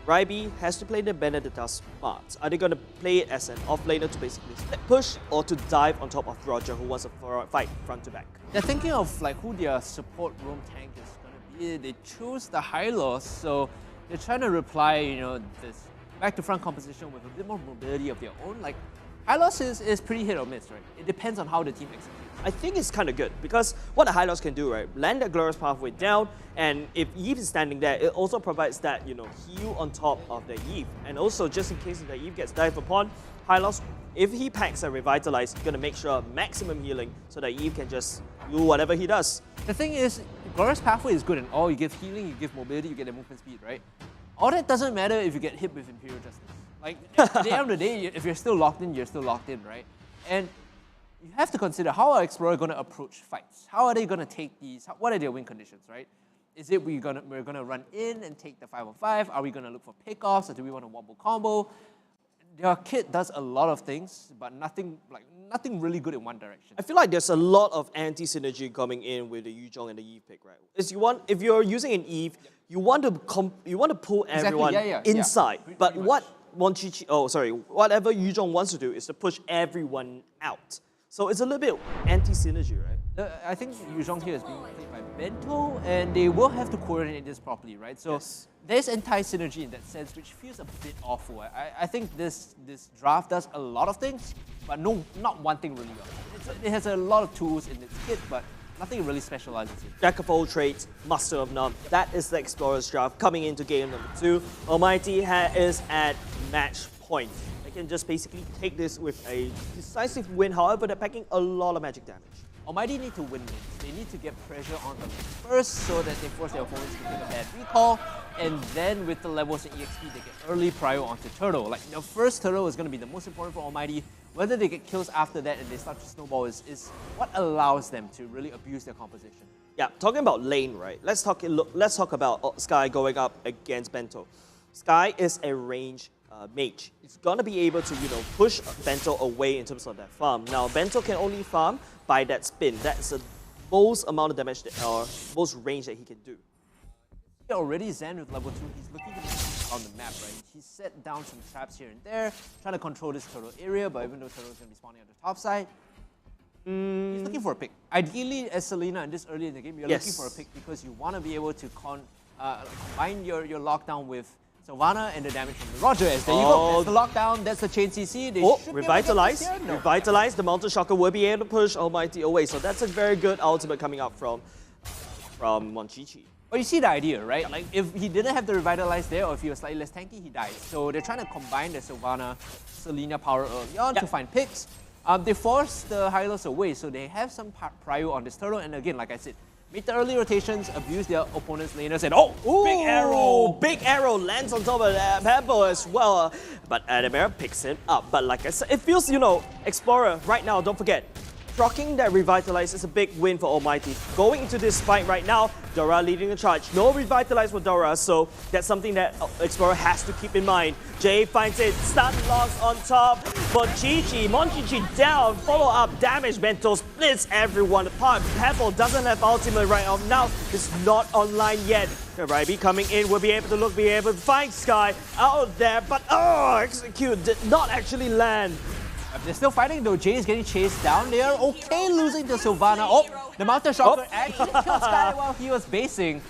Ryby has to play the Benedetta smart. Are they going to play it as an offlaner to basically split push, or to dive on top of Roger, who wants to fight front to back? They're thinking of who their support roam tank is going to be. They chose the Hylos, so they're trying to reply, this back to front composition with a bit more mobility of their own. Hylos is pretty hit or miss, right? It depends on how the team executes. I think it's kind of good, because what the Hylos can do, right? Land that Glorious Pathway down, and if Eve is standing there, it also provides that, heal on top of the Eve. And also, just in case the Eve gets dived upon, Hylos, if he packs a Revitalize, he's going to make sure maximum healing so that Eve can just do whatever he does. The thing is, Glorious Pathway is good in all. You give healing, you give mobility, you get the movement speed, right? All that doesn't matter if you get hit with Imperial Justice. At the end of the day, if you're still locked in, you're still locked in, right? And you have to consider, how are Explorer going to approach fights? How are they going to take these? What are their win conditions, right? Is it we're going to run in and take the 5-on-5? Are we going to look for pickoffs, or do we want a wombo combo? Their kit does a lot of things, but nothing really good in one direction. I feel like there's a lot of anti-synergy coming in with the Yu Zhong and the Eve pick, right? If you're using an Eve, you want to pull everyone inside. But whatever Yu Zhong wants to do is to push everyone out. So it's a little bit anti-synergy, right? I think Yu Zhong here is being played by Bento, and they will have to coordinate this properly, right? So there's anti-synergy in that sense, which feels a bit awful. I think this draft does a lot of things, but not one thing really well. It has a lot of tools in its kit, but nothing really specializes in. Jack of all trades, master of none. That is the Explorer's draft coming into game number 2. Almighty is at match point. They can just basically take this with a decisive win. However, they're packing a lot of magic damage. Almighty need to win lanes. They need to get pressure on them first so that they force their opponents to take a bad recall, and then with the levels in EXP, they get early prio onto Turtle. The first Turtle is going to be the most important for Almighty. Whether they get kills after that and they start to snowball is what allows them to really abuse their composition. Yeah, talking about lane, right? Let's talk about Sky going up against Bento. Sky is a range mage. It's gonna be able to push Bento away in terms of that farm. Now Bento can only farm by that spin. That's the most amount of damage or most range that he can do. Already Zen with level 2, he's looking to be on the map, right? He's set down some traps here and there, trying to control this turtle area, but even though turtle is going to be spawning on the top side, he's looking for a pick. Ideally, as Selena, and this early in the game, you're looking for a pick because you want to be able to combine your lockdown with Sylvana and the damage from the Roger. There you go, that's the lockdown, that's the chain CC. They Revitalize. Revitalize, the Mountain Shocker will be able to push Almighty away, so that's a very good ultimate coming up from Monchichi. But you see the idea, right? If he didn't have the Revitalize there, or if he was slightly less tanky, he dies. So they're trying to combine the Sylvana, Selena power early on to find picks. They force the Hylos away, so they have some prio on this turtle. And again, like I said, make the early rotations, abuse their opponent's laners, and Big arrow lands on top of Pebble as well. But Adamera picks it up. But like I said, it feels, Explorer right now, don't forget, rocking that Revitalize is a big win for Almighty. Going into this fight right now, Dora leading the charge. No Revitalize for Dora, so that's something that Explorer has to keep in mind. Jay finds it, stun locks on top. Monchichi down, follow up damage. Bento splits everyone apart. Pebble doesn't have ultimate right now. It's not online yet. Ryby coming in will be able to find Sky out there, but execute did not actually land. They're still fighting though. Jay is getting chased down. They are okay losing to Sylvana. The Mountain Shocker actually killed Sky while he was basing.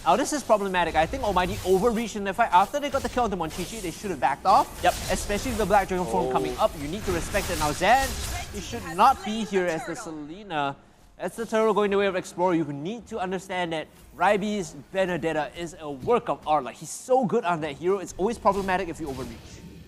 Now this is problematic. I think Almighty overreached in the fight. After they got the kill on the Monchichi, they should have backed off. Especially with the Black Dragon form coming up. You need to respect it. Now Zan, he should not be here as the Selena. That's the turtle going the way of Explorer. You need to understand that Ryby's Benedetta is a work of art. He's so good on that hero. It's always problematic if you overreach.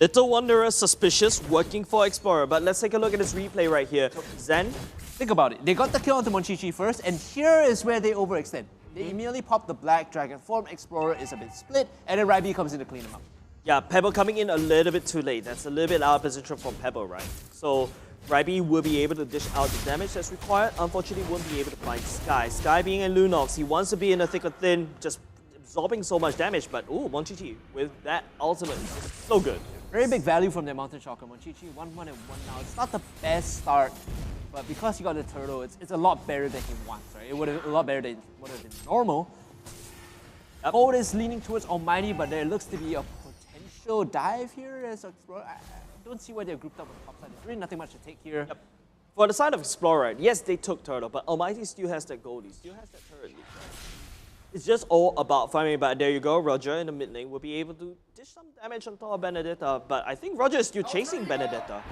Little Wanderer suspicious, working for Explorer, but let's take a look at this replay right here. Zen? Think about it. They got the kill onto Monchichi first, and here is where they overextend. They immediately pop the black Dragon form. Explorer is a bit split, and then Ryby comes in to clean him up. Yeah, Pebble coming in a little bit too late. That's a little bit out of position from Pebble, right? So Ryby will be able to dish out the damage that's required. Unfortunately, won't be able to find Sky. Sky being a Lunox, he wants to be in a thick or thin, just absorbing so much damage. But ooh, MonChichi with that ultimate, so good. Very big value from their Mountain Shocker. MonChichi 1-1 and 1 now. It's not the best start, but because he got the turtle, it's a lot better than he wants, right? It would have a lot better than what would have been normal. Bold is leaning towards Almighty, but there looks to be a potential dive here as Explorer. I don't see why they're grouped up on the top side. There's really nothing much to take here. Yep. For the side of Explorer, yes, they took turtle, but Almighty still has that gold. He still has that turret lead, right? It's just all about farming, but there you go. Roger in the mid lane will be able to dish some damage on top of Benedetta, but I think Roger is still chasing Benedetta.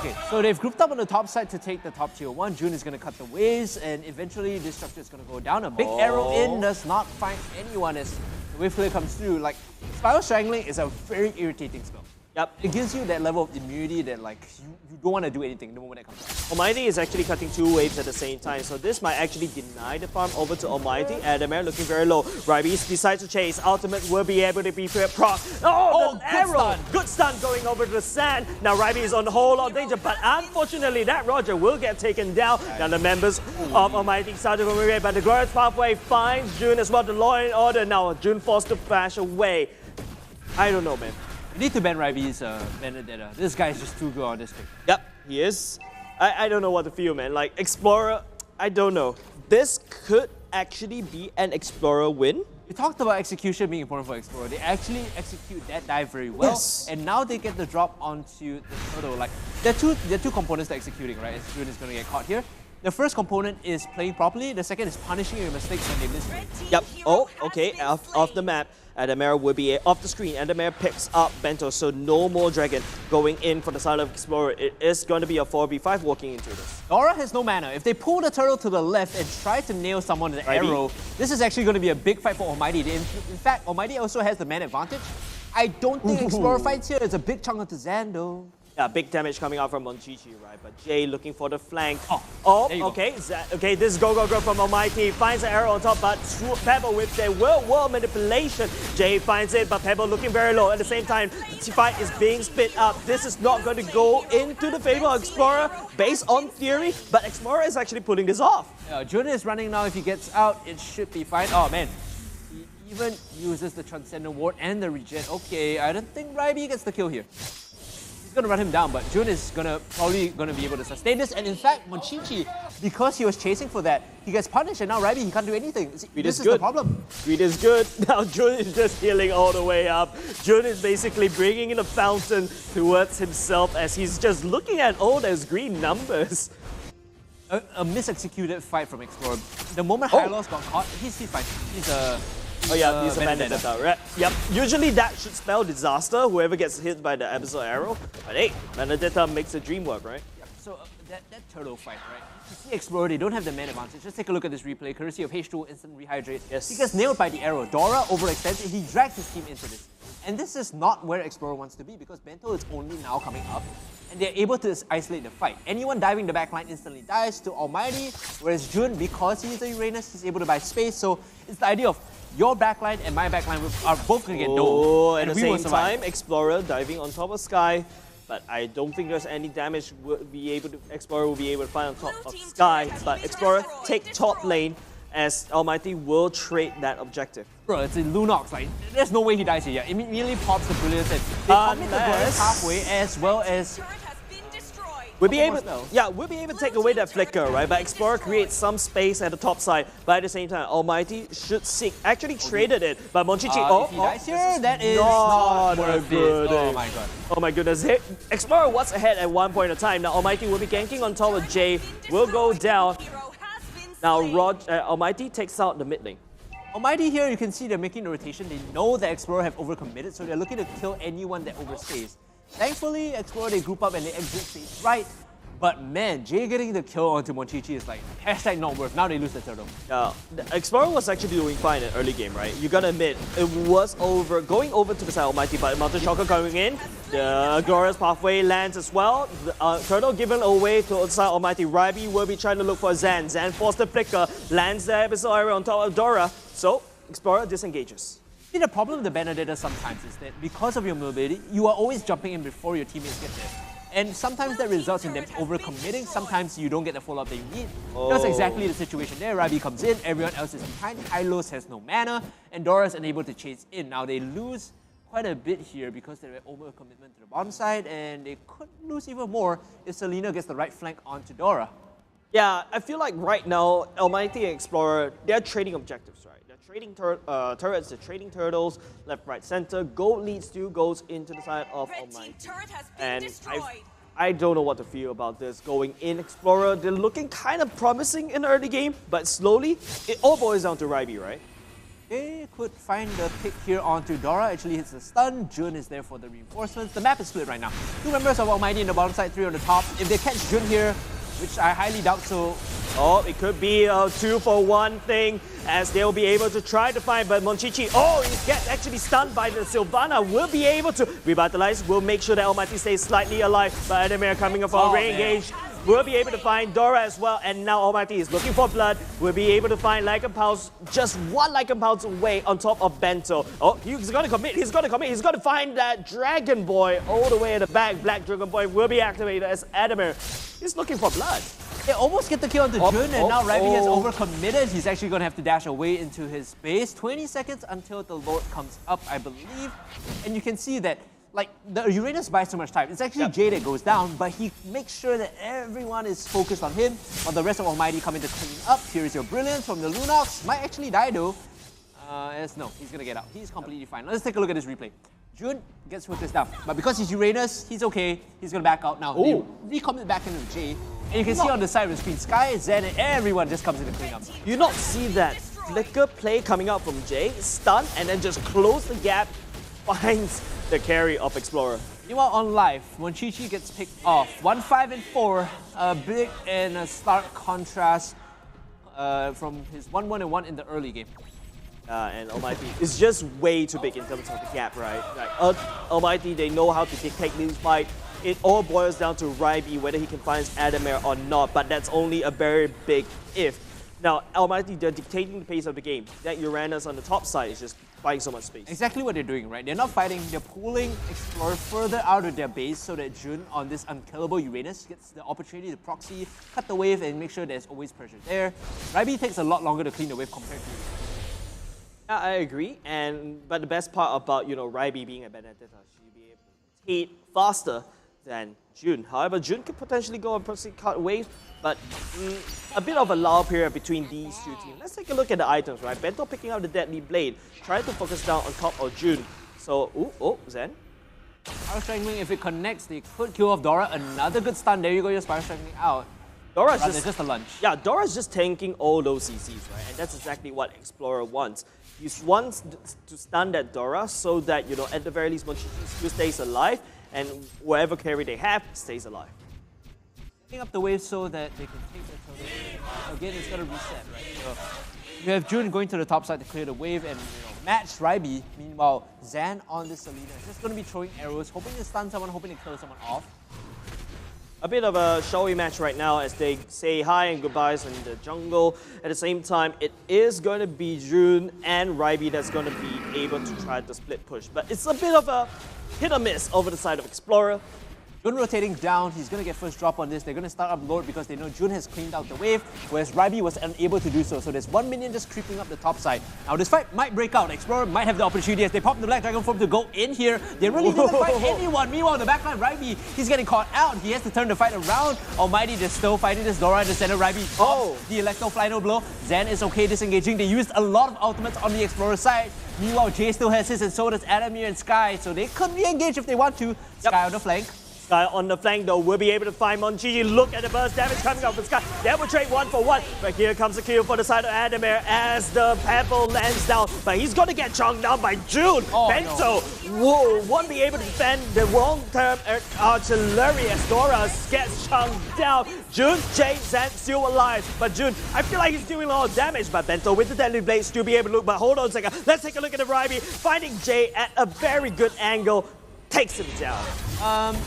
Okay, so they've grouped up on the top side to take the top tier 1. June is going to cut the waves, and eventually this structure is going to go down. A big arrow in does not find anyone as the wave clear comes through. Like, Spiral Strangling is a very irritating spell. Yep. It gives you that level of immunity that like you don't want to do anything the moment it comes out. Almighty is actually cutting 2 waves at the same time, so this might actually deny the farm over to Almighty. Adamare looking very low. Ryby decides to chase. Ultimate will be able to be proc. Oh, the arrow! Stun. Good stun going over to the sand. Now Ryby is on a whole lot of danger, but unfortunately that Roger will get taken down. Now the members of Almighty started to move away, but the Glorious Pathway finds June as well. The law and order. Now June forced to bash away. I don't know, man. You need to ban Ryby's Benedetta. This guy is just too good on this pick. Yep, he is. I don't know what to feel, man. Like, Explorer, I don't know. This could actually be an Explorer win. We talked about execution being important for Explorer. They actually execute that dive very well. Yes. And now they get the drop onto the turtle. Like, there are two components to executing, right? As June is going to get caught here. The first component is playing properly. The second is punishing your mistakes when they miss it. Yep. Oh, okay. Off the map. Adamare will be off the screen. Adamare picks up Bento, so no more Dragon going in for the side of Explorer. It is going to be a 4v5 walking into this. Dora has no mana. If they pull the turtle to the left and try to nail someone with the arrow, this is actually going to be a big fight for Almighty. In fact, Almighty also has the man advantage. I don't think Explorer fights here. It's a big chunk onto Zando. Yeah, big damage coming out from MonChichi, right? But Jay looking for the flank. Okay. Okay, this is go from Almighty. Finds an arrow on top, but Pebble with their world manipulation. Jay finds it, but Pebble looking very low. At the same time, the fight is being split up. This is not going to go into the favor of Explorer based on theory, but Explorer is actually pulling this off. Jun is running now. If he gets out, it should be fine. Oh, man. He even uses the Transcendent Ward and the regen. Okay, I don't think Ryby gets the kill here. Going to run him down, but Jun is probably going to be able to sustain this. And in fact, MonChichi, because he was chasing for that, he gets punished, and now Ryby, he can't do anything. This is the problem. Greed is good. Now Jun is just healing all the way up. Jun is basically bringing in a fountain towards himself as he's just looking at all those green numbers. A misexecuted fight from Explorer. The moment Hylos got caught, he's fine. He's a... Oh yeah, he's a Benedetta, right? Yep. Usually that should spell disaster, whoever gets hit by the Abyssal Arrow. But hey, Benedetta makes the dream work, right? Yep. So that turtle fight, right? You see Explorer, they don't have the man advantage. Just take a look at this replay, courtesy of H2 instant rehydrate. Yes. He gets nailed by the arrow. Dora overextends and he drags his team into this. And this is not where Explorer wants to be because Bento is only now coming up. And they're able to isolate the fight. Anyone diving the backline instantly dies to Almighty, whereas Jun, because he's a Uranus, he's able to buy space. So it's the idea of your backline and my backline are both going to get domed. At the same time, Explorer diving on top of Sky, but I don't think there's any damage Explorer will be able to find on top of Sky. But Explorer take top lane as Almighty will trade that objective. Bro, it's a Lunox, like, there's no way he dies here. Immediately pops the Brilliance and they commit the Glorious halfway as well as... We'll be able to take away that flicker, right? But Explorer creates some space at the top side. But at the same time, Almighty should seek. Actually traded it, but MonChichi. If he dies here, that is not worth it. Oh my god. Oh my goodness. Explorer was ahead at one point in time. Now Almighty will be ganking on top of Jay. Will go down. Now Almighty takes out the mid lane. Almighty here, you can see they're making the rotation. They know that Explorer have overcommitted, so they're looking to kill anyone that overstays. Thankfully, Explorer, they group up and they exit stage right. But man, Jay getting the kill onto MLBB is like hashtag not worth. Now they lose the turtle. The Explorer was actually doing fine in early game, right? You gotta admit, it was going over to the side of Almighty, but Mountain Shocker coming in. The Glorious Pathway lands as well. The, turtle given away to the side of Almighty. Ryby will be trying to look for Zan. Zan forced the flicker, lands the Abyssal Area on top of Dora. So, Explorer disengages. See, the problem with the Benedetta sometimes is that because of your mobility, you are always jumping in before your teammates get there. And sometimes that results in them overcommitting. Sometimes you don't get the follow-up that you need. That's exactly the situation there. Ryby comes in, everyone else is behind. Hylos has no mana, and Dora is unable to chase in. Now they lose quite a bit here because they're overcommitment to the bottom side, and they could lose even more if Selena gets the right flank onto Dora. Yeah, I feel like right now, Almighty and Explorer, they're trading objectives, right? They're trading turrets, they're trading turtles, left, right, center. Gold leads 2 goals into the side of Almighty. And I don't know what to feel about this. Going in Explorer, they're looking kind of promising in the early game, but slowly, it all boils down to Ryby, right? They could find the pick here onto Dora. Actually hits the stun. Jun is there for the reinforcements. The map is split right now. 2 members of Almighty in the bottom side, 3 on the top. If they catch Jun here, which I highly doubt so. Oh, it could be a 2-for-1 thing as they'll be able to try to find, but MLBB, he gets actually stunned by the Sylvana, will be able to revitalize, will make sure that Almighty stays slightly alive, but Adamir coming up for a re-engage. Will be able to find Dora as well, and now Almighty is looking for blood. Will be able to find Lycan Pulse, just 1 Lycan Pulse away on top of Bento. Oh, he's gonna commit, he's gonna find that Dragon Boy all the way at the back. Black Dragon Boy will be activated as Adamir. He's looking for blood. They almost get the kill onto Jun, and now Ryby has overcommitted. He's actually gonna have to dash away into his base. 20 seconds until the Lord comes up, I believe. And you can see that like, the Uranus buys so much time. It's actually Jay that goes down, but he makes sure that everyone is focused on him, while the rest of Almighty come in to clean up. Here is your Brilliance from the Lunox. Might actually die though. No, he's gonna get out. He's completely fine. Let's take a look at this replay. Jun gets focused down, but because he's Uranus, he's okay. He's gonna back out now. They recommit back into Jay, and you can see on the side of the screen, Sky, Zen, and everyone just comes in to clean up. You not see that flicker play coming out from Jay, stun, and then just close the gap, finds the carry of Explorer. Meanwhile, on live, MLBB gets picked off. 1-5-4, a big and a stark contrast from his 1-1-1 in the early game. And Almighty is just way too big in terms of the gap, right? Like, Almighty, they know how to dictate this fight. It all boils down to Ryby, whether he can find Adamir or not, but that's only a very big if. Now, Almighty, they're dictating the pace of the game. That Uranus on the top side is just buying so much space. Exactly what they're doing, right? They're not fighting, they're pulling Explorer further out of their base so that Jun on this unkillable Uranus gets the opportunity to proxy, cut the wave, and make sure there's always pressure there. Ryby takes a lot longer to clean the wave compared to Yeah, I agree. But the best part about, Ryby being a Benedetta, she'll be able to hit faster than Jun. However, Jun could potentially go and proceed cut wave, but a bit of a lull period between these two teams. Let's take a look at the items, right? Bento picking up the Deadly Blade, trying to focus down on top of Jun. So, Zen. Spiral Strangling, if it connects, they could kill off Dora. Another good stun. There you go, your Spiral Strangling out. Dora's just a lunge. Yeah, Dora's just tanking all those CCs, right? And that's exactly what Explorer wants. He wants to stun that Dora so that, at the very least, MLBB still stays alive, and whatever carry they have stays alive. Setting up the wave so that they can take the turtle. Again, it's gonna reset, right? So you have Jun going to the top side to clear the wave and match Ryby. Meanwhile, Zan on this Selena is just gonna be throwing arrows, hoping to stun someone, hoping to kill someone off. A bit of a showy match right now as they say hi and goodbyes in the jungle. At the same time, it is going to be Jun and Ryby that's going to be able to try the split push. But it's a bit of a hit or miss over the side of Explorer. Jun rotating down, he's going to get first drop on this. They're going to start up Lord because they know Jun has cleaned out the wave, whereas Ryby was unable to do so. So there's 1 minion just creeping up the top side. Now this fight might break out. Explorer might have the opportunity as they pop the Black Dragon form to go in here. They really didn't fight anyone. Meanwhile, the backline, Ryby, he's getting caught out. He has to turn the fight around. Almighty, they're still fighting this Dora in the center. Ryby, the Electro Final blow. Zen is okay disengaging. They used a lot of ultimates on the Explorer side. Meanwhile, Jay still has his, and so does Adamir and Sky. So they could re-engage if they want to. Sky on the flank. Sky on the flank though will be able to find MLBB. Look at the burst damage coming out from Sky. They will trade 1 for 1. But here comes the kill for the side of Adamir as the pebble lands down. But he's going to get chunked down by Jun. Bento won't be able to defend the long-term artillery as Dora gets chunked down. Jun, Jay, Zen still alive, but Jun, I feel like he's doing a lot of damage, but Bento with the Deadly Blade still be able to look, but hold on a second, let's take a look at the Ryby, finding Jay at a very good angle, takes him down.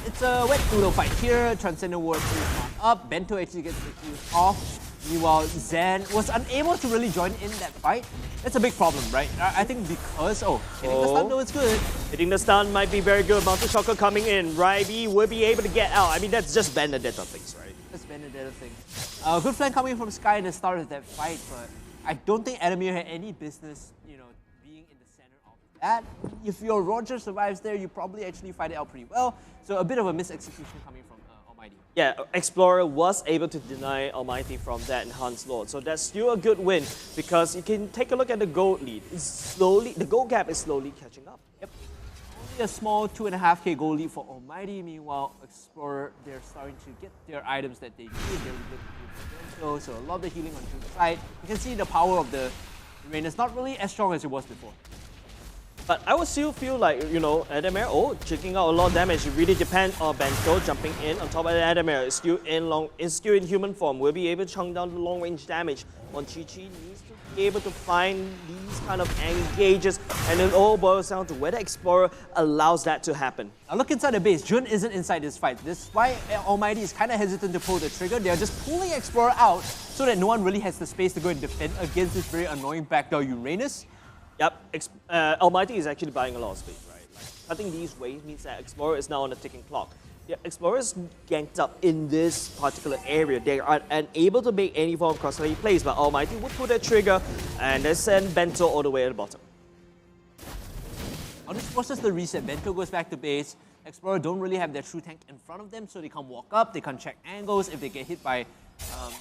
It's a wet noodle fight here, Transcendent Ward is not up, Bento actually gets the kills off. Meanwhile, Zen was unable to really join in that fight. That's a big problem, right? I think because, hitting the stun though is good. Hitting the stun might be very good. Mountain Shocker coming in. Ryby will be able to get out. I mean, that's just Benedetta things, right? That's Benedetta things. Good flank coming from Sky at the start of that fight, but I don't think Adamir had any business, being in the center of that. If your Roger survives there, you probably actually fight it out pretty well. So a bit of a misexecution coming from Almighty. Yeah, Explorer was able to deny Almighty from that enhanced Lord. So that's still a good win because you can take a look at the gold lead. The gold gap is slowly catching up. Yep. Only a small 2.5k gold lead for Almighty. Meanwhile, Explorer, they're starting to get their items that they need. So a lot of the healing on Jun's side. You can see the power of the Rain is not really as strong as it was before. But I would still feel like, Adamir, checking out a lot of damage. It really depends on Bento jumping in on top of Adamir. Is still in human form. Will be able to chunk down the long range damage. Monchichi needs to be able to find these kind of engages, and it all boils down to whether Explorer allows that to happen. Now look inside the base. Jun isn't inside this fight. This is why Almighty is kind of hesitant to pull the trigger. They're just pulling Explorer out so that no one really has the space to go and defend against this very annoying backdoor Uranus. Yep, Almighty is actually buying a lot of space, right? Like, cutting these waves means that Explorer is now on a ticking clock. Yeah, Explorers ganked up in this particular area. They are unable to make any form of cross-play plays, but Almighty would pull that trigger and they send Bento all the way at the bottom. Now this forces the reset. Bento goes back to base. Explorer don't really have their true tank in front of them, so they can't walk up, they can't check angles. If they get hit by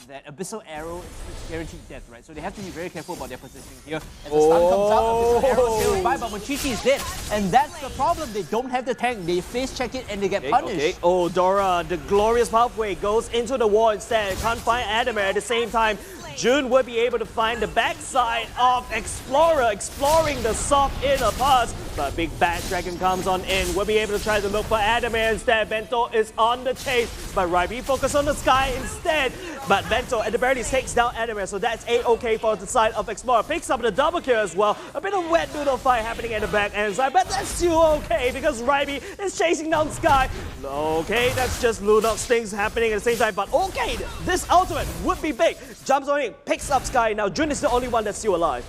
that Abyssal Arrow, it's guaranteed death, right? So they have to be very careful about their positioning here. As the stun comes out, Abyssal Arrow sails by, but Monchichi is dead. And that's the problem, they don't have the tank. They face check it and they get punished. Okay. Oh, Dora, the glorious pathway goes into the wall instead. Can't find Adamir at the same time. Jun will be able to find the backside of Explorer, exploring the soft inner parts. But Big Bad Dragon comes on in. We'll be able to try to look for Adamir instead. Bento is on the chase, but Ryby focus on the sky instead. But Bento at the very least takes down Adamir, so that's A-OK for the side of Explorer. Picks up the double kill as well. A bit of wet noodle fight happening at the back end side, but that's still okay because Ryby is chasing down Sky. Okay, that's just Lunox things happening at the same time, but okay, this ultimate would be big. Jumps on it, picks up Sky. Now Jun is the only one that's still alive.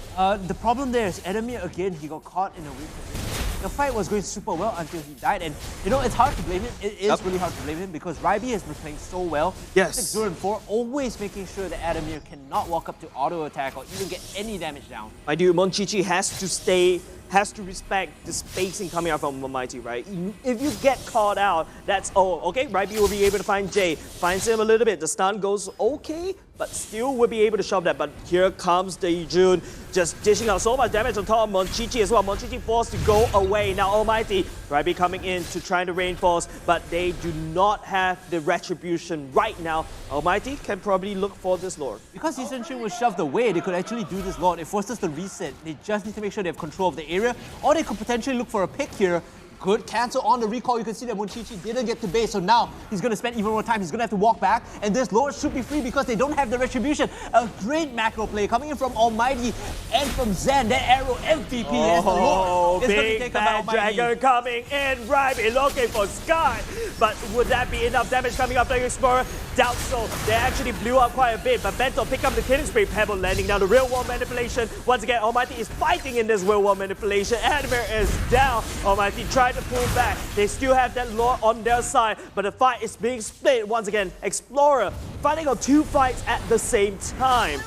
The problem there is Adamir again, he got caught in a weak position. The fight was going super well until he died, and it's hard to blame him. It is really hard to blame him because Ryby has been playing so well. Yes. 6-0 and 4, always making sure that Adamir cannot walk up to auto attack or even get any damage down. My dude, Monchichi has to respect the spacing coming out from Almighty, right? If you get caught out, that's okay. Ryby will be able to find Jay, finds him a little bit. The stun goes okay, but still will be able to shove that. But here comes the Jun, just dishing out so much damage on top of Monchichi as well. Monchichi forced to go away. Now Almighty, Ryby coming in to try to reinforce, but they do not have the retribution right now. Almighty can probably look for this Lord. Because Essential was shoved away, they could actually do this Lord. It forces the reset. They just need to make sure they have control of the area, or they could potentially look for a pick here. Good cancel on the recall. You can see that Monchichi didn't get to base, so now he's going to spend even more time. He's going to have to walk back, and this Lord should be free because they don't have the retribution. A great macro play coming in from Almighty and from Zen. That arrow MVP is the Lord. It's going to be taken by Almighty. Dragon coming in. Ryby looking for Sky, but would that be enough damage coming up the Explorer? Doubt so. They actually blew up quite a bit, but Bento pick up the killing spree. Pebble landing down the real world manipulation. Once again, Almighty is fighting in this real world manipulation. Adamir is down. Almighty tried to pull back. They still have that Lord on their side, but the fight is being split once again. Explorer fighting on two fights at the same time.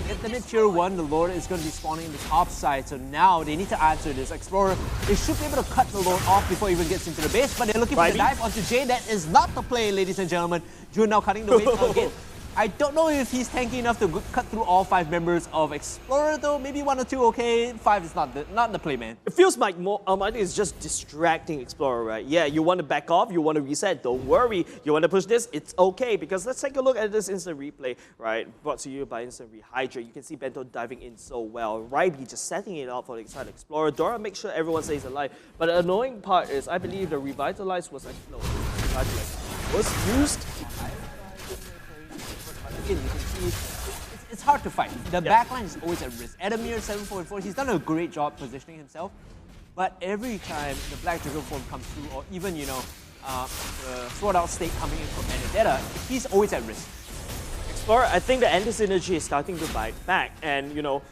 At the mid-tier 1, the Lord is going to be spawning in the top side, so now they need to answer this. Explorer, they should be able to cut the Lord off before he even gets into the base, but they're looking for the dive onto Jay. That is not the play, ladies and gentlemen. Jun now cutting the wave again. I don't know if he's tanky enough to cut through all 5 members of Explorer though. Maybe 1 or 2 okay. 5 is not the play, man. It feels like ALMGHTY is just distracting Explorer, right? Yeah, you want to back off, you want to reset, don't worry. You want to push this, it's okay. Because let's take a look at this instant replay, right? Brought to you by Instant Rehydrate. You can see Bento diving in so well. Ryby just setting it up for the excited Explorer. Dora makes sure everyone stays alive. But the annoying part is, I believe the Revitalize was actually, was used. Again, you can see it's hard to fight. The backline is always at risk. Adamir 744, he's done a great job positioning himself, but every time the Black Dragon form comes through, or even, you know, the Sword Out State coming in from Benedetta, he's always at risk. Explorer, I think the anti-synergy is starting to bite back, and you know,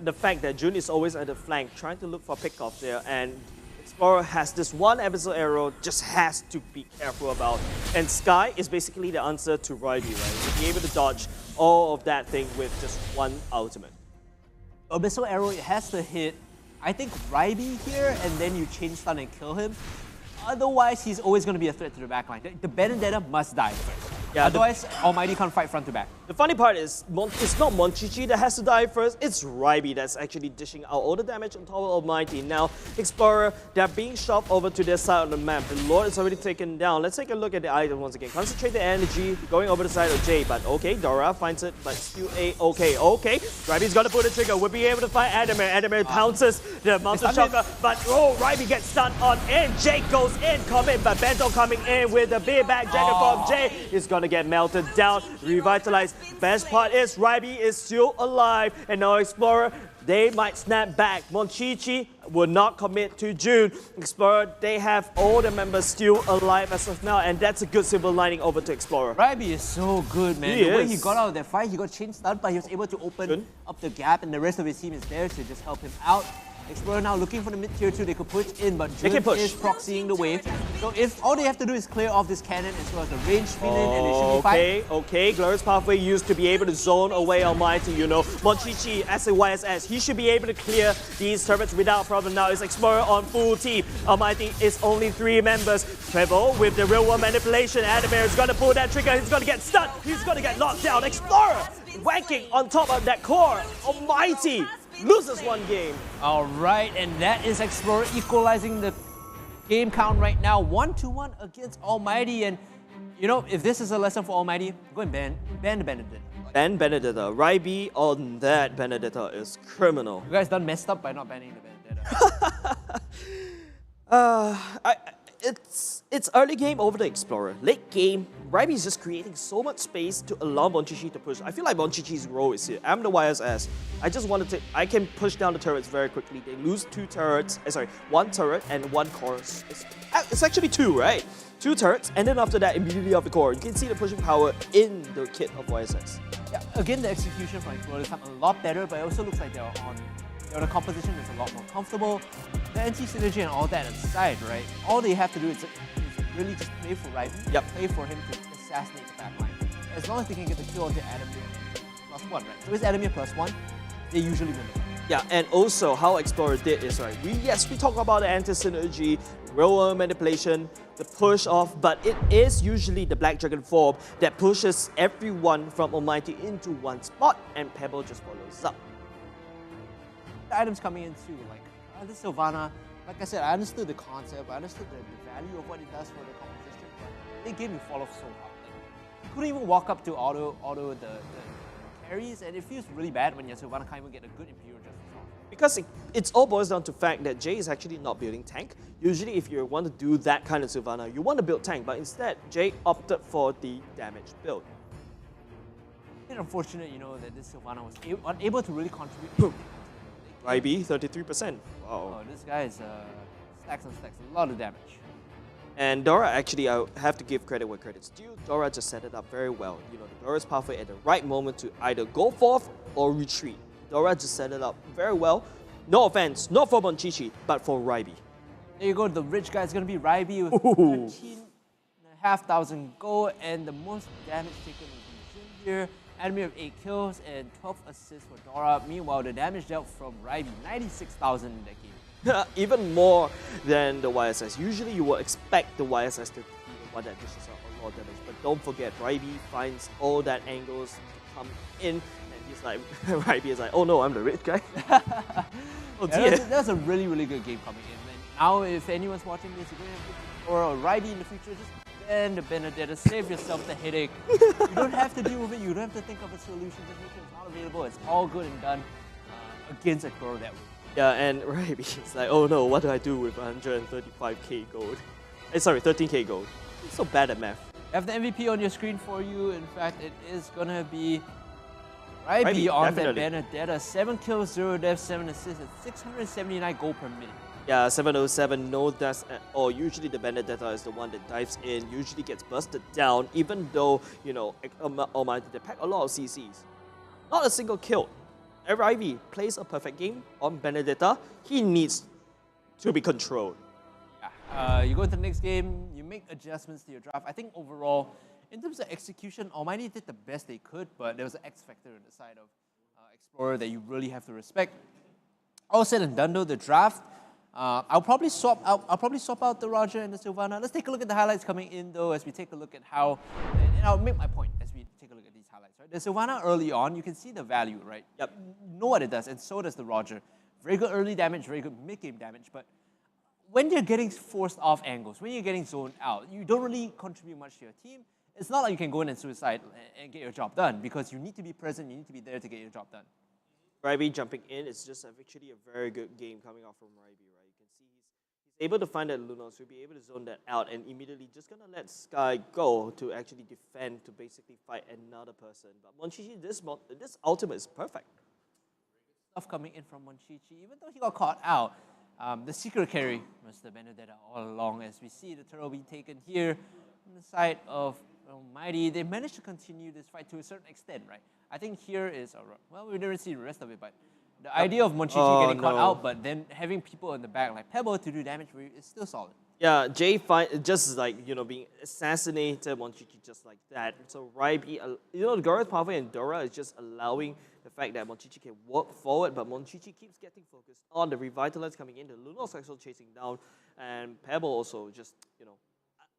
the fact that Jun is always at the flank, trying to look for pickoff there, and Explorer has this one episode arrow, just has to be careful about. And Sky is basically the answer to Ryby, right? To be able to dodge all of that thing with just one ultimate. Abyssal Arrow, it has to hit, I think, Ryby here, and then you chain stun and kill him. Otherwise, he's always going to be a threat to the backline. The Benedetta must die first. Yeah, otherwise, ALMGHTY can't fight front to back. The funny part is, it's not Monchichi that has to die first, it's Ryby that's actually dishing out all the damage on top of ALMGHTY. Now, Explorer, they're being shoved over to their side of the map. The Lord is already taken down. Let's take a look at the items once again. Concentrate the energy, going over the side of Jay, but okay, Dora finds it, but still okay. Ryby's gonna pull the trigger, we'll be able to fight Adamir. Adamir pounces the Mountain Shocker, but Ryby gets stunned on in. Jay goes in, but Bento coming in with the big back dragon from Jay is gonna get melted down, revitalized. Best part is Ryby is still alive, and now Explorer, they might snap back. Monchichi will not commit to June. Explorer, they have all the members still alive as of now, and that's a good silver lining over to Explorer. Ryby is so good, man. The way he got out of that fight, he got chain stunned, but he was able to open up the gap, and the rest of his team is there to just help him out. Explorer now looking for the mid-tier 2, they could push in, but Jun is proxying the wave. So if all they have to do is clear off this cannon as well as the range spin in, and they should be fine. Okay, Glorious Pathway used to be able to zone away ALMGHTY, you know. Monchichi, as a YSS, he should be able to clear these turrets without problem now. It's Explorer on full team. ALMGHTY is only 3 members. Treble with the real world manipulation. Adamir is gonna pull that trigger, he's gonna get stunned, he's gonna get locked down. Explorer wanking on top of that core. ALMGHTY loses 1 game. All right, and that is Explorer equalizing the game count right now, 1-1 against ALMGHTY. And you know, if this is a lesson for ALMGHTY, go and ban the Benedetta. Ban Benedetta. Ryby on that Benedetta is criminal. You guys done messed up by not banning the Benedetta. It's early game over the Explorer. Late game, Ryby is just creating so much space to allow Monchichi to push. I feel like Monchichi's role is here. I'm the YSS. I just wanted to, I can push down the turrets very quickly. They lose 2 turrets, 1 turret and 1 core. It's actually 2, right? 2 turrets, and then after that, immediately off the core. You can see the pushing power in the kit of YSS. Yeah, again, the execution from Explorer is a lot better, but it also looks like the composition is a lot more comfortable. The anti-synergy and all that aside, right? All they have to do is really just play for Ryby, play for him to assassinate the backline. As long as they can get the kill onto Adamir +1, right? So it's Adamir +1, they usually win the fight. Yeah, and also how Explorer did is, right, we talk about the anti-synergy, real-world manipulation, the push off, but it is usually the Black Dragon form that pushes everyone from ALMGHTY into one spot, and Pebble just follows up. The items coming in too, like this Sylvana, like I said, I understood the concept, I understood the value of what it does for the composition, but they gave me fall off so hard. Like, you couldn't even walk up to auto the carries, and it feels really bad when your Sylvana can't even get a good Imperial just off. Because it's all boils down to the fact that Jay is actually not building tank. Usually if you want to do that kind of Sylvana, you want to build tank, but instead Jay opted for the damage build. It's unfortunate, you know, that this Sylvana was unable to really contribute. Ryby, 33%. Wow. Oh, this guy is stacks and stacks, a lot of damage. And Dora, actually, I have to give credit where credit's due. Dora just set it up very well. You know, the Dora's pathway at the right moment to either go forth or retreat. Dora just set it up very well. No offense, not for Monchichi, but for Ryby. There you go, the rich guy is going to be Ryby with 13,500 gold, and the most damage taken was Jin here. Adamir of 8 kills and 12 assists for Dora. Meanwhile, the damage dealt from Ryby, 96,000 in that game. Even more than the YSS. Usually you would expect the YSS to be the one that dishes out a lot of damage, but don't forget, Ryby finds all that angles to come in, and he's like, Ryby is like, oh no, I'm the rich guy. Oh dear. That's a really, really good game coming in. And now, if anyone's watching this, you're going to have or Ryby in the future, just ban the Benedetta, save yourself the headache. You don't have to deal with it, you don't have to think of a solution, just make sure it's not available, it's all good and done against Explorer that way. Yeah, and Ryby is like, oh no, what do I do with 135k gold? Sorry, 13k gold. I'm so bad at math. You have the MVP on your screen for you. In fact, it is going to be Ryby on that Benedetta. 7 kills, 0 deaths, 7 assists, at 679 gold per minute. Yeah, 707, no deaths at all. Usually the Benedetta is the one that dives in, usually gets busted down, even though, you know, Almighty, they pack a lot of CCs. Not a single kill. Ryby plays a perfect game on Benedetta. He needs to be controlled. Yeah. You go to the next game, you make adjustments to your draft. I think overall, in terms of execution, Almighty did the best they could, but there was an X factor on the side of Explorer that you really have to respect. All said and done though, the draft, I'll probably swap out the Roger and the Sylvana. Let's take a look at the highlights coming in though, as we take a look at how, and I'll make my point as we take a look at these highlights. Right? The Sylvana early on, you can see the value, right? Yep. You know what it does, and so does the Roger. Very good early damage, very good mid-game damage, but when you're getting forced off angles, when you're getting zoned out, you don't really contribute much to your team. It's not like you can go in and suicide and get your job done, because you need to be present, you need to be there to get your job done. Ryby jumping in is just actually a very good game coming out from Ryby, right? You can see he's able to find that Lunos, he'll be able to zone that out and immediately just gonna let Sky go to actually defend, to basically fight another person. But Monchichi, this ultimate is perfect. Stuff coming in from Monchichi, even though he got caught out. The secret carry was the Benedetta all along, as we see the turtle being taken here on the side of Almighty. They managed to continue this fight to a certain extent, right? I think here is, well, we didn't see the rest of it, but the idea of Monchichi getting caught out, but then having people in the back like Pebble to do damage for you is still solid. Yeah, Jay just like, you know, being assassinated, Monchichi just like that. So Ryby, you know, Gora's Pathway and Dora is just allowing the fact that Monchichi can walk forward, but Monchichi keeps getting focused on the Revitalize coming in, the Lunos also chasing down, and Pebble also just, you know,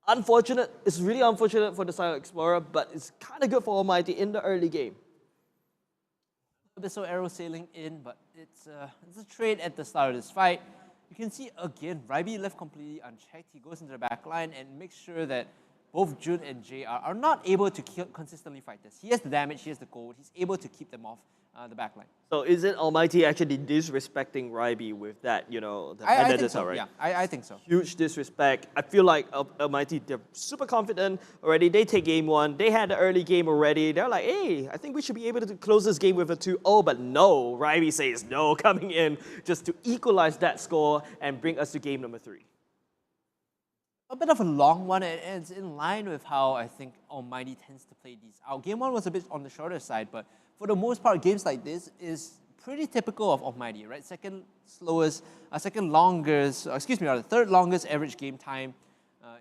unfortunate. It's really unfortunate for the Silent Explorer, but it's kind of good for Almighty in the early game. Abyssal Arrow sailing in, but it's a trade at the start of this fight. You can see again, Ryby left completely unchecked. He goes into the back line and makes sure that both Jun and Jay are not able to consistently fight this. He has the damage, he has the gold, he's able to keep them off the back line. So is it Almighty actually disrespecting Ryby with that, you know, the I think so, right? yeah, I think so. Huge disrespect. I feel like Almighty, they're super confident already. They take game one. They had the early game already. They're like, hey, I think we should be able to close this game with a 2-0, but no, Ryby says no, coming in just to equalize that score and bring us to game number 3. A bit of a long one, and it's in line with how I think Almighty tends to play these out. Game 1 was a bit on the shorter side, but for the most part, games like this is pretty typical of Almighty, right? Second longest, excuse me, the third longest average game time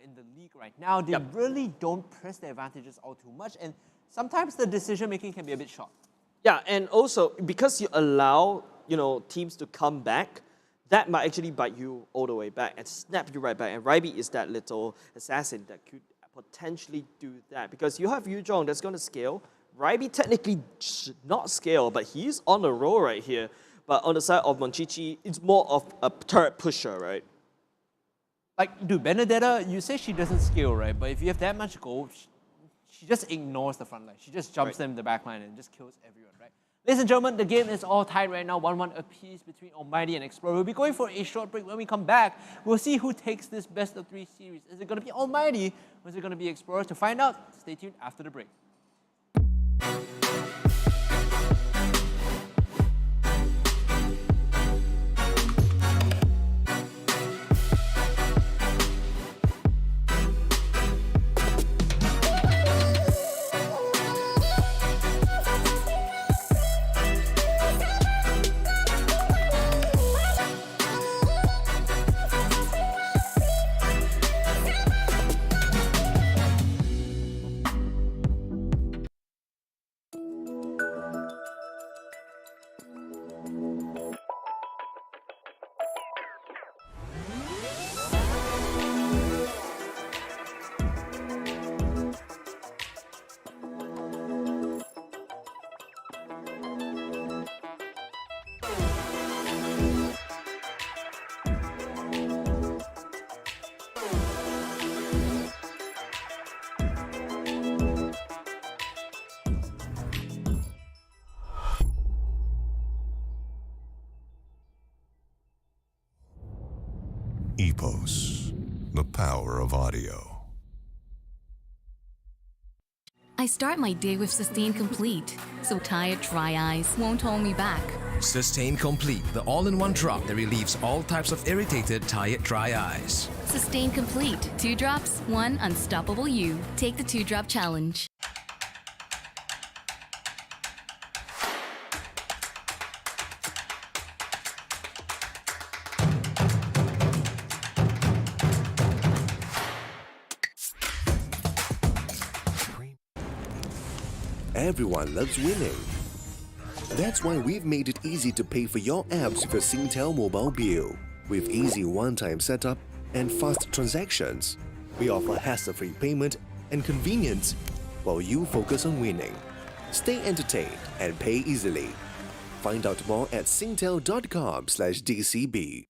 in the league right now. They really don't press their advantages all too much, and sometimes the decision making can be a bit short. Yeah, and also because you allow, you know, teams to come back, that might actually bite you all the way back and snap you right back. And Ryby is that little assassin that could potentially do that. Because you have Yu Zhong that's going to scale. Ryby technically should not scale, but he's on the roll right here. But on the side of Monchichi, it's more of a turret pusher, right? Like, dude, Benedetta, you say she doesn't scale, right? But if you have that much gold, she just ignores the front line. She just jumps them in the back line and just kills everyone, right? Ladies and gentlemen, the game is all tied right now, 1-1 apiece between Almighty and Explorer. We'll be going for a short break. When we come back, we'll see who takes this best of 3 series. Is it going to be Almighty or is it going to be Explorer? To find out, stay tuned after the break. EVOS, the power of audio. I start my day with Sustain Complete, so tired dry eyes won't hold me back. Sustain Complete, the all-in-one drop that relieves all types of irritated, tired, dry eyes. Sustain Complete. 2 drops, 1 unstoppable you. Take the 2-drop challenge. Everyone loves winning. That's why we've made it easy to pay for your apps with a Singtel mobile bill. With easy one-time setup and fast transactions, we offer hassle-free payment and convenience while you focus on winning. Stay entertained and pay easily. Find out more at singtel.com/DCB.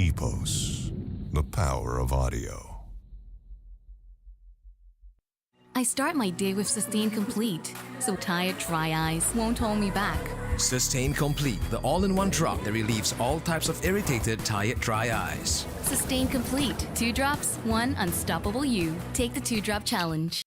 EVOS, the power of audio. I start my day with Sustain Complete, so tired dry eyes won't hold me back. Sustain Complete, the all-in-one drop that relieves all types of irritated, tired, dry eyes. Sustain Complete. 2 drops, 1 unstoppable you. Take the 2-drop challenge.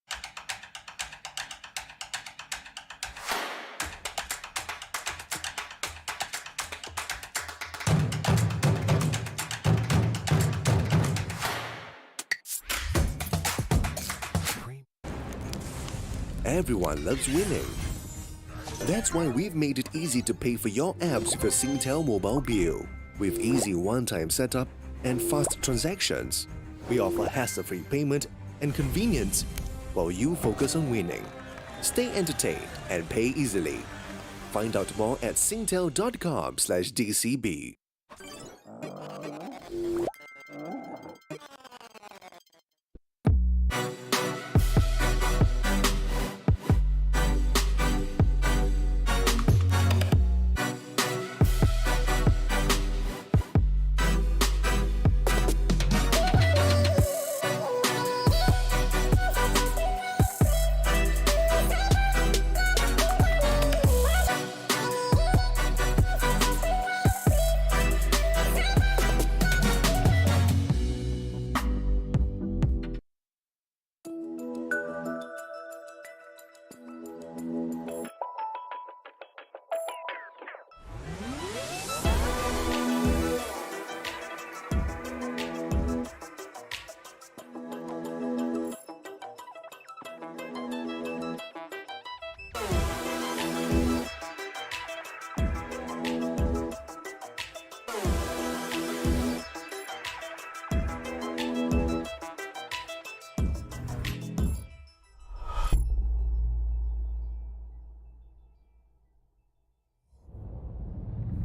Everyone loves winning. That's why we've made it easy to pay for your apps with a Singtel mobile bill. With easy one-time setup and fast transactions, we offer hassle-free payment and convenience while you focus on winning. Stay entertained and pay easily. Find out more at singtel.com/DCB.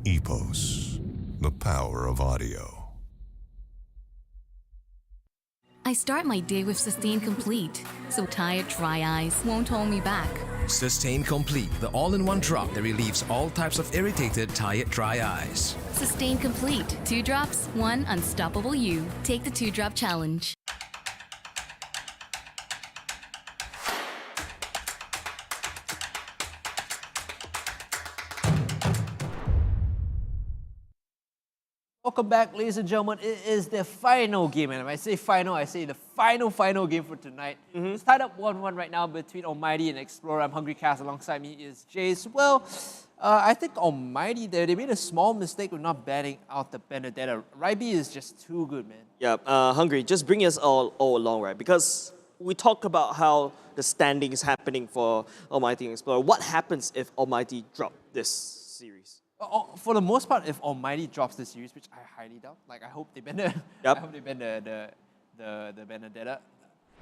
EVOS, the power of audio. I start my day with Sustain Complete, so tired dry eyes won't hold me back. Sustain Complete, the all-in-one drop that relieves all types of irritated, tired, dry eyes. Sustain Complete. 2 drops, 1 unstoppable you. Take the 2-drop challenge. Welcome back, ladies and gentlemen. It is the final game, and when I say final, I say the final game for tonight. It's tied up 1-1 right now between Almighty and Explorer. I'm Hungry Cast. Alongside me is Jace. Well, I think Almighty there, they made a small mistake with not banning out the Benedetta. Ryby is just too good, man. Yeah, Hungry, just bring us all along, right? Because we talk about how the standing is happening for Almighty and Explorer. What happens if Almighty drop this series? For the most part, if Almighty drops the series, which I highly doubt, like I hope they ban the, I hope they ban the Benedetta,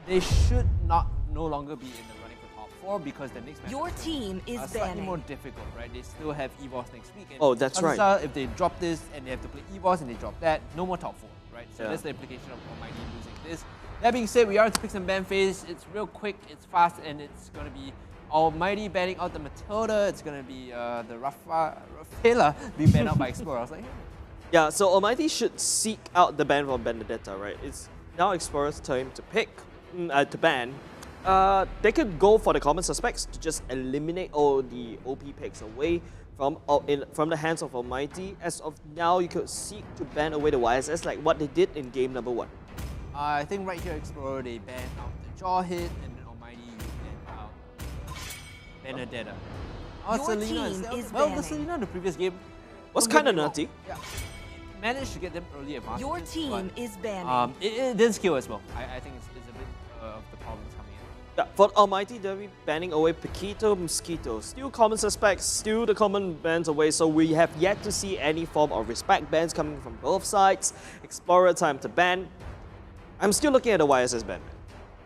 they should no longer be in the running for top 4 because the next match Your team is slightly banning. more difficult, right? They still have EVOS next week. And Oh, that's right. If they drop this and they have to play EVOS and they drop that, no more top 4, right? So Yeah. that's the implication of Almighty losing this. That being said, we are into picks and ban phase. It's real quick, it's fast, and it's going to be Almighty banning out the Matilda. It's going to be the Rafaela being banned out by Explorer. I was like, Yeah, so Almighty should seek out the ban from Benedetta, right? It's now Explorer's turn to pick, to ban. They could go for the common suspects to just eliminate all the OP picks away from the hands of Almighty. As of now, you could seek to ban away the YSS like what they did in game number 1. I think right here, Explorer, they ban out the jaw hit, and then Almighty ban out Benedetta. Your Selena team is well, the banning. Selena in the previous game was don't kind get of me wrong. nutty. Yeah, managed to get them early advantages. Your team but, is banning. it didn't skill as well. I think it's a bit of the problems coming in. Yeah, for Almighty, they'll be banning away Paquito, Mosquito. Still common suspects, still the common bans away, so we have yet to see any form of respect bans coming from both sides. Explorer time to ban. I'm still looking at the YSS ban.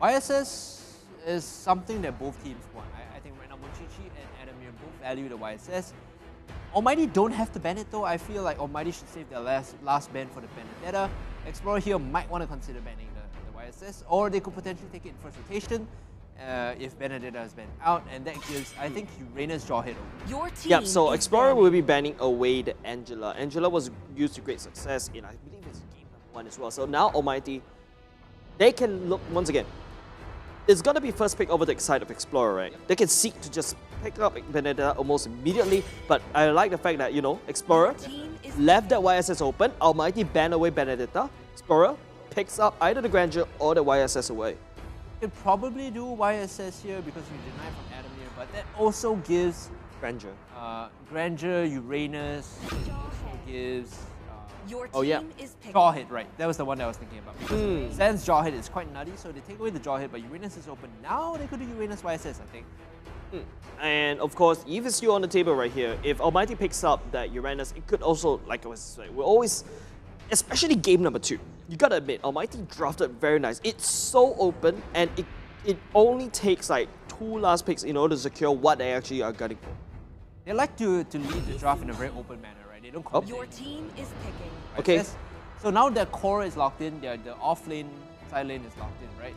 YSS is something that both teams want. I think right now Monchichi and Adamir both value the YSS. Almighty don't have to ban it though. I feel like Almighty should save their last ban for the Benedetta. Explorer here might want to consider banning the YSS, or they could potentially take it in first rotation if Benedetta is banned out, and that gives, I think, Uranus jaw hit over. Your team Yeah, so is Explorer banning. will be banning away the Angela. Angela was used to great success in, I believe it's game number 1 as well. So now Almighty, they can look, once again, it's going to be first pick over the side of Explorer, right? They can seek to just pick up Benedetta almost immediately, but I like the fact that, you know, Explorer left that YSS open, Almighty ban away Benedetta, Explorer picks up either the Grandeur or the YSS away. Could probably do YSS here because you deny from Adamir, but that also gives Grandeur. Grandeur, Uranus, also gives Your team Oh, yeah. is picking. jaw hit, right? That was the one that I was thinking about. Because Zan's jaw hit is quite nutty, so they take away the jaw hit, but Uranus is open. Now they could do Uranus YSS, I think. And of course, Eve is still on the table right here. If Almighty picks up that Uranus, it could also, like I was saying, we're always, especially game number 2, you gotta admit, Almighty drafted very nice. It's so open, and it only takes like 2 last picks in order to secure what they actually are gunning for. They like to lead the draft in a very open manner, right? They don't commit. Your team is picking. Right? Okay. So now their core is locked in, the off lane, side lane is locked in, right?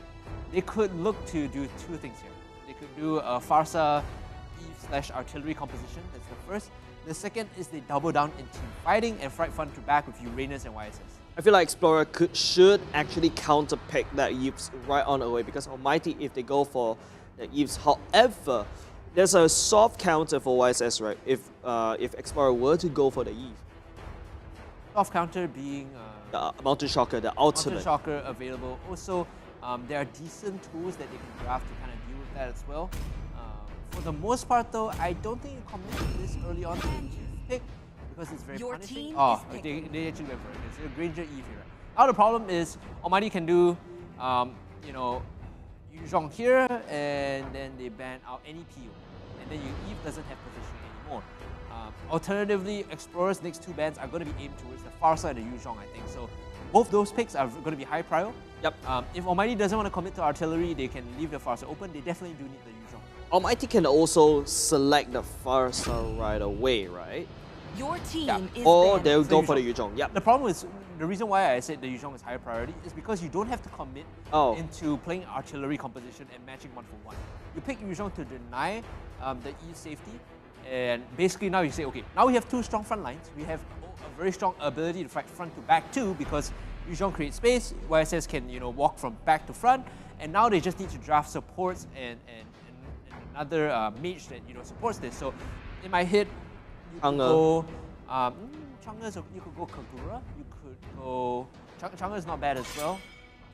They could look to do 2 things here. They could do a Farsa Eve/artillery composition, that's the first. The second is they double down in team fighting and fight front to back with Uranus and YSS. I feel like Explorer should actually counter pick that Eves right on away, because Almighty, if they go for the Eves, however, there's a soft counter for YSS, right? If Explorer were to go for the Eve. Soft counter being The Mountain Shocker, the ultimate. Mountain Shocker available. Also, there are decent tools that they can draft to kind of deal with that as well. For the most part though, I don't think you commit this early on to the Eve pick because it's very Your punishing. team Oh, is they actually went for it. It's a Granger Eve here. Now the problem is Almighty can do, you know, Yuzhong here, and then they ban out any PO. And then your Eve doesn't have positioning anymore. Alternatively, Explorer's next 2 bans are going to be aimed towards the Farsa and the Yuzhong, I think. So both those picks are going to be high prio. Yep. If Almighty doesn't want to commit to artillery, they can leave the Farsa open. They definitely do need the Yuzhong. Almighty can also select the Farsa right away, right? Your team is Or banning. they'll go for the Yuzhong. Yep. The problem is, the reason why I said the Yuzhong is higher priority is because you don't have to commit into playing artillery composition and matching 1-for-1. You pick Yuzhong to deny the E safety, and basically now you say, okay, now we have 2 strong front lines. We have a very strong ability to fight front to back too, because Yuzhong creates space, YSS can, you know, walk from back to front, and now they just need to draft supports and another mage that, you know, supports this. So in my head, you could go Chang'e, so you could go Kagura, you could go... Chang'e is not bad as well.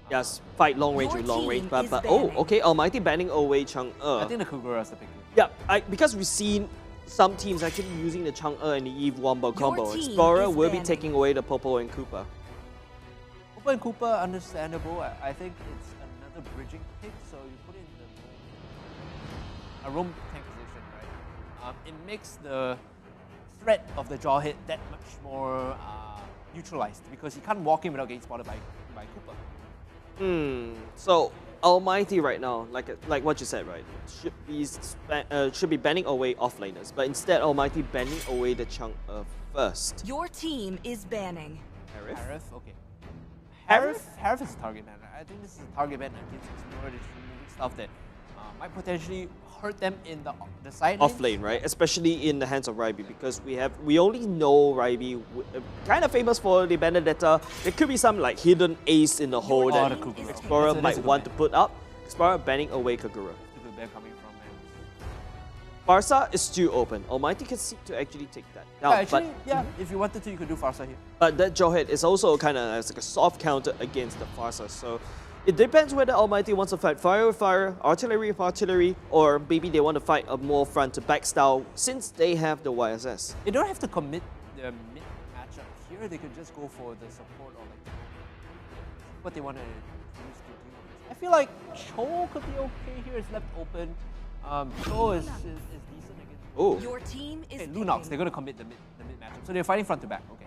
Yes, fight long range with long range, but oh, okay, Almighty banning away Chang'e. I think the Kagura is the pick. Yeah, because we've seen some teams actually using the Chang'e and the Eve Wombo combo. Explorer will be taking away the Popo and Koopa. Popo and Koopa, understandable. I think it's another bridging pick, so you put it in a roam tank position, right? It makes the threat of the jaw hit that much more neutralized because you can't walk in without getting spotted by Koopa. So Almighty right now, like what you said, right, should be banning away offlaners, but instead Almighty banning away the Chang'e first. Your team is banning. Harif, okay. Harif is a target ban. I think this is a target ban against Explorer. It's removing stuff that might potentially hurt them in the side off lane, right? Especially in the hands of Raibi, because we only know Raibi kind of famous for the Benedetta. There could be some like hidden ace in the hole that Explorer might want to put up. Explorer banning away Kagura. Farsa is still open. Almighty can seek to actually take that down. If you wanted to, you could do Farsa here. But that jaw hit is also kind of like a soft counter against the Farsa. So it depends whether Almighty wants to fight fire with fire, artillery with artillery, or maybe they want to fight a more front to back style since they have the YSS. They don't have to commit the mid matchup here. They could just go for the support or like what they want to use to do. I feel like Cho could be okay here. It's left open. Cho is decent against. Your team is Lunox. They're going to commit the mid matchup, so they're fighting front to back. Okay.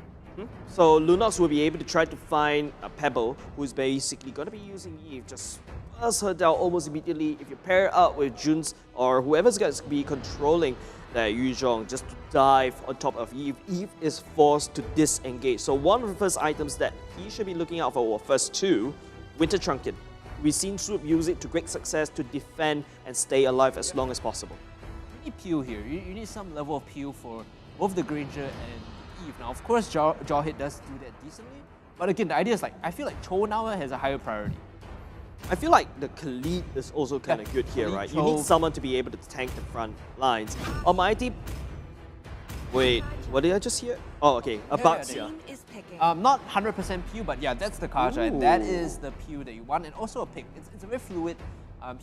So Lunox will be able to try to find a Pebble, who's basically going to be using Eve, just burst her down almost immediately. If you pair it up with Juns or whoever's going to be controlling that Yuzhong just to dive on top of Eve, Eve is forced to disengage. So one of the first items that he should be looking out for first two, Winter Trunket. We've seen Swoop use it to great success to defend and stay alive as long as possible. You need peel here. You need some level of peel for both the Granger and Eve. Now, of course, jaw hit does do that decently. But again, the idea is like, I feel like Cho now has a higher priority. I feel like the Khalid is also kind of good here, Khalid, right? Cho. You need someone to be able to tank the front lines. Almighty... Wait, what did I just hear? Oh, okay, a Baxia. Not 100% pew, but yeah, that's the Kaja, and that is the pew that you want, and also a pick. It's a very fluid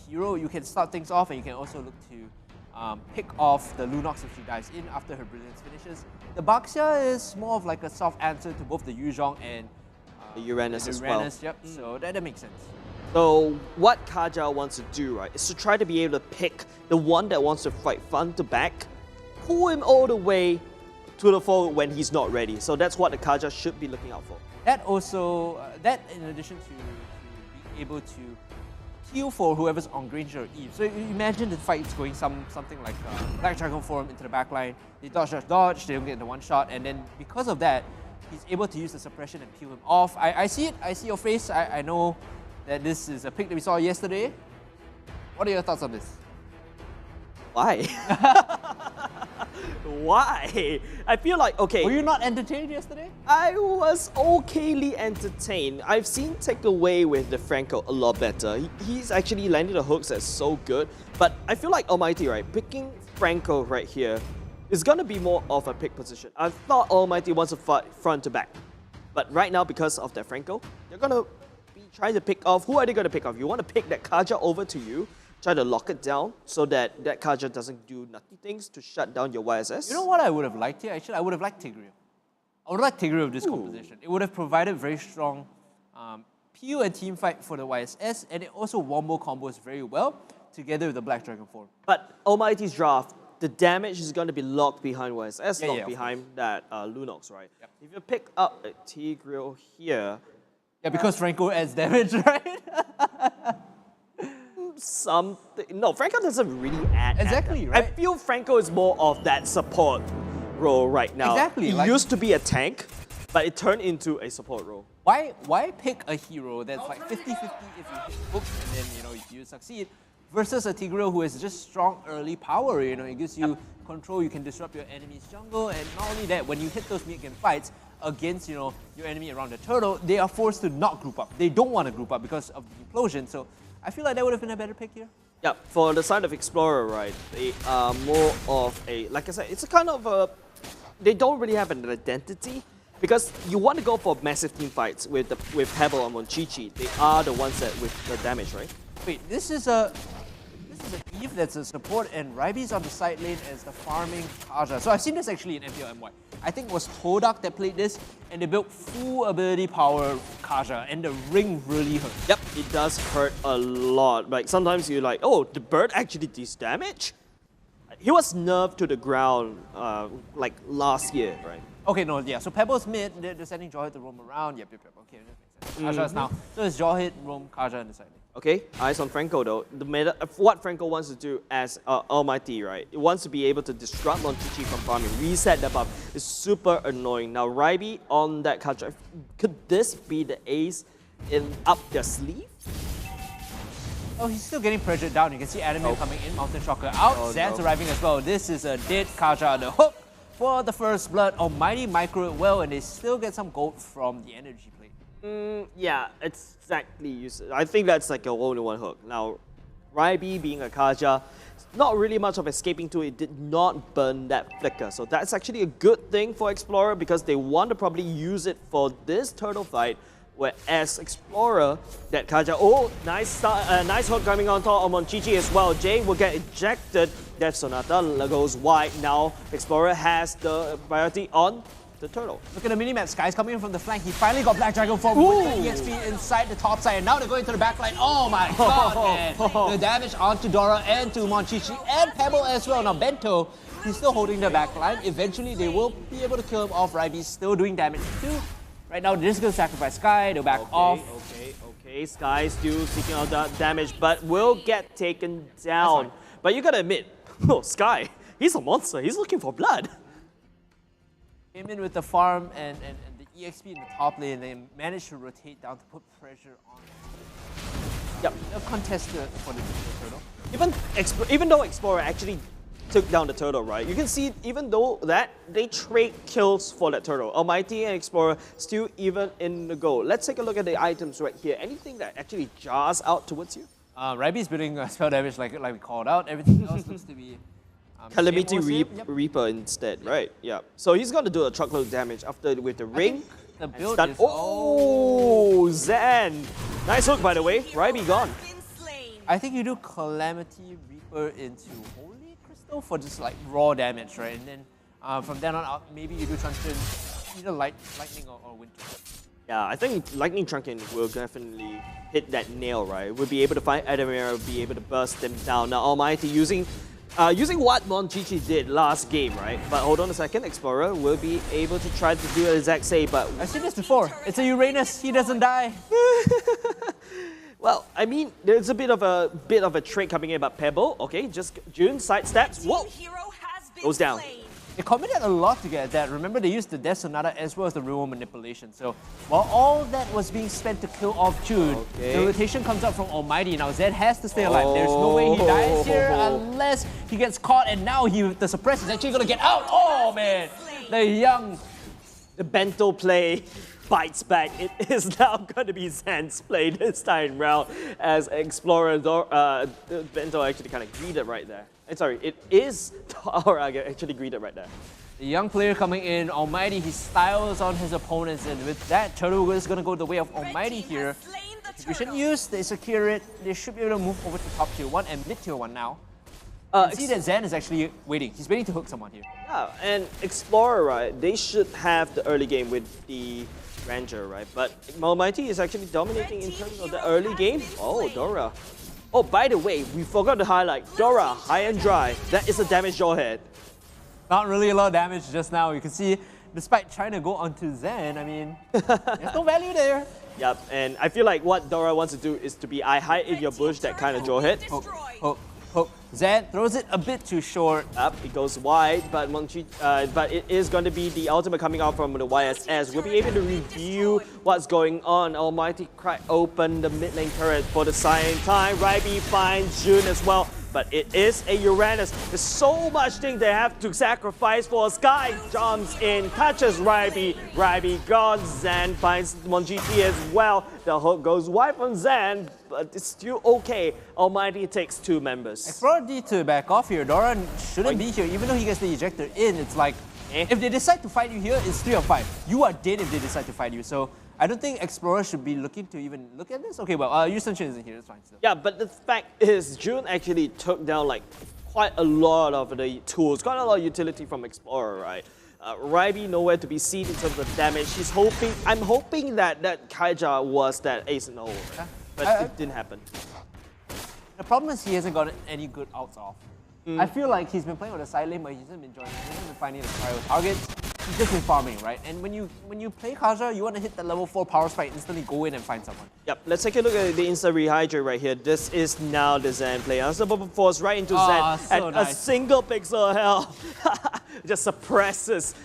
hero. You can start things off, and you can also look to pick off the Lunox if she dives in after her Brilliance finishes. The Baxia is more of like a soft answer to both the Yuzhong and the Uranus as well. Yep, so that makes sense. So what Kaja wants to do, right, is to try to be able to pick the one that wants to fight front to back, pull him all the way to the forward when he's not ready. So that's what the Kaja should be looking out for. That also, that in addition to being able to heal for whoever's on Granger or Eve. So you imagine the fight's going something like Black Dragon form into the backline. They dodge, they don't get the one shot, and then because of that, he's able to use the suppression and peel him off. I see it, I see your face, I know that this is a pick that we saw yesterday. What are your thoughts on this? Why? Why? I feel like, okay. Were you not entertained yesterday? I was okayly entertained. I've seen Takeaway with the Franco a lot better. He's actually landed the hooks that's so good. But I feel like Almighty, right, picking Franco right here is going to be more of a pick position. I thought Almighty wants to fight front to back. But right now, because of that Franco, they're going to be trying to pick off. Who are they going to pick off? You want to pick that Kaja over to you, try to lock it down so that that Kaja doesn't do nutty things to shut down your YSS. You know what I would have liked here? Actually, I would have liked Tigreal. I would have liked Tigreal with this composition. It would have provided very strong PU and team fight for the YSS, and it also wombo combos very well together with the Black Dragon form. But Almighty's draft, the damage is going to be locked behind YSS, locked behind that Lunox, right? Yep. If you pick up a Tigreal here... Yeah, because Franco adds damage, right? No, Franco doesn't really add. Exactly, right? I feel Franco is more of that support role right now. Exactly. It used to be a tank, but it turned into a support role. Why pick a hero that's like 50-50 if you hit hooks and then you succeed, versus a Tigreal who is just strong early power, it gives you control, you can disrupt your enemy's jungle, and not only that, when you hit those mid-game fights against your enemy around the turtle, they are forced to not group up. They don't want to group up because of the implosion, so I feel like that would have been a better pick here. Yeah, for the side of Explorer, right, they are more of a, like I said, it's a kind of a they don't really have an identity. Because you want to go for massive team fights with Pebble and Monchichi. They are the ones that with the damage, right? Wait, this is an Eve that's a support, and Ryby's on the side lane as the farming Kaja. So I've seen this actually in MPL-MY. I think it was Hodak that played this, and they built full ability power Kaja, and the ring really hurt. Yep, it does hurt a lot. Like sometimes you're like, oh, the bird actually does damage? He was nerfed to the ground like last year, right? Okay, no, yeah. So Pebble's mid, they're sending Jawhead to roam around. Yep. Okay, that makes sense. Kaja's now. So it's Jawhead, roam, Kaja on the side. Okay, eyes on Franco though. The meta, what Franco wants to do as ALMGHTY, right? It wants to be able to disrupt Monchichi from farming, reset the buff. It's super annoying. Now Ryby on that Kaja, could this be the ace up their sleeve? Oh, he's still getting pressured down. You can see Adam coming in, Mountain Shocker out. Zan's arriving as well. This is a dead Kaja, the hook for the first blood. ALMGHTY micro it well, and they still get some gold from the energy plate. Yeah, it's exactly useless. I think that's like a one-to-one hook. Now, Ryby being a Kaja, not really much of escaping to it, did not burn that flicker. So that's actually a good thing for Explorer because they want to probably use it for this turtle fight. Whereas Explorer, that Kaja, oh, nice hook coming on top of Monchichi as well. Jay will get ejected. Death Sonata goes wide. Now Explorer has the priority on the turtle. Look at the minimap. Sky's coming in from the flank. He finally got Black Dragon form with the EXP inside the top side. And now they're going to the back line. Oh my god, man. The damage onto Dora and to Monchichi and Pebble as well. Now Bento, he's still holding the back line. Eventually they will be able to kill him off. Ryby's still doing damage too. Right now, they're just going to sacrifice Sky, they'll back off. Okay, Sky still seeking out that damage, but will get taken down. But you gotta admit, Sky, he's a monster, he's looking for blood. Came in with the farm and the EXP in the top lane, and they managed to rotate down to put pressure on. Yep. A contest for the turtle. Even though Explorer actually took down the turtle, right? You can see, even though that, they trade kills for that turtle. ALMGHTY and Explorer still even in the goal. Let's take a look at the items right here. Anything that actually jars out towards you? Ryby's building spell damage like we called out. Everything else looks to be... Calamity Reaper instead, right? Yeah. So he's going to do a truckload of damage after with the ring. The build is... Oh, Zan! Nice hook, by the way. Ryby gone. I think you do Calamity Reaper into Holy Crystal for just like raw damage, right? And then from then on out, maybe you do Truncheon, either Lightning or Winter. Yeah, I think Lightning Truncheon will definitely hit that nail, right? We'll be able to find Adamir, be able to burst them down. Now ALMGHTY using what Monchichi did last game, right? But hold on a second, Explorer will be able to try to do the exact same, but... I've seen this before. It's a Uranus, he doesn't die. Well, I mean, there's a bit of a trick coming in about Pebble. Okay, just June sidesteps. Whoa! Goes down. They commented a lot to get that. Remember, they used the Death Sonata as well as the Real Manipulation. So while all that was being spent to kill off June, the rotation comes up from ALMGHTY. Now Zed has to stay alive. There's no way he dies here unless he gets caught. And now the suppress is actually going to get out. Oh man, the Bento play bites back. It is now going to be Zan's play this time round as Explorer and Bento actually kind of greeted right there. Sorry, it is Dora actually greeted right there. The young player coming in, ALMGHTY, he styles on his opponents, and with that, Turtle is going to go the way of ALMGHTY here. We should use, they secure it, they should be able to move over to top tier 1 and mid tier 1 now. See that Zan is actually waiting. He's waiting to hook someone here. Yeah, and Explorer, right, they should have the early game with the Ranger, right? But ALMGHTY is actually dominating in terms of the early game. Oh, Dora. Oh, by the way, we forgot to highlight Dora, high and dry. That is a damage Jawhead. Not really a lot of damage just now. You can see, despite trying to go onto Zan, I mean, there's no value there. Yep, and I feel like what Dora wants to do is to be I hide in your bush, that kind of Jawhead. Hook. Zan throws it a bit too short. Up, it goes wide, but but it is going to be the ultimate coming out from the YSS. We'll be able to review what's going on. ALMGHTY crack open the mid lane turret for the same time. Ryby finds June as well, but it is a Uranus. There's so much thing they have to sacrifice for. Sky jumps in, touches Ryby. Ryby gone. Zan finds Monchichi as well. The hook goes wide from Zan, but it's still okay. ALMGHTY takes 2 members. Explorer need to back off here. Doran shouldn't be here. Even though he gets the ejector in, it's like If they decide to fight you here, it's 3 or 5. You are dead if they decide to fight you. So I don't think Explorer should be looking to even look at this. Okay, well, Yu Sun-Shin isn't here, that's fine still. Yeah, but the fact is, June actually took down like quite a lot of the tools, quite a lot of utility from Explorer, right? Ryby nowhere to be seen in terms of damage. I'm hoping that Kaija was that ace in the hole, right? But it didn't happen. The problem is he hasn't gotten any good outs off. I feel like he's been playing with the side lane, but he hasn't been joining. He hasn't been finding the cryo targets. He's just been farming, right? And when you play Kaja, you want to hit the level 4 power spike, instantly go in and find someone. Yep, let's take a look at the insta rehydrate right here. This is now the Zen play. Unstoppable Force right into Zen. So and nice. A single pixel of hell just suppresses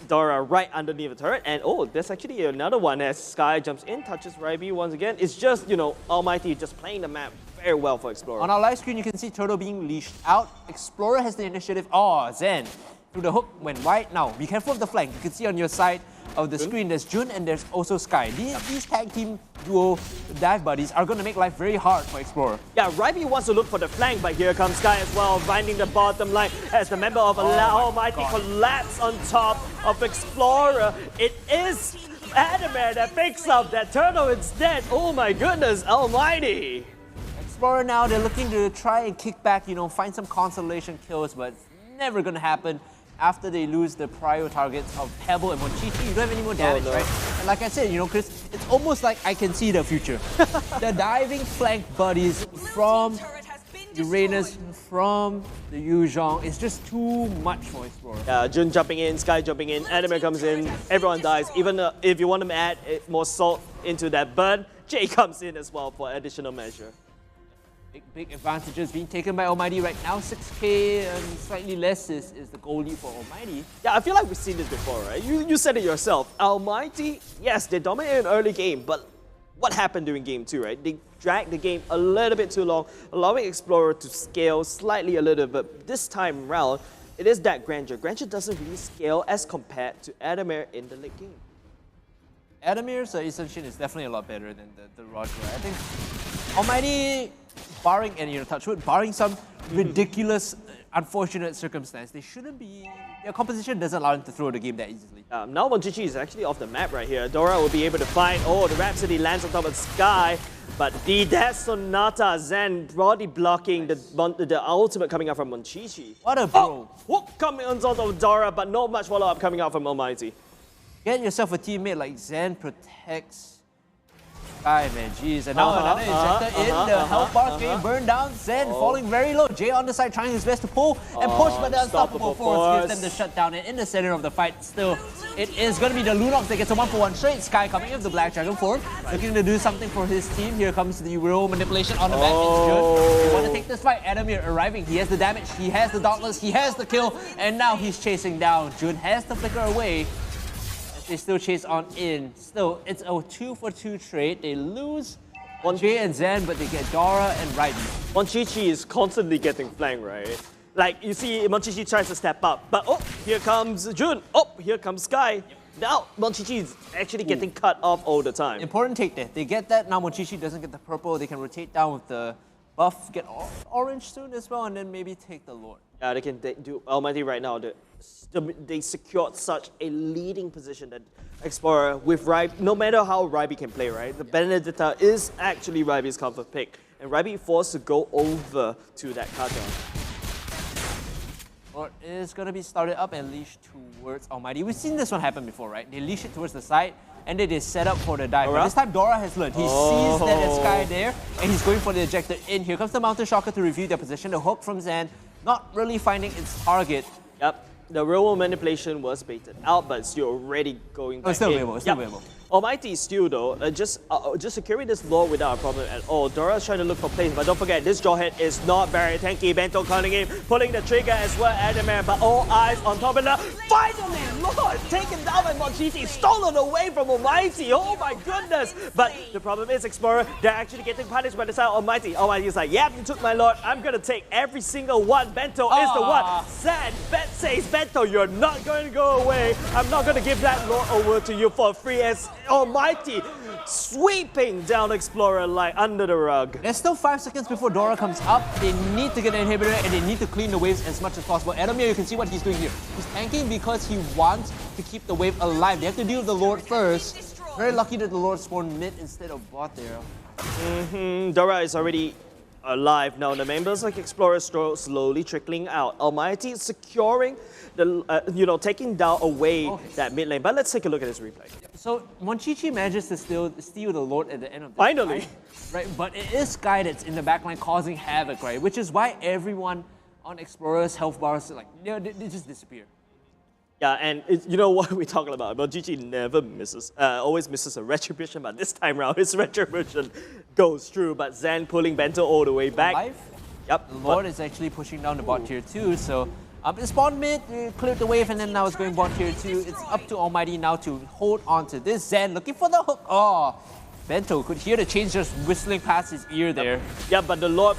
Dora right underneath the turret. And oh, there's actually another one as Sky jumps in, touches Ryby once again. It's just, you know, Almighty just playing the map very well for Explorer. On our live screen, you can see Turtle being leashed out. Explorer has the initiative. Oh, Zen. Through the hook went wide. Now, be careful of the flank. You can see on your side of the screen, there's Jun and there's also Sky. These tag team duo dive buddies are going to make life very hard for Explorer. Yeah, Ryby wants to look for the flank, but here comes Sky as well, finding the bottom line as the member of Almighty collapse on top of Explorer. It is Adamir that picks up that turtle instead. Oh my goodness, Almighty! Explorer now, they're looking to try and kick back, you know, find some consolation kills, but it's never going to happen after they lose the prio targets of Pebble and Monchichi. You don't have any more damage, right? And like I said, you know, Chris, it's almost like I can see the future. The diving flank buddies from Uranus, from the Yuzhong, is just too much for Explorer. Yeah, Jun jumping in, Sky jumping in, Adamir comes in, everyone dies. Even if you want to add more salt into that burn, Jay comes in as well for additional measure. Big advantages being taken by Almighty right now. 6k and slightly less is the goal lead for Almighty. Yeah, I feel like we've seen this before, right? You said it yourself. Almighty, yes, they dominated in early game, but what happened during game 2, right? They dragged the game a little bit too long, allowing Explorer to scale slightly a little bit. This time around, it is that Grandeur. Grandeur doesn't really scale as compared to Adamir in the late game. Adamir's Ascension is definitely a lot better than the Roger. I think Almighty, barring, and you know, touch wood, barring some ridiculous, unfortunate circumstance, they shouldn't be. Their composition doesn't allow them to throw the game that easily. Now Monchichi is actually off the map right here. Dora will be able to find. Oh, the Rhapsody lands on top of Sky, but the Death Sonata Zen body blocking the ultimate coming out from Monchichi. What a bro! Hook coming on top of Dora, but not much follow up coming out from Almighty. Get yourself a teammate like Zen protects Sky, man, jeez. And now another injector in. The health bar getting burned down. Zen falling very low. Jay on the side trying his best to pull and push, but the Unstoppable Force gives them the shutdown. And in the center of the fight, still, it is going to be the Lunox that gets a 1-for-1 straight. Sky coming in with the Black Dragon form, looking to do something for his team. Here comes the real manipulation on the back. It's good. They want to take this fight. Adamir arriving. He has the damage. He has the Dauntless. He has the kill. And now he's chasing down. Jun has the flicker away. They still chase on in. Still, it's a 2-for-2 trade. They lose Jay and Zen, but they get Dora and Ryby. Monchichi is constantly getting flanked, right? Like, you see Monchichi tries to step up, but oh, here comes Jun. Oh, here comes Sky. Now, Monchichi is actually getting cut off all the time. Important take there. They get that. Now Monchichi doesn't get the purple. They can rotate down with the buff, get orange soon as well, and then maybe take the Lord. Yeah, they can do Almighty right now. They secured such a leading position that Explorer with Ryby, no matter how Ryby can play, right? The Benedetta is actually Ryby's comfort pick. And Ryby forced to go over to that Kaja. Lord is going to be started up and leashed towards Almighty. We've seen this one happen before, right? They leash it towards the side, and then they set up for the dive. But this time Dora has learned. He sees that there's Sky there, and he's going for the ejector in. Here comes the Mountain Shocker to review their position. The hook from Zen, not really finding its target. Yep, the real world manipulation was baited out, but it's still already going back It's still available, it's still available. Almighty still though, just securing this lord without a problem at all. Dora's trying to look for plays, but don't forget, this Jawhead is not very tanky. Bento coming in, pulling the trigger as well, Adamir, but all eyes on top of that. Finally, Lord taken down by Monchichi, stolen away from Almighty. Oh my goodness! But the problem is, Explorer, they're actually getting punished by the side of Almighty. Almighty is like, yep, you took my lord, I'm gonna take every single one. Bento is the one. Sad, Bet says, Bento, you're not going to go away. I'm not gonna give that lord over to you for free as Almighty sweeping down Explorer like under the rug. There's still 5 seconds before Dora comes up. They need to get an inhibitor and they need to clean the waves as much as possible. Adamir, you can see what he's doing here. He's tanking because he wants to keep the wave alive. They have to deal with the Lord first. Very lucky that the Lord spawned mid instead of bot there. Dora is already alive now. The members like Explorer slowly trickling out. Almighty is securing the, taking down away that mid lane. But let's take a look at this replay. So MLBB manages to steal the Lord at the end of the Finally. fight, right? But it is Sky that's in the backline causing havoc, right? Which is why everyone on Explorer's health bars they just disappear. Yeah, and you know what we're talking about. MLBB never misses, always misses a retribution, but this time around his retribution goes through. But Zen pulling Bento all the way back. Alive? Yep. The Lord is actually pushing down the bot tier 2, so it spawned mid, cleared the wave, and then now it's going bot tier 2. It's up to Almighty now to hold on to this. Zen looking for the hook. Oh, Bento could hear the chains just whistling past his ear there. Yeah, but the Lord,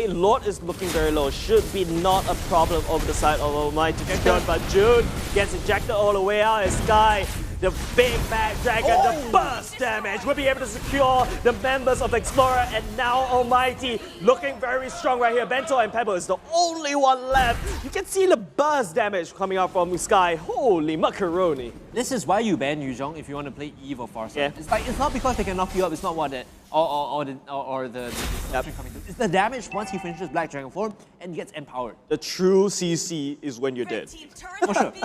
Lord is looking very low. Should be not a problem over the side of Almighty to secure, but June gets ejected all the way out as Sky. The big bad dragon, the burst damage will be able to secure the members of Explorer, and now Almighty looking very strong right here. Bento and Pebble is the only one left. You can see the burst damage coming out from Sky. Holy macaroni. This is why you ban Yuzhong if you want to play Eve or Farsight. Yeah. It's not because they can knock you up, it's not what that or the coming through. It's the damage once he finishes Black Dragon form and gets empowered. The true CC is when you're dead.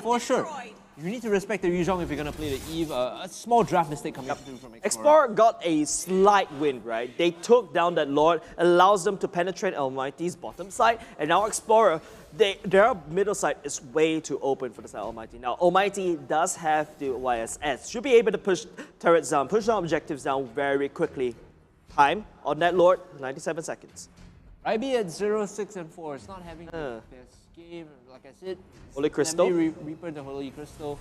For sure. You need to respect the Yuzhong if you're going to play the Eve. A small draft mistake coming through from Explorer. Explorer got a slight win, right? They took down that Lord, allows them to penetrate Almighty's bottom side, and now Explorer, their middle side is way too open for the side of Almighty. Now, Almighty does have the YSS, should be able to push turrets down, push down objectives down very quickly. Time on that Lord, 97 seconds. Ryby at 0, 6, and 4. It's not having the best game. Like I said, Holy Crystal. Reaper the Holy Crystal.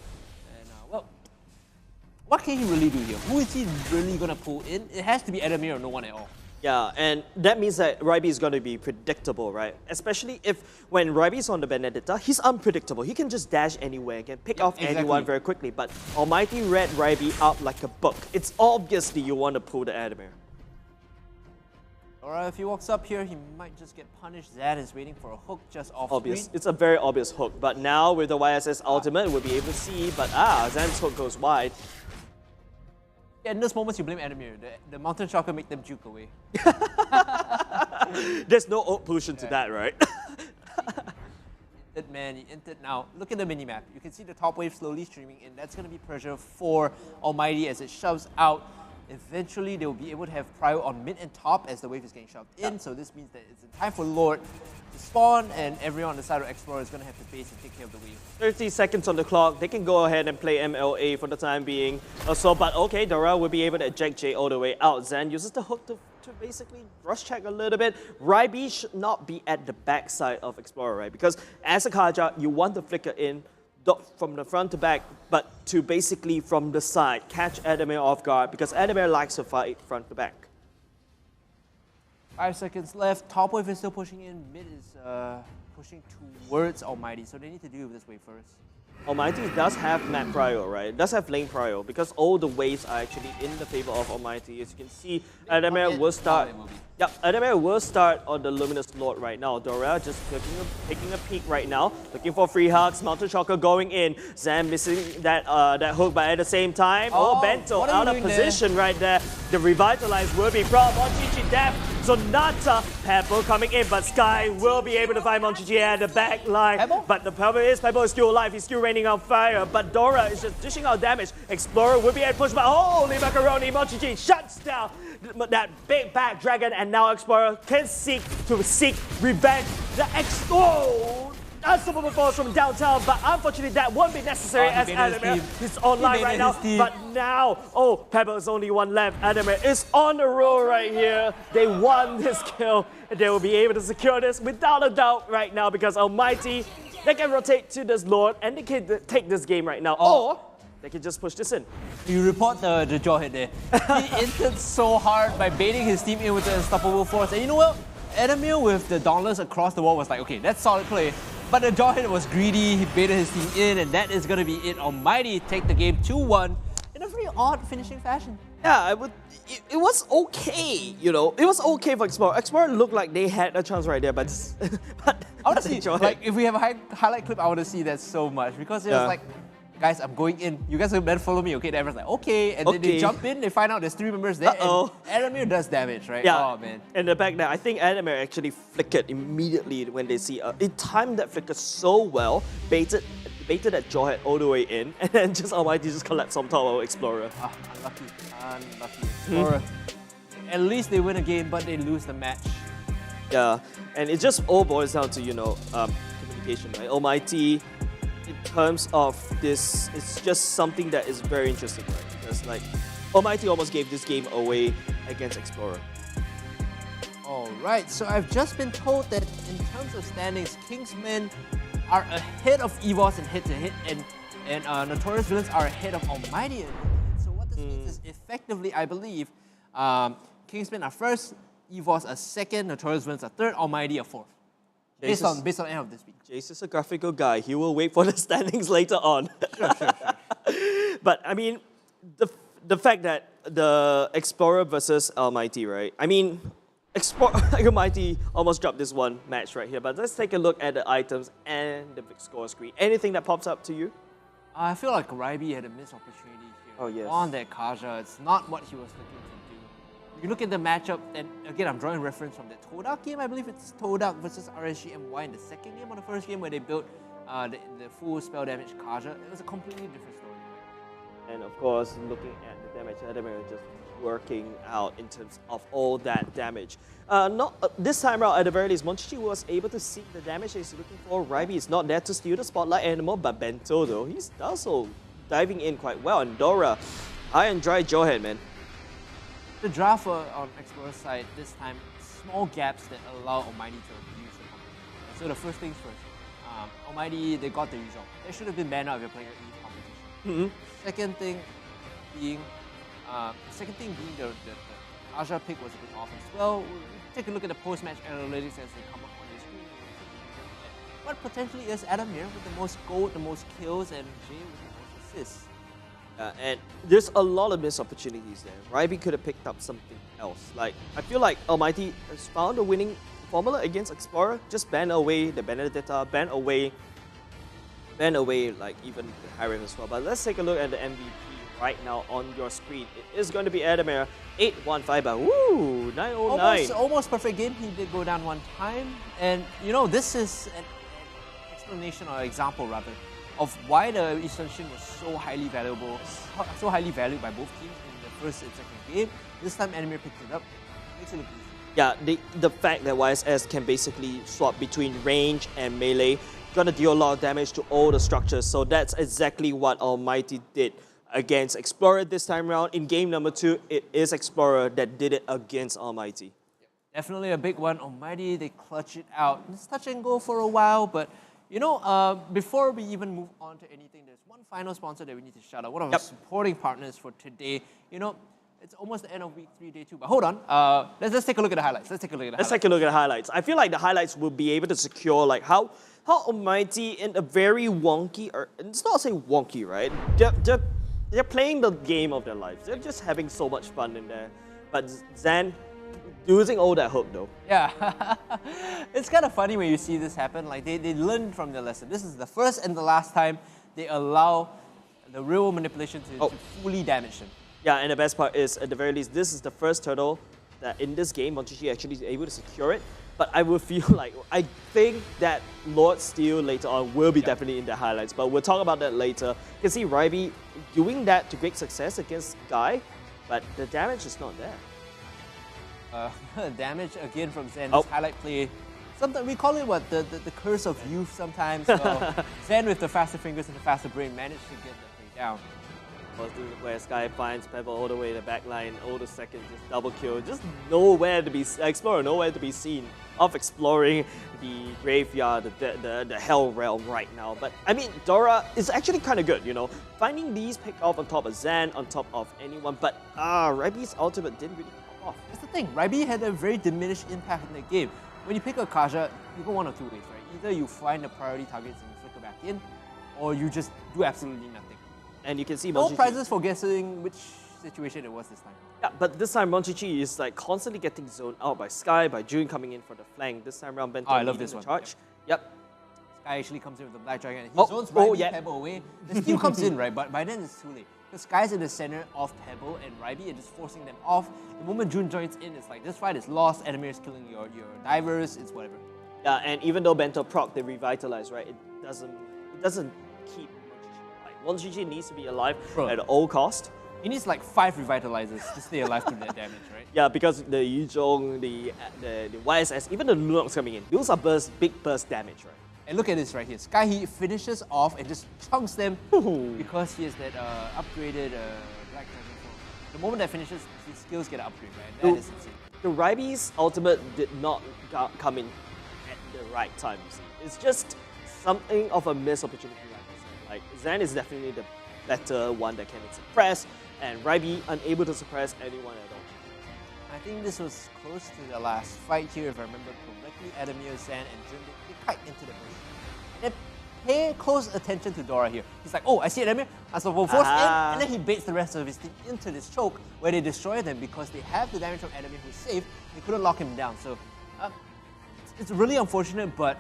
And, well, what can he really do here? Who is he really going to pull in? It has to be Adamir or no one at all. Yeah, and that means that Ryby is going to be predictable, right? Especially when Ryby is on the Benedetta, he's unpredictable. He can just dash anywhere and can pick off anyone very quickly. But Almighty read Ryby out like a book. It's obviously you want to pull the Adamir. Or if he walks up here, he might just get punished. Zad is waiting for a hook just off Obvious. screen. It's a very obvious hook. But now with the YSS ultimate, we'll be able to see. But Zan's hook goes wide. Yeah, in those moments, you blame Adamir. The Mountain Shocker make them juke away. There's no ult pollution to that, right? Man, he entered now. Look at the minimap. You can see the top wave slowly streaming in. That's going to be pressure for Almighty as it shoves out. Eventually, they will be able to have prio on mid and top as the wave is getting shoved in. So this means that it's in time for Lord to spawn, and everyone on the side of Explorer is going to have to base and take care of the wave. 30 seconds on the clock. They can go ahead and play MLA for the time being. But okay, Dora will be able to eject J all the way out. Zan uses the hook to basically rush check a little bit. Ryby should not be at the backside of Explorer, right? Because as a Kaja, you want to flicker in from the front to back, but to basically from the side, catch Adamir off guard, because Adamir likes to fight front to back. 5 seconds left. Top wave is still pushing in. Mid is pushing towards Almighty, so they need to deal with this wave first. Almighty does have map prio, right? Does have lane prio, because all the waves are actually in the favor of Almighty. As you can see, Adamir will start. Adamir will start on the Luminous Lord right now. Dora just taking a peek right now, looking for free hugs. Mountain Shocker going in. Zam missing that hook, but at the same time, Bento out of position right there. The Revitalize will be brought. MLBB death. Sonata, Pebble coming in, but Sky will be able to find MLBB at the back line. But the Pebble is still alive. He's still raining on fire. But Dora is just dishing out damage. Explorer will be able to push, but holy macaroni, MLBB shuts down that big back dragon, and now Explorer can seek revenge. Unstoppable force from downtown, but unfortunately that won't be necessary as Adamir is online right now. But now, Pebble is only one left. Adamir is on the roll right here. They won this kill, and they will be able to secure this without a doubt right now, because Almighty, they can rotate to this Lord, and they can take this game right now. Or they can just push this in. You report the jaw hit there. He entered so hard by baiting his team in with the unstoppable force. And you know what? Adamir with the Dauntless across the wall was like, okay, that's solid play. But the jaw hit was greedy, he baited his team in, and that is going to be it. Almighty take the game 2-1 in a very odd finishing fashion. Yeah, I would. It was okay, you know. It was okay for Explorer. Explorer looked like they had a chance right there, but Honestly, like if we have a highlight clip, I want to see that so much because it was like, guys, I'm going in. You guys better follow me, okay? And everyone's like, okay. And then they jump in, they find out there's 3 members there, and Adamir does damage, right? Yeah. Oh, man. And the fact that I think Adamir actually flickered immediately when they see it timed that flicker so well, baited that Jawhead all the way in, and then just Almighty just collapsed on top of Explorer. Unlucky Explorer. At least they win a game, but they lose the match. Yeah, and it just all boils down to, you know, communication, right? Almighty, in terms of this, it's just something that is very interesting, right? Because like, Almighty almost gave this game away against Explorer. Alright, so I've just been told that in terms of standings, Kingsmen are ahead of EVOS in head-to-head, and Notorious Villains are ahead of Almighty in head-to-head. So what this means is, effectively, I believe, Kingsmen are first, EVOS are second, Notorious Villains are third, Almighty are fourth. Based on the end of this week. Jace is a graphical guy. He will wait for the standings later on. Sure. But I mean, the fact that the Explorer versus Almighty, right? I mean, Almighty almost dropped this one match right here. But let's take a look at the items and the big score screen. Anything that pops up to you? I feel like Ryby had a missed opportunity here. Oh, yes. On that Kaja. It's not what he was looking to do. You look at the matchup, and again, I'm drawing reference from the Todak game. I believe it's Todak versus RSG MY in the second game or the first game where they built the full spell damage Kaja. It was a completely different story. And of course, looking at the damage, Adamir just working out in terms of all that damage. This time around, at the very least, Monchichi was able to seek the damage he's looking for. Ryby is not there to steal the spotlight anymore, but Bento, though, he's also diving in quite well. And Dora, high and dry Jawhead, man. The draft on Explorer's side this time, small gaps that allow Almighty to use the competition. So the first things first, Almighty, they got the result. They should have been banned out if you're playing an EVE competition. Second thing being the Kaja pick was a bit off as well. Take a look at the post-match analytics as they come up on the screen. What potentially is Adamir with the most gold, the most kills, and Jay with the most assists. And there's a lot of missed opportunities there. Ryby could have picked up something else. Like, I feel like Almighty has found a winning formula against Explorer. Just ban away the Benedetta, ban away like even the Hiram as well. But let's take a look at the MVP right now on your screen. It is going to be Adamir, 8-1-5 by woo, 909. Almost perfect game. He did go down one time. And you know, this is an explanation or example rather of why the Eastern Shin was so highly valued by both teams in the first and second game. This time Adamir picked it up. Makes it look easy. Yeah, the fact that YSS can basically swap between range and melee, gonna deal a lot of damage to all the structures. So that's exactly what Almighty did against Explorer this time around. In game number 2, it is Explorer that did it against Almighty. Definitely a big one. Almighty, they clutch it out. It's touch and go for a while, but you know, before we even move on to anything, there's one final sponsor that we need to shout out. One of our supporting partners for today. You know, it's almost the end of week 3, day 2. But hold on, let's take a look at the highlights. Let's take a look at the highlights. I feel like the highlights will be able to secure like how Almighty in a very wonky, or it's not saying wonky, right? They're playing the game of their lives. They're just having so much fun in there. But Zan, losing all that hope though. Yeah, it's kind of funny when you see this happen. Like they learned from their lesson. This is the first and the last time they allow the real manipulation to fully damage them. Yeah, and the best part is, at the very least, this is the first turtle that in this game, Monchichi actually is able to secure it. But I will feel like, I think that Lord Steel later on will be definitely in the highlights. But we'll talk about that later. You can see Ryby doing that to great success against Guy, but the damage is not there. Damage again from Zen, this highlight play. Sometimes we call it what, the curse of youth sometimes. Zen with the faster fingers and the faster brain managed to get the play down. Where Sky finds Pebble all the way in the back line, all the seconds, just double kill, just nowhere to be Explorer, nowhere to be seen of exploring the graveyard, the Hell Realm right now. But I mean, Dora is actually kind of good, you know, finding these pick off on top of Zan, on top of anyone. But Ryby's ultimate didn't really pop off. That's the thing. Ryby had a very diminished impact in the game. When you pick a Kaja, you go one of two ways, right? Either you find the priority targets and you flicker back in, or you just do absolutely nothing. And you can see no prizes for guessing which situation it was this time. Yeah, but this time MLBB is like constantly getting zoned out by Sky, by June coming in for the flank. This time around, Bento I love leading this the one. charge. Yep. Sky actually comes in with the Black Dragon. He zones Ryby Pebble away. The steal comes in, right? But by then it's too late. Because Sky's in the center of Pebble and Ryby and just forcing them off. The moment June joins in, it's like this fight is lost. Enemy is killing your divers. It's whatever. Yeah, and even though Bento proc, they revitalize, right? It doesn't keep MLBB alive. MLBB needs to be alive at all cost. He needs like 5 revitalizers to stay alive through that damage, right? Yeah, because the Yuzhong, the YSS, even the Lunox coming in, those are big burst damage, right? And look at this right here. Sky, he finishes off and just chunks them because he has that upgraded Black Dragon. The moment that finishes, his skills get upgraded, right? That is insane. The Ryby's ultimate did not come in at the right time. It's just something of a missed opportunity, like Zen is definitely the better one that can suppress, and Ryby unable to suppress anyone at all. I think this was close to the last fight here, if I remember correctly. Adamir, Zen, and Jun, they kite into the bush. Then pay close attention to Dora here. He's like, oh, I see Adamir. So we'll force in, and then he baits the rest of his team into this choke where they destroy them because they have the damage from Adamir who's safe. They couldn't lock him down. So it's really unfortunate, but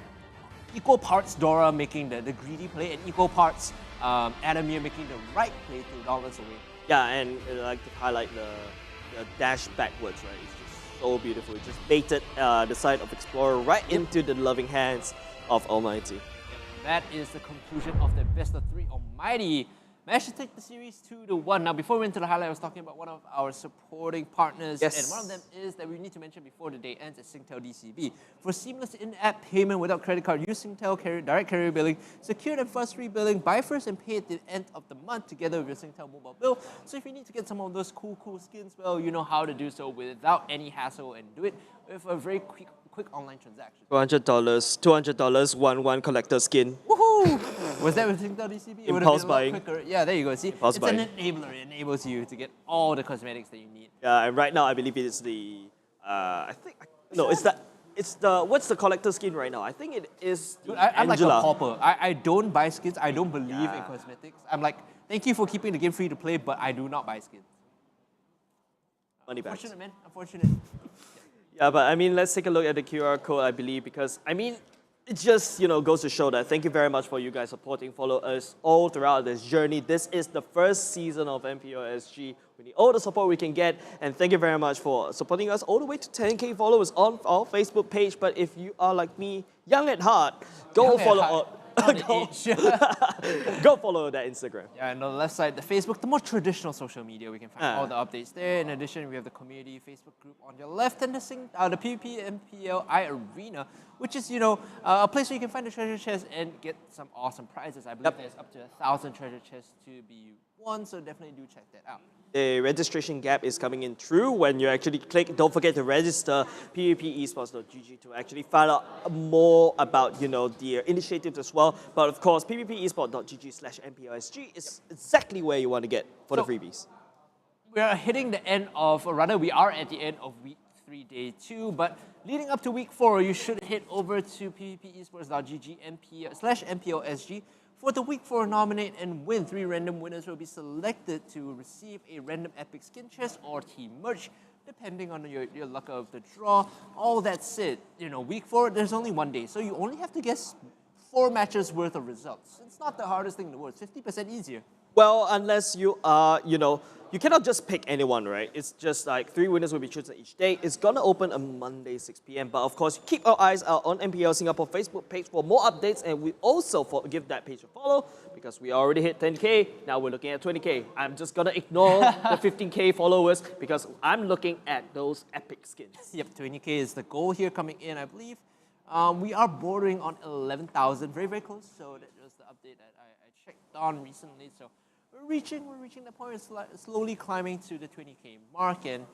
equal parts Dora making the greedy play and equal parts Adamir making the right play to balance away. Yeah, and I like to highlight the dash backwards, right? It's just so beautiful. It just baited the side of Explorer right into the loving hands of ALMGHTY. That is the conclusion of the best of 3 ALMGHTY. Managed to take the series 2-1. Now, before we went to the highlight, I was talking about one of our supporting partners. Yes. And one of them is that we need to mention before the day ends is Singtel DCB. For seamless in-app payment without credit card, use Singtel direct carrier billing, secured and fuss-free billing, buy first and pay at the end of the month together with your Singtel mobile bill. So if you need to get some of those cool skins, well, you know how to do so without any hassle and do it with a very quick online transaction. $200, $200, one collector skin. Woohoo! Was that with Singtel DCB? It would have Impulse been a lot buying. quicker. Yeah, there you go. See, Impulse it's an buying. enabler. It enables you to get all the cosmetics that you need. Yeah, and right now I believe it is the it's the what's the collector skin right now? I think it is the Dude, I'm like a Angela. pauper. I don't buy skins. I don't believe in cosmetics. I'm like, thank you for keeping the game free to play, but I do not buy skins. Money back. Unfortunate, man. Unfortunate. Yeah, but I mean, let's take a look at the QR code, I believe, because, I mean, it just, goes to show that thank you very much for you guys supporting, follow us all throughout this journey. This is the first season of MPL-SG. We need all the support we can get, and thank you very much for supporting us all the way to 10K followers on our Facebook page. But if you are like me, young at heart, go follow go follow that Instagram. Yeah, and on the left side, the Facebook, the more traditional social media. We can find all the updates there. In addition, we have the community Facebook group on your left, and the PvP MPLI Arena, which is, a place where you can find the treasure chest and get some awesome prizes. I believe there's up to 1,000 treasure chests to be won, so definitely do check that out. The registration gap is coming in through when you actually click. Don't forget to register PvPesports.gg to actually find out more about the initiatives as well. But of course, PvPesports.gg/MPL-SG is exactly where you want to get for the freebies. We are hitting the end of, or rather, we are at the end of week 3, day 2. But leading up to week 4, you should head over to PvPesports.gg/MPL-SG. For the week 4, nominate and win. 3 random winners will be selected to receive a random epic skin chest or team merch, depending on your luck of the draw. All that said, week 4, there's only 1 day, so you only have to guess 4 matches worth of results. It's not the hardest thing in the world. It's 50% easier. Well, unless you are, you cannot just pick anyone, right? It's just like 3 winners will be chosen each day. It's gonna open on Monday, 6 p.m. But of course, keep our eyes out on MPL Singapore Facebook page for more updates, and we also give that page a follow because we already hit 10K. Now we're looking at 20K. I'm just gonna ignore the 15K followers because I'm looking at those epic skins. Yep, 20K is the goal here coming in, I believe. We are bordering on 11,000, very, very close. So that was the update that I checked on recently. So we're reaching that point, slowly climbing to the 20K mark, and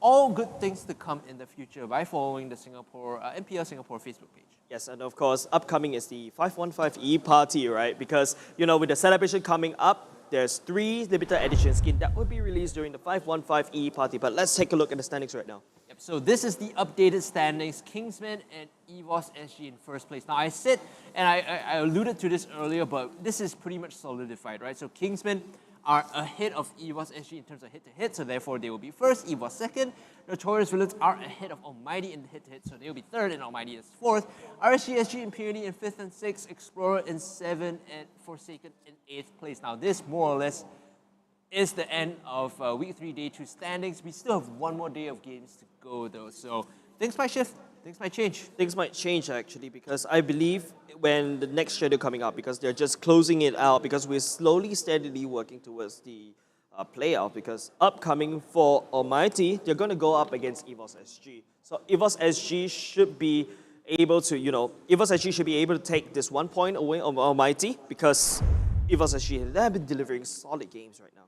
all good things to come in the future by following the MPL Singapore Facebook page. Yes, and of course, upcoming is the 515E party, right? Because with the celebration coming up, there's 3 limited edition skins that will be released during the 515E party. But let's take a look at the standings right now. Yep, so this is the updated standings. Kingsmen and EVOS SG in first place. Now I said, and I alluded to this earlier, but this is pretty much solidified, right? So Kingsmen are ahead of EVOS SG in terms of head-to-head, so therefore they will be first, EVOS second. Notorious Villains are ahead of ALMGHTY in head-to-head, so they will be third, and ALMGHTY is fourth. RSG SG Impunity in fifth and sixth, Explorer in seventh, and Forsaken in eighth place. Now this more or less is the end of week 3, day 2 standings. We still have one more day of games to go though, so things might shift. Things might change. Things might change actually, because I believe when the next schedule coming up, because they're just closing it out, because we're slowly, steadily working towards the playoff, because upcoming for ALMGHTY, they're going to go up against EVOS SG. So EVOS SG should be able to, EVOS SG should be able to take this 1 point away of ALMGHTY, because EVOS SG, they have been delivering solid games right now.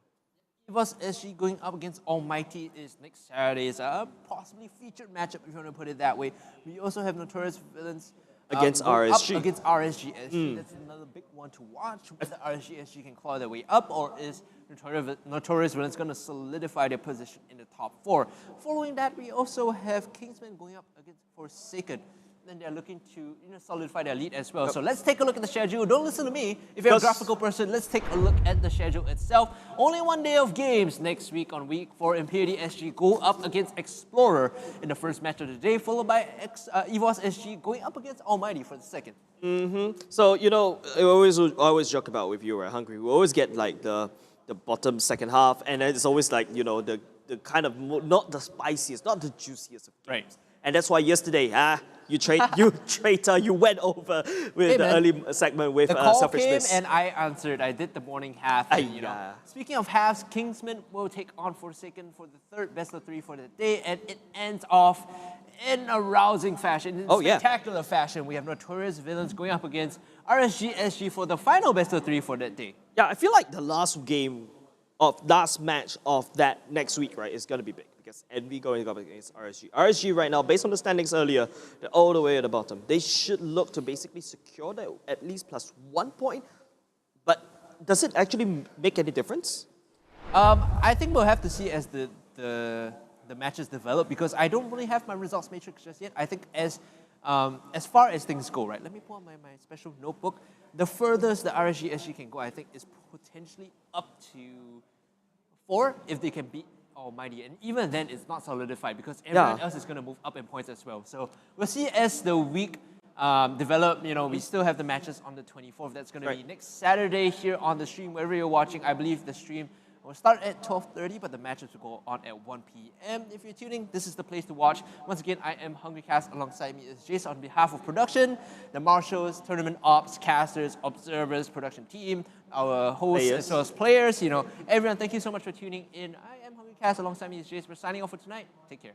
EVOS SG going up against ALMGHTY is next Saturday's possibly featured matchup, if you want to put it that way. We also have Notorious Villains against RSG. Up against RSG SG. That's another big one to watch. Whether RSG SG can claw their way up, or is Notorious Villains going to solidify their position in the top 4. Following that, we also have Kingsmen going up against Forsaken. Then they're looking to solidify their lead as well. Yep. So let's take a look at the schedule. Don't listen to me. If you're a graphical person, let's take a look at the schedule itself. Only 1 day of games next week on week 4. Impunity SG go up against Explorer in the first match of the day, followed by EVOS SG going up against ALMGHTY for the second. So, I always joke about with you, right, Hungry. We always get like the bottom second half, and then it's always like, the kind of, not the spiciest, not the juiciest of games. Right. And that's why yesterday, you traitor, you went over with the early segment with the call selfishness. came and I answered. I did the morning half. And, Speaking of halves, Kingsmen will take on Forsaken for the third best of 3 for the day, and it ends off in a rousing fashion, in spectacular fashion. We have Notorious Villains going up against RSG SG for the final best of 3 for that day. Yeah, I feel like the last match of that next week, right, is going to be big. Because Envy going up against RSG. RSG right now, based on the standings earlier, they're all the way at the bottom. They should look to basically secure that at least plus 1 point. But does it actually make any difference? I think we'll have to see as the matches develop, because I don't really have my results matrix just yet. I think as far as things go, right, let me pull out my special notebook. The furthest the RSG SG can go, I think, is potentially up to 4 if they can beat ALMGHTY, and even then it's not solidified, because everyone else is going to move up in points as well. So we'll see as the week develop. We still have the matches on the 24th. That's going to be next Saturday here on the stream, wherever you're watching. I believe the stream will start at 12:30, but the matches will go on at 1 p.m. If you're tuning, this is the place to watch. Once again, I am HungryCast. Alongside me is Jace on behalf of production, the marshals, tournament ops, casters, observers, production team, our hosts, as well as players. Everyone, thank you so much for tuning in. I am HungryCast. Alongside me is Jace. We're signing off for tonight. Take care.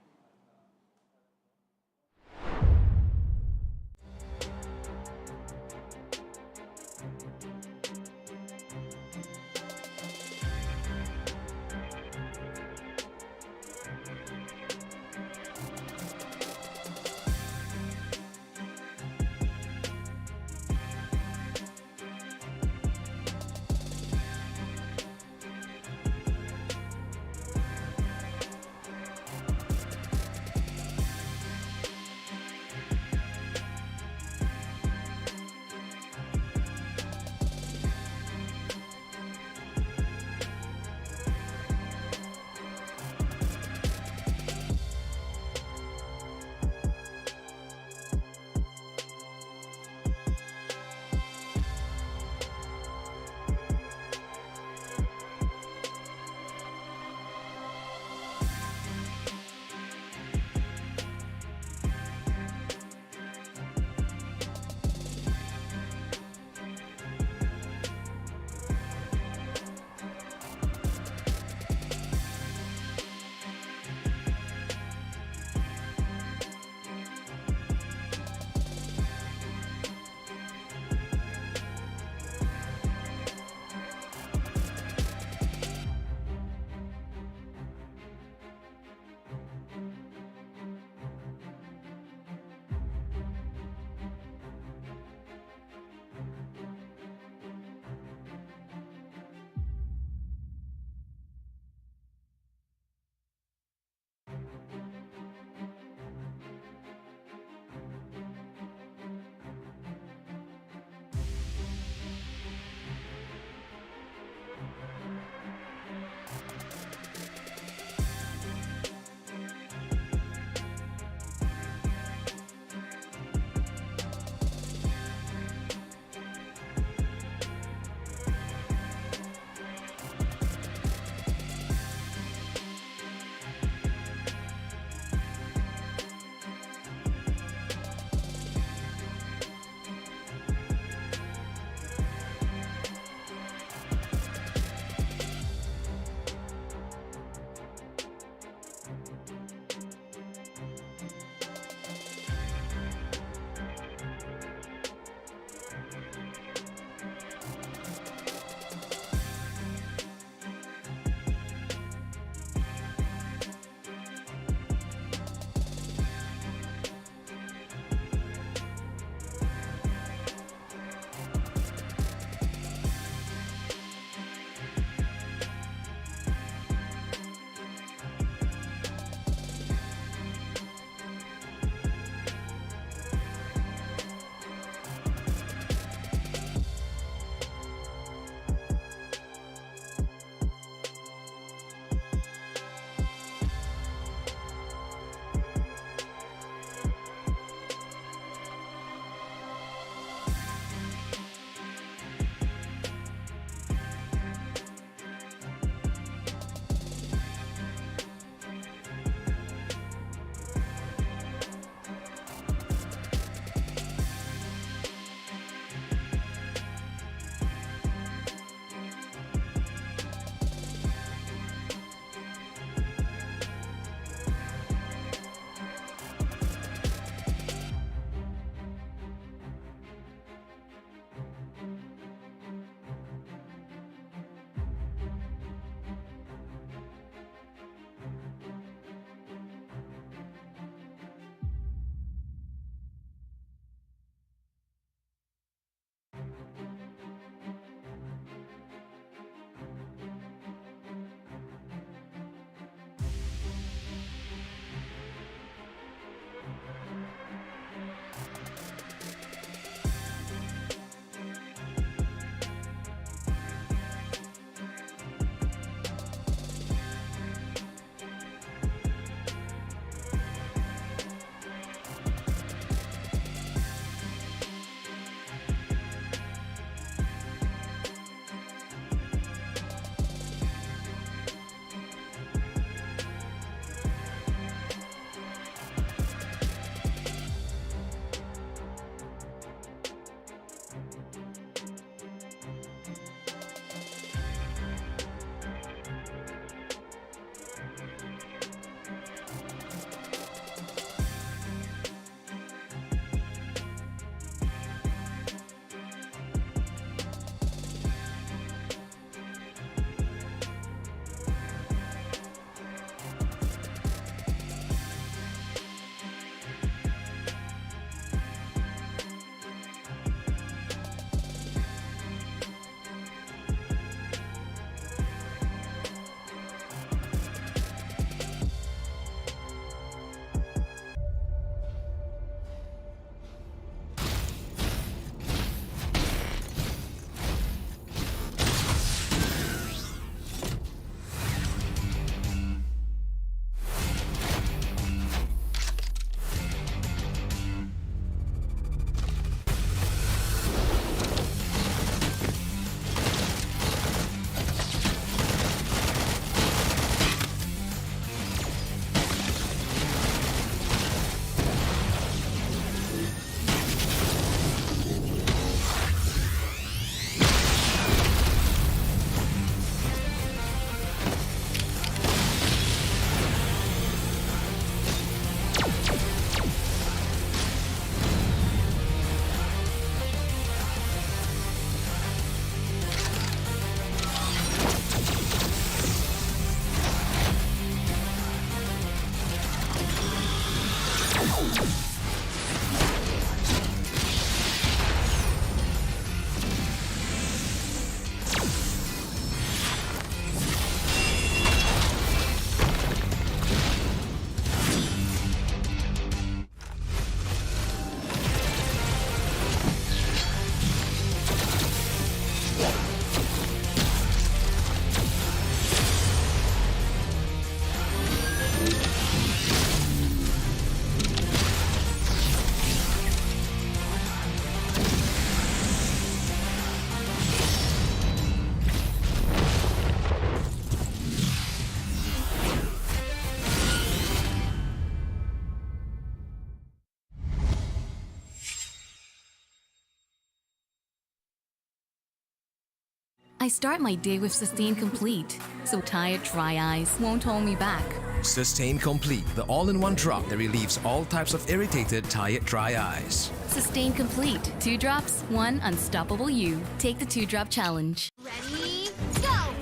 I start my day with Sustain Complete, so tired dry eyes won't hold me back. Sustain Complete, the all-in-one drop that relieves all types of irritated, tired, dry eyes. Sustain Complete. 2 drops, 1 unstoppable you. Take the 2-drop challenge. Ready, go!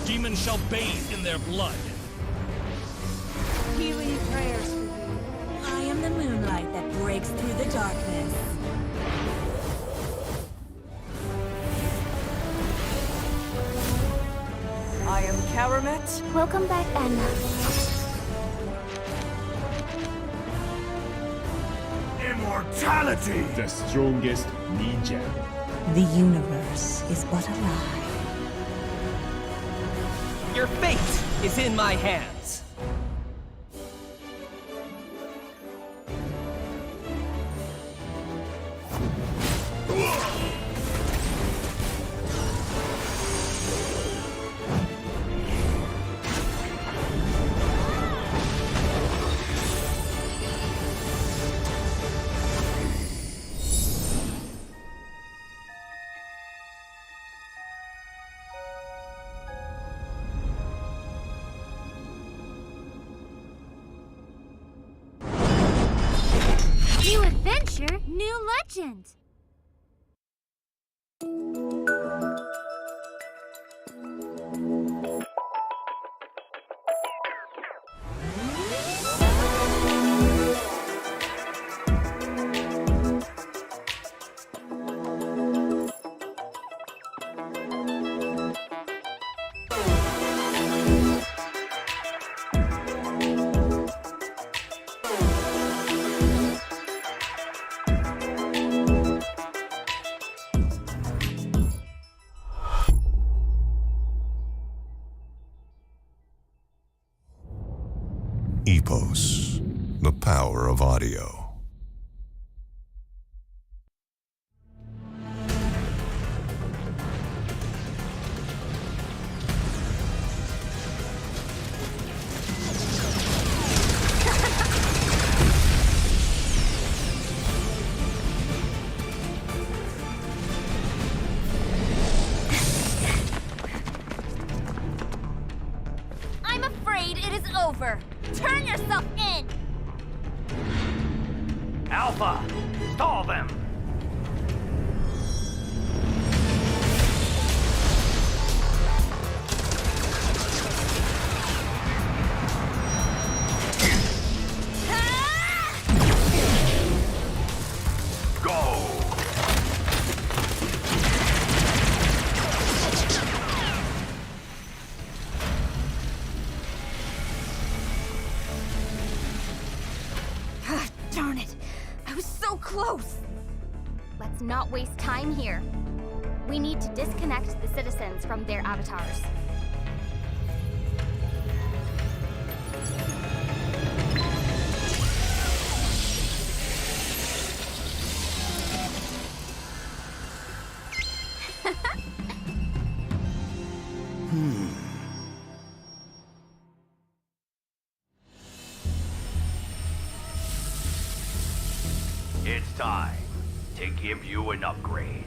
Demons shall bathe in their blood. Healing prayers for you. I am the moonlight that breaks through the darkness. I am Karamet. Welcome back, Anna. Immortality! The strongest ninja. The universe is but a lie. Your fate is in my hands. New adventure, new legend. EVOS, the power of audio. I'm afraid it is over. Turn yourself in! Alpha, stall them! Go! Ah, darn it! I was so close! Let's not waste time here. We need to disconnect the citizens from their avatars. It's time to give you an upgrade.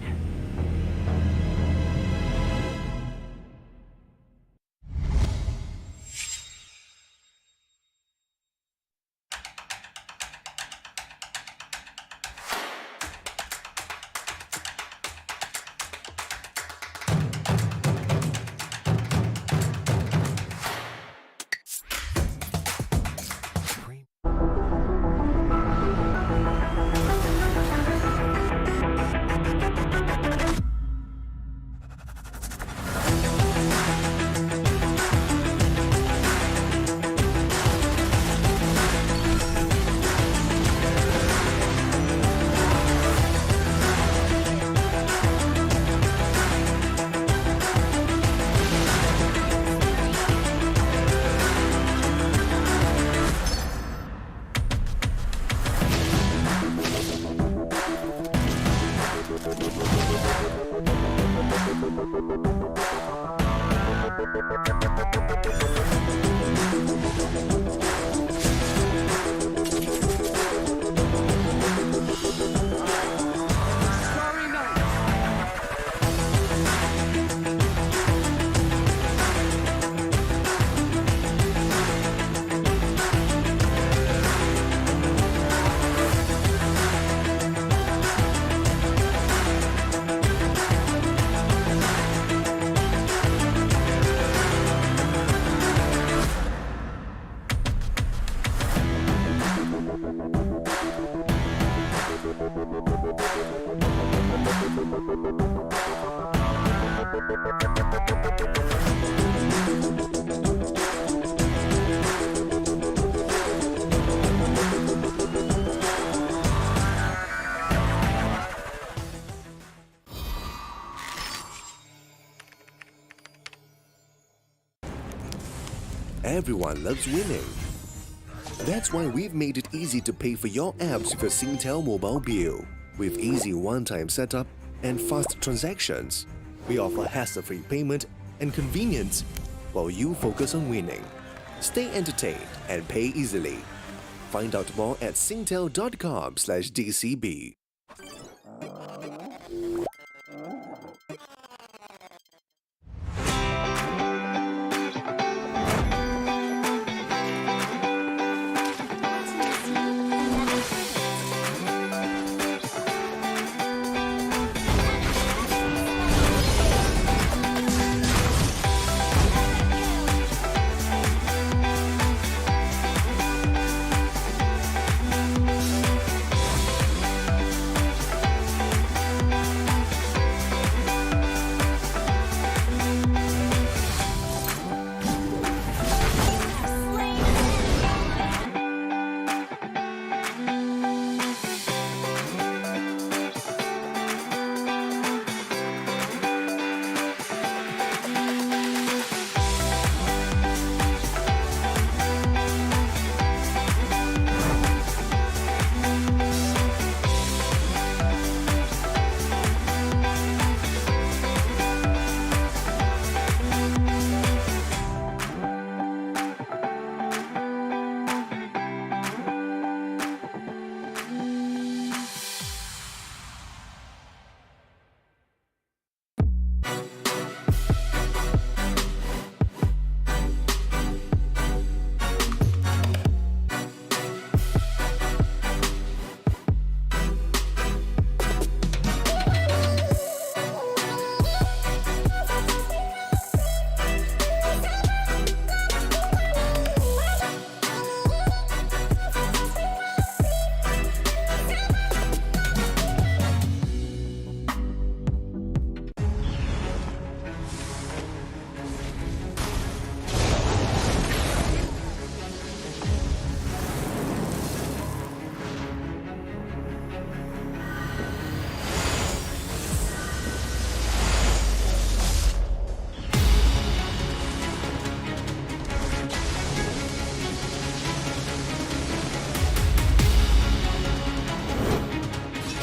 Everyone loves winning. That's why we've made it easy to pay for your apps with a Singtel mobile bill. With easy one-time setup and fast transactions, we offer hassle-free payment and convenience while you focus on winning. Stay entertained and pay easily. Find out more at singtel.com/DCB.